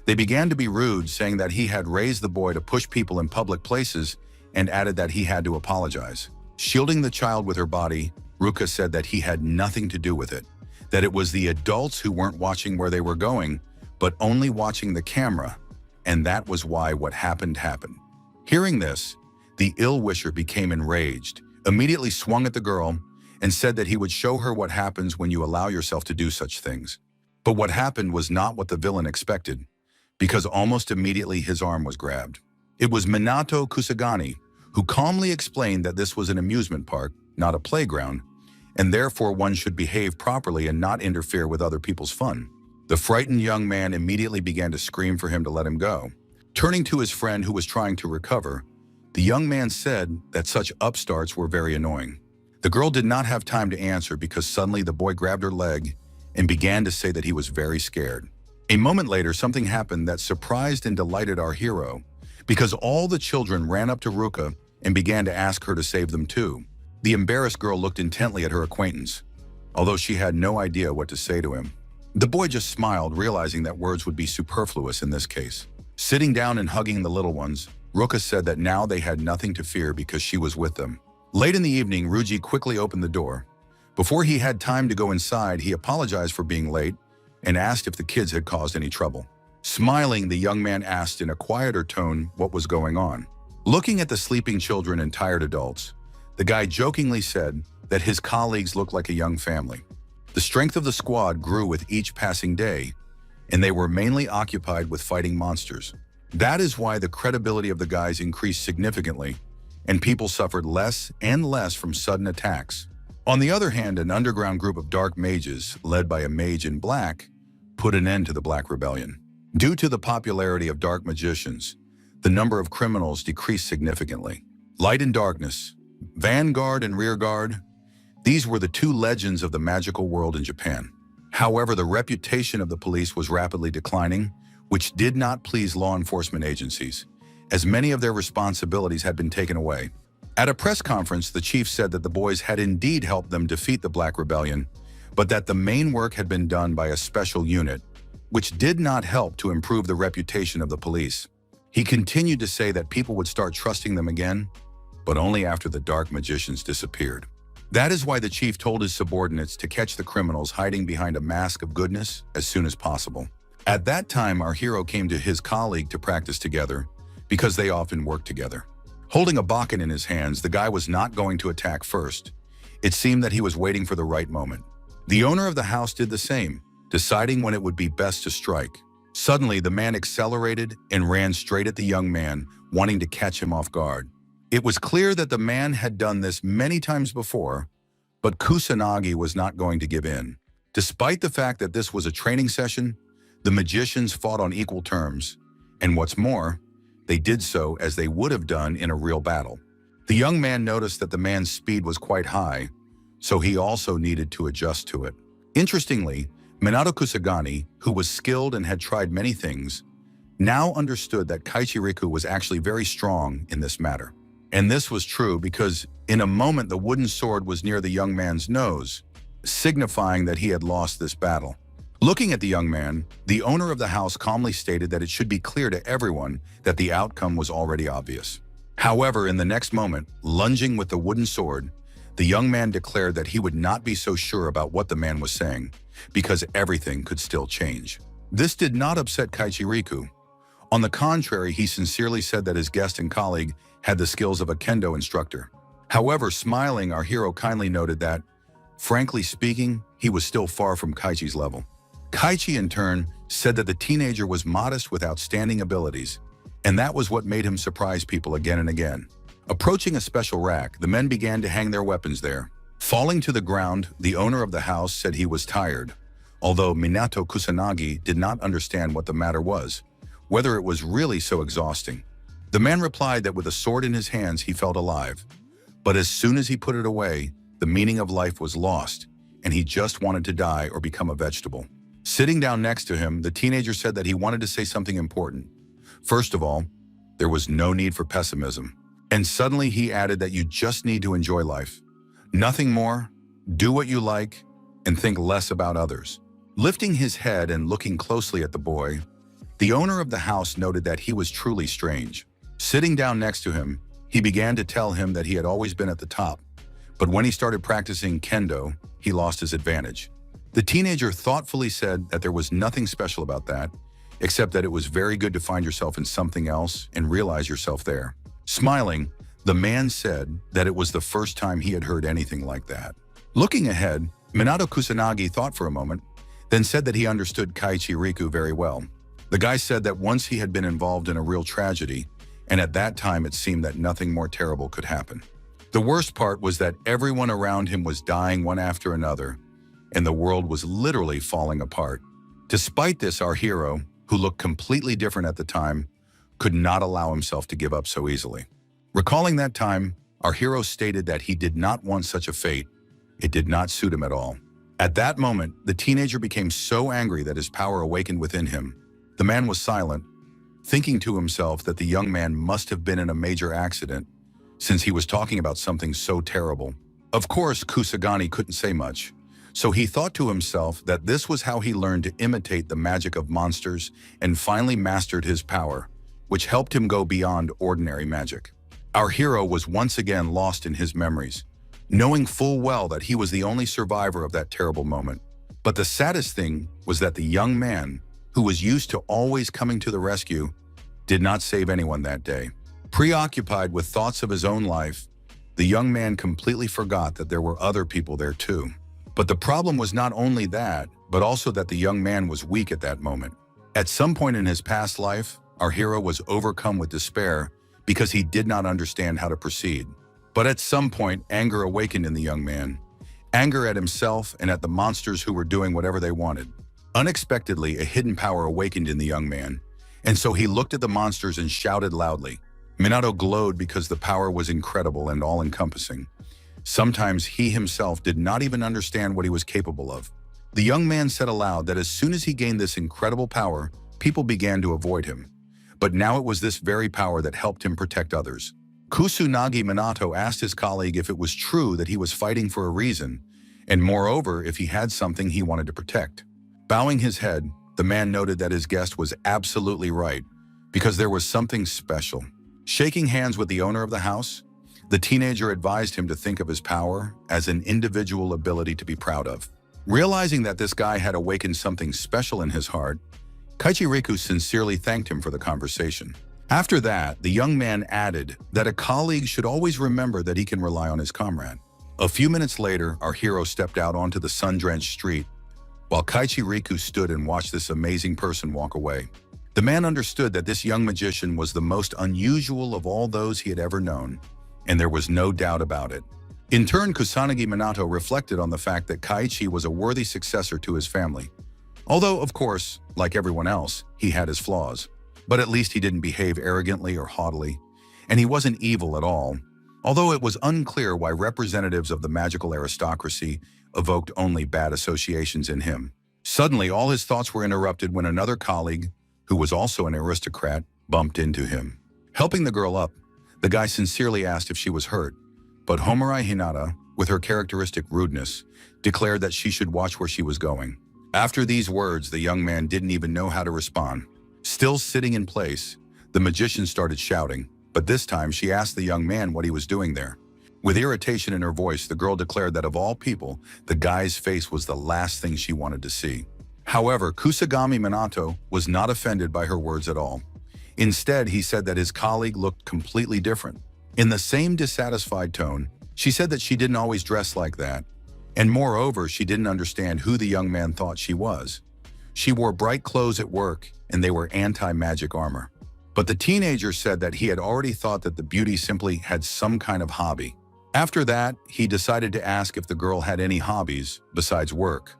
They began to be rude, saying that he had raised the boy to push people in public places and added that he had to apologize. Shielding the child with her body, Ruka said that he had nothing to do with it, that it was the adults who weren't watching where they were going, but only watching the camera, and that was why what happened happened. Hearing this, the ill-wisher became enraged, immediately swung at the girl, and said that he would show her what happens when you allow yourself to do such things. But what happened was not what the villain expected, because almost immediately his arm was grabbed. It was Minato Kusagani, who calmly explained that this was an amusement park, not a playground, and therefore one should behave properly and not interfere with other people's fun. The frightened young man immediately began to scream for him to let him go. Turning to his friend who was trying to recover, the young man said that such upstarts were very annoying. The girl did not have time to answer because suddenly the boy grabbed her leg and began to say that he was very scared. A moment later, something happened that surprised and delighted our hero, because all the children ran up to Ruka and began to ask her to save them too. The embarrassed girl looked intently at her acquaintance, although she had no idea what to say to him. The boy just smiled, realizing that words would be superfluous in this case. Sitting down and hugging the little ones, Ruka said that now they had nothing to fear because she was with them. Late in the evening, Ruji quickly opened the door, Before he had time to go inside, he apologized for being late and asked if the kids had caused any trouble. Smiling, the young man asked in a quieter tone what was going on. Looking at the sleeping children and tired adults, the guy jokingly said that his colleagues looked like a young family. The strength of the squad grew with each passing day, and they were mainly occupied with fighting monsters. That is why the credibility of the guys increased significantly, and people suffered less and less from sudden attacks. On the other hand, an underground group of dark mages, led by a mage in black, put an end to the Black Rebellion. Due to the popularity of dark magicians, the number of criminals decreased significantly. Light and darkness, vanguard and rearguard, these were the two legends of the magical world in Japan. However, the reputation of the police was rapidly declining, which did not please law enforcement agencies, as many of their responsibilities had been taken away. At a press conference, the chief said that the boys had indeed helped them defeat the Black Rebellion, but that the main work had been done by a special unit, which did not help to improve the reputation of the police. He continued to say that people would start trusting them again, but only after the dark magicians disappeared. That is why the chief told his subordinates to catch the criminals hiding behind a mask of goodness as soon as possible. At that time, our hero came to his colleague to practice together, because they often worked together. Holding a bakken in his hands, the guy was not going to attack first. It seemed that he was waiting for the right moment. The owner of the house did the same, deciding when it would be best to strike. Suddenly, the man accelerated and ran straight at the young man, wanting to catch him off guard. It was clear that the man had done this many times before, but Kusanagi was not going to give in. Despite the fact that this was a training session, the magicians fought on equal terms, and what's more, they did so as they would have done in a real battle. The young man noticed that the man's speed was quite high, so he also needed to adjust to it. Interestingly, Minato Kusagani, who was skilled and had tried many things, now understood that Kaichiriku was actually very strong in this matter. And this was true because in a moment the wooden sword was near the young man's nose, signifying that he had lost this battle. Looking at the young man, the owner of the house calmly stated that it should be clear to everyone that the outcome was already obvious. However, in the next moment, lunging with the wooden sword, the young man declared that he would not be so sure about what the man was saying, because everything could still change. This did not upset Kaichiriku. On the contrary, he sincerely said that his guest and colleague had the skills of a kendo instructor. However, smiling, our hero kindly noted that, frankly speaking, he was still far from Kaichi's level. Kaichi, in turn, said that the teenager was modest with outstanding abilities, and that was what made him surprise people again and again. Approaching a special rack, the men began to hang their weapons there. Falling to the ground, the owner of the house said he was tired, although Minato Kusanagi did not understand what the matter was, whether it was really so exhausting. The man replied that with a sword in his hands he felt alive, but as soon as he put it away, the meaning of life was lost, and he just wanted to die or become a vegetable. Sitting down next to him, the teenager said that he wanted to say something important. First of all, there was no need for pessimism. And suddenly he added that you just need to enjoy life. Nothing more, do what you like, and think less about others. Lifting his head and looking closely at the boy, the owner of the house noted that he was truly strange. Sitting down next to him, he began to tell him that he had always been at the top, but when he started practicing kendo, he lost his advantage. The teenager thoughtfully said that there was nothing special about that, except that it was very good to find yourself in something else and realize yourself there. Smiling, the man said that it was the first time he had heard anything like that. Looking ahead, Minato Kusanagi thought for a moment, then said that he understood Kaichiriku very well. The guy said that once he had been involved in a real tragedy, and at that time it seemed that nothing more terrible could happen. The worst part was that everyone around him was dying one after another, and the world was literally falling apart. Despite this, our hero, who looked completely different at the time, could not allow himself to give up so easily. Recalling that time, our hero stated that he did not want such a fate. It did not suit him at all. At that moment, the teenager became so angry that his power awakened within him. The man was silent, thinking to himself that the young man must have been in a major accident, since he was talking about something so terrible. Of course, Kusagani couldn't say much, so he thought to himself that this was how he learned to imitate the magic of monsters and finally mastered his power, which helped him go beyond ordinary magic. Our hero was once again lost in his memories, knowing full well that he was the only survivor of that terrible moment. But the saddest thing was that the young man, who was used to always coming to the rescue, did not save anyone that day. Preoccupied with thoughts of his own life, the young man completely forgot that there were other people there too. But the problem was not only that, but also that the young man was weak at that moment. At some point in his past life, our hero was overcome with despair because he did not understand how to proceed. But at some point, anger awakened in the young man. Anger at himself and at the monsters who were doing whatever they wanted. Unexpectedly, a hidden power awakened in the young man, and so he looked at the monsters and shouted loudly. Minato glowed because the power was incredible and all-encompassing. Sometimes he himself did not even understand what he was capable of. The young man said aloud that as soon as he gained this incredible power, people began to avoid him. But now it was this very power that helped him protect others. Kusanagi Minato asked his colleague if it was true that he was fighting for a reason, and moreover, if he had something he wanted to protect. Bowing his head, the man noted that his guest was absolutely right, because there was something special. Shaking hands with the owner of the house, the teenager advised him to think of his power as an individual ability to be proud of. Realizing that this guy had awakened something special in his heart, Kaichiriku sincerely thanked him for the conversation. After that, the young man added that a colleague should always remember that he can rely on his comrade. A few minutes later, our hero stepped out onto the sun-drenched street, while Kaichiriku stood and watched this amazing person walk away. The man understood that this young magician was the most unusual of all those he had ever known, and there was no doubt about it. In turn, Kusanagi Minato reflected on the fact that Kaichi was a worthy successor to his family. Although, of course, like everyone else, he had his flaws. But at least he didn't behave arrogantly or haughtily, and he wasn't evil at all, although it was unclear why representatives of the magical aristocracy evoked only bad associations in him. Suddenly, all his thoughts were interrupted when another colleague, who was also an aristocrat, bumped into him. Helping the girl up, the guy sincerely asked if she was hurt, but Homura Hinata, with her characteristic rudeness, declared that she should watch where she was going. After these words, the young man didn't even know how to respond. Still sitting in place, the magician started shouting, but this time she asked the young man what he was doing there. With irritation in her voice, the girl declared that of all people, the guy's face was the last thing she wanted to see. However, Kusagami Minato was not offended by her words at all. Instead, he said that his colleague looked completely different. In the same dissatisfied tone, she said that she didn't always dress like that, and moreover, she didn't understand who the young man thought she was. She wore bright clothes at work, and they were anti-magic armor. But the teenager said that he had already thought that the beauty simply had some kind of hobby. After that, he decided to ask if the girl had any hobbies besides work.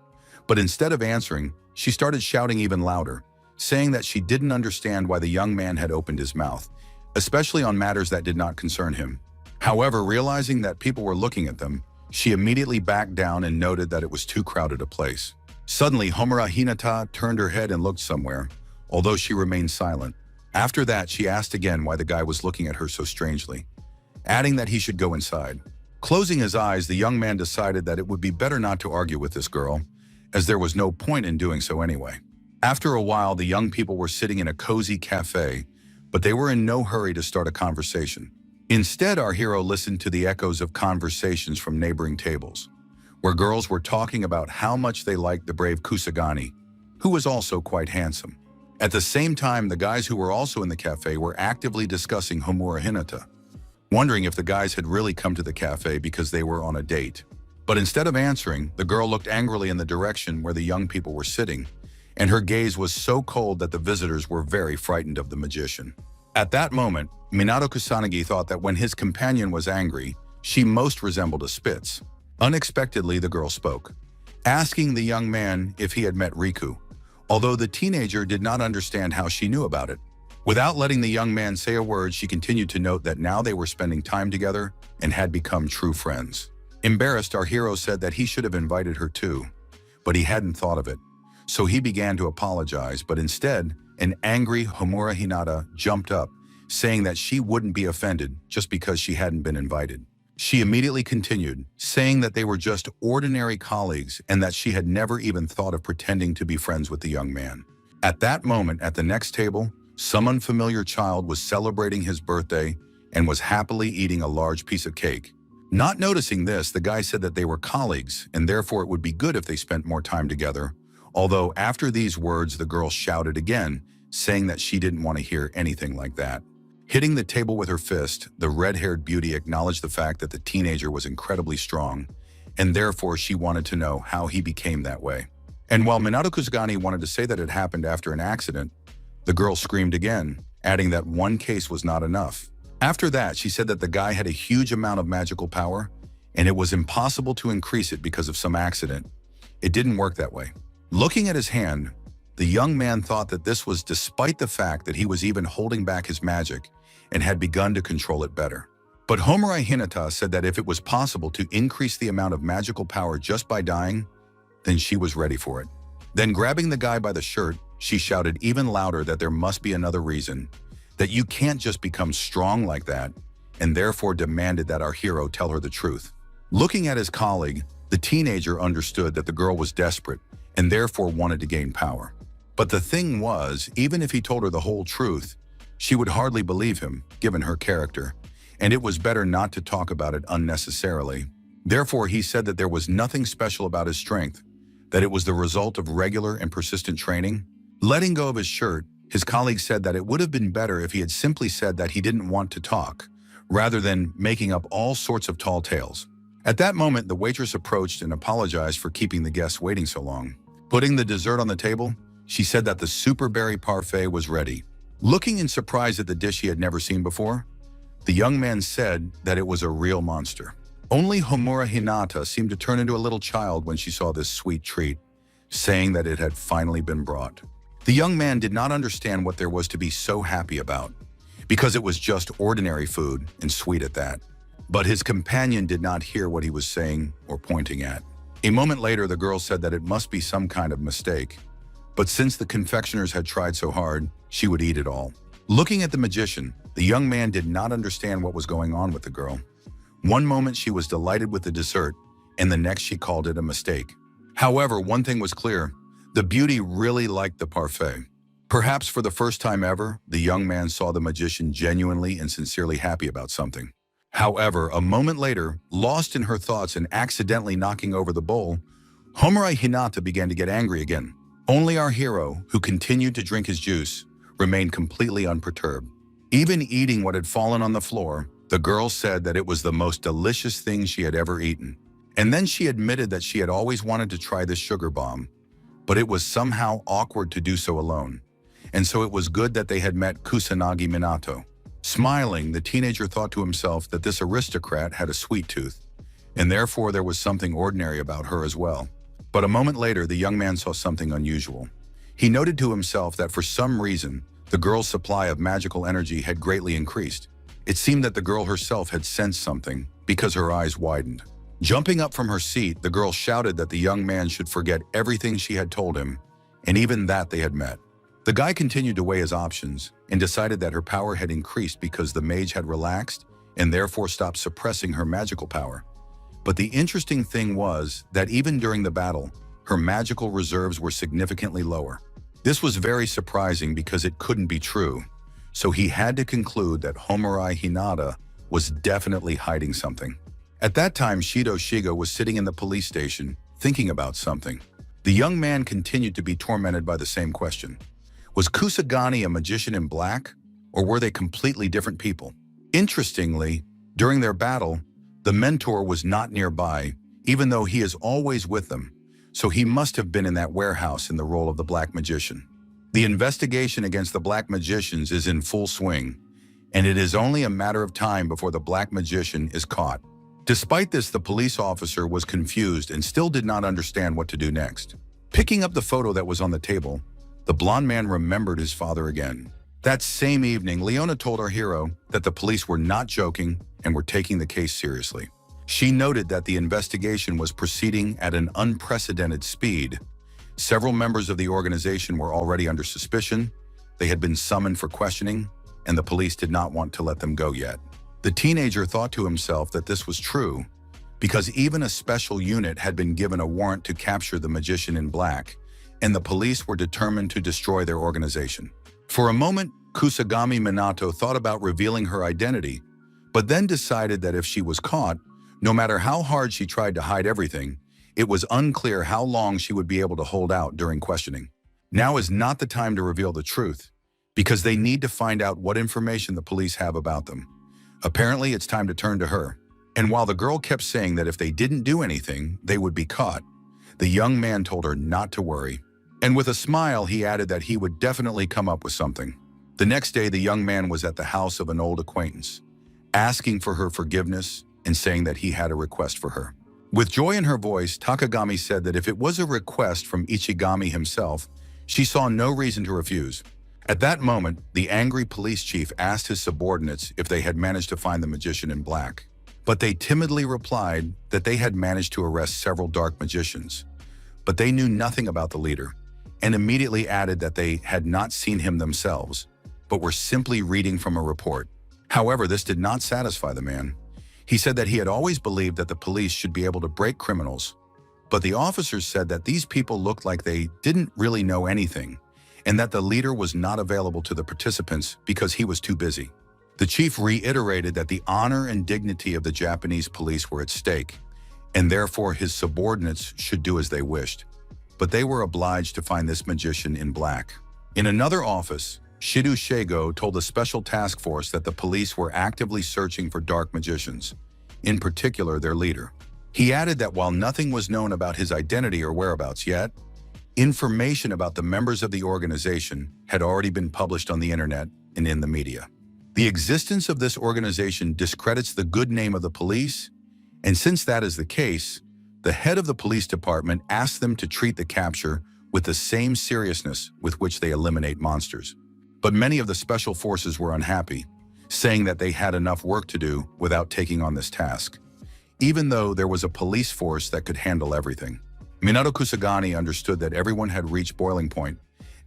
But instead of answering, she started shouting even louder, saying that she didn't understand why the young man had opened his mouth, especially on matters that did not concern him. However, realizing that people were looking at them, she immediately backed down and noted that it was too crowded a place. Suddenly, Homura Hinata turned her head and looked somewhere, although she remained silent. After that, she asked again why the guy was looking at her so strangely, adding that he should go inside. Closing his eyes, the young man decided that it would be better not to argue with this girl, as there was no point in doing so anyway. After a while, the young people were sitting in a cozy cafe, but they were in no hurry to start a conversation. Instead, our hero listened to the echoes of conversations from neighboring tables, where girls were talking about how much they liked the brave Kusagani, who was also quite handsome. At the same time, the guys who were also in the cafe were actively discussing Homura Hinata, wondering if the guys had really come to the cafe because they were on a date. But instead of answering, the girl looked angrily in the direction where the young people were sitting, and her gaze was so cold that the visitors were very frightened of the magician. At that moment, Minato Kusanagi thought that when his companion was angry, she most resembled a Spitz. Unexpectedly, the girl spoke, asking the young man if he had met Riku, although the teenager did not understand how she knew about it. Without letting the young man say a word, she continued to note that now they were spending time together and had become true friends. Embarrassed, our hero said that he should have invited her too, but he hadn't thought of it. So he began to apologize, but instead, an angry Homura Hinata jumped up, saying that she wouldn't be offended just because she hadn't been invited. She immediately continued, saying that they were just ordinary colleagues and that she had never even thought of pretending to be friends with the young man. At that moment, at the next table, some unfamiliar child was celebrating his birthday and was happily eating a large piece of cake. Not noticing this, the guy said that they were colleagues and therefore it would be good if they spent more time together. Although after these words, the girl shouted again, saying that she didn't want to hear anything like that. Hitting the table with her fist, the red-haired beauty acknowledged the fact that the teenager was incredibly strong, and therefore she wanted to know how he became that way. And while Minato Kusagani wanted to say that it happened after an accident, the girl screamed again, adding that one case was not enough. After that, she said that the guy had a huge amount of magical power, and it was impossible to increase it because of some accident. It didn't work that way. Looking at his hand, the young man thought that this was despite the fact that he was even holding back his magic and had begun to control it better. But Homurai Hinata said that if it was possible to increase the amount of magical power just by dying, then she was ready for it. Then grabbing the guy by the shirt, she shouted even louder that there must be another reason, that you can't just become strong like that, and therefore demanded that our hero tell her the truth. Looking at his colleague, the teenager understood that the girl was desperate and therefore wanted to gain power. But the thing was, even if he told her the whole truth, she would hardly believe him, given her character, and it was better not to talk about it unnecessarily. Therefore, he said that there was nothing special about his strength, that it was the result of regular and persistent training. Letting go of his shirt, his colleague said that it would have been better if he had simply said that he didn't want to talk, rather than making up all sorts of tall tales. At that moment, the waitress approached and apologized for keeping the guests waiting so long. Putting the dessert on the table, she said that the super berry parfait was ready. Looking in surprise at the dish he had never seen before, the young man said that it was a real monster. Only Homura Hinata seemed to turn into a little child when she saw this sweet treat, saying that it had finally been brought. The young man did not understand what there was to be so happy about, because it was just ordinary food and sweet at that. But his companion did not hear what he was saying or pointing at. A moment later, the girl said that it must be some kind of mistake, but since the confectioners had tried so hard, she would eat it all. Looking at the magician, the young man did not understand what was going on with the girl. One moment she was delighted with the dessert, and the next she called it a mistake. However, one thing was clear, the beauty really liked the parfait. Perhaps for the first time ever, the young man saw the magician genuinely and sincerely happy about something. However, a moment later, lost in her thoughts and accidentally knocking over the bowl, Homurai Hinata began to get angry again. Only our hero, who continued to drink his juice, remained completely unperturbed. Even eating what had fallen on the floor, the girl said that it was the most delicious thing she had ever eaten. And then she admitted that she had always wanted to try this sugar bomb, but it was somehow awkward to do so alone. And so it was good that they had met Kusanagi Minato. Smiling, the teenager thought to himself that this aristocrat had a sweet tooth, and therefore there was something ordinary about her as well. But a moment later, the young man saw something unusual. He noted to himself that for some reason, the girl's supply of magical energy had greatly increased. It seemed that the girl herself had sensed something, because her eyes widened. Jumping up from her seat, the girl shouted that the young man should forget everything she had told him, and even that they had met. The guy continued to weigh his options and decided that her power had increased because the mage had relaxed and therefore stopped suppressing her magical power. But the interesting thing was that even during the battle, her magical reserves were significantly lower. This was very surprising because it couldn't be true, so he had to conclude that Homurai Hinata was definitely hiding something. At that time, Shido Shiga was sitting in the police station, thinking about something. The young man continued to be tormented by the same question. Was Kusagani a magician in black, or were they completely different people? Interestingly, during their battle, the mentor was not nearby, even though he is always with them, so he must have been in that warehouse in the role of the black magician. The investigation against the black magicians is in full swing, and it is only a matter of time before the black magician is caught. Despite this, the police officer was confused and still did not understand what to do next. Picking up the photo that was on the table, the blonde man remembered his father again. That same evening, Leona told our hero that the police were not joking and were taking the case seriously. She noted that the investigation was proceeding at an unprecedented speed. Several members of the organization were already under suspicion, they had been summoned for questioning, and the police did not want to let them go yet. The teenager thought to himself that this was true, because even a special unit had been given a warrant to capture the magician in black, and the police were determined to destroy their organization. For a moment, Kusagami Minato thought about revealing her identity, but then decided that if she was caught, No matter how hard she tried to hide everything, it was unclear how long she would be able to hold out during questioning. Now is not the time to reveal the truth, because they need to find out what information the police have about them. Apparently, it's time to turn to her. And while the girl kept saying that if they didn't do anything, they would be caught, the young man told her not to worry. And with a smile, he added that he would definitely come up with something. The next day, the young man was at the house of an old acquaintance, asking for her forgiveness and saying that he had a request for her. With joy in her voice, Takagami said that if it was a request from Ichigami himself, she saw no reason to refuse. At that moment, the angry police chief asked his subordinates if they had managed to find the magician in black. But they timidly replied that they had managed to arrest several dark magicians. But they knew nothing about the leader, and immediately added that they had not seen him themselves, but were simply reading from a report. However, this did not satisfy the man. He said that he had always believed that the police should be able to break criminals, but the officers said that these people looked like they didn't really know anything, and that the leader was not available to the participants because he was too busy. The chief reiterated that the honor and dignity of the Japanese police were at stake, and therefore his subordinates should do as they wished. But they were obliged to find this magician in black. In another office, Shido Shego told the special task force that the police were actively searching for dark magicians, in particular their leader. He added that while nothing was known about his identity or whereabouts yet, information about the members of the organization had already been published on the internet and in the media. The existence of this organization discredits the good name of the police, and since that is the case, the head of the police department asked them to treat the capture with the same seriousness with which they eliminate monsters. But many of the special forces were unhappy, saying that they had enough work to do without taking on this task, even though there was a police force that could handle everything. Minato Kusagani understood that everyone had reached boiling point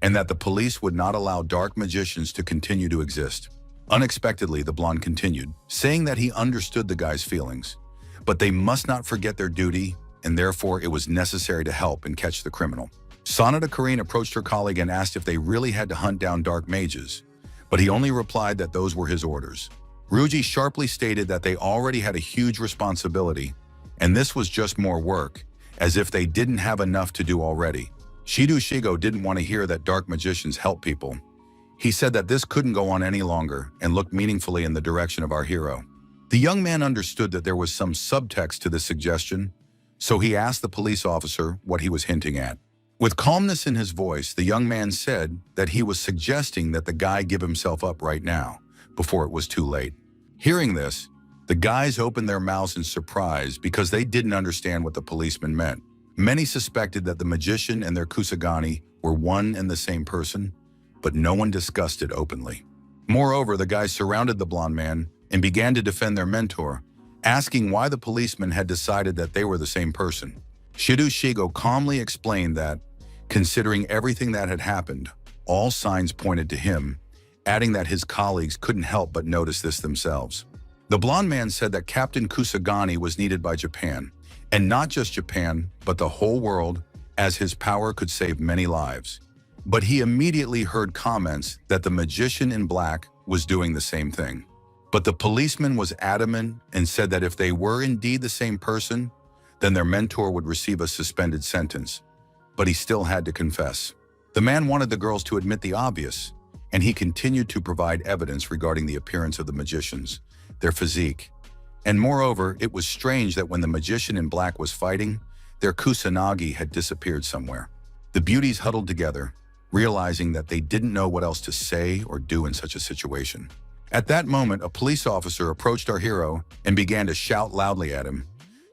and that the police would not allow dark magicians to continue to exist. Unexpectedly, the blonde continued, saying that he understood the guy's feelings, but they must not forget their duty, and therefore it was necessary to help and catch the criminal. Sanada Karin approached her colleague and asked if they really had to hunt down dark mages, but he only replied that those were his orders. Ryuji sharply stated that they already had a huge responsibility, and this was just more work, as if they didn't have enough to do already. Shido Shigo didn't want to hear that dark magicians help people. He said that this couldn't go on any longer and looked meaningfully in the direction of our hero. The young man understood that there was some subtext to this suggestion, so he asked the police officer what he was hinting at. With calmness in his voice, the young man said that he was suggesting that the guy give himself up right now, before it was too late. Hearing this, the guys opened their mouths in surprise because they didn't understand what the policeman meant. Many suspected that the magician and their Kusagani were one and the same person, but no one discussed it openly. Moreover, the guys surrounded the blonde man and began to defend their mentor, asking why the policeman had decided that they were the same person. Shido Shigo calmly explained that, considering everything that had happened, all signs pointed to him, adding that his colleagues couldn't help but notice this themselves. The blonde man said that Captain Kusagani was needed by Japan, and not just Japan, but the whole world, as his power could save many lives. But he immediately heard comments that the magician in black was doing the same thing. But the policeman was adamant and said that if they were indeed the same person, then their mentor would receive a suspended sentence. But he still had to confess. The man wanted the girls to admit the obvious, and he continued to provide evidence regarding the appearance of the magicians, their physique. And moreover, it was strange that when the magician in black was fighting, their kusanagi had disappeared somewhere. The beauties huddled together, realizing that they didn't know what else to say or do in such a situation. At that moment, a police officer approached our hero and began to shout loudly at him,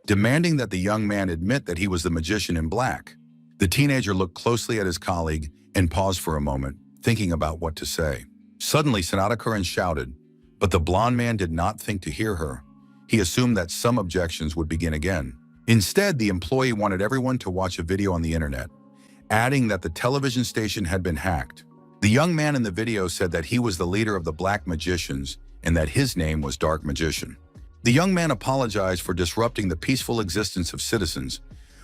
demanding that the young man admit that he was the magician in black. The teenager looked closely at his colleague and paused for a moment, thinking about what to say. Suddenly, Sanada Karin shouted, but the blonde man did not think to hear her. He assumed that some objections would begin again. Instead, the employee wanted everyone to watch a video on the internet, adding that the television station had been hacked. The young man in the video said that he was the leader of the Black Magicians and that his name was Dark Magician. The young man apologized for disrupting the peaceful existence of citizens,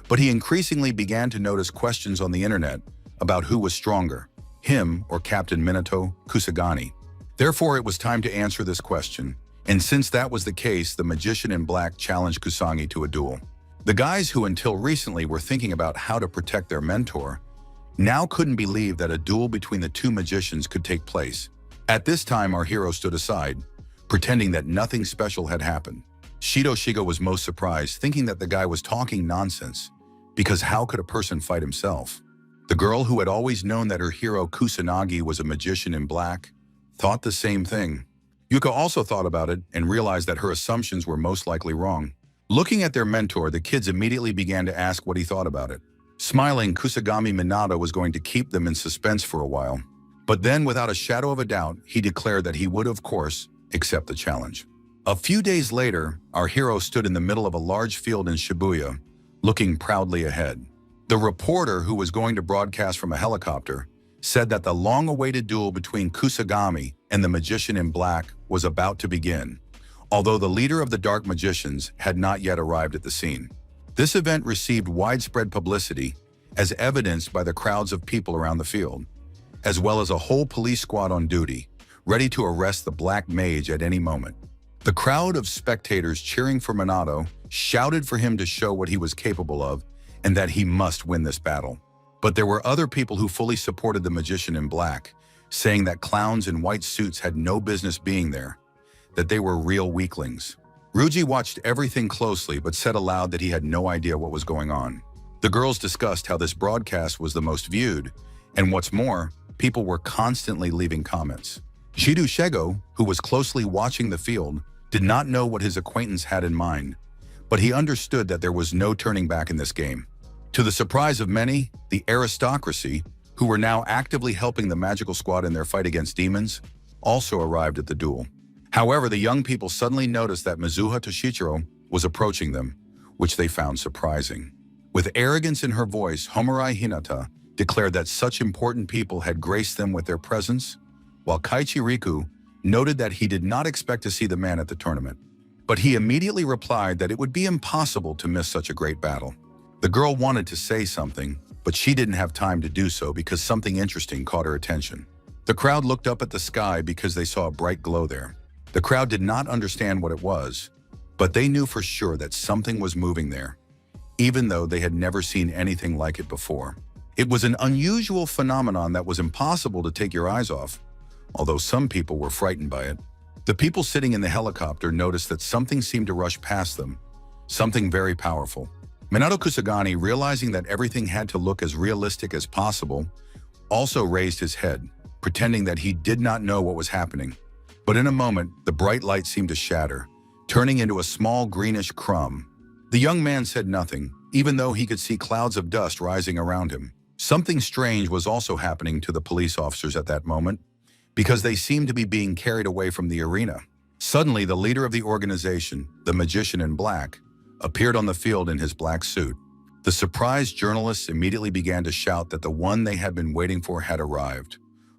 but he increasingly began to notice questions on the internet about who was stronger, him or Captain Minato Kusagani. Therefore, it was time to answer this question, And since that was the case, the magician in black challenged Kusanagi to a duel. The guys who until recently were thinking about how to protect their mentor now couldn't believe that a duel between the two magicians could take place. At this time, our hero stood aside, pretending that nothing special had happened. Shido was most surprised, thinking that the guy was talking nonsense, because how could a person fight himself? The girl, who had always known that her hero Kusanagi was a magician in black, thought the same thing. Yuka also thought about it and realized that her assumptions were most likely wrong. Looking at their mentor, the kids immediately began to ask what he thought about it. Smiling, Kusagami Minato was going to keep them in suspense for a while. But then, without a shadow of a doubt, he declared that he would, of course, accept the challenge. A few days later, our hero stood in the middle of a large field in Shibuya, looking proudly ahead. The reporter, who was going to broadcast from a helicopter, said that the long-awaited duel between Kusagami and the magician in black was about to begin, although the leader of the dark magicians had not yet arrived at the scene. This event received widespread publicity, as evidenced by the crowds of people around the field, as well as a whole police squad on duty, ready to arrest the Black Mage at any moment. The crowd of spectators cheering for Minato shouted for him to show what he was capable of and that he must win this battle. But there were other people who fully supported the magician in black, saying that clowns in white suits had no business being there, that they were real weaklings. Ryuji watched everything closely but said aloud that he had no idea what was going on. The girls discussed how this broadcast was the most viewed, and what's more, people were constantly leaving comments. Shego, who was closely watching the field, did not know what his acquaintance had in mind, but he understood that there was no turning back in this game. To the surprise of many, the aristocracy, who were now actively helping the magical squad in their fight against demons, also arrived at the duel. However, the young people suddenly noticed that Mizuha Toshichiro was approaching them, which they found surprising. With arrogance in her voice, Homurai Hinata declared that such important people had graced them with their presence, while Kaichi Riku noted that he did not expect to see the man at the tournament. But he immediately replied that it would be impossible to miss such a great battle. The girl wanted to say something, but she didn't have time to do so because something interesting caught her attention. The crowd looked up at the sky because they saw a bright glow there. The crowd did not understand what it was, but they knew for sure that something was moving there, even though they had never seen anything like it before. It was an unusual phenomenon that was impossible to take your eyes off, although some people were frightened by it. The people sitting in the helicopter noticed that something seemed to rush past them, something very powerful. Minato Kusagani, realizing that everything had to look as realistic as possible, also raised his head, pretending that he did not know what was happening. But in a moment, the bright light seemed to shatter, turning into a small greenish crumb. The young man said nothing, even though he could see clouds of dust rising around him. Something strange was also happening to the police officers at that moment, because they seemed to be being carried away from the arena. Suddenly, the leader of the organization, the magician in black, appeared on the field in his black suit. The surprised journalists immediately began to shout that the one they had been waiting for had arrived,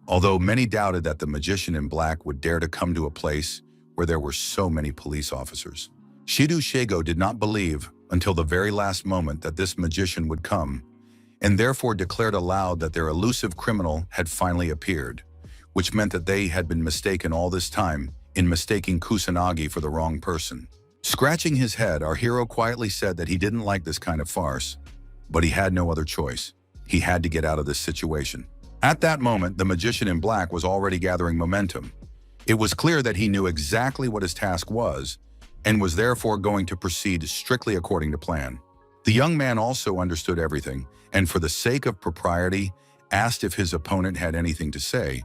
although many doubted that the magician in black would dare to come to a place where there were so many police officers. Shego did not believe until the very last moment that this magician would come, and therefore declared aloud that their elusive criminal had finally appeared, which meant that they had been mistaken all this time in mistaking Kusanagi for the wrong person. Scratching his head, our hero quietly said that he didn't like this kind of farce, but he had no other choice. He had to get out of this situation. At that moment, the magician in black was already gathering momentum. It was clear that he knew exactly what his task was, and was therefore going to proceed strictly according to plan. The young man also understood everything, and for the sake of propriety, asked if his opponent had anything to say,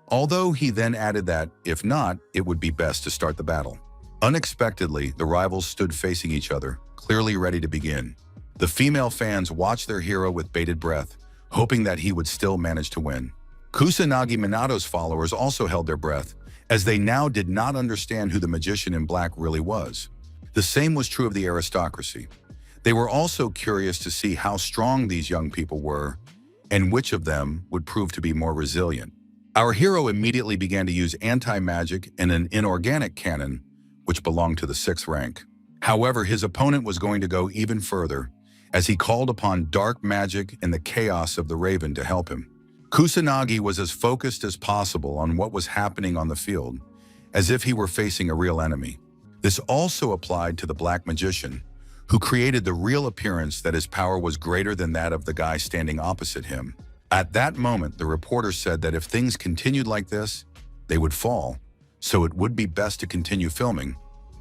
although he then added that, if not, it would be best to start the battle. Unexpectedly, the rivals stood facing each other, clearly ready to begin. The female fans watched their hero with bated breath, hoping that he would still manage to win. Kusanagi Minato's followers also held their breath, as they now did not understand who the magician in black really was. The same was true of the aristocracy. They were also curious to see how strong these young people were, and which of them would prove to be more resilient. Our hero immediately began to use anti-magic and an inorganic cannon, which belonged to the 6th rank. However, his opponent was going to go even further, as he called upon dark magic and the chaos of the Raven to help him. Kusanagi was as focused as possible on what was happening on the field, as if he were facing a real enemy. This also applied to the Black Magician, who created the real appearance that his power was greater than that of the guy standing opposite him. At that moment, the reporter said that if things continued like this, they would fall, so it would be best to continue filming,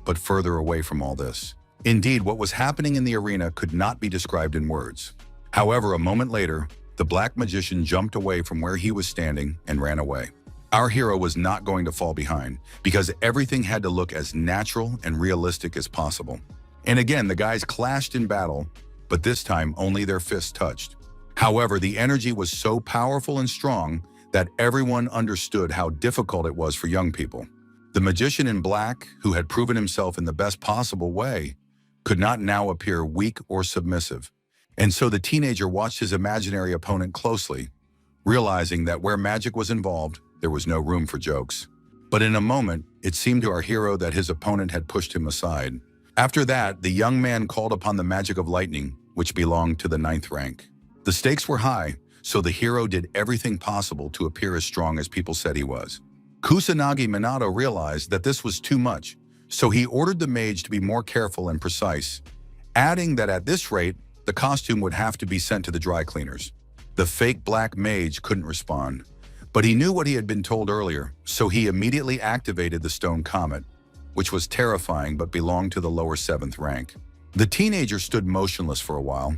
but further away from all this. Indeed, what was happening in the arena could not be described in words. However, a moment later, the Black Magician jumped away from where he was standing and ran away. Our hero was not going to fall behind, because everything had to look as natural and realistic as possible. And again, the guys clashed in battle, but this time only their fists touched. However, the energy was so powerful and strong that everyone understood how difficult it was for young people. The magician in black, who had proven himself in the best possible way, could not now appear weak or submissive. And so the teenager watched his imaginary opponent closely, realizing that where magic was involved, there was no room for jokes. But in a moment, it seemed to our hero that his opponent had pushed him aside. After that, the young man called upon the magic of lightning, which belonged to the 9th rank. The stakes were high, so the hero did everything possible to appear as strong as people said he was. Kusanagi Minato realized that this was too much, so he ordered the mage to be more careful and precise, adding that at this rate, the costume would have to be sent to the dry cleaners. The fake black mage couldn't respond, but he knew what he had been told earlier, so he immediately activated the stone comet, which was terrifying but belonged to the lower 7th rank. The teenager stood motionless for a while,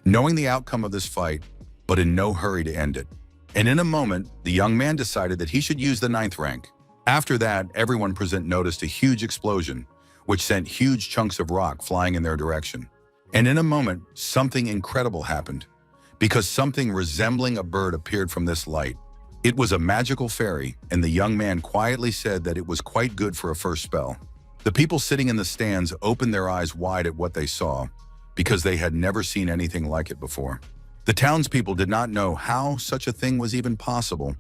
knowing the outcome of this fight, but in no hurry to end it. And in a moment, the young man decided that he should use the 9th rank. After that, everyone present noticed a huge explosion, which sent huge chunks of rock flying in their direction. And in a moment, something incredible happened, because something resembling a bird appeared from this light. It was a magical fairy, and the young man quietly said that it was quite good for a first spell. The people sitting in the stands opened their eyes wide at what they saw, because they had never seen anything like it before. The townspeople did not know how such a thing was even possible,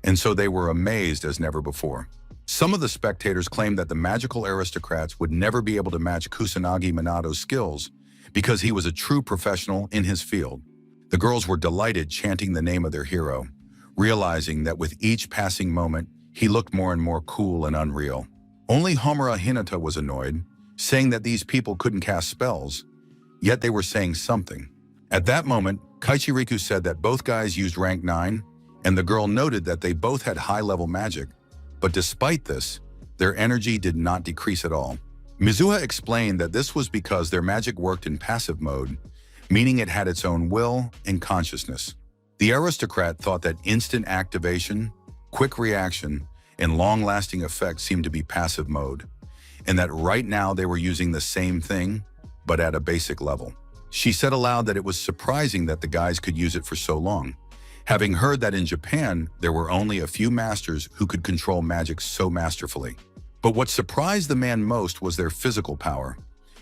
and so they were amazed as never before. Some of the spectators claimed that the magical aristocrats would never be able to match Kusanagi Minato's skills because he was a true professional in his field. The girls were delighted, chanting the name of their hero, realizing that with each passing moment, he looked more and more cool and unreal. Only Homura Hinata was annoyed, saying that these people couldn't cast spells, yet they were saying something. At that moment, Kaichiriku said that both guys used rank 9, and the girl noted that they both had high-level magic, but despite this, their energy did not decrease at all. Mizuha explained that this was because their magic worked in passive mode, meaning it had its own will and consciousness. The aristocrat thought that instant activation, quick reaction, and long-lasting effects seemed to be passive mode, and that right now they were using the same thing, but at a basic level. She said aloud that it was surprising that the guys could use it for so long, having heard that in Japan, there were only a few masters who could control magic so masterfully. But what surprised the man most was their physical power.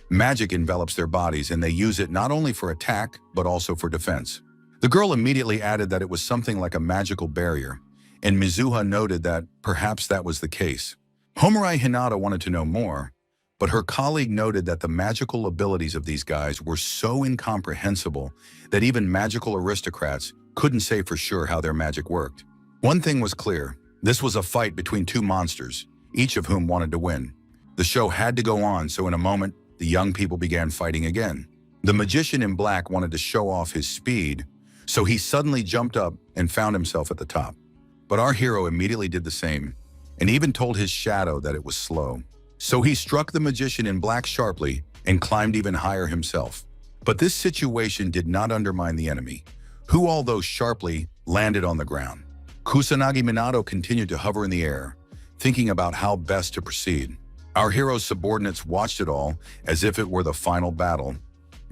Magic envelops their bodies, and they use it not only for attack, but also for defense. The girl immediately added that it was something like a magical barrier, and Mizuha noted that perhaps that was the case. Homura Hinata wanted to know more, but her colleague noted that the magical abilities of these guys were so incomprehensible that even magical aristocrats couldn't say for sure how their magic worked. One thing was clear: this was a fight between two monsters, each of whom wanted to win. The show had to go on, so in a moment, the young people began fighting again. The magician in black wanted to show off his speed, so he suddenly jumped up and found himself at the top. But our hero immediately did the same, and even told his shadow that it was slow. So he struck the magician in black sharply and climbed even higher himself. But this situation did not undermine the enemy, who, although sharply, landed on the ground. Kusanagi Minato continued to hover in the air, thinking about how best to proceed. Our hero's subordinates watched it all as if it were the final battle,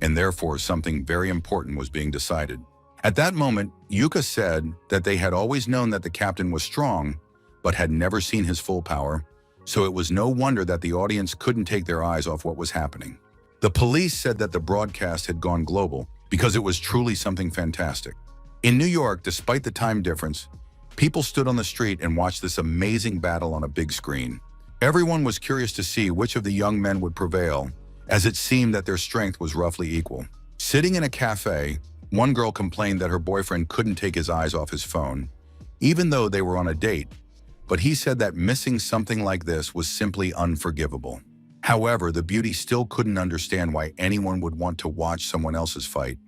and therefore something very important was being decided. At that moment, Yuka said that they had always known that the captain was strong, but had never seen his full power, so it was no wonder that the audience couldn't take their eyes off what was happening. The police said that the broadcast had gone global because it was truly something fantastic. In New York, despite the time difference, people stood on the street and watched this amazing battle on a big screen. Everyone was curious to see which of the young men would prevail, as it seemed that their strength was roughly equal. Sitting in a cafe, one girl complained that her boyfriend couldn't take his eyes off his phone, even though they were on a date, but he said that missing something like this was simply unforgivable. However, the beauty still couldn't understand why anyone would want to watch someone else's fight,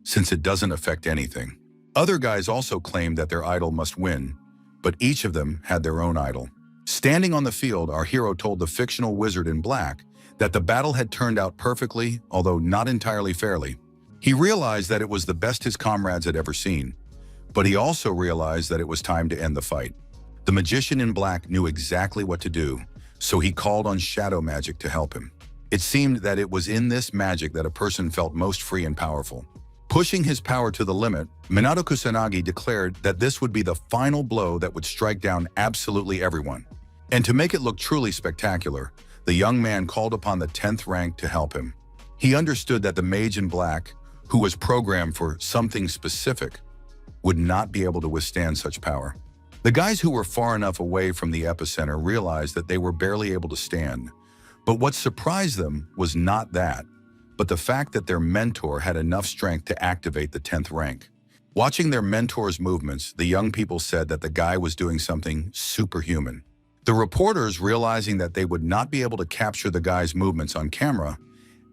since it doesn't affect anything. Other guys also claimed that their idol must win, but each of them had their own idol. Standing on the field, our hero told the fictional wizard in black that the battle had turned out perfectly, although not entirely fairly. He realized that it was the best his comrades had ever seen, but he also realized that it was time to end the fight. The magician in black knew exactly what to do, so he called on shadow magic to help him. It seemed that it was in this magic that a person felt most free and powerful. Pushing his power to the limit, Minato Kusanagi declared that this would be the final blow that would strike down absolutely everyone. And to make it look truly spectacular, the young man called upon the 10th rank to help him. He understood that the mage in black, who was programmed for something specific, would not be able to withstand such power. The guys who were far enough away from the epicenter realized that they were barely able to stand. But what surprised them was not that, but the fact that their mentor had enough strength to activate the 10th rank. Watching their mentor's movements, the young people said that the guy was doing something superhuman. The reporters, realizing that they would not be able to capture the guy's movements on camera,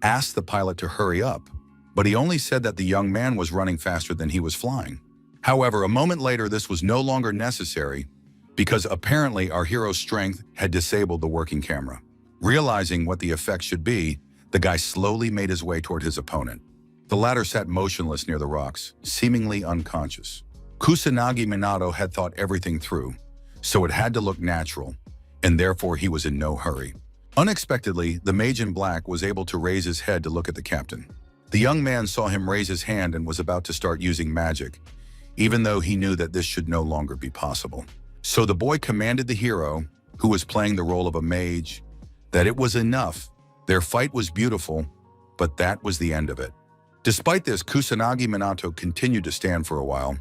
asked the pilot to hurry up, but he only said that the young man was running faster than he was flying. However, a moment later, this was no longer necessary because apparently our hero's strength had disabled the working camera. Realizing what the effect should be, the guy slowly made his way toward his opponent. The latter sat motionless near the rocks, seemingly unconscious. Kusanagi Minato had thought everything through, so it had to look natural, and therefore he was in no hurry. Unexpectedly, the mage in black was able to raise his head to look at the captain. The young man saw him raise his hand and was about to start using magic, even though he knew that this should no longer be possible. So the boy commanded the hero, who was playing the role of a mage, that it was enough. Their fight was beautiful, but that was the end of it. Despite this, Kusanagi Minato continued to stand for a while,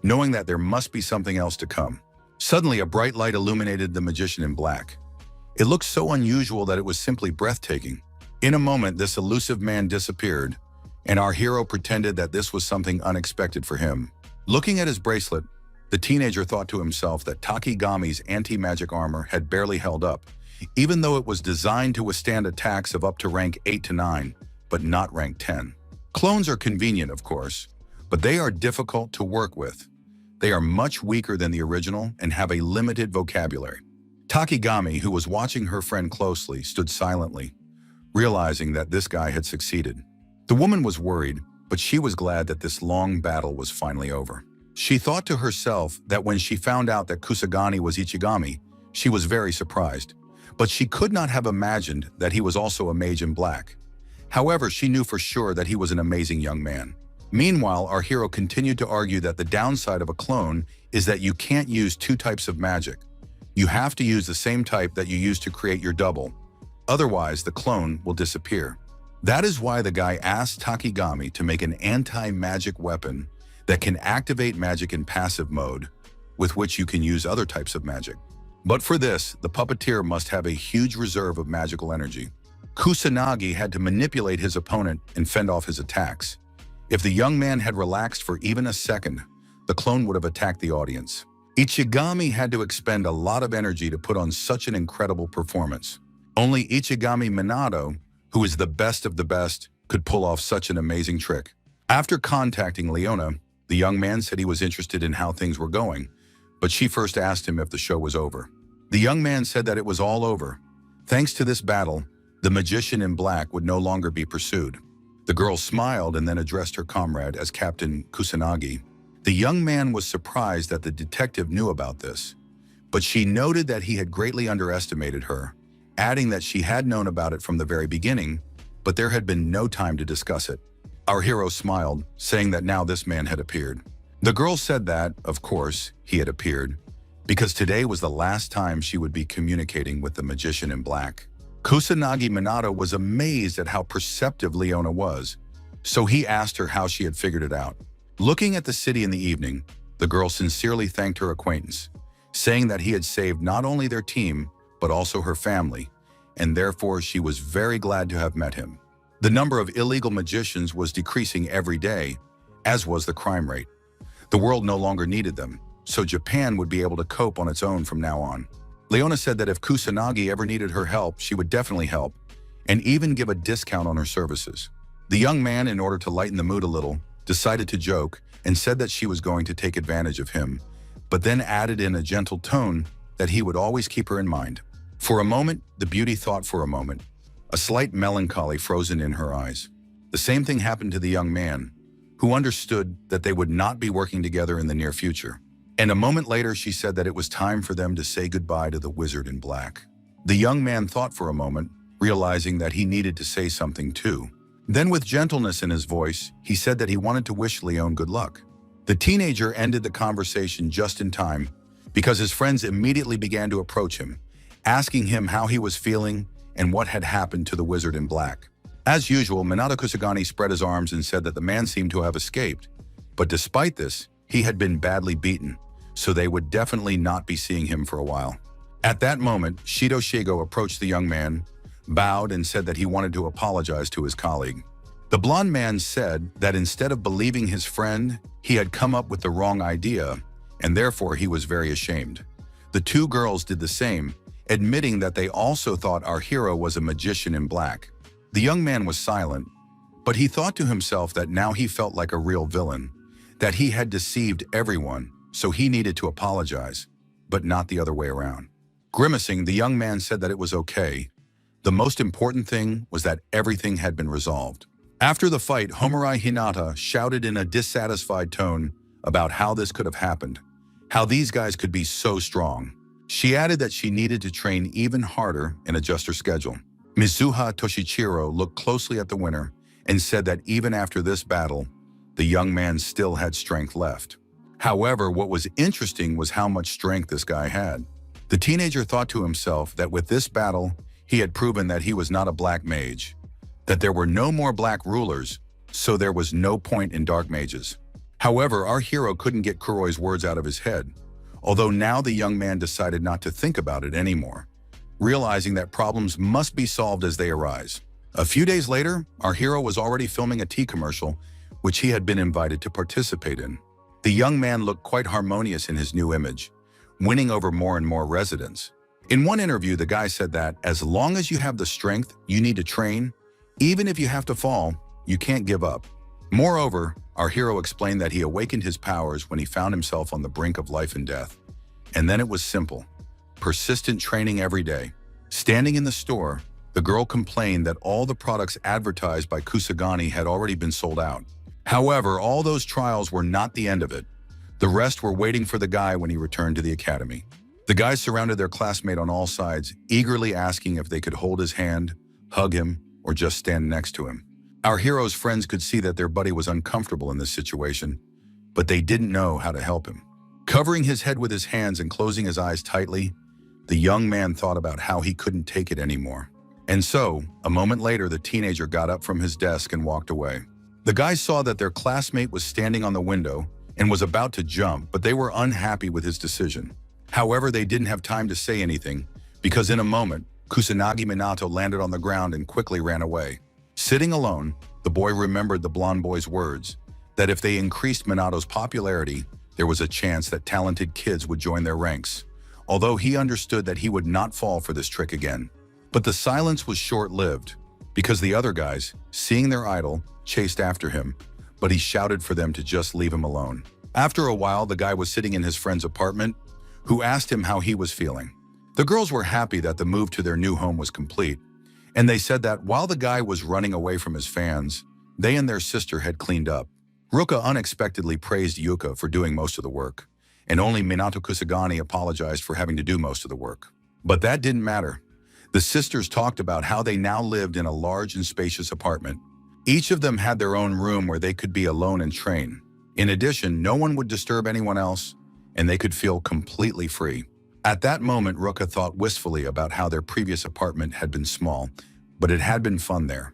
knowing that there must be something else to come. Suddenly, a bright light illuminated the magician in black. It looked so unusual that it was simply breathtaking. In a moment, this elusive man disappeared, and our hero pretended that this was something unexpected for him. Looking at his bracelet, the teenager thought to himself that Takigami's anti-magic armor had barely held up, even though it was designed to withstand attacks of up to rank 8 to 9, but not rank 10. Clones are convenient, of course, but they are difficult to work with. They are much weaker than the original and have a limited vocabulary. Takigami, who was watching her friend closely, stood silently, realizing that this guy had succeeded. The woman was worried, but she was glad that this long battle was finally over. She thought to herself that when she found out that Kusagani was Ichigami, she was very surprised, but she could not have imagined that he was also a mage in black. However, she knew for sure that he was an amazing young man. Meanwhile, our hero continued to argue that the downside of a clone is that you can't use two types of magic. You have to use the same type that you use to create your double. Otherwise, the clone will disappear. That is why the guy asked Takigami to make an anti-magic weapon that can activate magic in passive mode, with which you can use other types of magic. But for this, the puppeteer must have a huge reserve of magical energy. Kusanagi had to manipulate his opponent and fend off his attacks. If the young man had relaxed for even a second, the clone would have attacked the audience. Ichigami had to expend a lot of energy to put on such an incredible performance. Only Ichigami Minato, who is the best of the best, could pull off such an amazing trick. After contacting Leona, the young man said he was interested in how things were going, but she first asked him if the show was over. The young man said that it was all over. Thanks to this battle, the magician in black would no longer be pursued. The girl smiled and then addressed her comrade as Captain Kusanagi. The young man was surprised that the detective knew about this, but she noted that he had greatly underestimated her, adding that she had known about it from the very beginning, but there had been no time to discuss it. Our hero smiled, saying that now this man had appeared. The girl said that, of course, he had appeared, because today was the last time she would be communicating with the magician in black. Kusanagi Minato was amazed at how perceptive Leona was, so he asked her how she had figured it out. Looking at the city in the evening, the girl sincerely thanked her acquaintance, saying that he had saved not only their team, but also her family, and therefore she was very glad to have met him. The number of illegal magicians was decreasing every day, as was the crime rate. The world no longer needed them, so Japan would be able to cope on its own from now on. Leona said that if Kusanagi ever needed her help, she would definitely help, and even give a discount on her services. The young man, in order to lighten the mood a little, decided to joke and said that she was going to take advantage of him, but then added in a gentle tone that he would always keep her in mind. For a moment, the beauty thought for a moment, a slight melancholy frozen in her eyes. The same thing happened to the young man, who understood that they would not be working together in the near future. And a moment later, she said that it was time for them to say goodbye to the wizard in black. The young man thought for a moment, realizing that he needed to say something too. Then with gentleness in his voice, he said that he wanted to wish Leon good luck. The teenager ended the conversation just in time because his friends immediately began to approach him, asking him how he was feeling and what had happened to the wizard in black. As usual, Minato Kusagani spread his arms and said that the man seemed to have escaped. But despite this, he had been badly beaten, so they would definitely not be seeing him for a while. At that moment, Shido Shigo approached the young man, bowed, and said that he wanted to apologize to his colleague. The blonde man said that instead of believing his friend, he had come up with the wrong idea, and therefore he was very ashamed. The two girls did the same, admitting that they also thought our hero was a magician in black. The young man was silent, but he thought to himself that now he felt like a real villain, that he had deceived everyone, so he needed to apologize, but not the other way around. Grimacing, the young man said that it was okay. The most important thing was that everything had been resolved. After the fight, Homarai Hinata shouted in a dissatisfied tone about how this could have happened, how these guys could be so strong. She added that she needed to train even harder and adjust her schedule. Mizuha Toshichiro looked closely at the winner and said that even after this battle, the young man still had strength left. However, what was interesting was how much strength this guy had. The teenager thought to himself that with this battle, he had proven that he was not a black mage, that there were no more black rulers, so there was no point in dark mages. However, our hero couldn't get Kuroi's words out of his head, although now the young man decided not to think about it anymore, realizing that problems must be solved as they arise. A few days later, our hero was already filming a tea commercial, which he had been invited to participate in. The young man looked quite harmonious in his new image, winning over more and more residents. In one interview, the guy said that as long as you have the strength you need to train, even if you have to fall, you can't give up. Moreover, our hero explained that he awakened his powers when he found himself on the brink of life and death. And then it was simple. Persistent training every day. Standing in the store, the girl complained that all the products advertised by Kusagani had already been sold out. However, all those trials were not the end of it. The rest were waiting for the guy when he returned to the academy. The guys surrounded their classmate on all sides, eagerly asking if they could hold his hand, hug him, or just stand next to him. Our hero's friends could see that their buddy was uncomfortable in this situation, but they didn't know how to help him. Covering his head with his hands and closing his eyes tightly, the young man thought about how he couldn't take it anymore. And so, a moment later, the teenager got up from his desk and walked away. The guys saw that their classmate was standing on the window and was about to jump, but they were unhappy with his decision. However, they didn't have time to say anything because in a moment, Kusanagi Minato landed on the ground and quickly ran away. Sitting alone, the boy remembered the blonde boy's words, that if they increased Minato's popularity, there was a chance that talented kids would join their ranks, although he understood that he would not fall for this trick again. But the silence was short-lived, because the other guys, seeing their idol, chased after him, but he shouted for them to just leave him alone. After a while, the guy was sitting in his friend's apartment, who asked him how he was feeling. The girls were happy that the move to their new home was complete, and they said that while the guy was running away from his fans, they and their sister had cleaned up. Ruka unexpectedly praised Yuka for doing most of the work, and only Minato Kusagani apologized for having to do most of the work. But that didn't matter. The sisters talked about how they now lived in a large and spacious apartment. Each of them had their own room where they could be alone and train. In addition, no one would disturb anyone else, and they could feel completely free. At that moment, Ruka thought wistfully about how their previous apartment had been small, but it had been fun there.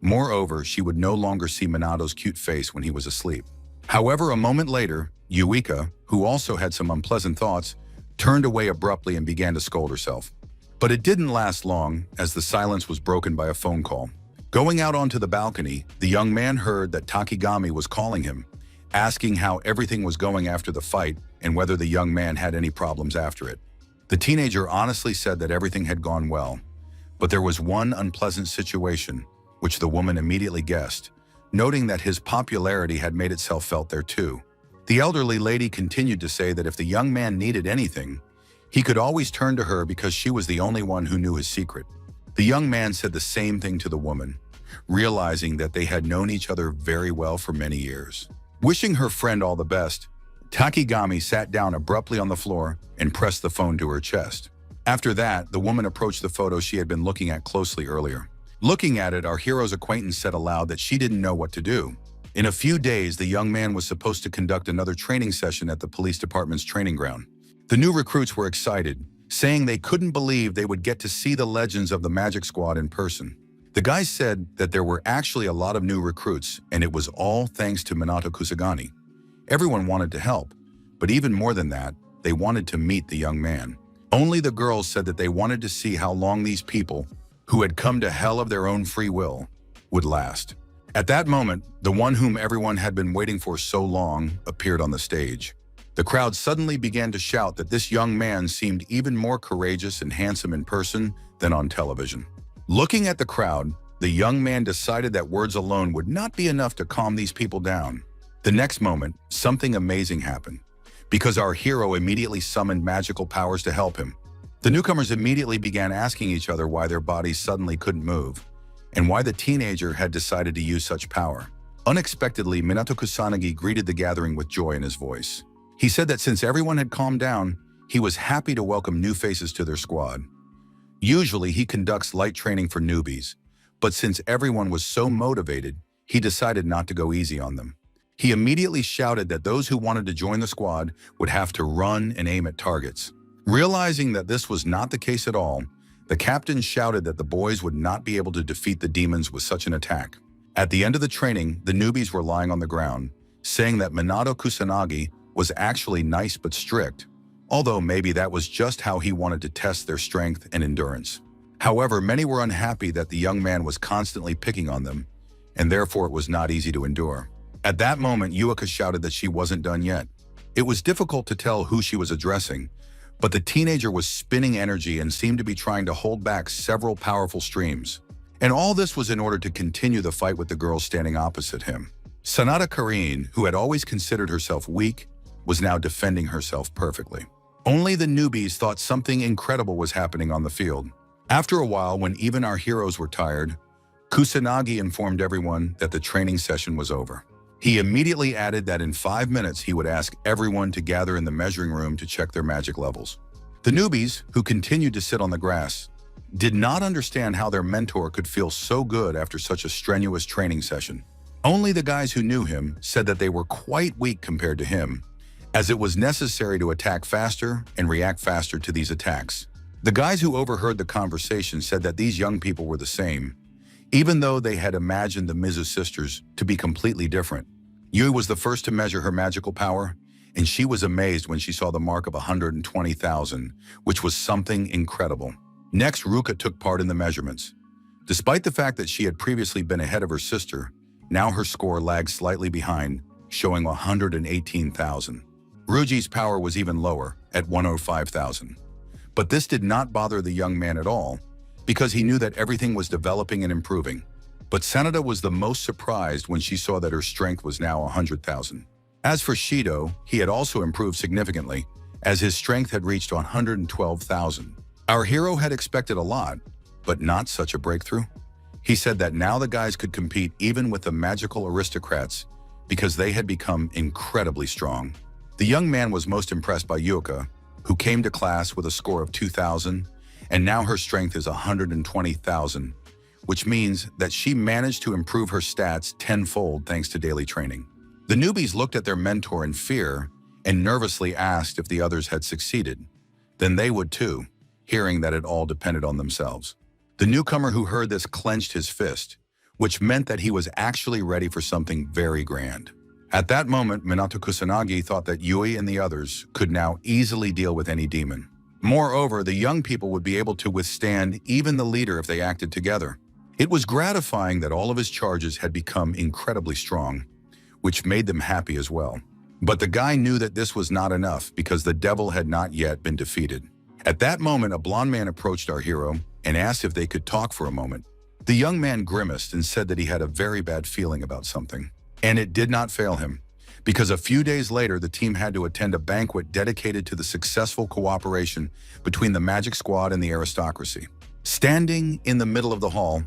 Moreover, she would no longer see Minato's cute face when he was asleep. However, a moment later, Yuika, who also had some unpleasant thoughts, turned away abruptly and began to scold herself. But it didn't last long, as the silence was broken by a phone call. Going out onto the balcony, the young man heard that Takigami was calling him, asking how everything was going after the fight and whether the young man had any problems after it. The teenager honestly said that everything had gone well, but there was one unpleasant situation, which the woman immediately guessed, noting that his popularity had made itself felt there too. The elderly lady continued to say that if the young man needed anything, he could always turn to her because she was the only one who knew his secret. The young man said the same thing to the woman, realizing that they had known each other very well for many years. Wishing her friend all the best, Takigami sat down abruptly on the floor and pressed the phone to her chest. After that, the woman approached the photo she had been looking at closely earlier. Looking at it, our hero's acquaintance said aloud that she didn't know what to do. In a few days, the young man was supposed to conduct another training session at the police department's training ground. The new recruits were excited, saying they couldn't believe they would get to see the legends of the Magic Squad in person. The guys said that there were actually a lot of new recruits, and it was all thanks to Minato Kusagani. Everyone wanted to help, but even more than that, they wanted to meet the young man. Only the girls said that they wanted to see how long these people, who had come to hell of their own free will, would last. At that moment, the one whom everyone had been waiting for so long appeared on the stage. The crowd suddenly began to shout that this young man seemed even more courageous and handsome in person than on television. Looking at the crowd, the young man decided that words alone would not be enough to calm these people down. The next moment, something amazing happened, because our hero immediately summoned magical powers to help him. The newcomers immediately began asking each other why their bodies suddenly couldn't move, and why the teenager had decided to use such power. Unexpectedly, Minato Kusanagi greeted the gathering with joy in his voice. He said that since everyone had calmed down, he was happy to welcome new faces to their squad. Usually, he conducts light training for newbies, but since everyone was so motivated, he decided not to go easy on them. He immediately shouted that those who wanted to join the squad would have to run and aim at targets. Realizing that this was not the case at all, the captain shouted that the boys would not be able to defeat the demons with such an attack. At the end of the training, the newbies were lying on the ground, saying that Minato Kusanagi was actually nice but strict, although maybe that was just how he wanted to test their strength and endurance. However, many were unhappy that the young man was constantly picking on them, and therefore it was not easy to endure. At that moment, Yuika shouted that she wasn't done yet. It was difficult to tell who she was addressing, but the teenager was spinning energy and seemed to be trying to hold back several powerful streams. And all this was in order to continue the fight with the girls standing opposite him. Sanada Karine, who had always considered herself weak, was now defending herself perfectly. Only the newbies thought something incredible was happening on the field. After a while, when even our heroes were tired, Kusanagi informed everyone that the training session was over. He immediately added that in 5 minutes he would ask everyone to gather in the measuring room to check their magic levels. The newbies, who continued to sit on the grass, did not understand how their mentor could feel so good after such a strenuous training session. Only the guys who knew him said that they were quite weak compared to him, as it was necessary to attack faster and react faster to these attacks. The guys who overheard the conversation said that these young people were the same, even though they had imagined the Mizu sisters to be completely different. Yui was the first to measure her magical power, and she was amazed when she saw the mark of 120,000, which was something incredible. Next, Ruka took part in the measurements. Despite the fact that she had previously been ahead of her sister, now her score lagged slightly behind, showing 118,000. Ruji's power was even lower, at 105,000. But this did not bother the young man at all, because he knew that everything was developing and improving. But Sanada was the most surprised when she saw that her strength was now 100,000. As for Shido, he had also improved significantly, as his strength had reached 112,000. Our hero had expected a lot, but not such a breakthrough. He said that now the guys could compete even with the magical aristocrats because they had become incredibly strong. The young man was most impressed by Yuka, who came to class with a score of 2,000, and now her strength is 120,000, which means that she managed to improve her stats tenfold thanks to daily training. The newbies looked at their mentor in fear and nervously asked if the others had succeeded. Then they would too, hearing that it all depended on themselves. The newcomer who heard this clenched his fist, which meant that he was actually ready for something very grand. At that moment, Minato Kusanagi thought that Yui and the others could now easily deal with any demon. Moreover, the young people would be able to withstand even the leader if they acted together. It was gratifying that all of his charges had become incredibly strong, which made them happy as well. But the guy knew that this was not enough because the devil had not yet been defeated. At that moment, a blond man approached our hero and asked if they could talk for a moment. The young man grimaced and said that he had a very bad feeling about something. And it did not fail him, because a few days later, the team had to attend a banquet dedicated to the successful cooperation between the Magic Squad and the aristocracy. Standing in the middle of the hall,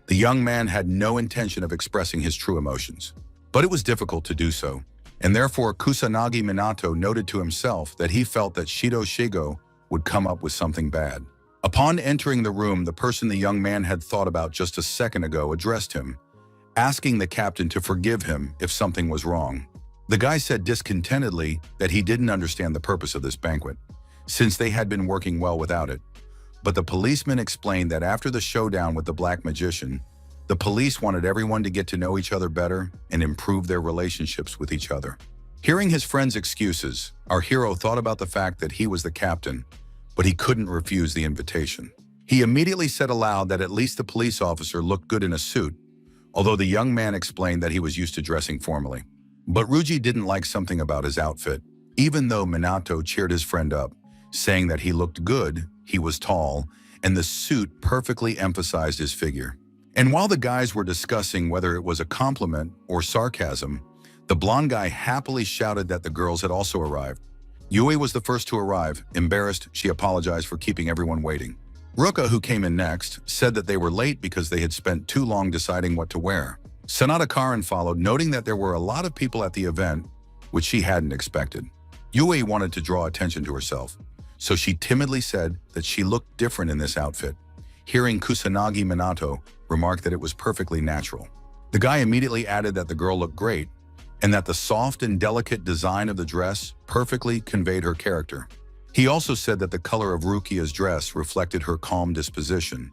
the young man had no intention of expressing his true emotions. But it was difficult to do so, and therefore Kusanagi Minato noted to himself that he felt that Shido Shigo would come up with something bad. Upon entering the room, the person the young man had thought about just a second ago addressed him, asking the captain to forgive him if something was wrong. The guy said discontentedly that he didn't understand the purpose of this banquet, since they had been working well without it. But the policeman explained that after the showdown with the Black Magician, the police wanted everyone to get to know each other better and improve their relationships with each other. Hearing his friend's excuses, our hero thought about the fact that he was the captain, but he couldn't refuse the invitation. He immediately said aloud that at least the police officer looked good in a suit, although the young man explained that he was used to dressing formally. But Ruji didn't like something about his outfit, even though Minato cheered his friend up, saying that he looked good, he was tall, and the suit perfectly emphasized his figure. And while the guys were discussing whether it was a compliment or sarcasm, the blonde guy happily shouted that the girls had also arrived. Yui was the first to arrive. Embarrassed, she apologized for keeping everyone waiting. Ruka, who came in next, said that they were late because they had spent too long deciding what to wear. Sanada Karan followed, noting that there were a lot of people at the event, which she hadn't expected. Yui wanted to draw attention to herself, so she timidly said that she looked different in this outfit. Hearing Kusanagi Minato remark that it was perfectly natural. The guy immediately added that the girl looked great, and that the soft and delicate design of the dress perfectly conveyed her character. He also said that the color of Rukia's dress reflected her calm disposition,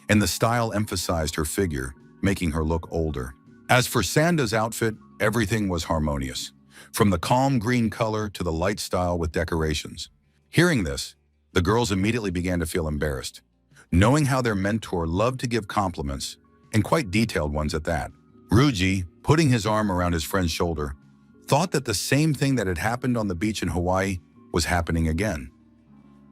and the style emphasized her figure, making her look older. As for Sanda's outfit, everything was harmonious, from the calm green color to the light style with decorations. Hearing this, the girls immediately began to feel embarrassed, knowing how their mentor loved to give compliments, and quite detailed ones at that. Ruji, putting his arm around his friend's shoulder, thought that the same thing that had happened on the beach in Hawaii was happening again.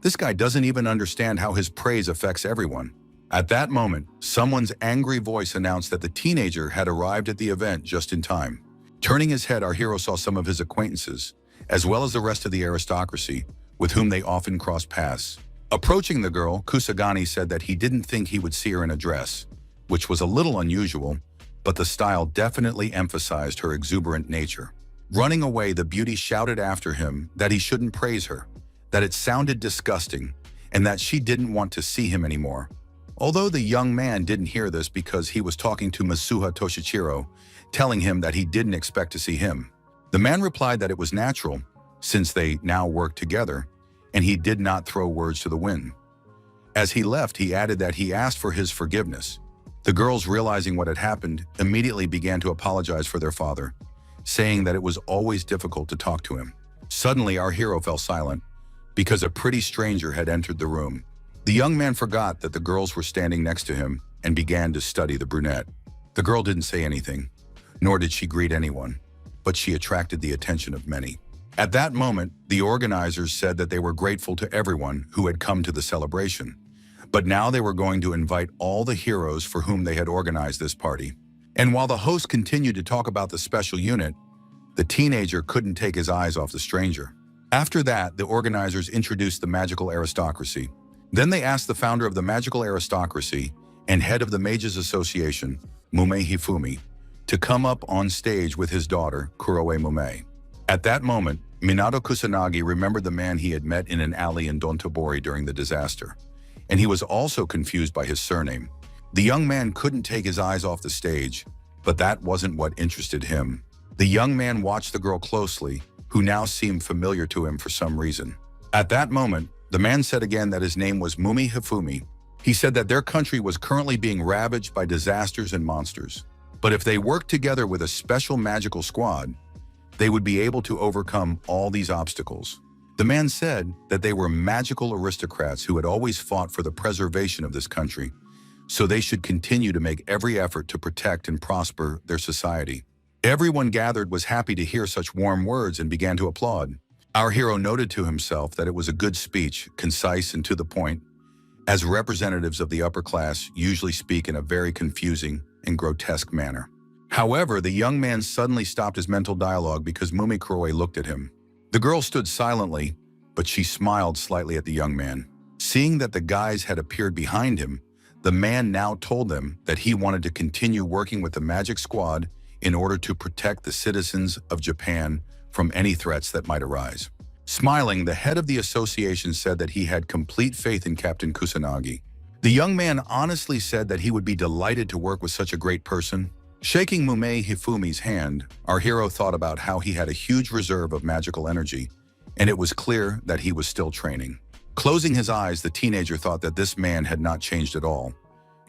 This guy doesn't even understand how his praise affects everyone. At that moment, someone's angry voice announced that the teenager had arrived at the event just in time. Turning his head, our hero saw some of his acquaintances, as well as the rest of the aristocracy, with whom they often crossed paths. Approaching the girl, Kusagani said that he didn't think he would see her in a dress, which was a little unusual, but the style definitely emphasized her exuberant nature. Running away, the beauty shouted after him that he shouldn't praise her, that it sounded disgusting, and that she didn't want to see him anymore. Although the young man didn't hear this because he was talking to Masuha Toshichiro, telling him that he didn't expect to see him. The man replied that it was natural, since they now worked together, and he did not throw words to the wind. As he left, he added that he asked for his forgiveness. The girls, realizing what had happened, immediately began to apologize for their father, saying that it was always difficult to talk to him. Suddenly, our hero fell silent because a pretty stranger had entered the room. The young man forgot that the girls were standing next to him and began to study the brunette. The girl didn't say anything, nor did she greet anyone, but she attracted the attention of many. At that moment, the organizers said that they were grateful to everyone who had come to the celebration, but now they were going to invite all the heroes for whom they had organized this party. And while the host continued to talk about the special unit, the teenager couldn't take his eyes off the stranger. After that, the organizers introduced the magical aristocracy. Then they asked the founder of the magical aristocracy and head of the Mages Association, Mume Hifumi, to come up on stage with his daughter, Kuroe Mume. At that moment, Minato Kusanagi remembered the man he had met in an alley in Dontabori during the disaster, and he was also confused by his surname. The young man couldn't take his eyes off the stage, but that wasn't what interested him. The young man watched the girl closely, who now seemed familiar to him for some reason. At that moment, the man said again that his name was Mume Hifumi. He said that their country was currently being ravaged by disasters and monsters, but if they worked together with a special magical squad, they would be able to overcome all these obstacles. The man said that they were magical aristocrats who had always fought for the preservation of this country, so they should continue to make every effort to protect and prosper their society. Everyone gathered was happy to hear such warm words and began to applaud. Our hero noted to himself that it was a good speech, concise and to the point, as representatives of the upper class usually speak in a very confusing and grotesque manner. However, the young man suddenly stopped his mental dialogue because Mumikuro looked at him. The girl stood silently, but she smiled slightly at the young man. Seeing that the guys had appeared behind him, the man now told them that he wanted to continue working with the Magic Squad in order to protect the citizens of Japan from any threats that might arise. Smiling, the head of the association said that he had complete faith in Captain Kusanagi. The young man honestly said that he would be delighted to work with such a great person. Shaking Mume Hifumi's hand, our hero thought about how he had a huge reserve of magical energy, and it was clear that he was still training. Closing his eyes, the teenager thought that this man had not changed at all,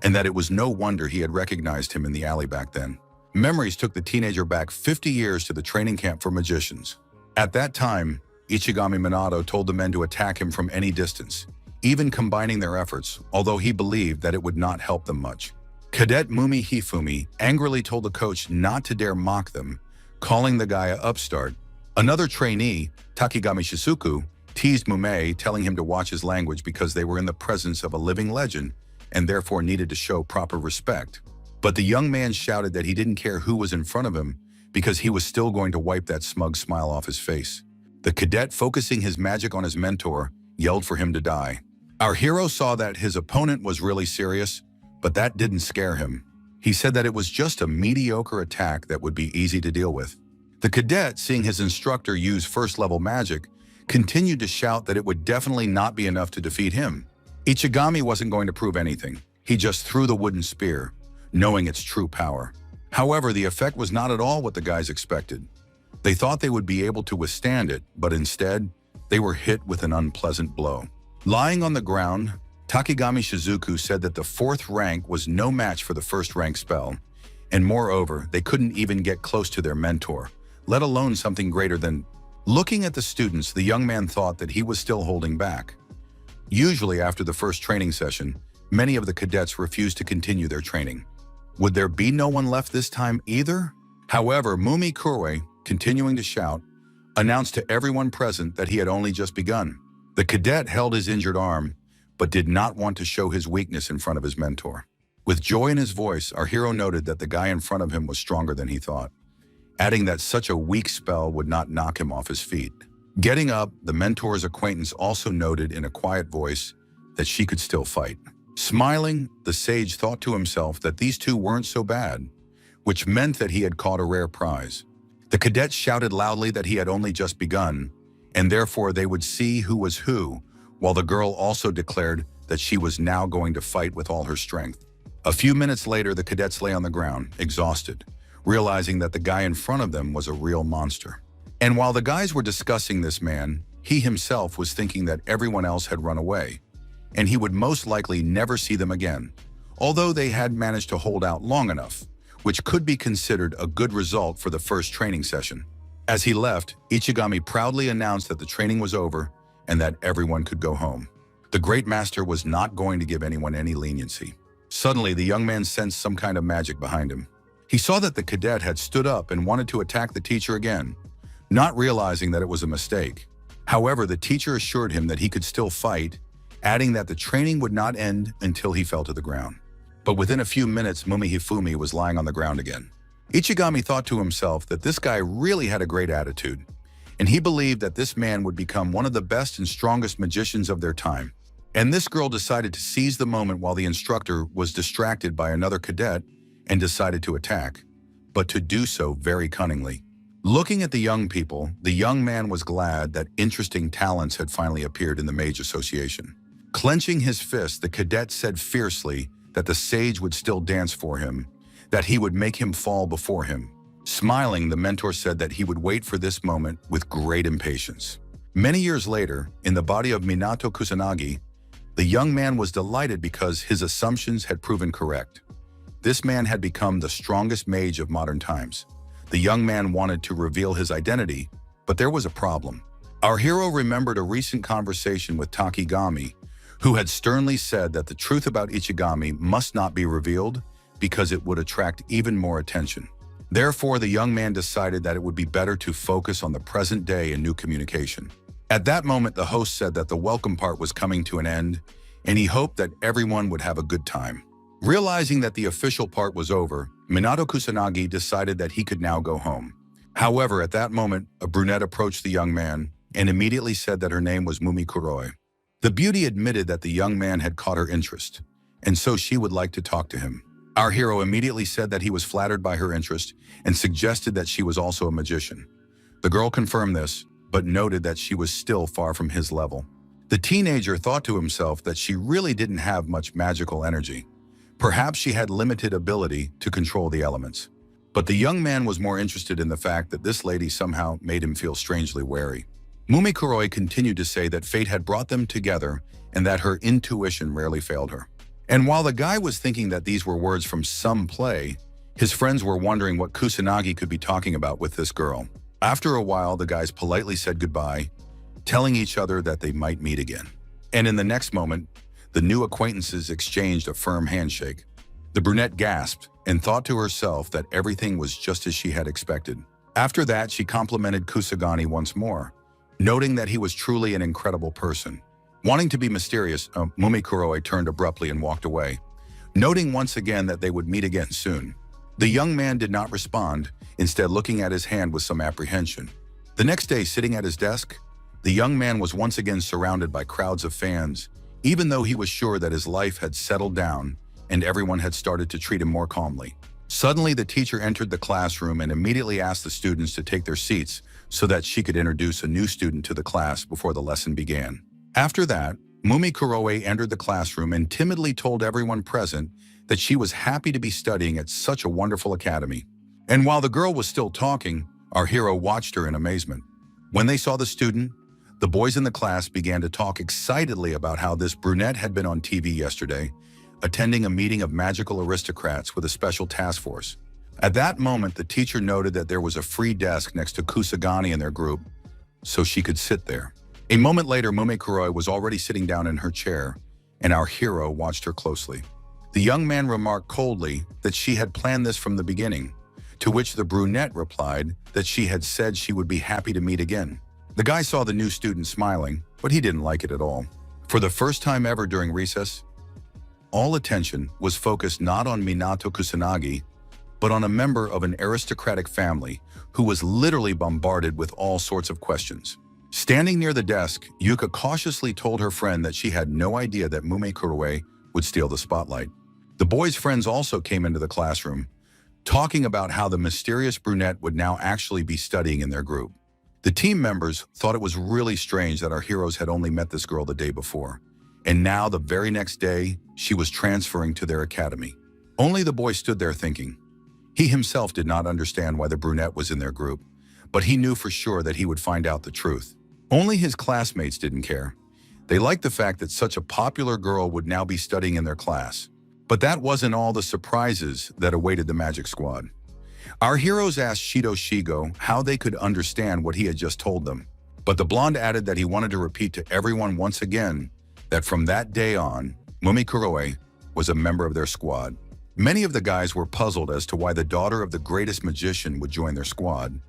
and that it was no wonder he had recognized him in the alley back then. Memories took the teenager back 50 years to the training camp for magicians. At that time, Ichigami Minato told the men to attack him from any distance, even combining their efforts, although he believed that it would not help them much. Cadet Mumi Hifumi angrily told the coach not to dare mock them, calling the guy an upstart. Another trainee, Takigami Shizuku, teased Mume, telling him to watch his language because they were in the presence of a living legend and therefore needed to show proper respect. But the young man shouted that he didn't care who was in front of him because he was still going to wipe that smug smile off his face. The cadet, focusing his magic on his mentor, yelled for him to die. Our hero saw that his opponent was really serious, but that didn't scare him. He said that it was just a mediocre attack that would be easy to deal with. The cadet, seeing his instructor use first-level magic, continued to shout that it would definitely not be enough to defeat him. Ichigami wasn't going to prove anything. He just threw the wooden spear, knowing its true power. However, the effect was not at all what the guys expected. They thought they would be able to withstand it, but instead, they were hit with an unpleasant blow. Lying on the ground, Takigami Shizuku said that the 4th rank was no match for the 1st rank spell, and moreover, they couldn't even get close to their mentor, let alone something greater than... Looking at the students, the young man thought that he was still holding back. Usually after the first training session, many of the cadets refused to continue their training. Would there be no one left this time either? However, Mumi Kuroi, continuing to shout, announced to everyone present that he had only just begun. The cadet held his injured arm, but did not want to show his weakness in front of his mentor. With joy in his voice, our hero noted that the guy in front of him was stronger than he thought, adding that such a weak spell would not knock him off his feet. Getting up, the mentor's acquaintance also noted in a quiet voice that she could still fight. Smiling, the sage thought to himself that these two weren't so bad, which meant that he had caught a rare prize. The cadet shouted loudly that he had only just begun, and therefore they would see who was who, while the girl also declared that she was now going to fight with all her strength. A few minutes later, the cadets lay on the ground, exhausted, realizing that the guy in front of them was a real monster. And while the guys were discussing this man, he himself was thinking that everyone else had run away, and he would most likely never see them again, although they had managed to hold out long enough, which could be considered a good result for the first training session. As he left, Ichigami proudly announced that the training was over and that everyone could go home. The great master was not going to give anyone any leniency. Suddenly, the young man sensed some kind of magic behind him. He saw that the cadet had stood up and wanted to attack the teacher again, not realizing that it was a mistake. However, the teacher assured him that he could still fight, adding that the training would not end until he fell to the ground. But within a few minutes, Mumi Hifumi was lying on the ground again. Ichigami thought to himself that this guy really had a great attitude, and he believed that this man would become one of the best and strongest magicians of their time. And this girl decided to seize the moment while the instructor was distracted by another cadet and decided to attack, but to do so very cunningly. Looking at the young people, the young man was glad that interesting talents had finally appeared in the Mage Association. Clenching his fist, the cadet said fiercely that the sage would still dance for him, that he would make him fall before him. Smiling, the mentor said that he would wait for this moment with great impatience. Many years later, in the body of Minato Kusanagi, the young man was delighted because his assumptions had proven correct. This man had become the strongest mage of modern times. The young man wanted to reveal his identity, but there was a problem. Our hero remembered a recent conversation with Takigami, who had sternly said that the truth about Ichigami must not be revealed because it would attract even more attention. Therefore, the young man decided that it would be better to focus on the present day and new communication. At that moment, the host said that the welcome part was coming to an end, and he hoped that everyone would have a good time. Realizing that the official part was over, Minato Kusanagi decided that he could now go home. However, at that moment, a brunette approached the young man and immediately said that her name was Mumi Kuroi. The beauty admitted that the young man had caught her interest, and so she would like to talk to him. Our hero immediately said that he was flattered by her interest and suggested that she was also a magician. The girl confirmed this, but noted that she was still far from his level. The teenager thought to himself that she really didn't have much magical energy. Perhaps she had limited ability to control the elements. But the young man was more interested in the fact that this lady somehow made him feel strangely wary. Mumi Kuroi continued to say that fate had brought them together and that her intuition rarely failed her. And while the guy was thinking that these were words from some play, his friends were wondering what Kusanagi could be talking about with this girl. After a while, the guys politely said goodbye, telling each other that they might meet again. And in the next moment, the new acquaintances exchanged a firm handshake. The brunette gasped and thought to herself that everything was just as she had expected. After that, she complimented Kusagani once more, noting that he was truly an incredible person. Wanting to be mysterious, Mumi Kuroi turned abruptly and walked away, noting once again that they would meet again soon. The young man did not respond, instead looking at his hand with some apprehension. The next day, sitting at his desk, the young man was once again surrounded by crowds of fans, even though he was sure that his life had settled down and everyone had started to treat him more calmly. Suddenly, the teacher entered the classroom and immediately asked the students to take their seats so that she could introduce a new student to the class before the lesson began. After that, Mumi Kuroi entered the classroom and timidly told everyone present that she was happy to be studying at such a wonderful academy. And while the girl was still talking, our hero watched her in amazement. When they saw the student, the boys in the class began to talk excitedly about how this brunette had been on TV yesterday, attending a meeting of magical aristocrats with a special task force. At that moment, the teacher noted that there was a free desk next to Kusagani in their group, so she could sit there. A moment later, Mumi Kuroi was already sitting down in her chair, and our hero watched her closely. The young man remarked coldly that she had planned this from the beginning, to which the brunette replied that she had said she would be happy to meet again. The guy saw the new student smiling, but he didn't like it at all. For the first time ever during recess, all attention was focused not on Minato Kusanagi, but on a member of an aristocratic family who was literally bombarded with all sorts of questions. Standing near the desk, Yuka cautiously told her friend that she had no idea that Mumi Kuroi would steal the spotlight. The boys' friends also came into the classroom, talking about how the mysterious brunette would now actually be studying in their group. The team members thought it was really strange that our heroes had only met this girl the day before, and now the very next day, she was transferring to their academy. Only the boy stood there thinking. He himself did not understand why the brunette was in their group, but he knew for sure that he would find out the truth. Only his classmates didn't care. They liked the fact that such a popular girl would now be studying in their class. But that wasn't all the surprises that awaited the Magic Squad. Our heroes asked Shido Shigo how they could understand what he had just told them. But the blonde added that he wanted to repeat to everyone once again that from that day on, Mumi Kuroi was a member of their squad. Many of the guys were puzzled as to why the daughter of the greatest magician would join their squad,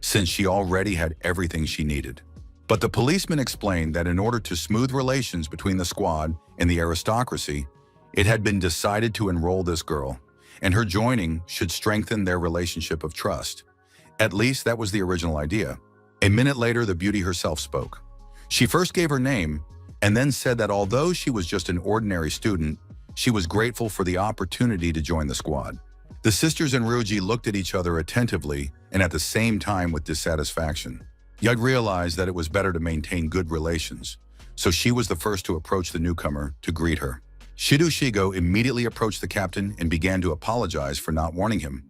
since she already had everything she needed. But the policeman explained that in order to smooth relations between the squad and the aristocracy, it had been decided to enroll this girl, and her joining should strengthen their relationship of trust. At least that was the original idea. A minute later, the beauty herself spoke. She first gave her name, and then said that although she was just an ordinary student, she was grateful for the opportunity to join the squad. The sisters and Ryuji looked at each other attentively and at the same time with dissatisfaction. Yug realized that it was better to maintain good relations, so she was the first to approach the newcomer to greet her. Shido Shigo immediately approached the captain and began to apologize for not warning him,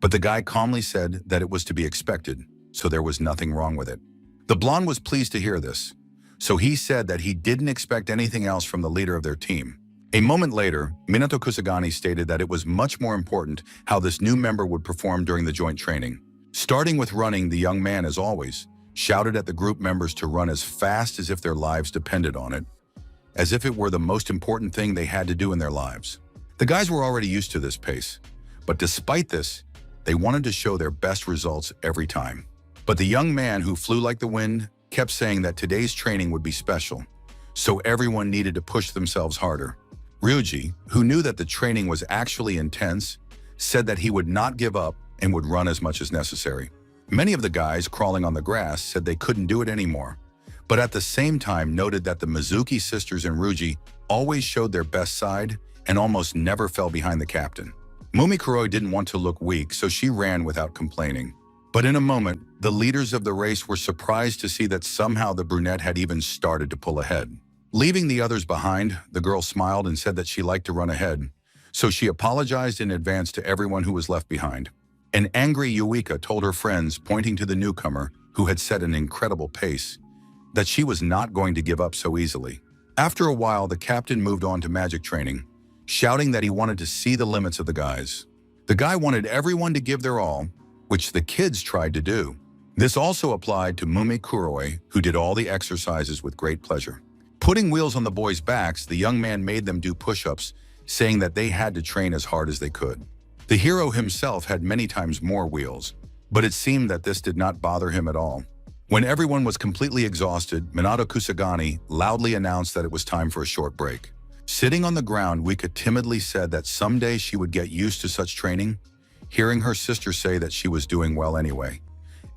but the guy calmly said that it was to be expected, so there was nothing wrong with it. The blonde was pleased to hear this, so he said that he didn't expect anything else from the leader of their team. A moment later, Minato Kusagani stated that it was much more important how this new member would perform during the joint training. Starting with running, the young man, as always, shouted at the group members to run as fast as if their lives depended on it, as if it were the most important thing they had to do in their lives. The guys were already used to this pace, but despite this, They wanted to show their best results every time. But the young man who flew like the wind kept saying that today's training would be special, so everyone needed to push themselves harder. Ryuji, who knew that the training was actually intense, said that he would not give up and would run as much as necessary. Many of the guys crawling on the grass said they couldn't do it anymore, but at the same time noted that the Mizuki sisters and Ryuji always showed their best side and almost never fell behind the captain. Mumikuroi didn't want to look weak, so she ran without complaining. But in a moment, the leaders of the race were surprised to see that somehow the brunette had even started to pull ahead. Leaving the others behind, the girl smiled and said that she liked to run ahead, so she apologized in advance to everyone who was left behind. An angry Yuika told her friends, pointing to the newcomer, who had set an incredible pace, that she was not going to give up so easily. After a while, the captain moved on to magic training, shouting that he wanted to see the limits of the guys. The guy wanted everyone to give their all, which the kids tried to do. This also applied to Mumikuroi, who did all the exercises with great pleasure. Putting wheels on the boys' backs, the young man made them do push-ups, saying that they had to train as hard as they could. The hero himself had many times more wheels, but it seemed that this did not bother him at all. When everyone was completely exhausted, Minato Kusagani loudly announced that it was time for a short break. Sitting on the ground, Wika timidly said that someday she would get used to such training, hearing her sister say that she was doing well anyway,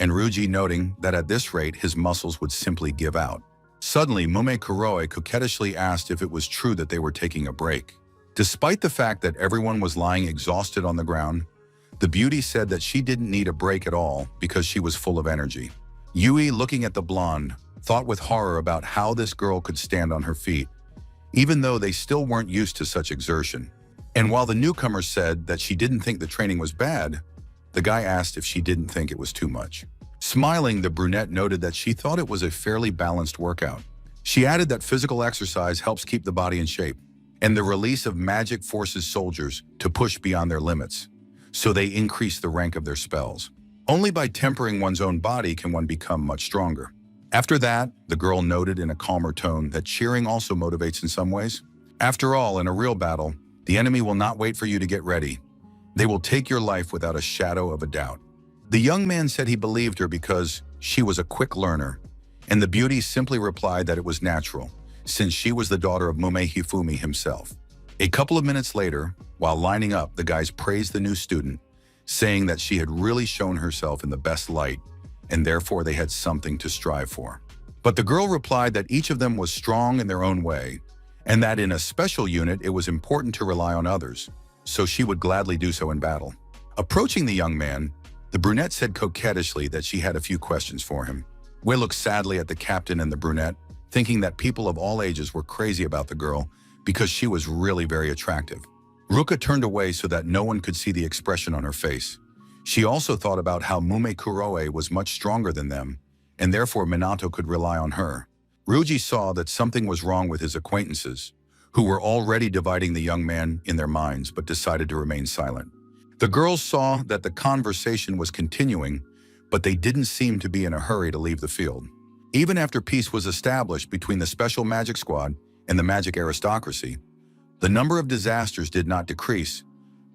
and Ryuji noting that at this rate his muscles would simply give out. Suddenly, Mumikuroi coquettishly asked if it was true that they were taking a break. Despite the fact that everyone was lying exhausted on the ground, the beauty said that she didn't need a break at all because she was full of energy. Yui, looking at the blonde, thought with horror about how this girl could stand on her feet, even though they still weren't used to such exertion. And while the newcomer said that she didn't think the training was bad, the guy asked if she didn't think it was too much. Smiling, the brunette noted that she thought it was a fairly balanced workout. She added that physical exercise helps keep the body in shape, and the release of magic forces soldiers to push beyond their limits, so they increase the rank of their spells. Only by tempering one's own body can one become much stronger. After that, the girl noted in a calmer tone that cheering also motivates in some ways. After all, in a real battle, the enemy will not wait for you to get ready. They will take your life without a shadow of a doubt. The young man said he believed her because she was a quick learner, and the beauty simply replied that it was natural, since she was the daughter of Mume Hifumi himself. A couple of minutes later, while lining up, the guys praised the new student, saying that she had really shown herself in the best light, and therefore they had something to strive for. But the girl replied that each of them was strong in their own way, and that in a special unit it was important to rely on others, so she would gladly do so in battle. Approaching the young man, the brunette said coquettishly that she had a few questions for him. Wei looked sadly at the captain and the brunette, thinking that people of all ages were crazy about the girl because she was really very attractive. Ruka turned away so that no one could see the expression on her face. She also thought about how Mumikuroi was much stronger than them, and therefore Minato could rely on her. Ryuji saw that something was wrong with his acquaintances, who were already dividing the young man in their minds but decided to remain silent. The girls saw that the conversation was continuing, but they didn't seem to be in a hurry to leave the field. Even after peace was established between the Special Magic Squad and the Magic Aristocracy, the number of disasters did not decrease,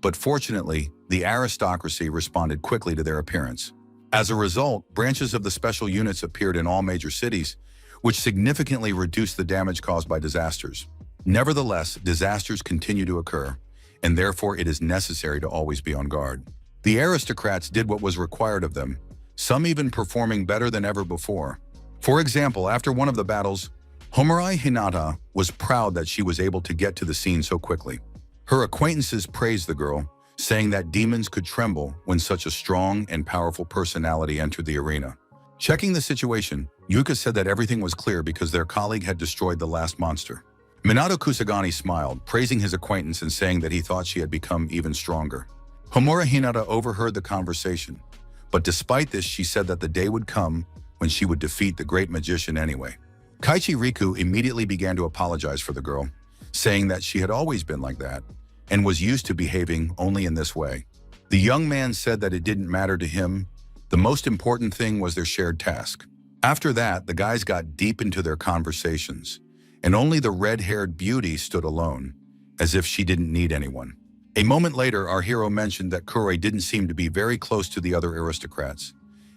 but fortunately, the aristocracy responded quickly to their appearance. As a result, branches of the special units appeared in all major cities, which significantly reduced the damage caused by disasters. Nevertheless, disasters continue to occur, and therefore it is necessary to always be on guard. The aristocrats did what was required of them, some even performing better than ever before. For example, after one of the battles, Homarai Hinata was proud that she was able to get to the scene so quickly. Her acquaintances praised the girl, saying that demons could tremble when such a strong and powerful personality entered the arena. Checking the situation, Yuka said that everything was clear because their colleague had destroyed the last monster. Minato Kusagani smiled, praising his acquaintance and saying that he thought she had become even stronger. Homura Hinata overheard the conversation, but despite this, she said that the day would come when she would defeat the great magician anyway. Kaichi Riku immediately began to apologize for the girl, saying that she had always been like that and was used to behaving only in this way. The young man said that it didn't matter to him. The most important thing was their shared task. After that, the guys got deep into their conversations, and only the red-haired beauty stood alone, as if she didn't need anyone. A moment later, our hero mentioned that Kuroi didn't seem to be very close to the other aristocrats,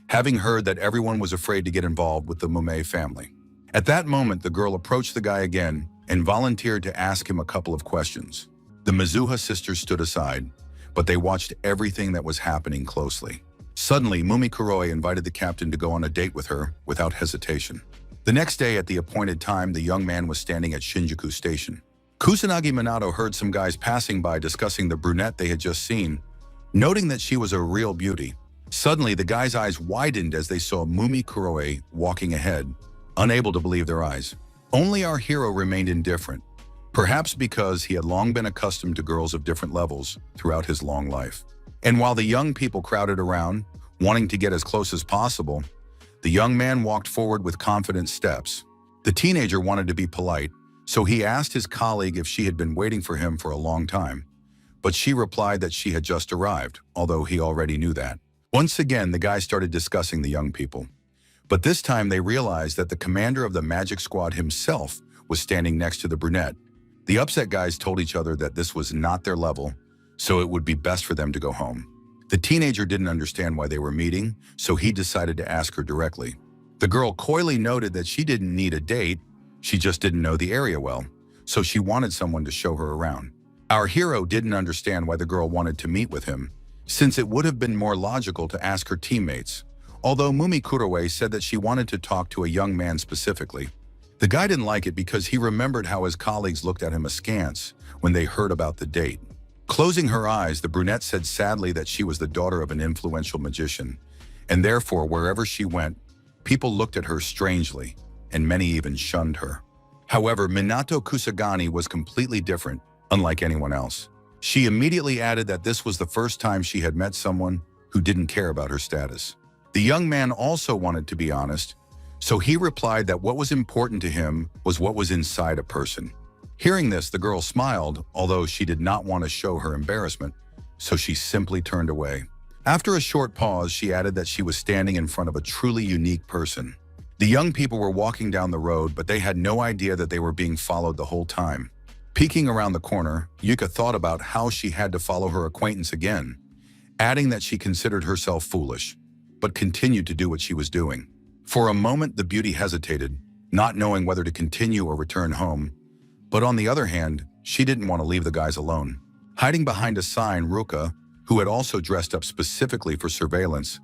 having heard that everyone was afraid to get involved with the Mume family. At that moment, the girl approached the guy again and volunteered to ask him a couple of questions. The Mizuha sisters stood aside, but they watched everything that was happening closely. Suddenly, Mumi Kuroi invited the captain to go on a date with her without hesitation. The next day at the appointed time, the young man was standing at Shinjuku Station. Kusanagi Minato heard some guys passing by discussing the brunette they had just seen, noting that she was a real beauty. Suddenly, the guy's eyes widened as they saw Mumi Kuroi walking ahead, unable to believe their eyes. Only our hero remained indifferent, perhaps because he had long been accustomed to girls of different levels throughout his long life. And while the young people crowded around, wanting to get as close as possible, the young man walked forward with confident steps. The teenager wanted to be polite, so he asked his colleague if she had been waiting for him for a long time. But she replied that she had just arrived, although he already knew that. Once again, the guys started discussing the young people. But this time they realized that the commander of the magic squad himself was standing next to the brunette. The upset guys told each other that this was not their level, so it would be best for them to go home. The teenager didn't understand why they were meeting, so he decided to ask her directly. The girl coyly noted that she didn't need a date, she just didn't know the area well, so she wanted someone to show her around. Our hero didn't understand why the girl wanted to meet with him, since it would have been more logical to ask her teammates, although Mumi Kuroi said that she wanted to talk to a young man specifically. The guy didn't like it because he remembered how his colleagues looked at him askance when they heard about the date. Closing her eyes, the brunette said sadly that she was the daughter of an influential magician, and therefore wherever she went, people looked at her strangely, and many even shunned her. However, Minato Kusagani was completely different, unlike anyone else. She immediately added that this was the first time she had met someone who didn't care about her status. The young man also wanted to be honest, so he replied that what was important to him was what was inside a person. Hearing this, the girl smiled, although she did not want to show her embarrassment, so she simply turned away. After a short pause, she added that she was standing in front of a truly unique person. The young people were walking down the road, but they had no idea that they were being followed the whole time. Peeking around the corner, Yuka thought about how she had to follow her acquaintance again, adding that she considered herself foolish, but continued to do what she was doing. For a moment, the beauty hesitated, not knowing whether to continue or return home. But on the other hand, she didn't want to leave the guys alone. Hiding behind a sign, Ruka, who had also dressed up specifically for surveillance,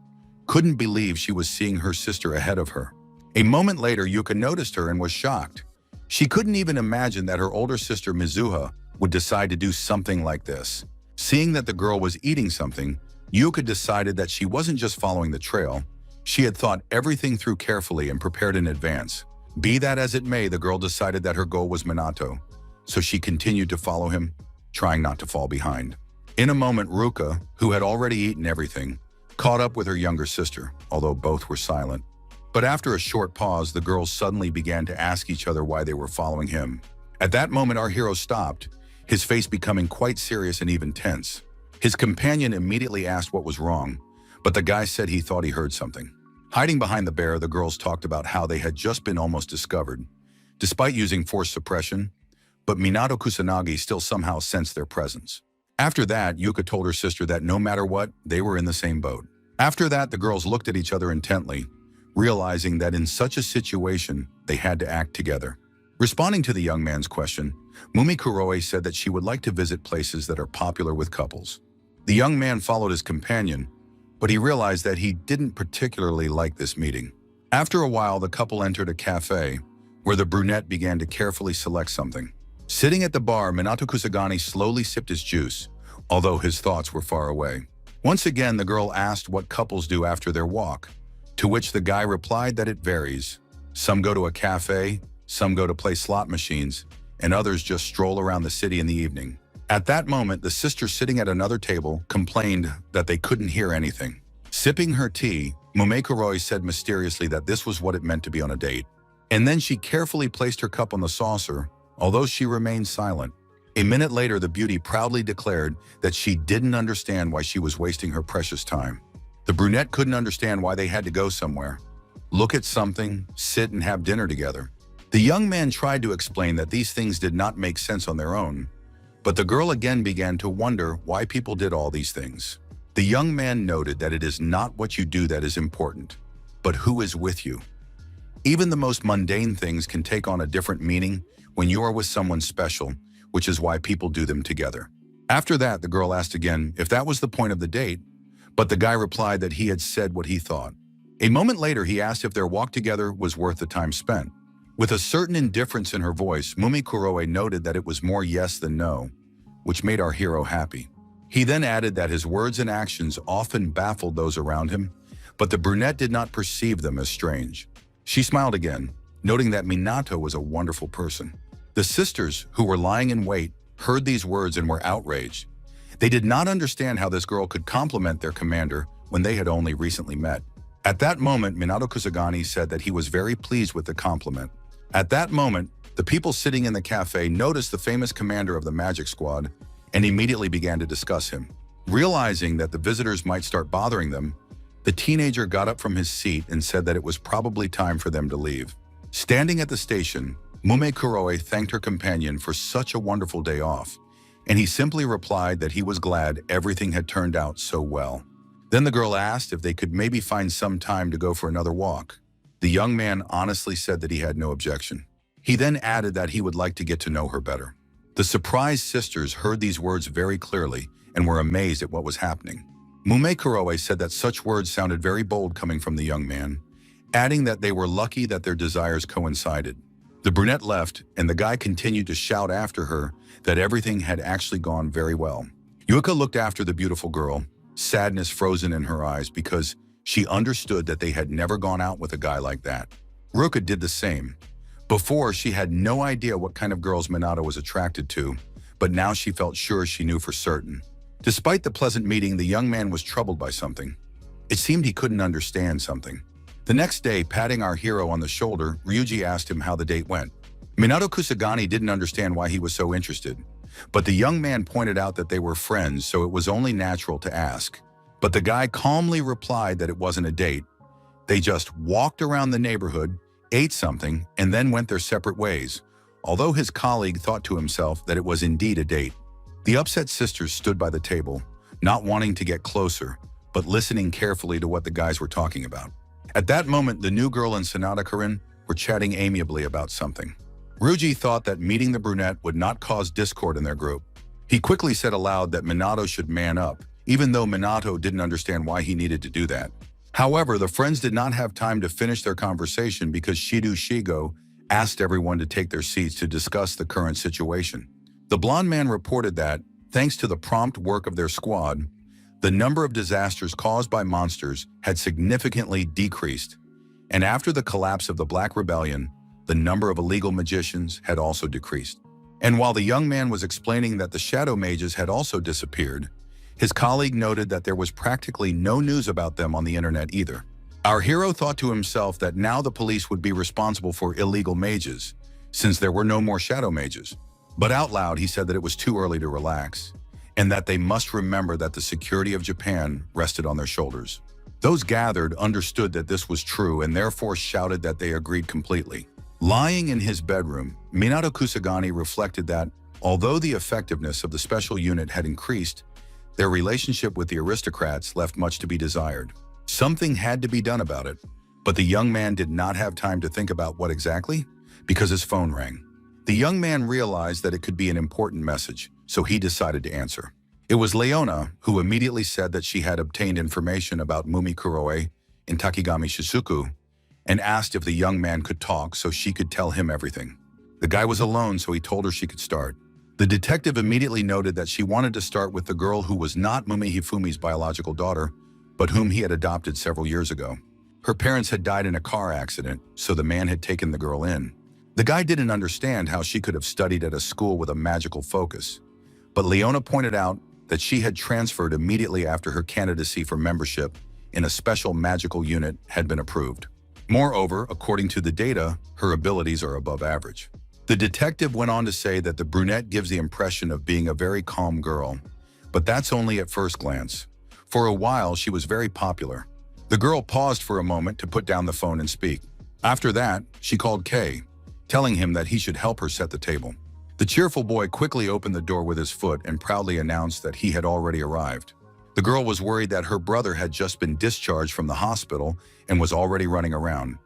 couldn't believe she was seeing her sister ahead of her. A moment later, Yuka noticed her and was shocked. She couldn't even imagine that her older sister Mizuha would decide to do something like this. Seeing that the girl was eating something, Yuka decided that she wasn't just following the trail. She had thought everything through carefully and prepared in advance. Be that as it may, the girl decided that her goal was Minato, so she continued to follow him, trying not to fall behind. In a moment, Ruka, who had already eaten everything, caught up with her younger sister, although both were silent. But after a short pause, the girls suddenly began to ask each other why they were following him. At that moment, our hero stopped, his face becoming quite serious and even tense. His companion immediately asked what was wrong, but the guy said he thought he heard something. Hiding behind the bear, the girls talked about how they had just been almost discovered, despite using force suppression, but Minato Kusanagi still somehow sensed their presence. After that, Yuka told her sister that no matter what, they were in the same boat. After that, the girls looked at each other intently, realizing that in such a situation, they had to act together. Responding to the young man's question, Mumi Kuroi said that she would like to visit places that are popular with couples. The young man followed his companion, but he realized that he didn't particularly like this meeting. After a while, the couple entered a cafe, where the brunette began to carefully select something. Sitting at the bar, Minato Kusagani slowly sipped his juice, although his thoughts were far away. Once again, the girl asked what couples do after their walk, to which the guy replied that it varies. Some go to a cafe, some go to play slot machines, and others just stroll around the city in the evening. At that moment, the sister sitting at another table complained that they couldn't hear anything. Sipping her tea, Mumekuroi said mysteriously that this was what it meant to be on a date. And then she carefully placed her cup on the saucer, although she remained silent. A minute later, the beauty proudly declared that she didn't understand why she was wasting her precious time. The brunette couldn't understand why they had to go somewhere, look at something, sit and have dinner together. The young man tried to explain that these things did not make sense on their own, But the girl again began to wonder why people did all these things. The young man noted that it is not what you do that is important, but who is with you. Even the most mundane things can take on a different meaning when you are with someone special, which is why people do them together. After that, the girl asked again if that was the point of the date, but the guy replied that he had said what he thought. A moment later, he asked if their walk together was worth the time spent. With a certain indifference in her voice, Mumi Kuroe noted that it was more yes than no, which made our hero happy. He then added that his words and actions often baffled those around him, but the brunette did not perceive them as strange. She smiled again, noting that Minato was a wonderful person. The sisters, who were lying in wait, heard these words and were outraged. They did not understand how this girl could compliment their commander when they had only recently met. At that moment, Minato Kusagani said that he was very pleased with the compliment. At that moment, the people sitting in the cafe noticed the famous commander of the magic squad and immediately began to discuss him. Realizing that the visitors might start bothering them, the teenager got up from his seat and said that it was probably time for them to leave. Standing at the station, Mume Kuroe thanked her companion for such a wonderful day off, and he simply replied that he was glad everything had turned out so well. Then the girl asked if they could maybe find some time to go for another walk. The young man honestly said that he had no objection. He then added that he would like to get to know her better. The surprised sisters heard these words very clearly and were amazed at what was happening. Mume Kuroe said that such words sounded very bold coming from the young man, adding that they were lucky that their desires coincided. The brunette left, and the guy continued to shout after her that everything had actually gone very well. Yuka looked after the beautiful girl, sadness frozen in her eyes because she understood that they had never gone out with a guy like that. Ruka did the same. Before, she had no idea what kind of girls Minato was attracted to, but now she felt sure she knew for certain. Despite the pleasant meeting, the young man was troubled by something. It seemed he couldn't understand something. The next day, patting our hero on the shoulder, Ryuji asked him how the date went. Minato Kusagani didn't understand why he was so interested, but the young man pointed out that they were friends, so it was only natural to ask. But the guy calmly replied that it wasn't a date. They just walked around the neighborhood, ate something, and then went their separate ways, although his colleague thought to himself that it was indeed a date. The upset sisters stood by the table, not wanting to get closer, but listening carefully to what the guys were talking about. At that moment, the new girl and Sanada Karin were chatting amiably about something. Ryuji thought that meeting the brunette would not cause discord in their group. He quickly said aloud that Minato should man up, even though Minato didn't understand why he needed to do that. However, the friends did not have time to finish their conversation because Shido Shigo asked everyone to take their seats to discuss the current situation. The blonde man reported that, thanks to the prompt work of their squad, the number of disasters caused by monsters had significantly decreased, and after the collapse of the Black Rebellion, the number of illegal magicians had also decreased. And while the young man was explaining that the shadow mages had also disappeared, his colleague noted that there was practically no news about them on the internet either. Our hero thought to himself that now the police would be responsible for illegal mages, since there were no more shadow mages. But out loud, he said that it was too early to relax, and that they must remember that the security of Japan rested on their shoulders. Those gathered understood that this was true and therefore shouted that they agreed completely. Lying in his bedroom, Minato Kusagani reflected that, although the effectiveness of the special unit had increased, their relationship with the aristocrats left much to be desired. Something had to be done about it, but the young man did not have time to think about what exactly, because his phone rang. The young man realized that it could be an important message, so he decided to answer. It was Leona, who immediately said that she had obtained information about Mumi Kuroe in Takigami Shizuku and asked if the young man could talk so she could tell him everything. The guy was alone, so he told her she could start. The detective immediately noted that she wanted to start with the girl who was not Mumi Hifumi's biological daughter, but whom he had adopted several years ago. Her parents had died in a car accident, so the man had taken the girl in. The guy didn't understand how she could have studied at a school with a magical focus, but Leona pointed out that she had transferred immediately after her candidacy for membership in a special magical unit had been approved. Moreover, according to the data, her abilities are above average. The detective went on to say that the brunette gives the impression of being a very calm girl, but that's only at first glance. For a while, she was very popular. The girl paused for a moment to put down the phone and speak. After that, she called Kay, telling him that he should help her set the table. The cheerful boy quickly opened the door with his foot and proudly announced that he had already arrived. The girl was worried that her brother had just been discharged from the hospital and was already running around.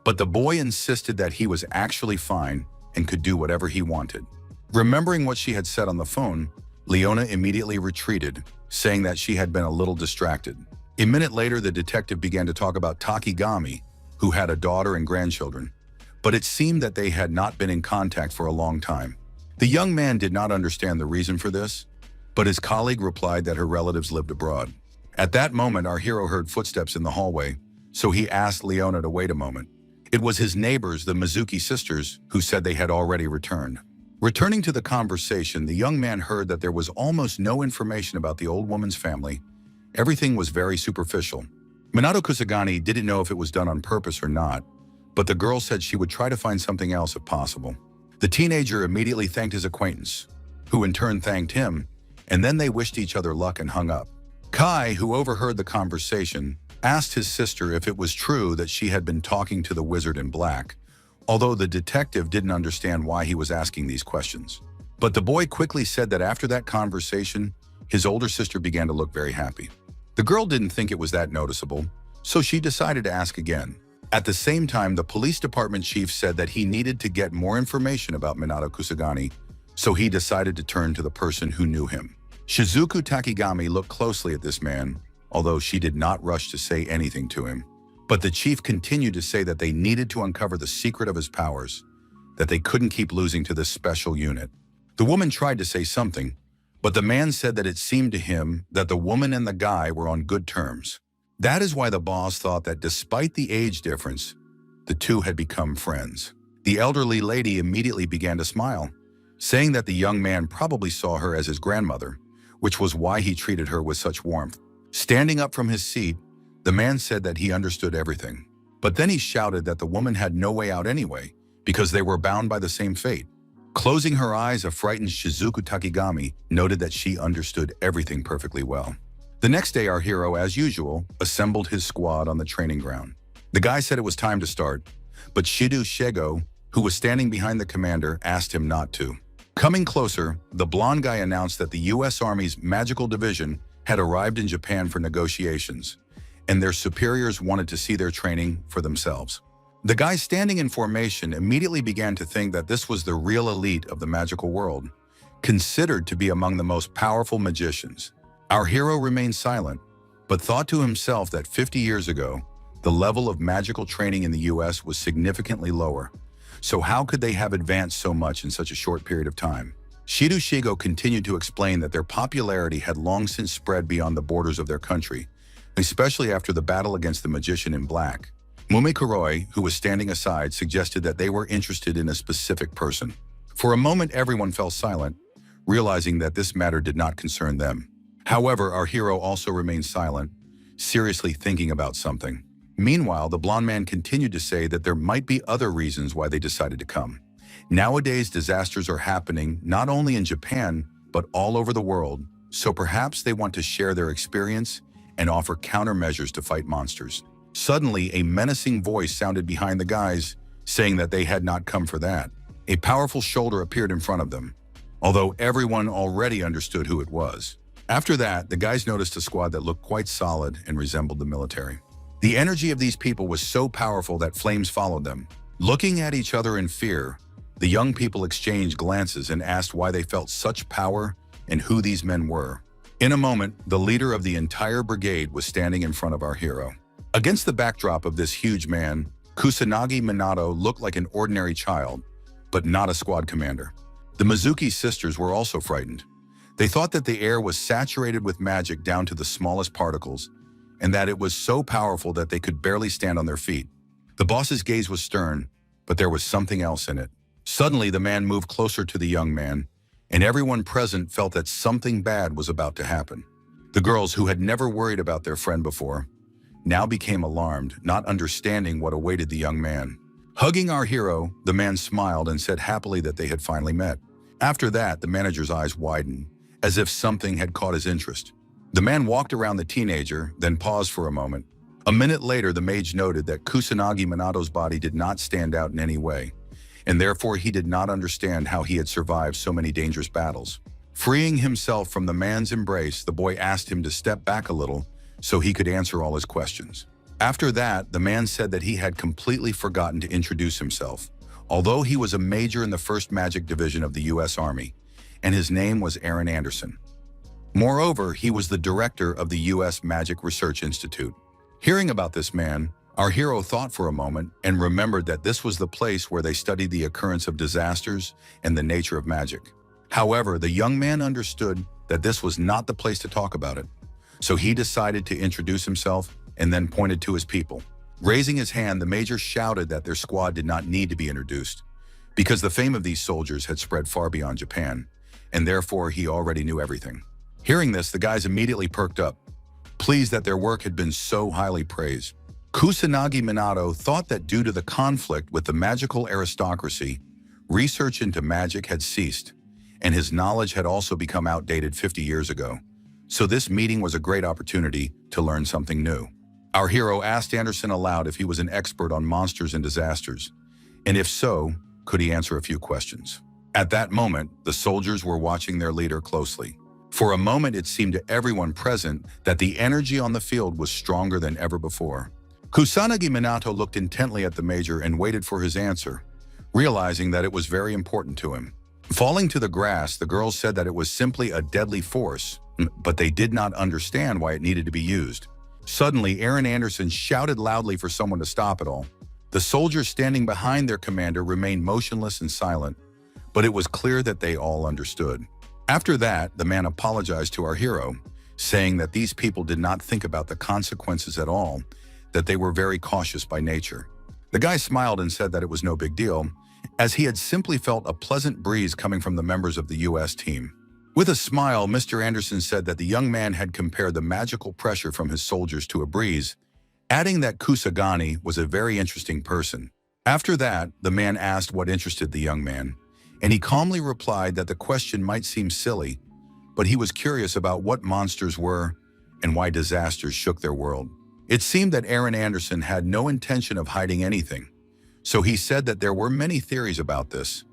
But the boy insisted that he was actually fine and could do whatever he wanted. Remembering what she had said on the phone, Leona immediately retreated, saying that she had been a little distracted. A minute later, the detective began to talk about Takigami, who had a daughter and grandchildren, but it seemed that they had not been in contact for a long time. The young man did not understand the reason for this, but his colleague replied that her relatives lived abroad. At that moment, our hero heard footsteps in the hallway, so he asked Leona to wait a moment. It was his neighbors, the Mizuki sisters, who said they had already returned. Returning to the conversation, the young man heard that there was almost no information about the old woman's family. Everything was very superficial. Minato Kusagani didn't know if it was done on purpose or not, but the girl said she would try to find something else if possible. The teenager immediately thanked his acquaintance, who in turn thanked him, and then they wished each other luck and hung up. Kai, who overheard the conversation, asked his sister if it was true that she had been talking to the wizard in black, although the detective didn't understand why he was asking these questions. But the boy quickly said that after that conversation, his older sister began to look very happy. The girl didn't think it was that noticeable, so she decided to ask again. At the same time, the police department chief said that he needed to get more information about Minato Kusagani, so he decided to turn to the person who knew him. Shizuku Takigami looked closely at this man, although she did not rush to say anything to him. But the chief continued to say that they needed to uncover the secret of his powers, that they couldn't keep losing to this special unit. The woman tried to say something, but the man said that it seemed to him that the woman and the guy were on good terms. That is why the boss thought that despite the age difference, the two had become friends. The elderly lady immediately began to smile, saying that the young man probably saw her as his grandmother, which was why he treated her with such warmth. Standing up from his seat, the man said that he understood everything. But then he shouted that the woman had no way out anyway, because they were bound by the same fate. Closing her eyes, a frightened Shizuku Takigami noted that she understood everything perfectly well. The next day, our hero, as usual, assembled his squad on the training ground. The guy said it was time to start, but Shido Shego, who was standing behind the commander, asked him not to. Coming closer, the blonde guy announced that the U.S. Army's magical division had arrived in Japan for negotiations, and their superiors wanted to see their training for themselves. The guy standing in formation immediately began to think that this was the real elite of the magical world, considered to be among the most powerful magicians. Our hero remained silent, but thought to himself that 50 years ago, the level of magical training in the U.S. was significantly lower. So how could they have advanced so much in such a short period of time? Shido Shigo continued to explain that their popularity had long since spread beyond the borders of their country, especially after the battle against the magician in black. Mumekuroi, who was standing aside, suggested that they were interested in a specific person. For a moment, everyone fell silent, realizing that this matter did not concern them. However, our hero also remained silent, seriously thinking about something. Meanwhile, the blonde man continued to say that there might be other reasons why they decided to come. Nowadays, disasters are happening not only in Japan, but all over the world, so perhaps they want to share their experience and offer countermeasures to fight monsters. Suddenly, a menacing voice sounded behind the guys, saying that they had not come for that. A powerful shoulder appeared in front of them, although everyone already understood who it was. After that, the guys noticed a squad that looked quite solid and resembled the military. The energy of these people was so powerful that flames followed them. Looking at each other in fear, the young people exchanged glances and asked why they felt such power and who these men were. In a moment, the leader of the entire brigade was standing in front of our hero. Against the backdrop of this huge man, Kusanagi Minato looked like an ordinary child, but not a squad commander. The Mizuki sisters were also frightened. They thought that the air was saturated with magic down to the smallest particles, and that it was so powerful that they could barely stand on their feet. The boss's gaze was stern, but there was something else in it. Suddenly, the man moved closer to the young man, and everyone present felt that something bad was about to happen. The girls, who had never worried about their friend before, now became alarmed, not understanding what awaited the young man. Hugging our hero, the man smiled and said happily that they had finally met. After that, the manager's eyes widened, as if something had caught his interest. The man walked around the teenager, then paused for a moment. A minute later, the mage noted that Kusanagi Minato's body did not stand out in any way. and therefore he did not understand how he had survived so many dangerous battles. Freeing himself from the man's embrace, the boy asked him to step back a little so he could answer all his questions. After that, the man said that he had completely forgotten to introduce himself, although he was a major in the 1st Magic Division of the U.S. Army, and his name was Aaron Anderson. Moreover, he was the director of the U.S. Magic Research Institute. Hearing about this man, our hero thought for a moment and remembered that this was the place where they studied the occurrence of disasters and the nature of magic. However, the young man understood that this was not the place to talk about it, so he decided to introduce himself and then pointed to his people. Raising his hand, the major shouted that their squad did not need to be introduced, because the fame of these soldiers had spread far beyond Japan, and therefore he already knew everything. Hearing this, the guys immediately perked up, pleased that their work had been so highly praised. Kusanagi Minato thought that due to the conflict with the magical aristocracy, research into magic had ceased, and his knowledge had also become outdated 50 years ago. So this meeting was a great opportunity to learn something new. Our hero asked Anderson aloud if he was an expert on monsters and disasters, and if so, could he answer a few questions. At that moment, the soldiers were watching their leader closely. For a moment, it seemed to everyone present that the energy on the field was stronger than ever before. Kusanagi Minato looked intently at the major and waited for his answer, realizing that it was very important to him. Falling to the grass, the girls said that it was simply a deadly force, but they did not understand why it needed to be used. Suddenly, Aaron Anderson shouted loudly for someone to stop it all. The soldiers standing behind their commander remained motionless and silent, but it was clear that they all understood. After that, the man apologized to our hero, saying that these people did not think about the consequences at all, that they were very cautious by nature. The guy smiled and said that it was no big deal, as he had simply felt a pleasant breeze coming from the members of the U.S. team. With a smile, Mr. Anderson said that the young man had compared the magical pressure from his soldiers to a breeze, adding that Kusagani was a very interesting person. After that, the man asked what interested the young man, and he calmly replied that the question might seem silly, but he was curious about what monsters were and why disasters shook their world. It seemed that Aaron Anderson had no intention of hiding anything, so he said that there were many theories about this,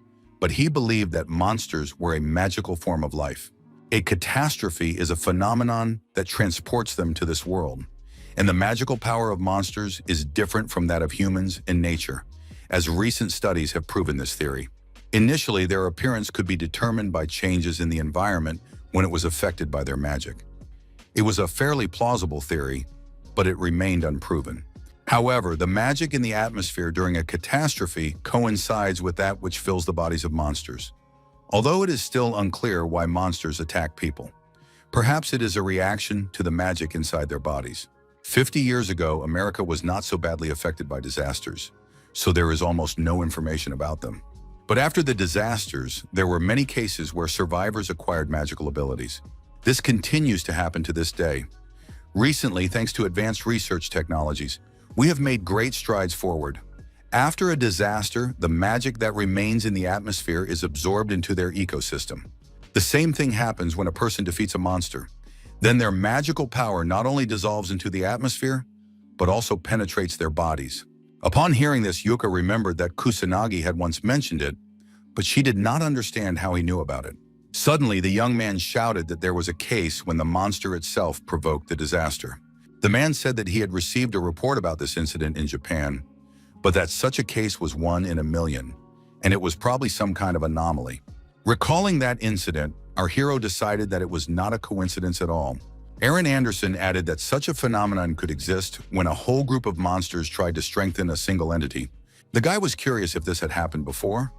but he believed that monsters were a magical form of life. A catastrophe is a phenomenon that transports them to this world, and the magical power of monsters is different from that of humans in nature, as recent studies have proven this theory. Initially, their appearance could be determined by changes in the environment when it was affected by their magic. It was a fairly plausible theory, but it remained unproven. However, the magic in the atmosphere during a catastrophe coincides with that which fills the bodies of monsters. Although it is still unclear why monsters attack people, perhaps it is a reaction to the magic inside their bodies. 50 years ago, America was not so badly affected by disasters, so there is almost no information about them. But after the disasters, there were many cases where survivors acquired magical abilities. This continues to happen to this day. Recently, thanks to advanced research technologies, we have made great strides forward. After a disaster, the magic that remains in the atmosphere is absorbed into their ecosystem. The same thing happens when a person defeats a monster. Then their magical power not only dissolves into the atmosphere, but also penetrates their bodies. Upon hearing this, Yuka remembered that Kusanagi had once mentioned it, but she did not understand how he knew about it. Suddenly, the young man shouted that there was a case when the monster itself provoked the disaster. The man said that he had received a report about this incident in Japan, but that such a case was 1 in a million, and it was probably some kind of anomaly. Recalling that incident, our hero decided that it was not a coincidence at all. Aaron Anderson added that such a phenomenon could exist when a whole group of monsters tried to strengthen a single entity. The guy was curious if this had happened before,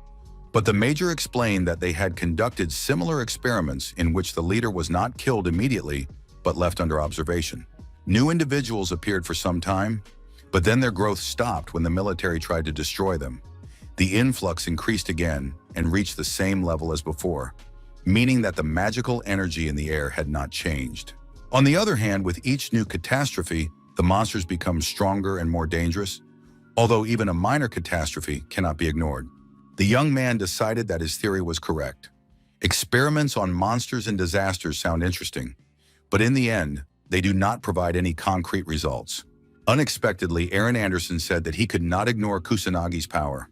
but the Major explained that they had conducted similar experiments in which the leader was not killed immediately, but left under observation. New individuals appeared for some time, but then their growth stopped when the military tried to destroy them. The influx increased again and reached the same level as before, meaning that the magical energy in the air had not changed. On the other hand, with each new catastrophe, the monsters become stronger and more dangerous, although even a minor catastrophe cannot be ignored. The young man decided that his theory was correct. Experiments on monsters and disasters sound interesting, but in the end, they do not provide any concrete results. Unexpectedly, Aaron Anderson said that he could not ignore Kusanagi's power.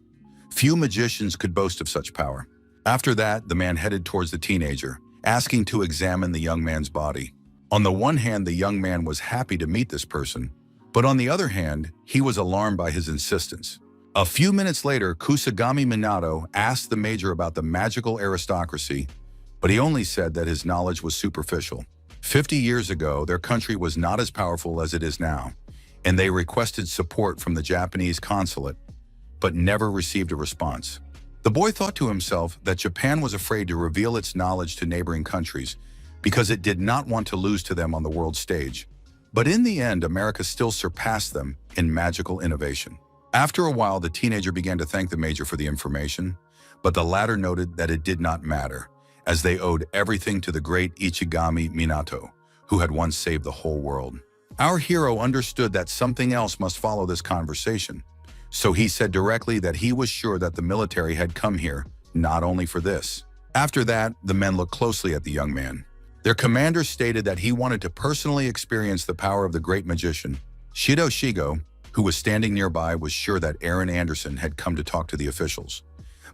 Few magicians could boast of such power. After that, the man headed towards the teenager, asking to examine the young man's body. On the one hand, the young man was happy to meet this person, but on the other hand, he was alarmed by his insistence. A few minutes later, Kusagami Minato asked the Major about the magical aristocracy, but he only said that his knowledge was superficial. 50 years ago, their country was not as powerful as it is now, and they requested support from the Japanese consulate, but never received a response. The boy thought to himself that Japan was afraid to reveal its knowledge to neighboring countries because it did not want to lose to them on the world stage. But in the end, America still surpassed them in magical innovation. After a while, the teenager began to thank the Major for the information, but the latter noted that it did not matter, as they owed everything to the great Ichigami Minato, who had once saved the whole world. Our hero understood that something else must follow this conversation, so he said directly that he was sure that the military had come here, not only for this. After that, the men looked closely at the young man. Their commander stated that he wanted to personally experience the power of the great magician. Shido Shigo, who was standing nearby, was sure that Aaron Anderson had come to talk to the officials,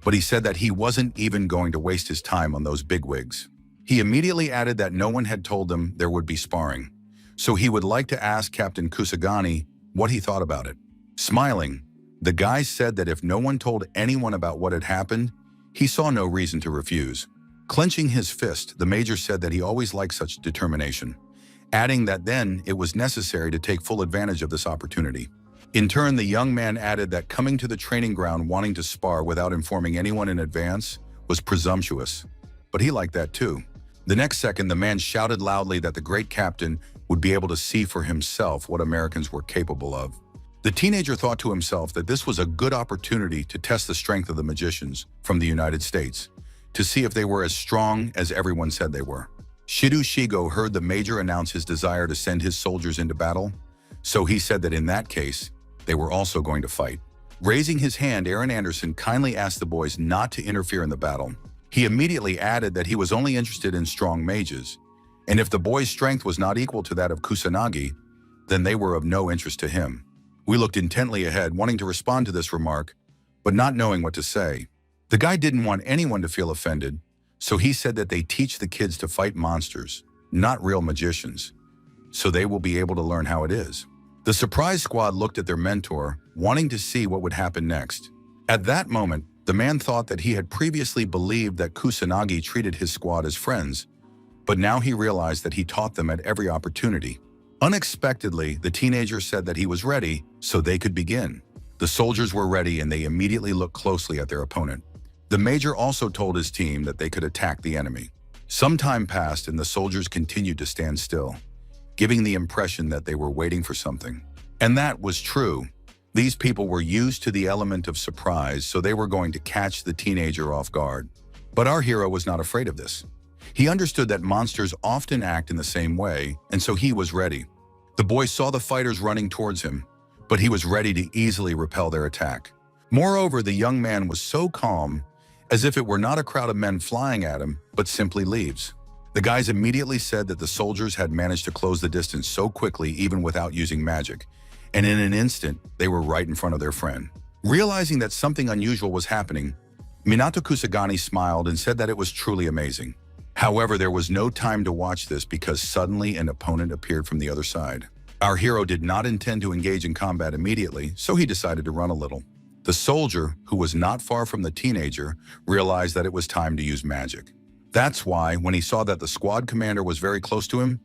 but he said that he wasn't even going to waste his time on those bigwigs. He immediately added that no one had told them there would be sparring, so he would like to ask Captain Kusagani what he thought about it. Smiling, the guy said that if no one told anyone about what had happened, he saw no reason to refuse. Clenching his fist, the Major said that he always liked such determination, adding that then it was necessary to take full advantage of this opportunity. In turn, the young man added that coming to the training ground wanting to spar without informing anyone in advance was presumptuous, but he liked that too. The next second, the man shouted loudly that the great captain would be able to see for himself what Americans were capable of. The teenager thought to himself that this was a good opportunity to test the strength of the magicians from the United States, to see if they were as strong as everyone said they were. Shido Shigo heard the Major announce his desire to send his soldiers into battle, so he said that in that case, they were also going to fight. Raising his hand, Aaron Anderson kindly asked the boys not to interfere in the battle. He immediately added that he was only interested in strong mages, and if the boys' strength was not equal to that of Kusanagi, then they were of no interest to him. We looked intently ahead, wanting to respond to this remark, but not knowing what to say. The guy didn't want anyone to feel offended, so he said that they teach the kids to fight monsters, not real magicians, so they will be able to learn how it is. The surprise squad looked at their mentor, wanting to see what would happen next. At that moment, the man thought that he had previously believed that Kusanagi treated his squad as friends, but now he realized that he taught them at every opportunity. Unexpectedly, the teenager said that he was ready, so they could begin. The soldiers were ready and they immediately looked closely at their opponent. The Major also told his team that they could attack the enemy. Some time passed and the soldiers continued to stand still, giving the impression that they were waiting for something. And that was true. These people were used to the element of surprise, so they were going to catch the teenager off guard. But our hero was not afraid of this. He understood that monsters often act in the same way, and so he was ready. The boy saw the fighters running towards him, but he was ready to easily repel their attack. Moreover, the young man was so calm, as if it were not a crowd of men flying at him, but simply leaves. The guys immediately said that the soldiers had managed to close the distance so quickly even without using magic, and in an instant, they were right in front of their friend. Realizing that something unusual was happening, Minato Kusagani smiled and said that it was truly amazing. However, there was no time to watch this because suddenly an opponent appeared from the other side. Our hero did not intend to engage in combat immediately, so he decided to run a little. The soldier, who was not far from the teenager, realized that it was time to use magic. That's why, when he saw that the squad commander was very close to him,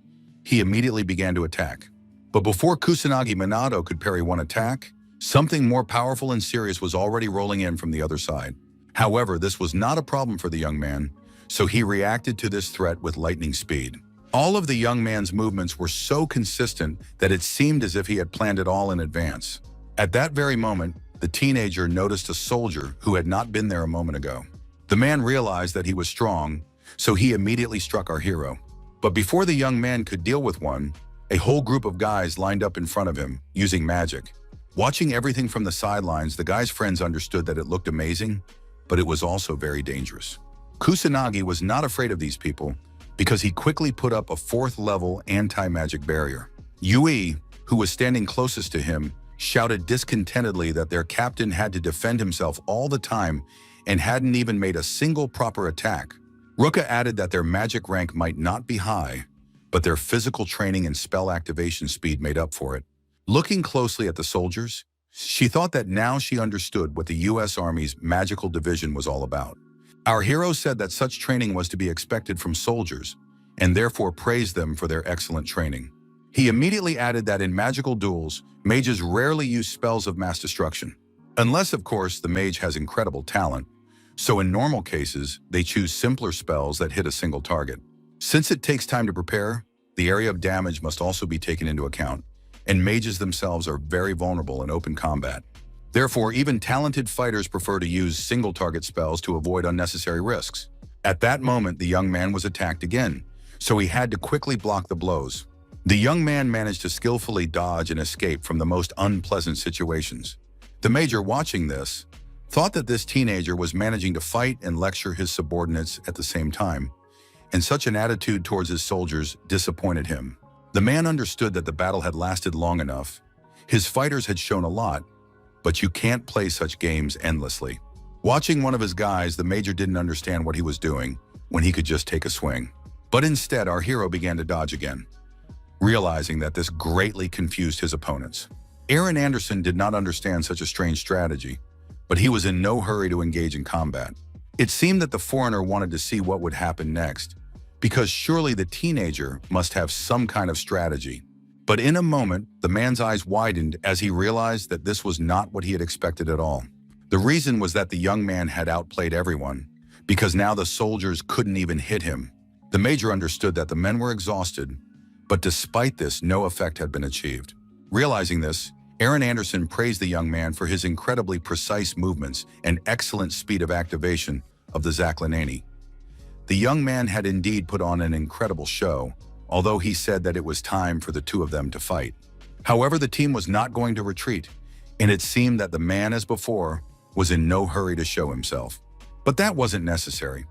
he immediately began to attack. But before Kusanagi Minato could parry one attack, something more powerful and serious was already rolling in from the other side. However, this was not a problem for the young man, so he reacted to this threat with lightning speed. All of the young man's movements were so consistent that it seemed as if he had planned it all in advance. At that very moment, the teenager noticed a soldier who had not been there a moment ago. The man realized that he was strong, so he immediately struck our hero. But before the young man could deal with one, a whole group of guys lined up in front of him, using magic. Watching everything from the sidelines, the guy's friends understood that it looked amazing, but it was also very dangerous. Kusanagi was not afraid of these people because he quickly put up a 4th-level anti-magic barrier. Yui, who was standing closest to him, shouted discontentedly that their captain had to defend himself all the time and hadn't even made a single proper attack. Ruka added that their magic rank might not be high, but their physical training and spell activation speed made up for it. Looking closely at the soldiers, she thought that now she understood what the U.S. Army's magical division was all about. Our hero said that such training was to be expected from soldiers, and therefore praised them for their excellent training. He immediately added that in magical duels, mages rarely use spells of mass destruction. Unless, of course, the mage has incredible talent. So in normal cases, they choose simpler spells that hit a single target. Since it takes time to prepare, the area of damage must also be taken into account, and mages themselves are very vulnerable in open combat. Therefore, even talented fighters prefer to use single-target spells to avoid unnecessary risks. At that moment, the young man was attacked again, so he had to quickly block the blows. The young man managed to skillfully dodge and escape from the most unpleasant situations. The major, watching this, thought that this teenager was managing to fight and lecture his subordinates at the same time, and such an attitude towards his soldiers disappointed him. The man understood that the battle had lasted long enough. His fighters had shown a lot, but you can't play such games endlessly. Watching one of his guys, the major didn't understand what he was doing when he could just take a swing. But instead, our hero began to dodge again, realizing that this greatly confused his opponents. Aaron Anderson did not understand such a strange strategy, but he was in no hurry to engage in combat. It seemed that the foreigner wanted to see what would happen next, because surely the teenager must have some kind of strategy. But in a moment, the man's eyes widened as he realized that this was not what he had expected at all. The reason was that the young man had outplayed everyone, because now the soldiers couldn't even hit him. The major understood that the men were exhausted, but despite this, no effect had been achieved. Realizing this, Aaron Anderson praised the young man for his incredibly precise movements and excellent speed of activation of the Zaklanani. The young man had indeed put on an incredible show, although he said that it was time for the two of them to fight. However, the team was not going to retreat, and it seemed that the man, as before, was in no hurry to show himself. But that wasn't necessary.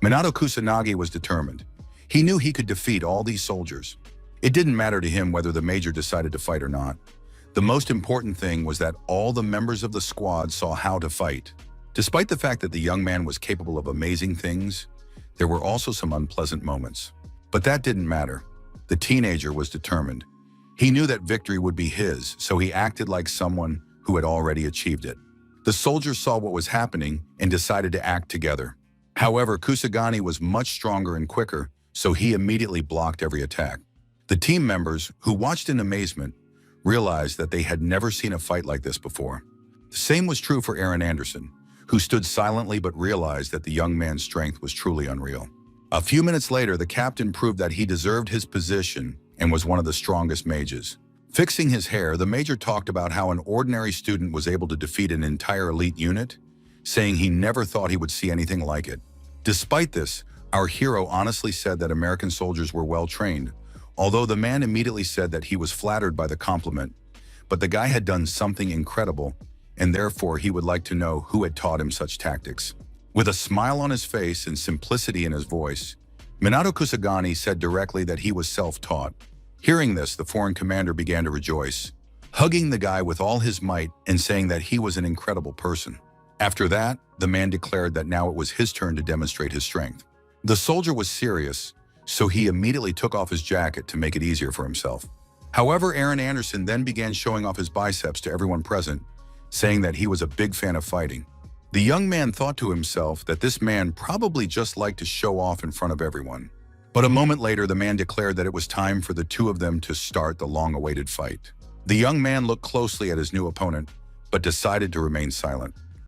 Minato Kusanagi was determined. He knew he could defeat all these soldiers. It didn't matter to him whether the major decided to fight or not. The most important thing was that all the members of the squad saw how to fight. Despite the fact that the young man was capable of amazing things, there were also some unpleasant moments. But that didn't matter. The teenager was determined. He knew that victory would be his, so he acted like someone who had already achieved it. The soldiers saw what was happening and decided to act together. However, Kusagani was much stronger and quicker, so he immediately blocked every attack. The team members, who watched in amazement, realized that they had never seen a fight like this before. The same was true for Aaron Anderson, who stood silently but realized that the young man's strength was truly unreal. A few minutes later, the captain proved that he deserved his position and was one of the strongest mages. Fixing his hair, the major talked about how an ordinary student was able to defeat an entire elite unit, saying he never thought he would see anything like it. Despite this, our hero honestly said that American soldiers were well trained, although the man immediately said that he was flattered by the compliment. But the guy had done something incredible, and therefore he would like to know who had taught him such tactics. With a smile on his face and simplicity in his voice, Minato Kusagani said directly that he was self-taught. Hearing this, the foreign commander began to rejoice, hugging the guy with all his might and saying that he was an incredible person. After that, the man declared that now it was his turn to demonstrate his strength. The soldier was serious, so he immediately took off his jacket to make it easier for himself. However, Aaron Anderson then began showing off his biceps to everyone present, saying that he was a big fan of fighting. The young man thought to himself that this man probably just liked to show off in front of everyone. But a moment later, the man declared that it was time for the two of them to start the long-awaited fight. The young man looked closely at his new opponent, but decided to remain silent.